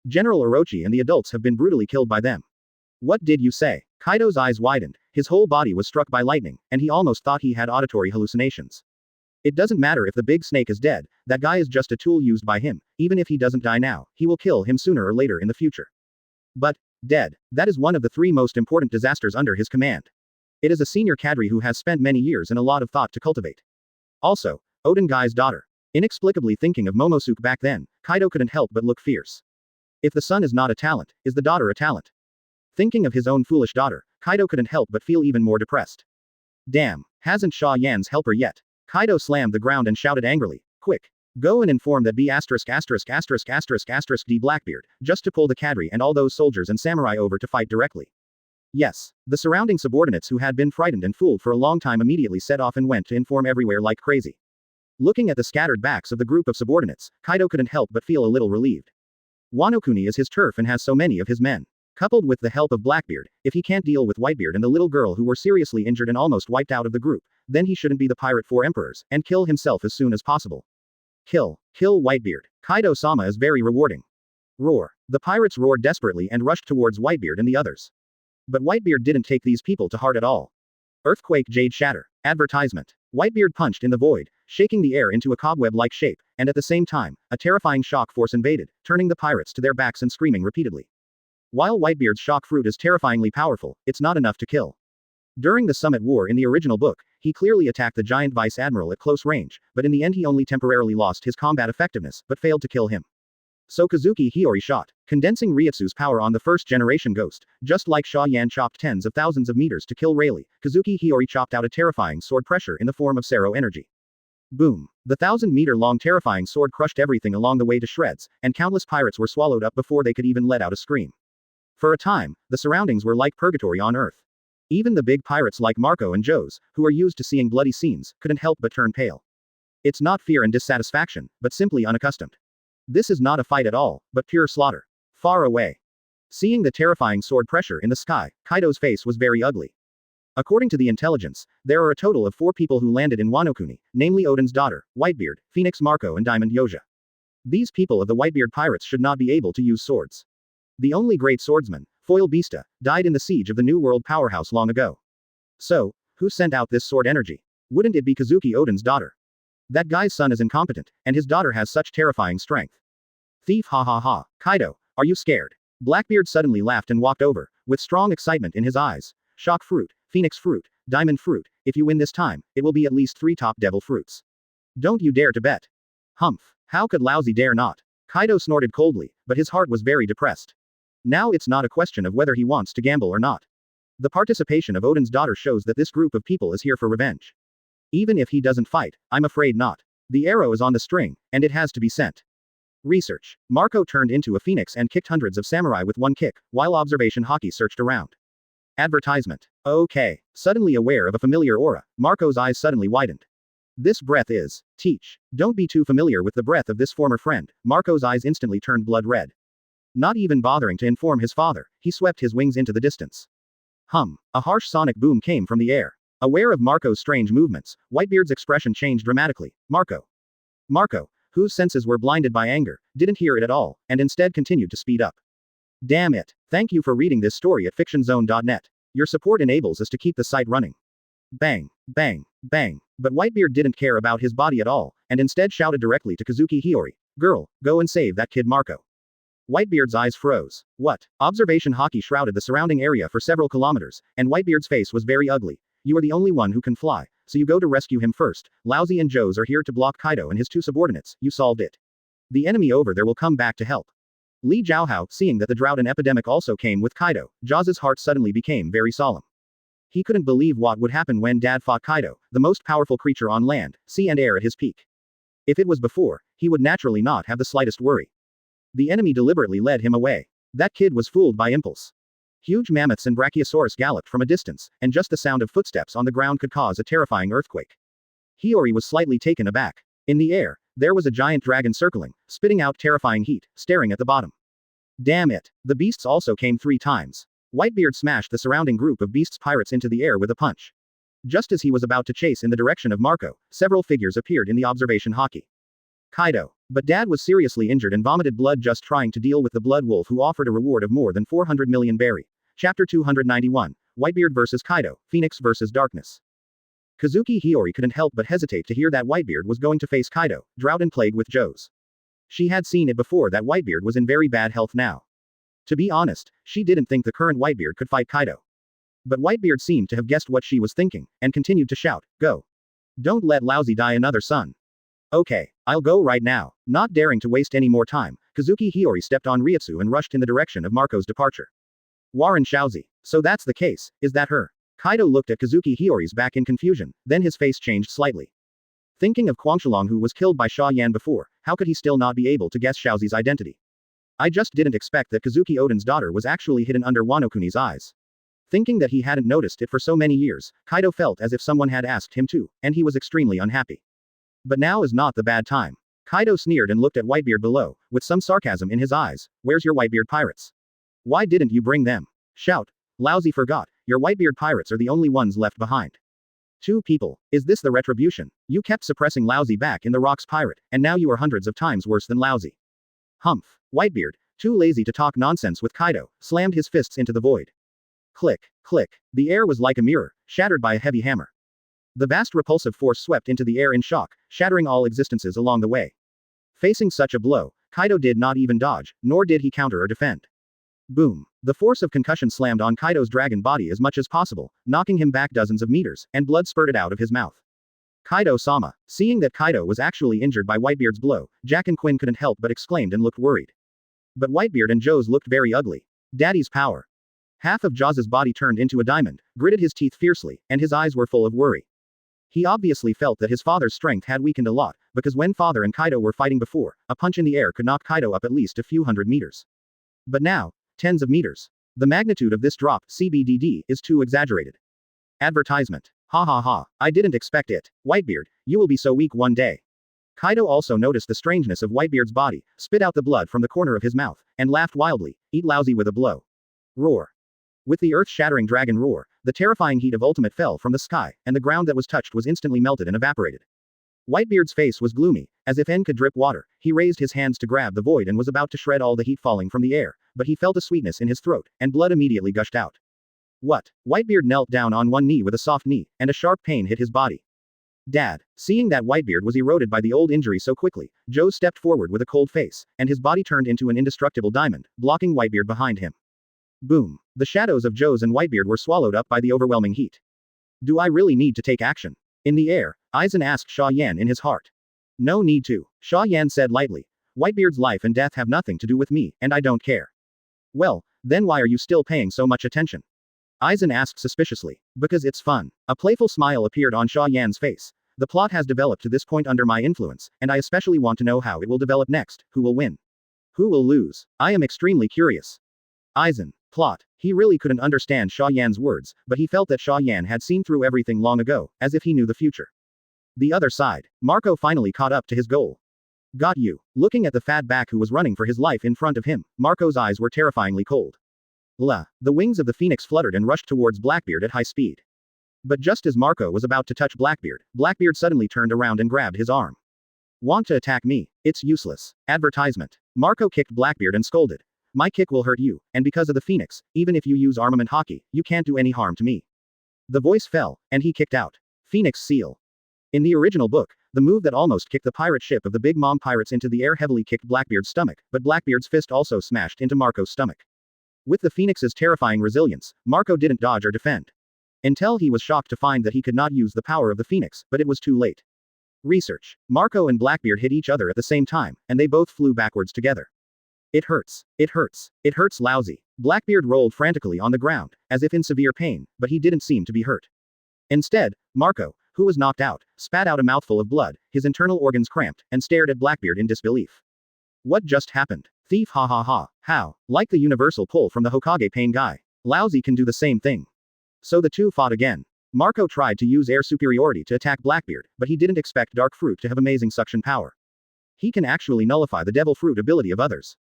General Orochi and the adults have been brutally killed by them. What did you say? Kaido's eyes widened, his whole body was struck by lightning, and he almost thought he had auditory hallucinations. It doesn't matter if the big snake is dead, that guy is just a tool used by him, even if he doesn't die now, he will kill him sooner or later in the future. But, dead, that is one of the three most important disasters under his command. It is a senior cadre who has spent many years and a lot of thought to cultivate. Also, Odin Guy's daughter. Inexplicably thinking of Momosuke back then, Kaido couldn't help but look fierce. If the son is not a talent, is the daughter a talent? Thinking of his own foolish daughter, Kaido couldn't help but feel even more depressed. Damn, hasn't Xia Yan's helper yet? Kaido slammed the ground and shouted angrily, quick! Go and inform that B************ D Blackbeard, just to pull the cadre and all those soldiers and samurai over to fight directly. Yes, the surrounding subordinates who had been frightened and fooled for a long time immediately set off and went to inform everywhere like crazy. Looking at the scattered backs of the group of subordinates, Kaido couldn't help but feel a little relieved. Wano Kuni is his turf and has so many of his men. Coupled with the help of Blackbeard, if he can't deal with Whitebeard and the little girl who were seriously injured and almost wiped out of the group, then he shouldn't be the pirate four emperors, and kill himself as soon as possible. Kill Whitebeard. Kaido-sama is very rewarding. Roar. The pirates roared desperately and rushed towards Whitebeard and the others. But Whitebeard didn't take these people to heart at all. Earthquake Jade Shatter. Advertisement. Whitebeard punched in the void, shaking the air into a cobweb-like shape, and at the same time, a terrifying shock force invaded, turning the pirates to their backs and screaming repeatedly. While Whitebeard's shock fruit is terrifyingly powerful, it's not enough to kill. During the Summit War in the original book, he clearly attacked the giant vice admiral at close range, but in the end he only temporarily lost his combat effectiveness, but failed to kill him. So Kazuki Hiyori shot, condensing Ryutsu's power on the first-generation ghost, just like Xia Yan chopped tens of thousands of meters to kill Rayleigh, Kazuki Hiyori chopped out a terrifying sword pressure in the form of Sero energy. Boom. The 1,000-meter-long terrifying sword crushed everything along the way to shreds, and countless pirates were swallowed up before they could even let out a scream. For a time, the surroundings were like purgatory on Earth. Even the big pirates like Marco and Joes, who are used to seeing bloody scenes, couldn't help but turn pale. It's not fear and dissatisfaction, but simply unaccustomed. This is not a fight at all, but pure slaughter. Far away. Seeing the terrifying sword pressure in the sky, Kaido's face was very ugly. According to the intelligence, there are a total of 4 people who landed in Wano Kuni, namely Odin's daughter, Whitebeard, Phoenix Marco and Diamond Yoja. These people of the Whitebeard pirates should not be able to use swords. The only great swordsman, Foil Beasta, died in the siege of the New World powerhouse long ago. So, who sent out this sword energy? Wouldn't it be Kazuki Odin's daughter? That guy's son is incompetent, and his daughter has such terrifying strength. Thief ha ha ha. Kaido, are you scared? Blackbeard suddenly laughed and walked over, with strong excitement in his eyes. Shock fruit, phoenix fruit, diamond fruit, if you win this time, it will be at least 3 top devil fruits. Don't you dare to bet. Humph, how could Lousy dare not? Kaido snorted coldly, but his heart was very depressed. Now it's not a question of whether he wants to gamble or not. The participation of Odin's daughter shows that this group of people is here for revenge. Even if he doesn't fight, I'm afraid not. The arrow is on the string, and it has to be sent. Research. Marco turned into a phoenix and kicked hundreds of samurai with one kick, while observation Hawkeye searched around. Advertisement. Okay. Suddenly aware of a familiar aura, Marco's eyes suddenly widened. This breath is. Teach. Don't be too familiar with the breath of this former friend. Marco's eyes instantly turned blood red. Not even bothering to inform his father, he swept his wings into the distance. Hum. A harsh sonic boom came from the air. Aware of Marco's strange movements, Whitebeard's expression changed dramatically. Marco, whose senses were blinded by anger, didn't hear it at all, and instead continued to speed up. Damn it. Thank you for reading this story at fictionzone.net. Your support enables us to keep the site running. Bang, bang, bang. But Whitebeard didn't care about his body at all, and instead shouted directly to Kazuki Hiyori, "Girl, go and save that kid Marco." Whitebeard's eyes froze. What? Observation Hawkeye shrouded the surrounding area for several kilometers, and Whitebeard's face was very ugly. You are the only one who can fly, so you go to rescue him first. Lousy and Joes are here to block Kaido and his 2 subordinates. You solved it. The enemy over there will come back to help. Li Jiaohao, seeing that the drought and epidemic also came with Kaido, Jaws' heart suddenly became very solemn. He couldn't believe what would happen when Dad fought Kaido, the most powerful creature on land, sea and air at his peak. If it was before, he would naturally not have the slightest worry. The enemy deliberately led him away. That kid was fooled by impulse. Huge mammoths and Brachiosaurus galloped from a distance, and just the sound of footsteps on the ground could cause a terrifying earthquake. Hiyori was slightly taken aback. In the air, there was a giant dragon circling, spitting out terrifying heat, staring at the bottom. Damn it. The beasts also came 3 times. Whitebeard smashed the surrounding group of beasts pirates into the air with a punch. Just as he was about to chase in the direction of Marco, several figures appeared in the observation Hawkeye. Kaido. But Dad was seriously injured and vomited blood just trying to deal with the Blood Wolf, who offered a reward of more than 400 million berry. Chapter 291. Whitebeard vs. Kaido, Phoenix vs. Darkness. Kazuki Hiyori couldn't help but hesitate to hear that Whitebeard was going to face Kaido, drought and plague with Joes. She had seen it before that Whitebeard was in very bad health now. To be honest, she didn't think the current Whitebeard could fight Kaido. But Whitebeard seemed to have guessed what she was thinking, and continued to shout, "Go. Don't let Lousy die another son." Okay, I'll go right now. Not daring to waste any more time, Kazuki Hiyori stepped on Ryutsu and rushed in the direction of Marco's departure. Warren Shaozi. So that's the case, is that her? Kaido looked at Kazuki Hiyori's back in confusion, then his face changed slightly. Thinking of Kwangshalong who was killed by Xia Yan before, how could he still not be able to guess Shaozi's identity? I just didn't expect that Kazuki Oden's daughter was actually hidden under Wanokuni's eyes. Thinking that he hadn't noticed it for so many years, Kaido felt as if someone had asked him to, and he was extremely unhappy. But now is not the bad time. Kaido sneered and looked at Whitebeard below, with some sarcasm in his eyes. Where's your Whitebeard pirates? Why didn't you bring them? Shout. Lousy forgot, your Whitebeard pirates are the only ones left behind. 2 people. Is this the retribution? You kept suppressing Lousy back in the rocks pirate, and now you are hundreds of times worse than Lousy. Humph. Whitebeard, too lazy to talk nonsense with Kaido, slammed his fists into the void. Click, click. The air was like a mirror, shattered by a heavy hammer. The vast repulsive force swept into the air in shock, shattering all existences along the way. Facing such a blow, Kaido did not even dodge, nor did he counter or defend. Boom. The force of concussion slammed on Kaido's dragon body as much as possible, knocking him back dozens of meters, and blood spurted out of his mouth. Kaido-sama. Seeing that Kaido was actually injured by Whitebeard's blow, Jack and Quinn couldn't help but exclaimed and looked worried. But Whitebeard and Joe's looked very ugly. Daddy's power. Half of Jaws's body turned into a diamond, gritted his teeth fiercely, and his eyes were full of worry. He obviously felt that his father's strength had weakened a lot, because when father and Kaido were fighting before, a punch in the air could knock Kaido up at least a few hundred meters. But now, tens of meters. The magnitude of this drop, CBDD, is too exaggerated. Advertisement. Ha ha ha, I didn't expect it. Whitebeard, you will be so weak one day. Kaido also noticed the strangeness of Whitebeard's body, spit out the blood from the corner of his mouth, and laughed wildly, eat Lousy with a blow. Roar. With the earth-shattering dragon roar, the terrifying heat of ultimate fell from the sky, and the ground that was touched was instantly melted and evaporated. Whitebeard's face was gloomy, as if N could drip water. He raised his hands to grab the void and was about to shred all the heat falling from the air, but he felt a sweetness in his throat, and blood immediately gushed out. What? Whitebeard knelt down on one knee with a soft knee, and a sharp pain hit his body. Dad. Seeing that Whitebeard was eroded by the old injury so quickly, Joe stepped forward with a cold face, and his body turned into an indestructible diamond, blocking Whitebeard behind him. Boom. The shadows of Joe's and Whitebeard were swallowed up by the overwhelming heat. Do I really need to take action? In the air, Aizen asked Xia Yan in his heart. No need to, Xia Yan said lightly. Whitebeard's life and death have nothing to do with me, and I don't care. Well, then why are you still paying so much attention? Aizen asked suspiciously. Because it's fun. A playful smile appeared on Xia Yan's face. The plot has developed to this point under my influence, and I especially want to know how it will develop next. Who will win? Who will lose? I am extremely curious. Aizen. Plot. He really couldn't understand Xia Yan's words, but he felt that Xia Yan had seen through everything long ago, as if he knew the future. The other side. Marco finally caught up to his goal. Got you. Looking at the fat back who was running for his life in front of him, Marco's eyes were terrifyingly cold. The wings of the phoenix fluttered and rushed towards Blackbeard at high speed. But just as Marco was about to touch Blackbeard, Blackbeard suddenly turned around and grabbed his arm. Want to attack me? It's useless. Advertisement. Marco kicked Blackbeard and scolded. My kick will hurt you, and because of the phoenix, even if you use armament hockey, you can't do any harm to me. The voice fell, and he kicked out. Phoenix Seal. In the original book, the move that almost kicked the pirate ship of the Big Mom pirates into the air heavily kicked Blackbeard's stomach, but Blackbeard's fist also smashed into Marco's stomach. With the phoenix's terrifying resilience, Marco didn't dodge or defend. Until he was shocked to find that he could not use the power of the phoenix, but it was too late. Research. Marco and Blackbeard hit each other at the same time, and they both flew backwards together. It hurts. It hurts. It hurts Lousy. Blackbeard rolled frantically on the ground, as if in severe pain, but he didn't seem to be hurt. Instead, Marco, who was knocked out, spat out a mouthful of blood, his internal organs cramped, and stared at Blackbeard in disbelief. What just happened? Thief ha ha ha. How? Like the universal pull from the Hokage pain guy. Lousy can do the same thing. So the two fought again. Marco tried to use air superiority to attack Blackbeard, but he didn't expect Dark Fruit to have amazing suction power. He can actually nullify the Devil Fruit ability of others.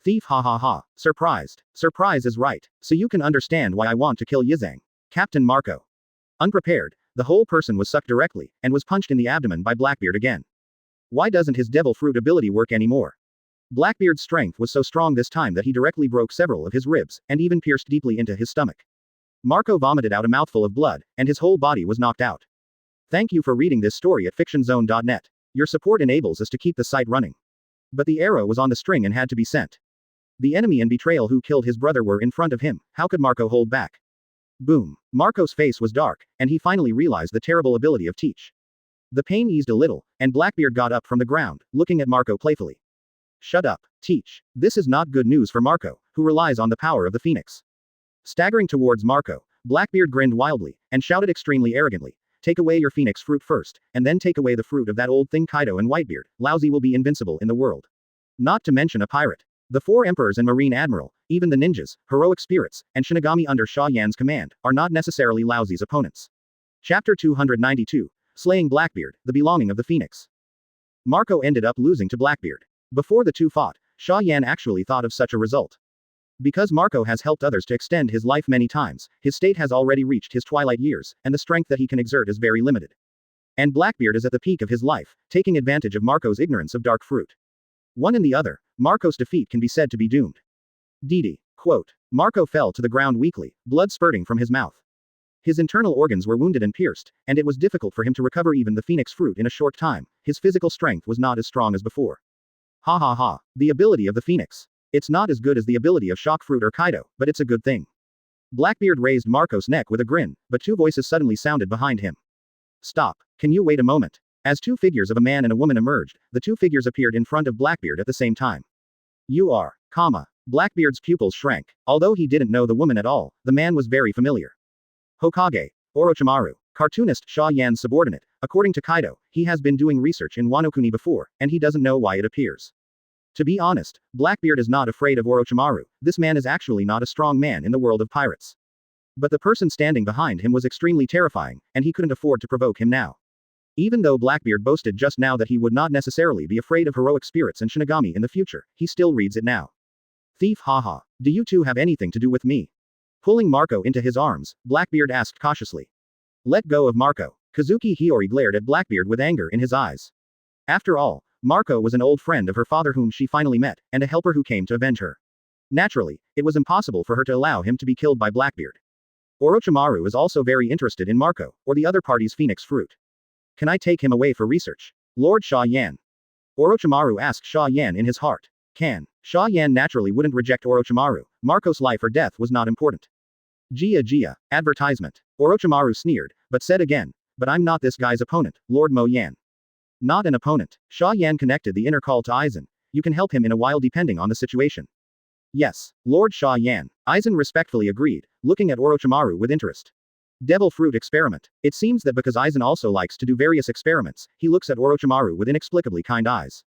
Thief ha ha ha. Surprised. Surprise is right. So you can understand why I want to kill Yizang. Captain Marco. Unprepared, the whole person was sucked directly, and was punched in the abdomen by Blackbeard again. Why doesn't his Devil Fruit ability work anymore? Blackbeard's strength was so strong this time that he directly broke several of his ribs, and even pierced deeply into his stomach. Marco vomited out a mouthful of blood, and his whole body was knocked out. Thank you for reading this story at fictionzone.net. Your support enables us to keep the site running. But the arrow was on the string and had to be sent. The enemy and betrayal who killed his brother were in front of him. How could Marco hold back? Boom. Marco's face was dark, and he finally realized the terrible ability of Teach. The pain eased a little, and Blackbeard got up from the ground, looking at Marco playfully. Shut up. Teach. This is not good news for Marco, who relies on the power of the phoenix. Staggering towards Marco, Blackbeard grinned wildly, and shouted extremely arrogantly, take away your phoenix fruit first, and then take away the fruit of that old thing Kaido and Whitebeard, lousy will be invincible in the world. Not to mention a pirate. The 4 emperors and marine admiral, even the ninjas, heroic spirits, and Shinigami under Xia Yan's command, are not necessarily Lousy's opponents. Chapter 292, Slaying Blackbeard, the belonging of the phoenix. Marco ended up losing to Blackbeard. Before the two fought, Xia Yan actually thought of such a result. Because Marco has helped others to extend his life many times, his state has already reached his twilight years, and the strength that he can exert is very limited. And Blackbeard is at the peak of his life, taking advantage of Marco's ignorance of dark fruit. One and the other, Marco's defeat can be said to be doomed. Didi. Quote. Marco fell to the ground weakly, blood spurting from his mouth. His internal organs were wounded and pierced, and it was difficult for him to recover even the phoenix fruit in a short time. His physical strength was not as strong as before. Ha ha ha. The ability of the phoenix. It's not as good as the ability of shock fruit or Kaido, but it's a good thing. Blackbeard raised Marco's neck with a grin, but 2 voices suddenly sounded behind him. Stop. Can you wait a moment? As 2 figures of a man and a woman emerged, the 2 figures appeared in front of Blackbeard at the same time. You are, Blackbeard's pupils shrank. Although he didn't know the woman at all, the man was very familiar. Hokage, Orochimaru, cartoonist Xia Yan's subordinate. According to Kaido, he has been doing research in Wano Kuni before, and he doesn't know why it appears. To be honest, Blackbeard is not afraid of Orochimaru. This man is actually not a strong man in the world of pirates. But the person standing behind him was extremely terrifying, and he couldn't afford to provoke him now. Even though Blackbeard boasted just now that he would not necessarily be afraid of heroic spirits and Shinigami in the future, he still reads it now. Thief, haha. Do you two have anything to do with me? Pulling Marco into his arms, Blackbeard asked cautiously. Let go of Marco. Kazuki Hiyori glared at Blackbeard with anger in his eyes. After all, Marco was an old friend of her father whom she finally met, and a helper who came to avenge her. Naturally, it was impossible for her to allow him to be killed by Blackbeard. Orochimaru is also very interested in Marco, or the other party's phoenix fruit. Can I take him away for research? Lord Xia Yan. Orochimaru asked Xia Yan in his heart. Can. Xia Yan naturally wouldn't reject Orochimaru. Marco's life or death was not important. Gia. Advertisement. Orochimaru sneered, but said again, but I'm not this guy's opponent, Lord Mo Yan. Not an opponent. Xia Yan connected the inner call to Aizen. You can help him in a while depending on the situation. Yes, Lord Xia Yan. Aizen respectfully agreed, looking at Orochimaru with interest. Devil fruit experiment. It seems that because Aizen also likes to do various experiments, he looks at Orochimaru with inexplicably kind eyes.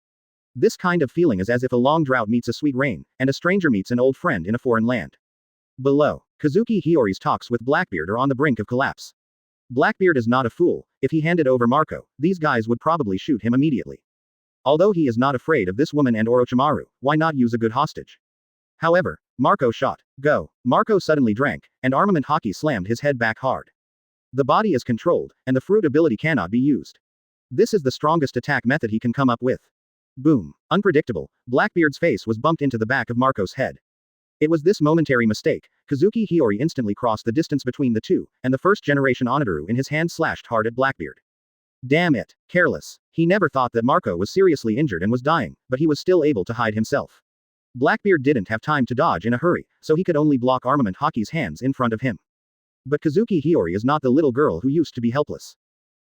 This kind of feeling is as if a long drought meets a sweet rain, and a stranger meets an old friend in a foreign land. Below, Kazuki Hiyori's talks with Blackbeard are on the brink of collapse. Blackbeard is not a fool. If he handed over Marco, these guys would probably shoot him immediately. Although he is not afraid of this woman and Orochimaru, why not use a good hostage? However, Marco shot. Go. Marco suddenly drank, and armament hockey slammed his head back hard. The body is controlled, and the fruit ability cannot be used. This is the strongest attack method he can come up with. Boom. Unpredictable, Blackbeard's face was bumped into the back of Marco's head. It was this momentary mistake. Kazuki Hiyori instantly crossed the distance between the two, and the first-generation Onoduru in his hand slashed hard at Blackbeard. Damn it. Careless. He never thought that Marco was seriously injured and was dying, but he was still able to hide himself. Blackbeard didn't have time to dodge in a hurry, so he could only block armament hockey's hands in front of him. But Kazuki Hiyori is not the little girl who used to be helpless.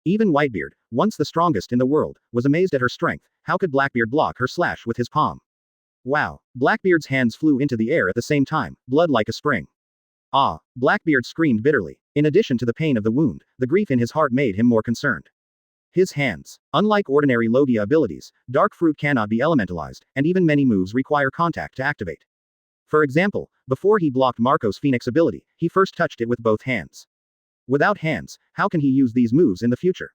Even Whitebeard, once the strongest in the world, was amazed at her strength. How could Blackbeard block her slash with his palm? Wow. Blackbeard's hands flew into the air at the same time, blood like a spring. Ah! Blackbeard screamed bitterly. In addition to the pain of the wound, the grief in his heart made him more concerned. His hands. Unlike ordinary Logia abilities, dark fruit cannot be elementalized, and even many moves require contact to activate. For example, before he blocked Marco's Phoenix ability, he first touched it with both hands. Without hands, how can he use these moves in the future?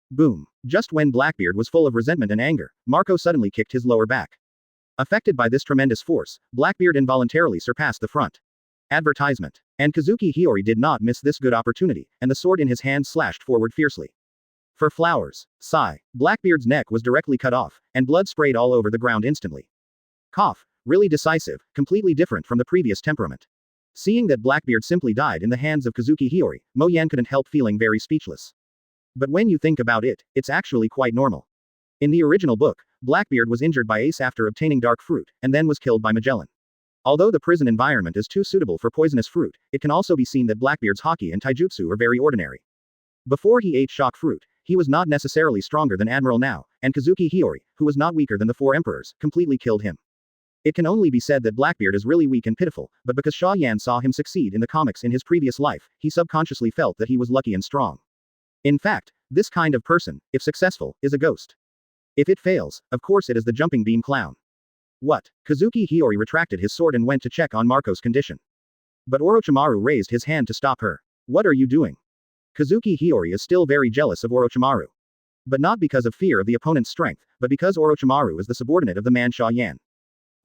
Boom. Just when Blackbeard was full of resentment and anger, Marco suddenly kicked his lower back. Affected by this tremendous force, Blackbeard involuntarily surpassed the front. Advertisement. And Kazuki Hiyori did not miss this good opportunity, and the sword in his hand slashed forward fiercely. For flowers. Sigh. Blackbeard's neck was directly cut off, and blood sprayed all over the ground instantly. Cough. Really decisive, completely different from the previous temperament. Seeing that Blackbeard simply died in the hands of Kazuki Hiyori, Mo Yan couldn't help feeling very speechless. But when you think about it, it's actually quite normal. In the original book, Blackbeard was injured by Ace after obtaining dark fruit, and then was killed by Magellan. Although the prison environment is too suitable for poisonous fruit, it can also be seen that Blackbeard's haki and taijutsu are very ordinary. Before he ate shock fruit, he was not necessarily stronger than Admiral now, and Kazuki Hiyori, who was not weaker than the four emperors, completely killed him. It can only be said that Blackbeard is really weak and pitiful, but because Xia Yan saw him succeed in the comics in his previous life, he subconsciously felt that he was lucky and strong. In fact, this kind of person, if successful, is a ghost. If it fails, of course it is the jumping beam clown. What? Kazuki Hiyori retracted his sword and went to check on Marco's condition. But Orochimaru raised his hand to stop her. What are you doing? Kazuki Hiyori is still very jealous of Orochimaru. But not because of fear of the opponent's strength, but because Orochimaru is the subordinate of the man Xia Yan.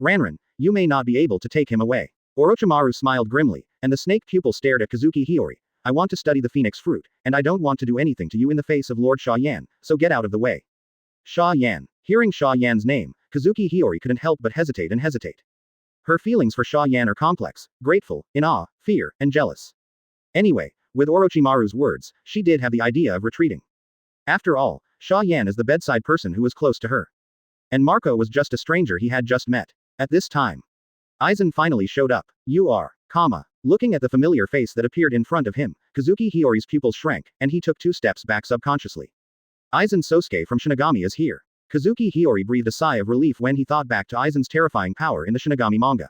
Ranran, you may not be able to take him away. Orochimaru smiled grimly, and the snake pupil stared at Kazuki Hiyori. I want to study the phoenix fruit, and I don't want to do anything to you in the face of Lord Xia Yan, so get out of the way. Xia Yan. Hearing Xia Yan's name, Kazuki Hiyori couldn't help but hesitate and hesitate. Her feelings for Xia Yan are complex, grateful, in awe, fear, and jealous. Anyway, with Orochimaru's words, she did have the idea of retreating. After all, Xia Yan is the bedside person who was close to her. And Marco was just a stranger he had just met. At this time, Aizen finally showed up. You are, looking at the familiar face that appeared in front of him, Kazuki Hiyori's pupils shrank, and he took 2 steps back subconsciously. Aizen Sosuke from Shinigami is here. Kazuki Hiyori breathed a sigh of relief when he thought back to Aizen's terrifying power in the Shinigami manga.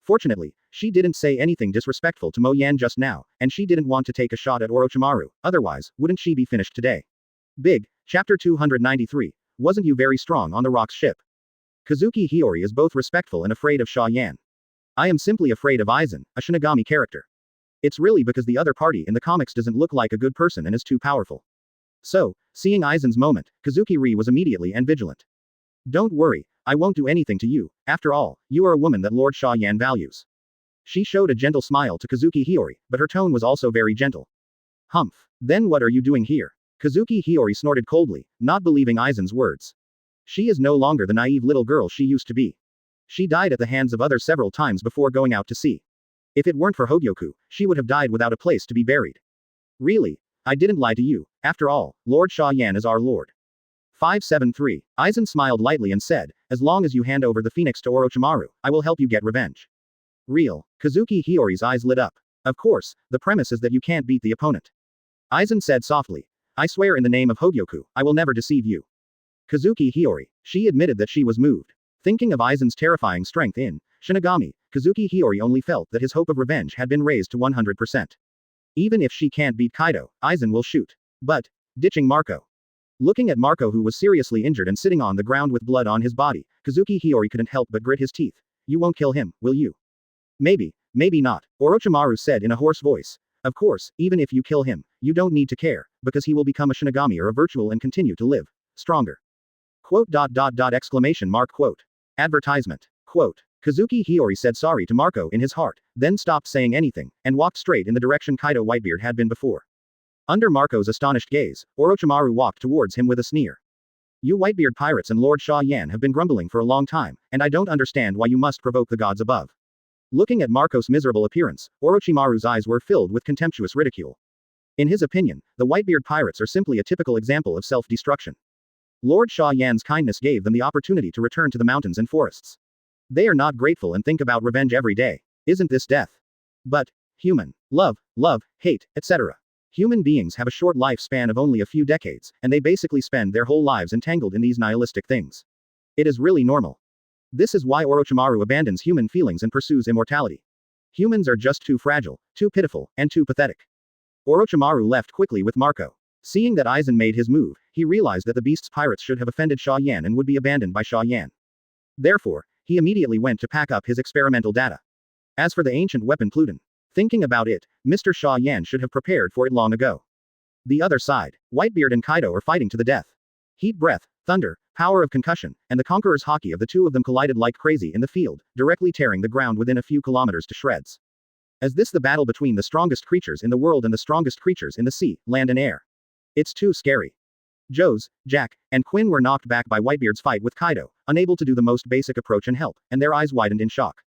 Fortunately, she didn't say anything disrespectful to Mo Yan just now, and she didn't want to take a shot at Orochimaru, otherwise, wouldn't she be finished today? Big, Chapter 293. Wasn't you very strong on the Rock's ship? Kazuki Hiyori is both respectful and afraid of Xia Yan. I am simply afraid of Aizen, a Shinigami character. It's really because the other party in the comics doesn't look like a good person and is too powerful. So, seeing Aizen's moment, Kazuki-ri was immediately and vigilant. Don't worry, I won't do anything to you, after all, you are a woman that Lord Xia Yan values. She showed a gentle smile to Kazuki Hiyori, but her tone was also very gentle. Humph. Then what are you doing here? Kazuki Hiyori snorted coldly, not believing Aizen's words. She is no longer the naive little girl she used to be. She died at the hands of others several times before going out to sea. If it weren't for Hogyoku, she would have died without a place to be buried. Really? I didn't lie to you, after all, Lord Xia Yan is our lord. 573. Aizen smiled lightly and said, as long as you hand over the phoenix to Orochimaru, I will help you get revenge. Real. Kazuki Hiyori's eyes lit up. Of course, the premise is that you can't beat the opponent. Aizen said softly. I swear in the name of Hogyoku, I will never deceive you. Kazuki Hiyori. She admitted that she was moved. Thinking of Aizen's terrifying strength in Shinigami, Kazuki Hiyori only felt that his hope of revenge had been raised to 100%. Even if she can't beat Kaido, Aizen will shoot. But, ditching Marco. Looking at Marco who was seriously injured and sitting on the ground with blood on his body, Kazuki Hiyori couldn't help but grit his teeth. You won't kill him, will you? Maybe, maybe not, Orochimaru said in a hoarse voice. Of course, even if you kill him, you don't need to care, because he will become a Shinigami or a virtual and continue to live stronger. Quote. Exclamation mark quote. Advertisement. Quote. Kazuki Hiyori said sorry to Marco in his heart, then stopped saying anything, and walked straight in the direction Kaido Whitebeard had been before. Under Marco's astonished gaze, Orochimaru walked towards him with a sneer. You Whitebeard pirates and Lord Xia Yan have been grumbling for a long time, and I don't understand why you must provoke the gods above. Looking at Marco's miserable appearance, Orochimaru's eyes were filled with contemptuous ridicule. In his opinion, the Whitebeard pirates are simply a typical example of self-destruction. Lord Xia Yan's kindness gave them the opportunity to return to the mountains and forests. They are not grateful and think about revenge every day. Isn't this death? But, human, love, hate, etc. Human beings have a short lifespan of only a few decades, and they basically spend their whole lives entangled in these nihilistic things. It is really normal. This is why Orochimaru abandons human feelings and pursues immortality. Humans are just too fragile, too pitiful, and too pathetic. Orochimaru left quickly with Marco. Seeing that Aizen made his move, he realized that the beast's pirates should have offended Xia Yan and would be abandoned by Xia Yan. Therefore, he immediately went to pack up his experimental data. As for the ancient weapon Pluton, thinking about it, Mr. Xia Yan should have prepared for it long ago. The other side, Whitebeard and Kaido are fighting to the death. Heat breath, thunder, power of concussion, and the conqueror's haki of the two of them collided like crazy in the field, directly tearing the ground within a few kilometers to shreds. Is this the battle between the strongest creatures in the world and the strongest creatures in the sea, land and air? It's too scary. Joes, Jack, and Quinn were knocked back by Whitebeard's fight with Kaido, unable to do the most basic approach and help, and their eyes widened in shock.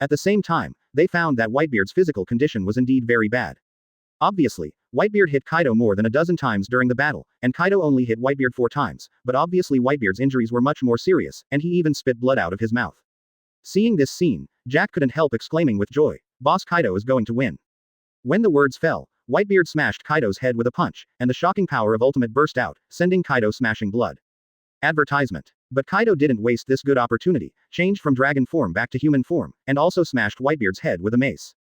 At the same time, they found that Whitebeard's physical condition was indeed very bad. Obviously, Whitebeard hit Kaido more than a dozen times during the battle, and Kaido only hit Whitebeard 4 times, but obviously Whitebeard's injuries were much more serious, and he even spit blood out of his mouth. Seeing this scene, Jack couldn't help exclaiming with joy, Boss Kaido is going to win. When the words fell, Whitebeard smashed Kaido's head with a punch, and the shocking power of Ultimate burst out, sending Kaido smashing blood. Advertisement. But Kaido didn't waste this good opportunity, changed from dragon form back to human form, and also smashed Whitebeard's head with a mace.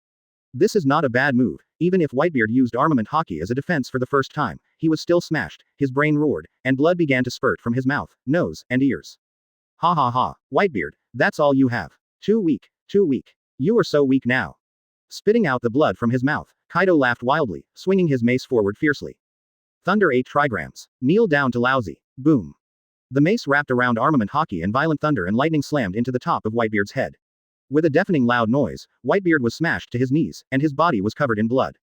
This is not a bad move. Even if Whitebeard used armament Haki as a defense for the first time, he was still smashed, his brain roared, and blood began to spurt from his mouth, nose, and ears. Ha ha ha, Whitebeard, that's all you have. Too weak, too weak. You are so weak now. Spitting out the blood from his mouth, Kaido laughed wildly, swinging his mace forward fiercely. Thunder 8 trigrams. Kneel down to lousy. Boom. The mace wrapped around armament Haki and violent thunder and lightning slammed into the top of Whitebeard's head. With a deafening loud noise, Whitebeard was smashed to his knees, and his body was covered in blood.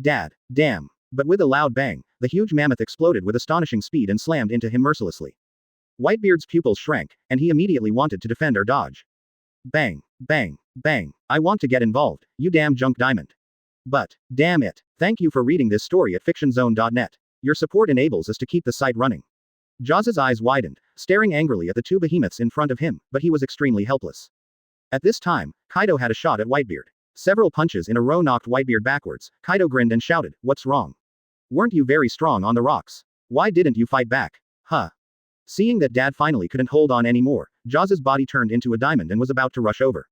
Dad. Damn. But with a loud bang, the huge mammoth exploded with astonishing speed and slammed into him mercilessly. Whitebeard's pupils shrank, and he immediately wanted to defend or dodge. Bang, bang, bang. I want to get involved, you damn junk diamond. But, damn it. Thank you for reading this story at fictionzone.net. Your support enables us to keep the site running. Jaws's eyes widened, staring angrily at the two behemoths in front of him, but he was extremely helpless. At this time, Kaido had a shot at Whitebeard. Several punches in a row knocked Whitebeard backwards. Kaido grinned and shouted, "What's wrong? Weren't you very strong on the rocks? Why didn't you fight back? Huh?" Seeing that Dad finally couldn't hold on anymore, Jaws's body turned into a diamond and was about to rush over.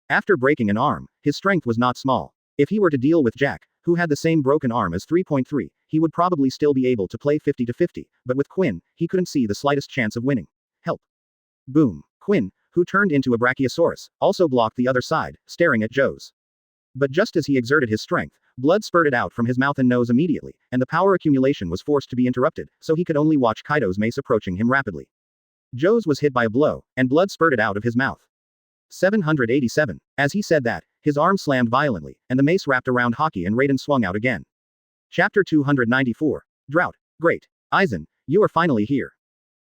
After breaking an arm, his strength was not small. If he were to deal with Jack, who had the same broken arm as 3.3, he would probably still be able to play 50-50, but with Quinn, he couldn't see the slightest chance of winning. Help. Boom. Quinn, who turned into a Brachiosaurus, also blocked the other side, staring at Joe's. But just as he exerted his strength, blood spurted out from his mouth and nose immediately, and the power accumulation was forced to be interrupted, so he could only watch Kaido's mace approaching him rapidly. Joe's was hit by a blow, and blood spurted out of his mouth. 787. As he said that, his arm slammed violently, and the mace wrapped around Haki and Raiden swung out again. Chapter 294. Drought. Great. Aizen, you are finally here.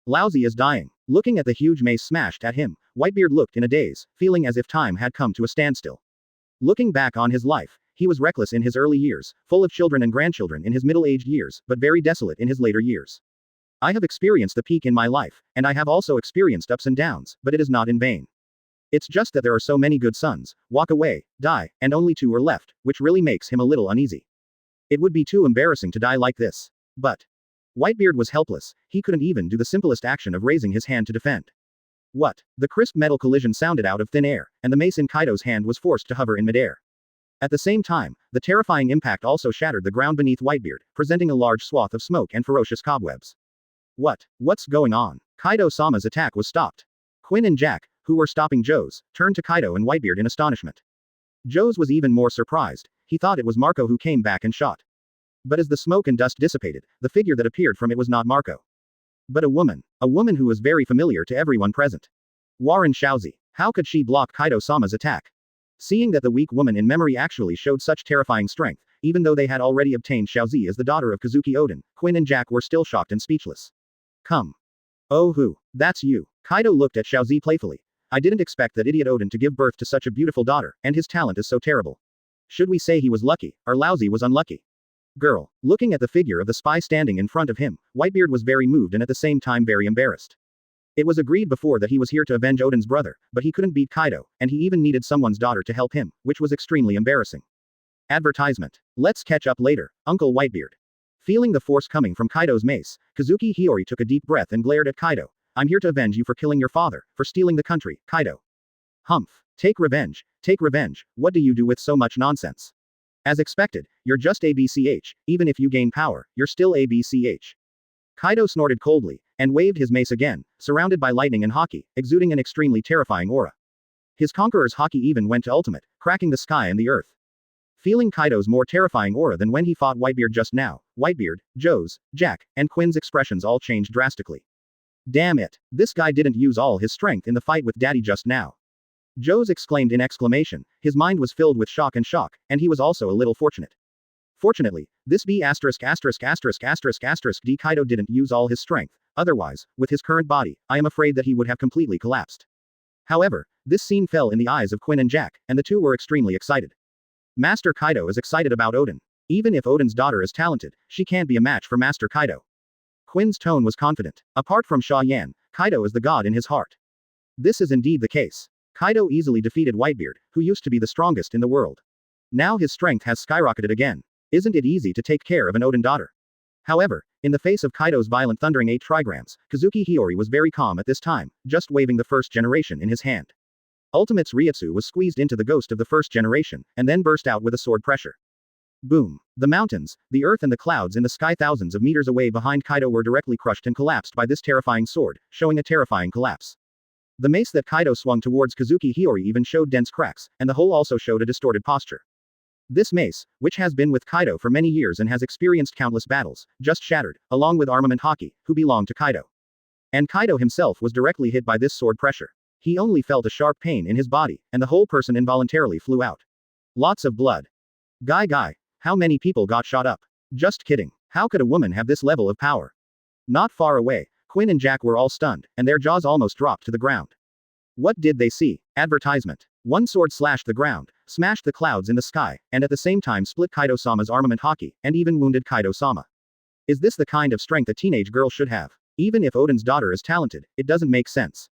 Lousy is dying. Looking at the huge mace smashed at him, Whitebeard looked in a daze, feeling as if time had come to a standstill. Looking back on his life, he was reckless in his early years, full of children and grandchildren in his middle-aged years, but very desolate in his later years. I have experienced the peak in my life, and I have also experienced ups and downs, but it is not in vain. It's just that there are so many good sons, walk away, die, and only 2 are left, which really makes him a little uneasy. It would be too embarrassing to die like this. But Whitebeard was helpless, he couldn't even do the simplest action of raising his hand to defend. What? The crisp metal collision sounded out of thin air, and the mace in Kaido's hand was forced to hover in midair. At the same time, the terrifying impact also shattered the ground beneath Whitebeard, presenting a large swath of smoke and ferocious cobwebs. What's going on? Kaido-sama's attack was stopped. Quinn and Jack, who were stopping Joe's, turned to Kaido and Whitebeard in astonishment. Joe's was even more surprised, he thought it was Marco who came back and shot. But as the smoke and dust dissipated, the figure that appeared from it was not Marco. But a woman who was very familiar to everyone present. Warren Shaozi. How could she block Kaido-sama's attack? Seeing that the weak woman in memory actually showed such terrifying strength, even though they had already obtained Shaozi as the daughter of Kazuki Oden, Quinn and Jack were still shocked and speechless. Come. Oh who? That's you. Kaido looked at Shaozi playfully. I didn't expect that idiot Oden to give birth to such a beautiful daughter, and his talent is so terrible. Should we say he was lucky, or lousy was unlucky? Girl. Looking at the figure of the spy standing in front of him, Whitebeard was very moved and at the same time very embarrassed. It was agreed before that he was here to avenge Oden's brother, but he couldn't beat Kaido, and he even needed someone's daughter to help him, which was extremely embarrassing. Advertisement. Let's catch up later, Uncle Whitebeard. Feeling the force coming from Kaido's mace, Kazuki Hiyori took a deep breath and glared at Kaido. I'm here to avenge you for killing your father, for stealing the country, Kaido. Humph. Take revenge, what do you do with so much nonsense? As expected, you're just ABCH, even if you gain power, you're still ABCH. Kaido snorted coldly, and waved his mace again, surrounded by lightning and Haki, exuding an extremely terrifying aura. His conqueror's Haki even went to ultimate, cracking the sky and the earth. Feeling Kaido's more terrifying aura than when he fought Whitebeard just now, Whitebeard, Joe's, Jack, and Quinn's expressions all changed drastically. Damn it, this guy didn't use all his strength in the fight with Daddy just now. Joe's exclaimed in exclamation, his mind was filled with shock, and he was also a little fortunate. Fortunately, this D Kaido didn't use all his strength, otherwise, with his current body, I am afraid that he would have completely collapsed. However, this scene fell in the eyes of Quinn and Jack, and the two were extremely excited. Master Kaido is excited about Oden. Even if Oden's daughter is talented, she can't be a match for Master Kaido. Quinn's tone was confident. Apart from Xia Yan, Kaido is the god in his heart. This is indeed the case. Kaido easily defeated Whitebeard, who used to be the strongest in the world. Now his strength has skyrocketed again. Isn't it easy to take care of an Oden daughter? However, in the face of Kaido's violent thundering 8 trigrams, Kazuki Hiyori was very calm at this time, just waving the first generation in his hand. Ultimate's Ryutsu was squeezed into the ghost of the first generation, and then burst out with a sword pressure. Boom. The mountains, the earth and the clouds in the sky thousands of meters away behind Kaido were directly crushed and collapsed by this terrifying sword, showing a terrifying collapse. The mace that Kaido swung towards Kazuki Hiyori even showed dense cracks, and the whole also showed a distorted posture. This mace, which has been with Kaido for many years and has experienced countless battles, just shattered, along with armament Haki, who belonged to Kaido. And Kaido himself was directly hit by this sword pressure. He only felt a sharp pain in his body, and the whole person involuntarily flew out. Lots of blood. Guy, how many people got shot up? Just kidding. How could a woman have this level of power? Not far away, Quinn and Jack were all stunned, and their jaws almost dropped to the ground. What did they see? Advertisement. One sword slashed the ground, smashed the clouds in the sky, and at the same time split Kaido-sama's armament Haki, and even wounded Kaido-sama. Is this the kind of strength a teenage girl should have? Even if Odin's daughter is talented, it doesn't make sense.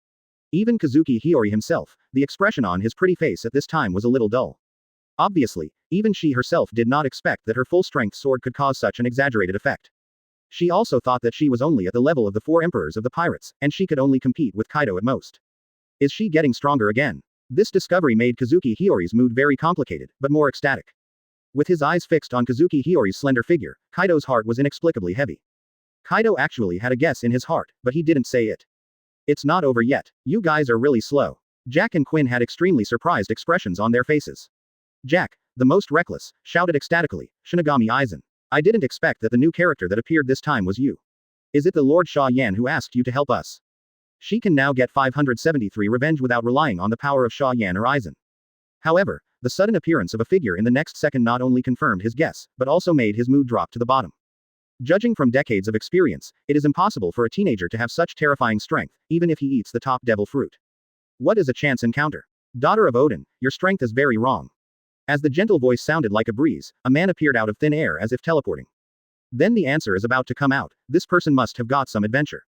Even Kazuki Hiyori himself, the expression on his pretty face at this time was a little dull. Obviously, even she herself did not expect that her full-strength sword could cause such an exaggerated effect. She also thought that she was only at the level of the 4 emperors of the pirates, and she could only compete with Kaido at most. Is she getting stronger again? This discovery made Kazuki Hiyori's mood very complicated, but more ecstatic. With his eyes fixed on Kazuki Hiyori's slender figure, Kaido's heart was inexplicably heavy. Kaido actually had a guess in his heart, but he didn't say it. It's not over yet. You guys are really slow. Jack and Quinn had extremely surprised expressions on their faces. Jack, the most reckless, shouted ecstatically, Shinigami Aizen. I didn't expect that the new character that appeared this time was you. Is it the Lord Xia Yan who asked you to help us? She can now get 573 revenge without relying on the power of Xia Yan or Aizen. However, the sudden appearance of a figure in the next second not only confirmed his guess, but also made his mood drop to the bottom. Judging from decades of experience, it is impossible for a teenager to have such terrifying strength, even if he eats the top devil fruit. What is a chance encounter? Daughter of Odin, your strength is very wrong. As the gentle voice sounded like a breeze, a man appeared out of thin air as if teleporting. Then the answer is about to come out. This person must have got some adventure.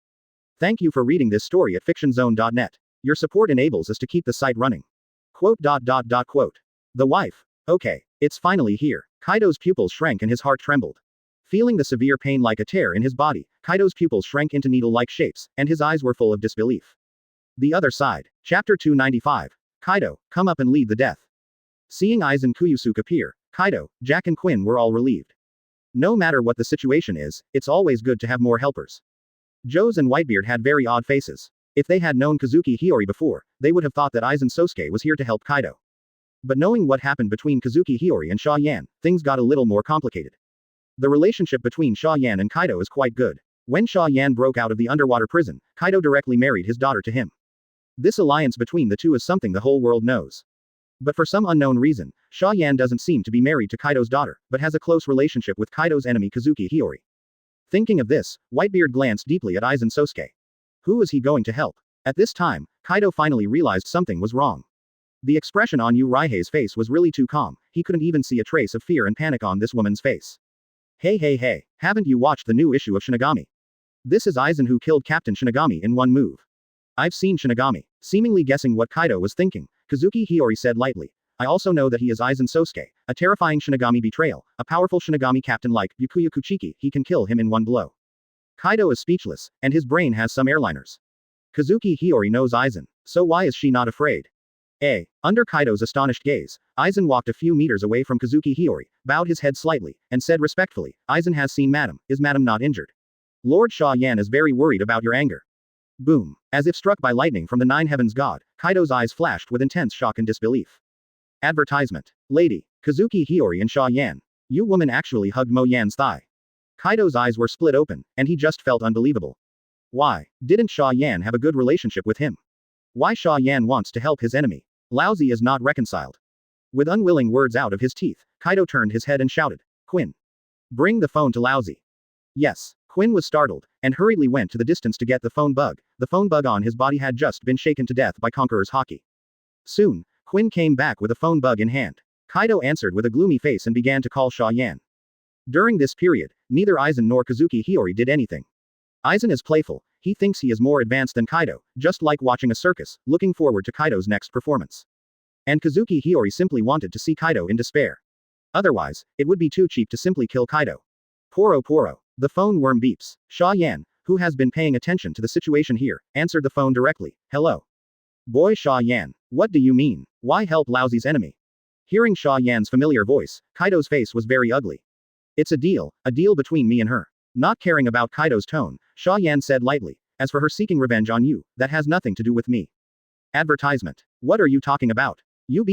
Thank you for reading this story at fictionzone.net. Your support enables us to keep the site running. Quote. The wife. Okay, it's finally here. Kaido's pupils shrank and his heart trembled. Feeling the severe pain like a tear in his body, Kaido's pupils shrank into needle-like shapes, and his eyes were full of disbelief. The other side. Chapter 295. Kaido, come up and lead the death. Seeing Aizen Kuyusuke appear, Kaido, Jack and Quinn were all relieved. No matter what the situation is, it's always good to have more helpers. Joes and Whitebeard had very odd faces. If they had known Kazuki Hiyori before, they would have thought that Aizen Sosuke was here to help Kaido. But knowing what happened between Kazuki Hiyori and Xia Yan, things got a little more complicated. The relationship between Xia Yan and Kaido is quite good. When Xia Yan broke out of the underwater prison, Kaido directly married his daughter to him. This alliance between the two is something the whole world knows. But for some unknown reason, Xia Yan doesn't seem to be married to Kaido's daughter, but has a close relationship with Kaido's enemy Kazuki Hiyori. Thinking of this, Whitebeard glanced deeply at Aizen Sosuke. Who is he going to help? At this time, Kaido finally realized something was wrong. The expression on Uraihe's face was really too calm, he couldn't even see a trace of fear and panic on this woman's face. Hey, haven't you watched the new issue of Shinigami? This is Aizen who killed Captain Shinigami in one move. I've seen Shinigami. Seemingly guessing what Kaido was thinking, Kazuki Hiyori said lightly. I also know that he is Aizen Sosuke, a terrifying Shinigami betrayal, a powerful Shinigami captain like Byakuya Kuchiki, he can kill him in one blow. Kaido is speechless, and his brain has some airliners. Kazuki Hiyori knows Aizen, so why is she not afraid? Under Kaido's astonished gaze, Aizen walked a few meters away from Kazuki Hiyori, bowed his head slightly, and said respectfully, Aizen has seen Madam, is Madam not injured? Lord Xia Yan is very worried about your anger. Boom. As if struck by lightning from the nine heavens god, Kaido's eyes flashed with intense shock and disbelief. Advertisement. Lady, Kazuki Hiyori and Xia Yan. You woman actually hugged Mo Yan's thigh. Kaido's eyes were split open, and he just felt unbelievable. Why didn't Xia Yan have a good relationship with him? Why Xia Yan wants to help his enemy? Lousy is not reconciled. With unwilling words out of his teeth, Kaido turned his head and shouted, Quinn. Bring the phone to Lousy. Yes. Quinn was startled, and hurriedly went to the distance to get the phone bug. The phone bug on his body had just been shaken to death by Conqueror's Haki. Soon, Quinn came back with a phone bug in hand. Kaido answered with a gloomy face and began to call Xia Yan. During this period, neither Aizen nor Kazuki Hiyori did anything. Aizen is playful, he thinks he is more advanced than Kaido, just like watching a circus, looking forward to Kaido's next performance. And Kazuki Hiyori simply wanted to see Kaido in despair. Otherwise, it would be too cheap to simply kill Kaido. Poro. The phone worm beeps. Xia Yan, who has been paying attention to the situation here, answered the phone directly. Hello. Boy Xia Yan. What do you mean? Why help Laozi's enemy? Hearing Xia Yan's familiar voice, Kaido's face was very ugly. It's a deal between me and her. Not caring about Kaido's tone, Xia Yan said lightly, as for her seeking revenge on you, that has nothing to do with me. Advertisement. What are you talking about? UB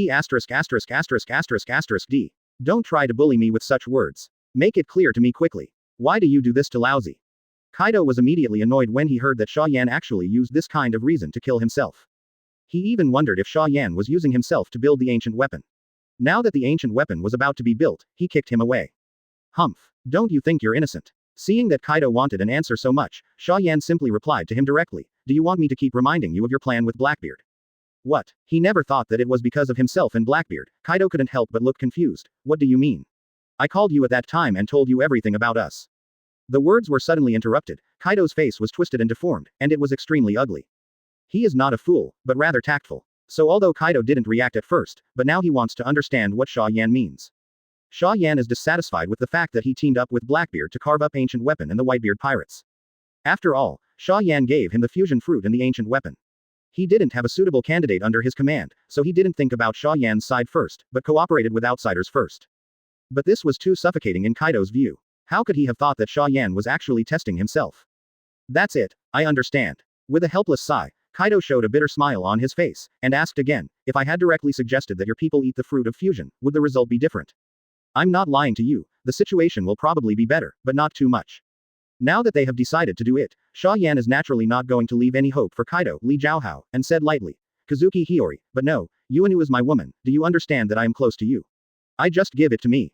D. Don't try to bully me with such words. Make it clear to me quickly. Why do you do this to Laozi? Kaido was immediately annoyed when he heard that Xia Yan actually used this kind of reason to kill himself. He even wondered if Xia Yan was using himself to build the ancient weapon. Now that the ancient weapon was about to be built, he kicked him away. Humph. Don't you think you're innocent? Seeing that Kaido wanted an answer so much, Xia Yan simply replied to him directly, do you want me to keep reminding you of your plan with Blackbeard? What? He never thought that it was because of himself and Blackbeard. Kaido couldn't help but look confused. What do you mean? I called you at that time and told you everything about us. The words were suddenly interrupted. Kaido's face was twisted and deformed, and it was extremely ugly. He is not a fool, but rather tactful. So although Kaido didn't react at first, but now he wants to understand what Xia Yan means. Xia Yan is dissatisfied with the fact that he teamed up with Blackbeard to carve up ancient weapon and the Whitebeard pirates. After all, Xia Yan gave him the fusion fruit and the ancient weapon. He didn't have a suitable candidate under his command, so he didn't think about Xia Yan's side first, but cooperated with outsiders first. But this was too suffocating in Kaido's view. How could he have thought that Xia Yan was actually testing himself? That's it, I understand. With a helpless sigh, Kaido showed a bitter smile on his face, and asked again, if I had directly suggested that your people eat the fruit of fusion, would the result be different? I'm not lying to you, the situation will probably be better, but not too much. Now that they have decided to do it, Xia Yan is naturally not going to leave any hope for Kaido, Li Zhaohao, and said lightly, Kazuki Hiyori, but no, Susanoo is my woman, do you understand that I am close to you? I just give it to me.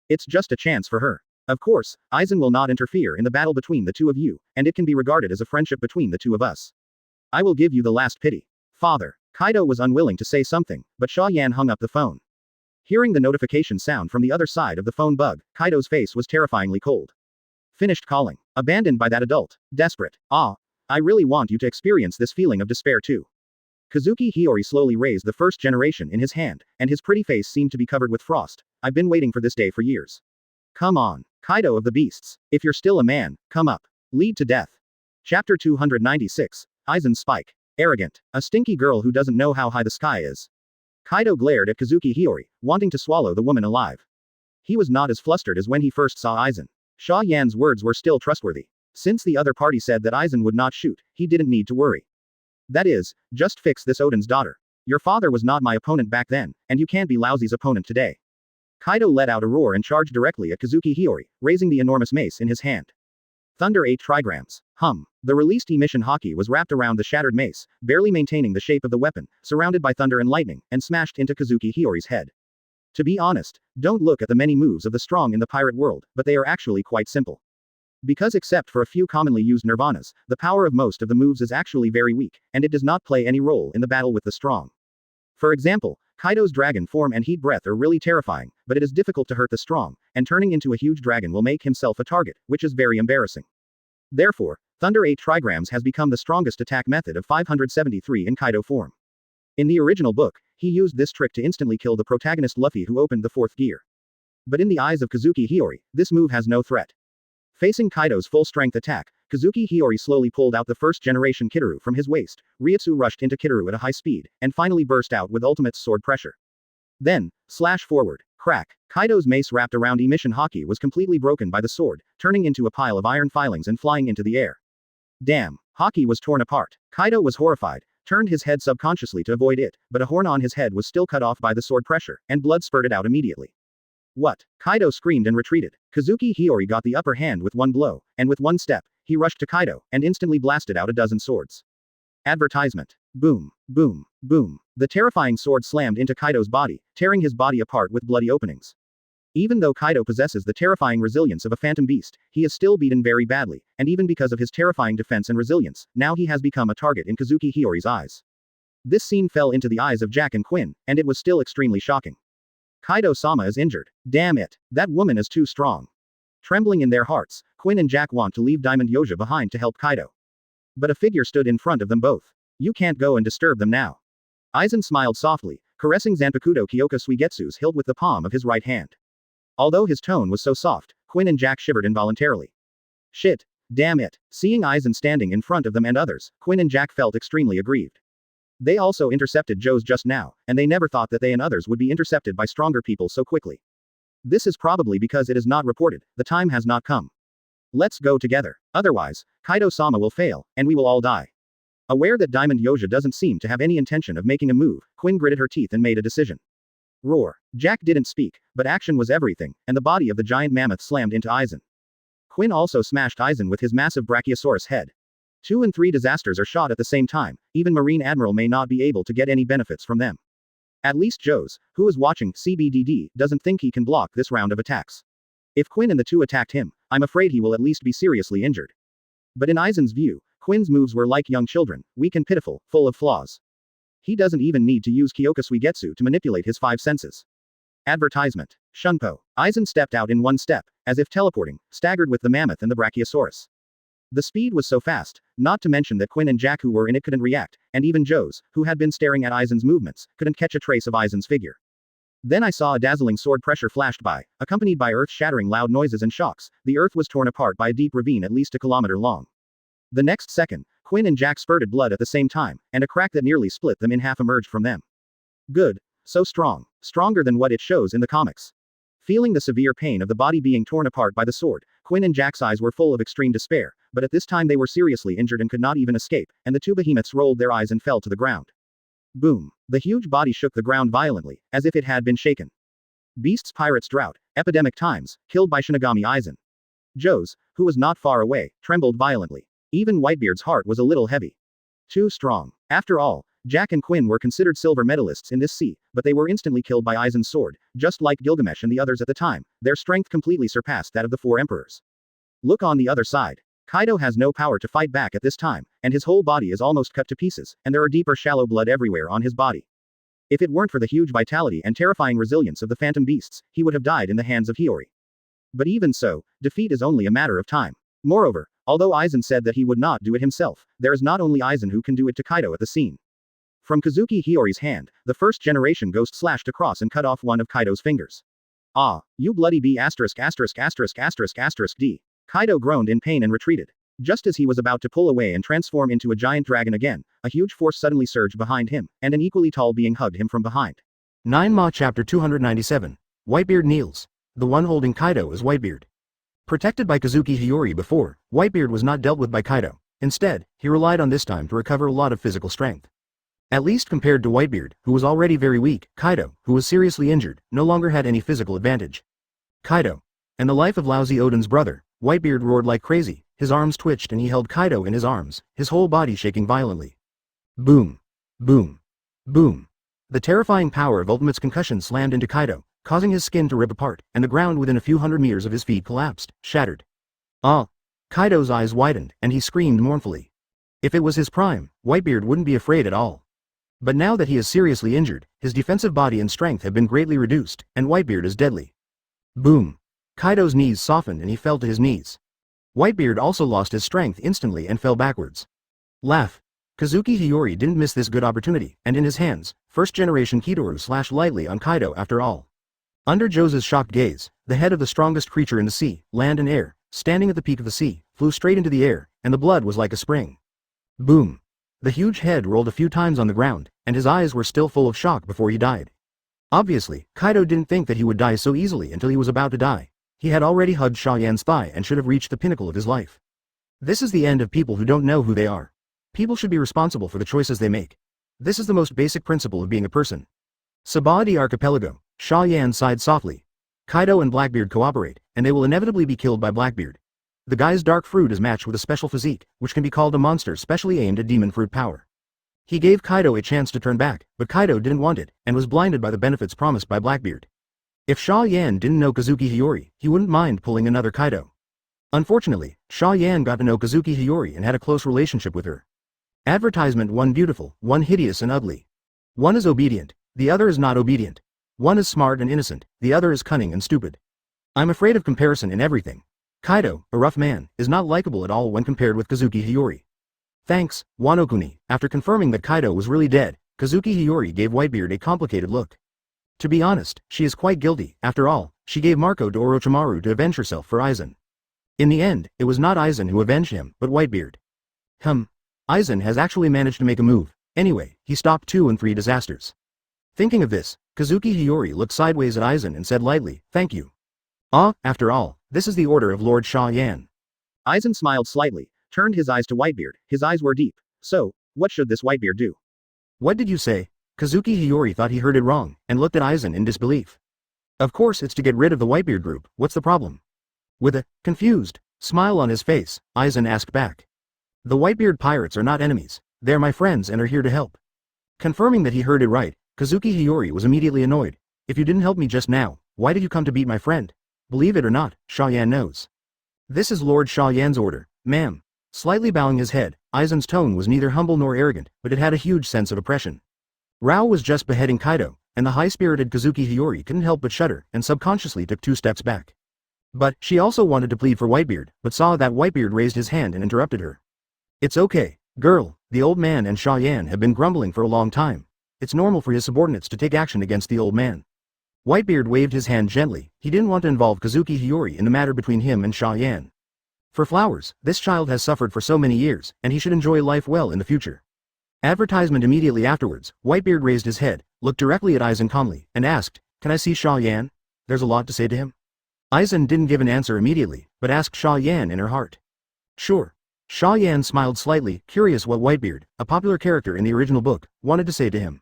It's just a chance for her. Of course, Aizen will not interfere in the battle between the two of you, and it can be regarded as a friendship between the two of us. I will give you the last pity. Father. Kaido was unwilling to say something, but Xia Yan hung up the phone. Hearing the notification sound from the other side of the phone bug, Kaido's face was terrifyingly cold. Finished calling. Abandoned by that adult. Desperate. Ah. I really want you to experience this feeling of despair too. Kazuki Hiyori slowly raised the first generation in his hand, and his pretty face seemed to be covered with frost. I've been waiting for this day for years. Come on. Kaido of the Beasts. If you're still a man, come up. Lead to death. Chapter 296. Aizen's Spike. Arrogant. A stinky girl who doesn't know how high the sky is. Kaido glared at Kazuki Hiyori, wanting to swallow the woman alive. He was not as flustered as when he first saw Aizen. Xia Yan's words were still trustworthy. Since the other party said that Aizen would not shoot, he didn't need to worry. That is, just fix this Odin's daughter. Your father was not my opponent back then, and you can't be Laozi's opponent today. Kaido let out a roar and charged directly at Kazuki Hiyori, raising the enormous mace in his hand. Thunder 8 trigrams. The released emission Hawkeye was wrapped around the shattered mace, barely maintaining the shape of the weapon, surrounded by thunder and lightning, and smashed into Kazuki Hiyori's head. To be honest, don't look at the many moves of the strong in the pirate world, but they are actually quite simple. Because except for a few commonly used nirvanas, the power of most of the moves is actually very weak, and it does not play any role in the battle with the strong. For example, Kaido's dragon form and heat breath are really terrifying, but it is difficult to hurt the strong, and turning into a huge dragon will make himself a target, which is very embarrassing. Therefore, Thunder 8 trigrams has become the strongest attack method of 573 in Kaido form. In the original book, he used this trick to instantly kill the protagonist Luffy who opened the fourth gear. But in the eyes of Kazuki Hiyori, this move has no threat. Facing Kaido's full-strength attack, Kazuki Hiyori slowly pulled out the first-generation Kizaru from his waist, Ryutsu rushed into Kizaru at a high speed, and finally burst out with Ultimate's sword pressure. Then, slash forward, crack, Kaido's mace wrapped around emission Hawkeye was completely broken by the sword, turning into a pile of iron filings and flying into the air. Damn, Hawkeye was torn apart. Kaido was horrified, turned his head subconsciously to avoid it, but a horn on his head was still cut off by the sword pressure, and blood spurted out immediately. What? Kaido screamed and retreated. Kazuki Hiyori got the upper hand with one blow, and with one step, he rushed to Kaido, and instantly blasted out a dozen swords. Advertisement. Boom, boom, boom. The terrifying sword slammed into Kaido's body, tearing his body apart with bloody openings. Even though Kaido possesses the terrifying resilience of a phantom beast, he is still beaten very badly, and even because of his terrifying defense and resilience, now he has become a target in Kazuki Hiyori's eyes. This scene fell into the eyes of Jack and Quinn, and it was still extremely shocking. Kaido-sama is injured. Damn it. That woman is too strong. Trembling in their hearts, Quinn and Jack want to leave Diamond Yoja behind to help Kaido. But a figure stood in front of them both. You can't go and disturb them now. Aizen smiled softly, caressing Zanpakuto Kyoka Suigetsu's hilt with the palm of his right hand. Although his tone was so soft, Quinn and Jack shivered involuntarily. Shit. Damn it. Seeing Aizen standing in front of them and others, Quinn and Jack felt extremely aggrieved. They also intercepted Joe's just now, and they never thought that they and others would be intercepted by stronger people so quickly. This is probably because it is not reported, the time has not come. Let's go together. Otherwise, Kaido-sama will fail, and we will all die. Aware that Diamond Yoja doesn't seem to have any intention of making a move, Quinn gritted her teeth and made a decision. Roar. Jack didn't speak, but action was everything, and the body of the giant mammoth slammed into Aizen. Quinn also smashed Aizen with his massive Brachiosaurus head. 2 and 3 disasters are shot at the same time, even Marine Admiral may not be able to get any benefits from them. At least Joe's, who is watching CBDD, doesn't think he can block this round of attacks. If Quinn and the 2 attacked him, I'm afraid he will at least be seriously injured. But in Aizen's view, Quinn's moves were like young children, weak and pitiful, full of flaws. He doesn't even need to use Kyoka Suigetsu to manipulate his 5 senses. Advertisement. Shunpo. Aizen stepped out in one step, as if teleporting, staggered with the mammoth and the Brachiosaurus. The speed was so fast, not to mention that Quinn and Jack who were in it couldn't react, and even Joe's, who had been staring at Aizen's movements, couldn't catch a trace of Aizen's figure. Then I saw a dazzling sword pressure flashed by, accompanied by earth-shattering loud noises and shocks. The earth was torn apart by a deep ravine at least a kilometer long. The next second, Quinn and Jack spurted blood at the same time, and a crack that nearly split them in half emerged from them. Good. So strong. Stronger than what it shows in the comics. Feeling the severe pain of the body being torn apart by the sword, Quinn and Jack's eyes were full of extreme despair, but at this time they were seriously injured and could not even escape, and the 2 behemoths rolled their eyes and fell to the ground. Boom. The huge body shook the ground violently, as if it had been shaken. Beasts Pirates Drought, Epidemic Times, killed by Shinigami Aizen. Joe's, who was not far away, trembled violently. Even Whitebeard's heart was a little heavy. Too strong. After all, Jack and Quinn were considered silver medalists in this sea, but they were instantly killed by Aizen's sword, just like Gilgamesh and the others at the time. Their strength completely surpassed that of the 4 emperors. Look on the other side. Kaido has no power to fight back at this time, and his whole body is almost cut to pieces, and there are deeper shallow blood everywhere on his body. If it weren't for the huge vitality and terrifying resilience of the phantom beasts, he would have died in the hands of Hiyori. But even so, defeat is only a matter of time. Moreover, although Aizen said that he would not do it himself, there is not only Aizen who can do it to Kaido at the scene. From Kazuki Hiyori's hand, the first-generation ghost slashed across and cut off one of Kaido's fingers. Ah, you bloody B****************. D. Kaido groaned in pain and retreated. Just as he was about to pull away and transform into a giant dragon again, a huge force suddenly surged behind him, and an equally tall being hugged him from behind. 9 Ma Chapter 297. Whitebeard kneels. The one holding Kaido is Whitebeard. Protected by Kazuki Hiyori before, Whitebeard was not dealt with by Kaido. Instead, he relied on this time to recover a lot of physical strength. At least compared to Whitebeard, who was already very weak, Kaido, who was seriously injured, no longer had any physical advantage. Kaido. And the life of lousy Odin's brother, Whitebeard roared like crazy, his arms twitched and he held Kaido in his arms, his whole body shaking violently. Boom. Boom. Boom. The terrifying power of Ultimate's concussion slammed into Kaido, causing his skin to rip apart, and the ground within a few hundred meters of his feet collapsed, shattered. Ah! Kaido's eyes widened, and he screamed mournfully. If it was his prime, Whitebeard wouldn't be afraid at all. But now that he is seriously injured, his defensive body and strength have been greatly reduced, and Whitebeard is deadly. Boom. Kaido's knees softened and he fell to his knees. Whitebeard also lost his strength instantly and fell backwards. Laugh. Kazuki Hiyori didn't miss this good opportunity, and in his hands, first-generation Kizaru slashed lightly on Kaido after all. Under Jose's shocked gaze, the head of the strongest creature in the sea, land and air, standing at the peak of the sea, flew straight into the air, and the blood was like a spring. Boom. The huge head rolled a few times on the ground, and his eyes were still full of shock before he died. Obviously, Kaido didn't think that he would die so easily until he was about to die. He had already hugged Xia Yan's thigh and should have reached the pinnacle of his life. This is the end of people who don't know who they are. People should be responsible for the choices they make. This is the most basic principle of being a person. Sabah Archipelago. Xia Yan sighed softly. Kaido and Blackbeard cooperate, and they will inevitably be killed by Blackbeard. The guy's dark fruit is matched with a special physique, which can be called a monster specially aimed at demon fruit power. He gave Kaido a chance to turn back, but Kaido didn't want it, and was blinded by the benefits promised by Blackbeard. If Xia Yan didn't know Kazuki Hiyori, he wouldn't mind pulling another Kaido. Unfortunately, Xia Yan got to know Kazuki Hiyori and had a close relationship with her. Advertisement: one beautiful, one hideous and ugly. One is obedient, the other is not obedient. One is smart and innocent, the other is cunning and stupid. I'm afraid of comparison in everything. Kaido, a rough man, is not likable at all when compared with Kazuki Hiyori. Thanks, Wano-kuni. After confirming that Kaido was really dead, Kazuki Hiyori gave Whitebeard a complicated look. To be honest, she is quite guilty. After all, she gave Marco to Orochimaru to avenge herself for Aizen. In the end, it was not Aizen who avenged him, but Whitebeard. Aizen has actually managed to make a move. Anyway, he stopped 2 and 3 disasters. Thinking of this, Kazuki Hiyori looked sideways at Aizen and said lightly, "Thank you." After all, this is the order of Lord Xia Yan. Aizen smiled slightly, turned his eyes to Whitebeard. His eyes were deep. So, what should this Whitebeard do? What did you say? Kazuki Hiyori thought he heard it wrong, and looked at Aizen in disbelief. Of course it's to get rid of the Whitebeard group, what's the problem? With a confused smile on his face, Aizen asked back. The Whitebeard pirates are not enemies, they're my friends and are here to help. Confirming that he heard it right, Kazuki Hiyori was immediately annoyed. If you didn't help me just now, why did you come to beat my friend? Believe it or not, Xia Yan knows. This is Lord Xia Yan's order, ma'am. Slightly bowing his head, Aizen's tone was neither humble nor arrogant, but it had a huge sense of oppression. Rao was just beheading Kaido, and the high-spirited Kazuki Hiyori couldn't help but shudder, and subconsciously took 2 steps back. But, she also wanted to plead for Whitebeard, but saw that Whitebeard raised his hand and interrupted her. It's okay, girl, the old man and Xia Yan have been grumbling for a long time. It's normal for his subordinates to take action against the old man. Whitebeard waved his hand gently, he didn't want to involve Kazuki Hiyori in the matter between him and Xia Yan. For flowers, this child has suffered for so many years, and he should enjoy life well in the future. Advertisement immediately afterwards, Whitebeard raised his head, looked directly at Aizen calmly, and asked, "Can I see Xia Yan? There's a lot to say to him." Aizen didn't give an answer immediately, but asked Xia Yan in her heart. Sure. Xia Yan smiled slightly, curious what Whitebeard, a popular character in the original book, wanted to say to him.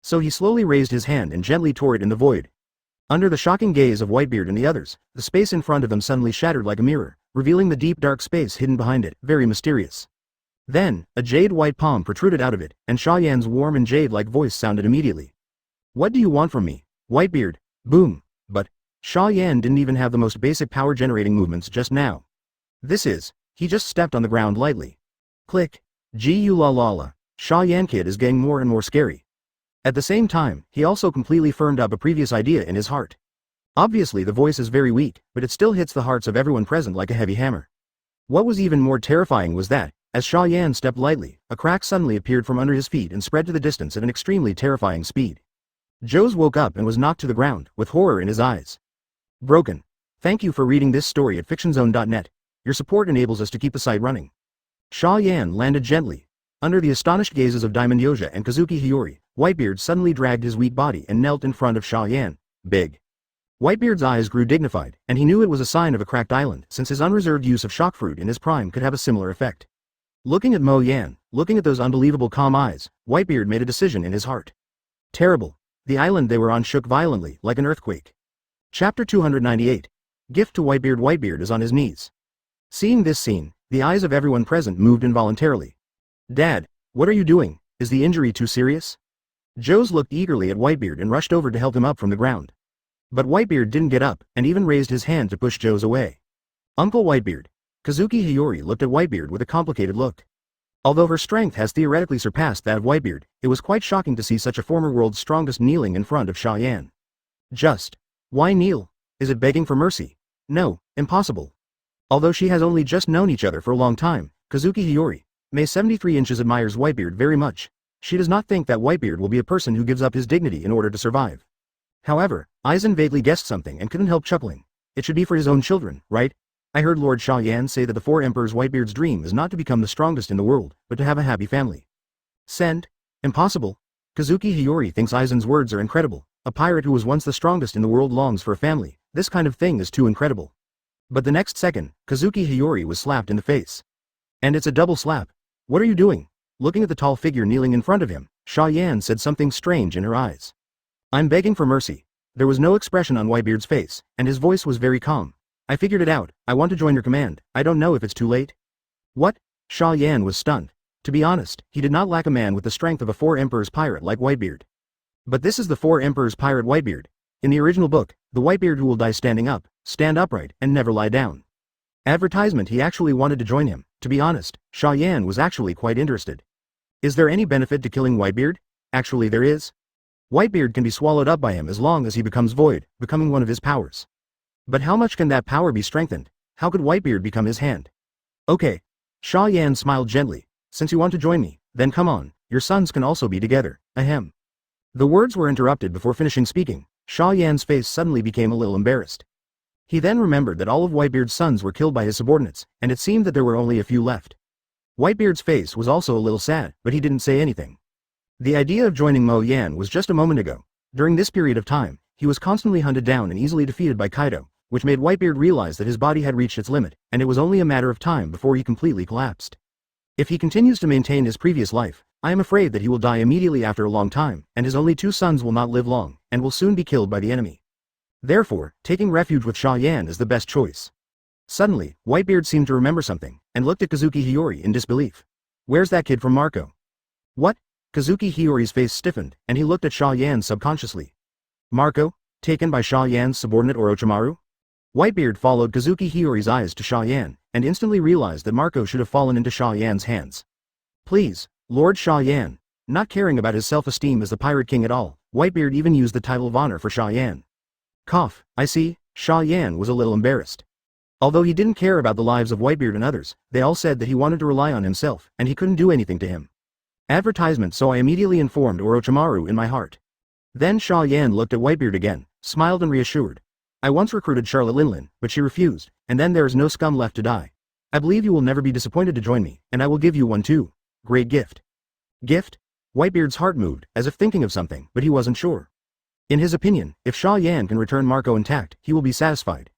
So he slowly raised his hand and gently tore it in the void. Under the shocking gaze of Whitebeard and the others, the space in front of them suddenly shattered like a mirror, revealing the deep dark space hidden behind it, very mysterious. Then, a jade-white palm protruded out of it, and Xia Yan's warm and jade-like voice sounded immediately. "What do you want from me, Whitebeard?" Boom. But, Xia Yan didn't even have the most basic power-generating movements just now. He just stepped on the ground lightly. Click. G-U-la-la-la. Xia Yan kid is getting more and more scary. At the same time, he also completely firmed up a previous idea in his heart. Obviously the voice is very weak, but it still hits the hearts of everyone present like a heavy hammer. What was even more terrifying was that, as Xia Yan stepped lightly, a crack suddenly appeared from under his feet and spread to the distance at an extremely terrifying speed. Joes woke up and was knocked to the ground, with horror in his eyes. Broken. Thank you for reading this story at fictionzone.net. Your support enables us to keep the site running. Xia Yan landed gently. Under the astonished gazes of Diamond Yoja and Kazuki Hiyori, Whitebeard suddenly dragged his weak body and knelt in front of Xia Yan. Big. Whitebeard's eyes grew dignified, and he knew it was a sign of a cracked island, since his unreserved use of shock fruit in his prime could have a similar effect. Looking at Mo Yan, looking at those unbelievable calm eyes, Whitebeard made a decision in his heart. Terrible. The island they were on shook violently, like an earthquake. Chapter 298. Gift to Whitebeard. Whitebeard is on his knees. Seeing this scene, the eyes of everyone present moved involuntarily. Dad, what are you doing? Is the injury too serious? Joes looked eagerly at Whitebeard and rushed over to help him up from the ground. But Whitebeard didn't get up, and even raised his hand to push Joes away. Uncle Whitebeard. Kazuki Hiyori looked at Whitebeard with a complicated look. Although her strength has theoretically surpassed that of Whitebeard, it was quite shocking to see such a former world's strongest kneeling in front of Xia Yan. Why kneel? Is it begging for mercy? No, impossible. Although she has only just known each other for a long time, Kazuki Hiyori, May 73 inches admires Whitebeard very much. She does not think that Whitebeard will be a person who gives up his dignity in order to survive. However, Aizen vaguely guessed something and couldn't help chuckling. It should be for his own children, right? I heard Lord Xia Yan say that the 4 Emperors Whitebeard's dream is not to become the strongest in the world, but to have a happy family. Impossible. Kazuki Hiyori thinks Aizen's words are incredible. A pirate who was once the strongest in the world longs for a family. This kind of thing is too incredible. But the next second, Kazuki Hiyori was slapped in the face. And it's a double slap. What are you doing? Looking at the tall figure kneeling in front of him, Xia Yan said something strange in her eyes. I'm begging for mercy. There was no expression on Whitebeard's face, and his voice was very calm. I figured it out. I want to join your command. I don't know if it's too late. What? Xia Yan was stunned. To be honest, he did not lack a man with the strength of a 4 Emperors pirate like Whitebeard. But this is the 4 Emperors pirate Whitebeard. In the original book, the Whitebeard who will die standing up, stand upright, and never lie down. Advertisement. He actually wanted to join him. To be honest, Xia Yan was actually quite interested. Is there any benefit to killing Whitebeard? Actually there is. Whitebeard can be swallowed up by him as long as he becomes void, becoming one of his powers. But how much can that power be strengthened? How could Whitebeard become his hand? Okay. Xia Yan smiled gently. Since you want to join me, then come on, your sons can also be together, ahem. The words were interrupted before finishing speaking. Xia Yan's face suddenly became a little embarrassed. He then remembered that all of Whitebeard's sons were killed by his subordinates, and it seemed that there were only a few left. Whitebeard's face was also a little sad, but he didn't say anything. The idea of joining Mo Yan was just a moment ago. During this period of time, he was constantly hunted down and easily defeated by Kaido, which made Whitebeard realize that his body had reached its limit, and it was only a matter of time before he completely collapsed. If he continues to maintain his previous life, I am afraid that he will die immediately after a long time, and his only 2 sons will not live long, and will soon be killed by the enemy. Therefore, taking refuge with Xia Yan is the best choice. Suddenly, Whitebeard seemed to remember something, and looked at Kazuki Hiyori in disbelief. Where's that kid from Marco? What? Kazuki Hiyori's face stiffened, and he looked at Xia Yan subconsciously. Marco? Taken by Xia Yan's subordinate Orochimaru? Whitebeard followed Kazuki Hiyori's eyes to Xia Yan, and instantly realized that Marco should have fallen into Xia Yan's hands. Please, Lord Xia Yan. Not caring about his self-esteem as the Pirate King at all, Whitebeard even used the title of honor for Xia Yan. Cough, I see. Xia Yan was a little embarrassed. Although he didn't care about the lives of Whitebeard and others, they all said that he wanted to rely on himself, and he couldn't do anything to him. Advertisement, so I immediately informed Orochimaru in my heart. Then Xia Yan looked at Whitebeard again, smiled and reassured. I once recruited Charlotte Linlin, but she refused, and then there is no scum left to die. I believe you will never be disappointed to join me, and I will give you one too. Great gift. Gift? Whitebeard's heart moved, as if thinking of something, but he wasn't sure. In his opinion, if Xia Yan can return Marco intact, he will be satisfied.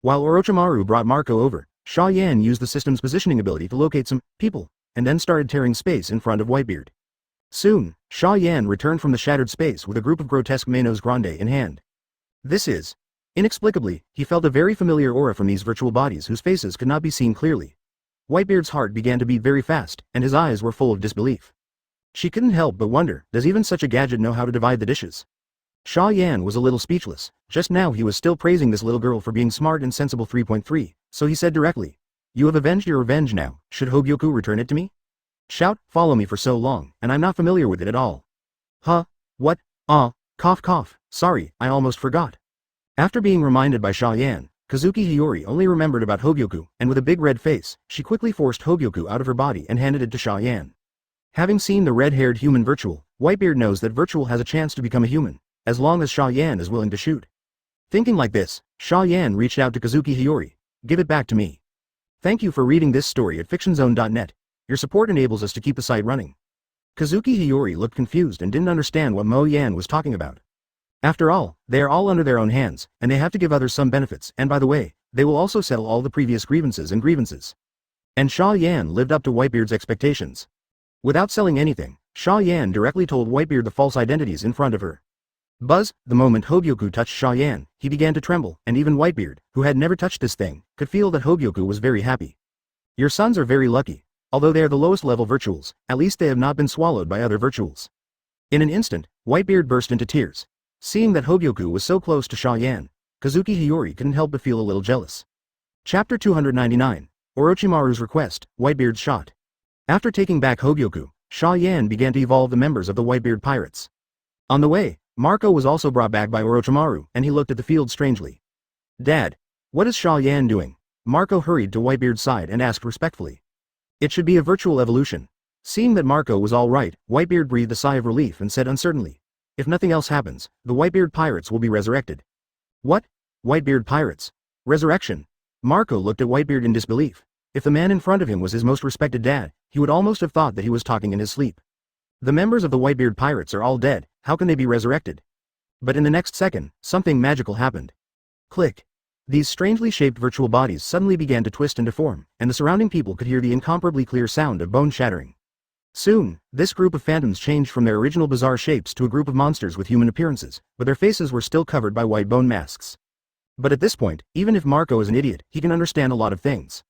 While Orochimaru brought Marco over, Xia Yan used the system's positioning ability to locate some people, and then started tearing space in front of Whitebeard. Soon, Xia Yan returned from the shattered space with a group of grotesque Manos Grande in hand. This is... Inexplicably, he felt a very familiar aura from these virtual bodies whose faces could not be seen clearly. Whitebeard's heart began to beat very fast, and his eyes were full of disbelief. She couldn't help but wonder, does even such a gadget know how to divide the dishes? Xia Yan was a little speechless. Just now he was still praising this little girl for being smart and sensible. 3.3, so he said directly, you have avenged your revenge now, should Hogyoku return it to me? Shout, follow me for so long, and I'm not familiar with it at all. Huh? What? Cough cough, sorry, I almost forgot. After being reminded by Xia Yan, Kazuki Hiyori only remembered about Hogyoku, and with a big red face, she quickly forced Hogyoku out of her body and handed it to Xia Yan. Having seen the red-haired human Virtual, Whitebeard knows that Virtual has a chance to become a human, as long as Xia Yan is willing to shoot. Thinking like this, Xia Yan reached out to Kazuki Hiyori. Give it back to me. Thank you for reading this story at fictionzone.net. Your support enables us to keep the site running. Kazuki Hiyori looked confused and didn't understand what Mo Yan was talking about. After all, they are all under their own hands, and they have to give others some benefits, and by the way, they will also settle all the previous grievances. And Xia Yan lived up to Whitebeard's expectations. Without selling anything, Xia Yan directly told Whitebeard the false identities in front of her. Buzz, the moment Hogyoku touched Xia Yan, he began to tremble, and even Whitebeard, who had never touched this thing, could feel that Hogyoku was very happy. Your sons are very lucky. Although they are the lowest level virtuals, at least they have not been swallowed by other virtuals. In an instant, Whitebeard burst into tears. Seeing that Hogyoku was so close to Xia Yan, Kazuki Hiyori couldn't help but feel a little jealous. Chapter 299, Orochimaru's Request, Whitebeard's Shot. After taking back Hogyoku, Xia Yan began to evolve the members of the Whitebeard pirates. On the way, Marco was also brought back by Orochimaru, and he looked at the field strangely. Dad, what is Xia Yan doing? Marco hurried to Whitebeard's side and asked respectfully. It should be a virtual evolution. Seeing that Marco was all right, Whitebeard breathed a sigh of relief and said uncertainly, if nothing else happens, the Whitebeard pirates will be resurrected. What? Whitebeard pirates? Resurrection? Marco looked at Whitebeard in disbelief. If the man in front of him was his most respected dad, he would almost have thought that he was talking in his sleep. The members of the Whitebeard pirates are all dead, how can they be resurrected? But in the next second, something magical happened. Click. These strangely shaped virtual bodies suddenly began to twist and deform, and the surrounding people could hear the incomparably clear sound of bone shattering. Soon, this group of phantoms changed from their original bizarre shapes to a group of monsters with human appearances, but their faces were still covered by white bone masks. But at this point, even if Marco is an idiot, he can understand a lot of things.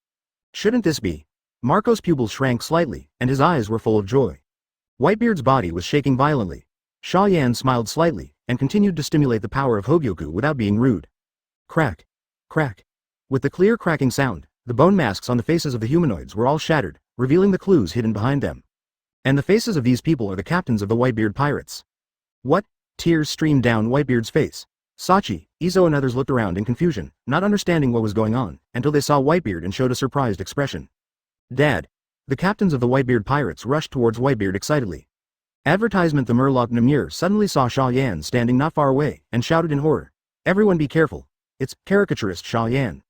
Shouldn't this be? Marco's pupils shrank slightly, and his eyes were full of joy. Whitebeard's body was shaking violently. Xia Yan smiled slightly, and continued to stimulate the power of Hogyoku without being rude. Crack. Crack. With the clear cracking sound, the bone masks on the faces of the humanoids were all shattered, revealing the clues hidden behind them. And the faces of these people are the captains of the Whitebeard pirates. What? Tears streamed down Whitebeard's face. Sachi, Izo and others looked around in confusion, not understanding what was going on, until they saw Whitebeard and showed a surprised expression. Dad. The captains of the Whitebeard pirates rushed towards Whitebeard excitedly. Advertisement. The Murloc Namur suddenly saw Xia Yan standing not far away, and shouted in horror. Everyone be careful. It's caricaturist Xia Yan.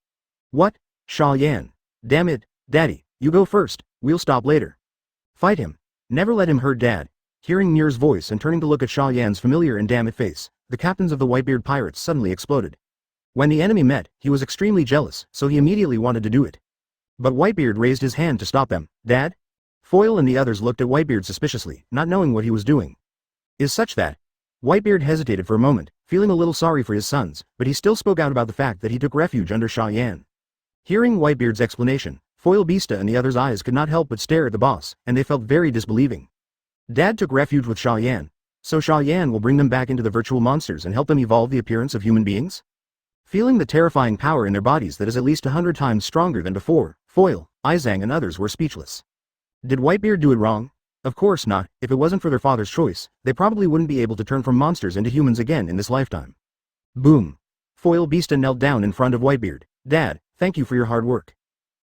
What? Xia Yan. Damn it, Daddy, you go first, we'll stop later. Fight him. Never let him hurt Dad. Hearing Mir's voice and turning to look at Xia Yan's familiar and damn it face, the captains of the Whitebeard pirates suddenly exploded. When the enemy met, he was extremely jealous, so he immediately wanted to do it. But Whitebeard raised his hand to stop them. Dad? Foil and the others looked at Whitebeard suspiciously, not knowing what he was doing. Is such that? Whitebeard hesitated for a moment, feeling a little sorry for his sons, but he still spoke out about the fact that he took refuge under Xia Yan. Hearing Whitebeard's explanation, Foil Beasta and the others' eyes could not help but stare at the boss, and they felt very disbelieving. Dad took refuge with Xia Yan, so Xia Yan will bring them back into the virtual monsters and help them evolve the appearance of human beings? Feeling the terrifying power in their bodies that is at least 100 times stronger than before, Foil, Izang and others were speechless. Did Whitebeard do it wrong? Of course not. If it wasn't for their father's choice, they probably wouldn't be able to turn from monsters into humans again in this lifetime. Boom. Foil Beasta knelt down in front of Whitebeard. Dad, thank you for your hard work.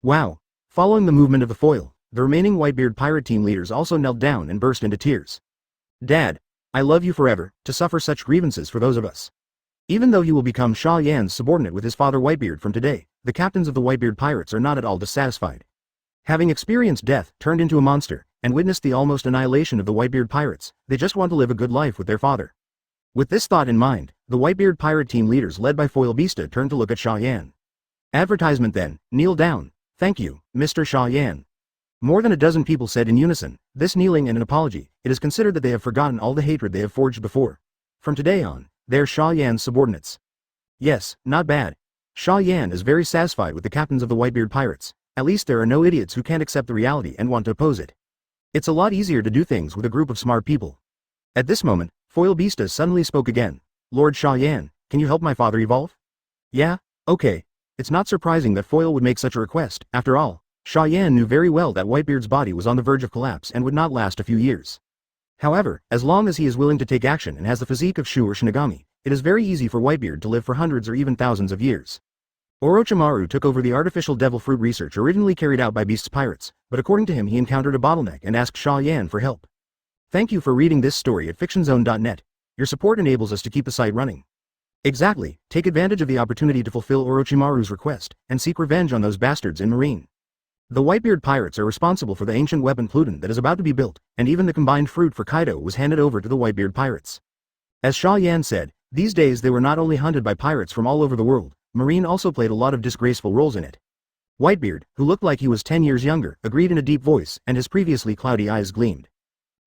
Wow. Following the movement of the foil, the remaining Whitebeard pirate team leaders also knelt down and burst into tears. Dad, I love you forever, to suffer such grievances for those of us. Even though he will become Xia Yan's subordinate with his father Whitebeard from today, the captains of the Whitebeard pirates are not at all dissatisfied. Having experienced death, turned into a monster, and witnessed the almost annihilation of the Whitebeard pirates, they just want to live a good life with their father. With this thought in mind, the Whitebeard pirate team leaders led by Foil Beasta turned to look at Xia Yan. Advertisement then, kneel down. Thank you, Mr. Xia Yan. More than a dozen people said in unison, this kneeling and an apology. It is considered that they have forgotten all the hatred they have forged before. From today on, they are Xia Yan's subordinates. Yes, not bad. Xia Yan is very satisfied with the captains of the Whitebeard pirates. At least there are no idiots who can't accept the reality and want to oppose it. It's a lot easier to do things with a group of smart people. At this moment, Foil Beasta suddenly spoke again. Lord Xia Yan, can you help my father evolve? Yeah, okay. It's not surprising that Foil would make such a request. After all, Xia Yan knew very well that Whitebeard's body was on the verge of collapse and would not last a few years. However, as long as he is willing to take action and has the physique of Shu or Shinigami, it is very easy for Whitebeard to live for hundreds or even thousands of years. Orochimaru took over the artificial devil fruit research originally carried out by Beast's pirates, but according to him he encountered a bottleneck and asked Xia Yan for help. Thank you for reading this story at fictionzone.net. Your support enables us to keep the site running. Exactly, take advantage of the opportunity to fulfill Orochimaru's request, and seek revenge on those bastards in Marine. The Whitebeard pirates are responsible for the ancient weapon Pluton that is about to be built, and even the combined fruit for Kaido was handed over to the Whitebeard pirates. As Xia Yan said, these days they were not only hunted by pirates from all over the world, Marine also played a lot of disgraceful roles in it. Whitebeard, who looked like he was 10 years younger, agreed in a deep voice, and his previously cloudy eyes gleamed.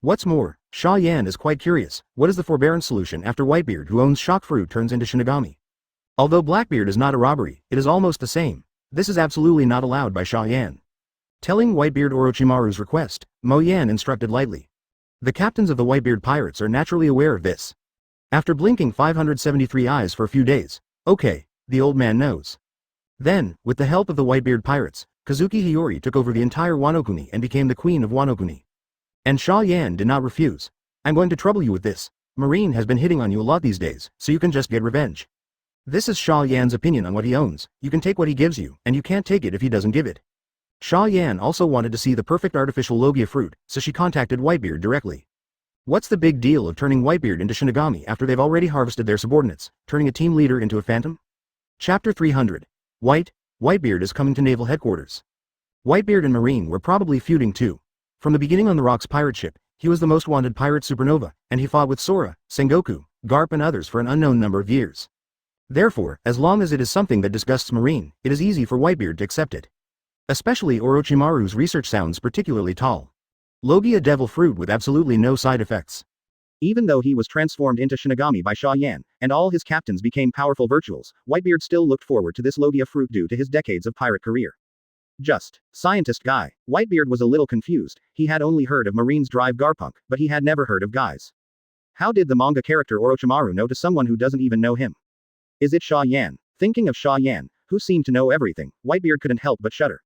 What's more, Xia Yan is quite curious, what is the forbearance solution after Whitebeard who owns shock fruit turns into Shinigami? Although Blackbeard is not a robbery, it is almost the same. This is absolutely not allowed by Xia Yan. Telling Whitebeard Orochimaru's request, Mo Yan instructed lightly. The captains of the Whitebeard pirates are naturally aware of this. After blinking 573 eyes for a few days, okay, the old man knows. Then, with the help of the Whitebeard pirates, Kazuki Hiyori took over the entire Wano-kuni and became the queen of Wano-kuni. And Xia Yan did not refuse. I'm going to trouble you with this. Marine has been hitting on you a lot these days, so you can just get revenge. This is Xia Yan's opinion on what he owns. You can take what he gives you, and you can't take it if he doesn't give it. Xia Yan also wanted to see the perfect artificial Logia fruit, so she contacted Whitebeard directly. What's the big deal of turning Whitebeard into Shinigami after they've already harvested their subordinates, turning a team leader into a phantom? Chapter 300. Whitebeard is coming to Naval Headquarters. Whitebeard and Marine were probably feuding too. From the beginning on the Rock's pirate ship, he was the most wanted pirate supernova, and he fought with Sora, Sengoku, Garp and others for an unknown number of years. Therefore, as long as it is something that disgusts Marine, it is easy for Whitebeard to accept it. Especially Orochimaru's research sounds particularly tall. Logia devil fruit with absolutely no side effects. Even though he was transformed into Shinigami by Xia Yan, and all his captains became powerful virtuals, Whitebeard still looked forward to this Logia fruit due to his decades of pirate career. Just, scientist guy. Whitebeard was a little confused. He had only heard of Marine's drive Garpunk, but he had never heard of Guy's. How did the manga character Orochimaru know to someone who doesn't even know him? Is it Xia Yan? Thinking of Xia Yan, who seemed to know everything, Whitebeard couldn't help but shudder.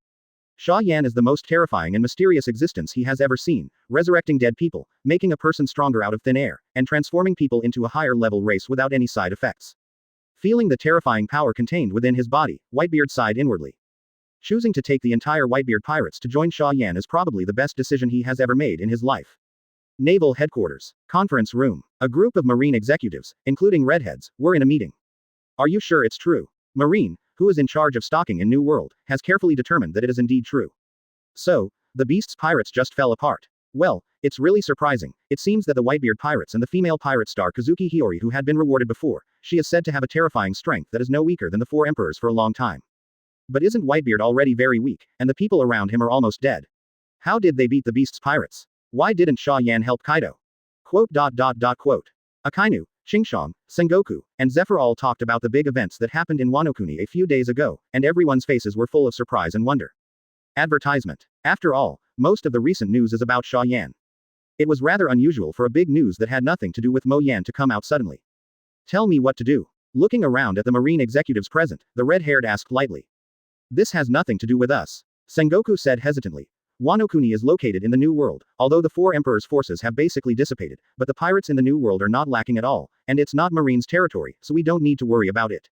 Xia Yan is the most terrifying and mysterious existence he has ever seen, resurrecting dead people, making a person stronger out of thin air, and transforming people into a higher level race without any side effects. Feeling the terrifying power contained within his body, Whitebeard sighed inwardly. Choosing to take the entire Whitebeard pirates to join Xia Yan is probably the best decision he has ever made in his life. Naval Headquarters. Conference room. A group of Marine executives, including redheads, were in a meeting. Are you sure it's true? Marine, who is in charge of stocking in New World, has carefully determined that it is indeed true. So, the Beast's pirates just fell apart. Well, it's really surprising. It seems that the Whitebeard pirates and the female pirate star Kazuki Hiyori, who had been rewarded before, she is said to have a terrifying strength that is no weaker than the 4 emperors for a long time. But isn't Whitebeard already very weak, and the people around him are almost dead? How did they beat the Beast's pirates? Why didn't Xia Yan help Kaido? Quote. Akainu, Qingshang, Sengoku, and Zephyr all talked about the big events that happened in Wano Kuni a few days ago, and everyone's faces were full of surprise and wonder. Advertisement. After all, most of the recent news is about Xia Yan. It was rather unusual for a big news that had nothing to do with Mo Yan to come out suddenly. Tell me what to do. Looking around at the marine executives present, the red-haired asked lightly. This has nothing to do with us. Sengoku said hesitantly. Wano Kuni is located in the New World, although the 4 emperors' forces have basically dissipated, but the pirates in the New World are not lacking at all, and it's not Marine's territory, so we don't need to worry about it.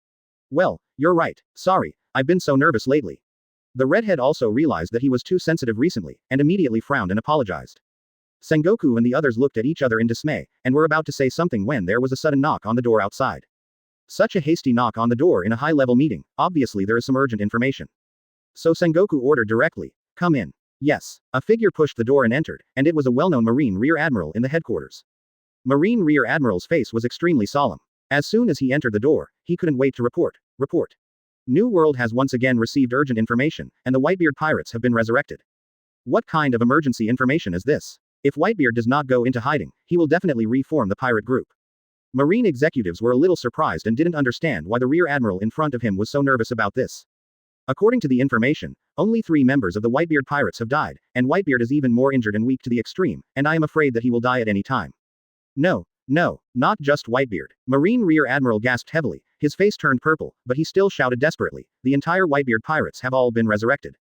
Well, you're right, sorry, I've been so nervous lately. The redhead also realized that he was too sensitive recently, and immediately frowned and apologized. Sengoku and the others looked at each other in dismay, and were about to say something when there was a sudden knock on the door outside. Such a hasty knock on the door in a high-level meeting, obviously there is some urgent information. So Sengoku ordered directly, come in. Yes, a figure pushed the door and entered, and it was a well-known Marine Rear Admiral in the headquarters. Marine Rear Admiral's face was extremely solemn. As soon as he entered the door, he couldn't wait to report. New World has once again received urgent information, and the Whitebeard pirates have been resurrected. What kind of emergency information is this? If Whitebeard does not go into hiding, he will definitely reform the pirate group. Marine executives were a little surprised and didn't understand why the Rear Admiral in front of him was so nervous about this. According to the information, only 3 members of the Whitebeard pirates have died, and Whitebeard is even more injured and weak to the extreme, and I am afraid that he will die at any time. No, not just Whitebeard. Marine Rear Admiral gasped heavily, his face turned purple, but he still shouted desperately, the entire Whitebeard pirates have all been resurrected.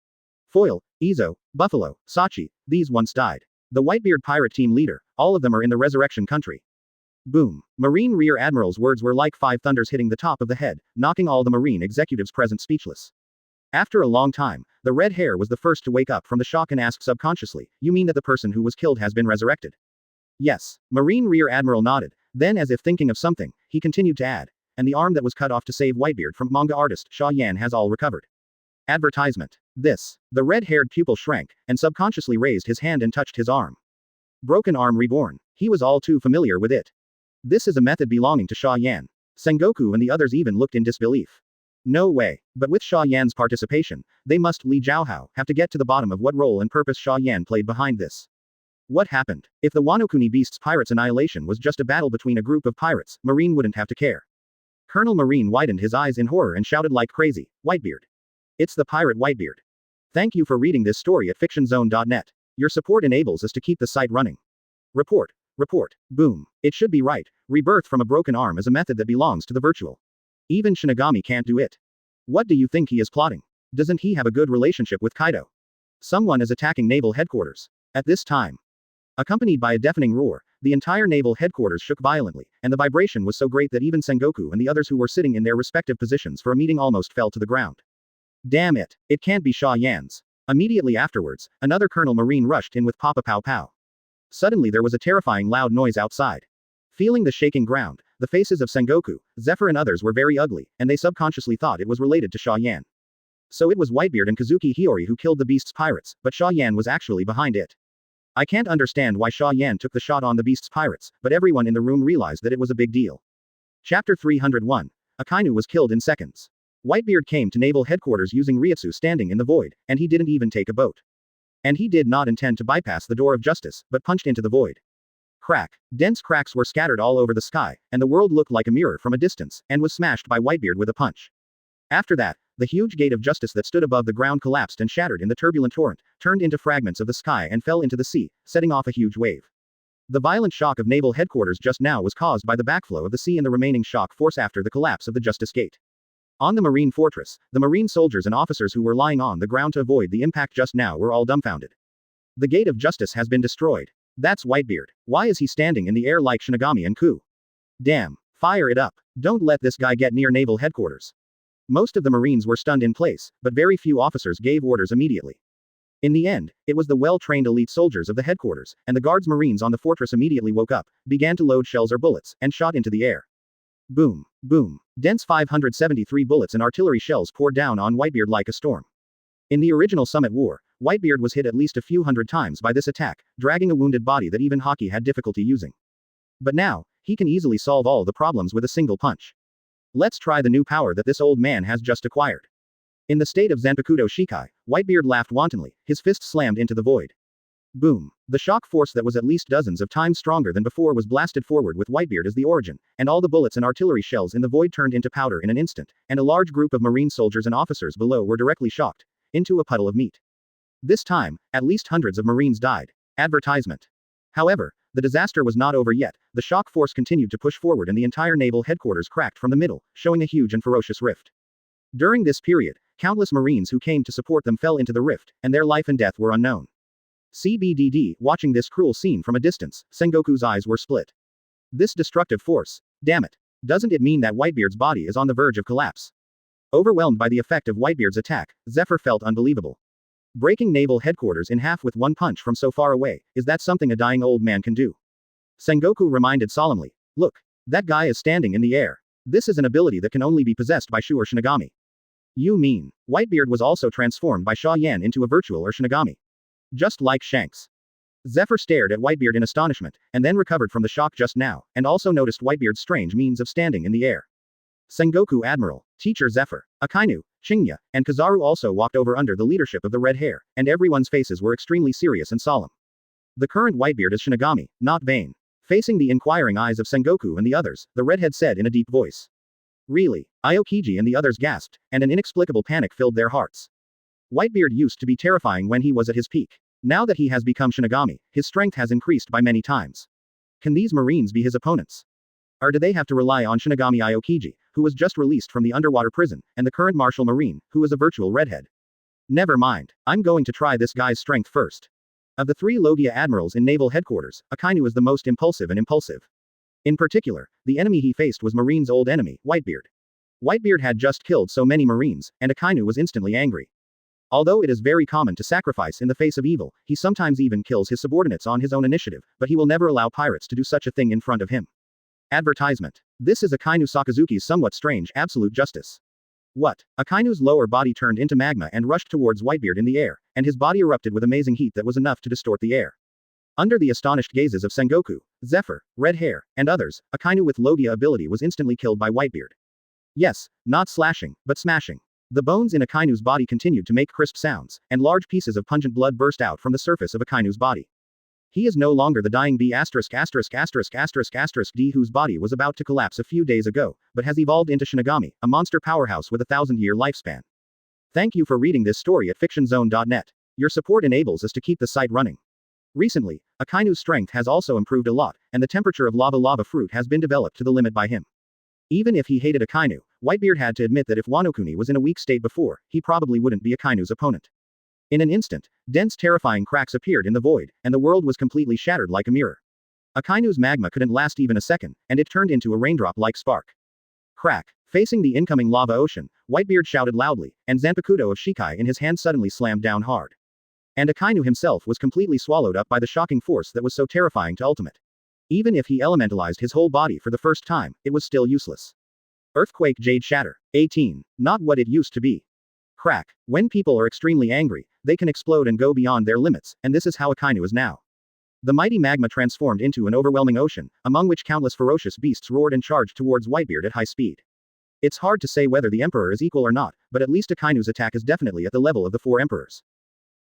Foil, Izo, Buffalo, Sachi, these once died. The Whitebeard pirate team leader, all of them are in the resurrection country. Boom. Marine Rear Admiral's words were like 5 thunders hitting the top of the head, knocking all the Marine executives present speechless. After a long time, the red hair was the first to wake up from the shock and asked subconsciously, you mean that the person who was killed has been resurrected? Yes. Marine Rear Admiral nodded, then as if thinking of something, he continued to add, and the arm that was cut off to save Whitebeard from Manga Artist Xia Yan has all recovered. Advertisement. This. The red-haired pupil shrank, and subconsciously raised his hand and touched his arm. Broken arm reborn. He was all too familiar with it. This is a method belonging to Xia Yan. Sengoku and the others even looked in disbelief. No way. But with Xia Yan's participation, they must, Li Zhaohao, have to get to the bottom of what role and purpose Xia Yan played behind this. What happened? If the Wano Kuni Beast's pirates' annihilation was just a battle between a group of pirates, Marine wouldn't have to care. Colonel Marine widened his eyes in horror and shouted like crazy, Whitebeard. It's the pirate Whitebeard. Thank you for reading this story at fictionzone.net. Your support enables us to keep the site running. Report. Boom. It should be right. Rebirth from a broken arm is a method that belongs to the virtual. Even Shinigami can't do it. What do you think he is plotting? Doesn't he have a good relationship with Kaido? Someone is attacking naval headquarters. At this time. Accompanied by a deafening roar, the entire naval headquarters shook violently, and the vibration was so great that even Sengoku and the others who were sitting in their respective positions for a meeting almost fell to the ground. Damn it! It can't be Xia Yan's. Immediately afterwards, another Colonel Marine rushed in with Papa Pow Pow. Suddenly there was a terrifying loud noise outside. Feeling the shaking ground, the faces of Sengoku, Zephyr and others were very ugly, and they subconsciously thought it was related to Xia Yan. So it was Whitebeard and Kazuki Hiyori who killed the Beast's pirates, but Xia Yan was actually behind it. I can't understand why Xia Yan took the shot on the Beast's pirates, but everyone in the room realized that it was a big deal. Chapter 301. Akainu was killed in seconds. Whitebeard came to naval headquarters using Ryutsu standing in the void, and he didn't even take a boat. And he did not intend to bypass the door of justice, but punched into the void. Crack. Dense cracks were scattered all over the sky, and the world looked like a mirror from a distance, and was smashed by Whitebeard with a punch. After that, the huge gate of justice that stood above the ground collapsed and shattered in the turbulent torrent, turned into fragments of the sky and fell into the sea, setting off a huge wave. The violent shock of naval headquarters just now was caused by the backflow of the sea and the remaining shock force after the collapse of the justice gate. On the marine fortress, the marine soldiers and officers who were lying on the ground to avoid the impact just now were all dumbfounded. The gate of justice has been destroyed. That's Whitebeard. Why is he standing in the air like Shinigami and Ku? Damn. Fire it up. Don't let this guy get near naval headquarters. Most of the Marines were stunned in place, but very few officers gave orders immediately. In the end, it was the well-trained elite soldiers of the headquarters, and the guards Marines on the fortress immediately woke up, began to load shells or bullets, and shot into the air. Boom, boom. Dense 573 bullets and artillery shells poured down on Whitebeard like a storm. In the original Summit War, Whitebeard was hit at least a few hundred times by this attack, dragging a wounded body that even Hawkeye had difficulty using. But now, he can easily solve all the problems with a single punch. Let's try the new power that this old man has just acquired. In the state of Zanpakuto Shikai, Whitebeard laughed wantonly, his fist slammed into the void. Boom. The shock force that was at least dozens of times stronger than before was blasted forward with Whitebeard as the origin, and all the bullets and artillery shells in the void turned into powder in an instant, and a large group of Marine soldiers and officers below were directly shocked into a puddle of meat. This time, at least hundreds of Marines died. Advertisement. However, the disaster was not over yet. The shock force continued to push forward and the entire naval headquarters cracked from the middle, showing a huge and ferocious rift. During this period, countless Marines who came to support them fell into the rift, and their life and death were unknown. CBDD, watching this cruel scene from a distance, Sengoku's eyes were split. This destructive force. Damn it. Doesn't it mean that Whitebeard's body is on the verge of collapse? Overwhelmed by the effect of Whitebeard's attack, Zephyr felt unbelievable. Breaking naval headquarters in half with one punch from so far away, is that something a dying old man can do? Sengoku reminded solemnly. Look. That guy is standing in the air. This is an ability that can only be possessed by Shu or Shinigami. You mean, Whitebeard was also transformed by Xia Yan into a virtual or Shinigami? Just like Shanks. Zephyr stared at Whitebeard in astonishment, and then recovered from the shock just now, and also noticed Whitebeard's strange means of standing in the air. Sengoku Admiral, Teacher Zephyr, Akainu, Chingya, and Kizaru also walked over under the leadership of the red hair, and everyone's faces were extremely serious and solemn. The current Whitebeard is Shinigami, not Bane. Facing the inquiring eyes of Sengoku and the others, the redhead said in a deep voice. Really? Aokiji and the others gasped, and an inexplicable panic filled their hearts. Whitebeard used to be terrifying when he was at his peak. Now that he has become Shinigami, his strength has increased by many times. Can these Marines be his opponents? Or do they have to rely on Shinigami Aokiji, who was just released from the underwater prison, and the current Martial Marine, who is a virtual redhead? Never mind, I'm going to try this guy's strength first. Of the three Logia admirals in naval headquarters, Akainu is the most impulsive and impulsive. In particular, the enemy he faced was Marine's old enemy, Whitebeard. Whitebeard had just killed so many Marines, and Akainu was instantly angry. Although it is very common to sacrifice in the face of evil, he sometimes even kills his subordinates on his own initiative, but he will never allow pirates to do such a thing in front of him. Advertisement. This is Akainu Sakazuki's somewhat strange absolute justice. What? Akainu's lower body turned into magma and rushed towards Whitebeard in the air, and his body erupted with amazing heat that was enough to distort the air. Under the astonished gazes of Sengoku, Zephyr, Red Hair, and others, Akainu with Logia ability was instantly killed by Whitebeard. Yes, not slashing, but smashing. The bones in Akainu's body continued to make crisp sounds, and large pieces of pungent blood burst out from the surface of Akainu's body. He is no longer the dying B*********** D whose body was about to collapse a few days ago, but has evolved into Shinigami, a monster powerhouse with a 1,000-year lifespan. Thank you for reading this story at fictionzone.net. Your support enables us to keep the site running. Recently, Akainu's strength has also improved a lot, and the temperature of lava fruit has been developed to the limit by him. Even if he hated Akainu, Whitebeard had to admit that if Wano-kuni was in a weak state before, he probably wouldn't be Akainu's opponent. In an instant, dense terrifying cracks appeared in the void, and the world was completely shattered like a mirror. Akainu's magma couldn't last even a second, and it turned into a raindrop-like spark. Crack. Facing the incoming lava ocean, Whitebeard shouted loudly, and Zanpakuto of Shikai in his hand suddenly slammed down hard. And Akainu himself was completely swallowed up by the shocking force that was so terrifying to ultimate. Even if he elementalized his whole body for the first time, it was still useless. Earthquake Jade Shatter. 18. Not what it used to be. Crack. When people are extremely angry, they can explode and go beyond their limits, and this is how Akainu is now. The mighty magma transformed into an overwhelming ocean, among which countless ferocious beasts roared and charged towards Whitebeard at high speed. It's hard to say whether the Emperor is equal or not, but at least Akainu's attack is definitely at the level of the four Emperors.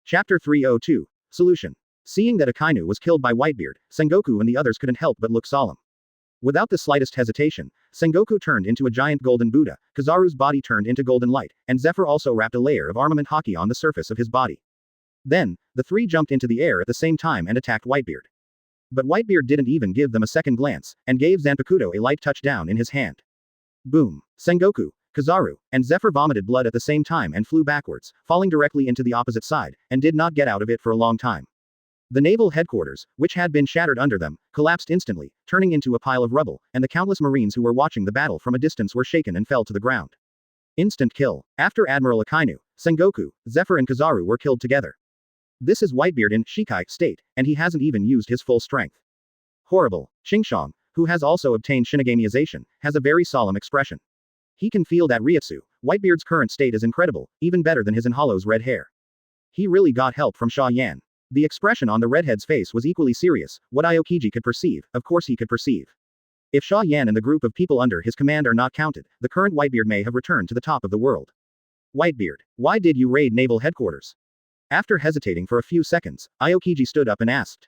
Chapter 302. Solution. Seeing that Akainu was killed by Whitebeard, Sengoku and the others couldn't help but look solemn. Without the slightest hesitation, Sengoku turned into a giant golden Buddha, Kizaru's body turned into golden light, and Zephyr also wrapped a layer of armament Hawkeye on the surface of his body. Then, the three jumped into the air at the same time and attacked Whitebeard. But Whitebeard didn't even give them a second glance, and gave Zanpakuto a light touchdown in his hand. Boom. Sengoku, Kizaru, and Zephyr vomited blood at the same time and flew backwards, falling directly into the opposite side, and did not get out of it for a long time. The naval headquarters, which had been shattered under them, collapsed instantly, turning into a pile of rubble, and the countless Marines who were watching the battle from a distance were shaken and fell to the ground. Instant kill. After Admiral Akainu, Sengoku, Zephyr and Kizaru were killed together. This is Whitebeard in Shikai state, and he hasn't even used his full strength. Horrible. Chingshong, who has also obtained Shinigamization, has a very solemn expression. He can feel that Ryutsu, Whitebeard's current state is incredible, even better than his Inhalo's red hair. He really got help from Xia Yan. The expression on the redhead's face was equally serious. What Aokiji could perceive, of course he could perceive. If Xia Yan and the group of people under his command are not counted, the current Whitebeard may have returned to the top of the world. Whitebeard, why did you raid naval headquarters? After hesitating for a few seconds, Aokiji stood up and asked.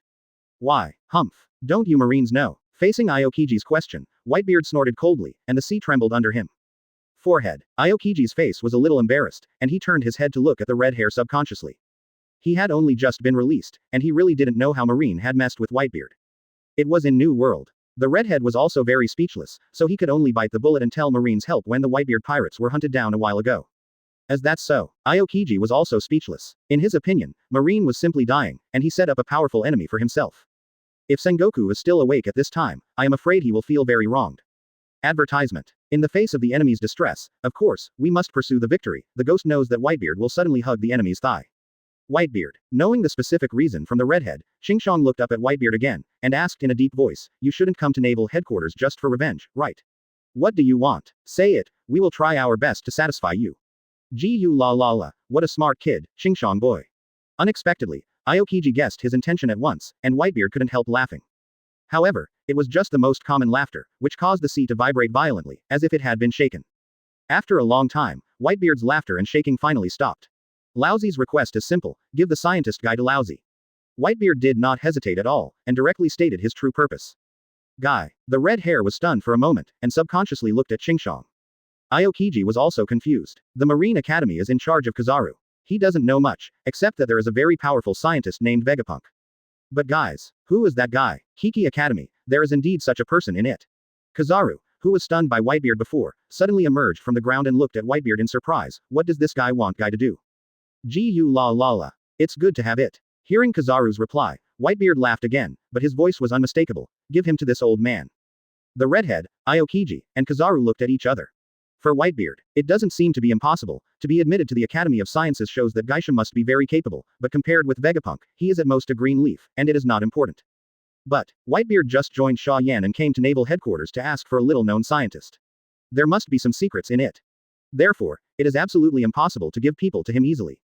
Why, humph, don't you Marines know? Facing Aokiji's question, Whitebeard snorted coldly, and the sea trembled under him. Forehead. Aokiji's face was a little embarrassed, and he turned his head to look at the red hair subconsciously. He had only just been released, and he really didn't know how Marine had messed with Whitebeard. It was in New World. The redhead was also very speechless, so he could only bite the bullet and tell Marines help when the Whitebeard pirates were hunted down a while ago. As that's so, Aokiji was also speechless. In his opinion, Marine was simply dying, and he set up a powerful enemy for himself. If Sengoku is still awake at this time, I am afraid he will feel very wronged. Advertisement. In the face of the enemy's distress, of course, we must pursue the victory. The ghost knows that Whitebeard will suddenly hug the enemy's thigh. Whitebeard. Knowing the specific reason from the redhead, Xingshang looked up at Whitebeard again, and asked in a deep voice, you shouldn't come to naval headquarters just for revenge, right? What do you want? Say it, we will try our best to satisfy you. Gu la la la, what a smart kid, Xingshang boy. Unexpectedly, Aokiji guessed his intention at once, and Whitebeard couldn't help laughing. However, it was just the most common laughter, which caused the sea to vibrate violently, as if it had been shaken. After a long time, Whitebeard's laughter and shaking finally stopped. Laozi's request is simple, give the scientist guy to Laozi. Whitebeard did not hesitate at all, and directly stated his true purpose. Guy. The red hair was stunned for a moment, and subconsciously looked at Xingshang. Aokiji was also confused. The Marine Academy is in charge of Kizaru. He doesn't know much, except that there is a very powerful scientist named Vegapunk. But guys, who is that guy? Kiki Academy, there is indeed such a person in it. Kizaru, who was stunned by Whitebeard before, suddenly emerged from the ground and looked at Whitebeard in surprise. What does this guy want guy to do? Gu la la la. It's good to have it. Hearing Kizaru's reply, Whitebeard laughed again, but his voice was unmistakable. Give him to this old man. The redhead, Aokiji, and Kizaru looked at each other. For Whitebeard, it doesn't seem to be impossible. To be admitted to the Academy of Sciences shows that Geisha must be very capable, but compared with Vegapunk, he is at most a green leaf, and it is not important. But, Whitebeard just joined Xia Yan and came to naval headquarters to ask for a little-known scientist. There must be some secrets in it. Therefore, it is absolutely impossible to give people to him easily.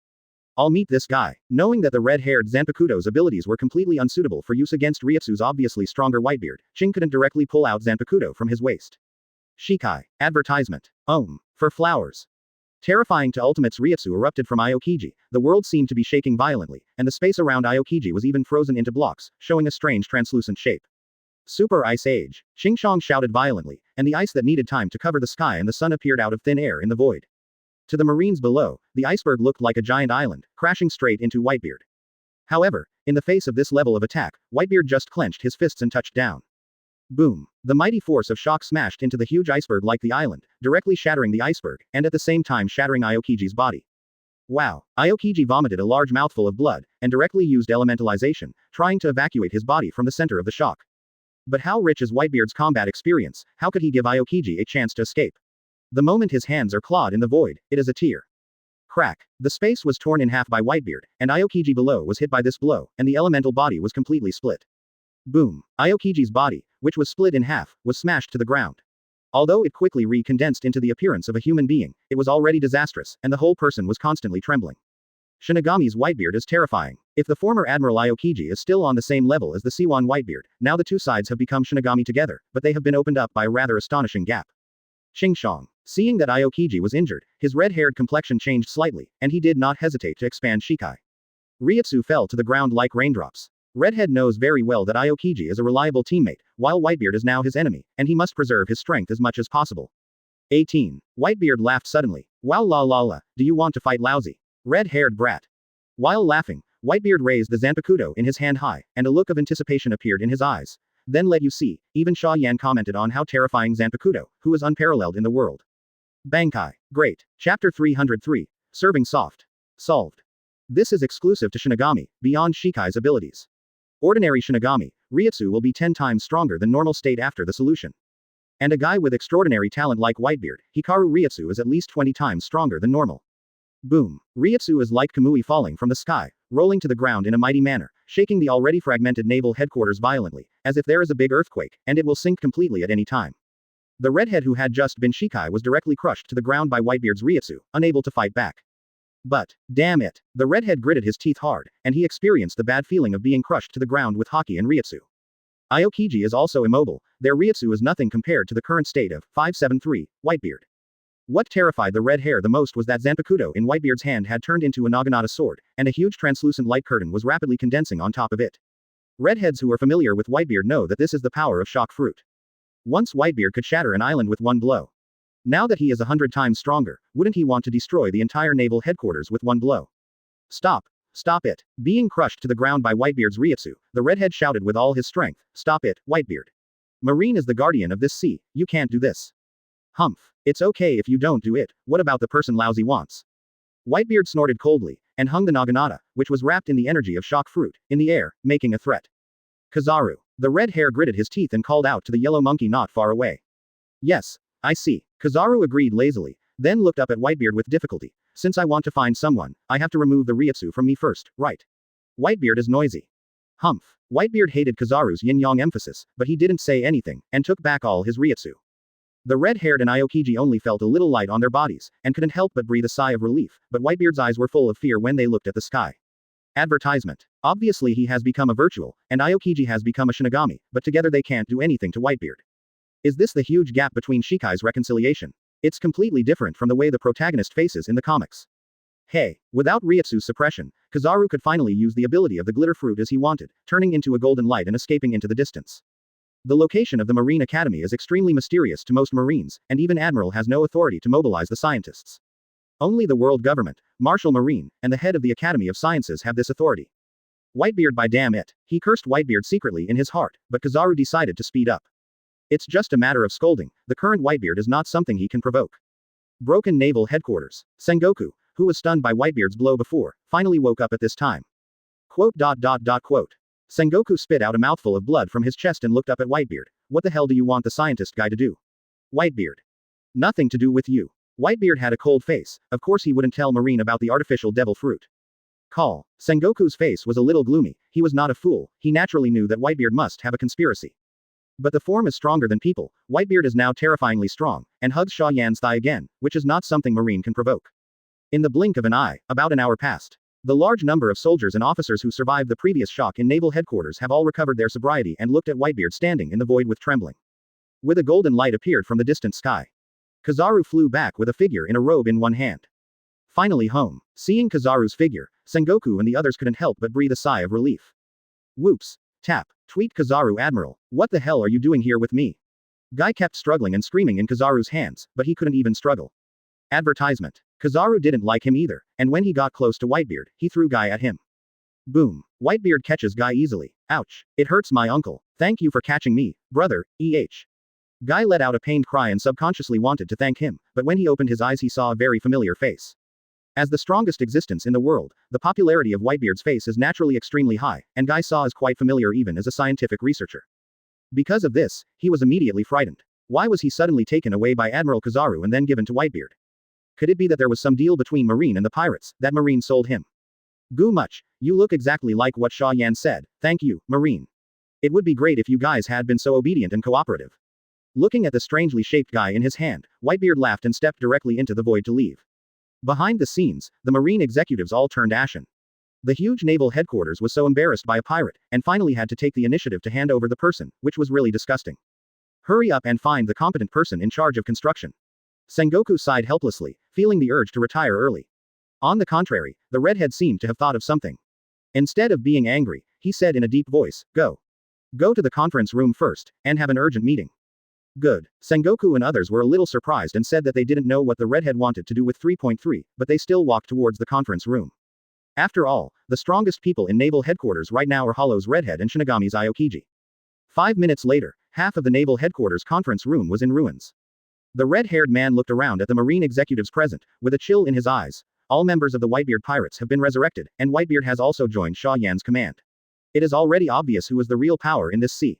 I'll meet this guy. Knowing that the red-haired Zanpakuto's abilities were completely unsuitable for use against Ryutsu's obviously stronger Whitebeard, Ching couldn't directly pull out Zanpakuto from his waist. Shikai. Advertisement. For flowers. Terrifying to ultimates Ryutsu erupted from Aokiji, the world seemed to be shaking violently, and the space around Aokiji was even frozen into blocks, showing a strange translucent shape. Super Ice Age. Xingshang shouted violently, and the ice that needed time to cover the sky and the sun appeared out of thin air in the void. To the Marines below, the iceberg looked like a giant island, crashing straight into Whitebeard. However, in the face of this level of attack, Whitebeard just clenched his fists and touched down. Boom. The mighty force of shock smashed into the huge iceberg like the island, directly shattering the iceberg, and at the same time shattering Aokiji's body. Wow. Aokiji vomited a large mouthful of blood, and directly used elementalization, trying to evacuate his body from the center of the shock. But how rich is Whitebeard's combat experience, how could he give Aokiji a chance to escape? The moment his hands are clawed in the void, it is a tear. Crack. The space was torn in half by Whitebeard, and Aokiji below was hit by this blow, and the elemental body was completely split. Boom. Aokiji's body, which was split in half, was smashed to the ground. Although it quickly re-condensed into the appearance of a human being, it was already disastrous, and the whole person was constantly trembling. Shinigami's Whitebeard is terrifying. If the former Admiral Aokiji is still on the same level as the Siwan Whitebeard, now the two sides have become Shinigami together, but they have been opened up by a rather astonishing gap. Xingshang. Seeing that Aokiji was injured, his red-haired complexion changed slightly, and he did not hesitate to expand Shikai. Ryutsu fell to the ground like raindrops. Redhead knows very well that Aokiji is a reliable teammate, while Whitebeard is now his enemy, and he must preserve his strength as much as possible. 18. Whitebeard laughed suddenly. Wow la la la, do you want to fight Laozi? Red-haired brat. While laughing, Whitebeard raised the Zanpakuto in his hand high, and a look of anticipation appeared in his eyes. Then let you see, even Xia Yan commented on how terrifying Zanpakuto, who is unparalleled in the world. Bankai. Great. Chapter 303. Serving soft. Solved. This is exclusive to Shinigami, beyond Shikai's abilities. Ordinary Shinigami, Ryutsu will be 10 times stronger than normal state after the solution. And a guy with extraordinary talent like Whitebeard, Hikaru Ryutsu is at least 20 times stronger than normal. Boom. Ryutsu is like Kamui falling from the sky, rolling to the ground in a mighty manner, shaking the already fragmented naval headquarters violently, as if there is a big earthquake, and it will sink completely at any time. The redhead who had just been Shikai was directly crushed to the ground by Whitebeard's Ryutsu, unable to fight back. But, damn it, the redhead gritted his teeth hard, and he experienced the bad feeling of being crushed to the ground with Haki and Ryutsu. Aokiji is also immobile, their Ryutsu is nothing compared to the current state of 573, Whitebeard. What terrified the red hair the most was that Zanpakuto in Whitebeard's hand had turned into a Naginata sword, and a huge translucent light curtain was rapidly condensing on top of it. Redheads who are familiar with Whitebeard know that this is the power of shock fruit. Once Whitebeard could shatter an island with one blow. Now that he is 100 times stronger, wouldn't he want to destroy the entire naval headquarters with one blow? Stop! Stop it! Being crushed to the ground by Whitebeard's Ryutsu, the redhead shouted with all his strength, "Stop it, Whitebeard! Marine is the guardian of this sea, you can't do this." Humph. It's okay if you don't do it, what about the person Lousy wants? Whitebeard snorted coldly, and hung the Naginata, which was wrapped in the energy of shock fruit, in the air, making a threat. Kizaru. The red hair gritted his teeth and called out to the yellow monkey not far away. Yes, I see. Kizaru agreed lazily, then looked up at Whitebeard with difficulty. Since I want to find someone, I have to remove the Ryutsu from me first, right? Whitebeard is noisy. Humph. Whitebeard hated Kizaru's yin-yang emphasis, but he didn't say anything, and took back all his Ryutsu. The red-haired and Aokiji only felt a little light on their bodies, and couldn't help but breathe a sigh of relief, but Whitebeard's eyes were full of fear when they looked at the sky. Advertisement. Obviously he has become a virtual, and Aokiji has become a Shinigami, but together they can't do anything to Whitebeard. Is this the huge gap between Shikai's reconciliation? It's completely different from the way the protagonist faces in the comics. Hey, without Ryutsu's suppression, Kizaru could finally use the ability of the glitter fruit as he wanted, turning into a golden light and escaping into the distance. The location of the Marine Academy is extremely mysterious to most Marines, and even Admiral has no authority to mobilize the scientists. Only the world government, Marshal Marine, and the head of the Academy of Sciences have this authority. Whitebeard, by damn it. He cursed Whitebeard secretly in his heart, but Kizaru decided to speed up. It's just a matter of scolding, the current Whitebeard is not something he can provoke. Broken naval headquarters. Sengoku, who was stunned by Whitebeard's blow before, finally woke up at this time. Quote. Sengoku spit out a mouthful of blood from his chest and looked up at Whitebeard. What the hell do you want the scientist guy to do? Whitebeard. Nothing to do with you. Whitebeard had a cold face, of course he wouldn't tell Marine about the artificial devil fruit. Call. Sengoku's face was a little gloomy, he was not a fool, he naturally knew that Whitebeard must have a conspiracy. But the form is stronger than people, Whitebeard is now terrifyingly strong, and hugs Xia Yan's thigh again, which is not something Marine can provoke. In the blink of an eye, about an hour passed. The large number of soldiers and officers who survived the previous shock in naval headquarters have all recovered their sobriety and looked at Whitebeard standing in the void with trembling. With a golden light appeared from the distant sky. Kizaru flew back with a figure in a robe in one hand. Finally home. Seeing Kizaru's figure, Sengoku and the others couldn't help but breathe a sigh of relief. Whoops. Tap. Tweet Kizaru Admiral, what the hell are you doing here with me? Guy kept struggling and screaming in Kizaru's hands, but he couldn't even struggle. Advertisement. Kizaru didn't like him either, and when he got close to Whitebeard, he threw Guy at him. Boom. Whitebeard catches Guy easily. Ouch. It hurts my uncle. Thank you for catching me, brother, Guy let out a pained cry and subconsciously wanted to thank him, but when he opened his eyes he saw a very familiar face. As the strongest existence in the world, the popularity of Whitebeard's face is naturally extremely high, and Guy saw is quite familiar even as a scientific researcher. Because of this, he was immediately frightened. Why was he suddenly taken away by Admiral Kizaru and then given to Whitebeard? Could it be that there was some deal between Marine and the pirates, that Marine sold him? Goo much, you look exactly like what Xia Yan said, thank you, Marine. It would be great if you guys had been so obedient and cooperative. Looking at the strangely shaped guy in his hand, Whitebeard laughed and stepped directly into the void to leave. Behind the scenes, the Marine executives all turned ashen. The huge naval headquarters was so embarrassed by a pirate, and finally had to take the initiative to hand over the person, which was really disgusting. Hurry up and find the competent person in charge of construction. Sengoku sighed helplessly, feeling the urge to retire early. On the contrary, the redhead seemed to have thought of something. Instead of being angry, he said in a deep voice, Go. Go to the conference room first, and have an urgent meeting. Good. Sengoku and others were a little surprised and said that they didn't know what the redhead wanted to do with 3.3, but they still walked towards the conference room. After all, the strongest people in naval headquarters right now are Hollow's redhead and Shinigami's Aokiji. 5 minutes later, half of the naval headquarters conference room was in ruins. The red-haired man looked around at the Marine executives present, with a chill in his eyes. All members of the Whitebeard pirates have been resurrected, and Whitebeard has also joined Xia Yan's command. It is already obvious who is the real power in this sea.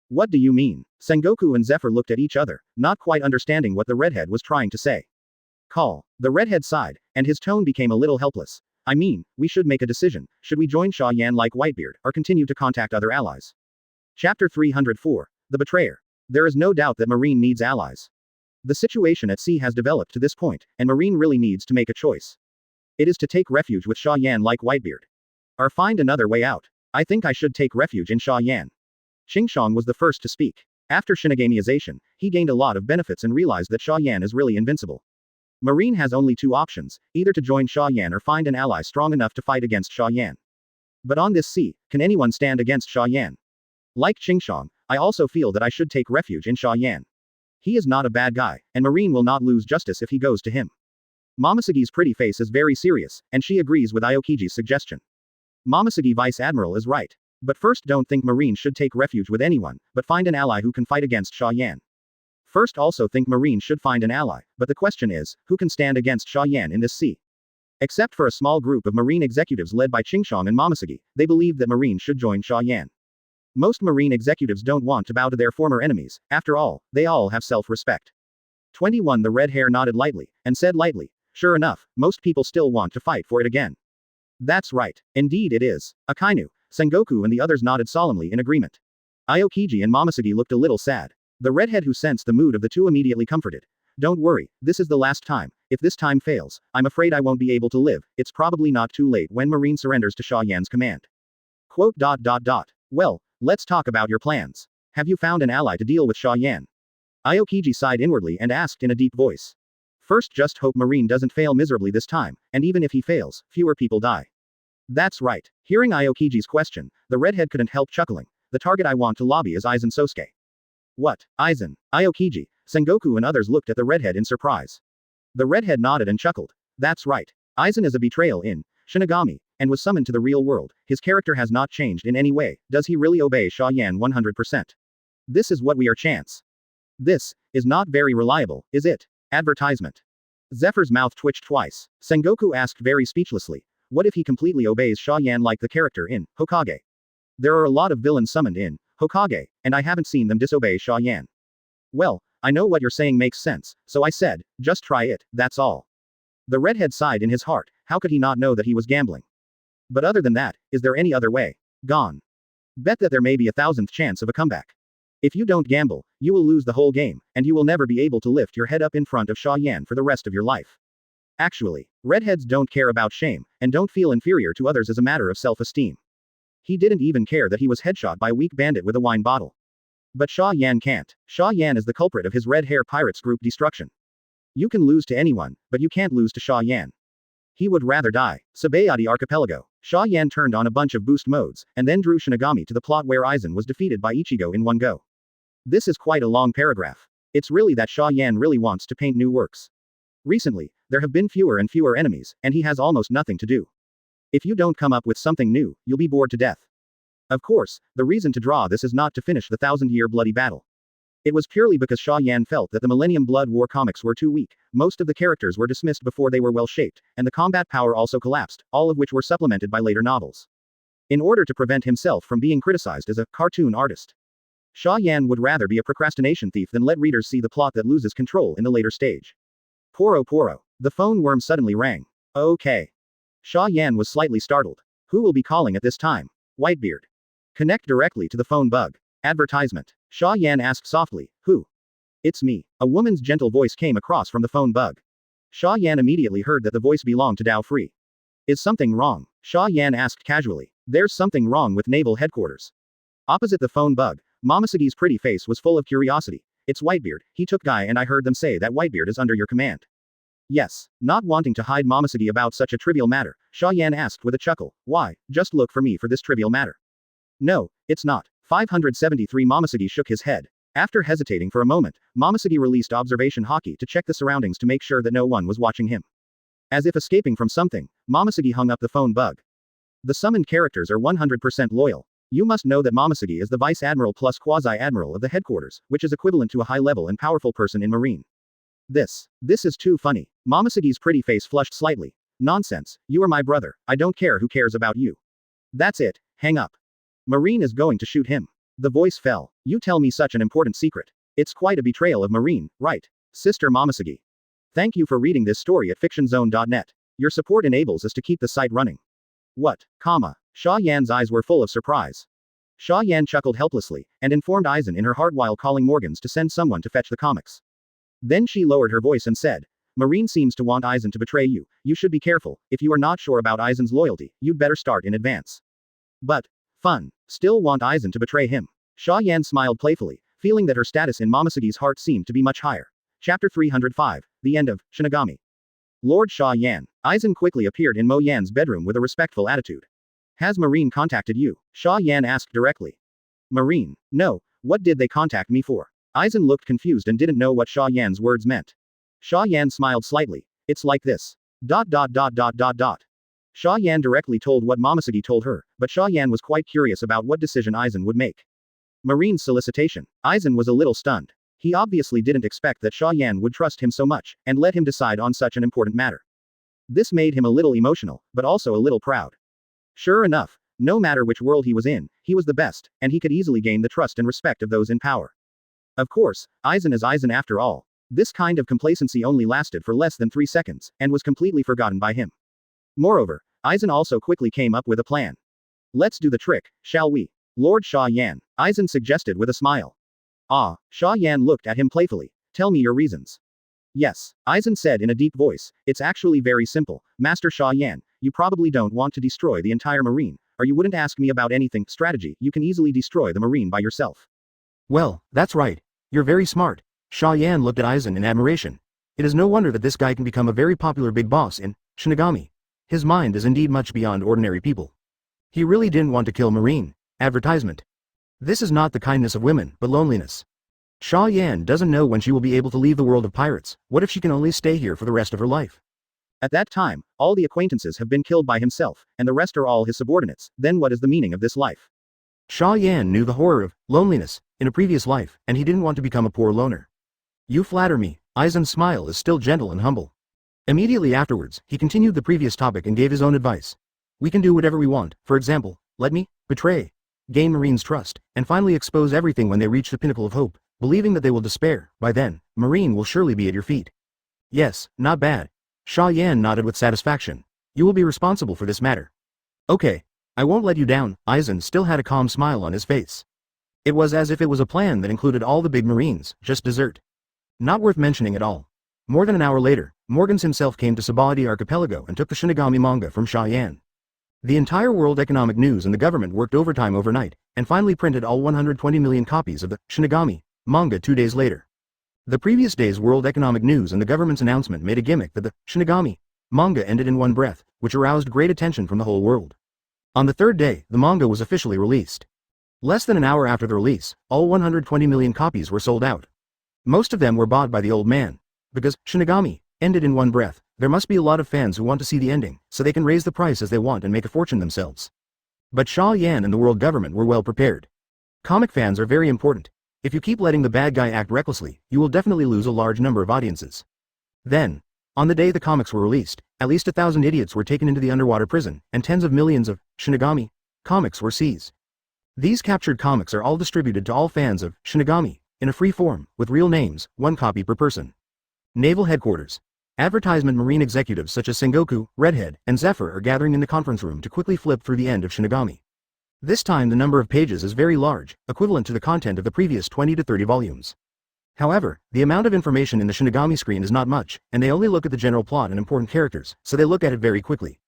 What do you mean? Sengoku and Zephyr looked at each other, not quite understanding what the redhead was trying to say. Call. The redhead sighed, and his tone became a little helpless. I mean, we should make a decision. Should we join Xia Yan like Whitebeard, or continue to contact other allies? Chapter 304. The Betrayer. There is no doubt that Marine needs allies. The situation at sea has developed to this point, and Marine really needs to make a choice. It is to take refuge with Xia Yan like Whitebeard, or find another way out. I think I should take refuge in Xia Yan. Qingshang was the first to speak. After Shinigamization, he gained a lot of benefits and realized that Xia Yan is really invincible. Marine has only two options, either to join Xia Yan or find an ally strong enough to fight against Xia Yan. But on this sea, can anyone stand against Xia Yan? Like Qingshang, I also feel that I should take refuge in Xia Yan. He is not a bad guy, and Marine will not lose justice if he goes to him. Momosegi's pretty face is very serious, and she agrees with Aokiji's suggestion. Momosegi Vice Admiral is right. But first, don't think Marine should take refuge with anyone, but find an ally who can fight against Xia Yan. First, also think Marine should find an ally, but the question is, who can stand against Xia Yan in this sea? Except for a small group of Marine executives led by Qingshang and Momosegi, they believe that Marine should join Xia Yan. Most Marine executives don't want to bow to their former enemies, after all, they all have self-respect. 21 The red hair nodded lightly, and said lightly, sure enough, most people still want to fight for it again. That's right. Indeed it is. Akainu, Sengoku and the others nodded solemnly in agreement. Aokiji and Momosegi looked a little sad. The redhead who sensed the mood of the two immediately comforted. Don't worry, this is the last time. If this time fails, I'm afraid I won't be able to live. It's probably not too late when Marine surrenders to Xia Yan's command. Quote. Well, let's talk about your plans. Have you found an ally to deal with Xia Yan? Aokiji sighed inwardly and asked in a deep voice. First, just hope Marine doesn't fail miserably this time, and even if he fails, fewer people die. That's right. Hearing Aokiji's question, the redhead couldn't help chuckling. The target I want to lobby is Aizen Sosuke. What? Aizen? Aokiji, Sengoku and others looked at the redhead in surprise. The redhead nodded and chuckled. That's right. Aizen is a betrayal in Shinigami, and was summoned to the real world. His character has not changed in any way. Does he really obey Xia Yan 100%? This is what we are chance. This is not very reliable, is it? Advertisement. Zephyr's mouth twitched twice. Sengoku asked very speechlessly. What if he completely obeys Xia Yan like the character in Hokage? There are a lot of villains summoned in Hokage, and I haven't seen them disobey Xia Yan. Well, I know what you're saying makes sense, so I said, just try it, that's all. The redhead sighed in his heart. How could he not know that he was gambling? But other than that, is there any other way? Gone. Bet that there may be a 1,000th chance of a comeback. If you don't gamble, you will lose the whole game, and you will never be able to lift your head up in front of Xia Yan for the rest of your life. Actually, redheads don't care about shame, and don't feel inferior to others as a matter of self-esteem. He didn't even care that he was headshot by a weak bandit with a wine bottle. But Xia Yan can't. Xia Yan is the culprit of his Red Hair Pirates group destruction. You can lose to anyone, but you can't lose to Xia Yan. He would rather die. Sabayati Archipelago. Xia Yan turned on a bunch of boost modes, and then drew Shinigami to the plot where Aizen was defeated by Ichigo in one go. This is quite a long paragraph. It's really that Xia Yan really wants to paint new works. Recently, there have been fewer and fewer enemies, and he has almost nothing to do. If you don't come up with something new, you'll be bored to death. Of course, the reason to draw this is not to finish the 1,000-year bloody battle. It was purely because Xia Yan felt that the Millennium Blood War comics were too weak, most of the characters were dismissed before they were well shaped, and the combat power also collapsed, all of which were supplemented by later novels. In order to prevent himself from being criticized as a cartoon artist, Xia Yan would rather be a procrastination thief than let readers see the plot that loses control in the later stage. Poro. The phone worm suddenly rang. Okay. Xia Yan was slightly startled. Who will be calling at this time? Whitebeard. Connect directly to the phone bug. Advertisement. Xia Yan asked softly, who? It's me. A woman's gentle voice came across from the phone bug. Xia Yan immediately heard that the voice belonged to Dao Free. Is something wrong? Xia Yan asked casually. There's something wrong with Naval Headquarters. Opposite the phone bug, Momosegi's pretty face was full of curiosity. It's Whitebeard. He took Guy and I heard them say that Whitebeard is under your command. Yes. Not wanting to hide Momosegi about such a trivial matter, Xia Yan asked with a chuckle, why, just look for me for this trivial matter. No, it's not. 573 Momosegi shook his head. After hesitating for a moment, Momosegi released observation haki to check the surroundings to make sure that no one was watching him. As if escaping from something, Momosegi hung up the phone bug. The summoned characters are 100% loyal. You must know that Momosegi is the Vice Admiral plus Quasi-Admiral of the headquarters, which is equivalent to a high-level and powerful person in Marine. This is too funny. Momosegi's pretty face flushed slightly. Nonsense, you are my brother, I don't care who cares about you. That's it, hang up. Marine is going to shoot him. The voice fell. You tell me such an important secret. It's quite a betrayal of Marine, right? Sister Momosegi. Thank you for reading this story at fictionzone.net. Your support enables us to keep the site running. What, comma? Xia Yan's eyes were full of surprise. Xia Yan chuckled helplessly, and informed Aizen in her heart while calling Morgans to send someone to fetch the comics. Then she lowered her voice and said, Marine seems to want Aizen to betray you. You should be careful. If you are not sure about Aizen's loyalty, you'd better start in advance. But, fun. Still want Aizen to betray him. Xia Yan smiled playfully, feeling that her status in Momosegi's heart seemed to be much higher. Chapter 305, The End of Shinigami. Lord Xia Yan. Aizen quickly appeared in Mo Yan's bedroom with a respectful attitude. Has Marine contacted you? Xia Yan asked directly. Marine? No, what did they contact me for? Aizen looked confused and didn't know what Xia Yan's words meant. Xia Yan smiled slightly. It's like this. ... Xia Yan directly told what Momosegi told her, but Xia Yan was quite curious about what decision Aizen would make. Marine's solicitation. Aizen was a little stunned. He obviously didn't expect that Xia Yan would trust him so much, and let him decide on such an important matter. This made him a little emotional, but also a little proud. Sure enough, no matter which world he was in, he was the best, and he could easily gain the trust and respect of those in power. Of course, Aizen is Aizen after all. This kind of complacency only lasted for less than 3 seconds, and was completely forgotten by him. Moreover, Aizen also quickly came up with a plan. Let's do the trick, shall we? Lord Xia Yan, Aizen suggested with a smile. Ah, Xia Yan looked at him playfully. Tell me your reasons. Yes, Aizen said in a deep voice, it's actually very simple, Master Xia Yan, you probably don't want to destroy the entire marine, or you wouldn't ask me about anything, strategy, you can easily destroy the marine by yourself. Well, that's right. You're very smart. Xia Yan looked at Aizen in admiration. It is no wonder that this guy can become a very popular big boss in Shinigami. His mind is indeed much beyond ordinary people. He really didn't want to kill Marine. Advertisement. This is not the kindness of women, but loneliness. Xia Yan doesn't know when she will be able to leave the world of pirates. What if she can only stay here for the rest of her life? At that time, all the acquaintances have been killed by himself, and the rest are all his subordinates. Then what is the meaning of this life? Xia Yan knew the horror of loneliness in a previous life, and he didn't want to become a poor loner. You flatter me. Aizen's smile is still gentle and humble. Immediately afterwards, he continued the previous topic and gave his own advice. We can do whatever we want, for example, let me betray, gain Marine's trust, and finally expose everything when they reach the pinnacle of hope, believing that they will despair. By then, Marine will surely be at your feet. Yes, not bad. Xia Yan nodded with satisfaction. You will be responsible for this matter. Okay. I won't let you down. Aizen still had a calm smile on his face. It was as if it was a plan that included all the big Marines, just dessert. Not worth mentioning at all. More than an hour later, Morgans himself came to Sabaody Archipelago and took the Shinigami manga from Xia Yan. The entire World Economic News and the government worked overtime overnight, and finally printed all 120 million copies of the Shinigami manga 2 days later. The previous day's World Economic News and the government's announcement made a gimmick that the Shinigami manga ended in one breath, which aroused great attention from the whole world. On the third day, the manga was officially released. Less than an hour after the release, all 120 million copies were sold out. Most of them were bought by the old man. Because Shinigami ended in one breath, there must be a lot of fans who want to see the ending, so they can raise the price as they want and make a fortune themselves. But Xia Yan and the world government were well prepared. Comic fans are very important. If you keep letting the bad guy act recklessly, you will definitely lose a large number of audiences. Then, on the day the comics were released, at least 1,000 idiots were taken into the underwater prison, and tens of millions of Shinigami comics were seized. These captured comics are all distributed to all fans of Shinigami, in a free form, with real names, 1 copy per person. Naval Headquarters. Advertisement Marine executives such as Sengoku, Redhead, and Zephyr are gathering in the conference room to quickly flip through the end of Shinigami. This time the number of pages is very large, equivalent to the content of the previous 20 to 30 volumes. However, the amount of information in the Shinigami screen is not much, and they only look at the general plot and important characters, so they look at it very quickly.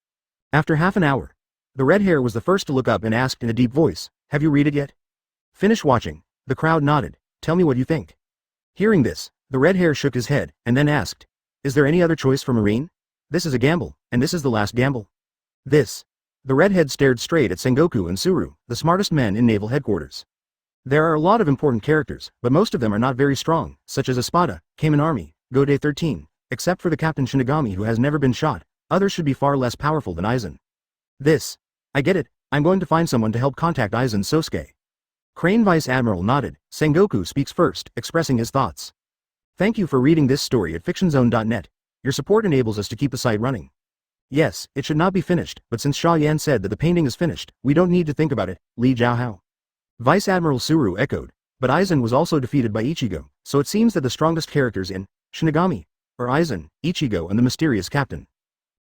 After half an hour, the red hair was the first to look up and asked in a deep voice, "Have you read it yet?" "Finish watching." The crowd nodded. "Tell me what you think." Hearing this, the red hair shook his head, and then asked, "Is there any other choice for Marine? This is a gamble, and this is the last gamble." This. The redhead stared straight at Sengoku and Tsuru, the smartest men in Naval Headquarters. There are a lot of important characters, but most of them are not very strong, such as Espada, Kamen Army, Gode 13, except for the Captain Shinigami who has never been shot. Others should be far less powerful than Aizen. This. I get it, I'm going to find someone to help contact Aizen Sosuke. Crane Vice Admiral nodded. Sengoku speaks first, expressing his thoughts. Thank you for reading this story at fictionzone.net. Your support enables us to keep the site running. Yes, it should not be finished, but since Xia Yan said that the painting is finished, we don't need to think about it, Li Jiaohao. Vice Admiral Tsuru echoed, but Aizen was also defeated by Ichigo, so it seems that the strongest characters in Shinigami are Aizen, Ichigo and the mysterious captain.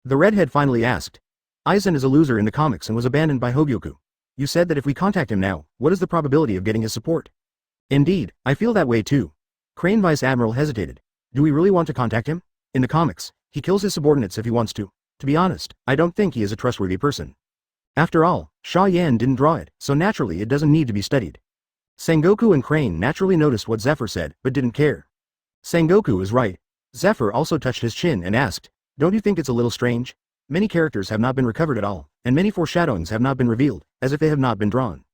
The redhead finally asked. Aizen is a loser in the comics and was abandoned by Hogyoku. You said that if we contact him now, what is the probability of getting his support? Indeed, I feel that way too. Crane Vice Admiral hesitated. Do we really want to contact him? In the comics, he kills his subordinates if he wants to. To be honest, I don't think he is a trustworthy person. After all, Xia Yan didn't draw it, so naturally it doesn't need to be studied. Sengoku and Crane naturally noticed what Zephyr said, but didn't care. Sengoku is right. Zephyr also touched his chin and asked, don't you think it's a little strange? Many characters have not been recovered at all, and many foreshadowings have not been revealed, as if they have not been drawn.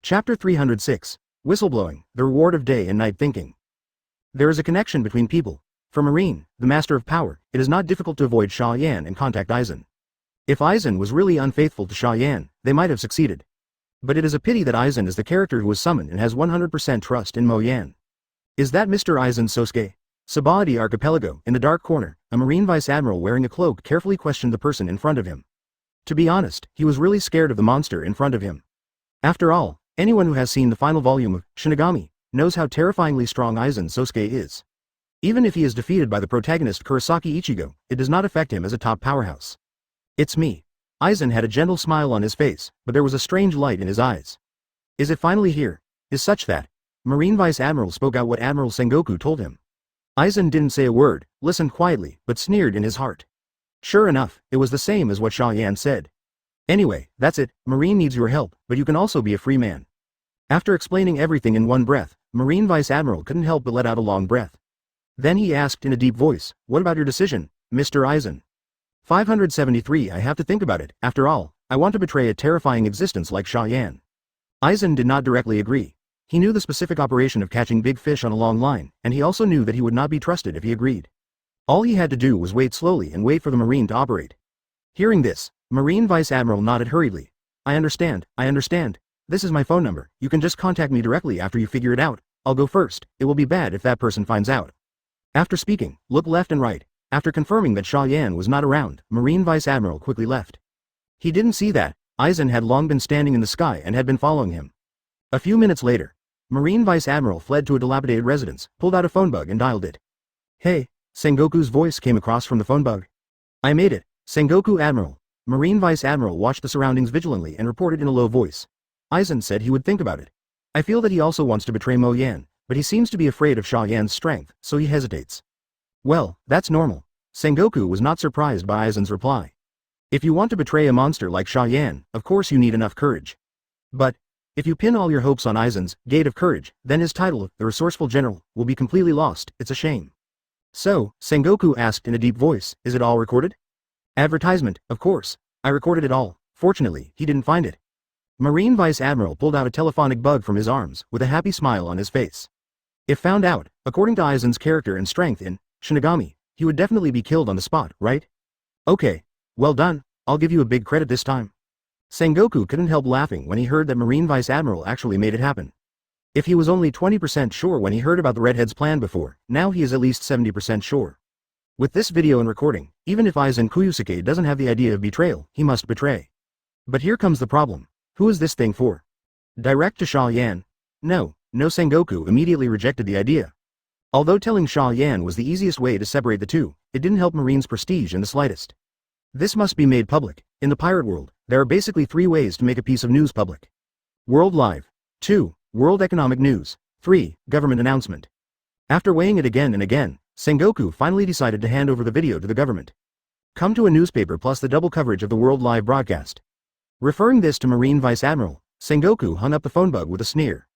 Chapter 306. Whistleblowing, the reward of day and night thinking. There is a connection between people. For Marine, the master of power, it is not difficult to avoid Xia Yan and contact Aizen. If Aizen was really unfaithful to Xia Yan, they might have succeeded. But it is a pity that Aizen is the character who was summoned and has 100% trust in Mo Yan. Is that Mr. Aizen Sosuke? Subordinate Archipelago, in the dark corner, a Marine Vice Admiral wearing a cloak carefully questioned the person in front of him. To be honest, he was really scared of the monster in front of him. After all, anyone who has seen the final volume of Shinigami knows how terrifyingly strong Aizen Sosuke is. Even if he is defeated by the protagonist Kurosaki Ichigo, it does not affect him as a top powerhouse. It's me. Aizen had a gentle smile on his face, but there was a strange light in his eyes. Is it finally here? Is such that? Marine Vice Admiral spoke out what Admiral Sengoku told him. Aizen didn't say a word, listened quietly, but sneered in his heart. Sure enough, it was the same as what Xia Yan said. Anyway, that's it, Marine needs your help, but you can also be a free man. After explaining everything in one breath, Marine Vice Admiral couldn't help but let out a long breath. Then he asked in a deep voice, what about your decision, Mr. Aizen? 573 I have to think about it, after all, I want to betray a terrifying existence like Xia Yan. Aizen did not directly agree. He knew the specific operation of catching big fish on a long line, and he also knew that he would not be trusted if he agreed. All he had to do was wait slowly and wait for the Marine to operate. Hearing this, Marine Vice Admiral nodded hurriedly. I understand. This is my phone number, you can just contact me directly after you figure it out. I'll go first, it will be bad if that person finds out. After speaking, look left and right. After confirming that Xia Yan was not around, Marine Vice Admiral quickly left. He didn't see that Aizen had long been standing in the sky and had been following him. A few minutes later, Marine Vice Admiral fled to a dilapidated residence, pulled out a phone bug and dialed it. Hey, Sengoku's voice came across from the phone bug. I made it, Sengoku Admiral. Marine Vice Admiral watched the surroundings vigilantly and reported in a low voice. Aizen said he would think about it. I feel that he also wants to betray Mo Yan, but he seems to be afraid of Xia Yan's strength, so he hesitates. Well, that's normal. Sengoku was not surprised by Aizen's reply. If you want to betray a monster like Xia Yan, of course you need enough courage. But if you pin all your hopes on Aizen's Gate of Courage, then his title, the Resourceful General, will be completely lost. It's a shame. So, Sengoku asked in a deep voice, is it all recorded? Advertisement, of course. I recorded it all. Fortunately, he didn't find it. Marine Vice Admiral pulled out a telephonic bug from his arms, with a happy smile on his face. If found out, according to Aizen's character and strength in Shinigami, he would definitely be killed on the spot, right? Okay. Well done, I'll give you a big credit this time. Sengoku couldn't help laughing when he heard that Marine Vice Admiral actually made it happen. If he was only 20% sure when he heard about the redhead's plan before, now he is at least 70% sure. With this video and recording, even if Aizen Kuyusuke doesn't have the idea of betrayal, he must betray. But here comes the problem. Who is this thing for? Direct to Xia Yan? No, Sengoku immediately rejected the idea. Although telling Xia Yan was the easiest way to separate the two, it didn't help Marine's prestige in the slightest. This must be made public. In the pirate world, there are basically 3 ways to make a piece of news public. World Live. 2. World Economic News. 3. Government Announcement. After weighing it again and again, Sengoku finally decided to hand over the video to the government. Come to a newspaper plus the double coverage of the World Live broadcast. Referring this to Marine Vice Admiral, Sengoku hung up the phone bug with a sneer.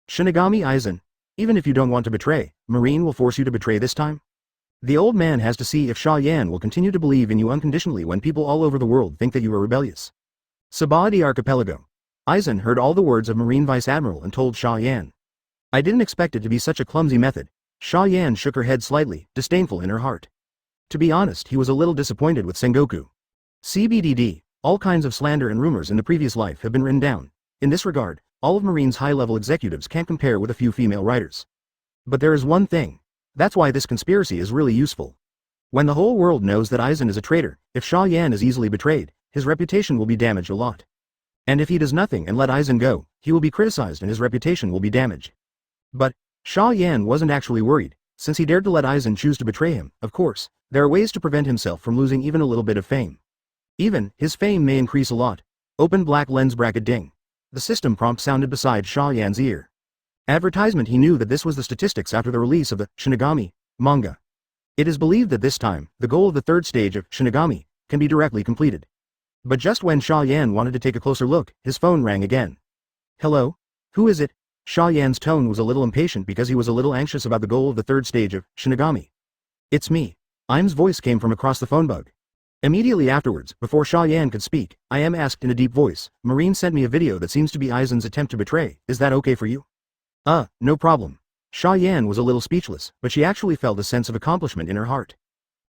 Shinigami Aizen. Even if you don't want to betray, Marine will force you to betray this time? The old man has to see if Xia Yan will continue to believe in you unconditionally when people all over the world think that you are rebellious. Subordinate Archipelago. Aizen heard all the words of Marine Vice Admiral and told Xia Yan. I didn't expect it to be such a clumsy method. Xia Yan shook her head slightly, disdainful in her heart. To be honest, he was a little disappointed with Sengoku. CBDD, all kinds of slander and rumors in the previous life have been written down. In this regard, all of Marine's high-level executives can't compare with a few female writers. But there is one thing. That's why this conspiracy is really useful. When the whole world knows that Aizen is a traitor, if Xia Yan is easily betrayed, his reputation will be damaged a lot. And if he does nothing and let Aizen go, he will be criticized and his reputation will be damaged. But Xia Yan wasn't actually worried, since he dared to let Aizen choose to betray him. Of course, There are ways to prevent himself from losing even a little bit of fame. Even, his fame may increase a lot. Open black lens bracket ding. The system prompt sounded beside Xia Yan's ear. Advertisement. He knew that this was the statistics after the release of the Shinigami manga. It is believed that this time, the goal of the third stage of Shinigami can be directly completed. But just when Xia Yan wanted to take a closer look, his phone rang again. Hello? Who is it? Xia Yan's tone was a little impatient because he was a little anxious about the goal of the third stage of Shinigami. It's me. Im's voice came from across the phone bug. Immediately afterwards, before Xia Yan could speak, Im asked in a deep voice, Marine sent me a video that seems to be Aizen's attempt to betray. Is that okay for you? No problem. Xia Yan was a little speechless, but she actually felt a sense of accomplishment in her heart.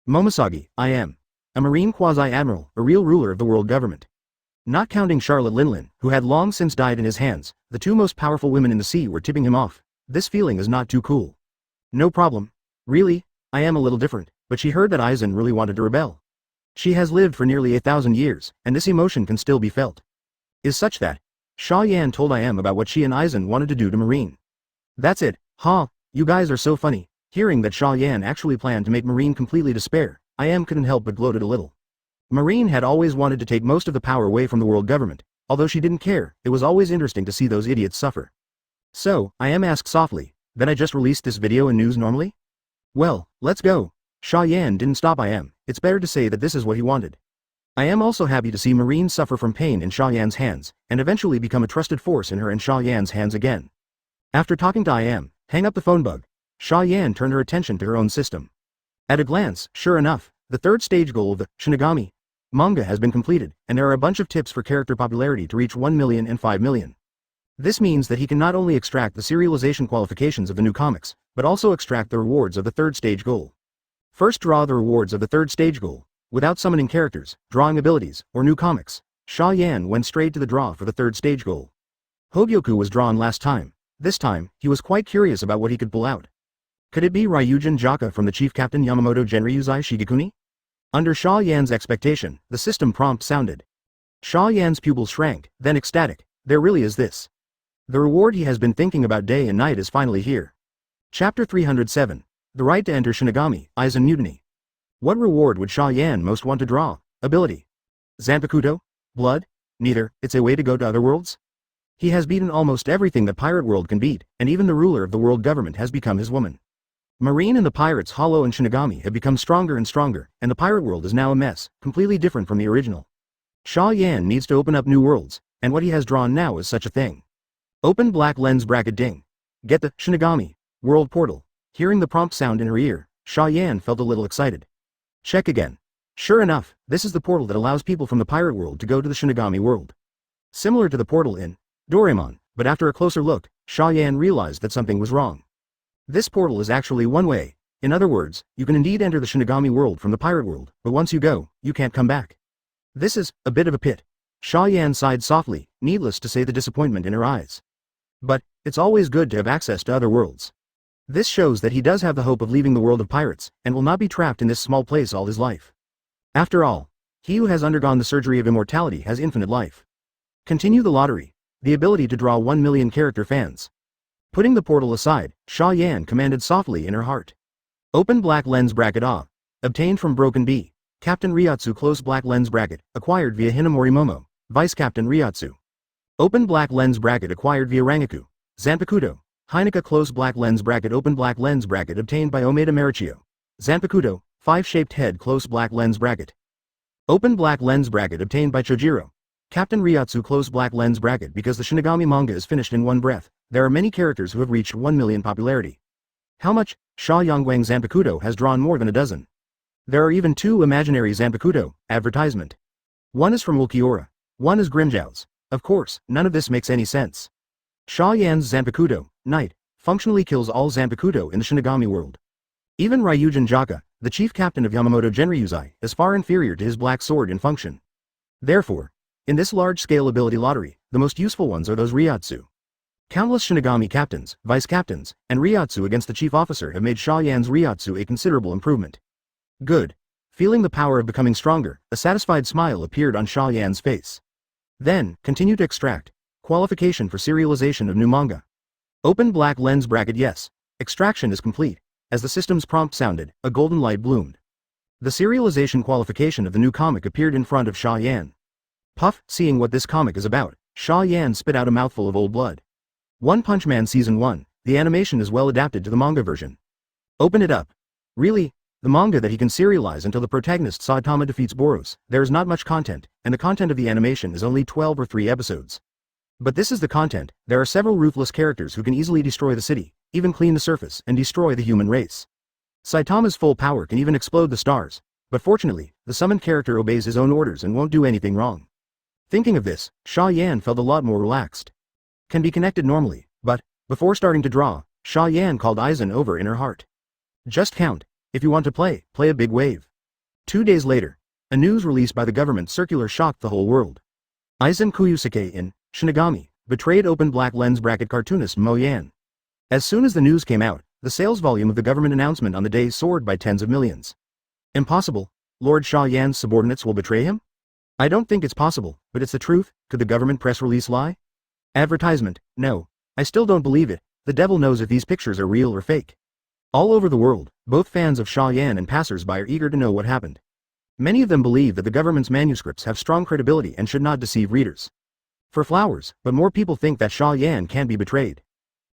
Momosagi, I am. A Marine quasi-admiral, a real ruler of the world government. Not counting Charlotte Linlin, who had long since died in his hands, the two most powerful women in the sea were tipping him off. This feeling is not too cool. No problem. Really, I am a little different, but she heard that Aizen really wanted to rebel. She has lived for nearly 1,000 years, and this emotion can still be felt. Is such that. Xia Yan told Im about what she and Aizen wanted to do to Marine. That's it, huh, you guys are so funny. Hearing that Xia Yan actually planned to make Marine completely despair, Im couldn't help but gloated a little. Marine had always wanted to take most of the power away from the world government. Although she didn't care, it was always interesting to see those idiots suffer. So, Im asked softly, then I just released this video in news normally? Well, let's go. Xia Yan didn't stop Im, it's better to say that this is what he wanted. I am also happy to see Marine suffer from pain in Xia Yan's hands, and eventually become a trusted force in her and Xia Yan's hands again. After talking to Im, hang up the phone bug. Xia Yan turned her attention to her own system. At a glance, sure enough, the third stage goal of the Shinigami manga has been completed, and there are a bunch of tips for character popularity to reach 1 million and 5 million. This means that he can not only extract the serialization qualifications of the new comics, but also extract the rewards of the third stage goal. First, draw the rewards of the third stage goal. Without summoning characters, drawing abilities, or new comics, Xia Yan went straight to the draw for the third stage goal. Hogyoku was drawn last time. This time, he was quite curious about what he could pull out. Could it be Ryujin Jaka from the Chief Captain Yamamoto Genryuzai Shigekuni? Under Xia Yan's expectation, the system prompt sounded. Xia Yan's pupils shrank, then ecstatic. There really is this. The reward he has been thinking about day and night is finally here. Chapter 307. The right to enter Shinigami, Aizen Mutiny. What reward would Xia Yan most want to draw? Ability. Zanpakuto? Blood? Neither. It's a way to go to other worlds? He has beaten almost everything the pirate world can beat, and even the ruler of the world government has become his woman. Marine and the pirates Hollow and Shinigami have become stronger and stronger, and the pirate world is now a mess, completely different from the original. Xia Yan needs to open up new worlds, and what he has drawn now is such a thing. Open black lens bracket ding. Get the Shinigami world portal. Hearing the prompt sound in her ear, Xia Yan felt a little excited. Check again. Sure enough, this is the portal that allows people from the pirate world to go to the Shinigami world. Similar to the portal in Doraemon, but after a closer look, Xia Yan realized that something was wrong. This portal is actually one way. In other words, you can indeed enter the Shinigami world from the pirate world, but once you go, you can't come back. This is a bit of a pit. Xia Yan sighed softly, needless to say the disappointment in her eyes. But it's always good to have access to other worlds. This shows that he does have the hope of leaving the world of pirates, and will not be trapped in this small place all his life. After all, he who has undergone the surgery of immortality has infinite life. Continue the lottery. The ability to draw 1 million character fans. Putting the portal aside, Xia Yan commanded softly in her heart. Open black lens bracket obtained from Broken Bee. Captain Ryotsu close black lens bracket, acquired via Hinamori Momo, Vice Captain Ryotsu. Open black lens bracket acquired via Rangaku. Zanpakuto. Heineka close black lens bracket open black lens bracket obtained by Omeda Marichio. Zanpakuto, 5-shaped head close black lens bracket. Open black lens bracket obtained by Chojiro. Captain Ryotsu close black lens bracket because the Shinigami manga is finished in one breath. There are many characters who have reached 1 million popularity. How much? Xia Yangguang Zanpakuto has drawn more than a dozen. There are even 2 imaginary Zanpakuto, advertisement. One is from Ulquiorra. One is Grimjow's. Of course, none of this makes any sense. Xia Yan's Zanpakuto, Knight, functionally kills all Zanpakuto in the Shinigami world. Even Ryujin Jaka, the chief captain of Yamamoto Genryuzai, is far inferior to his black sword in function. Therefore, in this large-scale ability lottery, the most useful ones are those Ryotsu. Countless Shinigami captains, vice captains, and Ryotsu against the chief officer have made Xia Yan's Ryotsu a considerable improvement. Good. Feeling the power of becoming stronger, a satisfied smile appeared on Xia Yan's face. Then, continue to extract. Qualification for serialization of new manga. Open black lens bracket yes. Extraction is complete. As the system's prompt sounded, a golden light bloomed. The serialization qualification of the new comic appeared in front of Xia Yan. Puff, seeing what this comic is about, Xia Yan spit out a mouthful of old blood. One Punch Man Season 1, the animation is well adapted to the manga version. Open it up. Really? The manga that he can serialize until the protagonist Saitama defeats Boros, there is not much content, and the content of the animation is only 12 or 3 episodes. But this is the content, there are several ruthless characters who can easily destroy the city, even clean the surface and destroy the human race. Saitama's full power can even explode the stars, but fortunately, the summoned character obeys his own orders and won't do anything wrong. Thinking of this, Xia Yan felt a lot more relaxed. Can be connected normally, but, before starting to draw, Xia Yan called Aizen over in her heart. Just count, if you want to play a big wave. 2 days later, a news released by the government circular shocked the whole world. Aizen Kuyusuke in Shinigami betrayed open black lens bracket cartoonist Mo Yan. As soon as the news came out, the sales volume of the government announcement on the day soared by tens of millions. Impossible. Lord Xia Yan's subordinates will betray him? I don't think it's possible, but it's the truth. Could the government press release lie? Advertisement, no. I still don't believe it. The devil knows if these pictures are real or fake. All over the world, both fans of Xia Yan and passers-by are eager to know what happened. Many of them believe that the government's manuscripts have strong credibility and should not deceive readers. For flowers, but more people think that Xia Yan can be betrayed.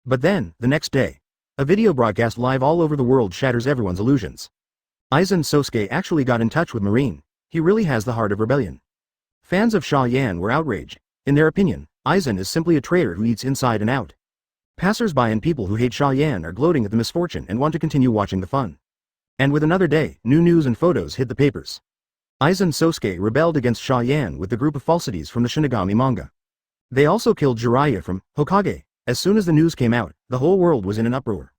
But then, the next day, a video broadcast live all over the world shatters everyone's illusions. Aizen Sosuke actually got in touch with Marine. He really has the heart of rebellion. Fans of Xia Yan were outraged. In their opinion, Aizen is simply a traitor who eats inside and out. Passers-by and people who hate Xia Yan are gloating at the misfortune and want to continue watching the fun. And with another day, new news and photos hit the papers. Aizen Sosuke rebelled against Xia Yan with the group of falsities from the Shinigami manga. They also killed Jiraiya from Hawkeye. As soon as the news came out, the whole world was in an uproar.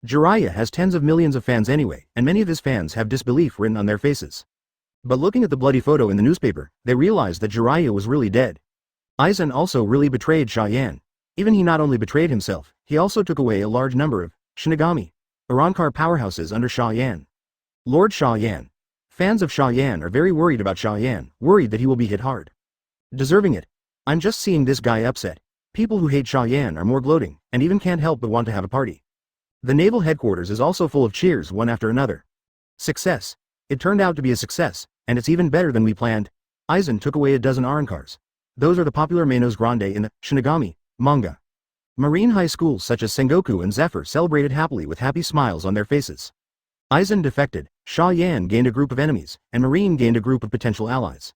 Jiraiya has tens of millions of fans anyway, and many of his fans have disbelief written on their faces. But looking at the bloody photo in the newspaper, they realized that Jiraiya was really dead. Aizen also really betrayed Xia Yan. Even he not only betrayed himself, he also took away a large number of Shinigami, Arankar powerhouses under Xia Yan. Lord Xia Yan. Fans of Xia Yan are very worried about Xia Yan, worried that he will be hit hard. Deserving it. I'm just seeing this guy upset. People who hate Xia Yan are more gloating, and even can't help but want to have a party. The naval headquarters is also full of cheers one after another. Success. It turned out to be a success, and it's even better than we planned. Aizen took away a dozen Arankars. Those are the popular Manos Grande in the Shinigami manga. Marine high schools such as Sengoku and Zephyr celebrated happily with happy smiles on their faces. Aizen defected, Xia Yan gained a group of enemies, and Marine gained a group of potential allies.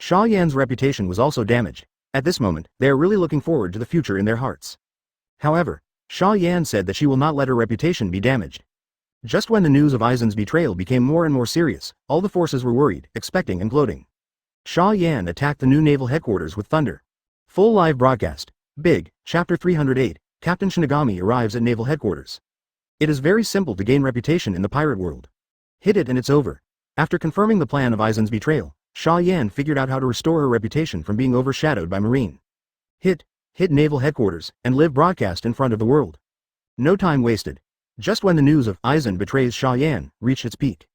Xia Yan's reputation was also damaged. At this moment, they are really looking forward to the future in their hearts. However, Xia Yan said that she will not let her reputation be damaged. Just when the news of Aizen's betrayal became more and more serious, all the forces were worried, expecting and gloating. Xia Yan attacked the new naval headquarters with thunder. Full live broadcast. Big, Chapter 308, Captain Shinigami arrives at naval headquarters. It is very simple to gain reputation in the pirate world. Hit it and it's over. After confirming the plan of Aizen's betrayal, Xia Yan figured out how to restore her reputation from being overshadowed by Marine. Hit naval headquarters, and live broadcast in front of the world. No time wasted. Just when the news of Aizen betrays Xia Yan reached its peak,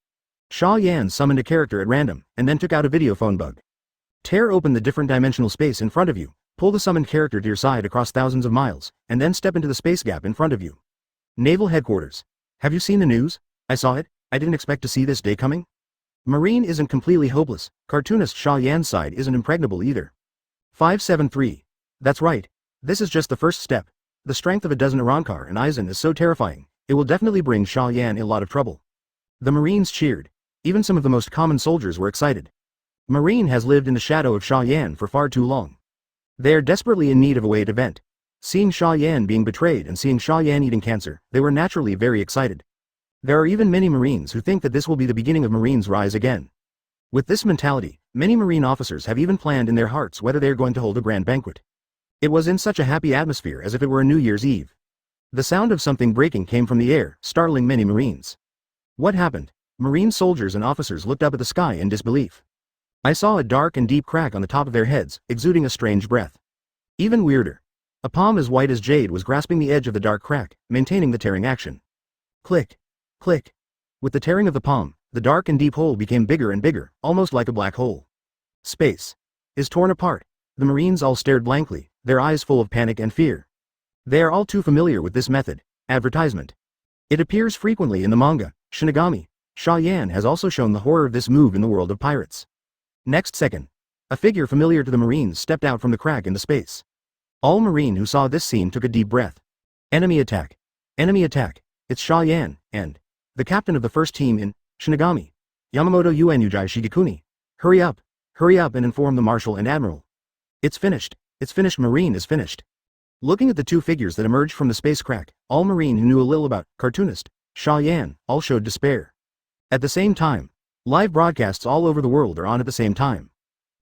Xia Yan summoned a character at random, and then took out a video phone bug. Tear open the different dimensional space in front of you, pull the summoned character to your side across thousands of miles, and then step into the space gap in front of you. Naval headquarters. Have you seen the news? I saw it. I didn't expect to see this day coming. Marine isn't completely hopeless. Cartoonist Xia Yan's side isn't impregnable either. 573. That's right. This is just the first step. The strength of a dozen Arankar and Aizen is so terrifying, it will definitely bring Xia Yan a lot of trouble. The Marines cheered. Even some of the most common soldiers were excited. Marine has lived in the shadow of Xia Yan for far too long. They are desperately in need of a way to vent. Seeing Xia Yan being betrayed and seeing Xia Yan eating cancer, they were naturally very excited. There are even many Marines who think that this will be the beginning of Marine's rise again. With this mentality, many Marine officers have even planned in their hearts whether they are going to hold a grand banquet. It was in such a happy atmosphere as if it were a New Year's Eve. The sound of something breaking came from the air, startling many Marines. What happened? Marine soldiers and officers looked up at the sky in disbelief. I saw a dark and deep crack on the top of their heads, exuding a strange breath. Even weirder. A palm as white as jade was grasping the edge of the dark crack, maintaining the tearing action. Click. Click. With the tearing of the palm, the dark and deep hole became bigger and bigger, almost like a black hole. Space is torn apart. The Marines all stared blankly, their eyes full of panic and fear. They are all too familiar with this method. Advertisement. It appears frequently in the manga, Shinigami. Xia Yan has also shown the horror of this move in the world of pirates. Next second, a figure familiar to the Marines stepped out from the crack in the space. All Marine who saw this scene took a deep breath. Enemy attack. Enemy attack. It's Xia Yan, and the captain of the first team in Shinigami, Yamamoto Uozhihua Shigekuni. Hurry up and inform the Marshal and Admiral. It's finished, Marine is finished. Looking at the two figures that emerged from the space crack, all Marine who knew a little about cartoonist Xia Yan all showed despair. At the same time, live broadcasts all over the world are on at the same time.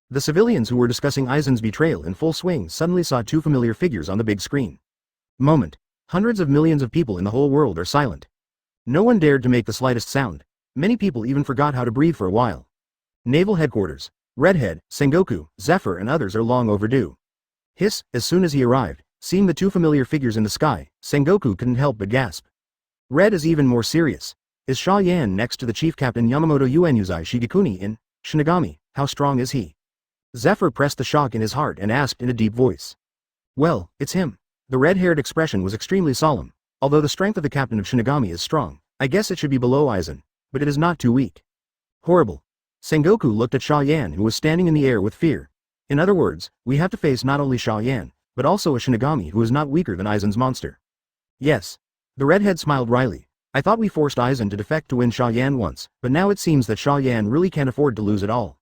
The civilians who were discussing Aizen's betrayal in full swing suddenly saw two familiar figures on the big screen. Moment. Hundreds of millions of people in the whole world are silent. No one dared to make the slightest sound. Many people even forgot how to breathe for a while. Naval Headquarters, Redhead, Sengoku, Zephyr and others are long overdue. Hiss, as soon as he arrived, seeing the two familiar figures in the sky, Sengoku couldn't help but gasp. Red is even more serious. Is Xia Yan next to the chief captain Yamamoto Uozhihua Shigekuni in Shinigami? How strong is he? Zephyr pressed the shock in his heart and asked in a deep voice. Well, it's him. The red-haired expression was extremely solemn. Although the strength of the captain of Shinigami is strong, I guess it should be below Aizen, but it is not too weak. Horrible. Sengoku looked at Xia Yan who was standing in the air with fear. In other words, we have to face not only Xia Yan, but also a Shinigami who is not weaker than Aizen's monster. Yes. The redhead smiled wryly. I thought we forced Aizen to defect to win Xia Yan once, but now it seems that Xia Yan really can't afford to lose it all.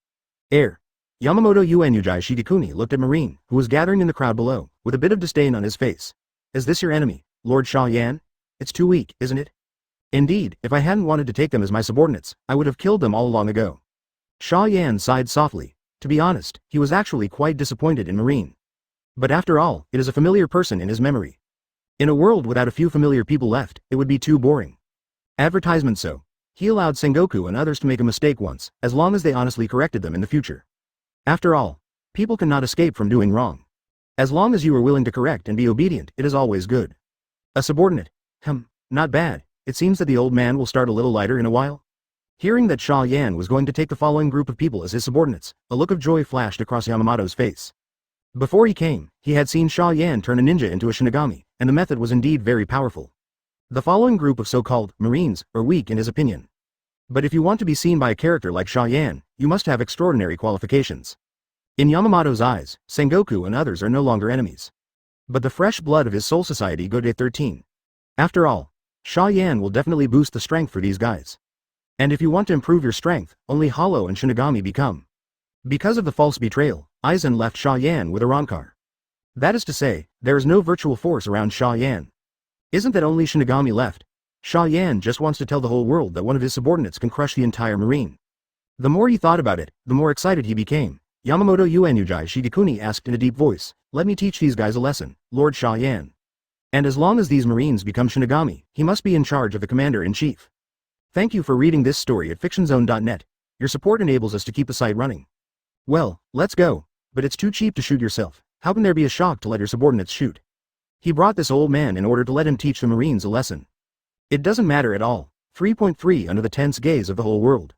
Air. Yamamoto Uozhihua Shigekuni looked at Marine, who was gathering in the crowd below, with a bit of disdain on his face. Is this your enemy, Lord Xia Yan? It's too weak, isn't it? Indeed, if I hadn't wanted to take them as my subordinates, I would have killed them all long ago. Xia Yan sighed softly. To be honest, he was actually quite disappointed in Marine. But after all, it is a familiar person in his memory. In a world without a few familiar people left, it would be too boring. Advertisement so. He allowed Sengoku and others to make a mistake once, as long as they honestly corrected them in the future. After all, people cannot escape from doing wrong. As long as you are willing to correct and be obedient, it is always good. A subordinate. Not bad. It seems that the old man will start a little lighter in a while. Hearing that Xia Yan was going to take the following group of people as his subordinates, a look of joy flashed across Yamamoto's face. Before he came, he had seen Xia Yan turn a ninja into a Shinigami, and the method was indeed very powerful. The following group of so-called Marines are weak in his opinion. But if you want to be seen by a character like Xia Yan, you must have extraordinary qualifications. In Yamamoto's eyes, Sengoku and others are no longer enemies. But the fresh blood of his soul society go to 13. After all, Xia Yan will definitely boost the strength for these guys. And if you want to improve your strength, only Hollow and Shinigami become. Because of the false betrayal, Aizen left Xia Yan with a Rancor. That is to say, there is no virtual force around Xia Yan. Isn't that only Shinigami left? Xia Yan just wants to tell the whole world that one of his subordinates can crush the entire Marine. The more he thought about it, the more excited he became. Yamamoto Uozhihua Shigekuni asked in a deep voice, let me teach these guys a lesson, Lord Xia Yan. And as long as these Marines become Shinigami, he must be in charge of the Commander-in-Chief. Thank you for reading this story at fictionzone.net. Your support enables us to keep the site running. Well, let's go. But it's too cheap to shoot yourself. How can there be a shock to let your subordinates shoot? He brought this old man in order to let him teach the Marines a lesson. It doesn't matter at all. 3.3 Under the tense gaze of the whole world.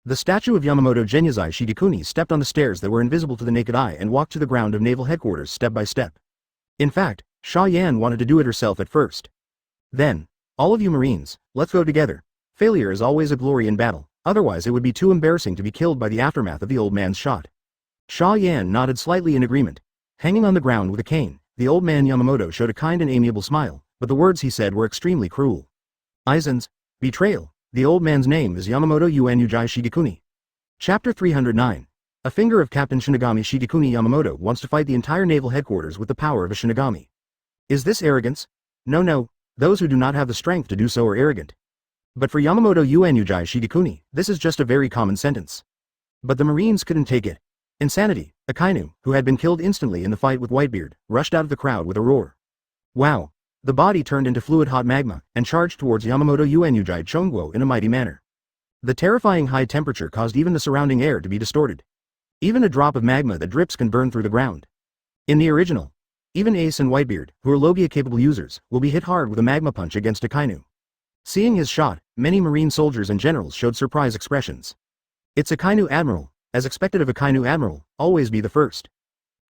The statue of Yamamoto Uozhihua Shigekuni stepped on the stairs that were invisible to the naked eye and walked to the ground of Naval Headquarters step by step. In fact, Xia Yan wanted to do it herself at first. Then, all of you Marines, let's go together. Failure is always a glory in battle, otherwise it would be too embarrassing to be killed by the aftermath of the old man's shot. Xia Yan nodded slightly in agreement. Hanging on the ground with a cane, the old man Yamamoto showed a kind and amiable smile, but the words he said were extremely cruel. Aizen's betrayal. The old man's name is Yamamoto Uozhihua Shigekuni. Chapter 309. A finger of Captain Shinigami Shigekuni Yamamoto wants to fight the entire naval headquarters with the power of a Shinigami. Is this arrogance? No, those who do not have the strength to do so are arrogant. But for Yamamoto Uozhihua Shigekuni, this is just a very common sentence. But the Marines couldn't take it. Insanity. Akainu, who had been killed instantly in the fight with Whitebeard, rushed out of the crowd with a roar. Wow. The body turned into fluid hot magma, and charged towards Yamamoto Uozhihua Chongguo in a mighty manner. The terrifying high temperature caused even the surrounding air to be distorted. Even a drop of magma that drips can burn through the ground. In the original, even Ace and Whitebeard, who are Logia-capable users, will be hit hard with a magma punch against Akainu. Seeing his shot, many Marine soldiers and generals showed surprise expressions. It's Akainu Admiral. As expected of Akainu Admiral, always be the first.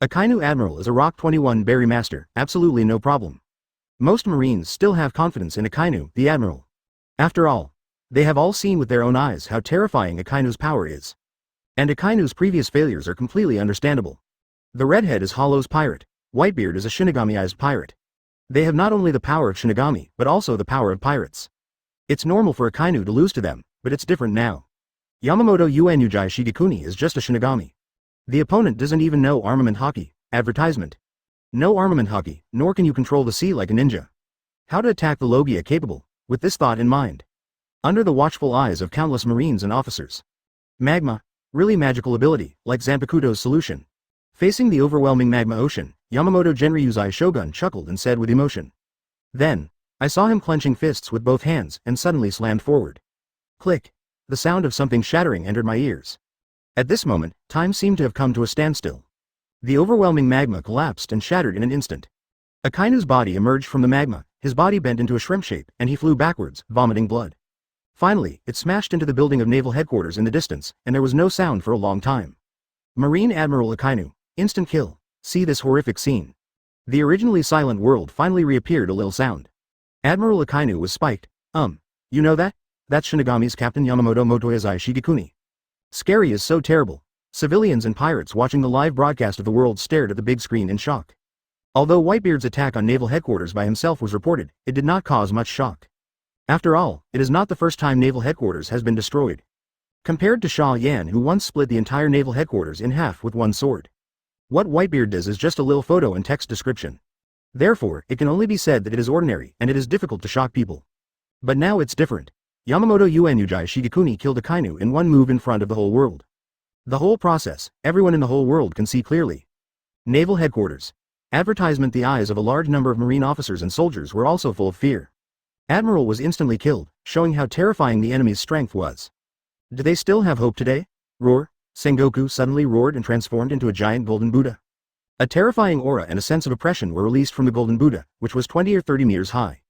Akainu Admiral is a Rock 21 Berry Master, absolutely no problem. Most Marines still have confidence in Akainu, the Admiral. After all, They have all seen with their own eyes how terrifying Akainu's power is. And Akainu's previous failures are completely understandable. The redhead is Hollow's pirate. Whitebeard is a Shinigami-ized pirate. They have not only the power of Shinigami, but also the power of pirates. It's normal for Akainu to lose to them, but it's different now. Yamamoto Uenujai Shigekuni is just a Shinigami. The opponent doesn't even know armament hockey. Advertisement. No armament hockey, nor can you control the sea like a ninja. How to attack the Logia capable, with this thought in mind. Under the watchful eyes of countless marines and officers. Magma. Really magical ability, like Zanpakuto's solution. Facing the overwhelming magma ocean, Yamamoto Genryuzai Shogun chuckled and said with emotion. Then, I saw him clenching fists with both hands and suddenly slammed forward. Click. The sound of something shattering entered my ears. At this moment, time seemed to have come to a standstill. The overwhelming magma collapsed and shattered in an instant. Akainu's body emerged from the magma, his body bent into a shrimp shape, and he flew backwards, vomiting blood. Finally, it smashed into the building of naval headquarters in the distance, and there was no sound for a long time. Marine Admiral Akainu. Instant kill. See this horrific scene. The originally silent world finally reappeared a little sound. Admiral Akainu was spiked. You know that? That's Shinigami's Captain Yamamoto Motoyazai Shigekuni. Scary is so terrible. Civilians and pirates watching the live broadcast of the world stared at the big screen in shock. Although Whitebeard's attack on naval headquarters by himself was reported, it did not cause much shock. After all, it is not the first time naval headquarters has been destroyed. Compared to Xia Yan, who once split the entire naval headquarters in half with one sword. What Whitebeard does is just a little photo and text description. Therefore, it can only be said that it is ordinary and it is difficult to shock people. But now it's different. Yamamoto Uenujai Shigekuni killed Akainu in one move in front of the whole world. The whole process, everyone in the whole world can see clearly. Naval headquarters. Advertisement. The eyes of a large number of marine officers and soldiers were also full of fear. Admiral was instantly killed, showing how terrifying the enemy's strength was. Do they still have hope today? Roar. Sengoku suddenly roared and transformed into a giant golden Buddha. A terrifying aura and a sense of oppression were released from the golden Buddha, which was 20 or 30 meters high.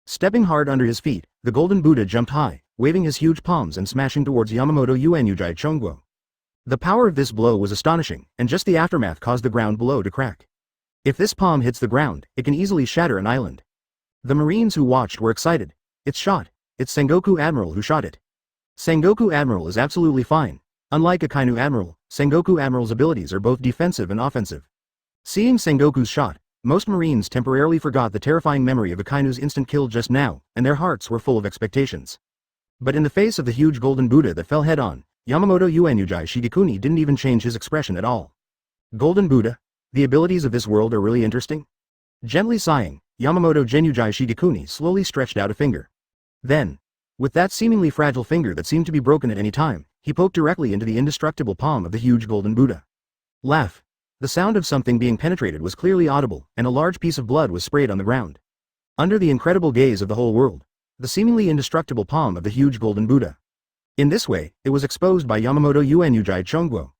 Stepping hard under his feet, the golden Buddha jumped high, waving his huge palms and smashing towards Yamamoto Uenujai Chongguo. The power of this blow was astonishing, and just the aftermath caused the ground below to crack. If this palm hits the ground, it can easily shatter an island. The marines who watched were excited. It's shot. It's Sengoku Admiral who shot it. Sengoku Admiral is absolutely fine. Unlike Akainu Admiral, Sengoku Admiral's abilities are both defensive and offensive. Seeing Sengoku's shot, most marines temporarily forgot the terrifying memory of Akainu's instant kill just now, and their hearts were full of expectations. But in the face of the huge golden Buddha that fell head-on, Yamamoto Uenujai Shigekuni didn't even change his expression at all. Golden Buddha? The abilities of this world are really interesting? Gently sighing, Yamamoto Genujai Shigekuni slowly stretched out a finger. Then, with that seemingly fragile finger that seemed to be broken at any time, he poked directly into the indestructible palm of the huge golden Buddha. Laugh. The sound of something being penetrated was clearly audible, and a large piece of blood was sprayed on the ground. Under the incredible gaze of the whole world, the seemingly indestructible palm of the huge golden Buddha. In this way, it was exposed by Yamamoto Uenujai Chongguo.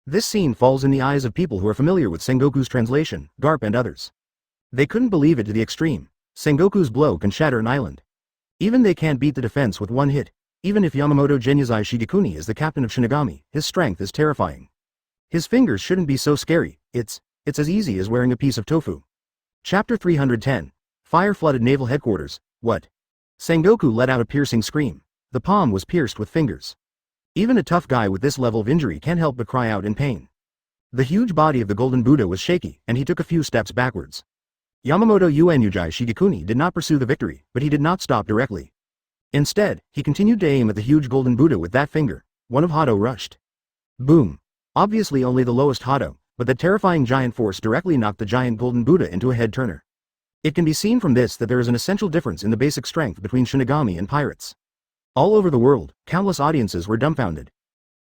This scene falls in the eyes of people who are familiar with Sengoku's translation, Garp and others. They couldn't believe it to the extreme. Sengoku's blow can shatter an island. Even they can't beat the defense with one hit. Even if Yamamoto Genuzai Shigekuni is the captain of Shinigami, his strength is terrifying. His fingers shouldn't be so scary. It's as easy as wearing a piece of tofu. Chapter 310. Fire flooded naval headquarters. What? Sengoku let out a piercing scream. The palm was pierced with fingers. Even a tough guy with this level of injury can't help but cry out in pain. The huge body of the golden Buddha was shaky, and he took a few steps backwards. Yamamoto Uenujai Shigekuni did not pursue the victory, but he did not stop directly. Instead, he continued to aim at the huge golden Buddha with that finger. One of Hado rushed. Boom. Obviously only the lowest Hado, but the terrifying giant force directly knocked the giant golden Buddha into a head turner. It can be seen from this that there is an essential difference in the basic strength between Shinigami and pirates. All over the world, countless audiences were dumbfounded.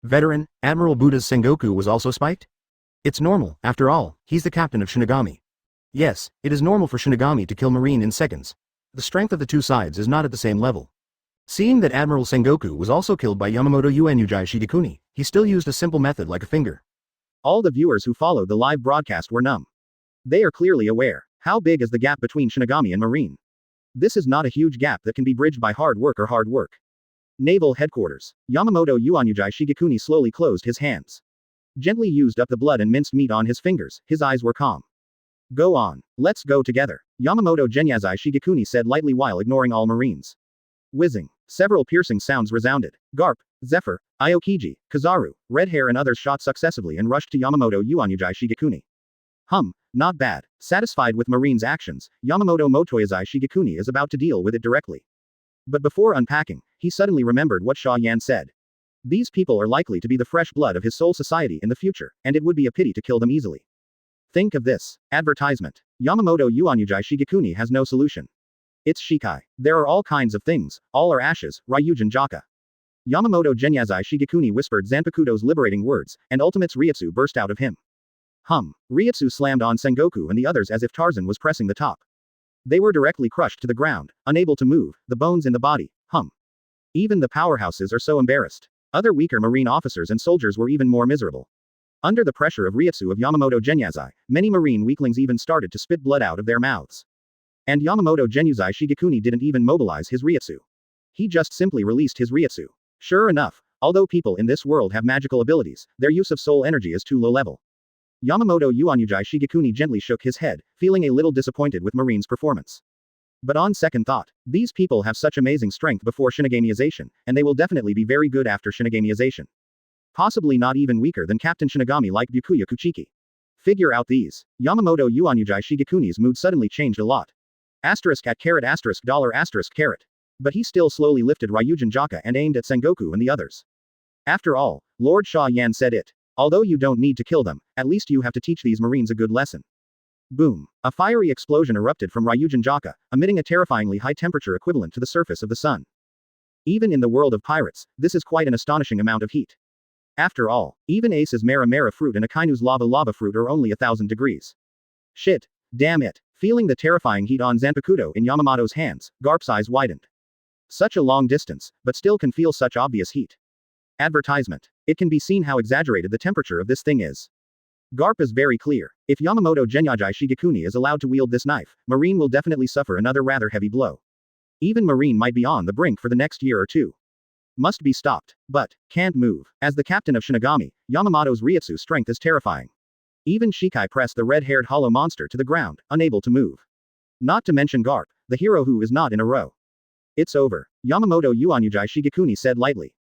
Veteran, Admiral Buddha's Sengoku was also spiked? It's normal, after all, he's the captain of Shinigami. Yes, it is normal for Shinigami to kill Marine in seconds. The strength of the two sides is not at the same level. Seeing that Admiral Sengoku was also killed by Yamamoto Uenujai Shigekuni, he still used a simple method like a finger. All the viewers who followed the live broadcast were numb. They are clearly aware. How big is the gap between Shinigami and Marine? This is not a huge gap that can be bridged by hard work or hard work. Naval Headquarters. Yamamoto Uenujai Shigekuni slowly closed his hands. Gently used up the blood and minced meat on his fingers, his eyes were calm. Go on. Let's go together. Yamamoto Genyazai Shigekuni said lightly while ignoring all Marines. Whizzing. Several piercing sounds resounded. Garp, Zephyr, Aokiji, Kizaru, Red Hair and others shot successively and rushed to Yamamoto Uozhihua Shigekuni. Not bad. Satisfied with Marine's actions, Yamamoto Motoyazai Shigekuni is about to deal with it directly. But before unpacking, he suddenly remembered what Xia Yan said. These people are likely to be the fresh blood of his soul society in the future, and it would be a pity to kill them easily. Think of this. Advertisement. Yamamoto Uozhihua Shigekuni has no solution. It's Shikai. There are all kinds of things, all are ashes, Ryujin Jaka. Yamamoto Genyazai Shigekuni whispered Zanpakuto's liberating words, and Ultimate's Ryutsu burst out of him. Ryutsu slammed on Sengoku and the others as if Tarzan was pressing the top. They were directly crushed to the ground, unable to move, the bones in the body. Even the powerhouses are so embarrassed. Other weaker marine officers and soldiers were even more miserable. Under the pressure of Ryutsu of Yamamoto Genyazai, many marine weaklings even started to spit blood out of their mouths. And Yamamoto Genyazai Shigekuni didn't even mobilize his Ryutsu. He just simply released his Ryutsu. Sure enough, although people in this world have magical abilities, their use of soul energy is too low level. Yamamoto Uozhihua Shigekuni gently shook his head, feeling a little disappointed with Marine's performance. But on second thought, these people have such amazing strength before Shinigamization, and they will definitely be very good after Shinigamization. Possibly not even weaker than Captain Shinigami like Byakuya Kuchiki. Figure out these. Yamamoto Uozhihua Shigekuni's mood suddenly changed a lot. Asterisk at caret asterisk dollar asterisk caret. But he still slowly lifted Ryujin Jaka and aimed at Sengoku and the others. After all, Lord Xia Yan said it. Although you don't need to kill them, at least you have to teach these marines a good lesson. Boom. A fiery explosion erupted from Ryujin Jaka, emitting a terrifyingly high temperature equivalent to the surface of the sun. Even in the world of pirates, this is quite an astonishing amount of heat. After all, even Ace's Mara fruit and Akainu's lava fruit are only 1,000 degrees. Shit. Damn it. Feeling the terrifying heat on Zanpakuto in Yamamoto's hands, Garp's eyes widened. Such a long distance, but still can feel such obvious heat. Advertisement. It can be seen how exaggerated the temperature of this thing is. Garp is very clear. If Yamamoto Genyazai Shigekuni is allowed to wield this knife, Marine will definitely suffer another rather heavy blow. Even Marine might be on the brink for the next year or two. Must be stopped. But, can't move. As the captain of Shinigami, Yamamoto's Ryutsu strength is terrifying. Even Shikai pressed the red-haired hollow monster to the ground, unable to move. Not to mention Garp, the hero who is not in a row. It's over. Yamamoto Uozhihua Shigekuni said lightly.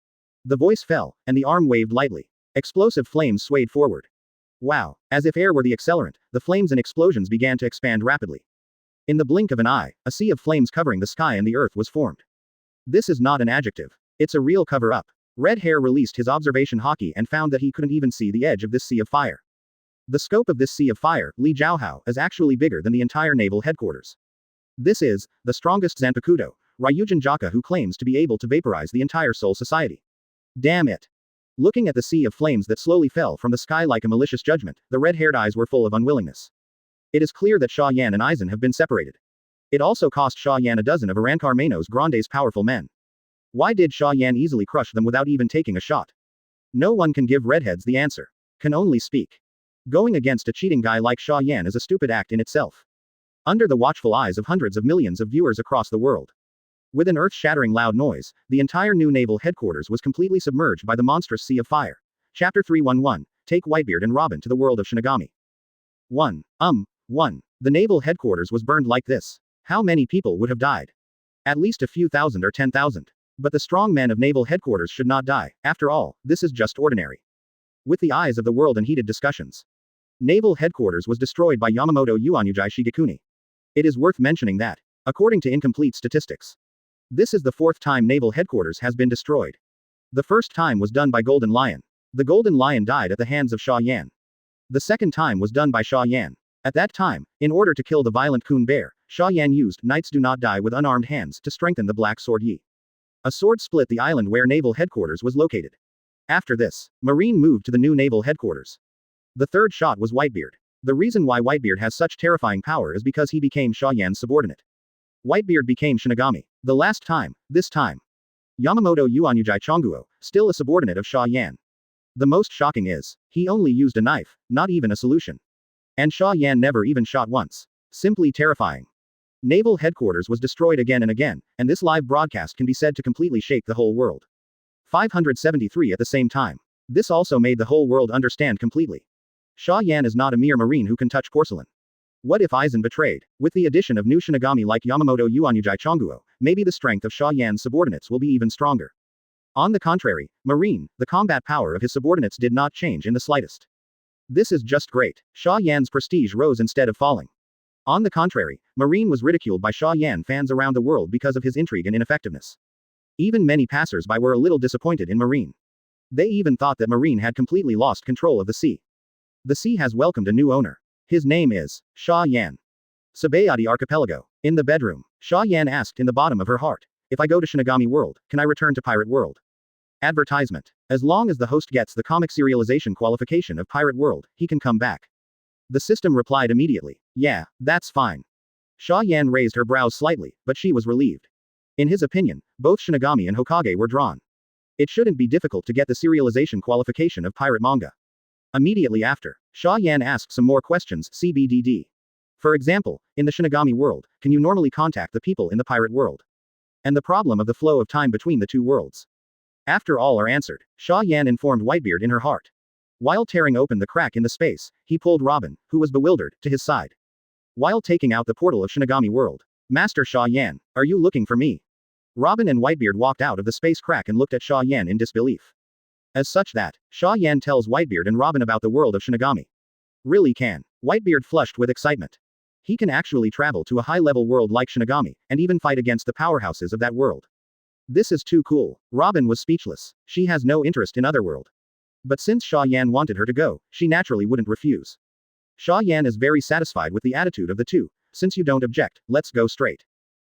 The voice fell, and the arm waved lightly. Explosive flames swayed forward. Wow. As if air were the accelerant, the flames and explosions began to expand rapidly. In the blink of an eye, a sea of flames covering the sky and the earth was formed. This is not an adjective. It's a real cover-up. Red Hair released his observation Hawkeye and found that he couldn't even see the edge of this sea of fire. The scope of this sea of fire, Li Jiaohao, is actually bigger than the entire naval headquarters. This is the strongest Zanpakuto, Ryujin Jaka, who claims to be able to vaporize the entire Soul Society. Damn it. Looking at the sea of flames that slowly fell from the sky like a malicious judgment, the red-haired eyes were full of unwillingness. It is clear that Xia Yan and Aizen have been separated. It also cost Xia Yan a dozen of Arankar Manos Grande's powerful men. Why did Xia Yan easily crush them without even taking a shot? No one can give redheads the answer. Can only speak. Going against a cheating guy like Xia Yan is a stupid act in itself. Under the watchful eyes of hundreds of millions of viewers across the world. With an earth-shattering loud noise, the entire new naval headquarters was completely submerged by the monstrous sea of fire. Chapter 311, Take Whitebeard and Robin to the world of Shinigami. 1. The naval headquarters was burned like this. How many people would have died? At least a few thousand or 10,000. But the strong men of naval headquarters should not die. After all, this is just ordinary. With the eyes of the world and heated discussions. Naval headquarters was destroyed by Yamamoto Uozhihua Shigekuni. It is worth mentioning that, according to incomplete statistics, this is the fourth time naval headquarters has been destroyed. The first time was done by Golden Lion. The Golden Lion died at the hands of Xia Yan. The second time was done by Xia Yan. At that time, in order to kill the violent Kun Bear, Xia Yan used Knights Do Not Die with unarmed hands to strengthen the Black Sword Yi. A sword split the island where naval headquarters was located. After this, Marine moved to the new naval headquarters. The third shot was Whitebeard. The reason why Whitebeard has such terrifying power is because he became Xia Yan's subordinate. Whitebeard became Shinigami. The last time, this time. Yamamoto Uozhihua Chonguo, still a subordinate of Xia Yan. The most shocking is, he only used a knife, not even a solution. And Xia Yan never even shot once. Simply terrifying. Naval headquarters was destroyed again and again, and this live broadcast can be said to completely shake the whole world. 573 at the same time. This also made the whole world understand completely. Xia Yan is not a mere marine who can touch porcelain. What if Aizen betrayed? With the addition of new Shinigami like Yamamoto Uozhihua Chonguo, maybe the strength of Xia Yan's subordinates will be even stronger. On the contrary, Marine, the combat power of his subordinates did not change in the slightest. This is just great. Xia Yan's prestige rose instead of falling. On the contrary, Marine was ridiculed by Xia Yan fans around the world because of his intrigue and ineffectiveness. Even many passers-by were a little disappointed in Marine. They even thought that Marine had completely lost control of the sea. The sea has welcomed a new owner. His name is Xia Yan. Sabayati Archipelago. In the bedroom, Xia Yan asked in the bottom of her heart, if I go to Shinigami World, can I return to Pirate World? Advertisement. As long as the host gets the comic serialization qualification of Pirate World, he can come back. The system replied immediately, yeah, that's fine. Xia Yan raised her brows slightly, but she was relieved. In his opinion, both Shinigami and Hokage were drawn. It shouldn't be difficult to get the serialization qualification of pirate manga. Immediately after, Xia Yan asked some more questions, CBDD. For example, in the Shinigami world, can you normally contact the people in the pirate world? And the problem of the flow of time between the two worlds. After all are answered, Xia Yan informed Whitebeard in her heart. While tearing open the crack in the space, he pulled Robin, who was bewildered, to his side. While taking out the portal of Shinigami world, Master Xia Yan, are you looking for me? Robin and Whitebeard walked out of the space crack and looked at Xia Yan in disbelief. As such that, Xia Yan tells Whitebeard and Robin about the world of Shinigami. Really can. Whitebeard flushed with excitement. He can actually travel to a high-level world like Shinigami, and even fight against the powerhouses of that world. This is too cool. Robin was speechless. She has no interest in Otherworld. But since Xia Yan wanted her to go, she naturally wouldn't refuse. Xia Yan is very satisfied with the attitude of the two. Since you don't object, let's go straight.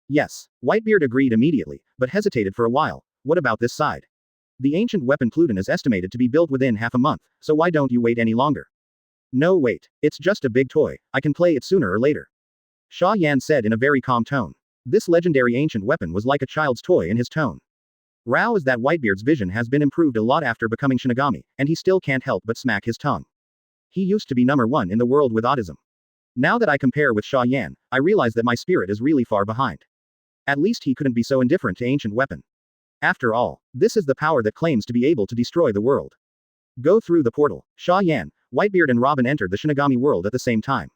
Yes. Whitebeard agreed immediately, but hesitated for a while. What about this side? The ancient weapon Pluton is estimated to be built within half a month, so why don't you wait any longer? No wait. It's just a big toy. I can play it sooner or later. Xia Yan said in a very calm tone. This legendary ancient weapon was like a child's toy in his tone. Rao is that Whitebeard's vision has been improved a lot after becoming Shinigami, and he still can't help but smack his tongue. He used to be number one in the world with autism. Now that I compare with Xia Yan, I realize that my spirit is really far behind. At least he couldn't be so indifferent to ancient weapon. After all, this is the power that claims to be able to destroy the world. Go through the portal. Xia Yan, Whitebeard and Robin entered the Shinigami world at the same time.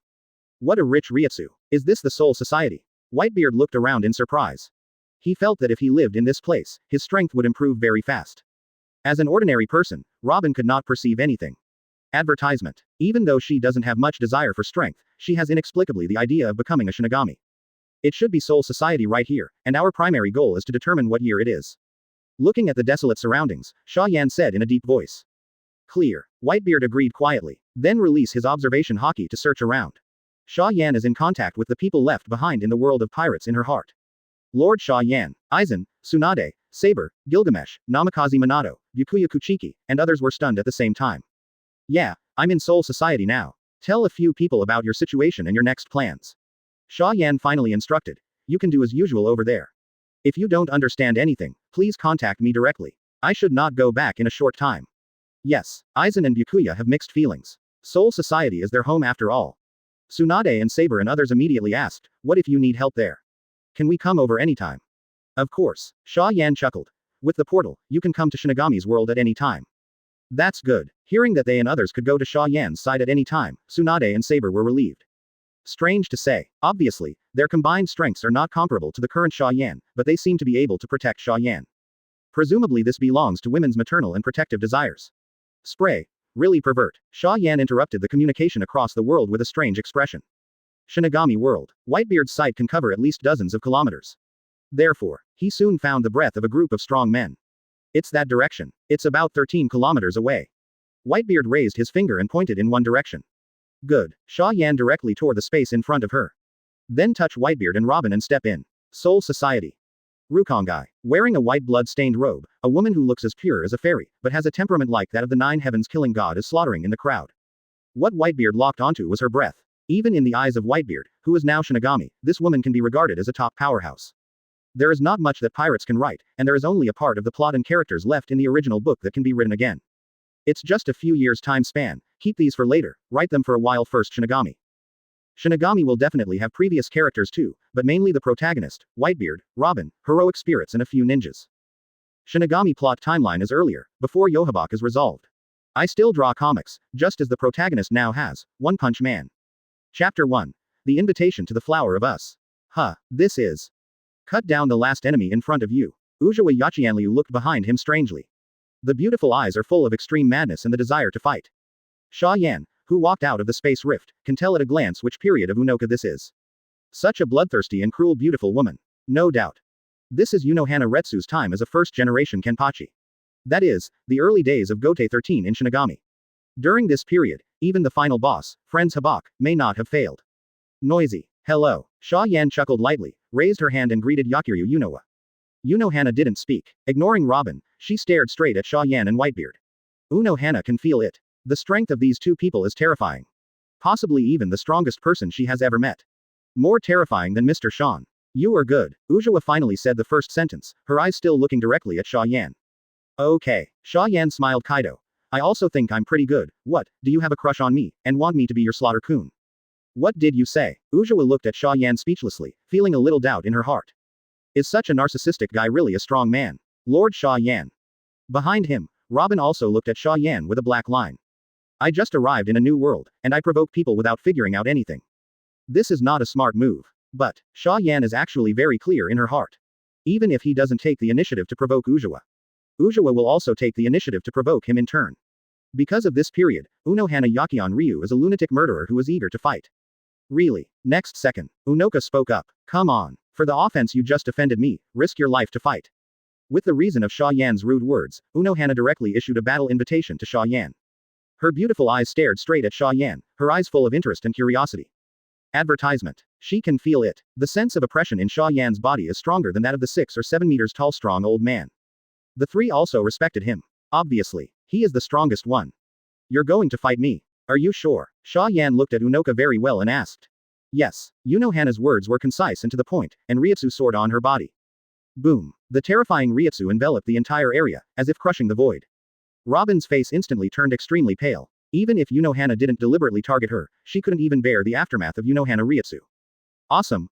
What a rich Ryutsu. Is this the Soul Society? Whitebeard looked around in surprise. He felt that if he lived in this place, his strength would improve very fast. As an ordinary person, Robin could not perceive anything. Advertisement. Even though she doesn't have much desire for strength, she has inexplicably the idea of becoming a Shinigami. It should be Soul Society right here, and our primary goal is to determine what year it is. Looking at the desolate surroundings, Xia Yan said in a deep voice. Clear. Whitebeard agreed quietly, then release his observation Hawkeye to search around. Xia Yan is in contact with the people left behind in the world of pirates in her heart. Lord Xia Yan, Aizen, Tsunade, Saber, Gilgamesh, Namikaze Minato, Byakuya Kuchiki, and others were stunned at the same time. Yeah, I'm in Soul Society now. Tell a few people about your situation and your next plans. Xia Yan finally instructed. You can do as usual over there. If you don't understand anything, please contact me directly. I should not go back in a short time. Yes, Aizen and Byakuya have mixed feelings. Soul Society is their home after all. Tsunade and Saber and others immediately asked, what if you need help there? Can we come over anytime? Of course, Xia Yan chuckled. With the portal, you can come to Shinigami's world at any time. That's good. Hearing that they and others could go to Xia Yan's side at any time, Tsunade and Saber were relieved. Strange to say, obviously, their combined strengths are not comparable to the current Xia Yan, but they seem to be able to protect Xia Yan. Presumably this belongs to women's maternal and protective desires. Spray. Really pervert. Xia Yan interrupted the communication across the world with a strange expression. Shinigami world. Whitebeard's sight can cover at least dozens of kilometers. Therefore, he soon found the breath of a group of strong men. It's that direction. It's about 13 kilometers away. Whitebeard raised his finger and pointed in one direction. Good. Xia Yan directly tore the space in front of her. Then touch Whitebeard and Robin and step in. Soul Society. Rukongai. Wearing a white blood-stained robe, a woman who looks as pure as a fairy, but has a temperament like that of the nine heavens killing god is slaughtering in the crowd. What Whitebeard locked onto was her breath. Even in the eyes of Whitebeard, who is now Shinigami, this woman can be regarded as a top powerhouse. There is not much that pirates can write, and there is only a part of the plot and characters left in the original book that can be written again. It's just a few years' time span. Keep these for later, write them for a while first. Shinigami. Shinigami will definitely have previous characters too, but mainly the protagonist, Whitebeard, Robin, heroic spirits and a few ninjas. Shinigami plot timeline is earlier, before Yohabak is resolved. I still draw comics, just as the protagonist now has, One Punch Man. Chapter 1. The Invitation to the Flower of Us. This is Cut down the last enemy in front of you. Uozhihua Yachianliu looked behind him strangely. The beautiful eyes are full of extreme madness and the desire to fight. Xia Yan, who walked out of the space rift, can tell at a glance which period of Unoka this is. Such a bloodthirsty and cruel beautiful woman. No doubt. This is Unohana Retsu's time as a first-generation Kenpachi. That is, the early days of Gote 13 in Shinigami. During this period, even the final boss, Friends Habak, may not have failed. Noisy. Hello. Xia Yan chuckled lightly, raised her hand and greeted Yakiryu Unoha. Unohana didn't speak. Ignoring Robin, she stared straight at Xia Yan and Whitebeard. Unohana can feel it. The strength of these two people is terrifying. Possibly even the strongest person she has ever met. More terrifying than Mr. Sean. You are good. Uozhihua finally said the first sentence, her eyes still looking directly at Xia Yan. Okay. Xia Yan smiled Kaido. I also think I'm pretty good. What, do you have a crush on me, and want me to be your slaughter-kun? What did you say? Uozhihua looked at Xia Yan speechlessly, feeling a little doubt in her heart. Is such a narcissistic guy really a strong man? Lord Xia Yan. Behind him, Robin also looked at Xia Yan with a black line. I just arrived in a new world, and I provoke people without figuring out anything. This is not a smart move. But, Xia Yan is actually very clear in her heart. Even if he doesn't take the initiative to provoke Uozhihua, Uozhihua will also take the initiative to provoke him in turn. Because of this period, Unohana Yakion Ryu is a lunatic murderer who is eager to fight. Really? Next second, Unoka spoke up. Come on. For the offense you just offended me, risk your life to fight. With the reason of Xia Yan's rude words, Unohana directly issued a battle invitation to Xia Yan. Her beautiful eyes stared straight at Xia Yan, her eyes full of interest and curiosity. Advertisement. She can feel it. The sense of oppression in Xia Yan's body is stronger than that of the 6 or 7 meters tall strong old man. The 3 also respected him. Obviously, he is the strongest one. You're going to fight me. Are you sure? Xia Yan looked at Unoka very well and asked. Yes. Unohana's words were concise and to the point, and Ryutsu soared on her body. Boom. The terrifying Ryutsu enveloped the entire area, as if crushing the void. Robin's face instantly turned extremely pale. Even if Unohana didn't deliberately target her, she couldn't even bear the aftermath of Unohana Ryutsu. Awesome.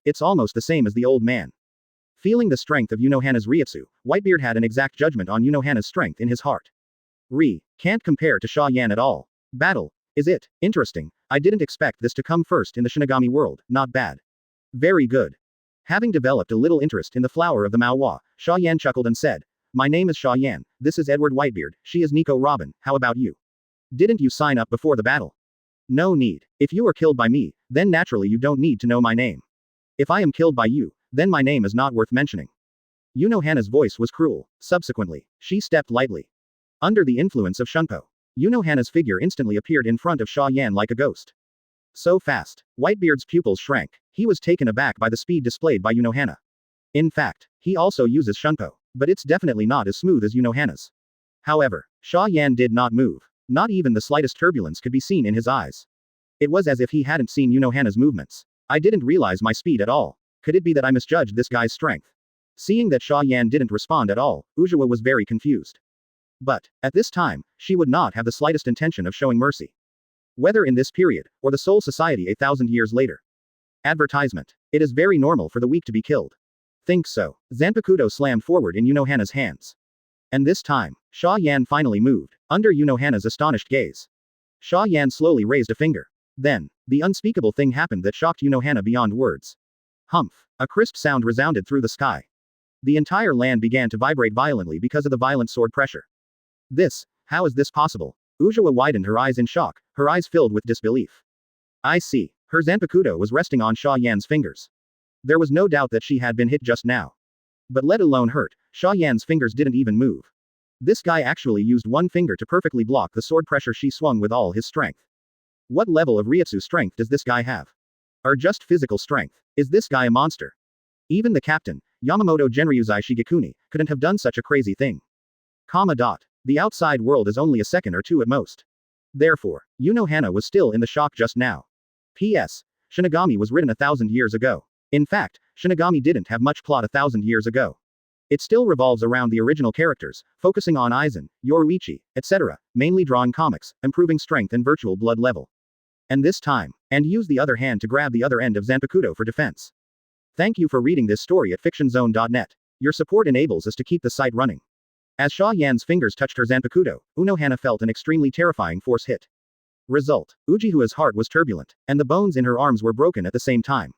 It's almost the same as the old man. Feeling the strength of Unohana's Ryutsu, Whitebeard had an exact judgment on Unohana's strength in his heart. Can't compare to Xia Yan at all. Battle. Is it? Interesting. I didn't expect this to come first in the Shinigami world, not bad. Very good. Having developed a little interest in the flower of the Maohua, Xia Yan chuckled and said, My name is Xia Yan, this is Edward Whitebeard, she is Nico Robin, how about you? Didn't you sign up before the battle? No need. If you are killed by me, then naturally you don't need to know my name. If I am killed by you, then my name is not worth mentioning. Unohana's voice was cruel. Subsequently, she stepped lightly. Under the influence of Shunpo, Unohana's figure instantly appeared in front of Xia Yan like a ghost. So fast. Whitebeard's pupils shrank. He was taken aback by the speed displayed by Unohana. In fact, he also uses Shunpo, but it's definitely not as smooth as Unohana's. However, Xia Yan did not move. Not even the slightest turbulence could be seen in his eyes. It was as if he hadn't seen Unohana's movements. I didn't realize my speed at all. Could it be that I misjudged this guy's strength? Seeing that Xia Yan didn't respond at all, Uozhihua was very confused. But, at this time, she would not have the slightest intention of showing mercy. Whether in this period, or the Soul Society 1,000 years later. Advertisement. It is very normal for the weak to be killed. Think so. Zanpakuto slammed forward in Unohana's hands. And this time, Xia Yan finally moved, under Unohana's astonished gaze. Xia Yan slowly raised a finger. Then, the unspeakable thing happened that shocked Unohana beyond words. Humph. A crisp sound resounded through the sky. The entire land began to vibrate violently because of the violent sword pressure. How is this possible? Uozhihua widened her eyes in shock, her eyes filled with disbelief. I see. Her Zanpakuto was resting on Xia Yan's fingers. There was no doubt that she had been hit just now. But let alone hurt, Xia Yan's fingers didn't even move. This guy actually used one finger to perfectly block the sword pressure she swung with all his strength. What level of Ryutsu strength does this guy have? Or just physical strength? Is this guy a monster? Even the captain, Yamamoto Genryuzai Shigekuni, couldn't have done such a crazy thing. The outside world is only a second or two at most. Therefore, Unohana was still in the shock just now. P.S. Shinigami was written 1,000 years ago. In fact, Shinigami didn't have much plot 1,000 years ago. It still revolves around the original characters, focusing on Aizen, Yoruichi, etc., mainly drawing comics, improving strength and virtual blood level. And this time, and use the other hand to grab the other end of Zanpakuto for defense. Thank you for reading this story at fictionzone.net. Your support enables us to keep the site running. As Xia Yan's fingers touched her Zanpakuto, Unohana felt an extremely terrifying force hit. Result. Uojihua's heart was turbulent, and the bones in her arms were broken at the same time.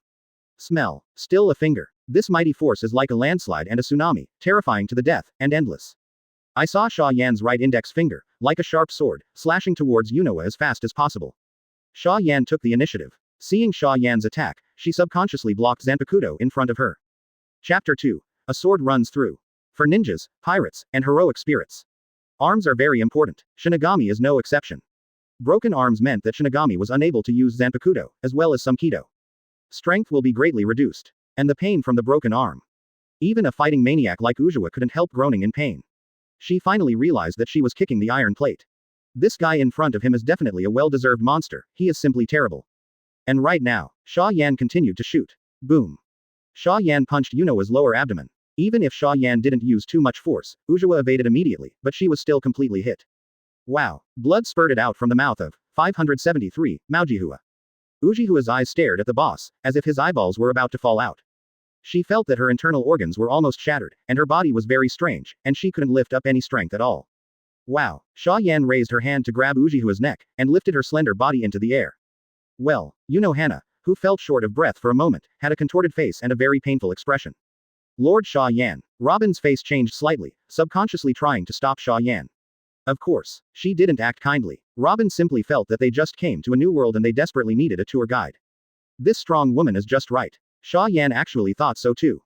Smell. Still a finger. This mighty force is like a landslide and a tsunami, terrifying to the death, and endless. I saw Xia Yan's right index finger, like a sharp sword, slashing towards Uozhihua as fast as possible. Xia Yan took the initiative. Seeing Xia Yan's attack, she subconsciously blocked Zanpakuto in front of her. Chapter 2. A sword runs through. For ninjas, pirates, and heroic spirits, arms are very important. Shinigami is no exception. Broken arms meant that Shinigami was unable to use Zanpakuto, as well as some Kido. Strength will be greatly reduced. And the pain from the broken arm. Even a fighting maniac like Uozhihua couldn't help groaning in pain. She finally realized that she was kicking the iron plate. This guy in front of him is definitely a well-deserved monster, he is simply terrible. And right now, Xia Yan continued to shoot. Boom. Xia Yan punched Uozhihua's lower abdomen. Even if Xia Yan didn't use too much force, Uozhihua evaded immediately, but she was still completely hit. Wow. Blood spurted out from the mouth of 573, Uozhihua. Uozhihua's eyes stared at the boss, as if his eyeballs were about to fall out. She felt that her internal organs were almost shattered, and her body was very strange, and she couldn't lift up any strength at all. Wow. Xia Yan raised her hand to grab Uozhihua's neck, and lifted her slender body into the air. Well, Hana, who felt short of breath for a moment, had a contorted face and a very painful expression. Lord Xia Yan. Robin's face changed slightly, subconsciously trying to stop Xia Yan. Of course, she didn't act kindly. Robin simply felt that they just came to a new world and they desperately needed a tour guide. This strong woman is just right. Xia Yan actually thought so too.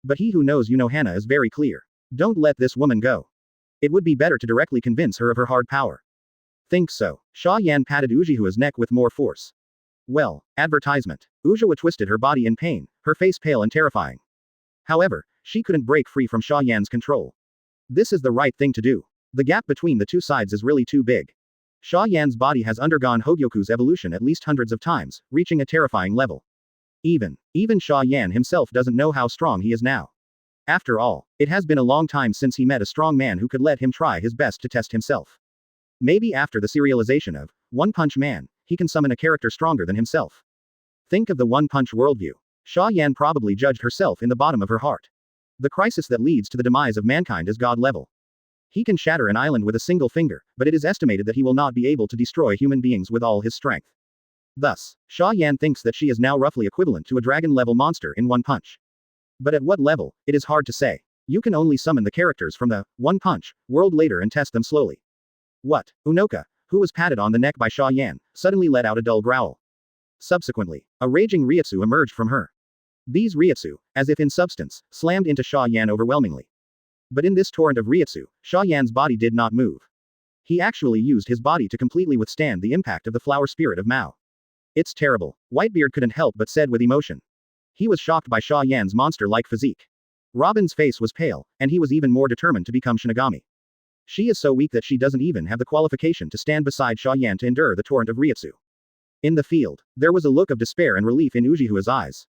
But he who knows Hana is very clear. Don't let this woman go. It would be better to directly convince her of her hard power. Think so. Xia Yan patted Uozhihua's neck with more force. Well, advertisement. Uozhihua twisted her body in pain, her face pale and terrifying. However, she couldn't break free from Xia Yan's control. This is the right thing to do. The gap between the two sides is really too big. Xia Yan's body has undergone Hogyoku's evolution at least hundreds of times, reaching a terrifying level. Even Xia Yan himself doesn't know how strong he is now. After all, it has been a long time since he met a strong man who could let him try his best to test himself. Maybe after the serialization of One Punch Man, he can summon a character stronger than himself. Think of the One Punch worldview. Xia Yan probably judged herself in the bottom of her heart. The crisis that leads to the demise of mankind is God level. He can shatter an island with a single finger, but it is estimated that he will not be able to destroy human beings with all his strength. Thus, Xia Yan thinks that she is now roughly equivalent to a dragon-level monster in One Punch. But at what level, it is hard to say. You can only summon the characters from the One Punch world later and test them slowly. What? Unoka, who was patted on the neck by Xia Yan, suddenly let out a dull growl. Subsequently, a raging Ryutsu emerged from her. These Ryutsu, as if in substance, slammed into Xia Yan overwhelmingly. But in this torrent of Ryutsu, Xia Yan's body did not move. He actually used his body to completely withstand the impact of the flower spirit of Mao. It's terrible, Whitebeard couldn't help but said with emotion. He was shocked by Xia Yan's monster-like physique. Robin's face was pale, and he was even more determined to become Shinigami. She is so weak that she doesn't even have the qualification to stand beside Xia Yan to endure the torrent of Ryutsu. In the field, there was a look of despair and relief in Uozhihua's eyes.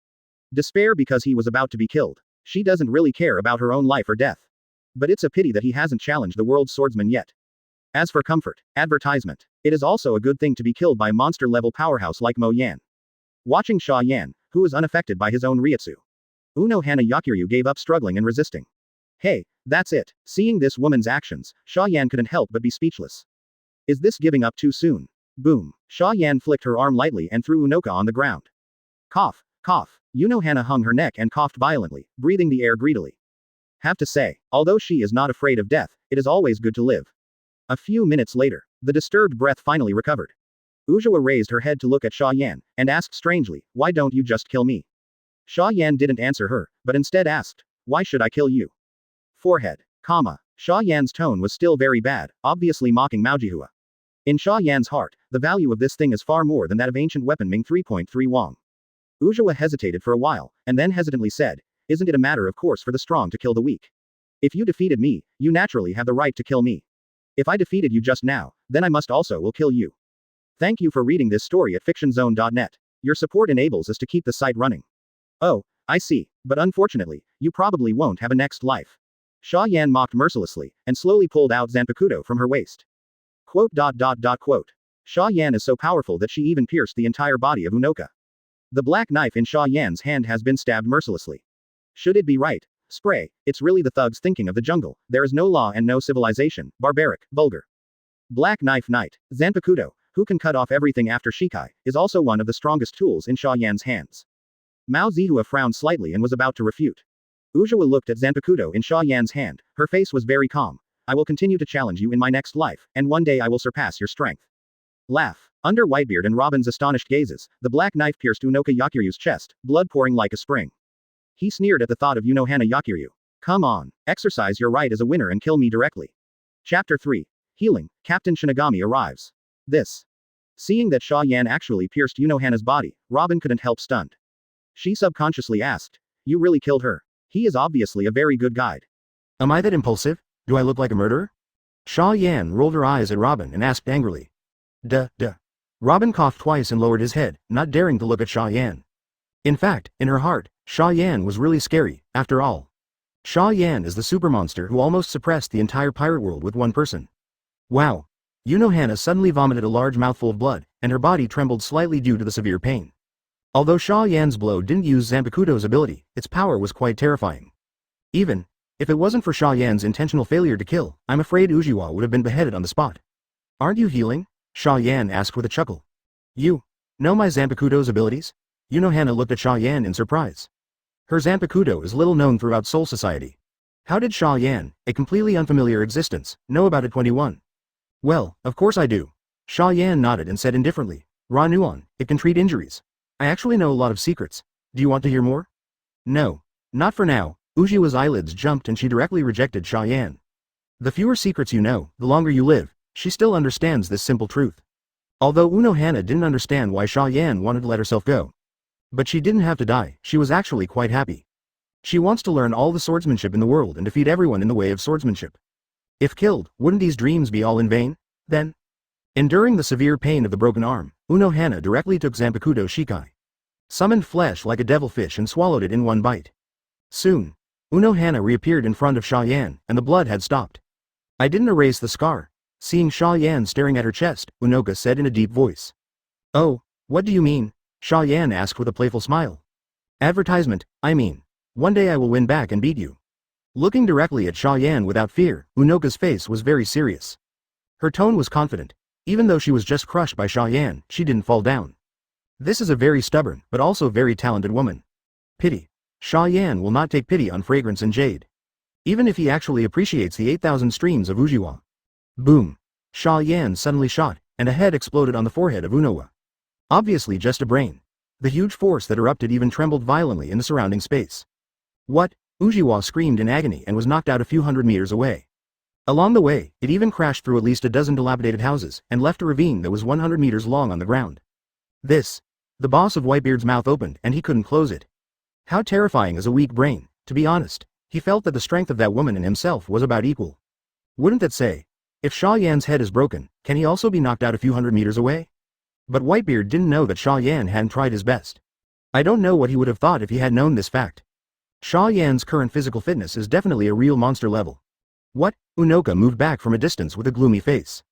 Despair because he was about to be killed. She doesn't really care about her own life or death. But it's a pity that he hasn't challenged the world's swordsman yet. As for comfort, advertisement, it is also a good thing to be killed by a monster-level powerhouse like Mo Yan. Watching Xia Yan, who was unaffected by his own Ryutsu. Hana Yakiryu gave up struggling and resisting. Hey, that's it. Seeing this woman's actions, Xia Yan couldn't help but be speechless. Is this giving up too soon? Boom. Xia Yan flicked her arm lightly and threw Unoka on the ground. Cough, cough. Hana hung her neck and coughed violently, breathing the air greedily. Have to say, although she is not afraid of death, it is always good to live. A few minutes later, the disturbed breath finally recovered. Uozhihua raised her head to look at Xia Yan, and asked strangely, why don't you just kill me? Xia Yan didn't answer her, but instead asked, why should I kill you? Forehead, comma. Xia Yan's tone was still very bad, obviously mocking Uozhihua. In Xia Yan's heart, the value of this thing is far more than that of ancient weapon Ming 3.3 Wong. Uozhihua hesitated for a while, and then hesitantly said, isn't it a matter of course for the strong to kill the weak? If you defeated me, you naturally have the right to kill me. If I defeated you just now, then I must also will kill you. Thank you for reading this story at fictionzone.net. Your support enables us to keep the site running. Oh, I see, but unfortunately, you probably won't have a next life. Xia Yan mocked mercilessly, and slowly pulled out Zanpakuto from her waist. Quote. Xia Yan is so powerful that she even pierced the entire body of Unoka. The black knife in Xia Yan's hand has been stabbed mercilessly. Should it be right? Spray, it's really the thugs thinking of the jungle, there is no law and no civilization, barbaric, vulgar. Black Knife Knight, Zanpakuto, who can cut off everything after Shikai, is also one of the strongest tools in Xia Yan's hands. Uozhihua frowned slightly and was about to refute. Uozhihua looked at Zanpakuto in Xia Yan's hand. Her face was very calm. I will continue to challenge you in my next life, and one day I will surpass your strength. Laugh. Under Whitebeard and Robin's astonished gazes, the black knife pierced Unoka Yakiryu's chest, blood pouring like a spring. He sneered at the thought of Unohana Yakiryu. Come on, exercise your right as a winner and kill me directly. Chapter 3. Healing, Captain Shinigami arrives. This. Seeing that Xia Yan actually pierced Unohana's body, Robin couldn't help stunned. She subconsciously asked, you really killed her? He is obviously a very good guide. Am I that impulsive? Do I look like a murderer? Xia Yan rolled her eyes at Robin and asked angrily. Duh. Robin coughed twice and lowered his head, not daring to look at Xia Yan. In fact, in her heart, Xia Yan was really scary, after all. Xia Yan is the supermonster who almost suppressed the entire pirate world with one person. Wow. Unohana suddenly vomited a large mouthful of blood, and her body trembled slightly due to the severe pain. Although Xia Yan's blow didn't use Zanpakuto's ability, its power was quite terrifying. Even if it wasn't for Xia Yan's intentional failure to kill, I'm afraid Uozhihua would have been beheaded on the spot. Aren't you healing? Xia Yan asked with a chuckle. You know my Zanpakuto's abilities? Unohana looked at Xia Yan in surprise. Her Zanpakuto is little known throughout Soul Society. How did Xia Yan, a completely unfamiliar existence, know about it? 21. Well, of course I do. Xia Yan nodded and said indifferently. Ranuan, it can treat injuries. I actually know a lot of secrets. Do you want to hear more? No. Not for now. Uozhihua's eyelids jumped and she directly rejected Xia Yan. The fewer secrets you know, the longer you live. She still understands this simple truth. Although Unohana didn't understand why Xia Yan wanted to let herself go. But she didn't have to die, she was actually quite happy. She wants to learn all the swordsmanship in the world and defeat everyone in the way of swordsmanship. If killed, wouldn't these dreams be all in vain, then? Enduring the severe pain of the broken arm, Unohana directly took Zanpakuto Shikai. Summoned flesh like a devilfish and swallowed it in one bite. Soon, Unohana reappeared in front of Xia Yan, and the blood had stopped. I didn't erase the scar. Seeing Xia Yan staring at her chest, Unoka said in a deep voice. Oh, what do you mean? Xia Yan asked with a playful smile. Advertisement, I mean. One day I will win back and beat you. Looking directly at Xia Yan without fear, Unoka's face was very serious. Her tone was confident. Even though she was just crushed by Xia Yan, she didn't fall down. This is a very stubborn, but also very talented woman. Pity. Xia Yan will not take pity on Fragrance and Jade. Even if he actually appreciates the 8,000 streams of Uozhihua. Boom. Xia Yan suddenly shot, and a head exploded on the forehead of Unohana. Obviously just a brain. The huge force that erupted even trembled violently in the surrounding space. What? Uozhihua screamed in agony and was knocked out a few hundred meters away. Along the way, it even crashed through at least a dozen dilapidated houses, and left a ravine that was 100 meters long on the ground. The boss of Whitebeard's mouth opened and he couldn't close it. How terrifying is a weak brain, to be honest. He felt that the strength of that woman and himself was about equal. Wouldn't that say? If Xia Yan's head is broken, can he also be knocked out a few hundred meters away? But Whitebeard didn't know that Xia Yan hadn't tried his best. I don't know what he would have thought if he had known this fact. Xia Yan's current physical fitness is definitely a real monster level. What? Unoka moved back from a distance with a gloomy face.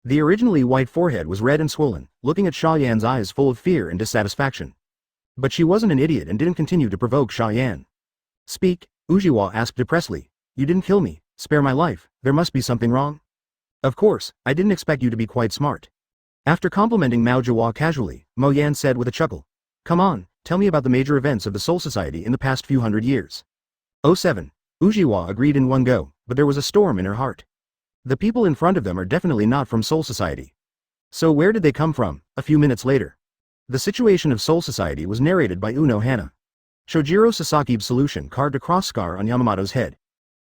The originally white forehead was red and swollen, looking at Xia Yan's eyes full of fear and dissatisfaction. But she wasn't an idiot and didn't continue to provoke Xia Yan. Speak, Uozhihua asked depressedly. You didn't kill me, spare my life, there must be something wrong. Of course, I didn't expect you to be quite smart. After complimenting Uozhihua casually, Mo Yan said with a chuckle. Come on, tell me about the major events of the Soul Society in the past few hundred years. 07. Uozhihua agreed in one go, but there was a storm in her heart. The people in front of them are definitely not from Soul Society. So where did they come from? A few minutes later. The situation of Soul Society was narrated by Unohana. Shojiro Sasaki's solution carved a cross scar on Yamamoto's head.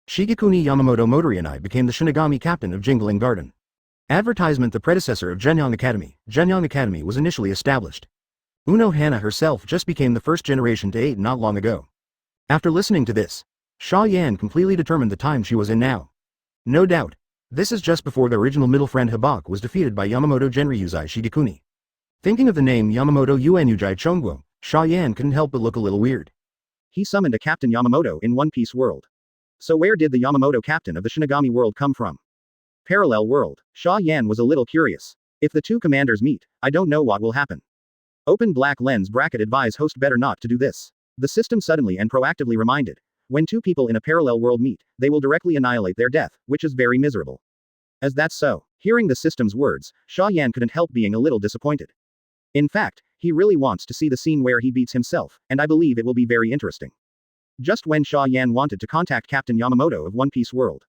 Shigekuni Yamamoto Motorianai became the Shinigami captain of Jingling Garden. Advertisement. The predecessor of Genyang Academy. Genyang Academy was initially established. Unohana herself just became the first generation to aid not long ago. After listening to this, Xia Yan completely determined the time she was in now. No doubt, this is just before the original middle friend Hibak was defeated by Yamamoto Genryuzai Shigekuni. Thinking of the name Yamamoto Uenujai Chongguo, Xia Yan couldn't help but look a little weird. He summoned a Captain Yamamoto in One Piece world. So where did the Yamamoto captain of the Shinigami world come from? Parallel world. Xia Yan was a little curious. If the two commanders meet, I don't know what will happen. Open black lens bracket advise host better not to do this. The system suddenly and proactively reminded. When two people in a parallel world meet, they will directly annihilate their death, which is very miserable. As that's so, hearing the system's words, Xia Yan couldn't help being a little disappointed. In fact, He really wants to see the scene where he beats himself, and I believe it will be very interesting. Just when Xia Yan wanted to contact Captain Yamamoto of One Piece World,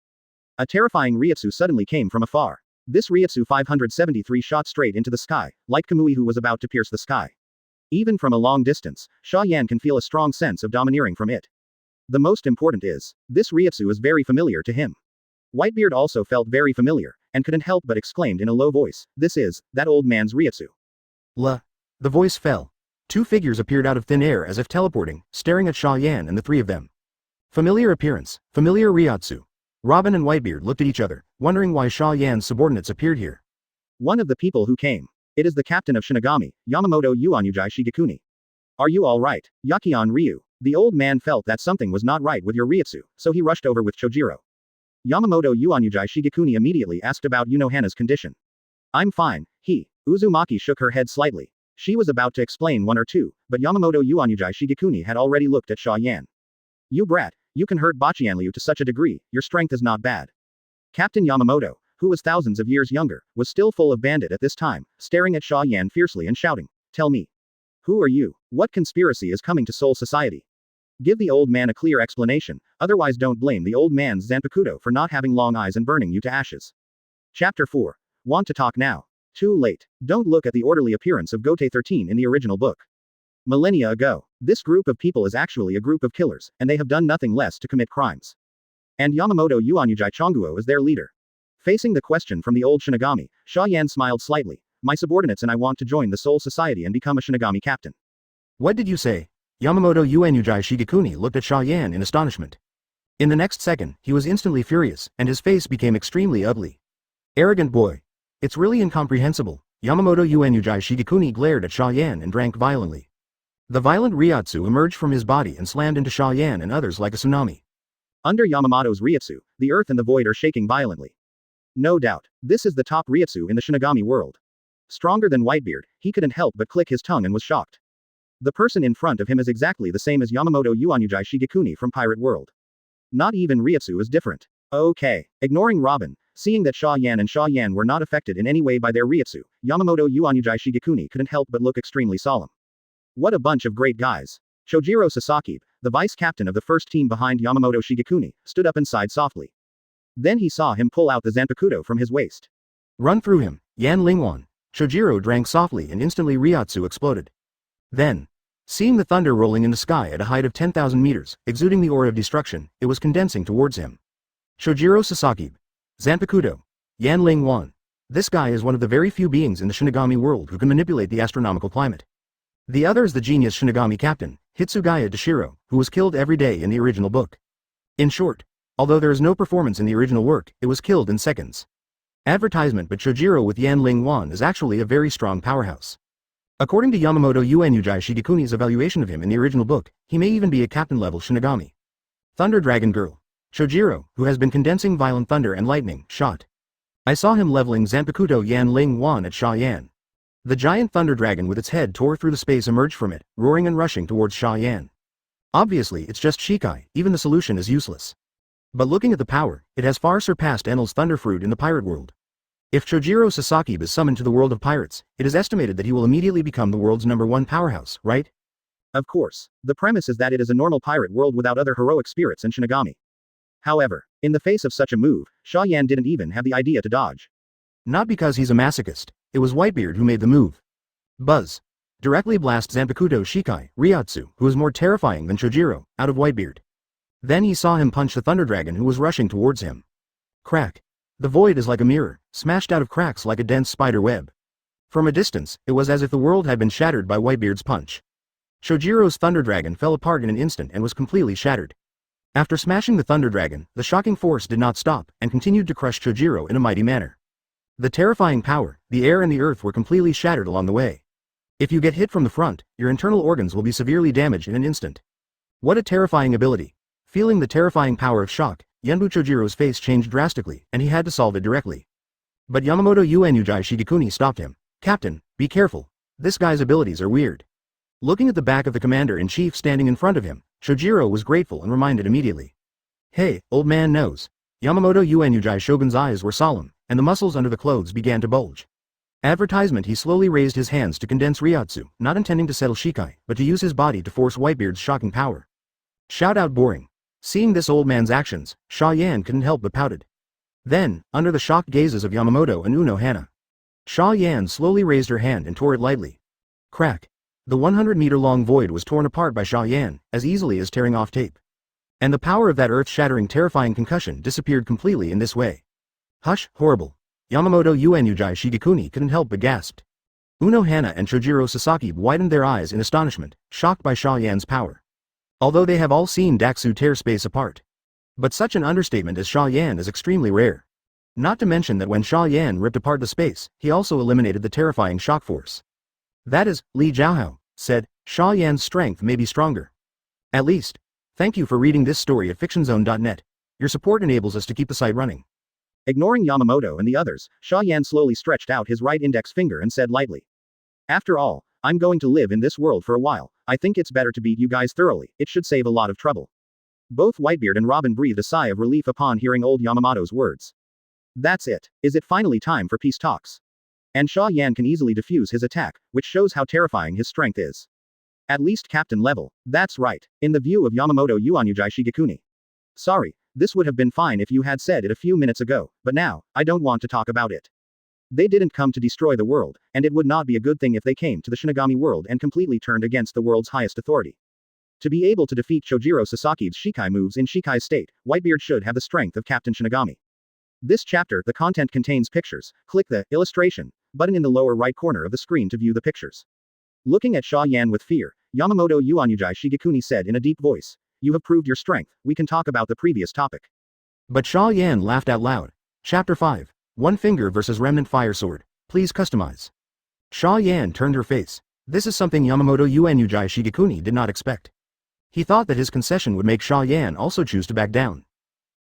a terrifying Ryutsu suddenly came from afar. This Ryutsu 573 shot straight into the sky, like Kamui who was about to pierce the sky. Even from a long distance, Xia Yan can feel a strong sense of domineering from it. The most important is, this Ryutsu is very familiar to him. Whitebeard also felt very familiar, and couldn't help but exclaimed in a low voice, "This is, that old man's Ryutsu." The voice fell. Two figures appeared out of thin air as if teleporting, staring at Xia Yan and the three of them. Familiar appearance, familiar Ryutsu. Robin and Whitebeard looked at each other, wondering why Xia Yan's subordinates appeared here. One of the people who came. It is the captain of Shinigami, Yamamoto Uozhihua Shigekuni. Are you alright, Yakion Ryu? The old man felt that something was not right with your Ryutsu, so he rushed over with Chojiro. Yamamoto Uozhihua Shigekuni immediately asked about Unohana's condition. I'm fine, Uzumaki shook her head slightly. She was about to explain one or two, but Yamamoto Uozhihua Shigekuni had already looked at Xia Yan. You brat, you can hurt Bachianliu to such a degree, your strength is not bad. Captain Yamamoto, who was thousands of years younger, was still full of bandit at this time, staring at Xia Yan fiercely and shouting, "Tell me. Who are you? What conspiracy is coming to Soul Society? Give the old man a clear explanation, otherwise don't blame the old man's Zanpakuto for not having long eyes and burning you to ashes." Chapter 4. Want to talk now? Too late. Don't look at the orderly appearance of Gote 13 in the original book. Millennia ago, this group of people is actually a group of killers, and they have done nothing less to commit crimes. And Yamamoto Uozhihua Chonguo is their leader. Facing the question from the old Shinigami, Xia Yan smiled slightly. My subordinates and I want to join the Soul Society and become a Shinigami captain. What did you say? Yamamoto Uozhihua Shigekuni looked at Xia Yan in astonishment. In the next second, he was instantly furious, and his face became extremely ugly. Arrogant boy. It's really incomprehensible. Yamamoto Uozhihua Shigekuni glared at Xia Yan and drank violently. The violent Ryutsu emerged from his body and slammed into Xia Yan and others like a tsunami. Under Yamamoto's Ryutsu, the earth and the void are shaking violently. No doubt, this is the top Ryutsu in the Shinigami world. Stronger than Whitebeard, he couldn't help but click his tongue and was shocked. The person in front of him is exactly the same as Yamamoto Uozhihua Shigekuni from Pirate World. Not even Ryutsu is different. Okay. Ignoring Robin, seeing that Xia Yan and Xia Yan were not affected in any way by their Ryutsu, Yamamoto Uozhihua Shigekuni couldn't help but look extremely solemn. What a bunch of great guys. Chojiro Sasaki, the vice captain of the first team behind Yamamoto Shigekuni, stood up and sighed softly. Then he saw him pull out the Zanpakuto from his waist. Run through him, Yan Lingwan. Chojiro drank softly and instantly Ryutsu exploded. Then, seeing the thunder rolling in the sky at a height of 10,000 meters, exuding the aura of destruction, it was condensing towards him. Chojiro Sasaki. Zanpakuto. Yan Lingwan. This guy is one of the very few beings in the Shinigami world who can manipulate the astronomical climate. The other is the genius Shinigami captain, Hitsugaya Dashiro, who was killed every day in the original book. In short, although there is no performance in the original work, it was killed in seconds. Advertisement, but Chojiro with Yan Lingwan is actually a very strong powerhouse. According to Yamamoto Uozhihua Shigekuni's evaluation of him in the original book, he may even be a captain-level Shinigami. Thunder Dragon Girl. Chojiro, who has been condensing violent thunder and lightning, shot. I saw him leveling Zanpakuto Yan Lingwan at Xia Yan. The giant thunder dragon with its head tore through the space emerged from it, roaring and rushing towards Xia Yan. Obviously, it's just Shikai, even the solution is useless. But looking at the power, it has far surpassed Enel's thunder fruit in the pirate world. If Chojiro Sasaki is summoned to the world of pirates, it is estimated that he will immediately become the world's #1 powerhouse, right? Of course. The premise is that it is a normal pirate world without other heroic spirits and Shinigami. However, in the face of such a move, Xia Yan didn't even have the idea to dodge. Not because he's a masochist, it was Whitebeard who made the move. Buzz. Directly blast Zanpakuto Shikai, Ryutsu, who is more terrifying than Chojiro, out of Whitebeard. Then he saw him punch the thunder dragon who was rushing towards him. Crack. The void is like a mirror, smashed out of cracks like a dense spider web. From a distance, it was as if the world had been shattered by Whitebeard's punch. Chojiro's thunder dragon fell apart in an instant and was completely shattered. After smashing the thunder dragon, the shocking force did not stop, and continued to crush Chojiro in a mighty manner. The terrifying power, the air and the earth were completely shattered along the way. If you get hit from the front, your internal organs will be severely damaged in an instant. What a terrifying ability. Feeling the terrifying power of shock, Yenbu Chojiro's face changed drastically, and he had to solve it directly. But Yamamoto Uozhihua Shigekuni stopped him. Captain, be careful. This guy's abilities are weird. Looking at the back of the commander-in-chief standing in front of him, Chojiro was grateful and reminded immediately. Hey, old man knows. Yamamoto Uozhihua Shogun's eyes were solemn, and the muscles under the clothes began to bulge. Advertisement. He slowly raised his hands to condense Ryotsu, not intending to settle Shikai, but to use his body to force Whitebeard's shocking power. Shout out boring. Seeing this old man's actions, Xia Yan couldn't help but pouted. Then, under the shocked gazes of Yamamoto and Unohana, Xia Yan slowly raised her hand and tore it lightly. Crack. The 100-meter-long void was torn apart by Xia Yan, as easily as tearing off tape. And the power of that earth-shattering terrifying concussion disappeared completely in this way. Hush, horrible. Yamamoto Uozhihua Shigekuni couldn't help but gasped. Unohana and Chojiro Sasaki widened their eyes in astonishment, shocked by Xia Yan's power. Although they have all seen Daxu tear space apart. But such an understatement as Xia Yan is extremely rare. Not to mention that when Xia Yan ripped apart the space, he also eliminated the terrifying shock force. That is, Li Jiaohao said, Xia Yan's strength may be stronger. At least. Thank you for reading this story at fictionzone.net. Your support enables us to keep the site running. Ignoring Yamamoto and the others, Xia Yan slowly stretched out his right index finger and said lightly. After all, I'm going to live in this world for a while. I think it's better to beat you guys thoroughly. It should save a lot of trouble. Both Whitebeard and Robin breathed a sigh of relief upon hearing old Yamamoto's words. That's it. Is it finally time for peace talks? And Xia Yan can easily defuse his attack, which shows how terrifying his strength is. At least captain level. That's right. In the view of Yamamoto Uozhihua Shigekuni. Sorry, this would have been fine if you had said it a few minutes ago, but now, I don't want to talk about it. They didn't come to destroy the world, and it would not be a good thing if they came to the Shinigami world and completely turned against the world's highest authority. To be able to defeat Chojiro Sasaki's Shikai moves in Shikai's state, Whitebeard should have the strength of Captain Shinigami. This chapter, the content contains pictures. Click the illustration button in the lower right corner of the screen to view the pictures. Looking at Xia Yan with fear, Yamamoto Uozhihua Shigekuni said in a deep voice, "You have proved your strength, we can talk about the previous topic." But Xia Yan laughed out loud. Chapter 5. One Finger vs. Remnant Fire Sword. Please customize. Xia Yan turned her face. This is something Yamamoto Uozhihua Shigekuni did not expect. He thought that his concession would make Xia Yan also choose to back down.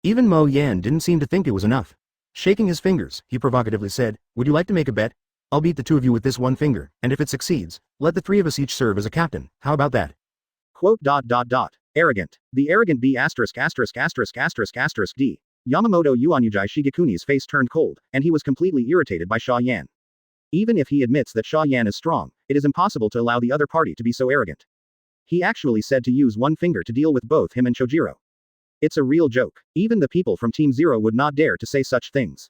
Even Mo Yan didn't seem to think it was enough. Shaking his fingers, he provocatively said, "Would you like to make a bet? I'll beat the two of you with this one finger, and if it succeeds, let the three of us each serve as a captain. How about that?" Quote. Arrogant. The arrogant B****************. D. Yamamoto Uozhihua Shigekuni's face turned cold, and he was completely irritated by Xia Yan. Even if he admits that Xia Yan is strong, it is impossible to allow the other party to be so arrogant. He actually said to use one finger to deal with both him and Chojiro. It's a real joke. Even the people from Team Zero would not dare to say such things.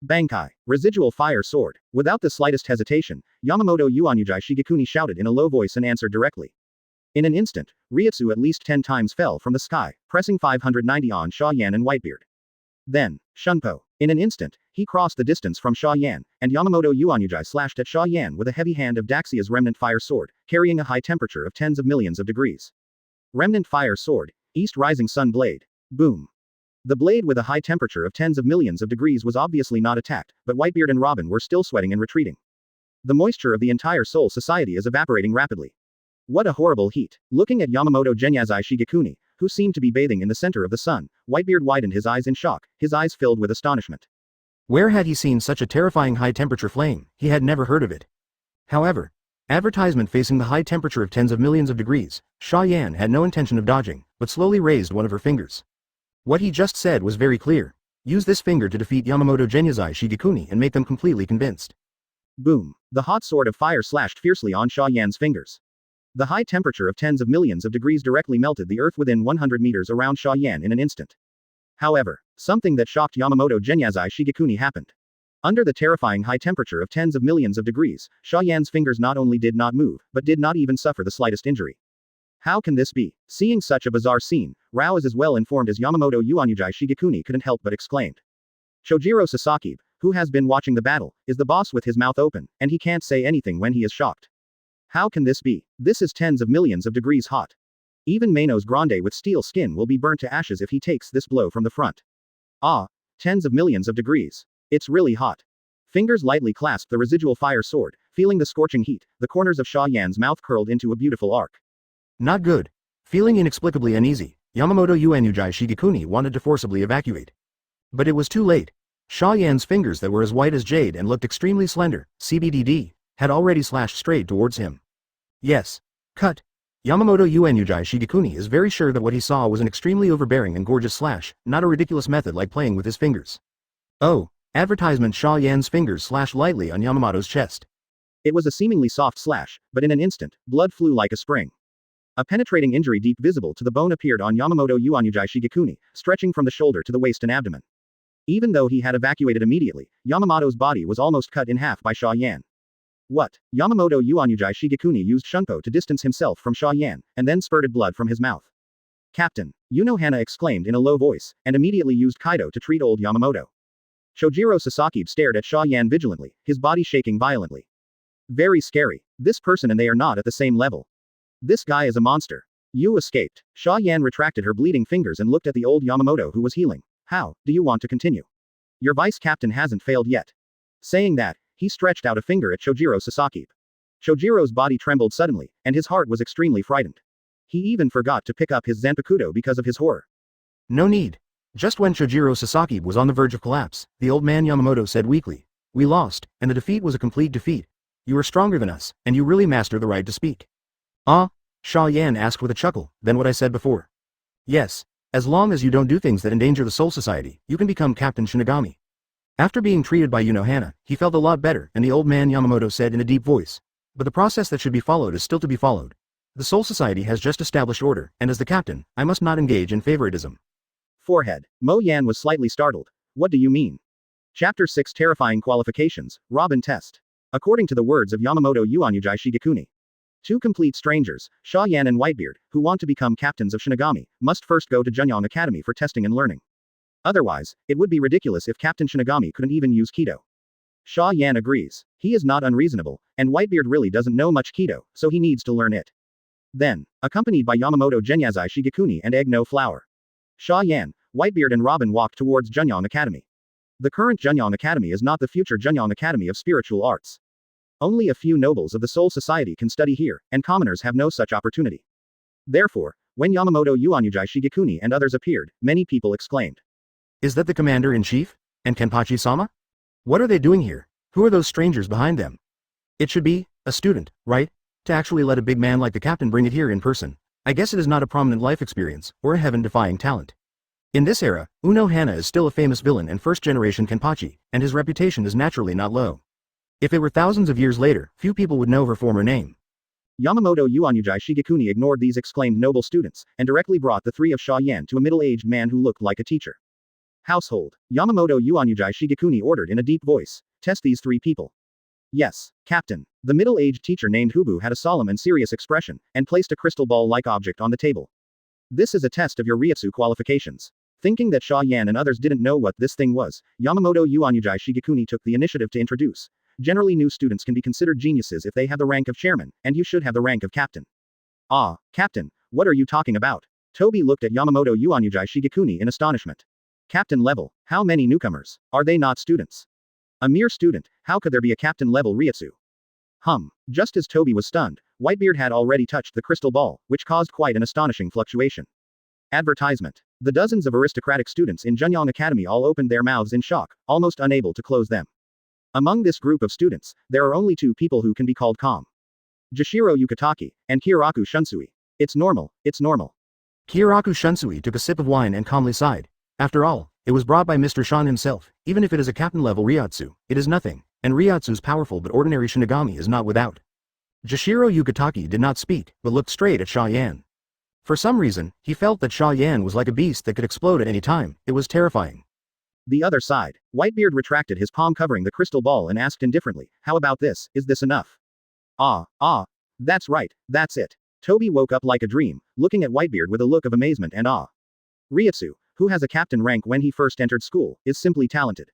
Bankai. Residual fire sword. Without the slightest hesitation, Yamamoto Uozhihua Shigekuni shouted in a low voice and answered directly. In an instant, Ryotsu at least 10 times fell from the sky, pressing 590 on Xia Yan and Whitebeard. Then, Shunpo. In an instant, he crossed the distance from Xia Yan, and Yamamoto Uozhihua slashed at Xia Yan with a heavy hand of Daxia's remnant fire sword, carrying a high temperature of tens of millions of degrees. Remnant fire sword. East Rising Sun Blade. Boom. The blade with a high temperature of tens of millions of degrees was obviously not attacked, but Whitebeard and Robin were still sweating and retreating. The moisture of the entire Soul Society is evaporating rapidly. What a horrible heat. Looking at Yamamoto Uozhihua Shigekuni, who seemed to be bathing in the center of the sun, Whitebeard widened his eyes in shock, his eyes filled with astonishment. Where had he seen such a terrifying high-temperature flame? He had never heard of it. However, advertisement facing the high temperature of tens of millions of degrees, Xia Yan had no intention of dodging, but slowly raised one of her fingers. What he just said was very clear. Use this finger to defeat Yamamoto Uozhihua Shigekuni and make them completely convinced. Boom. The hot sword of fire slashed fiercely on Xia Yan's fingers. The high temperature of tens of millions of degrees directly melted the earth within 100 meters around Xia Yan in an instant. However, something that shocked Yamamoto Uozhihua Shigekuni happened. Under the terrifying high temperature of tens of millions of degrees, Xia Yan's fingers not only did not move, but did not even suffer the slightest injury. How can this be? Seeing such a bizarre scene, Rao is as well informed as Yamamoto Uozhihua Shigekuni couldn't help but exclaimed. Chojiro Sasaki, who has been watching the battle, is the boss with his mouth open, and he can't say anything when he is shocked. How can this be? This is tens of millions of degrees hot. Even Manos Grande with steel skin will be burnt to ashes if he takes this blow from the front. Ah, tens of millions of degrees. It's really hot. Fingers lightly clasped the residual fire sword, feeling the scorching heat, the corners of Xia Yan's mouth curled into a beautiful arc. Not good. Feeling inexplicably uneasy, Yamamoto Uozhihua Shigekuni wanted to forcibly evacuate. But it was too late. Xia Yan's fingers that were as white as jade and looked extremely slender, CBDD, had already slashed straight towards him. Yes. Cut. Yamamoto Uozhihua Shigekuni is very sure that what he saw was an extremely overbearing and gorgeous slash, not a ridiculous method like playing with his fingers. Oh, Advertisement. Xia Yan's fingers slashed lightly on Yamamoto's chest. It was a seemingly soft slash, but in an instant, blood flew like a spring. A penetrating injury deep visible to the bone appeared on Yamamoto Uozhihua Shigekuni, stretching from the shoulder to the waist and abdomen. Even though he had evacuated immediately, Yamamoto's body was almost cut in half by Xia Yan. What? Yamamoto Uozhihua Shigekuni used Shunpo to distance himself from Xia Yan, and then spurted blood from his mouth. Captain, Unohana exclaimed in a low voice, and immediately used Kaido to treat old Yamamoto. Shojiro Sasaki stared at Xia Yan vigilantly, his body shaking violently. Very scary. This person and they are not at the same level. This guy is a monster. You escaped. Xia Yan retracted her bleeding fingers and looked at the old Yamamoto who was healing. How do you want to continue? Your vice captain hasn't failed yet. Saying that, he stretched out a finger at Shojiro Sasaki. Shojiro's body trembled suddenly, and his heart was extremely frightened. He even forgot to pick up his Zanpakuto because of his horror. No need. Just when Shojiro Sasaki was on the verge of collapse, the old man Yamamoto said weakly, "We lost, and the defeat was a complete defeat. You are stronger than us, and you really master the right to speak." Ah? Xia Yan asked with a chuckle, then what I said before. Yes. As long as you don't do things that endanger the Soul Society, you can become Captain Shinigami. After being treated by Unohana, he felt a lot better, and the old man Yamamoto said in a deep voice. But the process that should be followed is still to be followed. The Soul Society has just established order, and as the captain, I must not engage in favoritism. Forehead. Mo Yan was slightly startled. What do you mean? Chapter 6 Terrifying Qualifications, Robin Test. According to the words of Yamamoto Uozhihua Shigekuni. Two complete strangers, Xia Yan and Whitebeard, who want to become captains of Shinigami, must first go to Junyang Academy for testing and learning. Otherwise, it would be ridiculous if Captain Shinigami couldn't even use Kido. Xia Yan agrees. He is not unreasonable, and Whitebeard really doesn't know much Kido, so he needs to learn it. Then, accompanied by Yamamoto Genyazai Shigekuni and Egg No Flower, Xia Yan, Whitebeard and Robin walked towards Junyang Academy. The current Junyang Academy is not the future Junyang Academy of Spiritual Arts. Only a few nobles of the Soul Society can study here, and commoners have no such opportunity. Therefore, when Yamamoto Uozhihua Shigekuni and others appeared, many people exclaimed. Is that the commander-in-chief? And Kenpachi-sama? What are they doing here? Who are those strangers behind them? It should be a student, right? To actually let a big man like the captain bring it here in person. I guess it is not a prominent life experience, or a heaven-defying talent. In this era, Unohana is still a famous villain and first-generation Kenpachi, and his reputation is naturally not low. If it were thousands of years later, few people would know her former name. Yamamoto Uozhihua Shigekuni ignored these exclaimed noble students, and directly brought the three of Xia Yan to a middle-aged man who looked like a teacher. Household. Yamamoto Uozhihua Shigekuni ordered in a deep voice, test these three people. Yes, Captain. The middle-aged teacher named Hubu had a solemn and serious expression, and placed a crystal ball-like object on the table. This is a test of your Ryutsu qualifications. Thinking that Xia Yan and others didn't know what this thing was, Yamamoto Uozhihua Shigekuni took the initiative to introduce. Generally new students can be considered geniuses if they have the rank of chairman, and you should have the rank of captain. Ah, Captain, what are you talking about? Toby looked at Yamamoto Uozhihua Shigekuni in astonishment. Captain level, how many newcomers? Are they not students? A mere student, how could there be a captain level Ryutsu? Just as Toby was stunned, Whitebeard had already touched the crystal ball, which caused quite an astonishing fluctuation. Advertisement. The dozens of aristocratic students in Junyang Academy all opened their mouths in shock, almost unable to close them. Among this group of students, there are only two people who can be called calm. Jashiro Yukitaki, and Kiraku Shunsui. It's normal, it's normal. Kiraku Shunsui took a sip of wine and calmly sighed. After all, it was brought by Mr. Shan himself. Even if it is a captain-level Ryutsu, it is nothing, and Ryutsu's powerful but ordinary Shinigami is not without. Jashiro Yukitaki did not speak, but looked straight at Xia Yan. For some reason, he felt that Xia Yan was like a beast that could explode at any time. It was terrifying. The other side. Whitebeard retracted his palm covering the crystal ball and asked indifferently, how about this, is this enough? That's right, that's it. Toby woke up like a dream, looking at Whitebeard with a look of amazement and awe. Ryutsu, who has a captain rank when he first entered school, is simply talented.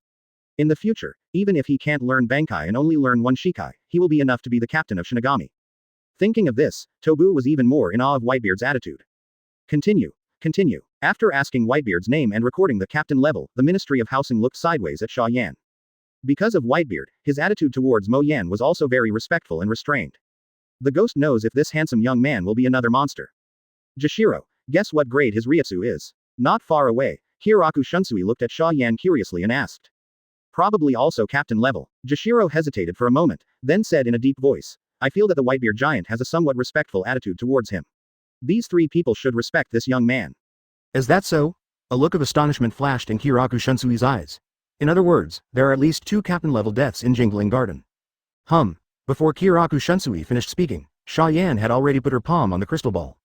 In the future, even if he can't learn Bankai and only learn one Shikai, he will be enough to be the captain of Shinigami. Thinking of this, Tobu was even more in awe of Whitebeard's attitude. Continue. After asking Whitebeard's name and recording the captain level, the Ministry of Housing looked sideways at Xia Yan. Because of Whitebeard, his attitude towards Mo Yan was also very respectful and restrained. The ghost knows if this handsome young man will be another monster. Jashiro, guess what grade his Ryutsu is? Not far away, Kiraku Shunsui looked at Xia Yan curiously and asked. Probably also captain level. Jashiro hesitated for a moment, then said in a deep voice, I feel that the Whitebeard giant has a somewhat respectful attitude towards him. These three people should respect this young man. Is that so? A look of astonishment flashed in Kiraku Shunsui's eyes. In other words, there are at least 2 captain-level deaths in Jingling Garden. Before Kiraku Shunsui finished speaking, Xia Yan had already put her palm on the crystal ball.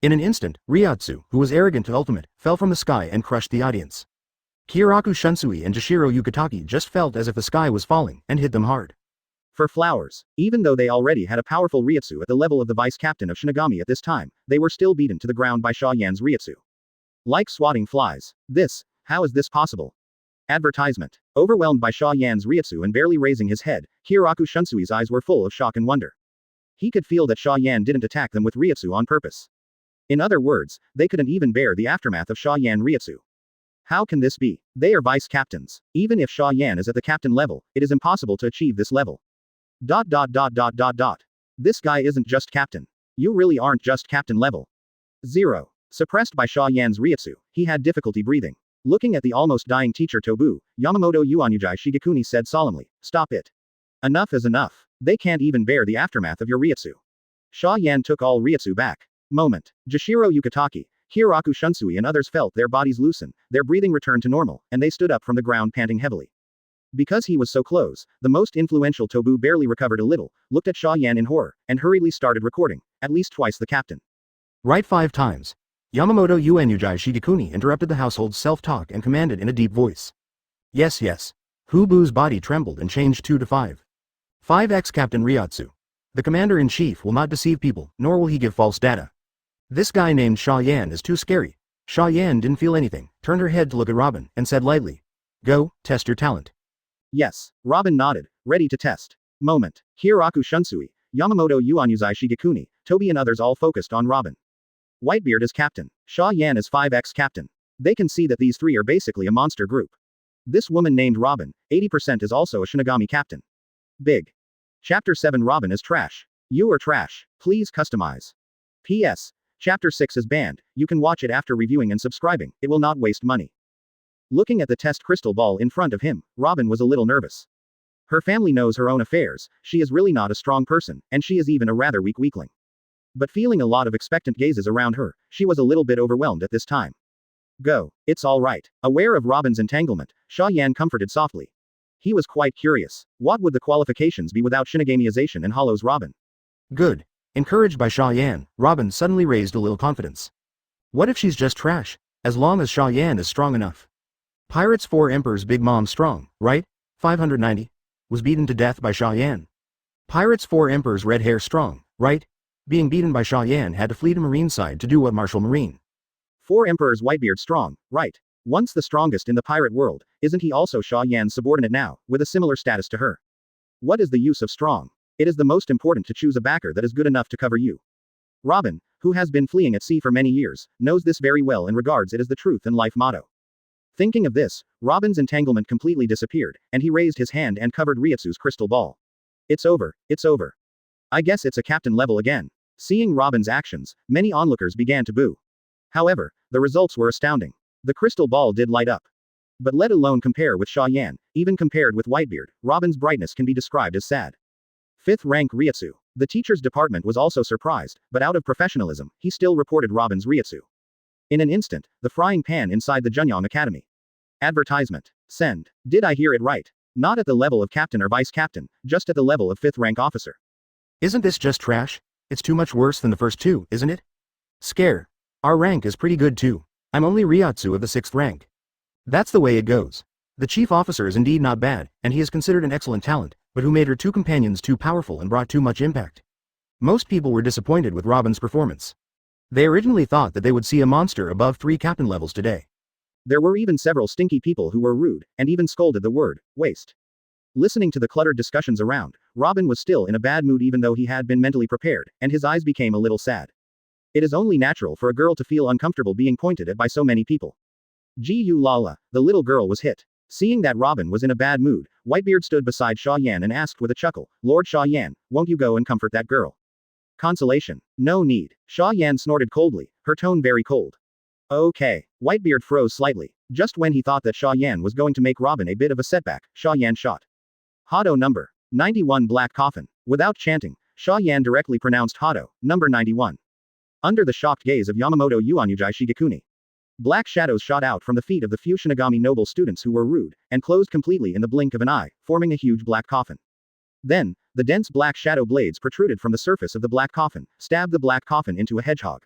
In an instant, Ryatsu, who was arrogant to ultimate, fell from the sky and crushed the audience. Kiraku Shunsui and Jishiro Yukitake just felt as if the sky was falling, and hit them hard. For flowers, even though they already had a powerful Ryatsu at the level of the vice-captain of Shinigami at this time, they were still beaten to the ground by Xia Yan's Ryatsu. Like swatting flies. How is this possible? Advertisement. Overwhelmed by Xia Yan's Ryatsu and barely raising his head, Kiraku Shunsui's eyes were full of shock and wonder. He could feel that Xia Yan didn't attack them with Ryatsu on purpose. In other words, they couldn't even bear the aftermath of Xia Yan Ryatsu. How can this be? They are vice-captains. Even if Xia Yan is at the captain level, it is impossible to achieve this level. This guy isn't just captain. You really aren't just captain level. 0. Suppressed by Xia Yan's Ryatsu, he had difficulty breathing. Looking at the almost dying teacher Tobu, Yamamoto Uozhihua Shigekuni said solemnly, "Stop it. Enough is enough. They can't even bear the aftermath of your Ryatsu." Xia Yan took all Ryatsu back. Moment. Jishiro Yukitake, Kiraku Shunsui and others felt their bodies loosen, their breathing returned to normal, and they stood up from the ground panting heavily. Because he was so close, the most influential Tobu barely recovered a little, looked at Xia Yan in horror, and hurriedly started recording, at least twice the captain. Right 5 times. Yamamoto Uozhihua Shigekuni interrupted the household's self-talk and commanded in a deep voice. Yes. Hubu's body trembled and changed 2 to 5. 5x Captain Ryatsu. The commander-in-chief will not deceive people, nor will he give false data. This guy named Xia Yan is too scary. Xia Yan didn't feel anything, turned her head to look at Robin, and said lightly, "Go, test your talent." Yes, Robin nodded, ready to test. Moment. Kiraku Shunsui, Yamamoto Uozhihua Shigekuni, Toby and others all focused on Robin. Whitebeard is captain. Xia Yan is 5x captain. They can see that these 3 are basically a monster group. This woman named Robin, 80% is also a Shinigami captain. Big. Chapter 7 Robin is trash. You are trash. Please customize. P.S. Chapter 6 is banned. You can watch it after reviewing and subscribing. It will not waste money. Looking at the test crystal ball in front of him, Robin was a little nervous. Her family knows her own affairs, she is really not a strong person, and she is even a rather weak weakling. But feeling a lot of expectant gazes around her, she was a little bit overwhelmed at this time. Go. It's all right. Aware of Robin's entanglement, Xia Yan comforted softly. He was quite curious. What would the qualifications be without Shinigamiization and Hollow's Robin? Good. Encouraged by Xia Yan, Robin suddenly raised a little confidence. What if she's just trash? As long as Xia Yan is strong enough. Pirates 4 Emperor's Big Mom strong, right? 590. Was beaten to death by Xia Yan. Pirates 4 Emperor's Red Hair strong, right? Being beaten by Xia Yan had to flee to Marine side to do what Martial Marine. 4 Emperor's Whitebeard strong, right? Once the strongest in the pirate world, isn't he also Xia Yan's subordinate now, with a similar status to her? What is the use of strong? It is the most important to choose a backer that is good enough to cover you. Robin, who has been fleeing at sea for many years, knows this very well and regards it as the truth and life motto. Thinking of this, Robin's entanglement completely disappeared, and he raised his hand and covered Ryatsu's crystal ball. It's over. I guess it's a captain level again. Seeing Robin's actions, many onlookers began to boo. However, the results were astounding. The crystal ball did light up. But let alone compare with Xia Yan, even compared with Whitebeard, Robin's brightness can be described as sad. 5th rank Ryatsu. The teacher's department was also surprised, but out of professionalism, he still reported Robin's Ryatsu. In an instant, the frying pan inside the Junyang Academy. Advertisement. Send. Did I hear it right? Not at the level of captain or vice captain, just at the level of 5th rank officer. Isn't this just trash? It's too much worse than the first 2, isn't it? Scare. Our rank is pretty good too. I'm only Ryatsu of the 6th rank. That's the way it goes. The chief officer is indeed not bad, and he is considered an excellent talent, but who made her 2 companions too powerful and brought too much impact? Most people were disappointed with Robin's performance. They originally thought that they would see a monster above 3 captain levels today. There were even several stinky people who were rude, and even scolded the word, waste. Listening to the cluttered discussions around, Robin was still in a bad mood even though he had been mentally prepared, and his eyes became a little sad. It is only natural for a girl to feel uncomfortable being pointed at by so many people. G.U. Lala, the little girl was hit. Seeing that Robin was in a bad mood, Whitebeard stood beside Xia Yan and asked with a chuckle, "Lord Xia Yan, won't you go and comfort that girl?" Consolation. No need. Xia Yan snorted coldly, her tone very cold. Okay. Whitebeard froze slightly. Just when he thought that Xia Yan was going to make Robin a bit of a setback, Xia Yan shot. Hado number 91 Black Coffin. Without chanting, Xia Yan directly pronounced Hado, number 91. Under the shocked gaze of Yamamoto Uozhihua Shigekuni. Black shadows shot out from the feet of the few Shinigami noble students who were rude, and closed completely in the blink of an eye, forming a huge black coffin. Then, the dense black shadow blades protruded from the surface of the black coffin, stabbed the black coffin into a hedgehog.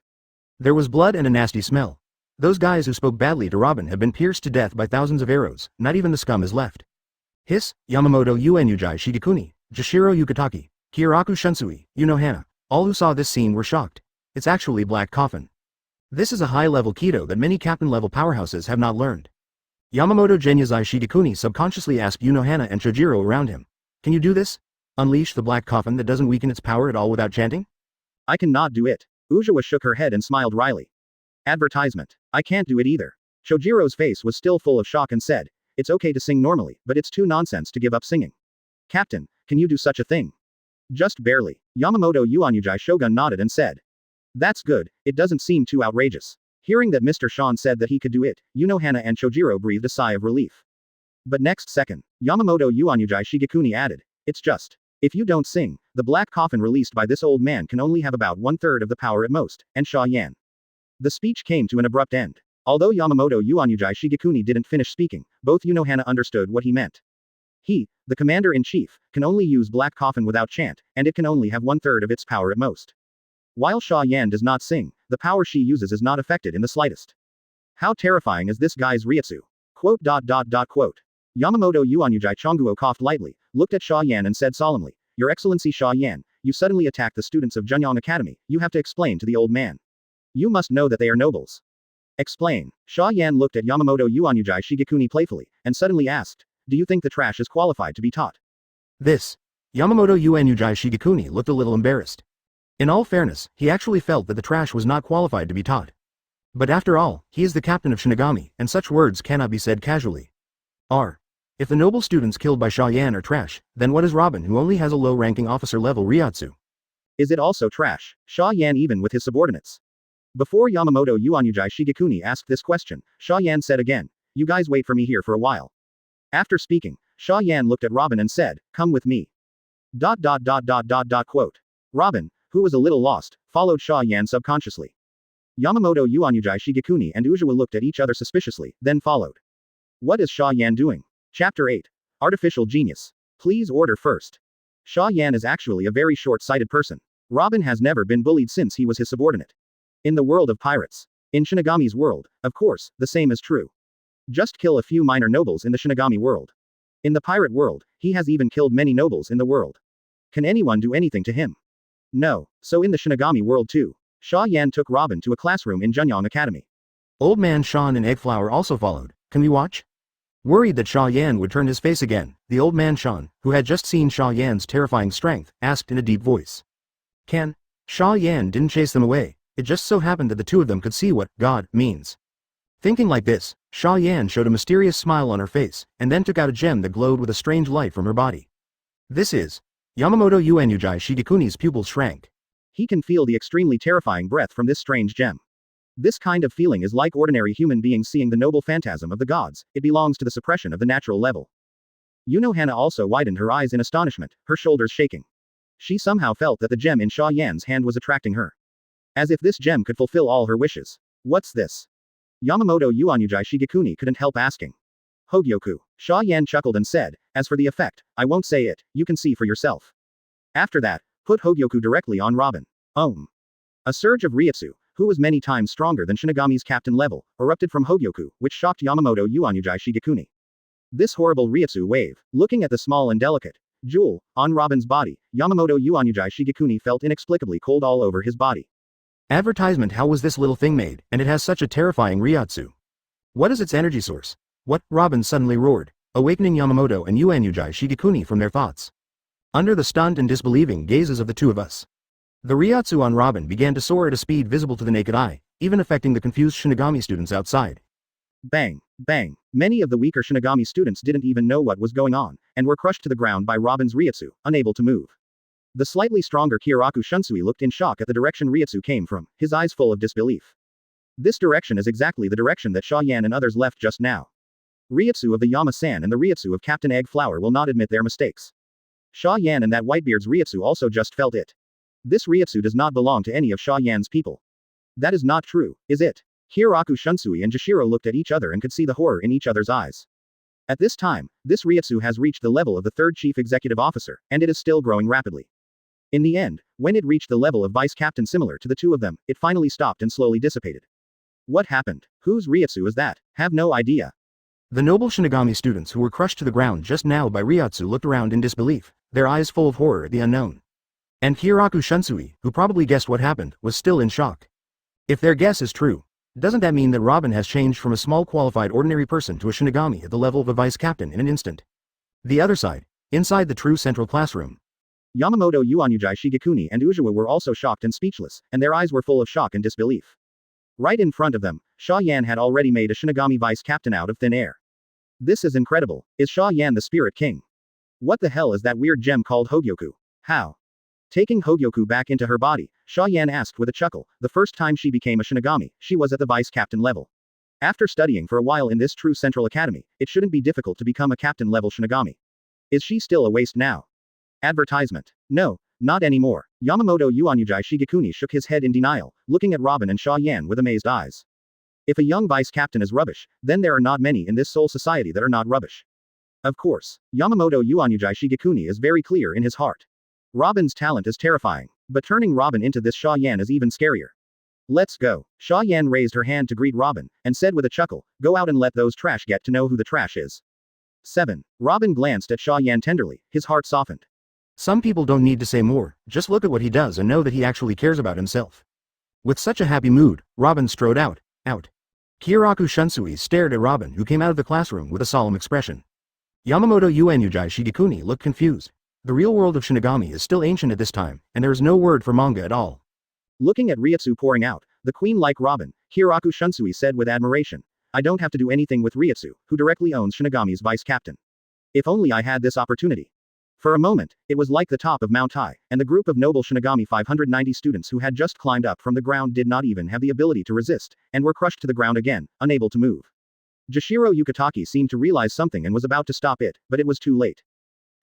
There was blood and a nasty smell. Those guys who spoke badly to Robin have been pierced to death by thousands of arrows, not even the scum is left. Hiss, Yamamoto Uenujai Shigekuni, Jashiro Yukataki, Kiyoraku Shunsui, Unohana, all who saw this scene were shocked. It's actually Black Coffin. This is a high-level Kido that many captain-level powerhouses have not learned. Yamamoto Genyazai Shigekuni subconsciously asked Unohana and Chojiro around him. Can you do this? Unleash the Black Coffin that doesn't weaken its power at all without chanting? I cannot do it. Uozhihua shook her head and smiled wryly. Advertisement. I can't do it either. Chojiro's face was still full of shock and said, it's okay to sing normally, but it's too nonsense to give up singing. Captain, can you do such a thing? Just barely. Yamamoto Uonujai Shogun nodded and said. That's good, it doesn't seem too outrageous. Hearing that Mr. Sean said that he could do it, Unohana and Chojiro breathed a sigh of relief. But next second, Yamamoto Uonujai Shigekuni added, it's just. If you don't sing, the black coffin released by this old man can only have about 1/3 of the power at most, and Xia Yan. The speech came to an abrupt end. Although Yamamoto Uonujai Shigekuni didn't finish speaking, both Unohana understood what he meant. He, the commander-in-chief, can only use black coffin without chant, and it can only have 1/3 of its power at most. While Xia Yan does not sing, the power she uses is not affected in the slightest. How terrifying is this guy's Ryutsu? Quote. Yamamoto Uonujai Chonguo coughed lightly, looked at Xia Yan and said solemnly, Your Excellency Xia Yan, you suddenly attacked the students of Junyang Academy, you have to explain to the old man. You must know that they are nobles. Explain. Xia Yan looked at Yamamoto Uonujai Shigekuni playfully, and suddenly asked, Do you think the trash is qualified to be taught? This. Yamamoto Uonujai Shigekuni looked a little embarrassed. In all fairness, he actually felt that the trash was not qualified to be taught. But after all, he is the captain of Shinigami, and such words cannot be said casually. If the noble students killed by Xia Yan are trash, then what is Robin who only has a low-ranking officer-level Ryutsu? Is it also trash, Xia Yan even with his subordinates? Before Yamamoto Uonujai Shigekuni asked this question, Xia Yan said again, You guys wait for me here for a while. After speaking, Xia Yan looked at Robin and said, Come with me. Quote. Robin, who was a little lost, followed Xia Yan subconsciously. Yamamoto Uonujai Shigekuni and Uozhihua looked at each other suspiciously, then followed. What is Xia Yan doing? Chapter 8. Artificial Genius. Please order first. Xia Yan is actually a very short-sighted person. Robin has never been bullied since he was his subordinate. In the world of pirates. In Shinigami's world, of course, the same is true. Just kill a few minor nobles in the Shinigami world. In the pirate world, he has even killed many nobles in the world. Can anyone do anything to him? No, so in the Shinigami world too. Xia Yan took Robin to a classroom in Junyang Academy. Old Man Sean and Eggflower also followed. Can we watch? Worried that Xia Yan would turn his face again, the old man Sean, who had just seen Xia Yan's terrifying strength, asked in a deep voice. Xia Yan didn't chase them away, it just so happened that the two of them could see what God means. Thinking like this, Xia Yan showed a mysterious smile on her face, and then took out a gem that glowed with a strange light from her body. This is. Yamamoto Uonujai Shigekuni's pupils shrank. He can feel the extremely terrifying breath from this strange gem. This kind of feeling is like ordinary human beings seeing the noble phantasm of the gods, it belongs to the suppression of the natural level. Unohana also widened her eyes in astonishment, her shoulders shaking. She somehow felt that the gem in Xia Yan's hand was attracting her. As if this gem could fulfill all her wishes. What's this? Yamamoto Uonujai Shigekuni couldn't help asking. Hogyoku. Xia Yan chuckled and said, As for the effect, I won't say it, you can see for yourself. After that, put Hogyoku directly on Robin. A surge of Ryutsu, who was many times stronger than Shinigami's captain level, erupted from Hogyoku, which shocked Yamamoto Uonujai Shigekuni. This horrible Ryutsu wave, looking at the small and delicate jewel on Robin's body, Yamamoto Uonujai Shigekuni felt inexplicably cold all over his body. Advertisement. How was this little thing made, and it has such a terrifying Ryutsu? What is its energy source? What? Robin suddenly roared, awakening Yamamoto and Uonujai Shigekuni from their thoughts. Under the stunned and disbelieving gazes of the two of us, the Ryutsu on Robin began to soar at a speed visible to the naked eye, even affecting the confused Shinigami students outside. Bang, bang. Many of the weaker Shinigami students didn't even know what was going on, and were crushed to the ground by Robin's Ryutsu, unable to move. The slightly stronger Kiyoraku Shunsui looked in shock at the direction Ryutsu came from, his eyes full of disbelief. This direction is exactly the direction that Xia Yan and others left just now. Ryutsu of the Yama-san and the Ryutsu of Captain Eggflower will not admit their mistakes. Xia Yan and that Whitebeard's Ryutsu also just felt it. This Ryutsu does not belong to any of Xia Yan's people. That is not true, is it? Hieraku Shunsui and Jashiro looked at each other and could see the horror in each other's eyes. At this time, this Ryutsu has reached the level of the third chief executive officer, and it is still growing rapidly. In the end, when it reached the level of vice captain similar to the two of them, it finally stopped and slowly dissipated. What happened? Whose Ryutsu is that? Have no idea. The noble Shinigami students who were crushed to the ground just now by Ryutsu looked around in disbelief, their eyes full of horror at the unknown. And Hieraku Shunsui, who probably guessed what happened, was still in shock. If their guess is true, doesn't that mean that Robin has changed from a small qualified ordinary person to a Shinigami at the level of a vice captain in an instant? The other side, inside the true central classroom. Yamamoto Uozhihua Shigekuni and Uozhihua were also shocked and speechless, and their eyes were full of shock and disbelief. Right in front of them, Xia Yan had already made a Shinigami vice captain out of thin air. This is incredible. Is Xia Yan the spirit king? What the hell is that weird gem called Hogyoku? How? Taking Hogyoku back into her body, Xia Yan asked with a chuckle. The first time she became a Shinigami, she was at the vice captain level. After studying for a while in this true central academy, it shouldn't be difficult to become a captain level Shinigami. Is she still a waste now? Advertisement. No, not anymore. Yamamoto Uozhihua Shigekuni shook his head in denial, looking at Robin and Xia Yan with amazed eyes. If a young vice captain is rubbish, then there are not many in this soul society that are not rubbish. Of course, Yamamoto Uozhihua Shigekuni is very clear in his heart. Robin's talent is terrifying, but turning Robin into this Xia Yan is even scarier. Let's go. Xia Yan raised her hand to greet Robin, and said with a chuckle, go out and let those trash get to know who the trash is. 7. Robin glanced at Xia Yan tenderly, his heart softened. Some people don't need to say more, just look at what he does and know that he actually cares about himself. With such a happy mood, Robin strode out. Hieraku Shunsui stared at Robin, who came out of the classroom with a solemn expression. Yamamoto Uozhihua Shigekuni looked confused. The real world of Shinigami is still ancient at this time, and there is no word for manga at all. Looking at Ryutsu pouring out, the queen like Robin, Hieraku Shunsui said with admiration. I don't have to do anything with Ryutsu, who directly owns Shinigami's vice captain. If only I had this opportunity. For a moment, it was like the top of Mount High, and the group of noble Shinigami 590 students who had just climbed up from the ground did not even have the ability to resist, and were crushed to the ground again, unable to move. Jashiro Yukitaki seemed to realize something and was about to stop it, but it was too late.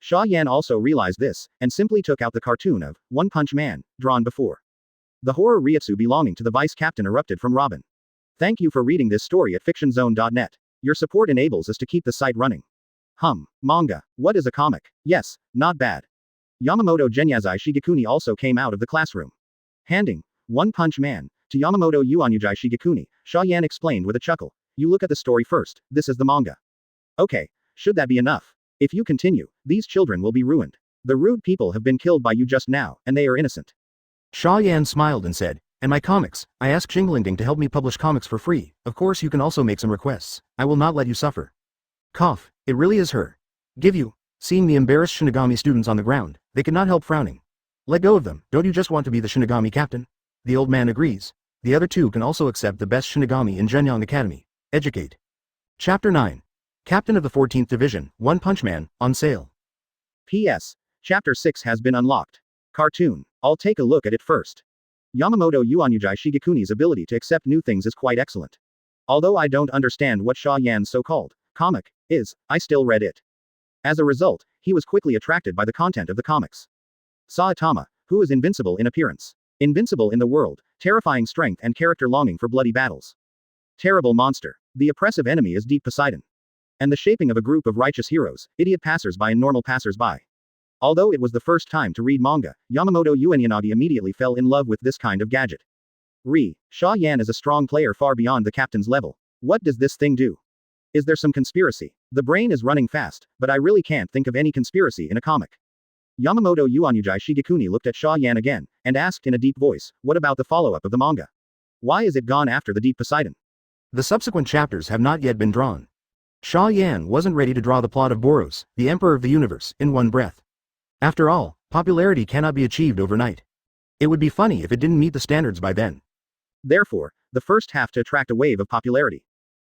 Xia Yan also realized this, and simply took out the cartoon of One Punch Man, drawn before. The horror Ryutsu belonging to the vice captain erupted from Robin. Thank you for reading this story at fictionzone.net. Your support enables us to keep the site running. Manga. What is a comic? Yes, not bad. Yamamoto Genyazai Shigekuni also came out of the classroom. Handing One Punch Man to Yamamoto Uozhihua Shigekuni, Xia Yan explained with a chuckle. You look at the story first, this is the manga. Okay, should that be enough? If you continue, these children will be ruined. The rude people have been killed by you just now, and they are innocent. Xia Yan smiled and said, and my comics, I asked Xinglingding to help me publish comics for free, of course you can also make some requests, I will not let you suffer. Cough, it really is her. Give you. Seeing the embarrassed Shinigami students on the ground, they could not help frowning. Let go of them, don't you just want to be the Shinigami captain? The old man agrees. The other two can also accept the best Shinigami in Genyang Academy. Educate. Chapter 9. Captain of the 14th Division, One Punch Man, on sale. P.S. Chapter 6 has been unlocked. Cartoon. I'll take a look at it first. Yamamoto Uozhihua Shigekuni's ability to accept new things is quite excellent. Although I don't understand what Xia Yan's so-called comic is, I still read it. As a result, he was quickly attracted by the content of the comics. Saitama, who is invincible in appearance, invincible in the world, terrifying strength and character longing for bloody battles. Terrible monster. The oppressive enemy is Deep Poseidon. And the shaping of a group of righteous heroes, idiot passers-by and normal passers-by. Although it was the first time to read manga, Yamamoto Uozhihua immediately fell in love with this kind of gadget. Xia Yan is a strong player far beyond the captain's level. What does this thing do? Is there some conspiracy? The brain is running fast, but I really can't think of any conspiracy in a comic. Yamamoto Uozhihua Shigekuni looked at Xia Yan again, and asked in a deep voice, what about the follow-up of the manga? Why is it gone after the Deep Poseidon? The subsequent chapters have not yet been drawn. Xia Yan wasn't ready to draw the plot of Boros, the Emperor of the Universe, in one breath. After all, popularity cannot be achieved overnight. It would be funny if it didn't meet the standards by then. Therefore, the first have to attract a wave of popularity.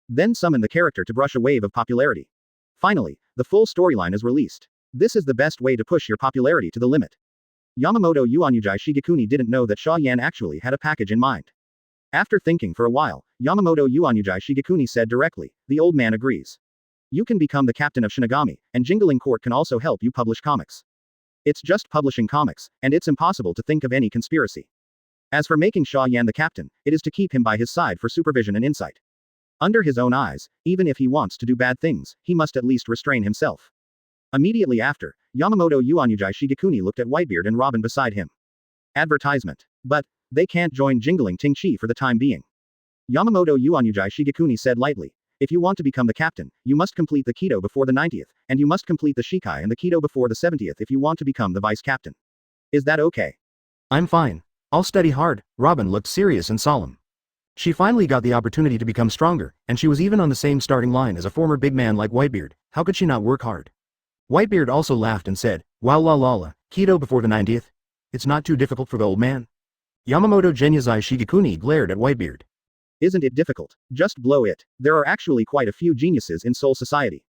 Then summon the character to brush a wave of popularity. Finally, the full storyline is released. This is the best way to push your popularity to the limit. Yamamoto Uozhihua Shigekuni didn't know that Xia Yan actually had a package in mind. After thinking for a while, Yamamoto Uozhihua Shigekuni said directly, the old man agrees. You can become the captain of Shinigami, and Jingling Court can also help you publish comics. It's just publishing comics, and it's impossible to think of any conspiracy. As for making Xia Yan the captain, it is to keep him by his side for supervision and insight. Under his own eyes, even if he wants to do bad things, he must at least restrain himself. Immediately after, Yamamoto Uozhihua Shigekuni looked at Whitebeard and Robin beside him. Advertisement. But, they can't join Jingling Tingqi for the time being. Yamamoto Uozhihua Shigekuni said lightly. If you want to become the captain, you must complete the Kido before the 90th, and you must complete the Shikai and the Kido before the 70th if you want to become the vice captain. Is that okay? I'm fine. I'll study hard. Robin looked serious and solemn. She finally got the opportunity to become stronger, and she was even on the same starting line as a former big man like Whitebeard. How could she not work hard? Whitebeard also laughed and said, wow la la la, Kido before the 90th? It's not too difficult for the old man. Yamamoto Genyazai Shigekuni glared at Whitebeard. Isn't it difficult? Just blow it. There are actually quite a few geniuses in Soul Society.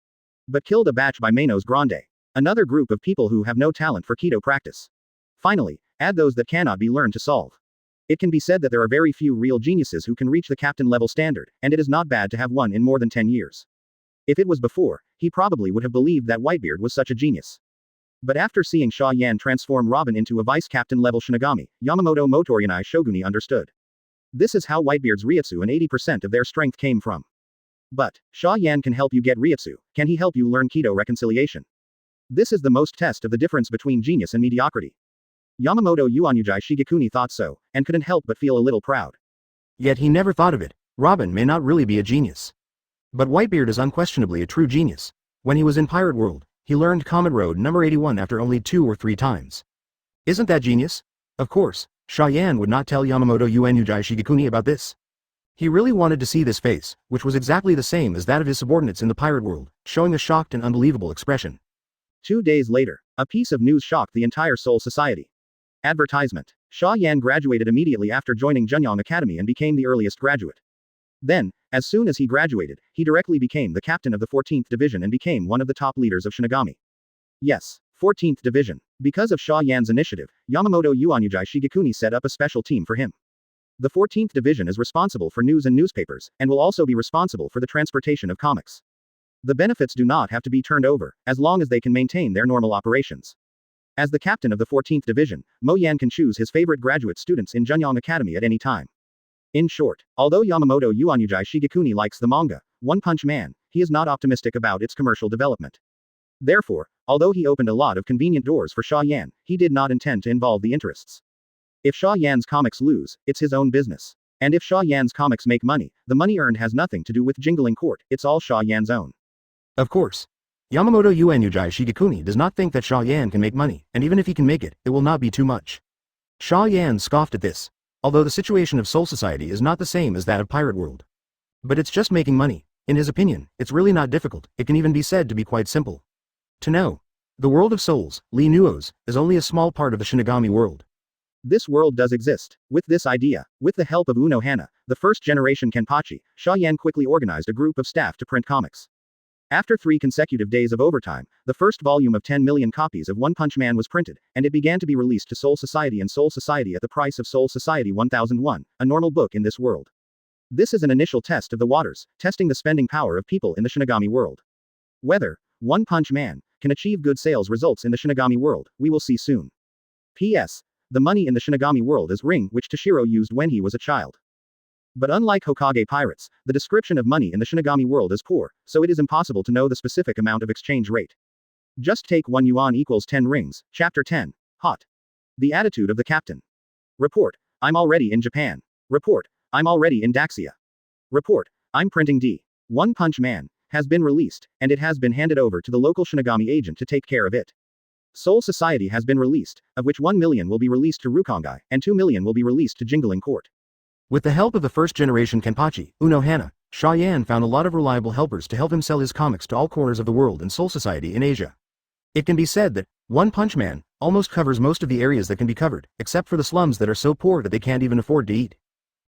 But killed a batch by Manos Grande. Another group of people who have no talent for Kido practice. Finally, add those that cannot be learned to solve. It can be said that there are very few real geniuses who can reach the captain level standard, and it is not bad to have one in more than 10 years. If it was before, he probably would have believed that Whitebeard was such a genius. But after seeing Xia Yan transform Robin into a vice captain level Shinigami, Yamamoto Motorianai Shoguni understood. This is how Whitebeard's Ryutsu and 80% of their strength came from. But, Xia Yan can help you get Ryutsu, can he help you learn Kido reconciliation? This is the most test of the difference between genius and mediocrity. Yamamoto Uozhihua Shigekuni thought so, and couldn't help but feel a little proud. Yet he never thought of it. Robin may not really be a genius. But Whitebeard is unquestionably a true genius. When he was in Pirate World, he learned Comet Road number 81 after only 2 or 3 times. Isn't that genius? Of course, Xia Yan would not tell Yamamoto Uozhihua Shigekuni about this. He really wanted to see this face, which was exactly the same as that of his subordinates in the Pirate World, showing a shocked and unbelievable expression. 2 days later, a piece of news shocked the entire Soul Society. Advertisement. Xia Yan graduated immediately after joining Junyang Academy and became the earliest graduate. Then, as soon as he graduated, he directly became the captain of the 14th Division and became one of the top leaders of Shinigami. Yes, 14th Division. Because of Xia Yan's initiative, Yamamoto Uozhihua Shigekuni set up a special team for him. The 14th Division is responsible for news and newspapers, and will also be responsible for the transportation of comics. The benefits do not have to be turned over, as long as they can maintain their normal operations. As the captain of the 14th Division, Mo Yan can choose his favorite graduate students in Junyang Academy at any time. In short, although Yamamoto Uozhihua Shigekuni likes the manga, One Punch Man, he is not optimistic about its commercial development. Therefore, although he opened a lot of convenient doors for Xia Yan, he did not intend to involve the interests. If Xia Yan's comics lose, it's his own business. And if Xia Yan's comics make money, the money earned has nothing to do with Jingling Court, it's all Xia Yan's own. Of course. Yamamoto Uozhihua Shigekuni does not think that Xia Yan can make money, and even if he can make it, it will not be too much. Xia Yan scoffed at this. Although the situation of Soul Society is not the same as that of Pirate World. But it's just making money. In his opinion, it's really not difficult, it can even be said to be quite simple. To know. The world of souls, Lee Nuos, is only a small part of the Shinigami world. This world does exist. With this idea, with the help of Uozhihua, the first generation Kenpachi, Xia Yan quickly organized a group of staff to print comics. After 3 consecutive days of overtime, the first volume of 10 million copies of One Punch Man was printed, and it began to be released to Soul Society and Soul Society at the price of Soul Society 1001, a normal book in this world. This is an initial test of the waters, testing the spending power of people in the Shinigami world. Whether One Punch Man can achieve good sales results in the Shinigami world, we will see soon. P.S. The money in the Shinigami world is ring which Toshiro used when he was a child. But unlike Hokage pirates, the description of money in the Shinigami world is poor, so it is impossible to know the specific amount of exchange rate. Just take 1 yuan equals 10 rings, Chapter 10. Hot. The attitude of the captain. Report. I'm already in Japan. Report. I'm already in Daxia. Report. I'm printing D. One Punch Man has been released, and it has been handed over to the local Shinigami agent to take care of it. Soul Society has been released, of which 1 million will be released to Rukongai, and 2 million will be released to Jingling Court. With the help of the first generation Kenpachi, Uozhihua, Xia Yan found a lot of reliable helpers to help him sell his comics to all corners of the world and Soul Society in Asia. It can be said that One Punch Man almost covers most of the areas that can be covered, except for the slums that are so poor that they can't even afford to eat.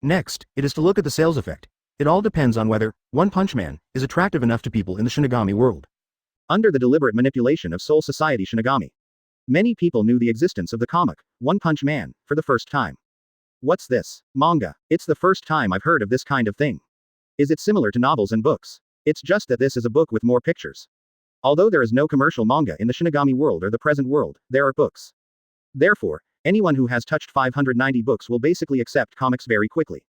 Next, it is to look at the sales effect. It all depends on whether One Punch Man is attractive enough to people in the Shinigami world. Under the deliberate manipulation of Soul Society Shinigami, many people knew the existence of the comic, One Punch Man, for the first time. What's this? Manga. It's the first time I've heard of this kind of thing. Is it similar to novels and books? It's just that this is a book with more pictures. Although there is no commercial manga in the Shinigami world or the present world, there are books. Therefore, Anyone who has touched 590 books will basically accept comics very quickly.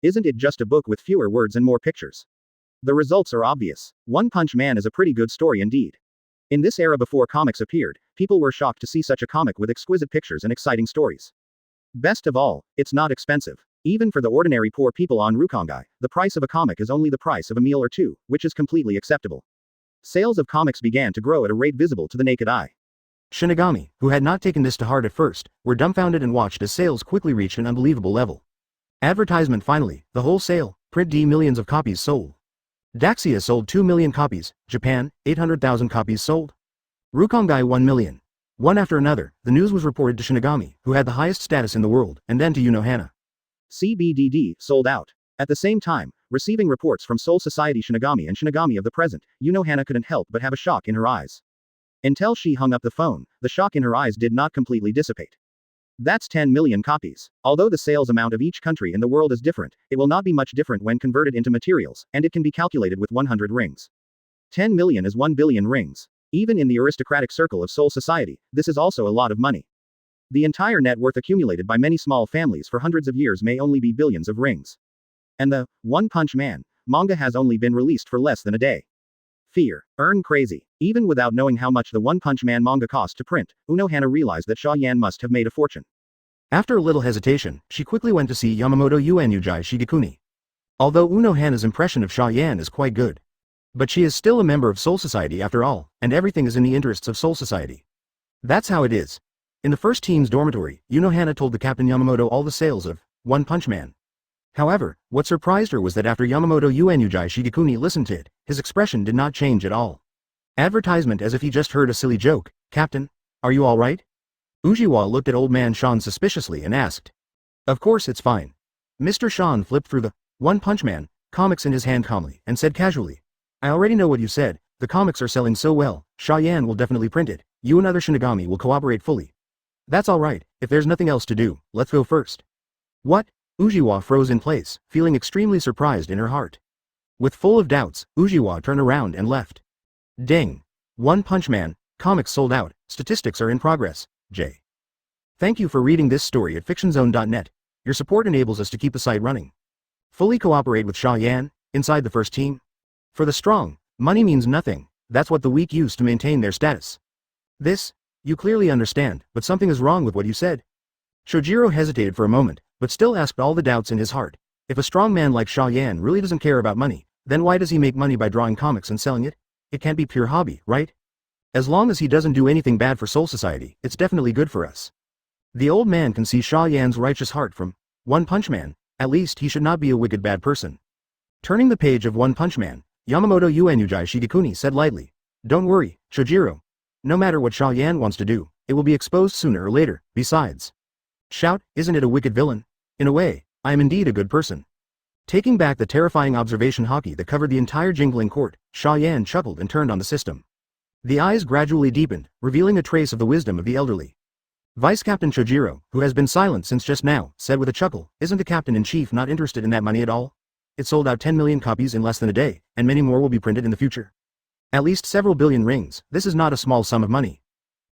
Isn't it just a book with fewer words and more pictures? The results are obvious. One Punch Man is a pretty good story indeed. In this era before comics appeared, people were shocked to see such a comic with exquisite pictures and exciting stories. Best of all, it's not expensive. Even for the ordinary poor people on Rukongai, the price of a comic is only the price of a meal or two, which is completely acceptable. Sales of comics began to grow at a rate visible to the naked eye. Shinigami, who had not taken this to heart at first, were dumbfounded and watched as sales quickly reached an unbelievable level. Advertisement finally, the wholesale, print D millions of copies sold. Daxia sold 2 million copies, Japan, 800,000 copies sold. Rukongai 1 million. One after another, the news was reported to Shinigami, who had the highest status in the world, and then to Unohana. CBDD sold out. At the same time, receiving reports from Soul Society Shinigami and Shinigami of the present, Unohana couldn't help but have a shock in her eyes. Until she hung up the phone, the shock in her eyes did not completely dissipate. That's 10 million copies. Although the sales amount of each country in the world is different, it will not be much different when converted into materials, and it can be calculated with 100 rings. 10 million is 1 billion rings. Even in the aristocratic circle of Soul Society, this is also a lot of money. The entire net worth accumulated by many small families for hundreds of years may only be billions of rings. And the One Punch Man manga has only been released for less than a day. Fear. Earn crazy. Even without knowing how much the One Punch Man manga cost to print, Unohana realized that Xia Yan must have made a fortune. After a little hesitation, she quickly went to see Yamamoto Uozhihua Shigekuni. Although Unohana's impression of Xia Yan is quite good. But she is still a member of Soul Society after all, and everything is in the interests of Soul Society. That's how it is. In the first team's dormitory, Unohana told the Captain Yamamoto all the sales of One Punch Man. However, what surprised her was that after Yamamoto Uozhihua Shigekuni listened to it, his expression did not change at all. Advertisement as if he just heard a silly joke. Captain, are you alright? Uozhihua looked at old man Sean suspiciously and asked. Of course it's fine. Mr. Sean flipped through the One Punch Man comics in his hand calmly and said casually. I already know what you said, the comics are selling so well, Xia Yan will definitely print it, you and other Shinigami will cooperate fully. That's alright, if there's nothing else to do, let's go first. What? Uozhihua froze in place, feeling extremely surprised in her heart. With full of doubts, Uozhihua turned around and left. Ding. One Punch Man, comics sold out, statistics are in progress, J. Thank you for reading this story at fictionzone.net. Your support enables us to keep the site running. Fully cooperate with Xia Yan, inside the first team. For the strong, money means nothing, that's what the weak use to maintain their status. This, you clearly understand, but something is wrong with what you said. Shojiro hesitated for a moment, but still asked all the doubts in his heart. If a strong man like Xia Yan really doesn't care about money, then why does he make money by drawing comics and selling it? It can't be pure hobby, right? As long as he doesn't do anything bad for Soul Society, it's definitely good for us. The old man can see Xia Yan's righteous heart from One Punch Man, at least he should not be a wicked bad person. Turning the page of One Punch Man, Yamamoto Uozhihua Shigekuni said lightly. Don't worry, Shojiro. No matter what Xia Yan wants to do, it will be exposed sooner or later, besides. Shout, isn't it a wicked villain? In a way, I am indeed a good person. Taking back the terrifying observation hockey that covered the entire jingling court, Xia Yan chuckled and turned on the system. The eyes gradually deepened, revealing a trace of the wisdom of the elderly. Vice Captain Shojiro, who has been silent since just now, said with a chuckle, isn't the Captain-in-Chief not interested in that money at all? It sold out 10 million copies in less than a day, and many more will be printed in the future. At least several billion rings, this is not a small sum of money.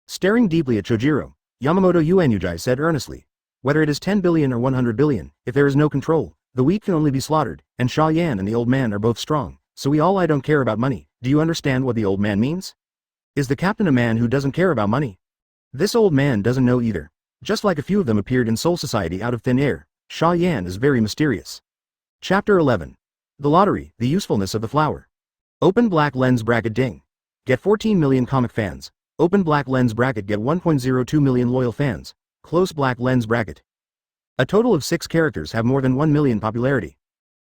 Staring deeply at Shojiro, Yamamoto Uozhihua said earnestly. Whether it is 10 billion or 100 billion, if there is no control, the weak can only be slaughtered, and Xia Yan and the old man are both strong, so I don't care about money. Do you understand what the old man means? Is the captain a man who doesn't care about money? This old man doesn't know either. Just like a few of them appeared in Soul Society out of thin air, Xia Yan is very mysterious. Chapter 11. The Lottery, the Usefulness of the Flower. Open black lens bracket ding. Get 14 million comic fans. Open black lens bracket get 1.02 million loyal fans. Close black lens bracket. A total of 6 characters have more than 1 million popularity.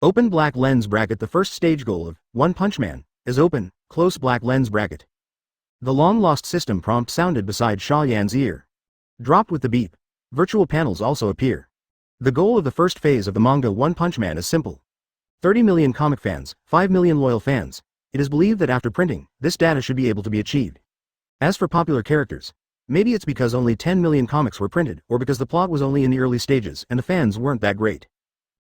Open black lens bracket. The first stage goal of One Punch Man is open, close black lens bracket. The long-lost system prompt sounded beside Xia Yan's ear. Dropped with the beep. Virtual panels also appear. The goal of the first phase of the manga One Punch Man is simple. 30 million comic fans, 5 million loyal fans. It is believed that after printing, this data should be able to be achieved. As for popular characters, maybe it's because only 10 million comics were printed, or because the plot was only in the early stages and the fans weren't that great.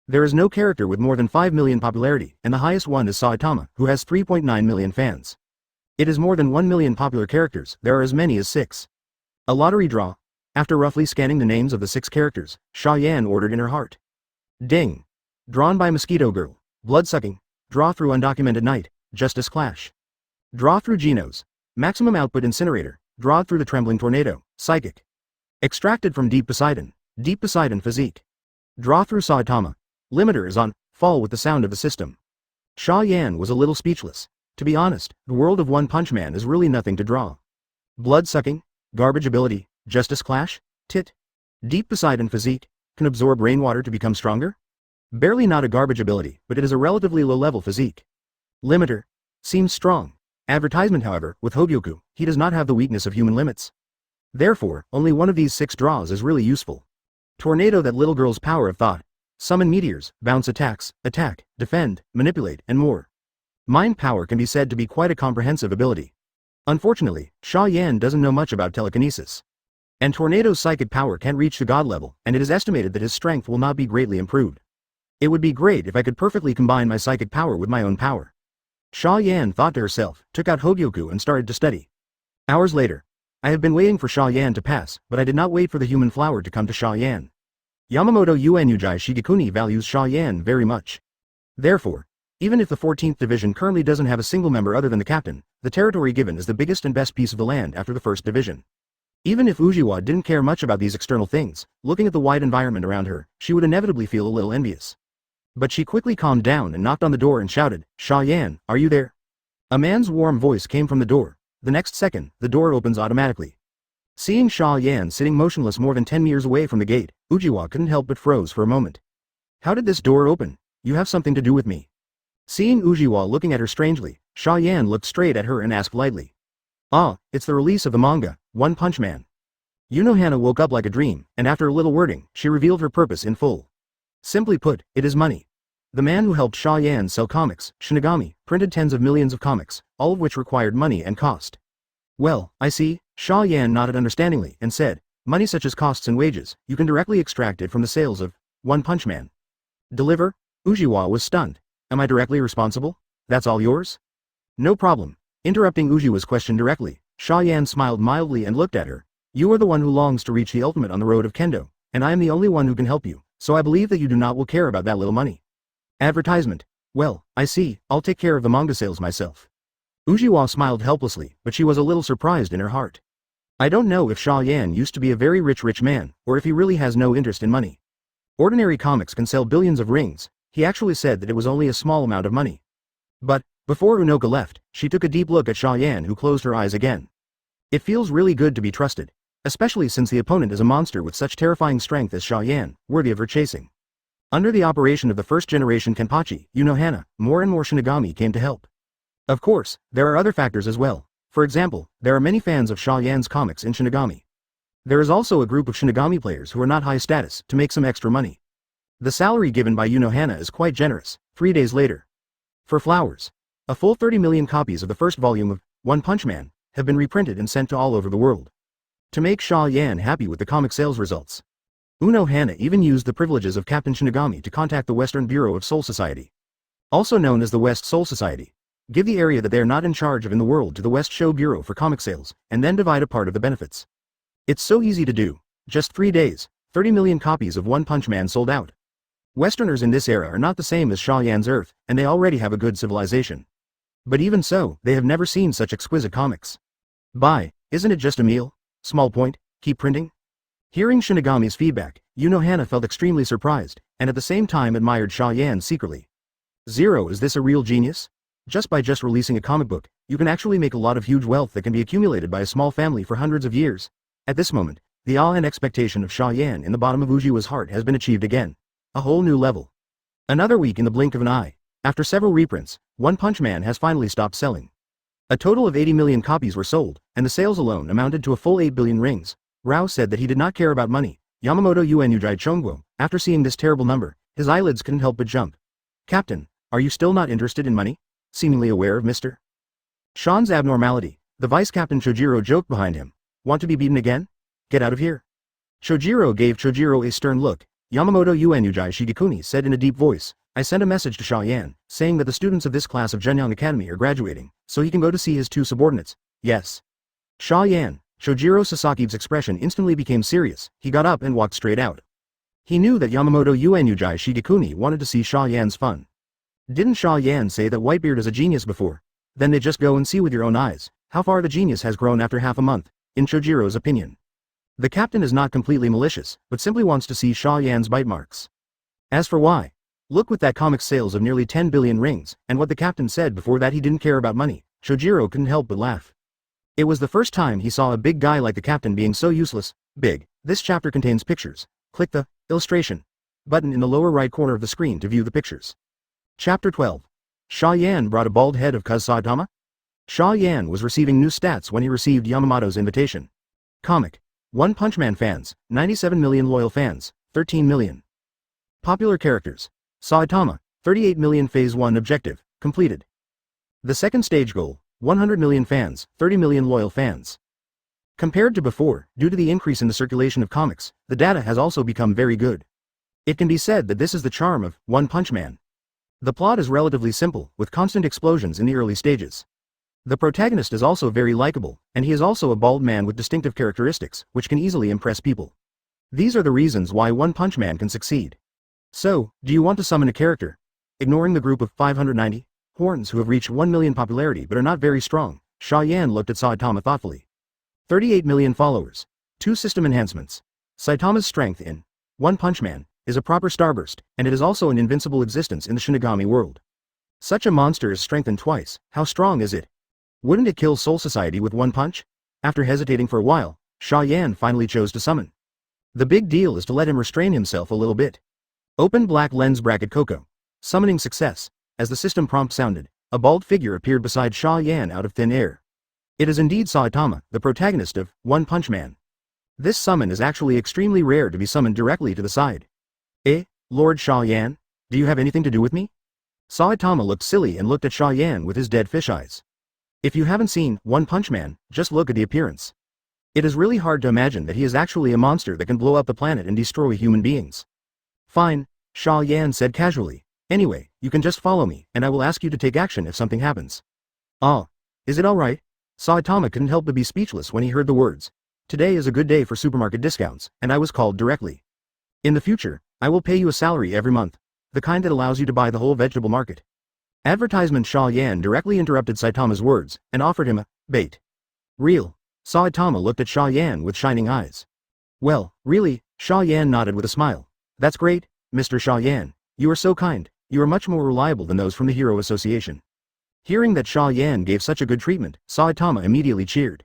There is no character with more than 5 million popularity, and the highest one is Saitama, who has 3.9 million fans. It is more than 1 million popular characters, there are as many as 6. A lottery draw. After roughly scanning the names of the 6 characters, Xia Yan ordered in her heart. Ding. Drawn by Mosquito Girl. Blood-sucking. Draw through undocumented night. Justice Clash. Draw through Genos. Maximum output incinerator. Draw through the trembling tornado. Psychic. Extracted from Deep Poseidon. Deep Poseidon physique. Draw through Saitama. Limiter is on. Fall with the sound of the system. Xia Yan was a little speechless. To be honest, the world of One Punch Man is really nothing to draw. Blood-sucking. Garbage ability. Justice Clash. Tit. Deep Poseidon physique. Can absorb rainwater to become stronger? Barely not a garbage ability, but it is a relatively low-level physique. Limiter. Seems strong. Advertisement however, with Hogyoku, he does not have the weakness of human limits. Therefore, only one of these 6 draws is really useful. Tornado, that little girl's power of thought. Summon meteors, bounce attacks, attack, defend, manipulate, and more. Mind power can be said to be quite a comprehensive ability. Unfortunately, Xia Yan doesn't know much about telekinesis. And Tornado's psychic power can't reach the god level, and it is estimated that his strength will not be greatly improved. It would be great if I could perfectly combine my psychic power with my own power. Xia Yan thought to herself, took out Hogyoku and started to study. Hours later. I have been waiting for Xia Yan to pass, but I did not wait for the human flower to come to Xia Yan. Yamamoto Uozhihua Shigekuni values Xia Yan very much. Therefore, even if the 14th Division currently doesn't have a single member other than the captain, the territory given is the biggest and best piece of the land after the 1st Division. Even if Uozhihua didn't care much about these external things, looking at the wide environment around her, she would inevitably feel a little envious. But she quickly calmed down and knocked on the door and shouted, "Xia Yan, are you there?" A man's warm voice came from the door. The next second, the door opens automatically. Seeing Xia Yan sitting motionless more than 10 meters away from the gate, Uozhihua couldn't help but froze for a moment. How did this door open? You have something to do with me. Seeing Uozhihua looking at her strangely, Xia Yan looked straight at her and asked lightly. Ah, it's the release of the manga, One Punch Man. Unohana woke up like a dream, and after a little wording, she revealed her purpose in full. Simply put, it is money. The man who helped Xia Yan sell comics, Shinigami, printed tens of millions of comics, all of which required money and cost. Well, I see, Xia Yan nodded understandingly and said, money such as costs and wages, you can directly extract it from the sales of One Punch Man. Deliver? Uozhihua was stunned. Am I directly responsible? That's all yours? No problem. Interrupting Uozhihua's question directly, Xia Yan smiled mildly and looked at her. You are the one who longs to reach the ultimate on the road of Kendo, and I am the only one who can help you, so I believe that you do not will care about that little money. Advertisement. Well, I see, I'll take care of the manga sales myself. Uozhihua smiled helplessly, but she was a little surprised in her heart. I don't know if Xia Yan used to be a very rich man, or if he really has no interest in money. Ordinary comics can sell billions of rings. He actually said that it was only a small amount of money. But, before Unoka left, she took a deep look at Xia Yan, who closed her eyes again. It feels really good to be trusted, especially since the opponent is a monster with such terrifying strength as Xia Yan, worthy of her chasing. Under the operation of the first generation Kenpachi, Unohana, more and more Shinigami came to help. Of course, there are other factors as well. For example, there are many fans of Xia Yan's comics in Shinigami. There is also a group of Shinigami players who are not high status to make some extra money. The salary given by Unohana is quite generous. 3 days later. For flowers. A full 30 million copies of the first volume of One Punch Man have been reprinted and sent to all over the world. To make Xia Yan happy with the comic sales results, Unohana even used the privileges of Captain Shinigami to contact the Western Bureau of Soul Society, also known as the West Soul Society. Give the area that they are not in charge of in the world to the West Show Bureau for comic sales, and then divide a part of the benefits. It's so easy to do. Just 3 days, 30 million copies of One Punch Man sold out. Westerners in this era are not the same as Xia Yan's Earth, and they already have a good civilization. But even so, they have never seen such exquisite comics. Buy, isn't it just a meal? Small point, keep printing? Hearing Shinigami's feedback, Unohana felt extremely surprised, and at the same time admired Xia Yan secretly. Zero, is this a real genius? Just by releasing a comic book, you can actually make a lot of huge wealth that can be accumulated by a small family for hundreds of years. At this moment, the awe and expectation of Xia Yan in the bottom of Uozhihua's heart has been achieved again. A whole new level. Another week in the blink of an eye. After several reprints, One Punch Man has finally stopped selling. A total of 80 million copies were sold, and the sales alone amounted to a full 8 billion rings. Rao said that he did not care about money. Yamamoto Uozhihua Chongguo, after seeing this terrible number, his eyelids couldn't help but jump. Captain, are you still not interested in money? Seemingly aware of Mr. Sean's abnormality, the vice captain Chojiro joked behind him. Want to be beaten again? Get out of here. Chojiro gave Chojiro a stern look. Yamamoto Uozhihua Shigekuni said in a deep voice, I sent a message to Xia Yan, saying that the students of this class of Shenyang Academy are graduating, so he can go to see his 2 subordinates. Yes. Xia Yan, Shojiro Sasaki's expression instantly became serious. He got up and walked straight out. He knew that Yamamoto Uenujai Shigekuni wanted to see Xia Yan's fun. Didn't Xia Yan say that Whitebeard is a genius before? Then they just go and see with your own eyes how far the genius has grown after half a month, in Shojiro's opinion. The captain is not completely malicious, but simply wants to see Xia Yan's bite marks. As for why? Look with that comic sales of nearly 10 billion rings, and what the captain said before that he didn't care about money. Shojiro couldn't help but laugh. It was the first time he saw a big guy like the captain being so useless. Big. This chapter contains pictures. Click the illustration button in the lower right corner of the screen to view the pictures. Chapter 12. Xia Yan brought a bald head of Kuz Saitama? Xia Yan was receiving new stats when he received Yamamoto's invitation. Comic. One Punch Man fans, 97 million loyal fans, 13 million. Popular characters. Saitama, 38 million phase 1 objective, completed. The second stage goal, 100 million fans, 30 million loyal fans. Compared to before, due to the increase in the circulation of comics, the data has also become very good. It can be said that this is the charm of One Punch Man. The plot is relatively simple, with constant explosions in the early stages. The protagonist is also very likable, and he is also a bald man with distinctive characteristics, which can easily impress people. These are the reasons why One Punch Man can succeed. So, do you want to summon a character? Ignoring the group of 590 horns who have reached 1 million popularity but are not very strong, Xia Yan looked at Saitama thoughtfully. 38 million followers. 2 system enhancements. Saitama's strength in One Punch Man is a proper starburst, and it is also an invincible existence in the Shinigami world. Such a monster is strengthened twice. How strong is it? Wouldn't it kill Soul Society with one punch? After hesitating for a while, Xia Yan finally chose to summon. The big deal is to let him restrain himself a little bit. Open black lens bracket Coco. Summoning success. As the system prompt sounded, a bald figure appeared beside Xia Yan out of thin air. It is indeed Saitama, the protagonist of One Punch Man. This summon is actually extremely rare to be summoned directly to the side. Lord Xia Yan? Do you have anything to do with me? Saitama looked silly and looked at Xia Yan with his dead fish eyes. If you haven't seen One Punch Man, just look at the appearance. It is really hard to imagine that he is actually a monster that can blow up the planet and destroy human beings. Fine, Xia Yan said casually. Anyway, you can just follow me, and I will ask you to take action if something happens. Ah, is it alright? Saitama couldn't help but be speechless when he heard the words. Today is a good day for supermarket discounts, and I was called directly. In the future, I will pay you a salary every month. The kind that allows you to buy the whole vegetable market. Advertisement. Xia Yan directly interrupted Saitama's words, and offered him a bait. Real? Saitama looked at Xia Yan with shining eyes. Well, really? Xia Yan nodded with a smile. That's great, Mr. Xia Yan. You are so kind. You are much more reliable than those from the Hero Association. Hearing that Xia Yan gave such a good treatment, Saitama immediately cheered.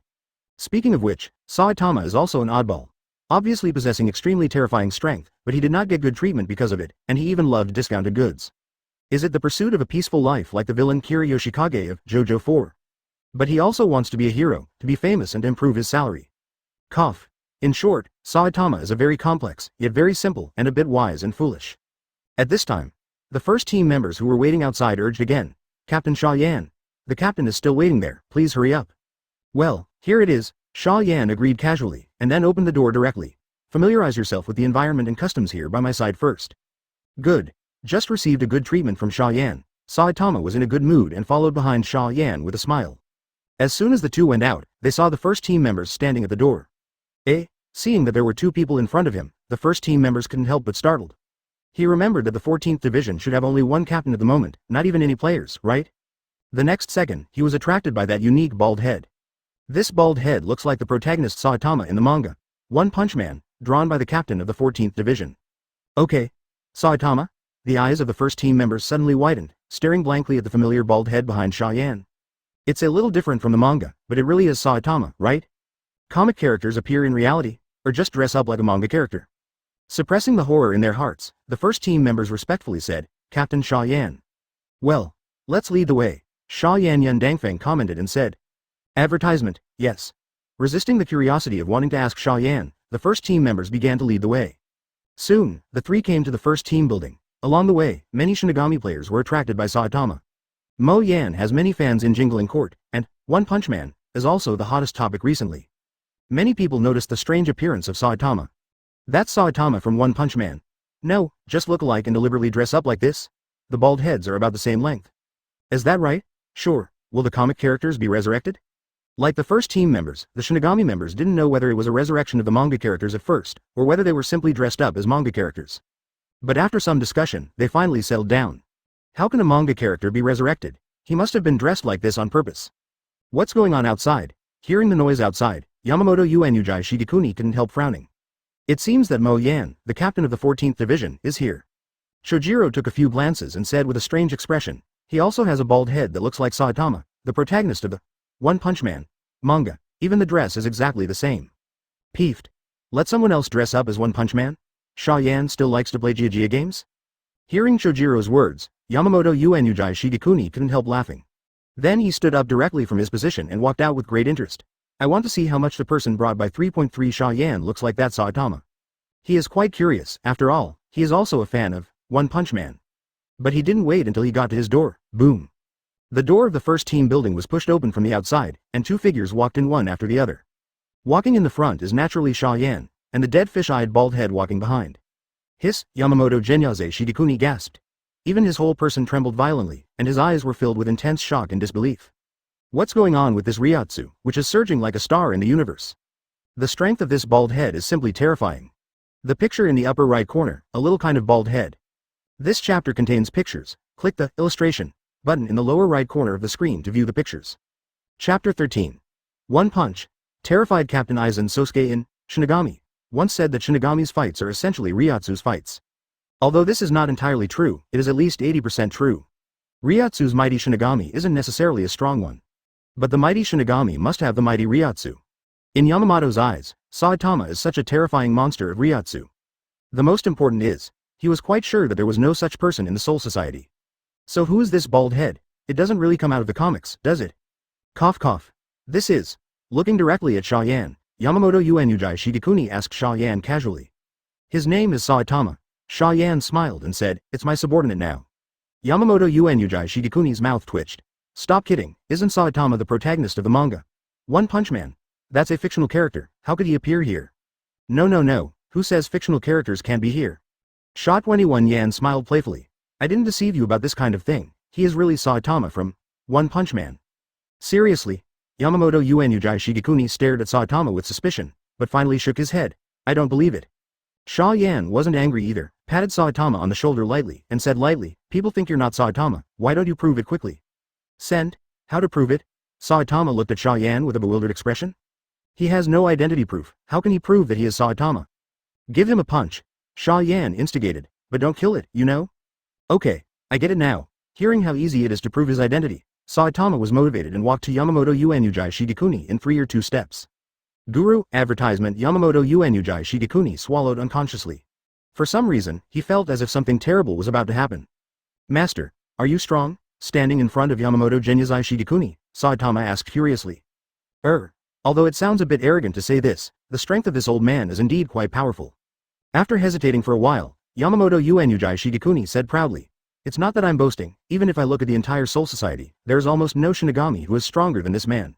Speaking of which, Saitama is also an oddball. Obviously possessing extremely terrifying strength, but he did not get good treatment because of it, and he even loved discounted goods. Is it the pursuit of a peaceful life like the villain Kira Yoshikage of JoJo 4? But he also wants to be a hero, to be famous and improve his salary. Cough. In short, Saitama is a very complex, yet very simple, and a bit wise and foolish. At this time, the first team members who were waiting outside urged again, Captain Xia Yan. The captain is still waiting there, please hurry up. Well, here it is, Xia Yan agreed casually, and then opened the door directly. Familiarize yourself with the environment and customs here by my side first. Good. Just received a good treatment from Xia Yan. Saitama was in a good mood and followed behind Xia Yan with a smile. As soon as the two went out, they saw the first team members standing at the door. Seeing that there were 2 people in front of him, the first team members couldn't help but startled. He remembered that the 14th division should have only one captain at the moment, not even any players, right? The next second, he was attracted by that unique bald head. This bald head looks like the protagonist Saitama in the manga, One Punch Man, drawn by the captain of the 14th division. Okay. Saitama? The eyes of the first team members suddenly widened, staring blankly at the familiar bald head behind Xia Yan. It's a little different from the manga, but it really is Saitama, right? Comic characters appear in reality, or just dress up like a manga character. Suppressing the horror in their hearts, the first team members respectfully said, Captain Xia Yan. Well, let's lead the way, Xia Yan Dangfeng commented and said. Advertisement, yes. Resisting the curiosity of wanting to ask Xia Yan, the first team members began to lead the way. Soon, the 3 came to the first team building. Along the way, many Shinigami players were attracted by Saitama. Mo Yan has many fans in Jingling Court, and One Punch Man is also the hottest topic recently. Many people noticed the strange appearance of Saitama. That's Saitama from One Punch Man. No, just look alike and deliberately dress up like this? The bald heads are about the same length. Is that right? Sure. Will the comic characters be resurrected? Like the first team members, the Shinigami members didn't know whether it was a resurrection of the manga characters at first, or whether they were simply dressed up as manga characters. But after some discussion, they finally settled down. How can a manga character be resurrected? He must have been dressed like this on purpose. What's going on outside? Hearing the noise outside, Yamamoto Uenujai Shigekuni couldn't help frowning. It seems that Mo Yan, the captain of the 14th Division, is here. Shojiro took a few glances and said with a strange expression, he also has a bald head that looks like Saitama, the protagonist of the One Punch Man manga. Even the dress is exactly the same. Peeved. Let someone else dress up as One Punch Man? Xia Yan still likes to play Gia games? Hearing Shojiro's words, Yamamoto Uenujai Shigekuni couldn't help laughing. Then he stood up directly from his position and walked out with great interest. I want to see how much the person brought by 3.3 Xia Yan looks like that Saitama. He is quite curious, after all, he is also a fan of One Punch Man. But he didn't wait until he got to his door. Boom. The door of the first team building was pushed open from the outside, and two figures walked in one after the other. Walking in the front is naturally Xia Yan, and the dead fish-eyed bald head walking behind. Hiss, Yamamoto Genyaze Shigekuni gasped. Even his whole person trembled violently, and his eyes were filled with intense shock and disbelief. What's going on with this Ryatsu, which is surging like a star in the universe? The strength of this bald head is simply terrifying. The picture in the upper right corner, a little kind of bald head. This chapter contains pictures. Click the illustration button in the lower right corner of the screen to view the pictures. Chapter 13. One Punch. Terrified Captain Aizen Sosuke in Shinigami once said that Shinigami's fights are essentially Ryatsu's fights. Although this is not entirely true, it is at least 80% true. Ryatsu's mighty Shinigami isn't necessarily a strong one. But the mighty Shinigami must have the mighty Ryatsu. In Yamamoto's eyes, Saitama is such a terrifying monster of Ryatsu. The most important is, he was quite sure that there was no such person in the Soul Society. So who is this bald head? It doesn't really come out of the comics, does it? Cough cough. This is. Looking directly at Xia Yan, Yamamoto Uenujai Shigekuni asked Xia Yan casually. His name is Saitama. Xia Yan smiled and said, it's my subordinate now. Yamamoto Uenujai Shigekuni's mouth twitched. Stop kidding, isn't Saitama the protagonist of the manga? One Punch Man. That's a fictional character, how could he appear here? No, who says fictional characters can't be here? Shot 21 Yan smiled playfully. I didn't deceive you about this kind of thing, he is really Saitama from One Punch Man. Seriously? Yamamoto Uenujai Shigekuni stared at Saitama with suspicion, but finally shook his head. I don't believe it. Xia Yan wasn't angry either, patted Saitama on the shoulder lightly, and said lightly, people think you're not Saitama, why don't you prove it quickly? Send? How to prove it? Saitama looked at Xia Yan with a bewildered expression. He has no identity proof, how can he prove that he is Saitama? Give him a punch. Xia Yan instigated, but don't kill it, you know? Okay, I get it now. Hearing how easy it is to prove his identity, Saitama was motivated and walked to Yamamoto Uenujai Shigekuni in 3 or 2 steps. Guru, advertisement Yamamoto Uenujai Shigekuni swallowed unconsciously. For some reason, he felt as if something terrible was about to happen. Master, are you strong? Standing in front of Yamamoto Genyaze Shigekuni, Saitama asked curiously. Although it sounds a bit arrogant to say this, the strength of this old man is indeed quite powerful. After hesitating for a while, Yamamoto Uenujai Shigekuni said proudly, it's not that I'm boasting, even if I look at the entire Soul Society, there is almost no Shinigami who is stronger than this man.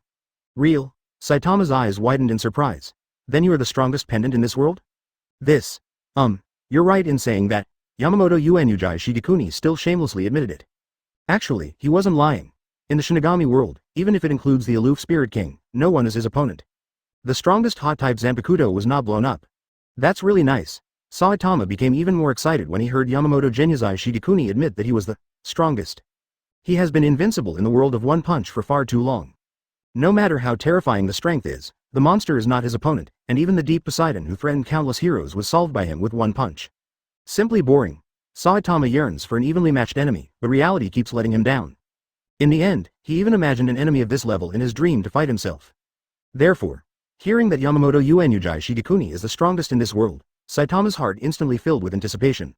Real? Saitama's eyes widened in surprise. Then you are the strongest pendant in this world? This. You're right in saying that. Yamamoto Uenujai Shigekuni still shamelessly admitted it. Actually, he wasn't lying. In the Shinigami world, even if it includes the aloof Spirit King, no one is his opponent. The strongest hot-type Zanpakuto was not blown up. That's really nice. Saitama became even more excited when he heard Yamamoto Genyaze Shigekuni admit that he was the strongest. He has been invincible in the world of One Punch for far too long. No matter how terrifying the strength is, the monster is not his opponent, and even the deep Poseidon who threatened countless heroes was solved by him with one punch. Simply boring. Saitama yearns for an evenly matched enemy, but reality keeps letting him down. In the end, he even imagined an enemy of this level in his dream to fight himself. Therefore, hearing that Yamamoto Uenujai Shigekuni is the strongest in this world, Saitama's heart instantly filled with anticipation.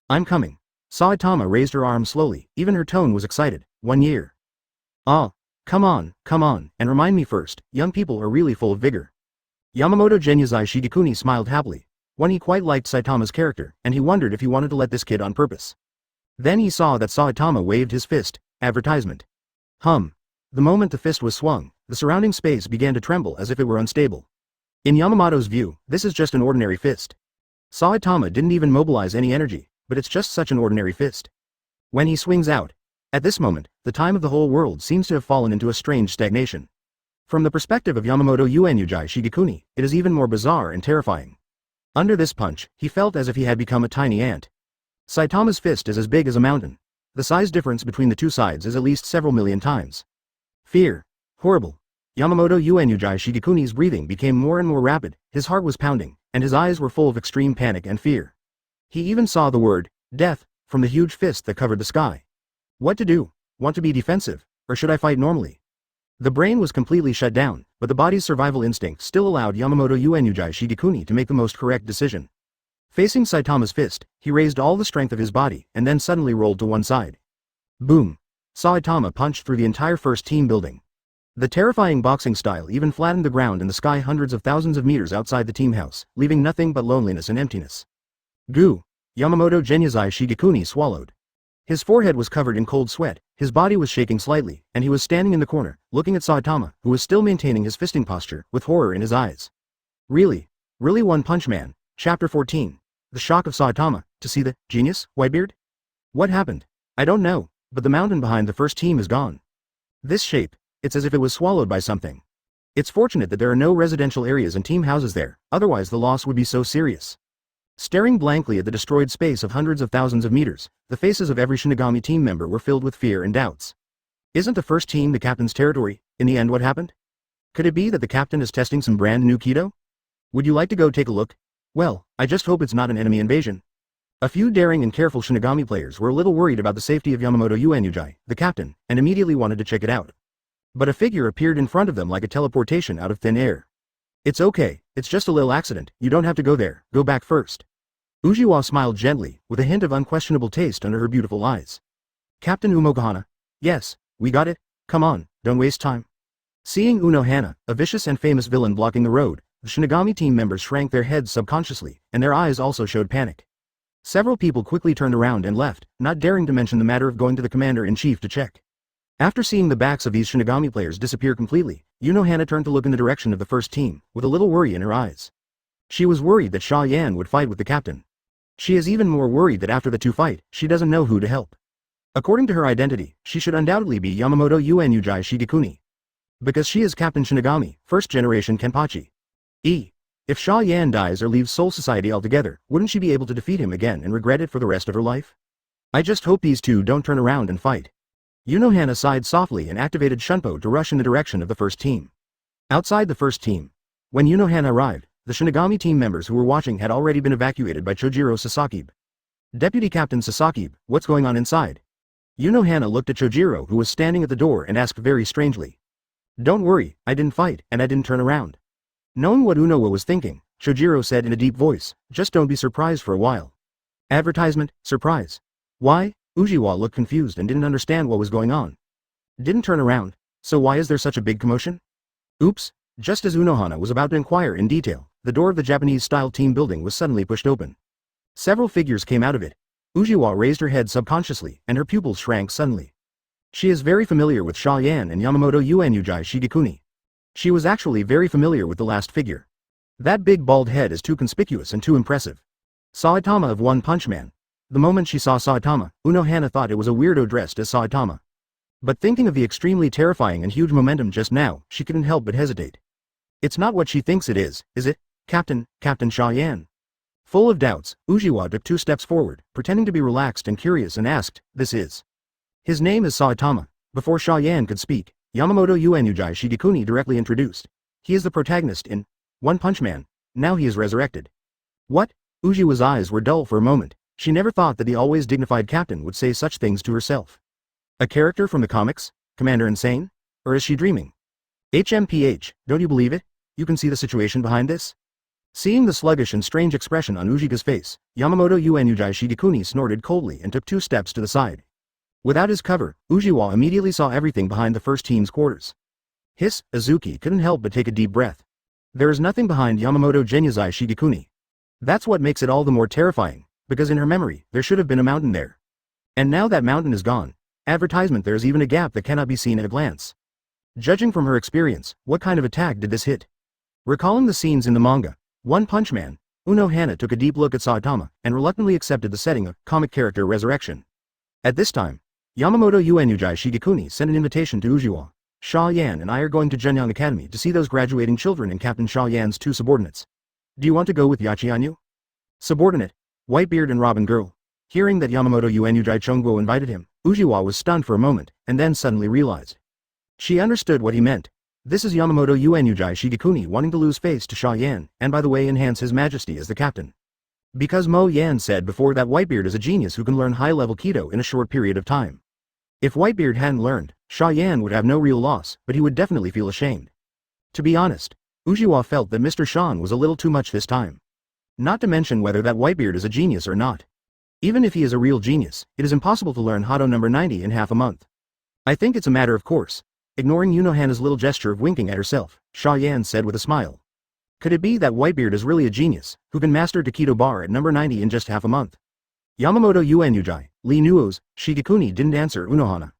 I'm coming. Saitama raised her arm slowly, even her tone was excited. 1 year. Ah, come on, and remind me first, young people are really full of vigor. Yamamoto Genyaze Shigekuni smiled happily. One, he quite liked Saitama's character, and he wondered if he wanted to let this kid on purpose. Then he saw that Saitama waved his fist. Advertisement. The moment the fist was swung, the surrounding space began to tremble as if it were unstable. In Yamamoto's view, this is just an ordinary fist. Saitama didn't even mobilize any energy, but it's just such an ordinary fist. When he swings out, at this moment, the time of the whole world seems to have fallen into a strange stagnation. From the perspective of Yamamoto Uozhihua Shigekuni, it is even more bizarre and terrifying. Under this punch, he felt as if he had become a tiny ant. Saitama's fist is as big as a mountain. The size difference between the two sides is at least several million times. Fear. Horrible. Yamamoto Uozhihua Shigekuni's breathing became more and more rapid, his heart was pounding, and his eyes were full of extreme panic and fear. He even saw the word, death, from the huge fist that covered the sky. What to do? Want to be defensive, or should I fight normally? The brain was completely shut down, but the body's survival instinct still allowed Yamamoto Uozhihua Shigekuni to make the most correct decision. Facing Saitama's fist, he raised all the strength of his body, and then suddenly rolled to one side. Boom! Saitama punched through the entire first team building. The terrifying boxing style even flattened the ground in the sky hundreds of thousands of meters outside the team house, leaving nothing but loneliness and emptiness. Goo! Yamamoto Uozhihua Shigekuni swallowed. His forehead was covered in cold sweat, his body was shaking slightly, and he was standing in the corner, looking at Saitama, who was still maintaining his fisting posture, with horror in his eyes. Really? Really One Punch Man? Chapter 14. The shock of Saitama, to see the genius, Whitebeard? What happened? I don't know, but the mountain behind the first team is gone. This shape, it's as if it was swallowed by something. It's fortunate that there are no residential areas and team houses there, otherwise the loss would be so serious. Staring blankly at the destroyed space of hundreds of thousands of meters, the faces of every Shinigami team member were filled with fear and doubts. Isn't the first team the captain's territory? In the end, what happened? Could it be that the captain is testing some brand new Kido? Would you like to go take a look? Well, I just hope it's not an enemy invasion. A few daring and careful Shinigami players were a little worried about the safety of Yamamoto Uozhihua, the captain, and immediately wanted to check it out. But a figure appeared in front of them like a teleportation out of thin air. It's okay, it's just a little accident, you don't have to go there, go back first. Uozhihua smiled gently, with a hint of unquestionable taste under her beautiful eyes. Captain Umokohana? Yes, we got it, come on, don't waste time. Seeing Unohana, a vicious and famous villain blocking the road, the Shinigami team members shrank their heads subconsciously, and their eyes also showed panic. Several people quickly turned around and left, not daring to mention the matter of going to the commander-in-chief to check. After seeing the backs of these Shinigami players disappear completely, Unohana turned to look in the direction of the first team, with a little worry in her eyes. She was worried that Xia Yan would fight with the captain. She is even more worried that after the two fight, she doesn't know who to help. According to her identity, she should undoubtedly be Yamamoto Uozhihua Shigekuni. Because she is Captain Shinigami, first generation Kenpachi. If Xia Yan dies or leaves Soul Society altogether, wouldn't she be able to defeat him again and regret it for the rest of her life? I just hope these two don't turn around and fight. Unohana sighed softly and activated Shunpo to rush in the direction of the first team. Outside the first team. When Unohana arrived, the Shinigami team members who were watching had already been evacuated by Chojiro Sasaki. Deputy Captain Sasaki, what's going on inside? Unohana looked at Chojiro, who was standing at the door, and asked very strangely. Don't worry, I didn't fight, and I didn't turn around. Knowing what Unowa was thinking, Chojiro said in a deep voice, just don't be surprised for a while. Advertisement, surprise. Why? Uozhihua looked confused and didn't understand what was going on. Didn't turn around, so why is there such a big commotion? Oops, just as Unohana was about to inquire in detail, the door of the Japanese-style team building was suddenly pushed open. Several figures came out of it. Uozhihua raised her head subconsciously, and her pupils shrank suddenly. She is very familiar with Xia Yan and Yamamoto Uozhihua Shigekuni. She was actually very familiar with the last figure. That big bald head is too conspicuous and too impressive. Saitama of One Punch Man. The moment she saw Saitama, Unohana thought it was a weirdo dressed as Saitama. But thinking of the extremely terrifying and huge momentum just now, she couldn't help but hesitate. It's not what she thinks it is it? Captain Xia Yan. Full of doubts, Uozhihua took 2 steps forward, pretending to be relaxed and curious, and asked, this is. His name is Saitama. Before Xia Yan could speak, Yamamoto Uozhihua Shigekuni directly introduced. He is the protagonist in One Punch Man. Now he is resurrected. What? Uozhihua's eyes were dull for a moment. She never thought that the always dignified captain would say such things to herself. A character from the comics? Commander Insane? Or is she dreaming? HMPH, don't you believe it? You can see the situation behind this? Seeing the sluggish and strange expression on Uozhihua's face, Yamamoto Uozhihua Shigekuni snorted coldly and took 2 steps to the side. Without his cover, Uozhihua immediately saw everything behind the first team's quarters. Hiss, Azuki couldn't help but take a deep breath. There is nothing behind Yamamoto Uozhihua Shigekuni. That's what makes it all the more terrifying, because in her memory, there should have been a mountain there. And now that mountain is gone. Advertisement, there is even a gap that cannot be seen at a glance. Judging from her experience, what kind of attack did this hit? Recalling the scenes in the manga, One Punch Man, Unohana took a deep look at Saitama, and reluctantly accepted the setting of comic character resurrection. At this time, Yamamoto Uozhihua Shigekuni sent an invitation to Uozhihua. Xia Yan and I are going to Zhenyang Academy to see those graduating children and Captain Xia Yan's 2 subordinates. Do you want to go with Yachianyu? Subordinate, Whitebeard and Robin Girl. Hearing that Yamamoto Uenujai Chongguo invited him, Uozhihua was stunned for a moment, and then suddenly realized. She understood what he meant. This is Yamamoto Uenujai Shigekuni wanting to lose face to Xia Yan, and by the way enhance his majesty as the captain. Because Mo Yan said before that Whitebeard is a genius who can learn high-level Kido in a short period of time. If Whitebeard hadn't learned, Xia Yan would have no real loss, but he would definitely feel ashamed. To be honest, Uozhihua felt that Mr. Shan was a little too much this time. Not to mention whether that Whitebeard is a genius or not. Even if he is a real genius, it is impossible to learn Hado number 90 in half a month. I think it's a matter of course. Ignoring Yunohana's little gesture of winking at herself, Xia Yan said with a smile. Could it be that Whitebeard is really a genius, who can master Takido bar at number 90 in just half a month? Yamamoto Uenujai, Lee Nuo's, Shigekuni didn't answer Unohana.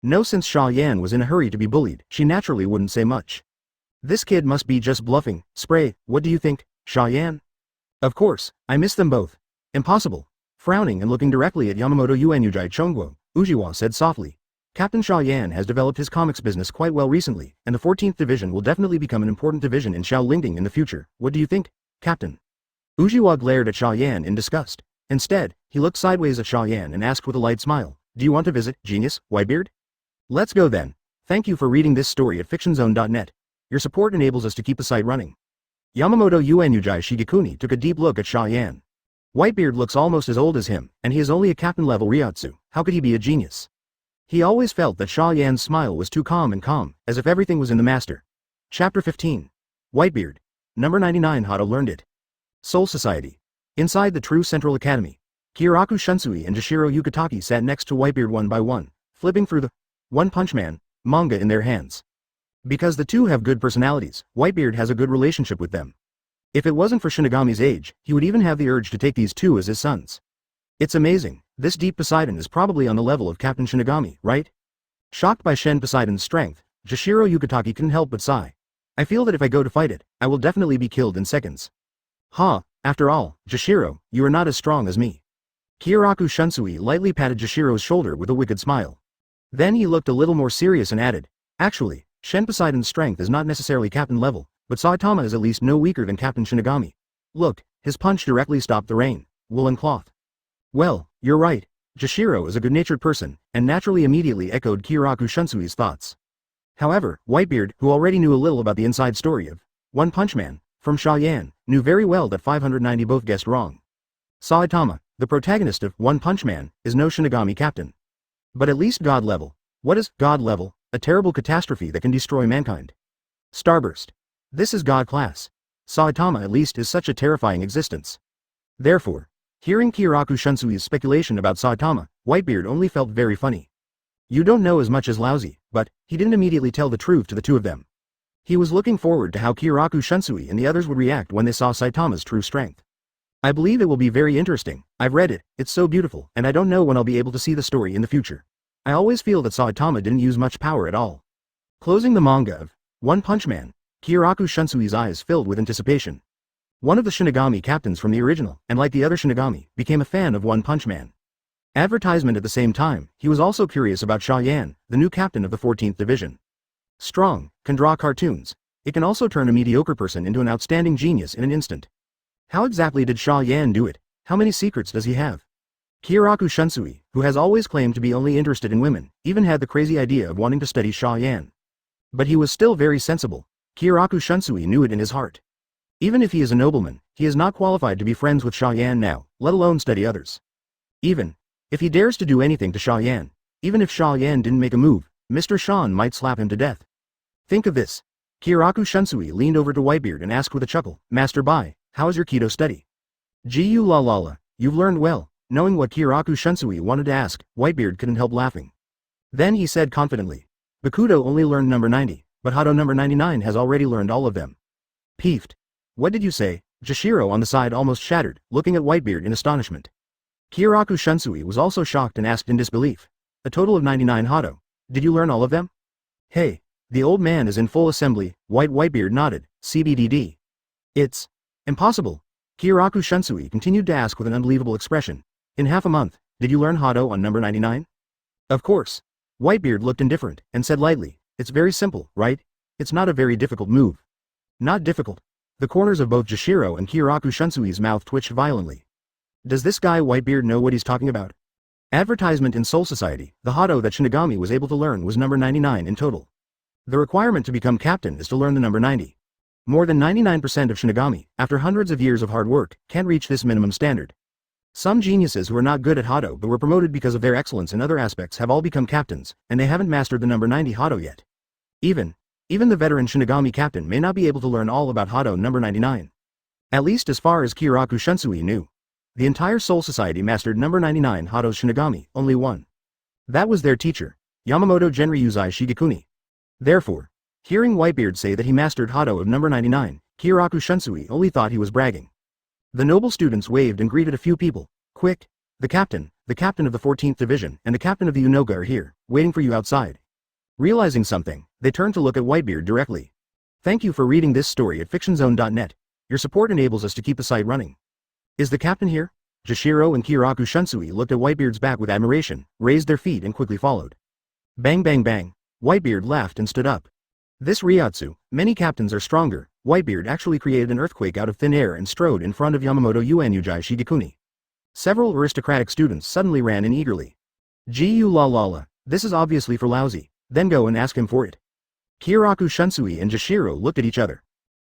No, since Xia Yan was in a hurry to be bullied, she naturally wouldn't say much. This kid must be just bluffing. Spray, what do you think, Xia Yan? Of course, I miss them both. Impossible. Frowning and looking directly at Yamamoto Uenujai Chongguo, Uozhihua said softly. Captain Xia Yan has developed his comics business quite well recently, and the 14th division will definitely become an important division in Shaolingding in the future. What do you think, Captain? Uozhihua glared at Xia Yan in disgust. Instead, he looked sideways at Xia Yan and asked with a light smile, do you want to visit, genius, Whitebeard? Let's go then. Thank you for reading this story at fictionzone.net. Your support enables us to keep the site running. Yamamoto Uenujai Shigekuni took a deep look at Xia Yan. Whitebeard looks almost as old as him, and he is only a captain-level Ryotsu. How could he be a genius? He always felt that Xia Yan's smile was too calm, as if everything was in the master. Chapter 15. Whitebeard. Number 99 Hado learned it. Soul Society. Inside the True Central Academy, Kiraku Shunsui and Jashiro Yukitaki sat next to Whitebeard one by one, flipping through the One Punch Man manga in their hands. Because the two have good personalities, Whitebeard has a good relationship with them. If it wasn't for Shinigami's age, he would even have the urge to take these two as his sons. It's amazing, this deep Poseidon is probably on the level of Captain Shinigami, right? Shocked by Shen Poseidon's strength, Jashiro Yukitaki couldn't help but sigh. I feel that if I go to fight it, I will definitely be killed in seconds. After all, Jashiro, you are not as strong as me. Kiraku Shunsui lightly patted Jashiro's shoulder with a wicked smile. Then he looked a little more serious and added, actually, Shen Poseidon's strength is not necessarily captain level, but Saitama is at least no weaker than Captain Shinigami. Look, his punch directly stopped the rain. Woolen cloth. Well, you're right. Jashiro is a good-natured person, and naturally immediately echoed Kiraku Shunsui's thoughts. However, Whitebeard, who already knew a little about the inside story of One Punch Man, from Xia Yan, knew very well that 590 both guessed wrong. Saitama, the protagonist of One Punch Man, is no Shinigami captain. But at least God level. What is God level? A terrible catastrophe that can destroy mankind. Starburst. This is God class. Saitama at least is such a terrifying existence. Therefore, hearing Kiraku Shunsui's speculation about Saitama, Whitebeard only felt very funny. You don't know as much as lousy, but he didn't immediately tell the truth to the two of them. He was looking forward to how Kiraku Shunsui and the others would react when they saw Saitama's true strength. I believe it will be very interesting. I've read it, it's so beautiful, and I don't know when I'll be able to see the story in the future. I always feel that Saitama didn't use much power at all. Closing the manga of One Punch Man, Kiraku Shunsui's eyes filled with anticipation. One of the Shinigami captains from the original, and like the other Shinigami, became a fan of One Punch Man. Advertisement at the same time, he was also curious about Xia Yan, the new captain of the 14th Division. Strong, can draw cartoons. It can also turn a mediocre person into an outstanding genius in an instant. How exactly did Xia Yan do it? How many secrets does he have? Kiraku Shunsui, who has always claimed to be only interested in women, even had the crazy idea of wanting to study Xia Yan. But he was still very sensible. Kiraku Shunsui knew it in his heart. Even if he is a nobleman, he is not qualified to be friends with Xia Yan now, let alone study others. Even if he dares to do anything to Xia Yan, even if Xia Yan didn't make a move, Mr. Shan might slap him to death. Think of this. Kiraku Shunsui leaned over to Whitebeard and asked with a chuckle, Master Bai, how is your Kido study? Gu la la la, you've learned well. Knowing what Kiraku Shunsui wanted to ask, Whitebeard couldn't help laughing. Then he said confidently, Bakudo only learned number 90, but Hado number 99 has already learned all of them. Peeved. What did you say? Jashiro on the side almost shattered, looking at Whitebeard in astonishment. Kiraku Shunsui was also shocked and asked in disbelief. A total of 99 Hado. Did you learn all of them? Hey, the old man is in full assembly. Whitebeard nodded, CBDD. It's impossible. Kiraku Shunsui continued to ask with an unbelievable expression. In half a month, did you learn Hado on number 99? Of course. Whitebeard looked indifferent, and said lightly, It's very simple, right? It's not a very difficult move. Not difficult. The corners of both Jashiro and Kyoraku Shunsui's mouth twitched violently. Does this guy Whitebeard know what he's talking about? Advertisement in Soul Society, the Hado that Shinigami was able to learn was number 99 in total. The requirement to become captain is to learn the number 90. More than 99% of Shinigami, after hundreds of years of hard work, can't reach this minimum standard. Some geniuses who are not good at Hado but were promoted because of their excellence in other aspects have all become captains, and they haven't mastered the number 90 Hado yet. Even the veteran Shinigami captain may not be able to learn all about Hado number 99. At least as far as Kyoraku Shunsui knew. The entire Soul Society mastered number 99 Hado's Shinigami, only one. That was their teacher, Yamamoto Genryuzai Shigekuni. Therefore, hearing Whitebeard say that he mastered Hado of number 99, Kyoraku Shunsui only thought he was bragging. The noble students waved and greeted a few people. Quick! The captain of the 14th Division, and the captain of the Unoga are here, waiting for you outside. Realizing something, they turned to look at Whitebeard directly. Thank you for reading this story at fictionzone.net. Your support enables us to keep the site running. Is the captain here? Jashiro and Kyoraku Shunsui looked at Whitebeard's back with admiration, raised their feet and quickly followed. Bang bang bang. Whitebeard laughed and stood up. This Ryotsu, many captains are stronger. Whitebeard actually created an earthquake out of thin air and strode in front of Yamamoto Uozhihua Shigekuni. Several aristocratic students suddenly ran in eagerly. Gu la la la, this is obviously for Lousy, then go and ask him for it. Kyoraku Shunsui and Jashiro looked at each other.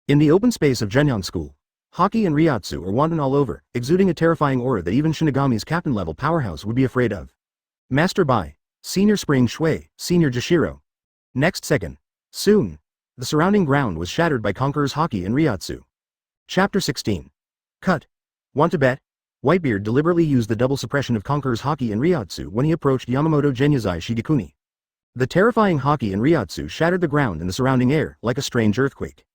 In the open space of Junyang School, Haki and Ryotsu are wanton all over, exuding a terrifying aura that even Shinigami's captain-level powerhouse would be afraid of. Master Bai, Senior Spring Shui, Senior Jashiro. Next second. Soon. The surrounding ground was shattered by conquerors Haki and Ryotsu. Chapter 16. Cut. Want to bet? Whitebeard deliberately used the double suppression of conquerors Haki and Ryotsu when he approached Yamamoto Genryuzai Shigekuni. The terrifying Haki and Ryotsu shattered the ground and the surrounding air like a strange earthquake.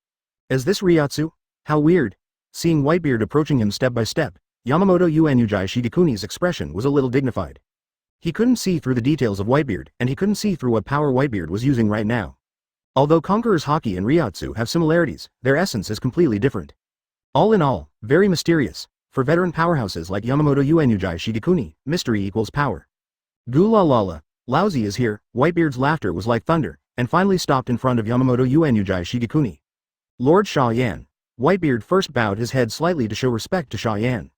Is this Ryotsu? How weird. Seeing Whitebeard approaching him step by step, Yamamoto Uozhihua Shigekuni's expression was a little dignified. He couldn't see through the details of Whitebeard, and he couldn't see through what power Whitebeard was using right now. Although conquerors Haki and Ryotsu have similarities, their essence is completely different. All in all, very mysterious. For veteran powerhouses like Yamamoto Uozhihua Shigekuni, mystery equals power. Gula lala, Lousy is here. Whitebeard's laughter was like thunder, and finally stopped in front of Yamamoto Uozhihua Shigekuni. Lord Xia Yan. Whitebeard first bowed his head slightly to show respect to Xia Yan.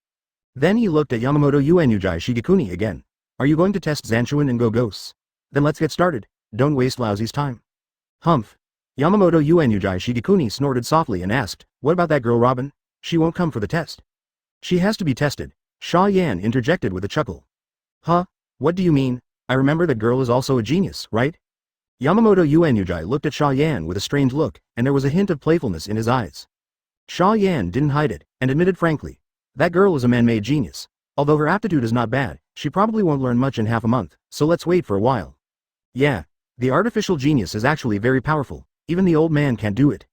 Then he looked at Yamamoto Uozhihua Shigekuni again. Are you going to test Zanchuan and go ghosts? Then let's get started. Don't waste Lousy's time. Humph. Yamamoto Uozhihua Shigekuni snorted softly and asked, what about that girl Robin? She won't come for the test. She has to be tested. Xia Yan interjected with a chuckle. Huh? What do you mean? I remember that girl is also a genius, right? Yamamoto Uozhihua looked at Xia Yan with a strange look, and there was a hint of playfulness in his eyes. Xia Yan didn't hide it, and admitted frankly. That girl is a man-made genius. Although her aptitude is not bad, she probably won't learn much in half a month, so let's wait for a while. Yeah. The artificial genius is actually very powerful. Even the old man can't do it.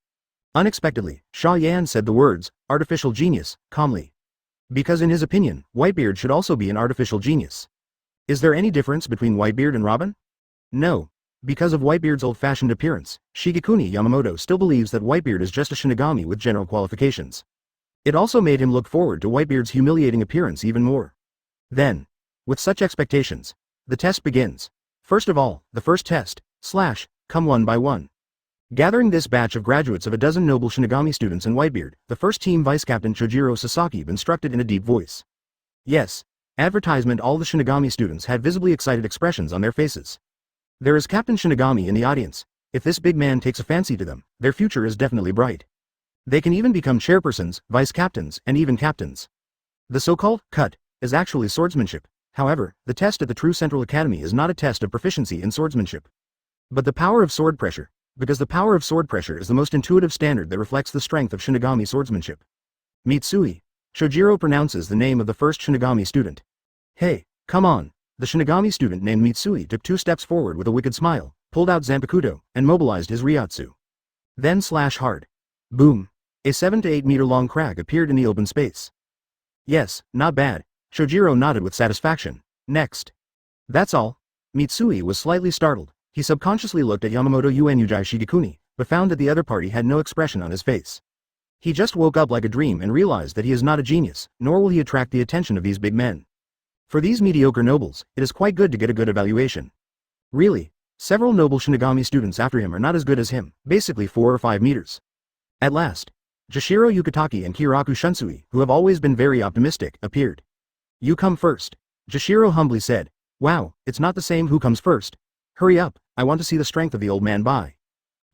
Unexpectedly, Xia Yan said the words, artificial genius, calmly. Because in his opinion, Whitebeard should also be an artificial genius. Is there any difference between Whitebeard and Robin? No. Because of Whitebeard's old-fashioned appearance, Shigekuni Yamamoto still believes that Whitebeard is just a Shinigami with general qualifications. It also made him look forward to Whitebeard's humiliating appearance even more. Then, with such expectations, the test begins. First of all, the first test, come one by one. Gathering this batch of graduates of a dozen noble Shinigami students and Whitebeard, the first team vice-captain Chojiro Sasaki instructed in a deep voice. Yes. Advertisement. All the Shinigami students had visibly excited expressions on their faces. There is Captain Shinigami in the audience. If this big man takes a fancy to them, their future is definitely bright. They can even become chairpersons, vice-captains, and even captains. The so-called cut is actually swordsmanship. However, the test at the True Central Academy is not a test of proficiency in swordsmanship, but the power of sword pressure, because the power of sword pressure is the most intuitive standard that reflects the strength of Shinigami swordsmanship. Mitsui. Chojiro pronounces the name of the first Shinigami student. Hey, come on. The Shinigami student named Mitsui took 2 steps forward with a wicked smile, pulled out Zanpakuto, and mobilized his Ryotsu. Then hard. Boom. A 7 to 8 meter long crag appeared in the open space. Yes, not bad. Chojiro nodded with satisfaction. Next. That's all. Mitsui was slightly startled. He subconsciously looked at Yamamoto Uozhihua Shigekuni, but found that the other party had no expression on his face. He just woke up like a dream and realized that he is not a genius, nor will he attract the attention of these big men. For these mediocre nobles, it is quite good to get a good evaluation. Really, Several noble Shinigami students after him are not as good as him, basically 4 or 5 meters. At last, Jashiro Yukitake and Kiraku Shunsui, who have always been very optimistic, appeared. You come first. Jashiro humbly said. Wow, it's not the same who comes first. Hurry up, I want to see the strength of the old man by.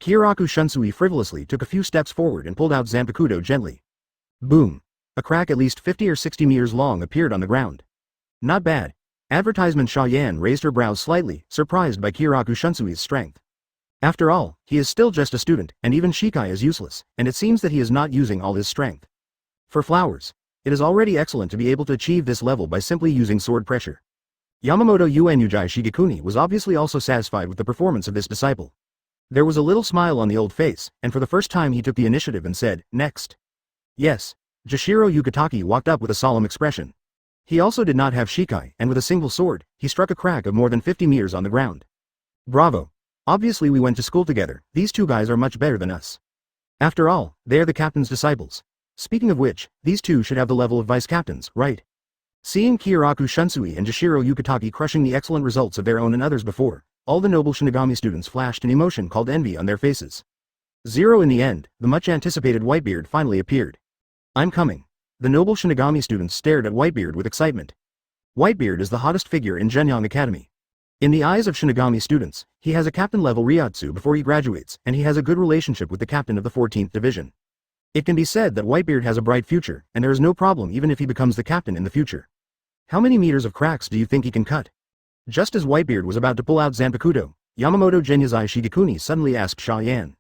Kiraku Shunsui frivolously took a few steps forward and pulled out Zanpakuto gently. Boom. A crack at least 50 or 60 meters long appeared on the ground. Not bad. Advertisement Xia Yan raised her brows slightly, surprised by Kiraku Shunsui's strength. After all, he is still just a student, and even Shikai is useless, and it seems that he is not using all his strength. For flowers, it is already excellent to be able to achieve this level by simply using sword pressure. Yamamoto Uozhihua Shigekuni was obviously also satisfied with the performance of this disciple. There was a little smile on the old face, and for the first time he took the initiative and said, next. Yes. Jashiro Yukitake walked up with a solemn expression. He also did not have Shikai, and with a single sword, he struck a crack of more than 50 meters on the ground. Bravo. Obviously we went to school together, these two guys are much better than us. After all, they are the captain's disciples. Speaking of which, these two should have the level of vice captains, right? Seeing Kiraku Shunsui and Jashiro Yukitake crushing the excellent results of their own and others before, all the noble Shinigami students flashed an emotion called envy on their faces. In the end, the much anticipated Whitebeard finally appeared. I'm coming. The noble Shinigami students stared at Whitebeard with excitement. Whitebeard is the hottest figure in Genyang Academy. In the eyes of Shinigami students, he has a captain-level Ryotsu before he graduates, and he has a good relationship with the captain of the 14th Division. It can be said that Whitebeard has a bright future, and there is no problem even if he becomes the captain in the future. How many meters of cracks do you think he can cut? Just as Whitebeard was about to pull out Zanpakuto, Yamamoto Genyazai Shigekuni suddenly asked Xia Yan.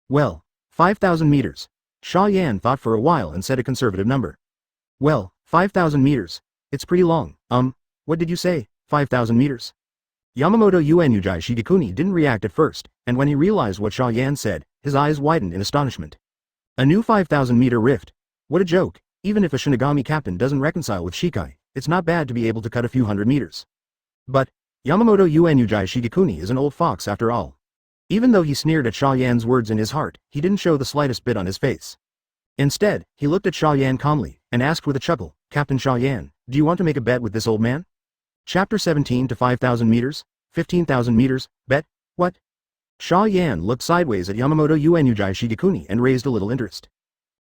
Well, 5,000 meters. Xia Yan thought for a while and said a conservative number. Well, 5,000 meters. It's pretty long. What did you say, 5,000 meters? Yamamoto Uozhihua Shigekuni didn't react at first, and when he realized what Xia Yan said, his eyes widened in astonishment. A new 5,000-meter rift. What a joke. Even if a Shinigami captain doesn't reconcile with Shikai, it's not bad to be able to cut a few hundred meters. But, Yamamoto Uozhihua Shigekuni is an old fox after all. Even though he sneered at Xia Yan's words in his heart, he didn't show the slightest bit on his face. Instead, he looked at Xia Yan calmly, and asked with a chuckle, Captain Xia Yan, do you want to make a bet with this old man? Chapter 17 to 5,000 meters? 15,000 meters? Bet? What? Xia Yan looked sideways at Yamamoto Uozhihua Shigekuni and raised a little interest.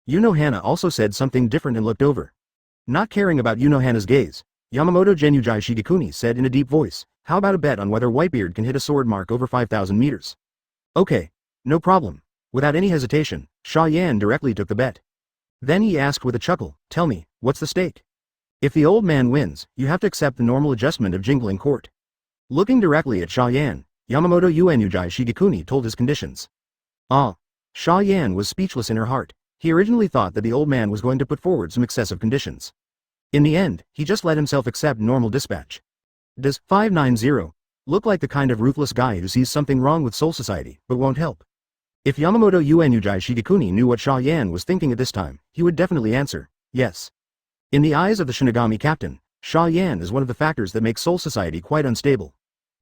Unohana also said something different and looked over. Not caring about Unohana's gaze, Yamamoto Genyazai Shigekuni said in a deep voice, how about a bet on whether Whitebeard can hit a sword mark over 5,000 meters? Okay. No problem. Without any hesitation, Xia Yan directly took the bet. Then he asked with a chuckle, tell me, what's the stake? If the old man wins, you have to accept the normal adjustment of jingling court. Looking directly at Xia Yan, Yamamoto Uozhihua Shigekuni told his conditions. Xia Yan was speechless in her heart. He originally thought that the old man was going to put forward some excessive conditions. In the end, he just let himself accept normal dispatch. Does 590 look like the kind of ruthless guy who sees something wrong with Soul Society, but won't help? If Yamamoto Uozhihua Shigekuni knew what Xia Yan was thinking at this time, he would definitely answer, yes. In the eyes of the Shinigami captain, Xia Yan is one of the factors that make Soul Society quite unstable.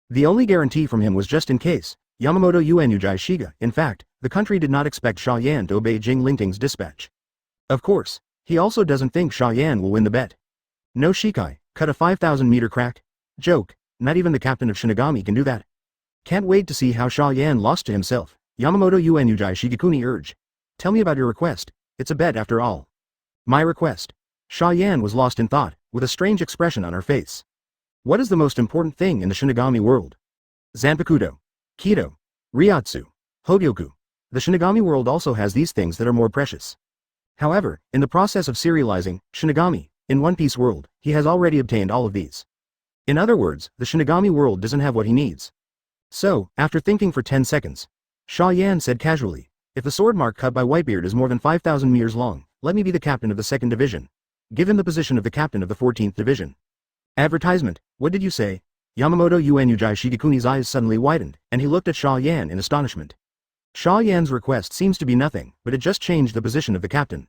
The only guarantee from him was just in case, Yamamoto Uozhihua Shiga, in fact, the country did not expect Xia Yan to obey Jing Lingting's dispatch. Of course, he also doesn't think Xia Yan will win the bet. No Shikai, cut a 5,000-meter crack? Joke, not even the captain of Shinigami can do that. Can't wait to see how Xia Yan lost to himself, Yamamoto Uozhihua Shigekuni urged. Tell me about your request, it's a bet after all. My request. Xia Yan was lost in thought, with a strange expression on her face. What is the most important thing in the Shinigami world? Zanpakuto. Kido. Ryotsu. Hogyoku. The Shinigami world also has these things that are more precious. However, in the process of serializing Shinigami, in One Piece world, he has already obtained all of these. In other words, the Shinigami world doesn't have what he needs. So, after thinking for 10 seconds, Xia Yan said casually, if the sword mark cut by Whitebeard is more than 5,000 meters long, let me be the captain of the 2nd division. Give him the position of the captain of the 14th division. Advertisement, what did you say? Yamamoto Uozhihua Shigekuni's eyes suddenly widened, and he looked at Xia Yan in astonishment. Xia Yan's request seems to be nothing, but it just changed the position of the captain.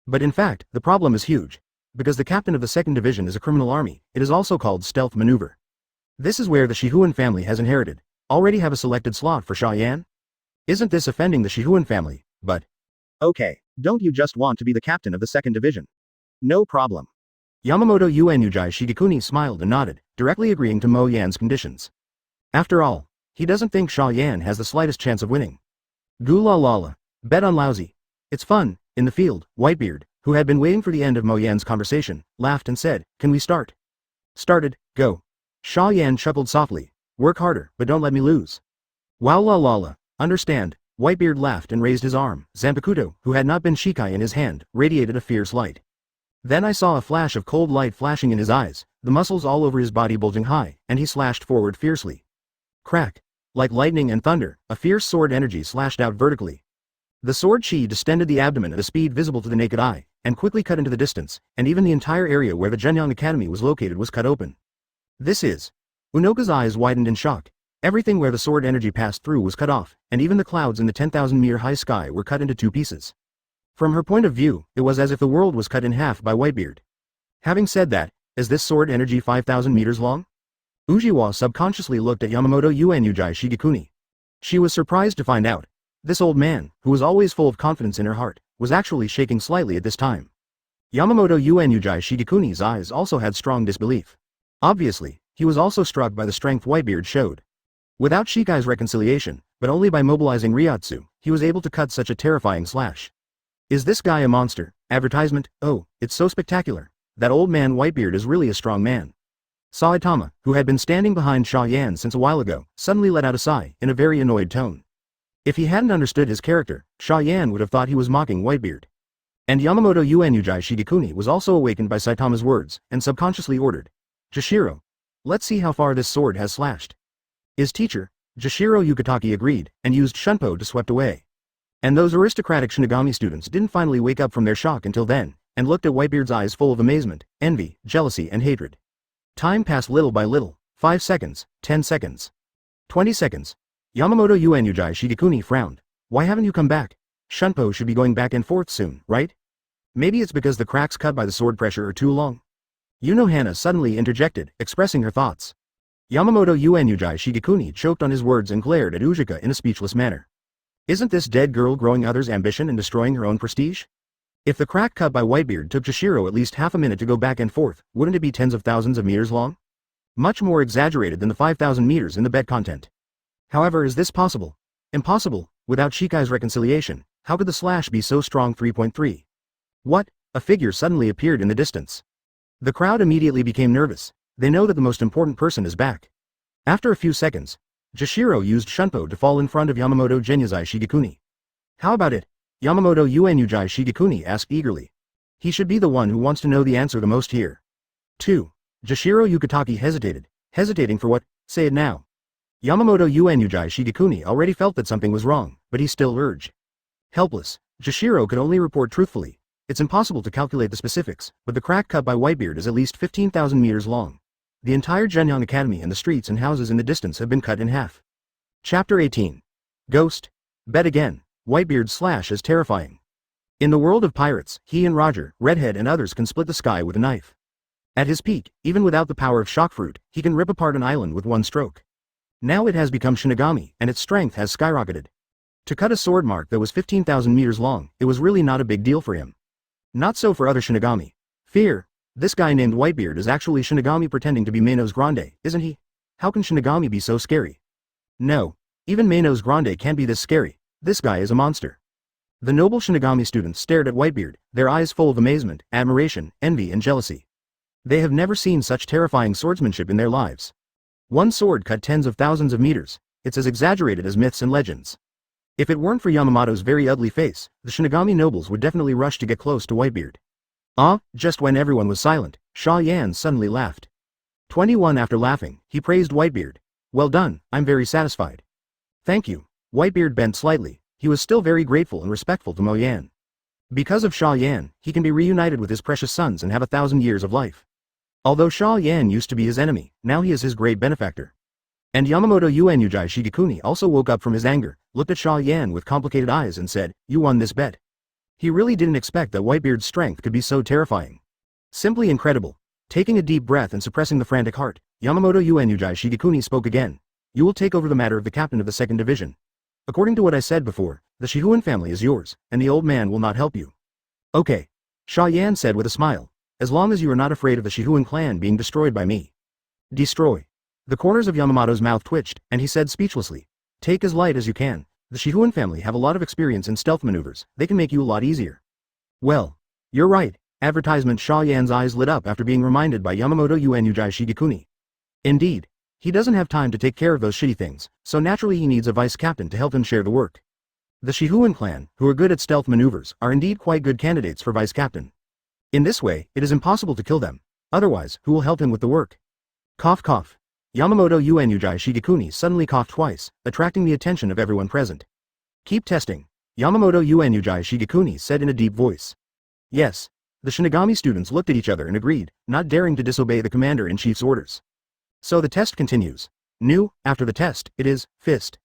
But in fact, the problem is huge. Because the captain of the 2nd division is a criminal army, it is also called stealth maneuver. This is where the Shihuan family has inherited. Already have a selected slot for Xia Yan? Isn't this offending the Shihuan family, but... Okay, don't you just want to be the captain of the 2nd division? No problem. Yamamoto Uozhihua Shigekuni smiled and nodded, directly agreeing to Mo Yan's conditions. After all, He doesn't think Xia Yan has the slightest chance of winning. Goo la la la. Bet on lousy. It's fun. In the field, Whitebeard, who had been waiting for the end of Mo Yan's conversation, laughed and said, "Can we start?" Started, go. Xia Yan chuckled softly. Work harder, but don't let me lose. Wow la la la. Understand. Whitebeard laughed and raised his arm. Zanpakuto, who had not been Shikai in his hand, radiated a fierce light. Then I saw a flash of cold light flashing in his eyes, the muscles all over his body bulging high, and he slashed forward fiercely. Crack. Like lightning and thunder, a fierce sword energy slashed out vertically. The sword chi distended the abdomen at a speed visible to the naked eye, and quickly cut into the distance, and even the entire area where the Zhenyang Academy was located was cut open. This is. Unoka's eyes widened in shock. Everything where the sword energy passed through was cut off, and even the clouds in the 10,000-meter high sky were cut into two pieces. From her point of view, it was as if the world was cut in half by Whitebeard. Having said that, is this sword energy 5,000 meters long? Uozhihua subconsciously looked at Yamamoto Uozhihua Shigekuni. She was surprised to find out. This old man, who was always full of confidence in her heart, was actually shaking slightly at this time. Yamamoto Uozhihua Shigekuni's eyes also had strong disbelief. Obviously, he was also struck by the strength Whitebeard showed. Without Shikai's reconciliation, but only by mobilizing Ryotsu, he was able to cut such a terrifying slash. Is this guy a monster? Advertisement? Oh, it's so spectacular. That old man Whitebeard is really a strong man. Saitama, who had been standing behind Xia Yan since a while ago, suddenly let out a sigh, in a very annoyed tone. If he hadn't understood his character, Xia Yan would have thought he was mocking Whitebeard. And Yamamoto Uozhihua Shigekuni was also awakened by Saitama's words, and subconsciously ordered. Jashiro. Let's see how far this sword has slashed. His teacher, Jashiro Yukitaki agreed, and used Shunpo to swept away. And those aristocratic Shinigami students didn't finally wake up from their shock until then, and looked at Whitebeard's eyes full of amazement, envy, jealousy and hatred. Time passed little by little, 5 seconds, 10 seconds. 20 seconds. Yamamoto Uozhihua Shigekuni frowned. Why haven't you come back? Shunpo should be going back and forth soon, right? Maybe it's because the cracks cut by the sword pressure are too long. Hana suddenly interjected, expressing her thoughts. Yamamoto Uozhihua Shigekuni choked on his words and glared at Uozhika in a speechless manner. Isn't this dead girl growing others' ambition and destroying her own prestige? If the crack cut by Whitebeard took Jashiro at least half a minute to go back and forth, wouldn't it be tens of thousands of meters long? Much more exaggerated than the 5,000 meters in the bet content. However, is this possible? Impossible. Without Shikai's reconciliation, how could the slash be so strong? 3.3. What? A figure suddenly appeared in the distance. The crowd immediately became nervous. They know that the most important person is back. After a few seconds, Jashiro used Shunpo to fall in front of Yamamoto Uozhihua Shigekuni. How about it? Yamamoto Uozhihua Shigekuni asked eagerly. He should be the one who wants to know the answer the most here. 2. Jashiro Yukitaki hesitated. Hesitating for what? Say it now. Yamamoto Uozhihua Shigekuni already felt that something was wrong, but he still urged. Helpless, Jashiro could only report truthfully. It's impossible to calculate the specifics, but the crack cut by Whitebeard is at least 15,000 meters long. The entire Zhenyang Academy and the streets and houses in the distance have been cut in half. Chapter 18. Ghost. Bet again. Whitebeard's slash is terrifying. In the world of pirates, he and Roger, Redhead and others can split the sky with a knife. At his peak, even without the power of shock fruit, he can rip apart an island with one stroke. Now it has become Shinigami, and its strength has skyrocketed. To cut a sword mark that was 15,000 meters long, it was really not a big deal for him. Not so for other Shinigami. Fear. This guy named Whitebeard is actually Shinigami pretending to be Manos Grande, isn't he? How can Shinigami be so scary? No. Even Manos Grande can't be this scary. This guy is a monster. The noble Shinigami students stared at Whitebeard, their eyes full of amazement, admiration, envy and jealousy. They have never seen such terrifying swordsmanship in their lives. One sword cut tens of thousands of meters. It's as exaggerated as myths and legends. If it weren't for Yamamoto's very ugly face, the Shinigami nobles would definitely rush to get close to Whitebeard. Just when everyone was silent, Xia Yan suddenly laughed. 21 After laughing, he praised Whitebeard. Well done, I'm very satisfied. Thank you. Whitebeard bent slightly. He was still very grateful and respectful to Mo Yan. Because of Xia Yan, he can be reunited with his precious sons and have 1,000 years of life. Although Xia Yan used to be his enemy, now he is his great benefactor. And Yamamoto Uozhihua Shigekuni also woke up from his anger, looked at Xia Yan with complicated eyes and said, "You won this bet." He really didn't expect that Whitebeard's strength could be so terrifying. Simply incredible. Taking a deep breath and suppressing the frantic heart, Yamamoto Uozhihua Shigekuni spoke again. You will take over the matter of the captain of the 2nd Division. According to what I said before, the Shihuan family is yours, and the old man will not help you. Okay. Xia Yan said with a smile. As long as you are not afraid of the Shihuan clan being destroyed by me. Destroy. The corners of Yamamoto's mouth twitched, and he said speechlessly, "Take as light as you can. The Shihuan family have a lot of experience in stealth maneuvers, they can make you a lot easier." "Well, you're right." Advertisement Xia Yan's eyes lit up after being reminded by Yamamoto Uenujai Shigekuni. Indeed. He doesn't have time to take care of those shitty things, so naturally he needs a vice captain to help him share the work. The Shihuan clan, who are good at stealth maneuvers, are indeed quite good candidates for vice captain. In this way, it is impossible to kill them. Otherwise, who will help him with the work? Cough cough. Yamamoto Uenujai Shigekuni suddenly coughed twice, attracting the attention of everyone present. "Keep testing," Yamamoto Uenujai Shigekuni said in a deep voice. "Yes." The Shinigami students looked at each other and agreed, not daring to disobey the commander-in-chief's orders. So the test continues. After the test, it is Fist.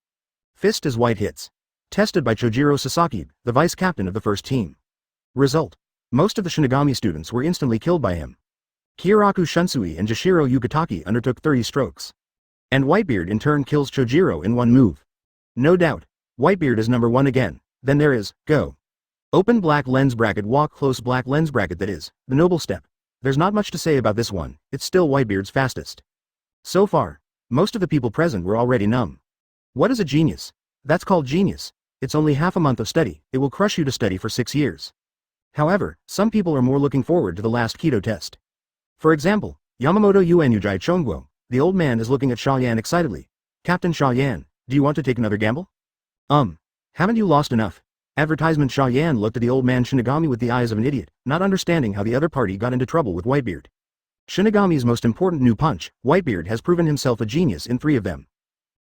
Fist is white hits. Tested by Chojiro Sasaki, the vice captain of the first team. Result. Most of the Shinigami students were instantly killed by him. Kyoraku Shunsui and Jashiro Yugataki undertook 30 strokes. And Whitebeard in turn kills Chojiro in one move. No doubt, Whitebeard is number 1 again. Then there is, go. Open black lens bracket, walk close black lens bracket, that is, the noble step. There's not much to say about this one, it's still Whitebeard's fastest. So far, most of the people present were already numb. What is a genius? That's called genius. It's only half a month of study, it will crush you to study for 6 years. However, some people are more looking forward to the last Kido test. For example, Yamamoto Uenujai Chongguo, the old man is looking at Xia Yan excitedly. "Captain Xia Yan, do you want to take another gamble?" Haven't you lost enough?" Advertisement Xia Yan looked at the old man Shinigami with the eyes of an idiot, not understanding how the other party got into trouble with Whitebeard. Shinigami's most important new punch, Whitebeard has proven himself a genius in 3 of them.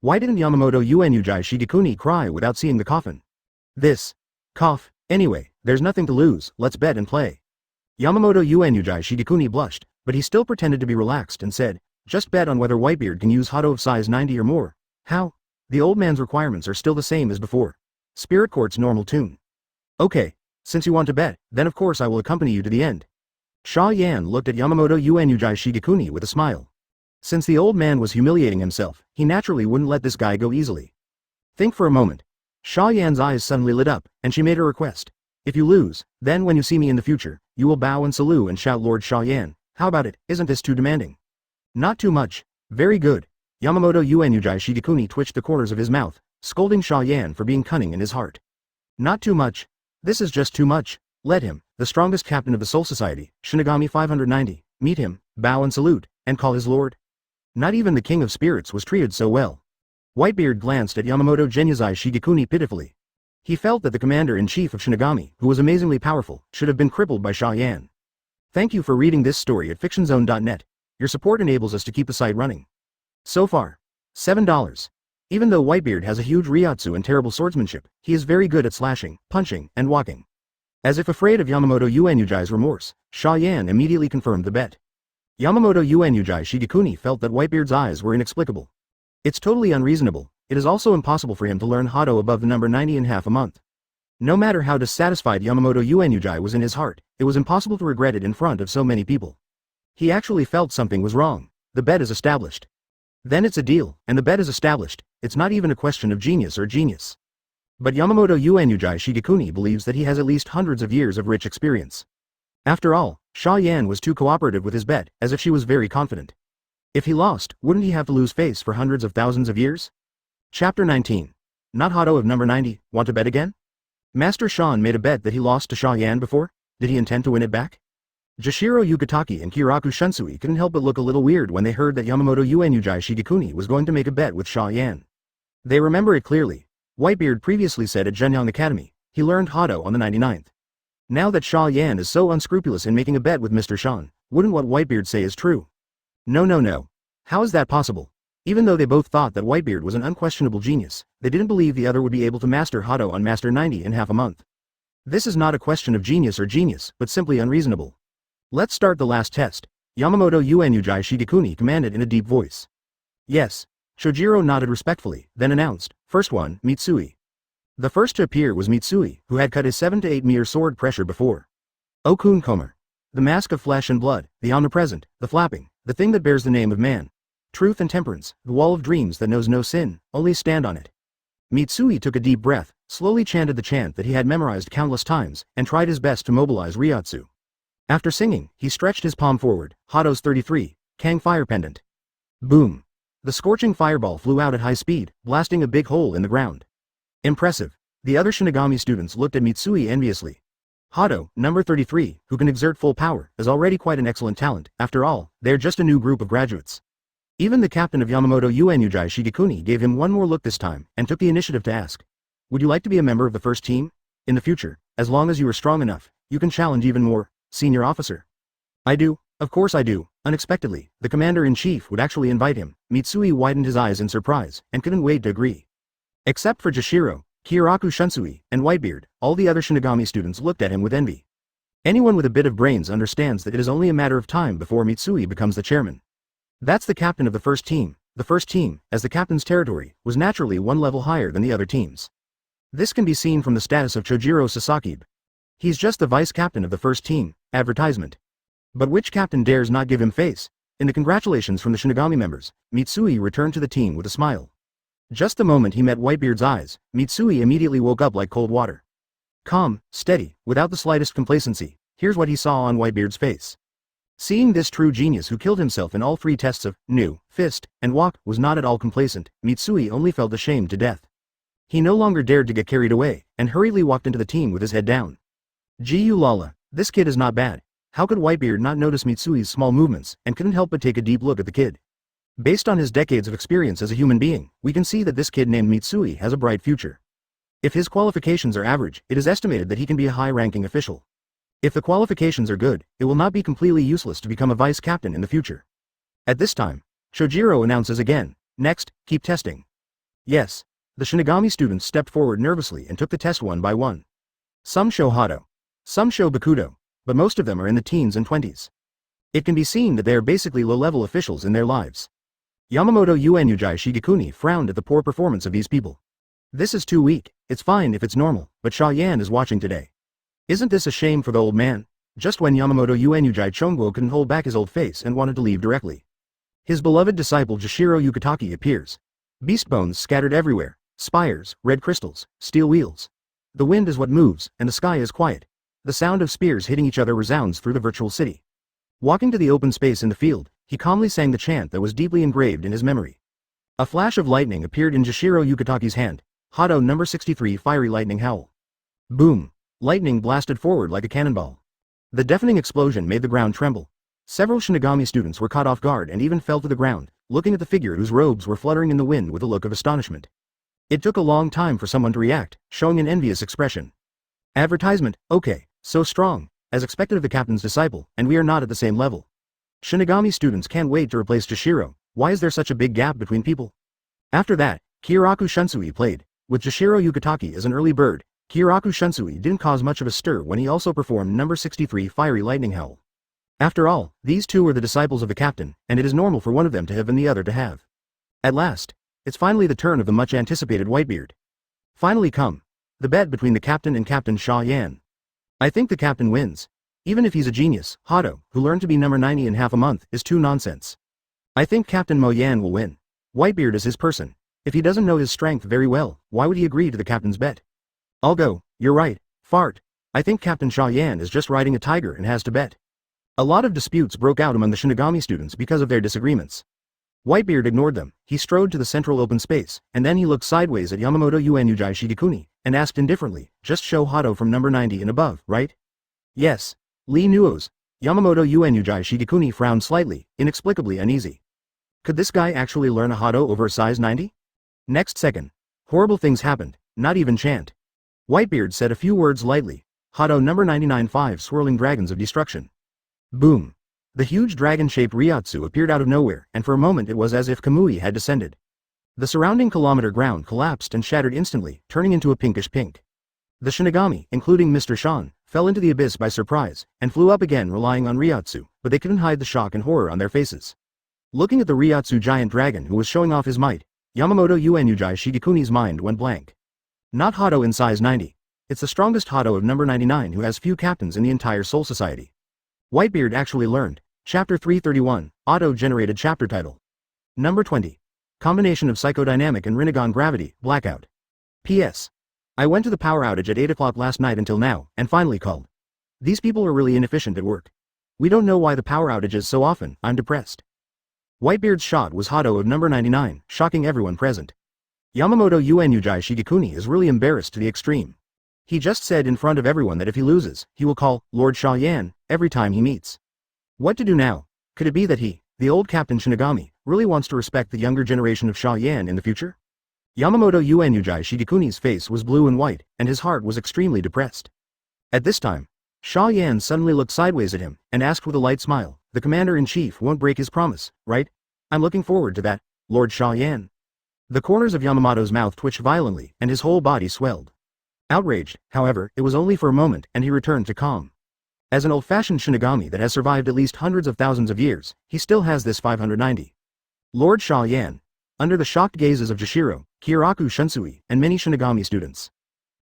Why didn't Yamamoto Uenujai Shigekuni cry without seeing the coffin? This. Cough. Anyway, there's nothing to lose, let's bet and play. Yamamoto Uenujai Shigekuni blushed, but he still pretended to be relaxed and said, "Just bet on whether Whitebeard can use Hado of size 90 or more." "How?" The old man's requirements are still the same as before. Spirit Court's normal tune. "Okay, since you want to bet, then of course I will accompany you to the end." Xia Yan looked at Yamamoto Uenujai Shigekuni with a smile. Since the old man was humiliating himself, he naturally wouldn't let this guy go easily. Think for a moment. Xia Yan's eyes suddenly lit up, and she made a request. "If you lose, then when you see me in the future, you will bow and salute and shout 'Lord Xia Yan.' How about it, isn't this too demanding?" "Not too much. Very good." Yamamoto Uenujai Shigekuni twitched the corners of his mouth, scolding Xia Yan for being cunning in his heart. "Not too much. This is just too much. Let him, the strongest captain of the Soul Society, Shinigami 590, meet him, bow and salute, and call his lord." Not even the King of Spirits was treated so well. Whitebeard glanced at Yamamoto Genyazai Shigekuni pitifully. He felt that the commander-in-chief of Shinigami, who was amazingly powerful, should have been crippled by Xia Yan. Thank you for reading this story at fictionzone.net. Your support enables us to keep the site running. So far, $7. Even though Whitebeard has a huge Ryatsu and terrible swordsmanship, he is very good at slashing, punching, and walking. As if afraid of Yamamoto Uenujai's remorse, Xia Yan immediately confirmed the bet. Yamamoto Uenujai Shigekuni felt that Whitebeard's eyes were inexplicable. It's totally unreasonable. It is also impossible for him to learn Hado above the number 90 in half a month. No matter how dissatisfied Yamamoto Uenujai was in his heart, it was impossible to regret it in front of so many people. He actually felt something was wrong. The bet is established. Then it's a deal, and the bet is established. It's not even a question of genius or genius. But Yamamoto Uenujai Shigekuni believes that he has at least hundreds of years of rich experience. After all, Xia Yan was too cooperative with his bet, as if she was very confident. If he lost, wouldn't he have to lose face for hundreds of thousands of years? Chapter 19. Not Hado of number 90, want to bet again? Master Shan made a bet that he lost to Xia Yan before. Did he intend to win it back? Jashiro Yugataki and Kyoraku Shunsui couldn't help but look a little weird when they heard that Yamamoto Uenujai Shigekuni was going to make a bet with Xia Yan. They remember it clearly. Whitebeard previously said at Zhenyang Academy, he learned Hado on the 99th. Now that Xia Yan is so unscrupulous in making a bet with Mr. Shan, wouldn't what Whitebeard say is true? No. How is that possible? Even though they both thought that Whitebeard was an unquestionable genius, they didn't believe the other would be able to master Hado on Master 90 in half a month. This is not a question of genius or genius, but simply unreasonable. Let's start the last test. Yamamoto Uenujai Shigekuni commanded in a deep voice. Yes. Chojiro nodded respectfully, then announced, first one, Mitsui. The first to appear was Mitsui, who had cut his 7 to 8 mere sword pressure before. Okun Komer. The mask of flesh and blood, the omnipresent, the flapping, the thing that bears the name of man. Truth and temperance, the wall of dreams that knows no sin, only stand on it. Mitsui took a deep breath, slowly chanted the chant that he had memorized countless times, and tried his best to mobilize Ryatsu. After singing, he stretched his palm forward, Hado's 33, Kang Fire Pendant. Boom. The scorching fireball flew out at high speed, blasting a big hole in the ground. Impressive. The other Shinigami students looked at Mitsui enviously. Hado, number 33, who can exert full power, is already quite an excellent talent. After all, they're just a new group of graduates. Even the captain of Yamamoto Uenujai Shigekuni gave him one more look this time, and took the initiative to ask. Would you like to be a member of the first team? In the future, as long as you are strong enough, you can challenge even more, senior officer. I do, of course I do. Unexpectedly, the commander-in-chief would actually invite him. Mitsui widened his eyes in surprise, and couldn't wait to agree. Except for Jashiro, Kyoraku Shunsui, and Whitebeard, all the other Shinigami students looked at him with envy. Anyone with a bit of brains understands that it is only a matter of time before Mitsui becomes the chairman. That's the captain of the first team. The first team, as the captain's territory, was naturally one level higher than the other teams. This can be seen from the status of Chojiro Sasaki. He's just the vice captain of the first team. Advertisement. But which captain dares not give him face? In the congratulations from the Shinigami members, Mitsui returned to the team with a smile. Just the moment he met Whitebeard's eyes, Mitsui immediately woke up like cold water. Calm, steady, without the slightest complacency, here's what he saw on Whitebeard's face. Seeing this true genius who killed himself in all 3 tests of Nu, Fist, and Walk was not at all complacent, Mitsui only felt ashamed to death. He no longer dared to get carried away, and hurriedly walked into the team with his head down. Giyu Lala, this kid is not bad. How could Whitebeard not notice Mitsui's small movements, and couldn't help but take a deep look at the kid? Based on his decades of experience as a human being, we can see that this kid named Mitsui has a bright future. If his qualifications are average, it is estimated that he can be a high-ranking official. If the qualifications are good, it will not be completely useless to become a vice captain in the future. At this time, Chojiro announces again, next, keep testing. Yes. The Shinigami students stepped forward nervously and took the test one by one. Some show Hado. Some show Bakudo, but most of them are in the teens and 20s. It can be seen that they are basically low-level officials in their lives. Yamamoto Uenujai Shigekuni frowned at the poor performance of these people. This is too weak. It's fine if it's normal, but Xia Yan is watching today. Isn't this a shame for the old man? Just when Yamamoto Uenujai Chongguo couldn't hold back his old face and wanted to leave directly. His beloved disciple Jashiro Yukitaki appears. Beast bones scattered everywhere, spires, red crystals, steel wheels. The wind is what moves, and the sky is quiet. The sound of spears hitting each other resounds through the virtual city. Walking to the open space in the field, he calmly sang the chant that was deeply engraved in his memory. A flash of lightning appeared in Jashiro Yukitaki's hand. Hado number 63 Fiery Lightning Howl. Boom! Lightning blasted forward like a cannonball. The deafening explosion made the ground tremble. Several Shinigami students were caught off guard and even fell to the ground, looking at the figure whose robes were fluttering in the wind with a look of astonishment. It took a long time for someone to react, showing an envious expression. Advertisement, okay, so strong, as expected of the captain's disciple, and we are not at the same level. Shinigami students can't wait to replace Jashiro. Why is there such a big gap between people? After that, Kyoraku Shunsui played. With Jashiro Yukitaki as an early bird, Kyoraku Shunsui didn't cause much of a stir when he also performed number 63 Fiery Lightning Howl. After all, these two were the disciples of the captain, and it is normal for one of them to have and the other to have. At last, it's finally the turn of the much-anticipated Whitebeard. Finally come. The bet between the captain and Captain Xia Yan. I think the captain wins. Even if he's a genius, Hado, who learned to be number 90 in half a month, is too nonsense. I think Captain Mo Yan will win. Whitebeard is his person. If he doesn't know his strength very well, why would he agree to the captain's bet? I'll go, you're right, fart. I think Captain Xia Yan is just riding a tiger and has to bet. A lot of disputes broke out among the Shinigami students because of their disagreements. Whitebeard ignored them. He strode to the central open space, and then he looked sideways at Yamamoto Uenujai Shigekuni, and asked indifferently, just show Hado from number 90 and above, right? Yes. Lee Nuos. Yamamoto Uenujai Shigekuni frowned slightly, inexplicably uneasy. Could this guy actually learn a Hado over a size 90? Next second. Horrible things happened, not even chant. Whitebeard said a few words lightly. Hado number 99 5 swirling dragons of destruction. Boom. The huge dragon-shaped Ryotsu appeared out of nowhere, and for a moment it was as if Kamui had descended. The surrounding kilometer ground collapsed and shattered instantly, turning into a pinkish pink. The Shinigami, including Mr. Shan, fell into the abyss by surprise, and flew up again relying on Ryotsu, but they couldn't hide the shock and horror on their faces. Looking at the Ryotsu giant dragon who was showing off his might, Yamamoto Uenujai Shigekuni's mind went blank. Not Hado in size 90. It's the strongest Hado of number 99 who has few captains in the entire Soul Society. Whitebeard actually learned. Chapter 331, Auto-generated chapter title. Number 20. Combination of psychodynamic and Rinnegan gravity, blackout. P.S. I went to the power outage at 8 o'clock last night until now, and finally called. These people are really inefficient at work. We don't know why the power outage is so often, I'm depressed. Whitebeard's shot was Hado of number 99, shocking everyone present. Yamamoto Uenujai Shigekuni is really embarrassed to the extreme. He just said in front of everyone that if he loses, he will call Lord Xia Yan every time he meets. What to do now? Could it be that he, the old Captain Shinigami, really wants to respect the younger generation of Xia Yan in the future? Yamamoto Uenujai Shigekuni's face was blue and white, and his heart was extremely depressed. At this time, Xia Yan suddenly looked sideways at him, and asked with a light smile, "The commander-in-chief won't break his promise, right? I'm looking forward to that, Lord Xia Yan." The corners of Yamamoto's mouth twitched violently, and his whole body swelled. Outraged, however, it was only for a moment, and he returned to calm. As an old-fashioned Shinigami that has survived at least hundreds of thousands of years, he still has this 590. Lord Xia Yan. Under the shocked gazes of Jashiro, Kiraku Shunsui, and many Shinigami students,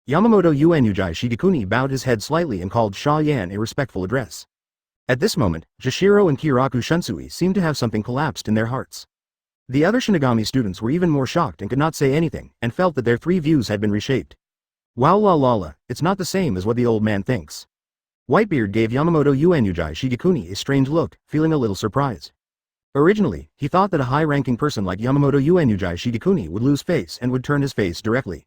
Yamamoto Uenujai Shigekuni bowed his head slightly and called Xia Yan a respectful address. At this moment, Jashiro and Kiraku Shunsui seemed to have something collapsed in their hearts. The other Shinigami students were even more shocked and could not say anything, and felt that their three views had been reshaped. Wow, la la la, it's not the same as what the old man thinks. Whitebeard gave Yamamoto Uenujai Shigekuni a strange look, feeling a little surprised. Originally, he thought that a high-ranking person like Yamamoto Uenujai Shigekuni would lose face and would turn his face directly.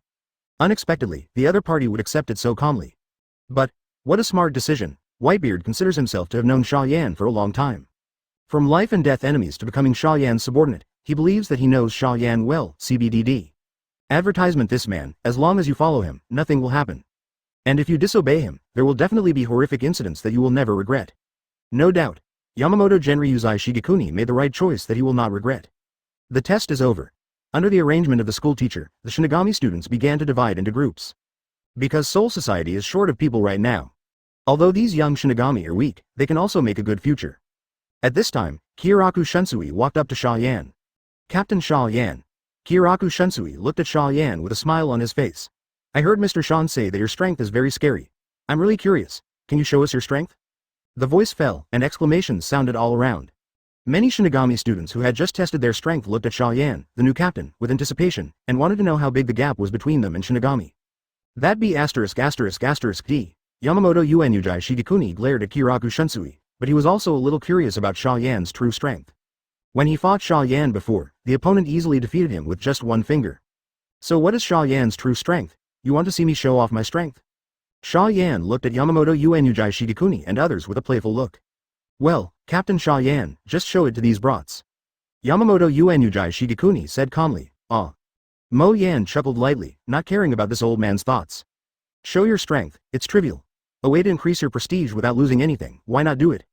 Unexpectedly, the other party would accept it so calmly. But, what a smart decision. Whitebeard considers himself to have known Xia Yan for a long time. From life and death enemies to becoming Xia Yan's subordinate, he believes that he knows Xia Yan well, CBDD. Advertisement: this man, as long as you follow him, nothing will happen. And if you disobey him, there will definitely be horrific incidents that you will never regret. No doubt, Yamamoto Genryuzai Shigekuni made the right choice that he will not regret. The test is over. Under the arrangement of the school teacher, the Shinigami students began to divide into groups. Because Soul Society is short of people right now. Although these young Shinigami are weak, they can also make a good future. At this time, Kiraku Shunsui walked up to Xia Yan. "Captain Xia Yan." Kiraku Shunsui looked at Xia Yan with a smile on his face. "I heard Mr. Shan say that your strength is very scary. I'm really curious. Can you show us your strength?" The voice fell, and exclamations sounded all around. Many Shinigami students who had just tested their strength looked at Xia Yan, the new captain, with anticipation, and wanted to know how big the gap was between them and Shinigami. That be **********. D. Yamamoto Uenujai Shigekuni glared at Kiraku Shunsui, but he was also a little curious about Xia Yan's true strength. When he fought Xia Yan before, the opponent easily defeated him with just one finger. So what is Xia Yan's true strength? You want to see me show off my strength? Xia Yan looked at Yamamoto Uenujai Shigekuni and others with a playful look. "Well, Captain Xia Yan, just show it to these brats." Yamamoto Uenujai Shigekuni said calmly, "Ah." Mo Yan chuckled lightly, not caring about this old man's thoughts. "Show your strength, it's trivial. A way to increase your prestige without losing anything, why not do it?"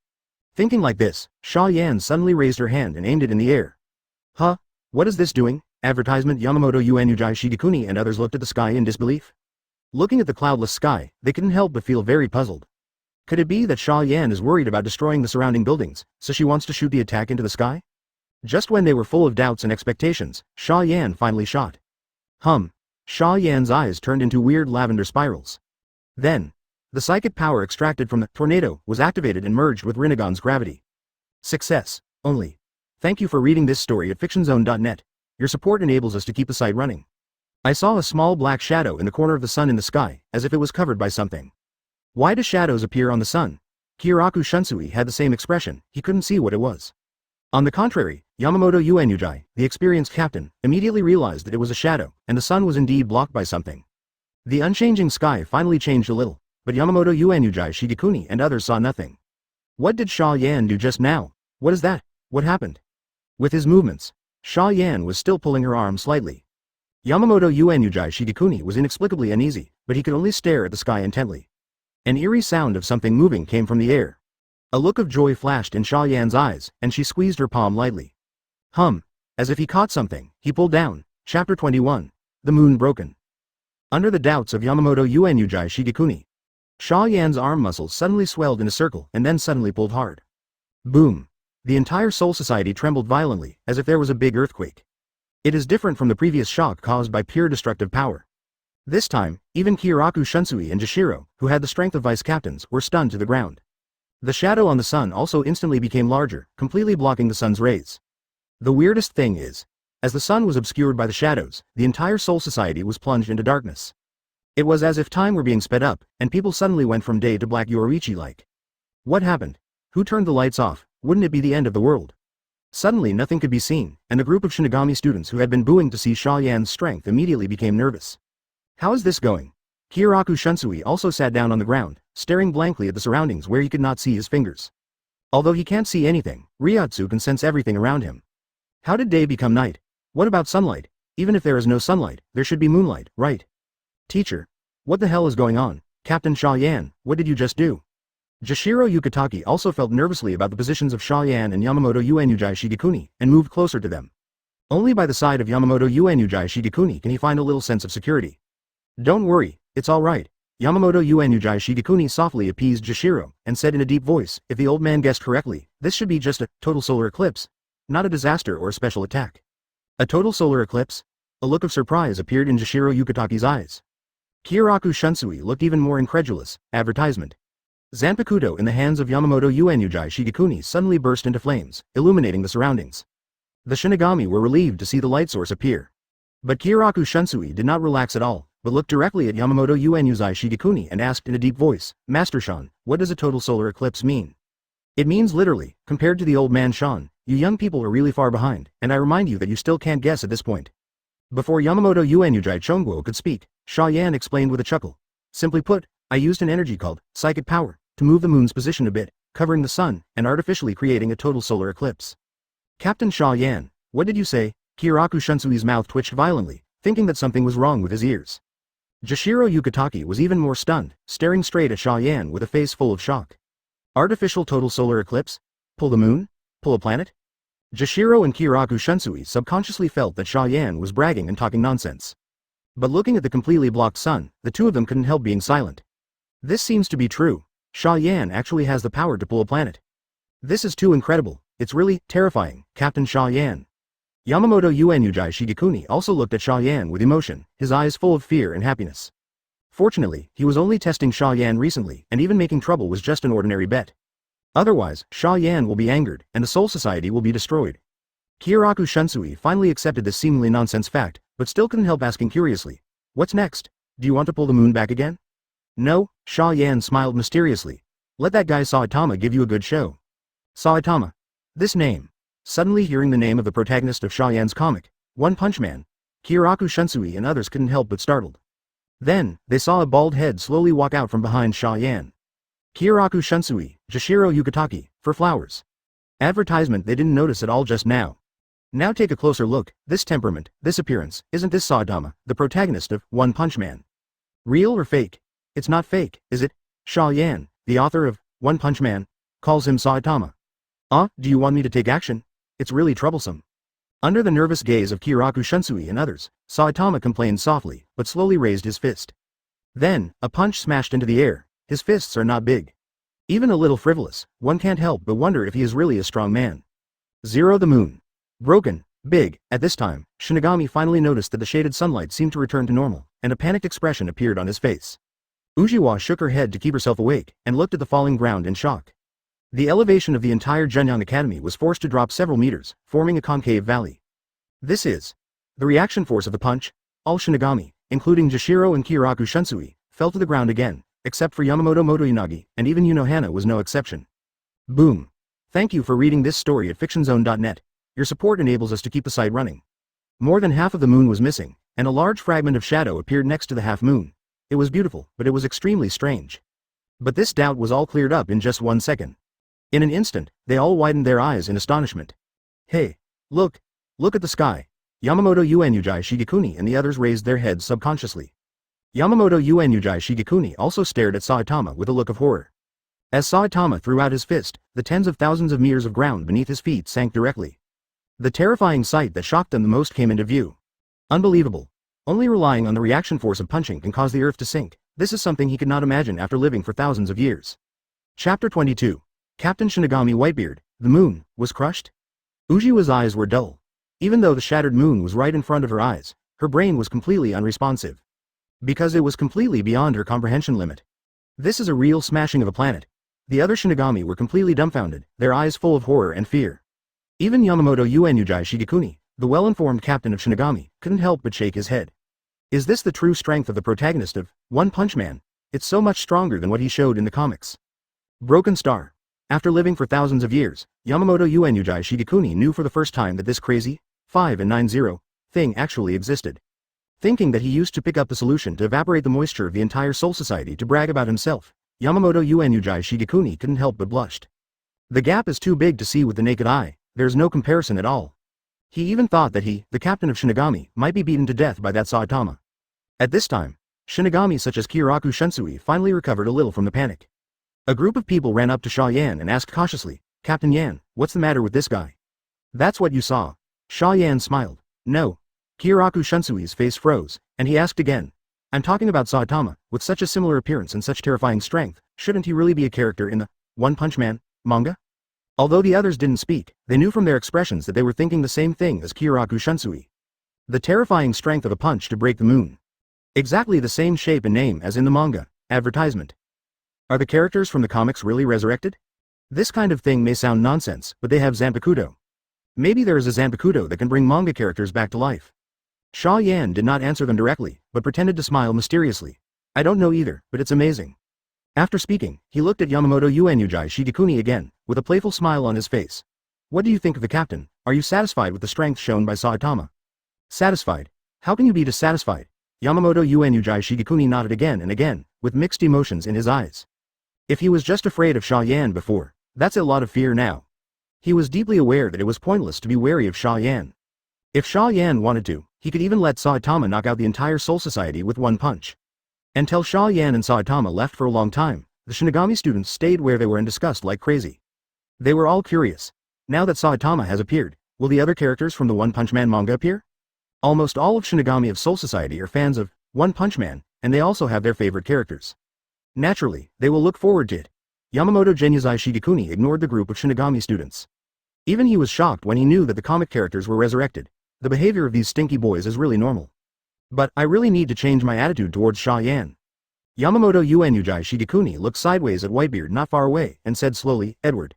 Thinking like this, Xia Yan suddenly raised her hand and aimed it in the air. "Huh? What is this doing?" Advertisement. Yamamoto Uenujai Shigekuni and others looked at the sky in disbelief. Looking at the cloudless sky, they couldn't help but feel very puzzled. Could it be that Xia Yan is worried about destroying the surrounding buildings, so she wants to shoot the attack into the sky? Just when they were full of doubts and expectations, Xia Yan finally shot. Xia Yan's eyes turned into weird lavender spirals. Then, the psychic power extracted from the tornado was activated and merged with Rinnegan's gravity. Success. Only. Thank you for reading this story at fictionzone.net. Your support enables us to keep the site running. I saw a small black shadow in the corner of the sun in the sky, as if it was covered by something. Why do shadows appear on the sun? Kiraku Shunsui had the same expression, he couldn't see what it was. On the contrary, Yamamoto Uenujai, the experienced captain, immediately realized that it was a shadow, and the sun was indeed blocked by something. The unchanging sky finally changed a little, but Yamamoto Uenujai Shigekuni and others saw nothing. What did Xia Yan do just now? What is that? What happened? With his movements, Xia Yan was still pulling her arm slightly. Yamamoto Uenujai Shigekuni was inexplicably uneasy, but he could only stare at the sky intently. An eerie sound of something moving came from the air. A look of joy flashed in Xia Yan's eyes, and she squeezed her palm lightly. As if he caught something, he pulled down. Chapter 21. The Moon Broken. Under the doubts of Yamamoto Uenujai Shigekuni, Xia Yan's arm muscles suddenly swelled in a circle and then suddenly pulled hard. Boom. The entire Soul Society trembled violently, as if there was a big earthquake. It is different from the previous shock caused by pure destructive power. This time, even Kiraku Shunsui and Jashiro, who had the strength of vice captains, were stunned to the ground. The shadow on the sun also instantly became larger, completely blocking the sun's rays. The weirdest thing is, as the sun was obscured by the shadows, the entire Soul Society was plunged into darkness. It was as if time were being sped up, and people suddenly went from day to black Yoruichi-like. What happened? Who turned the lights off? Wouldn't it be the end of the world? Suddenly nothing could be seen, and the group of Shinigami students who had been booing to see Xia Yan's strength immediately became nervous. How is this going? Kyoraku Shunsui also sat down on the ground, staring blankly at the surroundings where he could not see his fingers. Although he can't see anything, Ryotsu can sense everything around him. How did day become night? What about sunlight? Even if there is no sunlight, there should be moonlight, right? Teacher. What the hell is going on? Captain Xia Yan, what did you just do? Jashiro Yukitake also felt nervously about the positions of Xia Yan and Yamamoto Uenujai Shigekuni, and moved closer to them. Only by the side of Yamamoto Uenujai Shigekuni can he find a little sense of security. Don't worry, it's alright. Yamamoto Uenujai Shigekuni softly appeased Jashiro, and said in a deep voice, if the old man guessed correctly, this should be just a total solar eclipse. Not a disaster or a special attack. A total solar eclipse? A look of surprise appeared in Jashiro Yukitake's eyes. Kyoraku Shunsui looked even more incredulous. Advertisement. Zanpakuto in the hands of Yamamoto Uenujai Shigekuni suddenly burst into flames, illuminating the surroundings. The Shinigami were relieved to see the light source appear. But Kyoraku Shunsui did not relax at all, but looked directly at Yamamoto Uenujai Shigekuni and asked in a deep voice, Master Shan, what does a total solar eclipse mean? It means literally, compared to the old man Shan, you young people are really far behind, and I remind you that you still can't guess at this point. Before Yamamoto Uenujai Chongguo could speak, Xia Yan explained with a chuckle. Simply put, I used an energy called psychic power to move the moon's position a bit, covering the sun, and artificially creating a total solar eclipse. Captain Xia Yan, what did you say? Kyoraku Shunsui's mouth twitched violently, thinking that something was wrong with his ears. Jashiro Yukitake was even more stunned, staring straight at Xia Yan with a face full of shock. Artificial total solar eclipse? Pull the moon? Pull a planet? Jashiro and Kyoraku Shunsui subconsciously felt that Xia Yan was bragging and talking nonsense. But looking at the completely blocked sun, the two of them couldn't help being silent. This seems to be true. Xia Yan actually has the power to pull a planet. This is too incredible. It's really terrifying, Captain Xia Yan. Yamamoto Uenujai Shigekuni also looked at Xia Yan with emotion, his eyes full of fear and happiness. Fortunately, he was only testing Xia Yan recently, and even making trouble was just an ordinary bet. Otherwise, Xia Yan will be angered, and the Soul Society will be destroyed. Kyoraku Shunsui finally accepted this seemingly nonsense fact, but still couldn't help asking curiously. What's next? Do you want to pull the moon back again? No, Xia Yan smiled mysteriously. Let that guy Saitama give you a good show. Saitama. This name. Suddenly hearing the name of the protagonist of Xia Yan's comic, One Punch Man, Kyoraku Shunsui and others couldn't help but startled. Then, they saw a bald head slowly walk out from behind Xia Yan. Kyoraku Shunsui, Jashiro Yukitake, for flowers. Advertisement they didn't notice at all just now. Now take a closer look, this temperament, this appearance, isn't this Saitama, the protagonist of One Punch Man? Real or fake? It's not fake, is it? Xia Yan, the author of One Punch Man, calls him Saitama. Do you want me to take action? It's really troublesome. Under the nervous gaze of Kyoraku Shunsui and others, Saitama complained softly, but slowly raised his fist. Then, a punch smashed into the air. His fists are not big. Even a little frivolous, one can't help but wonder if he is really a strong man. Zero the moon. Broken, big. At this time, Shinigami finally noticed that the shaded sunlight seemed to return to normal, and a panicked expression appeared on his face. Uozhihua shook her head to keep herself awake, and looked at the falling ground in shock. The elevation of the entire Junyang Academy was forced to drop several meters, forming a concave valley. This is the reaction force of the punch. All Shinigami, including Jashiro and Kyoraku Shunsui, fell to the ground again, except for Yamamoto Motoyanagi, and even Unohana was no exception. Boom. Thank you for reading this story at fictionzone.net. Your support enables us to keep the site running. More than half of the moon was missing, and a large fragment of shadow appeared next to the half moon. It was beautiful, but it was extremely strange. But this doubt was all cleared up in just 1 second. In an instant, they all widened their eyes in astonishment. Hey, look at the sky. Yamamoto Uenujai Shigekuni and the others raised their heads subconsciously. Yamamoto Uenujai Shigekuni also stared at Saitama with a look of horror. As Saitama threw out his fist, the tens of thousands of meters of ground beneath his feet sank directly. The terrifying sight that shocked them the most came into view. Unbelievable. Only relying on the reaction force of punching can cause the earth to sink. This is something he could not imagine after living for thousands of years. Chapter 22. Captain Shinigami Whitebeard, the moon, was crushed? Uozhihua's eyes were dull. Even though the shattered moon was right in front of her eyes, her brain was completely unresponsive. Because it was completely beyond her comprehension limit. This is a real smashing of a planet. The other Shinigami were completely dumbfounded, their eyes full of horror and fear. Even Yamamoto Uenujai Shigekuni, the well-informed captain of Shinigami, couldn't help but shake his head. Is this the true strength of the protagonist of One Punch Man? It's so much stronger than what he showed in the comics. Broken Star. After living for thousands of years, Yamamoto Uenyujai Shigekuni knew for the first time that this crazy 5 and 90 thing actually existed. Thinking that he used to pick up the solution to evaporate the moisture of the entire Soul Society to brag about himself, Yamamoto Uenyujai Shigekuni couldn't help but blushed. The gap is too big to see with the naked eye, there's no comparison at all. He even thought that he, the captain of Shinigami, might be beaten to death by that Saitama. At this time, Shinigami such as Kyoraku Shunsui finally recovered a little from the panic. A group of people ran up to Xia Yan and asked cautiously, "Captain Yan, what's the matter with this guy?" "That's what you saw." Xia Yan smiled. "No." Kyoraku Shunsui's face froze, and he asked again. "I'm talking about Saitama, with such a similar appearance and such terrifying strength, shouldn't he really be a character in the One Punch Man manga?" Although the others didn't speak, they knew from their expressions that they were thinking the same thing as Kyoraku Shunsui. The terrifying strength of a punch to break the moon. Exactly the same shape and name as in the manga advertisement. Are the characters from the comics really resurrected? This kind of thing may sound nonsense, but they have Zanpakuto. Maybe there is a Zanpakuto that can bring manga characters back to life. Xia Yan did not answer them directly, but pretended to smile mysteriously. "I don't know either, but it's amazing." After speaking, he looked at Yamamoto Uenyujai Shigekuni again, with a playful smile on his face. "What do you think of the captain? Are you satisfied with the strength shown by Saitama?" "Satisfied? How can you be dissatisfied?" Yamamoto Uenyujai Shigekuni nodded again and again, with mixed emotions in his eyes. If he was just afraid of Xia Yan before, that's a lot of fear now. He was deeply aware that it was pointless to be wary of Xia Yan. If Xia Yan wanted to, he could even let Saitama knock out the entire Soul Society with one punch. Until Xia Yan and Saitama left for a long time, the Shinigami students stayed where they were and discussed like crazy. They were all curious. Now that Saitama has appeared, will the other characters from the One Punch Man manga appear? Almost all of Shinigami of Soul Society are fans of One Punch Man, and they also have their favorite characters. Naturally, they will look forward to it. Yamamoto Genyuzai Shigekuni ignored the group of Shinigami students. Even he was shocked when he knew that the comic characters were resurrected. The behavior of these stinky boys is really normal. But I really need to change my attitude towards Xia Yan. Yamamoto Uenyujai Shigekuni looked sideways at Whitebeard not far away and said slowly, "Edward."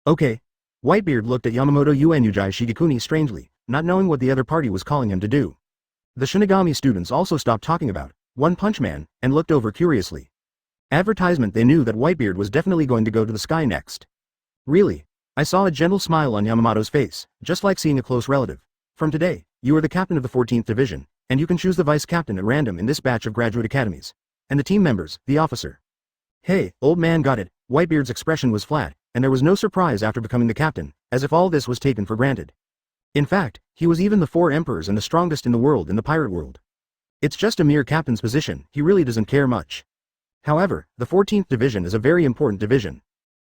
"Okay." Whitebeard looked at Yamamoto Uenyujai Shigekuni strangely, not knowing what the other party was calling him to do. The Shinigami students also stopped talking about One Punch Man and looked over curiously. Advertisement. They knew that Whitebeard was definitely going to go to the sky next. "Really?" I saw a gentle smile on Yamamoto's face, just like seeing a close relative. "From today, you are the captain of the 14th Division, and you can choose the vice captain at random in this batch of graduate academies. And the team members, the officer." "Hey, old man got it." Whitebeard's expression was flat, and there was no surprise after becoming the captain, as if all this was taken for granted. In fact, he was even the 4 emperors and the strongest in the world in the pirate world. It's just a mere captain's position, he really doesn't care much. However, the 14th Division is a very important division.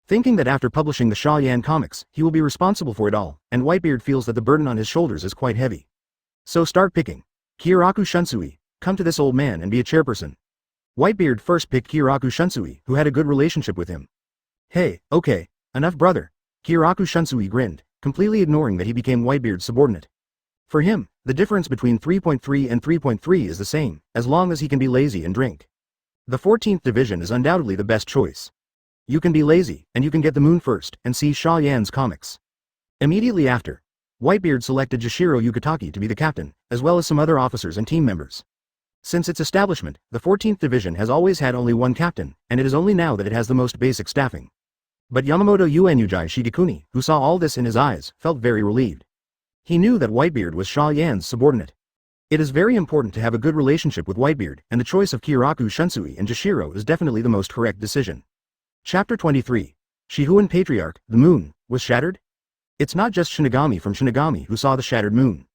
Thinking that after publishing the Xia Yan comics, he will be responsible for it all, and Whitebeard feels that the burden on his shoulders is quite heavy. So start picking. Kyoraku Shunsui, come to this old man and be a chairperson. Whitebeard first picked Kyoraku Shunsui, who had a good relationship with him. "Hey, okay, enough brother." Kyoraku Shunsui grinned, completely ignoring that he became Whitebeard's subordinate. For him, the difference between 3.3 and 3.3 is the same, as long as he can be lazy and drink. The 14th Division is undoubtedly the best choice. You can be lazy, and you can get the moon first, and see Xia Yan's comics. Immediately after, Whitebeard selected Jishiro Yukitaki to be the captain, as well as some other officers and team members. Since its establishment, the 14th Division has always had only one captain, and it is only now that it has the most basic staffing. But Yamamoto Uenyujai Shigekuni, who saw all this in his eyes, felt very relieved. He knew that Whitebeard was Xia Yan's subordinate. It is very important to have a good relationship with Whitebeard, and the choice of Kyoraku Shunsui and Jishiro is definitely the most correct decision. Chapter 23. Shihuan Patriarch, the moon, was shattered? It's not just Shinigami from Shinigami who saw the shattered moon.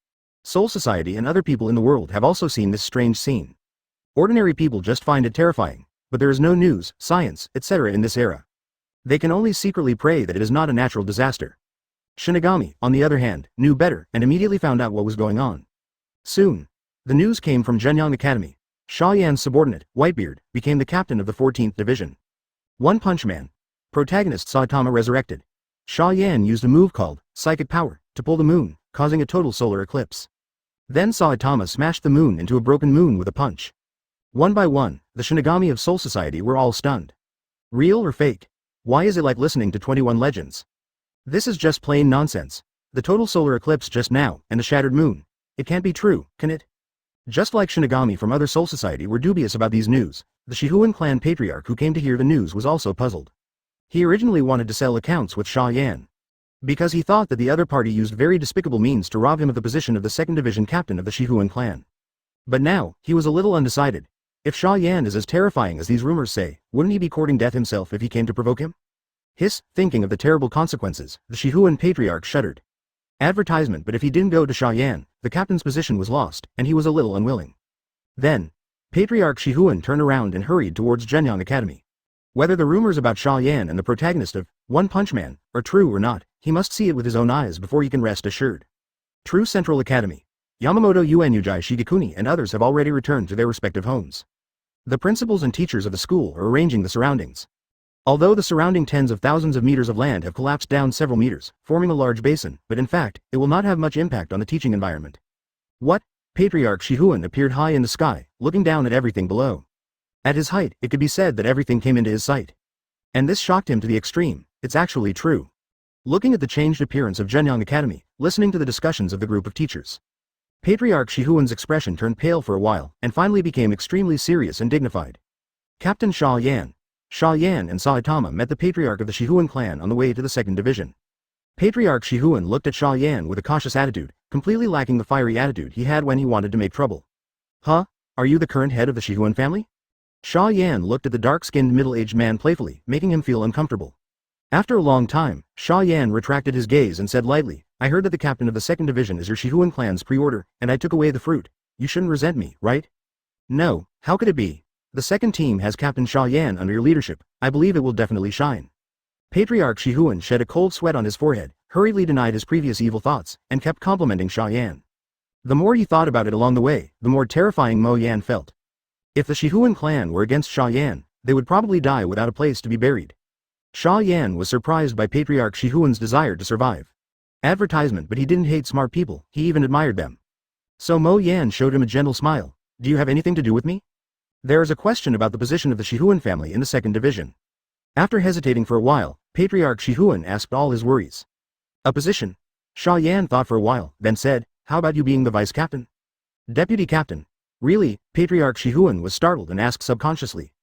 Soul Society and other people in the world have also seen this strange scene. Ordinary people just find it terrifying, but there is no news, science, etc. in this era. They can only secretly pray that it is not a natural disaster. Shinigami, on the other hand, knew better and immediately found out what was going on. Soon, the news came from Zhenyang Academy. Xia Yan's subordinate, Whitebeard, became the captain of the 14th Division. One Punch Man. Protagonist Saitama resurrected. Xia Yan used a move called Psychic Power to pull the moon, causing a total solar eclipse. Then Saitama smashed the moon into a broken moon with a punch. One by one, the Shinigami of Soul Society were all stunned. Real or fake? Why is it like listening to 21 Legends? This is just plain nonsense. The total solar eclipse just now, and the shattered moon. It can't be true, can it? Just like Shinigami from other Soul Society were dubious about these news, the Shihuan clan patriarch who came to hear the news was also puzzled. He originally wanted to sell accounts with Xia Yan, because he thought that the other party used very despicable means to rob him of the position of the 2nd Division captain of the Shihuan clan. But now, he was a little undecided. If Xia Yan is as terrifying as these rumors say, wouldn't he be courting death himself if he came to provoke him? Thinking of the terrible consequences, the Shihuan patriarch shuddered. Advertisement, but if he didn't go to Xia Yan, the captain's position was lost, and he was a little unwilling. Then, Patriarch Shihuan turned around and hurried towards Zhenyang Academy. Whether the rumors about Xia Yan and the protagonist of One Punch Man are true or not, he must see it with his own eyes before he can rest assured. True Central Academy. Yamamoto Uenujai Shigekuni and others have already returned to their respective homes. The principals and teachers of the school are arranging the surroundings. Although the surrounding tens of thousands of meters of land have collapsed down several meters, forming a large basin, but in fact, it will not have much impact on the teaching environment. What? Patriarch Shihuan appeared high in the sky, looking down at everything below. At his height, it could be said that everything came into his sight. And this shocked him to the extreme. It's actually true. Looking at the changed appearance of Zhenyang Academy, listening to the discussions of the group of teachers, Patriarch Shihuan's expression turned pale for a while, and finally became extremely serious and dignified. Captain Xia Yan. Xia Yan and Saitama met the patriarch of the Shihuan clan on the way to the 2nd Division. Patriarch Shihuan looked at Xia Yan with a cautious attitude, completely lacking the fiery attitude he had when he wanted to make trouble. Huh? Are you the current head of the Shihuan family? Xia Yan looked at the dark-skinned middle-aged man playfully, making him feel uncomfortable. After a long time, Xia Yan retracted his gaze and said lightly, I heard that the captain of the 2nd Division is your Shihuan clan's pre-order, and I took away the fruit. You shouldn't resent me, right? No, how could it be? The 2nd team has Captain Xia Yan under your leadership. I believe it will definitely shine. Patriarch Shihuan shed a cold sweat on his forehead, hurriedly denied his previous evil thoughts, and kept complimenting Xia Yan. The more he thought about it along the way, the more terrifying Mo Yan felt. If the Shihuan clan were against Xia Yan, they would probably die without a place to be buried. Xia Yan was surprised by Patriarch Shihuan's desire to survive. Advertisement, but he didn't hate smart people, he even admired them. So Mo Yan showed him a gentle smile. Do you have anything to do with me? There is a question about the position of the Shihuan family in the 2nd Division. After hesitating for a while, Patriarch Shihuan asked all his worries. A position? Xia Yan thought for a while, then said, how about you being the vice captain? Deputy captain? Really? Patriarch Shihuan was startled and asked subconsciously.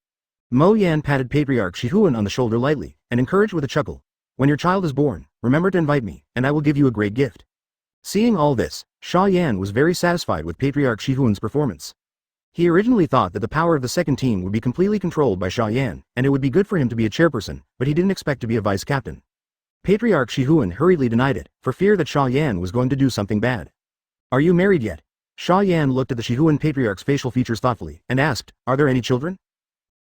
Mo Yan patted Patriarch Shihuan on the shoulder lightly, and encouraged with a chuckle. When your child is born, remember to invite me, and I will give you a great gift. Seeing all this, Xia Yan was very satisfied with Patriarch Shihuan's performance. He originally thought that the power of the 2nd team would be completely controlled by Xia Yan, and it would be good for him to be a chairperson, but he didn't expect to be a vice captain. Patriarch Shihuan hurriedly denied it, for fear that Xia Yan was going to do something bad. Are you married yet? Xia Yan looked at the Shihuan patriarch's facial features thoughtfully, and asked, are there any children?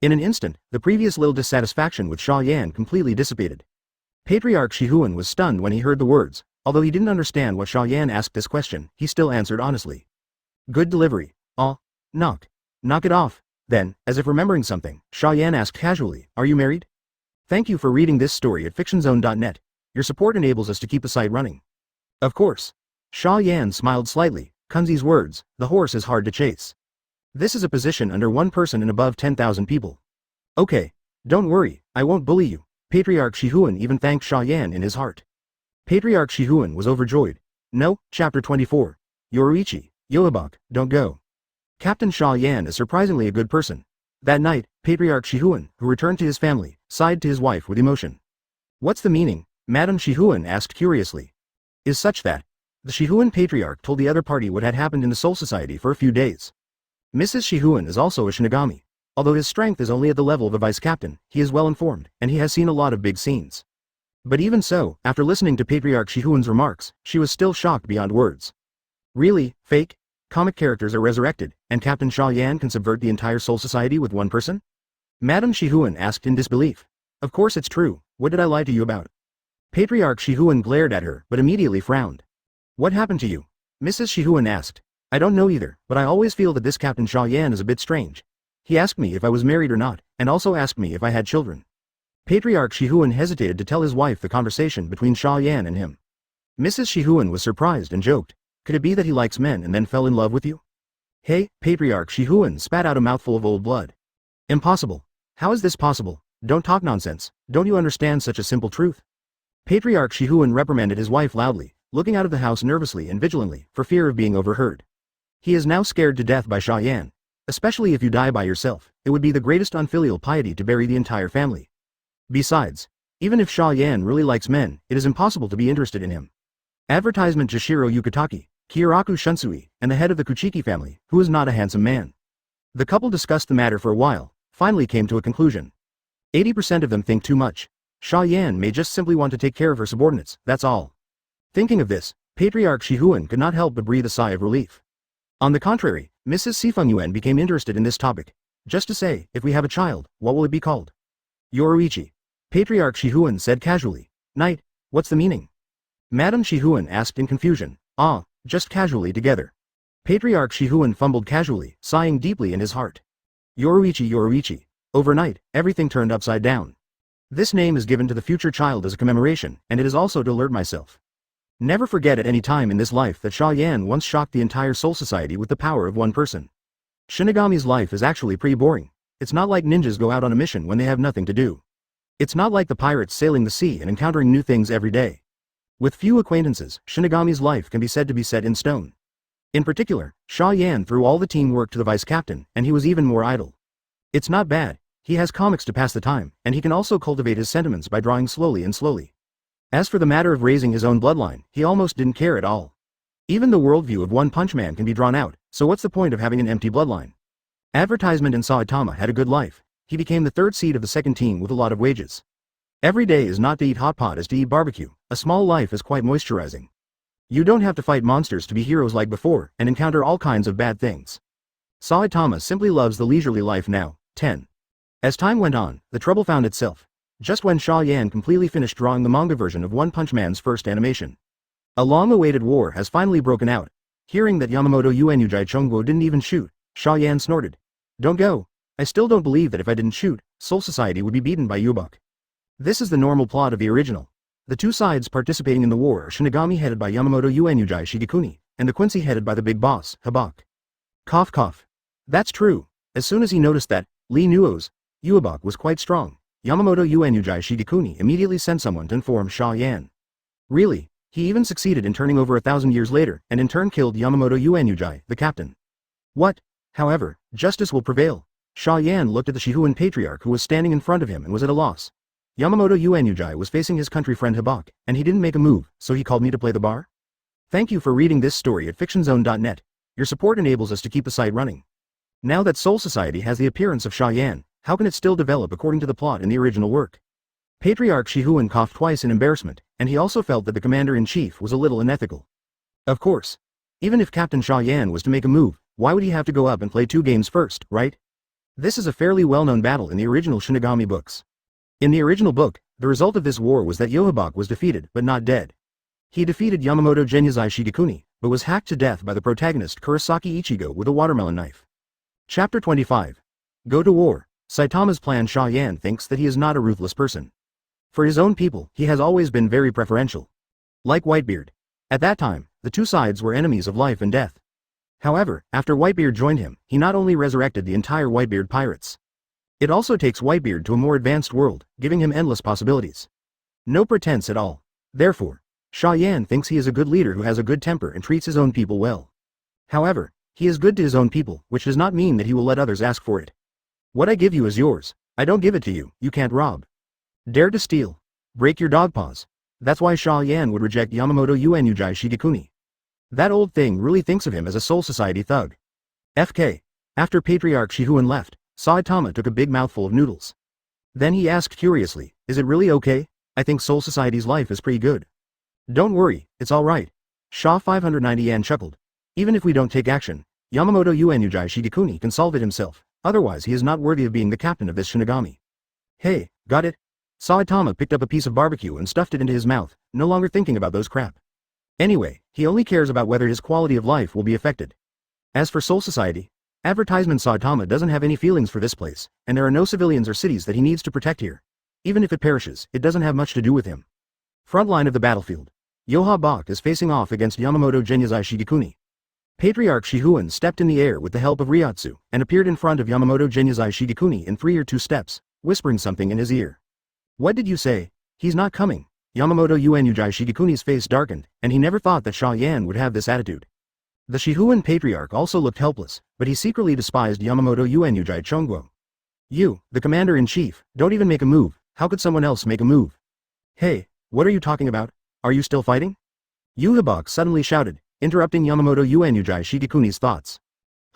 In an instant, the previous little dissatisfaction with Xia Yan completely dissipated. Patriarch Shihuan was stunned when he heard the words. Although he didn't understand what Xia Yan asked this question, he still answered honestly. Good delivery. Knock it off. Then, as if remembering something, Xia Yan asked casually, are you married? Thank you for reading this story at fictionzone.net. Your support enables us to keep the site running. Of course. Xia Yan smiled slightly. Kunzi's words, the horse is hard to chase. This is a position under one person and above 10,000 people. Okay. Don't worry, I won't bully you. Patriarch Shihuan even thanked Xia Yan in his heart. Patriarch Shihuan was overjoyed. No, Chapter 24. Yoruichi, Yoabak, don't go. Captain Xia Yan is surprisingly a good person. That night, Patriarch Shihuan, who returned to his family, sighed to his wife with emotion. What's the meaning? Madame Shihuan asked curiously. Is such that the Shihuan patriarch told the other party what had happened in the Soul Society for a few days. Mrs. Shihuan is also a Shinigami. Although his strength is only at the level of a vice captain, he is well informed, and he has seen a lot of big scenes. But even so, after listening to Patriarch Shihuan's remarks, she was still shocked beyond words. Really, fake? Comic characters are resurrected, and Captain Xia Yan can subvert the entire Soul Society with one person? Madame Shihuan asked in disbelief. Of course it's true, what did I lie to you about? Patriarch Shihuan glared at her, but immediately frowned. What happened to you? Mrs. Shihuan asked. I don't know either, but I always feel that this Captain Xia Yan is a bit strange. He asked me if I was married or not, and also asked me if I had children. Patriarch Shihuan hesitated to tell his wife the conversation between Xia Yan and him. Mrs. Shihuan was surprised and joked. Could it be that he likes men and then fell in love with you? Hey, Patriarch Shihuan spat out a mouthful of old blood. Impossible. How is this possible? Don't talk nonsense. Don't you understand such a simple truth? Patriarch Shihuan reprimanded his wife loudly, looking out of the house nervously and vigilantly, for fear of being overheard. He is now scared to death by Xia Yan. Especially if you die by yourself, it would be the greatest unfilial piety to bury the entire family. Besides, Even if Xia Yan really likes men, it is impossible to be interested in him. Advertisement Jishiro Yukitaki, Kyoraku Shunsui, and the head of the Kuchiki family, who is not a handsome man. The couple discussed the matter for a while, finally came to a conclusion. 80% of them think too much. Xia Yan may just simply want to take care of her subordinates, that's all. Thinking of this, Patriarch Shihuan could not help but breathe a sigh of relief. On the contrary, Mrs. Sifengyuan became interested in this topic. Just to say, if we have a child, what will it be called? Yoruichi. Patriarch Shihuan said casually. Knight, what's the meaning? Madame Shihuan asked in confusion. Ah, just casually together. Patriarch Shihuan fumbled casually, sighing deeply in his heart. Yoruichi. Overnight, everything turned upside down. This name is given to the future child as a commemoration, and it is also to alert myself. Never forget at any time in this life that Xia Yan once shocked the entire Soul Society with the power of one person. Shinigami's life is actually pretty boring. It's not like ninjas go out on a mission when they have nothing to do. It's not like the pirates sailing the sea and encountering new things every day. With few acquaintances, Shinigami's life can be said to be set in stone. In particular, Xia Yan threw all the teamwork to the vice captain, and he was even more idle. It's not bad. He has comics to pass the time, and he can also cultivate his sentiments by drawing slowly and slowly. As for the matter of raising his own bloodline, he almost didn't care at all. Even the worldview of One Punch Man can be drawn out, so what's the point of having an empty bloodline? Advertisement in Saitama had a good life. He became the third seed of the second team with a lot of wages. Every day is not to eat hot pot as to eat barbecue. A small life is quite moisturizing. You don't have to fight monsters to be heroes like before, and encounter all kinds of bad things. Saitama simply loves the leisurely life now. 10. As time went on, the trouble found itself. Just when Xia Yan completely finished drawing the manga version of One Punch Man's first animation. A long-awaited war has finally broken out. Hearing that Yamamoto Uenujai Chongguo didn't even shoot, Xia Yan snorted. Don't go. I still don't believe that if I didn't shoot, Soul Society would be beaten by Yubak. This is the normal plot of the original. The two sides participating in the war are Shinigami headed by Yamamoto Uenujai Shigekuni, and the Quincy headed by the big boss, Habak. Cough cough. That's true. As soon as he noticed that, Lee Nuo's Uebak was quite strong, Yamamoto Uenujai Shigekuni immediately sent someone to inform Xia Yan. Really, he even succeeded in turning over 1,000 years later, and in turn killed Yamamoto Uenujai, the captain. What? However, justice will prevail. Xia Yan looked at the Shihuan patriarch who was standing in front of him and was at a loss. Yamamoto Uenujai was facing his country friend Habak, and he didn't make a move, so he called me to play the bar? Thank you for reading this story at fictionzone.net. Your support enables us to keep the site running. Now that Soul Society has the appearance of Xia Yan, how can it still develop according to the plot in the original work? Patriarch Shihuan coughed twice in embarrassment, and he also felt that the commander-in-chief was a little unethical. Of course. Even if Captain Xia Yan was to make a move, why would he have to go up and play 2 games first, right? This is a fairly well-known battle in the original Shinigami books. In the original book, the result of this war was that Yohabak was defeated, but not dead. He defeated Yamamoto Genyazai Shigekuni, but was hacked to death by the protagonist Kurosaki Ichigo with a watermelon knife. Chapter 25. Go to war. Saitama's plan. Xia Yan thinks that he is not a ruthless person. For his own people, he has always been very preferential. Like Whitebeard. At that time, the two sides were enemies of life and death. However, after Whitebeard joined him, he not only resurrected the entire Whitebeard pirates. It also takes Whitebeard to a more advanced world, giving him endless possibilities. No pretense at all. Therefore, Xia Yan thinks he is a good leader who has a good temper and treats his own people well. However, he is good to his own people, which does not mean that he will let others ask for it. What I give you is yours. I don't give it to you. You can't rob. Dare to steal. Break your dog paws. That's why Xia Yan would reject Yamamoto Uenujai Shigekuni. That old thing really thinks of him as a Soul Society thug. FK. After Patriarch Shihuan left, Saitama took a big mouthful of noodles. Then he asked curiously, is it really okay? I think Soul Society's life is pretty good. Don't worry, it's alright. Sha 590 Yan chuckled. Even if we don't take action, Yamamoto Uenujai Shigekuni can solve it himself, otherwise he is not worthy of being the captain of this Shinigami. Hey, got it? Saitama picked up a piece of barbecue and stuffed it into his mouth, no longer thinking about those crap. Anyway, he only cares about whether his quality of life will be affected. As for Soul Society, advertisement Saitama doesn't have any feelings for this place, and there are no civilians or cities that he needs to protect here. Even if it perishes, it doesn't have much to do with him. Front line of the battlefield. Yoha Bak is facing off against Yamamoto Genyazai Shigekuni. Patriarch Shihuan stepped in the air with the help of Ryatsu, and appeared in front of Yamamoto Genyazai Shigekuni in 3 or 2 steps, whispering something in his ear. What did you say? He's not coming. Yamamoto Uenujai Shigekuni's face darkened, and he never thought that Xia Yan would have this attitude. The Shihuan patriarch also looked helpless, but he secretly despised Yamamoto Uenujai Chongguo. You, the commander-in-chief, don't even make a move. How could someone else make a move? Hey, what are you talking about? Are you still fighting? Uozhihua suddenly shouted, interrupting Yamamoto Uozhihua Shigekuni's thoughts.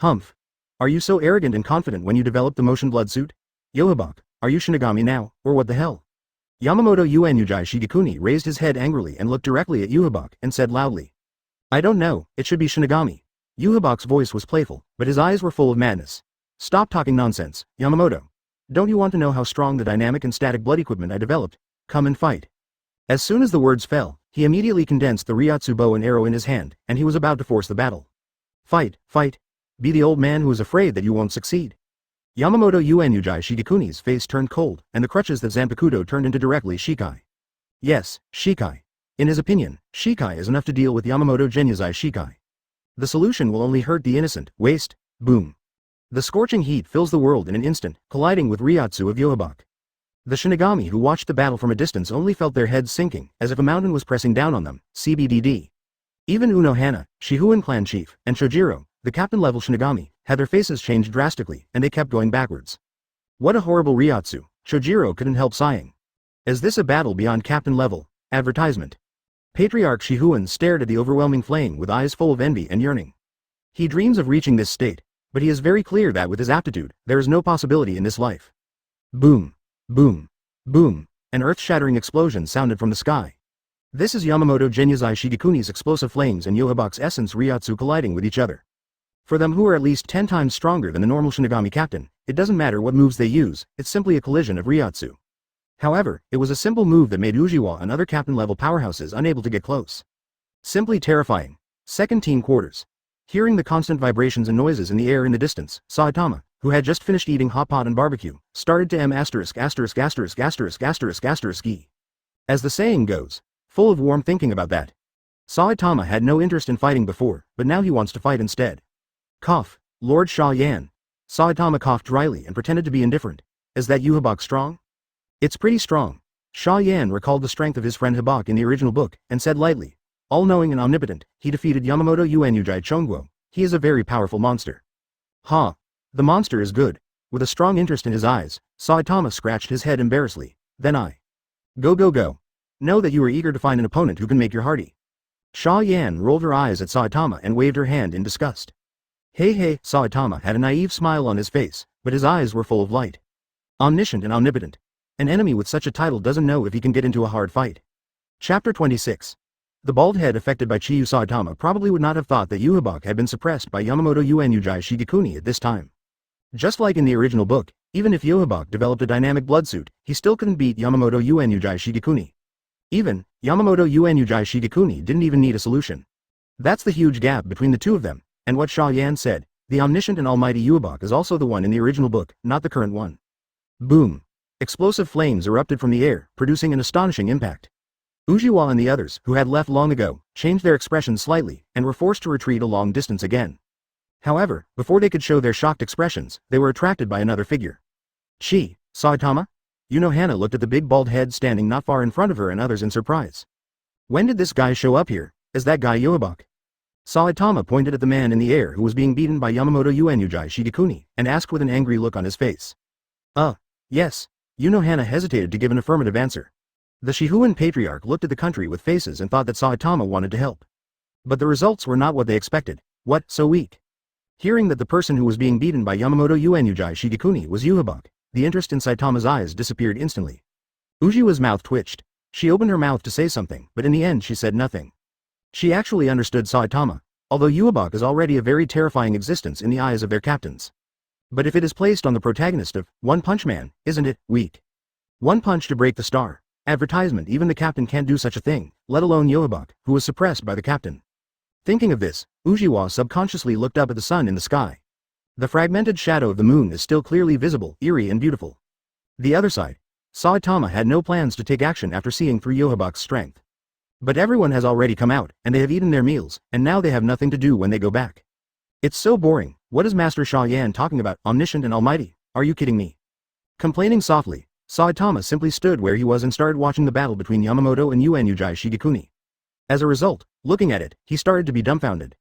Humph. Are you so arrogant and confident when you developed the motion blood suit? Uozhihua, are you Shinigami now, or what the hell? Yamamoto Uozhihua Shigekuni raised his head angrily and looked directly at Uozhihua and said loudly. I don't know, it should be Shinigami. Uohibua's voice was playful, but his eyes were full of madness. Stop talking nonsense, Yamamoto. Don't you want to know how strong the dynamic and static blood equipment I developed? Come and fight. As soon as the words fell, he immediately condensed the Ryotsu bow and arrow in his hand, and he was about to force the battle. Fight, fight. Be the old man who is afraid that you won't succeed. Yamamoto Uozhihua Shigekuni's face turned cold, and the crutches that Zanpakuto turned into directly Shikai. Yes, Shikai. In his opinion, Shikai is enough to deal with Yamamoto Genyuzai Shikai. The solution will only hurt the innocent, waste, boom. The scorching heat fills the world in an instant, colliding with Ryotsu of Uozhihua. The Shinigami who watched the battle from a distance only felt their heads sinking, as if a mountain was pressing down on them, CBDD. Even Unohana, Shihuan clan chief, and Chojiro, the captain-level Shinigami, had their faces changed drastically, and they kept going backwards. What a horrible Ryotsu, Chojiro couldn't help sighing. Is this a battle beyond captain level? Advertisement. Patriarch Shihuan stared at the overwhelming flame with eyes full of envy and yearning. He dreams of reaching this state, but he is very clear that with his aptitude, there is no possibility in this life. Boom. Boom. Boom. An earth-shattering explosion sounded from the sky. This is Yamamoto Genyuzai Shigekuni's explosive flames and Uohibua's essence Ryotsu colliding with each other. For them who are at least 10 times stronger than the normal Shinigami captain, it doesn't matter what moves they use, it's simply a collision of Ryotsu. However, it was a simple move that made Uozhihua and other captain-level powerhouses unable to get close. Simply terrifying. Second team quarters. Hearing the constant vibrations and noises in the air in the distance, Saitama, who had just finished eating hot pot and barbecue, started to **************. As the saying goes, full of warm thinking about that. Saitama had no interest in fighting before, but now he wants to fight instead. Cough, Lord Xia Yan. Saitama coughed dryly and pretended to be indifferent. Is that Uozhihua strong? It's pretty strong. Xia Yan recalled the strength of his friend Hibak in the original book, and said lightly. All-knowing and omnipotent, he defeated Yamamoto Uozhihua Chonguo. He is a very powerful monster. Ha! The monster is good. With a strong interest in his eyes, Saitama scratched his head embarrassedly. Then I. Go go go. Know that you are eager to find an opponent who can make your hearty. Xia Yan rolled her eyes at Saitama and waved her hand in disgust. Hey, Saitama had a naive smile on his face, but his eyes were full of light. Omniscient and omnipotent. An enemy with such a title doesn't know if he can get into a hard fight. Chapter 26. The bald head affected by Chiyu Saitama probably would not have thought that Uozhihua had been suppressed by Yamamoto Uozhihua Shigekuni at this time. Just like in the original book, even if Uozhihua developed a dynamic blood suit, he still couldn't beat Yamamoto Uozhihua Shigekuni. Even, Yamamoto Uozhihua Shigekuni didn't even need a solution. That's the huge gap between the two of them, and what Xia Yan said, the omniscient and almighty Uozhihua is also the one in the original book, not the current one. Boom. Explosive flames erupted from the air, producing an astonishing impact. Uozhihua and the others, who had left long ago, changed their expressions slightly, and were forced to retreat a long distance again. However, before they could show their shocked expressions, they were attracted by another figure. Saitama? Unohana looked at the big bald head standing not far in front of her and others in surprise. When did this guy show up here? Is that guy Uozhihua? Saitama pointed at the man in the air who was being beaten by Yamamoto Uozhihua Shigekuni, and asked with an angry look on his face. Yes. Unohana hesitated to give an affirmative answer. The Shihuan patriarch looked at the country with faces and thought that Saitama wanted to help. But the results were not what they expected. What, so weak? Hearing that the person who was being beaten by Yamamoto Uozhihua Shigekuni was Uozhihua, the interest in Saitama's eyes disappeared instantly. Ujiwa's mouth twitched. She opened her mouth to say something, but in the end she said nothing. She actually understood Saitama, although Uozhihua is already a very terrifying existence in the eyes of their captains. But if it is placed on the protagonist of One Punch Man, isn't it weak? One punch to break the star. Advertisement. Even the captain can't do such a thing, let alone Uozhihua, who was suppressed by the captain. Thinking of this, Ujiwa subconsciously looked up at the sun in the sky. The fragmented shadow of the moon is still clearly visible, eerie and beautiful. The other side. Saitama had no plans to take action after seeing through Uohibua's strength. But everyone has already come out, and they have eaten their meals, and now they have nothing to do when they go back. It's so boring. What is Master Xia Yan talking about, omniscient and almighty? Are you kidding me? Complaining softly, Saitama simply stood where he was and started watching the battle between Yamamoto and Uozhihua Shigekuni. As a result, looking at it, he started to be dumbfounded.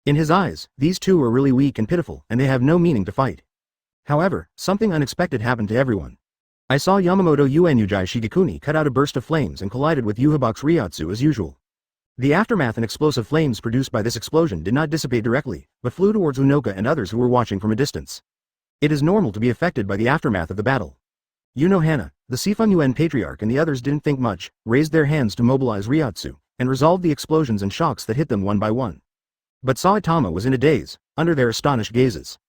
In his eyes, these two are really weak and pitiful, and they have no meaning to fight. However, something unexpected happened to everyone. I saw Yamamoto Uozhihua Shigekuni cut out a burst of flames and collided with Yuhabak's Ryotsu as usual. The aftermath and explosive flames produced by this explosion did not dissipate directly, but flew towards Unoka and others who were watching from a distance. It is normal to be affected by the aftermath of the battle. Hana, the Sifunyuan Patriarch and the others didn't think much, raised their hands to mobilize Ryotsu, and resolved the explosions and shocks that hit them one by one. But Saitama was in a daze, under their astonished gazes.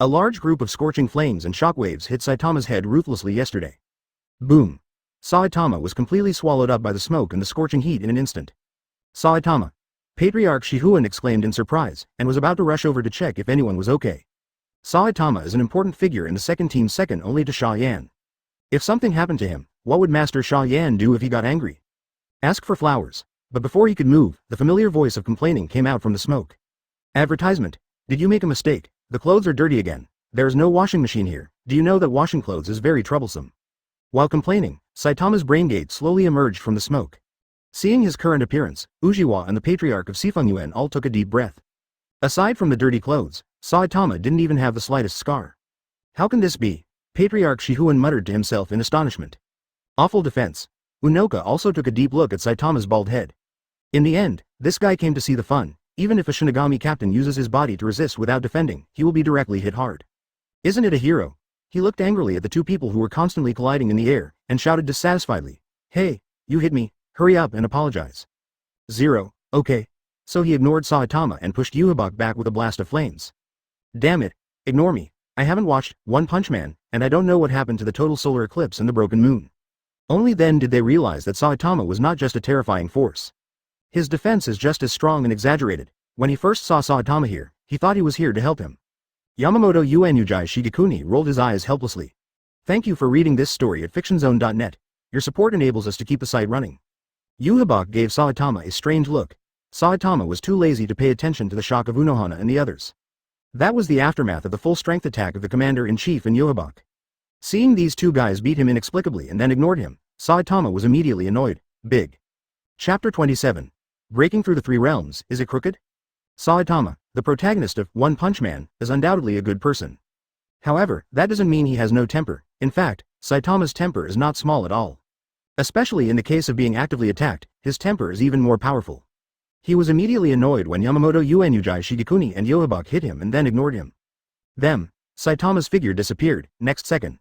A large group of scorching flames and shockwaves hit Saitama's head ruthlessly yesterday. Boom! Saitama was completely swallowed up by the smoke and the scorching heat in an instant. Saitama! Patriarch Shihuan exclaimed in surprise, and was about to rush over to check if anyone was okay. Saitama is an important figure in the second team, second only to Xia Yan. If something happened to him, what would Master Xia Yan do if he got angry? Ask for flowers. But before he could move, the familiar voice of complaining came out from the smoke. Advertisement. Did you make a mistake? The clothes are dirty again. There is no washing machine here. Do you know that washing clothes is very troublesome? While complaining, Saitama's brain gate slowly emerged from the smoke. Seeing his current appearance, Uozhihua and the Patriarch of Sifunyuan all took a deep breath. Aside from the dirty clothes, Saitama didn't even have the slightest scar. How can this be? Patriarch Shihuan muttered to himself in astonishment. Awful defense. Unoka also took a deep look at Saitama's bald head. In the end, this guy came to see the fun. Even if a Shinigami captain uses his body to resist without defending, he will be directly hit hard. Isn't it a hero? He looked angrily at the two people who were constantly colliding in the air, and shouted dissatisfiedly, "Hey, you hit me, hurry up and apologize." Zero, okay. So he ignored Saitama and pushed Yuhabak back with a blast of flames. Damn it, ignore me. I haven't watched One Punch Man, and I don't know what happened to the total solar eclipse and the broken moon. Only then did they realize that Saitama was not just a terrifying force. His defense is just as strong and exaggerated. When he first saw Saitama here, he thought he was here to help him. Yamamoto Uozhihua Shigekuni rolled his eyes helplessly. Thank you for reading this story at fictionzone.net. Your support enables us to keep the site running. Yuhabak gave Saitama a strange look. Saitama was too lazy to pay attention to the shock of Unohana and the others. That was the aftermath of the full-strength attack of the commander-in-chief and Yuhabak. Seeing these two guys beat him inexplicably and then ignored him, Saitama was immediately annoyed. Big. Chapter 27. Breaking through the three realms, is it crooked? Saitama, the protagonist of One Punch Man, is undoubtedly a good person. However, that doesn't mean he has no temper. In fact, Saitama's temper is not small at all. Especially in the case of being actively attacked, his temper is even more powerful. He was immediately annoyed when Yamamoto Uozhihua Shigekuni and Yuhabak hit him and then ignored him. Saitama's figure disappeared, next second.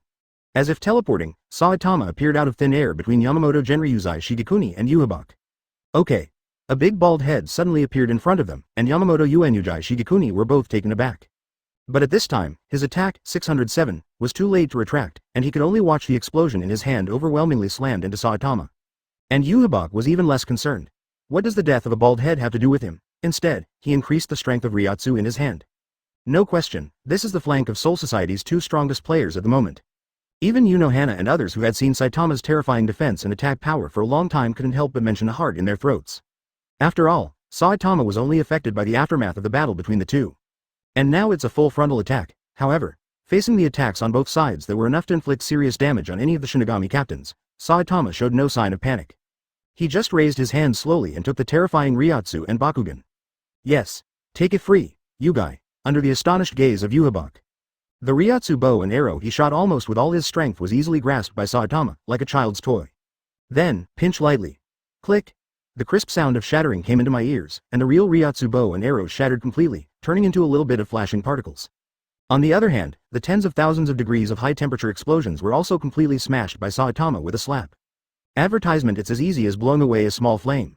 As if teleporting, Saitama appeared out of thin air between Yamamoto Genryuzai Shigekuni and Yuhabak. Okay. A big bald head suddenly appeared in front of them, and Yamamoto Uozhihua Shigekuni were both taken aback. But at this time, his attack, 607, was too late to retract, and he could only watch the explosion in his hand overwhelmingly slammed into Saitama. And Yuhabak was even less concerned. What does the death of a bald head have to do with him? Instead, he increased the strength of Ryotsu in his hand. No question, this is the flank of Soul Society's two strongest players at the moment. Even Hana and others who had seen Saitama's terrifying defense and attack power for a long time couldn't help but mention a heart in their throats. After all, Saitama was only affected by the aftermath of the battle between the two. And now it's a full frontal attack. However, facing the attacks on both sides that were enough to inflict serious damage on any of the Shinigami captains, Saitama showed no sign of panic. He just raised his hand slowly and took the terrifying Ryotsu and Bakugan. Yes, take it free, you guy, under the astonished gaze of Yuhabak. The Ryotsu bow and arrow he shot almost with all his strength was easily grasped by Saitama, like a child's toy. Then, pinch lightly. Click. The crisp sound of shattering came into my ears, and the real Ryotsu bow and arrows shattered completely, turning into a little bit of flashing particles. On the other hand, the tens of thousands of degrees of high-temperature explosions were also completely smashed by Saitama with a slap. Advertisement: it's as easy as blowing away a small flame.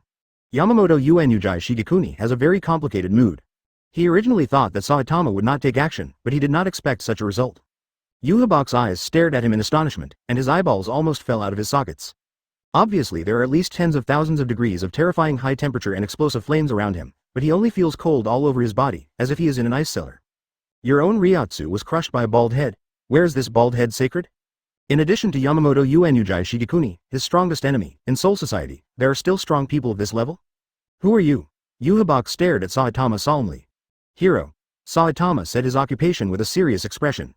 Yamamoto Uozhihua Shigekuni has a very complicated mood. He originally thought that Saitama would not take action, but he did not expect such a result. Yuhabak's eyes stared at him in astonishment, and his eyeballs almost fell out of his sockets. Obviously there are at least tens of thousands of degrees of terrifying high temperature and explosive flames around him, but he only feels cold all over his body, as if he is in an ice cellar. Your own Ryotsu was crushed by a bald head. Where is this bald head sacred? In addition to Yamamoto Uozhihua Shigekuni, his strongest enemy, in Soul Society, there are still strong people of this level? Who are you? Yuhabak stared at Saitama solemnly. Hero. Saitama said his occupation with a serious expression.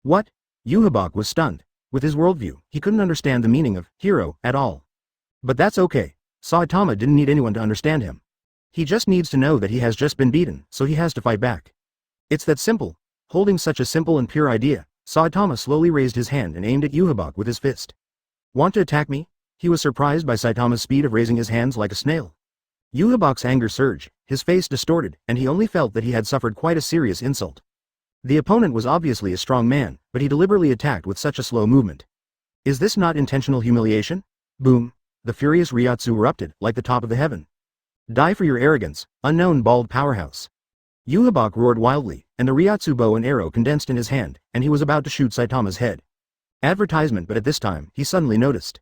What? Yuhabak was stunned. With his worldview, he couldn't understand the meaning of hero at all. But that's okay. Saitama didn't need anyone to understand him. He just needs to know that he has just been beaten, so he has to fight back. It's that simple. Holding such a simple and pure idea, Saitama slowly raised his hand and aimed at Uozhihua with his fist. Want to attack me? He was surprised by Saitama's speed of raising his hands like a snail. Uozhihua's anger surged, his face distorted, and he only felt that he had suffered quite a serious insult. The opponent was obviously a strong man, but he deliberately attacked with such a slow movement. Is this not intentional humiliation? Boom! The furious Ryotsu erupted, like the top of the heaven. Die for your arrogance, unknown bald powerhouse. Uozhihua roared wildly, and the Ryotsu bow and arrow condensed in his hand, and he was about to shoot Saitama's head. Advertisement, but at this time, he suddenly noticed.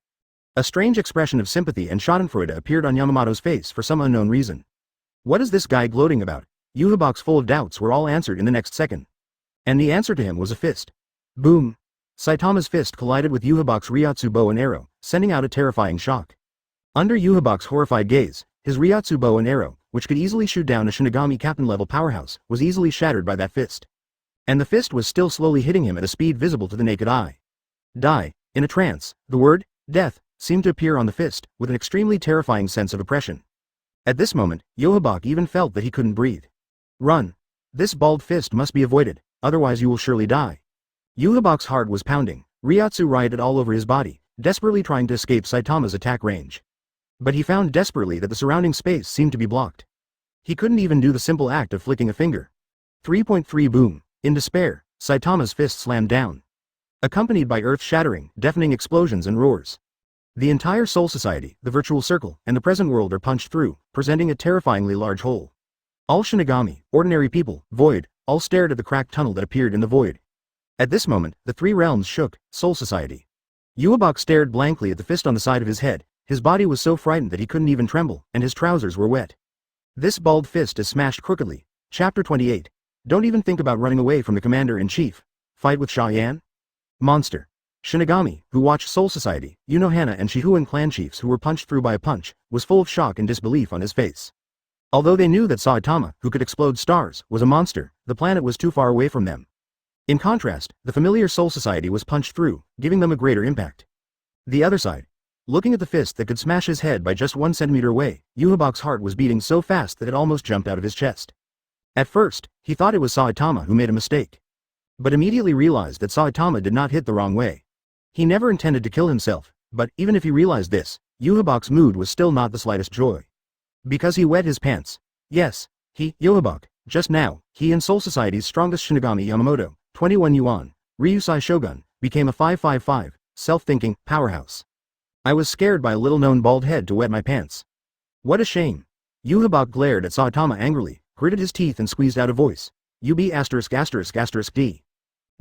A strange expression of sympathy and schadenfreude appeared on Yamamoto's face for some unknown reason. What is this guy gloating about? Uozhihua's full of doubts were all answered in the next second. And the answer to him was a fist. Boom! Saitama's fist collided with Uozhihua's Ryotsu bow and arrow, sending out a terrifying shock. Under Uozhihua's horrified gaze, his Ryotsu bow and arrow, which could easily shoot down a Shinigami captain-level powerhouse, was easily shattered by that fist. And the fist was still slowly hitting him at a speed visible to the naked eye. Die. In a trance, the word, death, seemed to appear on the fist, with an extremely terrifying sense of oppression. At this moment, Uozhihua even felt that he couldn't breathe. Run! This bald fist must be avoided, otherwise you will surely die. Uozhihua's heart was pounding, Ryotsu rioted all over his body, desperately trying to escape Saitama's attack range. But he found desperately that the surrounding space seemed to be blocked. He couldn't even do the simple act of flicking a finger. 3.3 Boom! In despair, Saitama's fist slammed down, accompanied by earth-shattering, deafening explosions and roars. The entire Soul Society, the virtual circle, and the present world are punched through, presenting a terrifyingly large hole. All Shinigami, ordinary people, void, all stared at the cracked tunnel that appeared in the void. At this moment, the three realms shook, Soul Society. Uozhihua stared blankly at the fist on the side of his head, his body was so frightened that he couldn't even tremble, and his trousers were wet. This bald fist is smashed crookedly. Chapter 28. Don't even think about running away from the Commander-in-Chief. Fight with Xia Yan? Monster. Shinigami, who watched Soul Society, Unohana and Shihuan clan chiefs who were punched through by a punch, was full of shock and disbelief on his face. Although they knew that Saitama, who could explode stars, was a monster, the planet was too far away from them. In contrast, the familiar Soul Society was punched through, giving them a greater impact. The other side. Looking at the fist that could smash his head by just 1 centimeter away, Uozhihua's heart was beating so fast that it almost jumped out of his chest. At first, he thought it was Saitama who made a mistake. But immediately realized that Saitama did not hit the wrong way. He never intended to kill himself, but even if he realized this, Uozhihua's mood was still not the slightest joy. Because he wet his pants. Yes, Uozhiua, just now, he and Soul Society's strongest Shinigami Yamamoto, 21 Yuan, Ryusai Shogun, became a 555, self-thinking, powerhouse. I was scared by a little-known bald head to wet my pants. What a shame. Uozhiua glared at Saitama angrily, gritted his teeth and squeezed out a voice. You be *****D.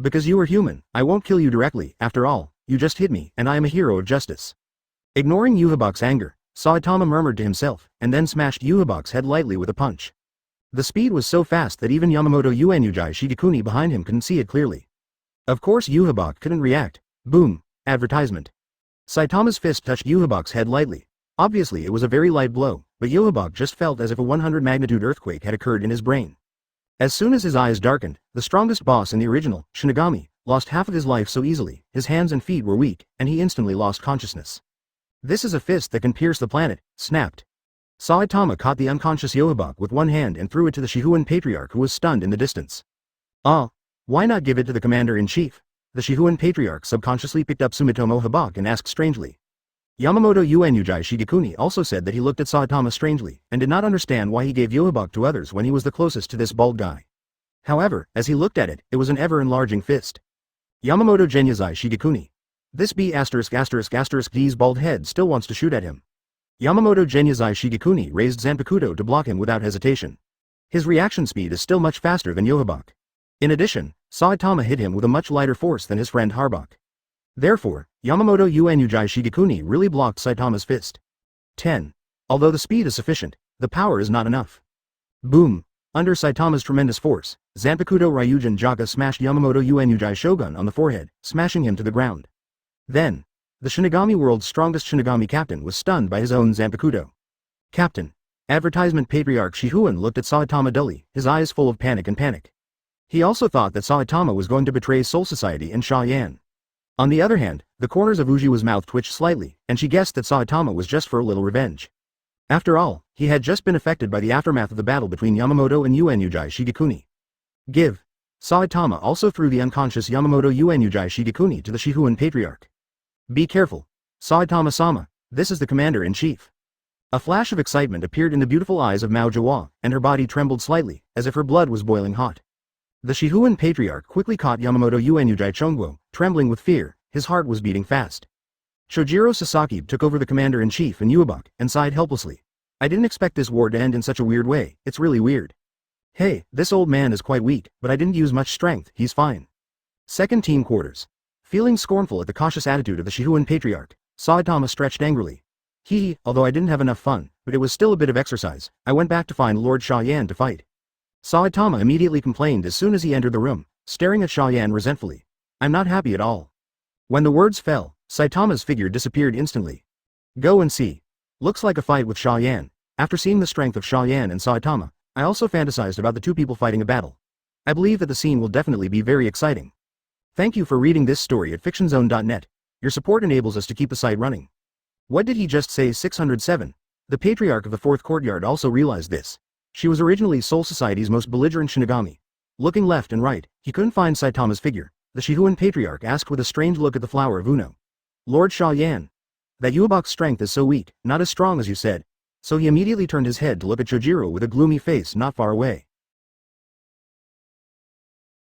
Because you are human, I won't kill you directly, after all, you just hit me, and I am a hero of justice. Ignoring Uozhiua's anger, Saitama murmured to himself, and then smashed Uozhiua's head lightly with a punch. The speed was so fast that even Yamamoto Uenujai Shigekuni behind him couldn't see it clearly. Of course Uozhiua couldn't react. Boom. Advertisement. Saitama's fist touched Uozhiua's head lightly. Obviously it was a very light blow, but Uozhiua just felt as if a 100 magnitude earthquake had occurred in his brain. As soon as his eyes darkened, the strongest boss in the original, Shinigami, lost half of his life so easily, his hands and feet were weak, and he instantly lost consciousness. This is a fist that can pierce the planet, snapped. Saitama caught the unconscious Uozhiua with one hand and threw it to the Shihuan Patriarch who was stunned in the distance. Why not give it to the Commander-in-Chief? The Shihuan Patriarch subconsciously picked up Sumitomo Habak and asked strangely. Yamamoto Uenujai Shigekuni also said that he looked at Saitama strangely, and did not understand why he gave Uozhiua to others when he was the closest to this bald guy. However, as he looked at it, it was an ever-enlarging fist. Yamamoto Genyazai Shigekuni. This D's bald head still wants to shoot at him. Yamamoto Genyazai Shigekuni raised Zanpakuto to block him without hesitation. His reaction speed is still much faster than Uozhiua. In addition, Saitama hit him with a much lighter force than his friend Harbak. Therefore, Yamamoto Uenujai Shigekuni really blocked Saitama's fist. 10. Although the speed is sufficient, the power is not enough. Boom! Under Saitama's tremendous force, Zanpakuto Ryujin Jaka smashed Yamamoto Uenujai Shogun on the forehead, smashing him to the ground. Then, the Shinigami world's strongest Shinigami captain was stunned by his own Zanpakuto. Captain. Advertisement Patriarch Shihuan looked at Saitama dully, his eyes full of panic. He also thought that Saitama was going to betray Soul Society and Xia Yan. On the other hand, the corners of Uozhihua's mouth twitched slightly, and she guessed that Saitama was just for a little revenge. After all, he had just been affected by the aftermath of the battle between Yamamoto and Uenujai Shigekuni. Give. Saitama also threw the unconscious Yamamoto Uenujai Shigekuni to the Shihuan Patriarch. Be careful. Saitama-sama, this is the commander-in-chief. A flash of excitement appeared in the beautiful eyes of Mao Jihua, and her body trembled slightly, as if her blood was boiling hot. The Shihuan Patriarch quickly caught Yamamoto Uenujai Chongguo, trembling with fear, his heart was beating fast. Chojiro Sasaki took over the commander-in-chief in Uebuk, and sighed helplessly. I didn't expect this war to end in such a weird way, it's really weird. Hey, this old man is quite weak, but I didn't use much strength, he's fine. Second team quarters. Feeling scornful at the cautious attitude of the Shihuan Patriarch, Saitama stretched angrily. Although I didn't have enough fun, but it was still a bit of exercise, I went back to find Lord Xia Yan to fight. Saitama immediately complained as soon as he entered the room, staring at Xia Yan resentfully. I'm not happy at all. When the words fell, Saitama's figure disappeared instantly. Go and see. Looks like a fight with Xia Yan. After seeing the strength of Xia Yan and Saitama, I also fantasized about the two people fighting a battle. I believe that the scene will definitely be very exciting. Thank you for reading this story at fictionzone.net. Your support enables us to keep the site running. What did he just say? 607. The Patriarch of the Fourth Courtyard also realized this. She was originally Soul Society's most belligerent Shinigami. Looking left and right, he couldn't find Saitama's figure. The Shihuan Patriarch asked with a strange look at the flower of Uno. Lord Xia Yan. That Uebuk's strength is so weak, not as strong as you said. So he immediately turned his head to look at Chojiro with a gloomy face not far away.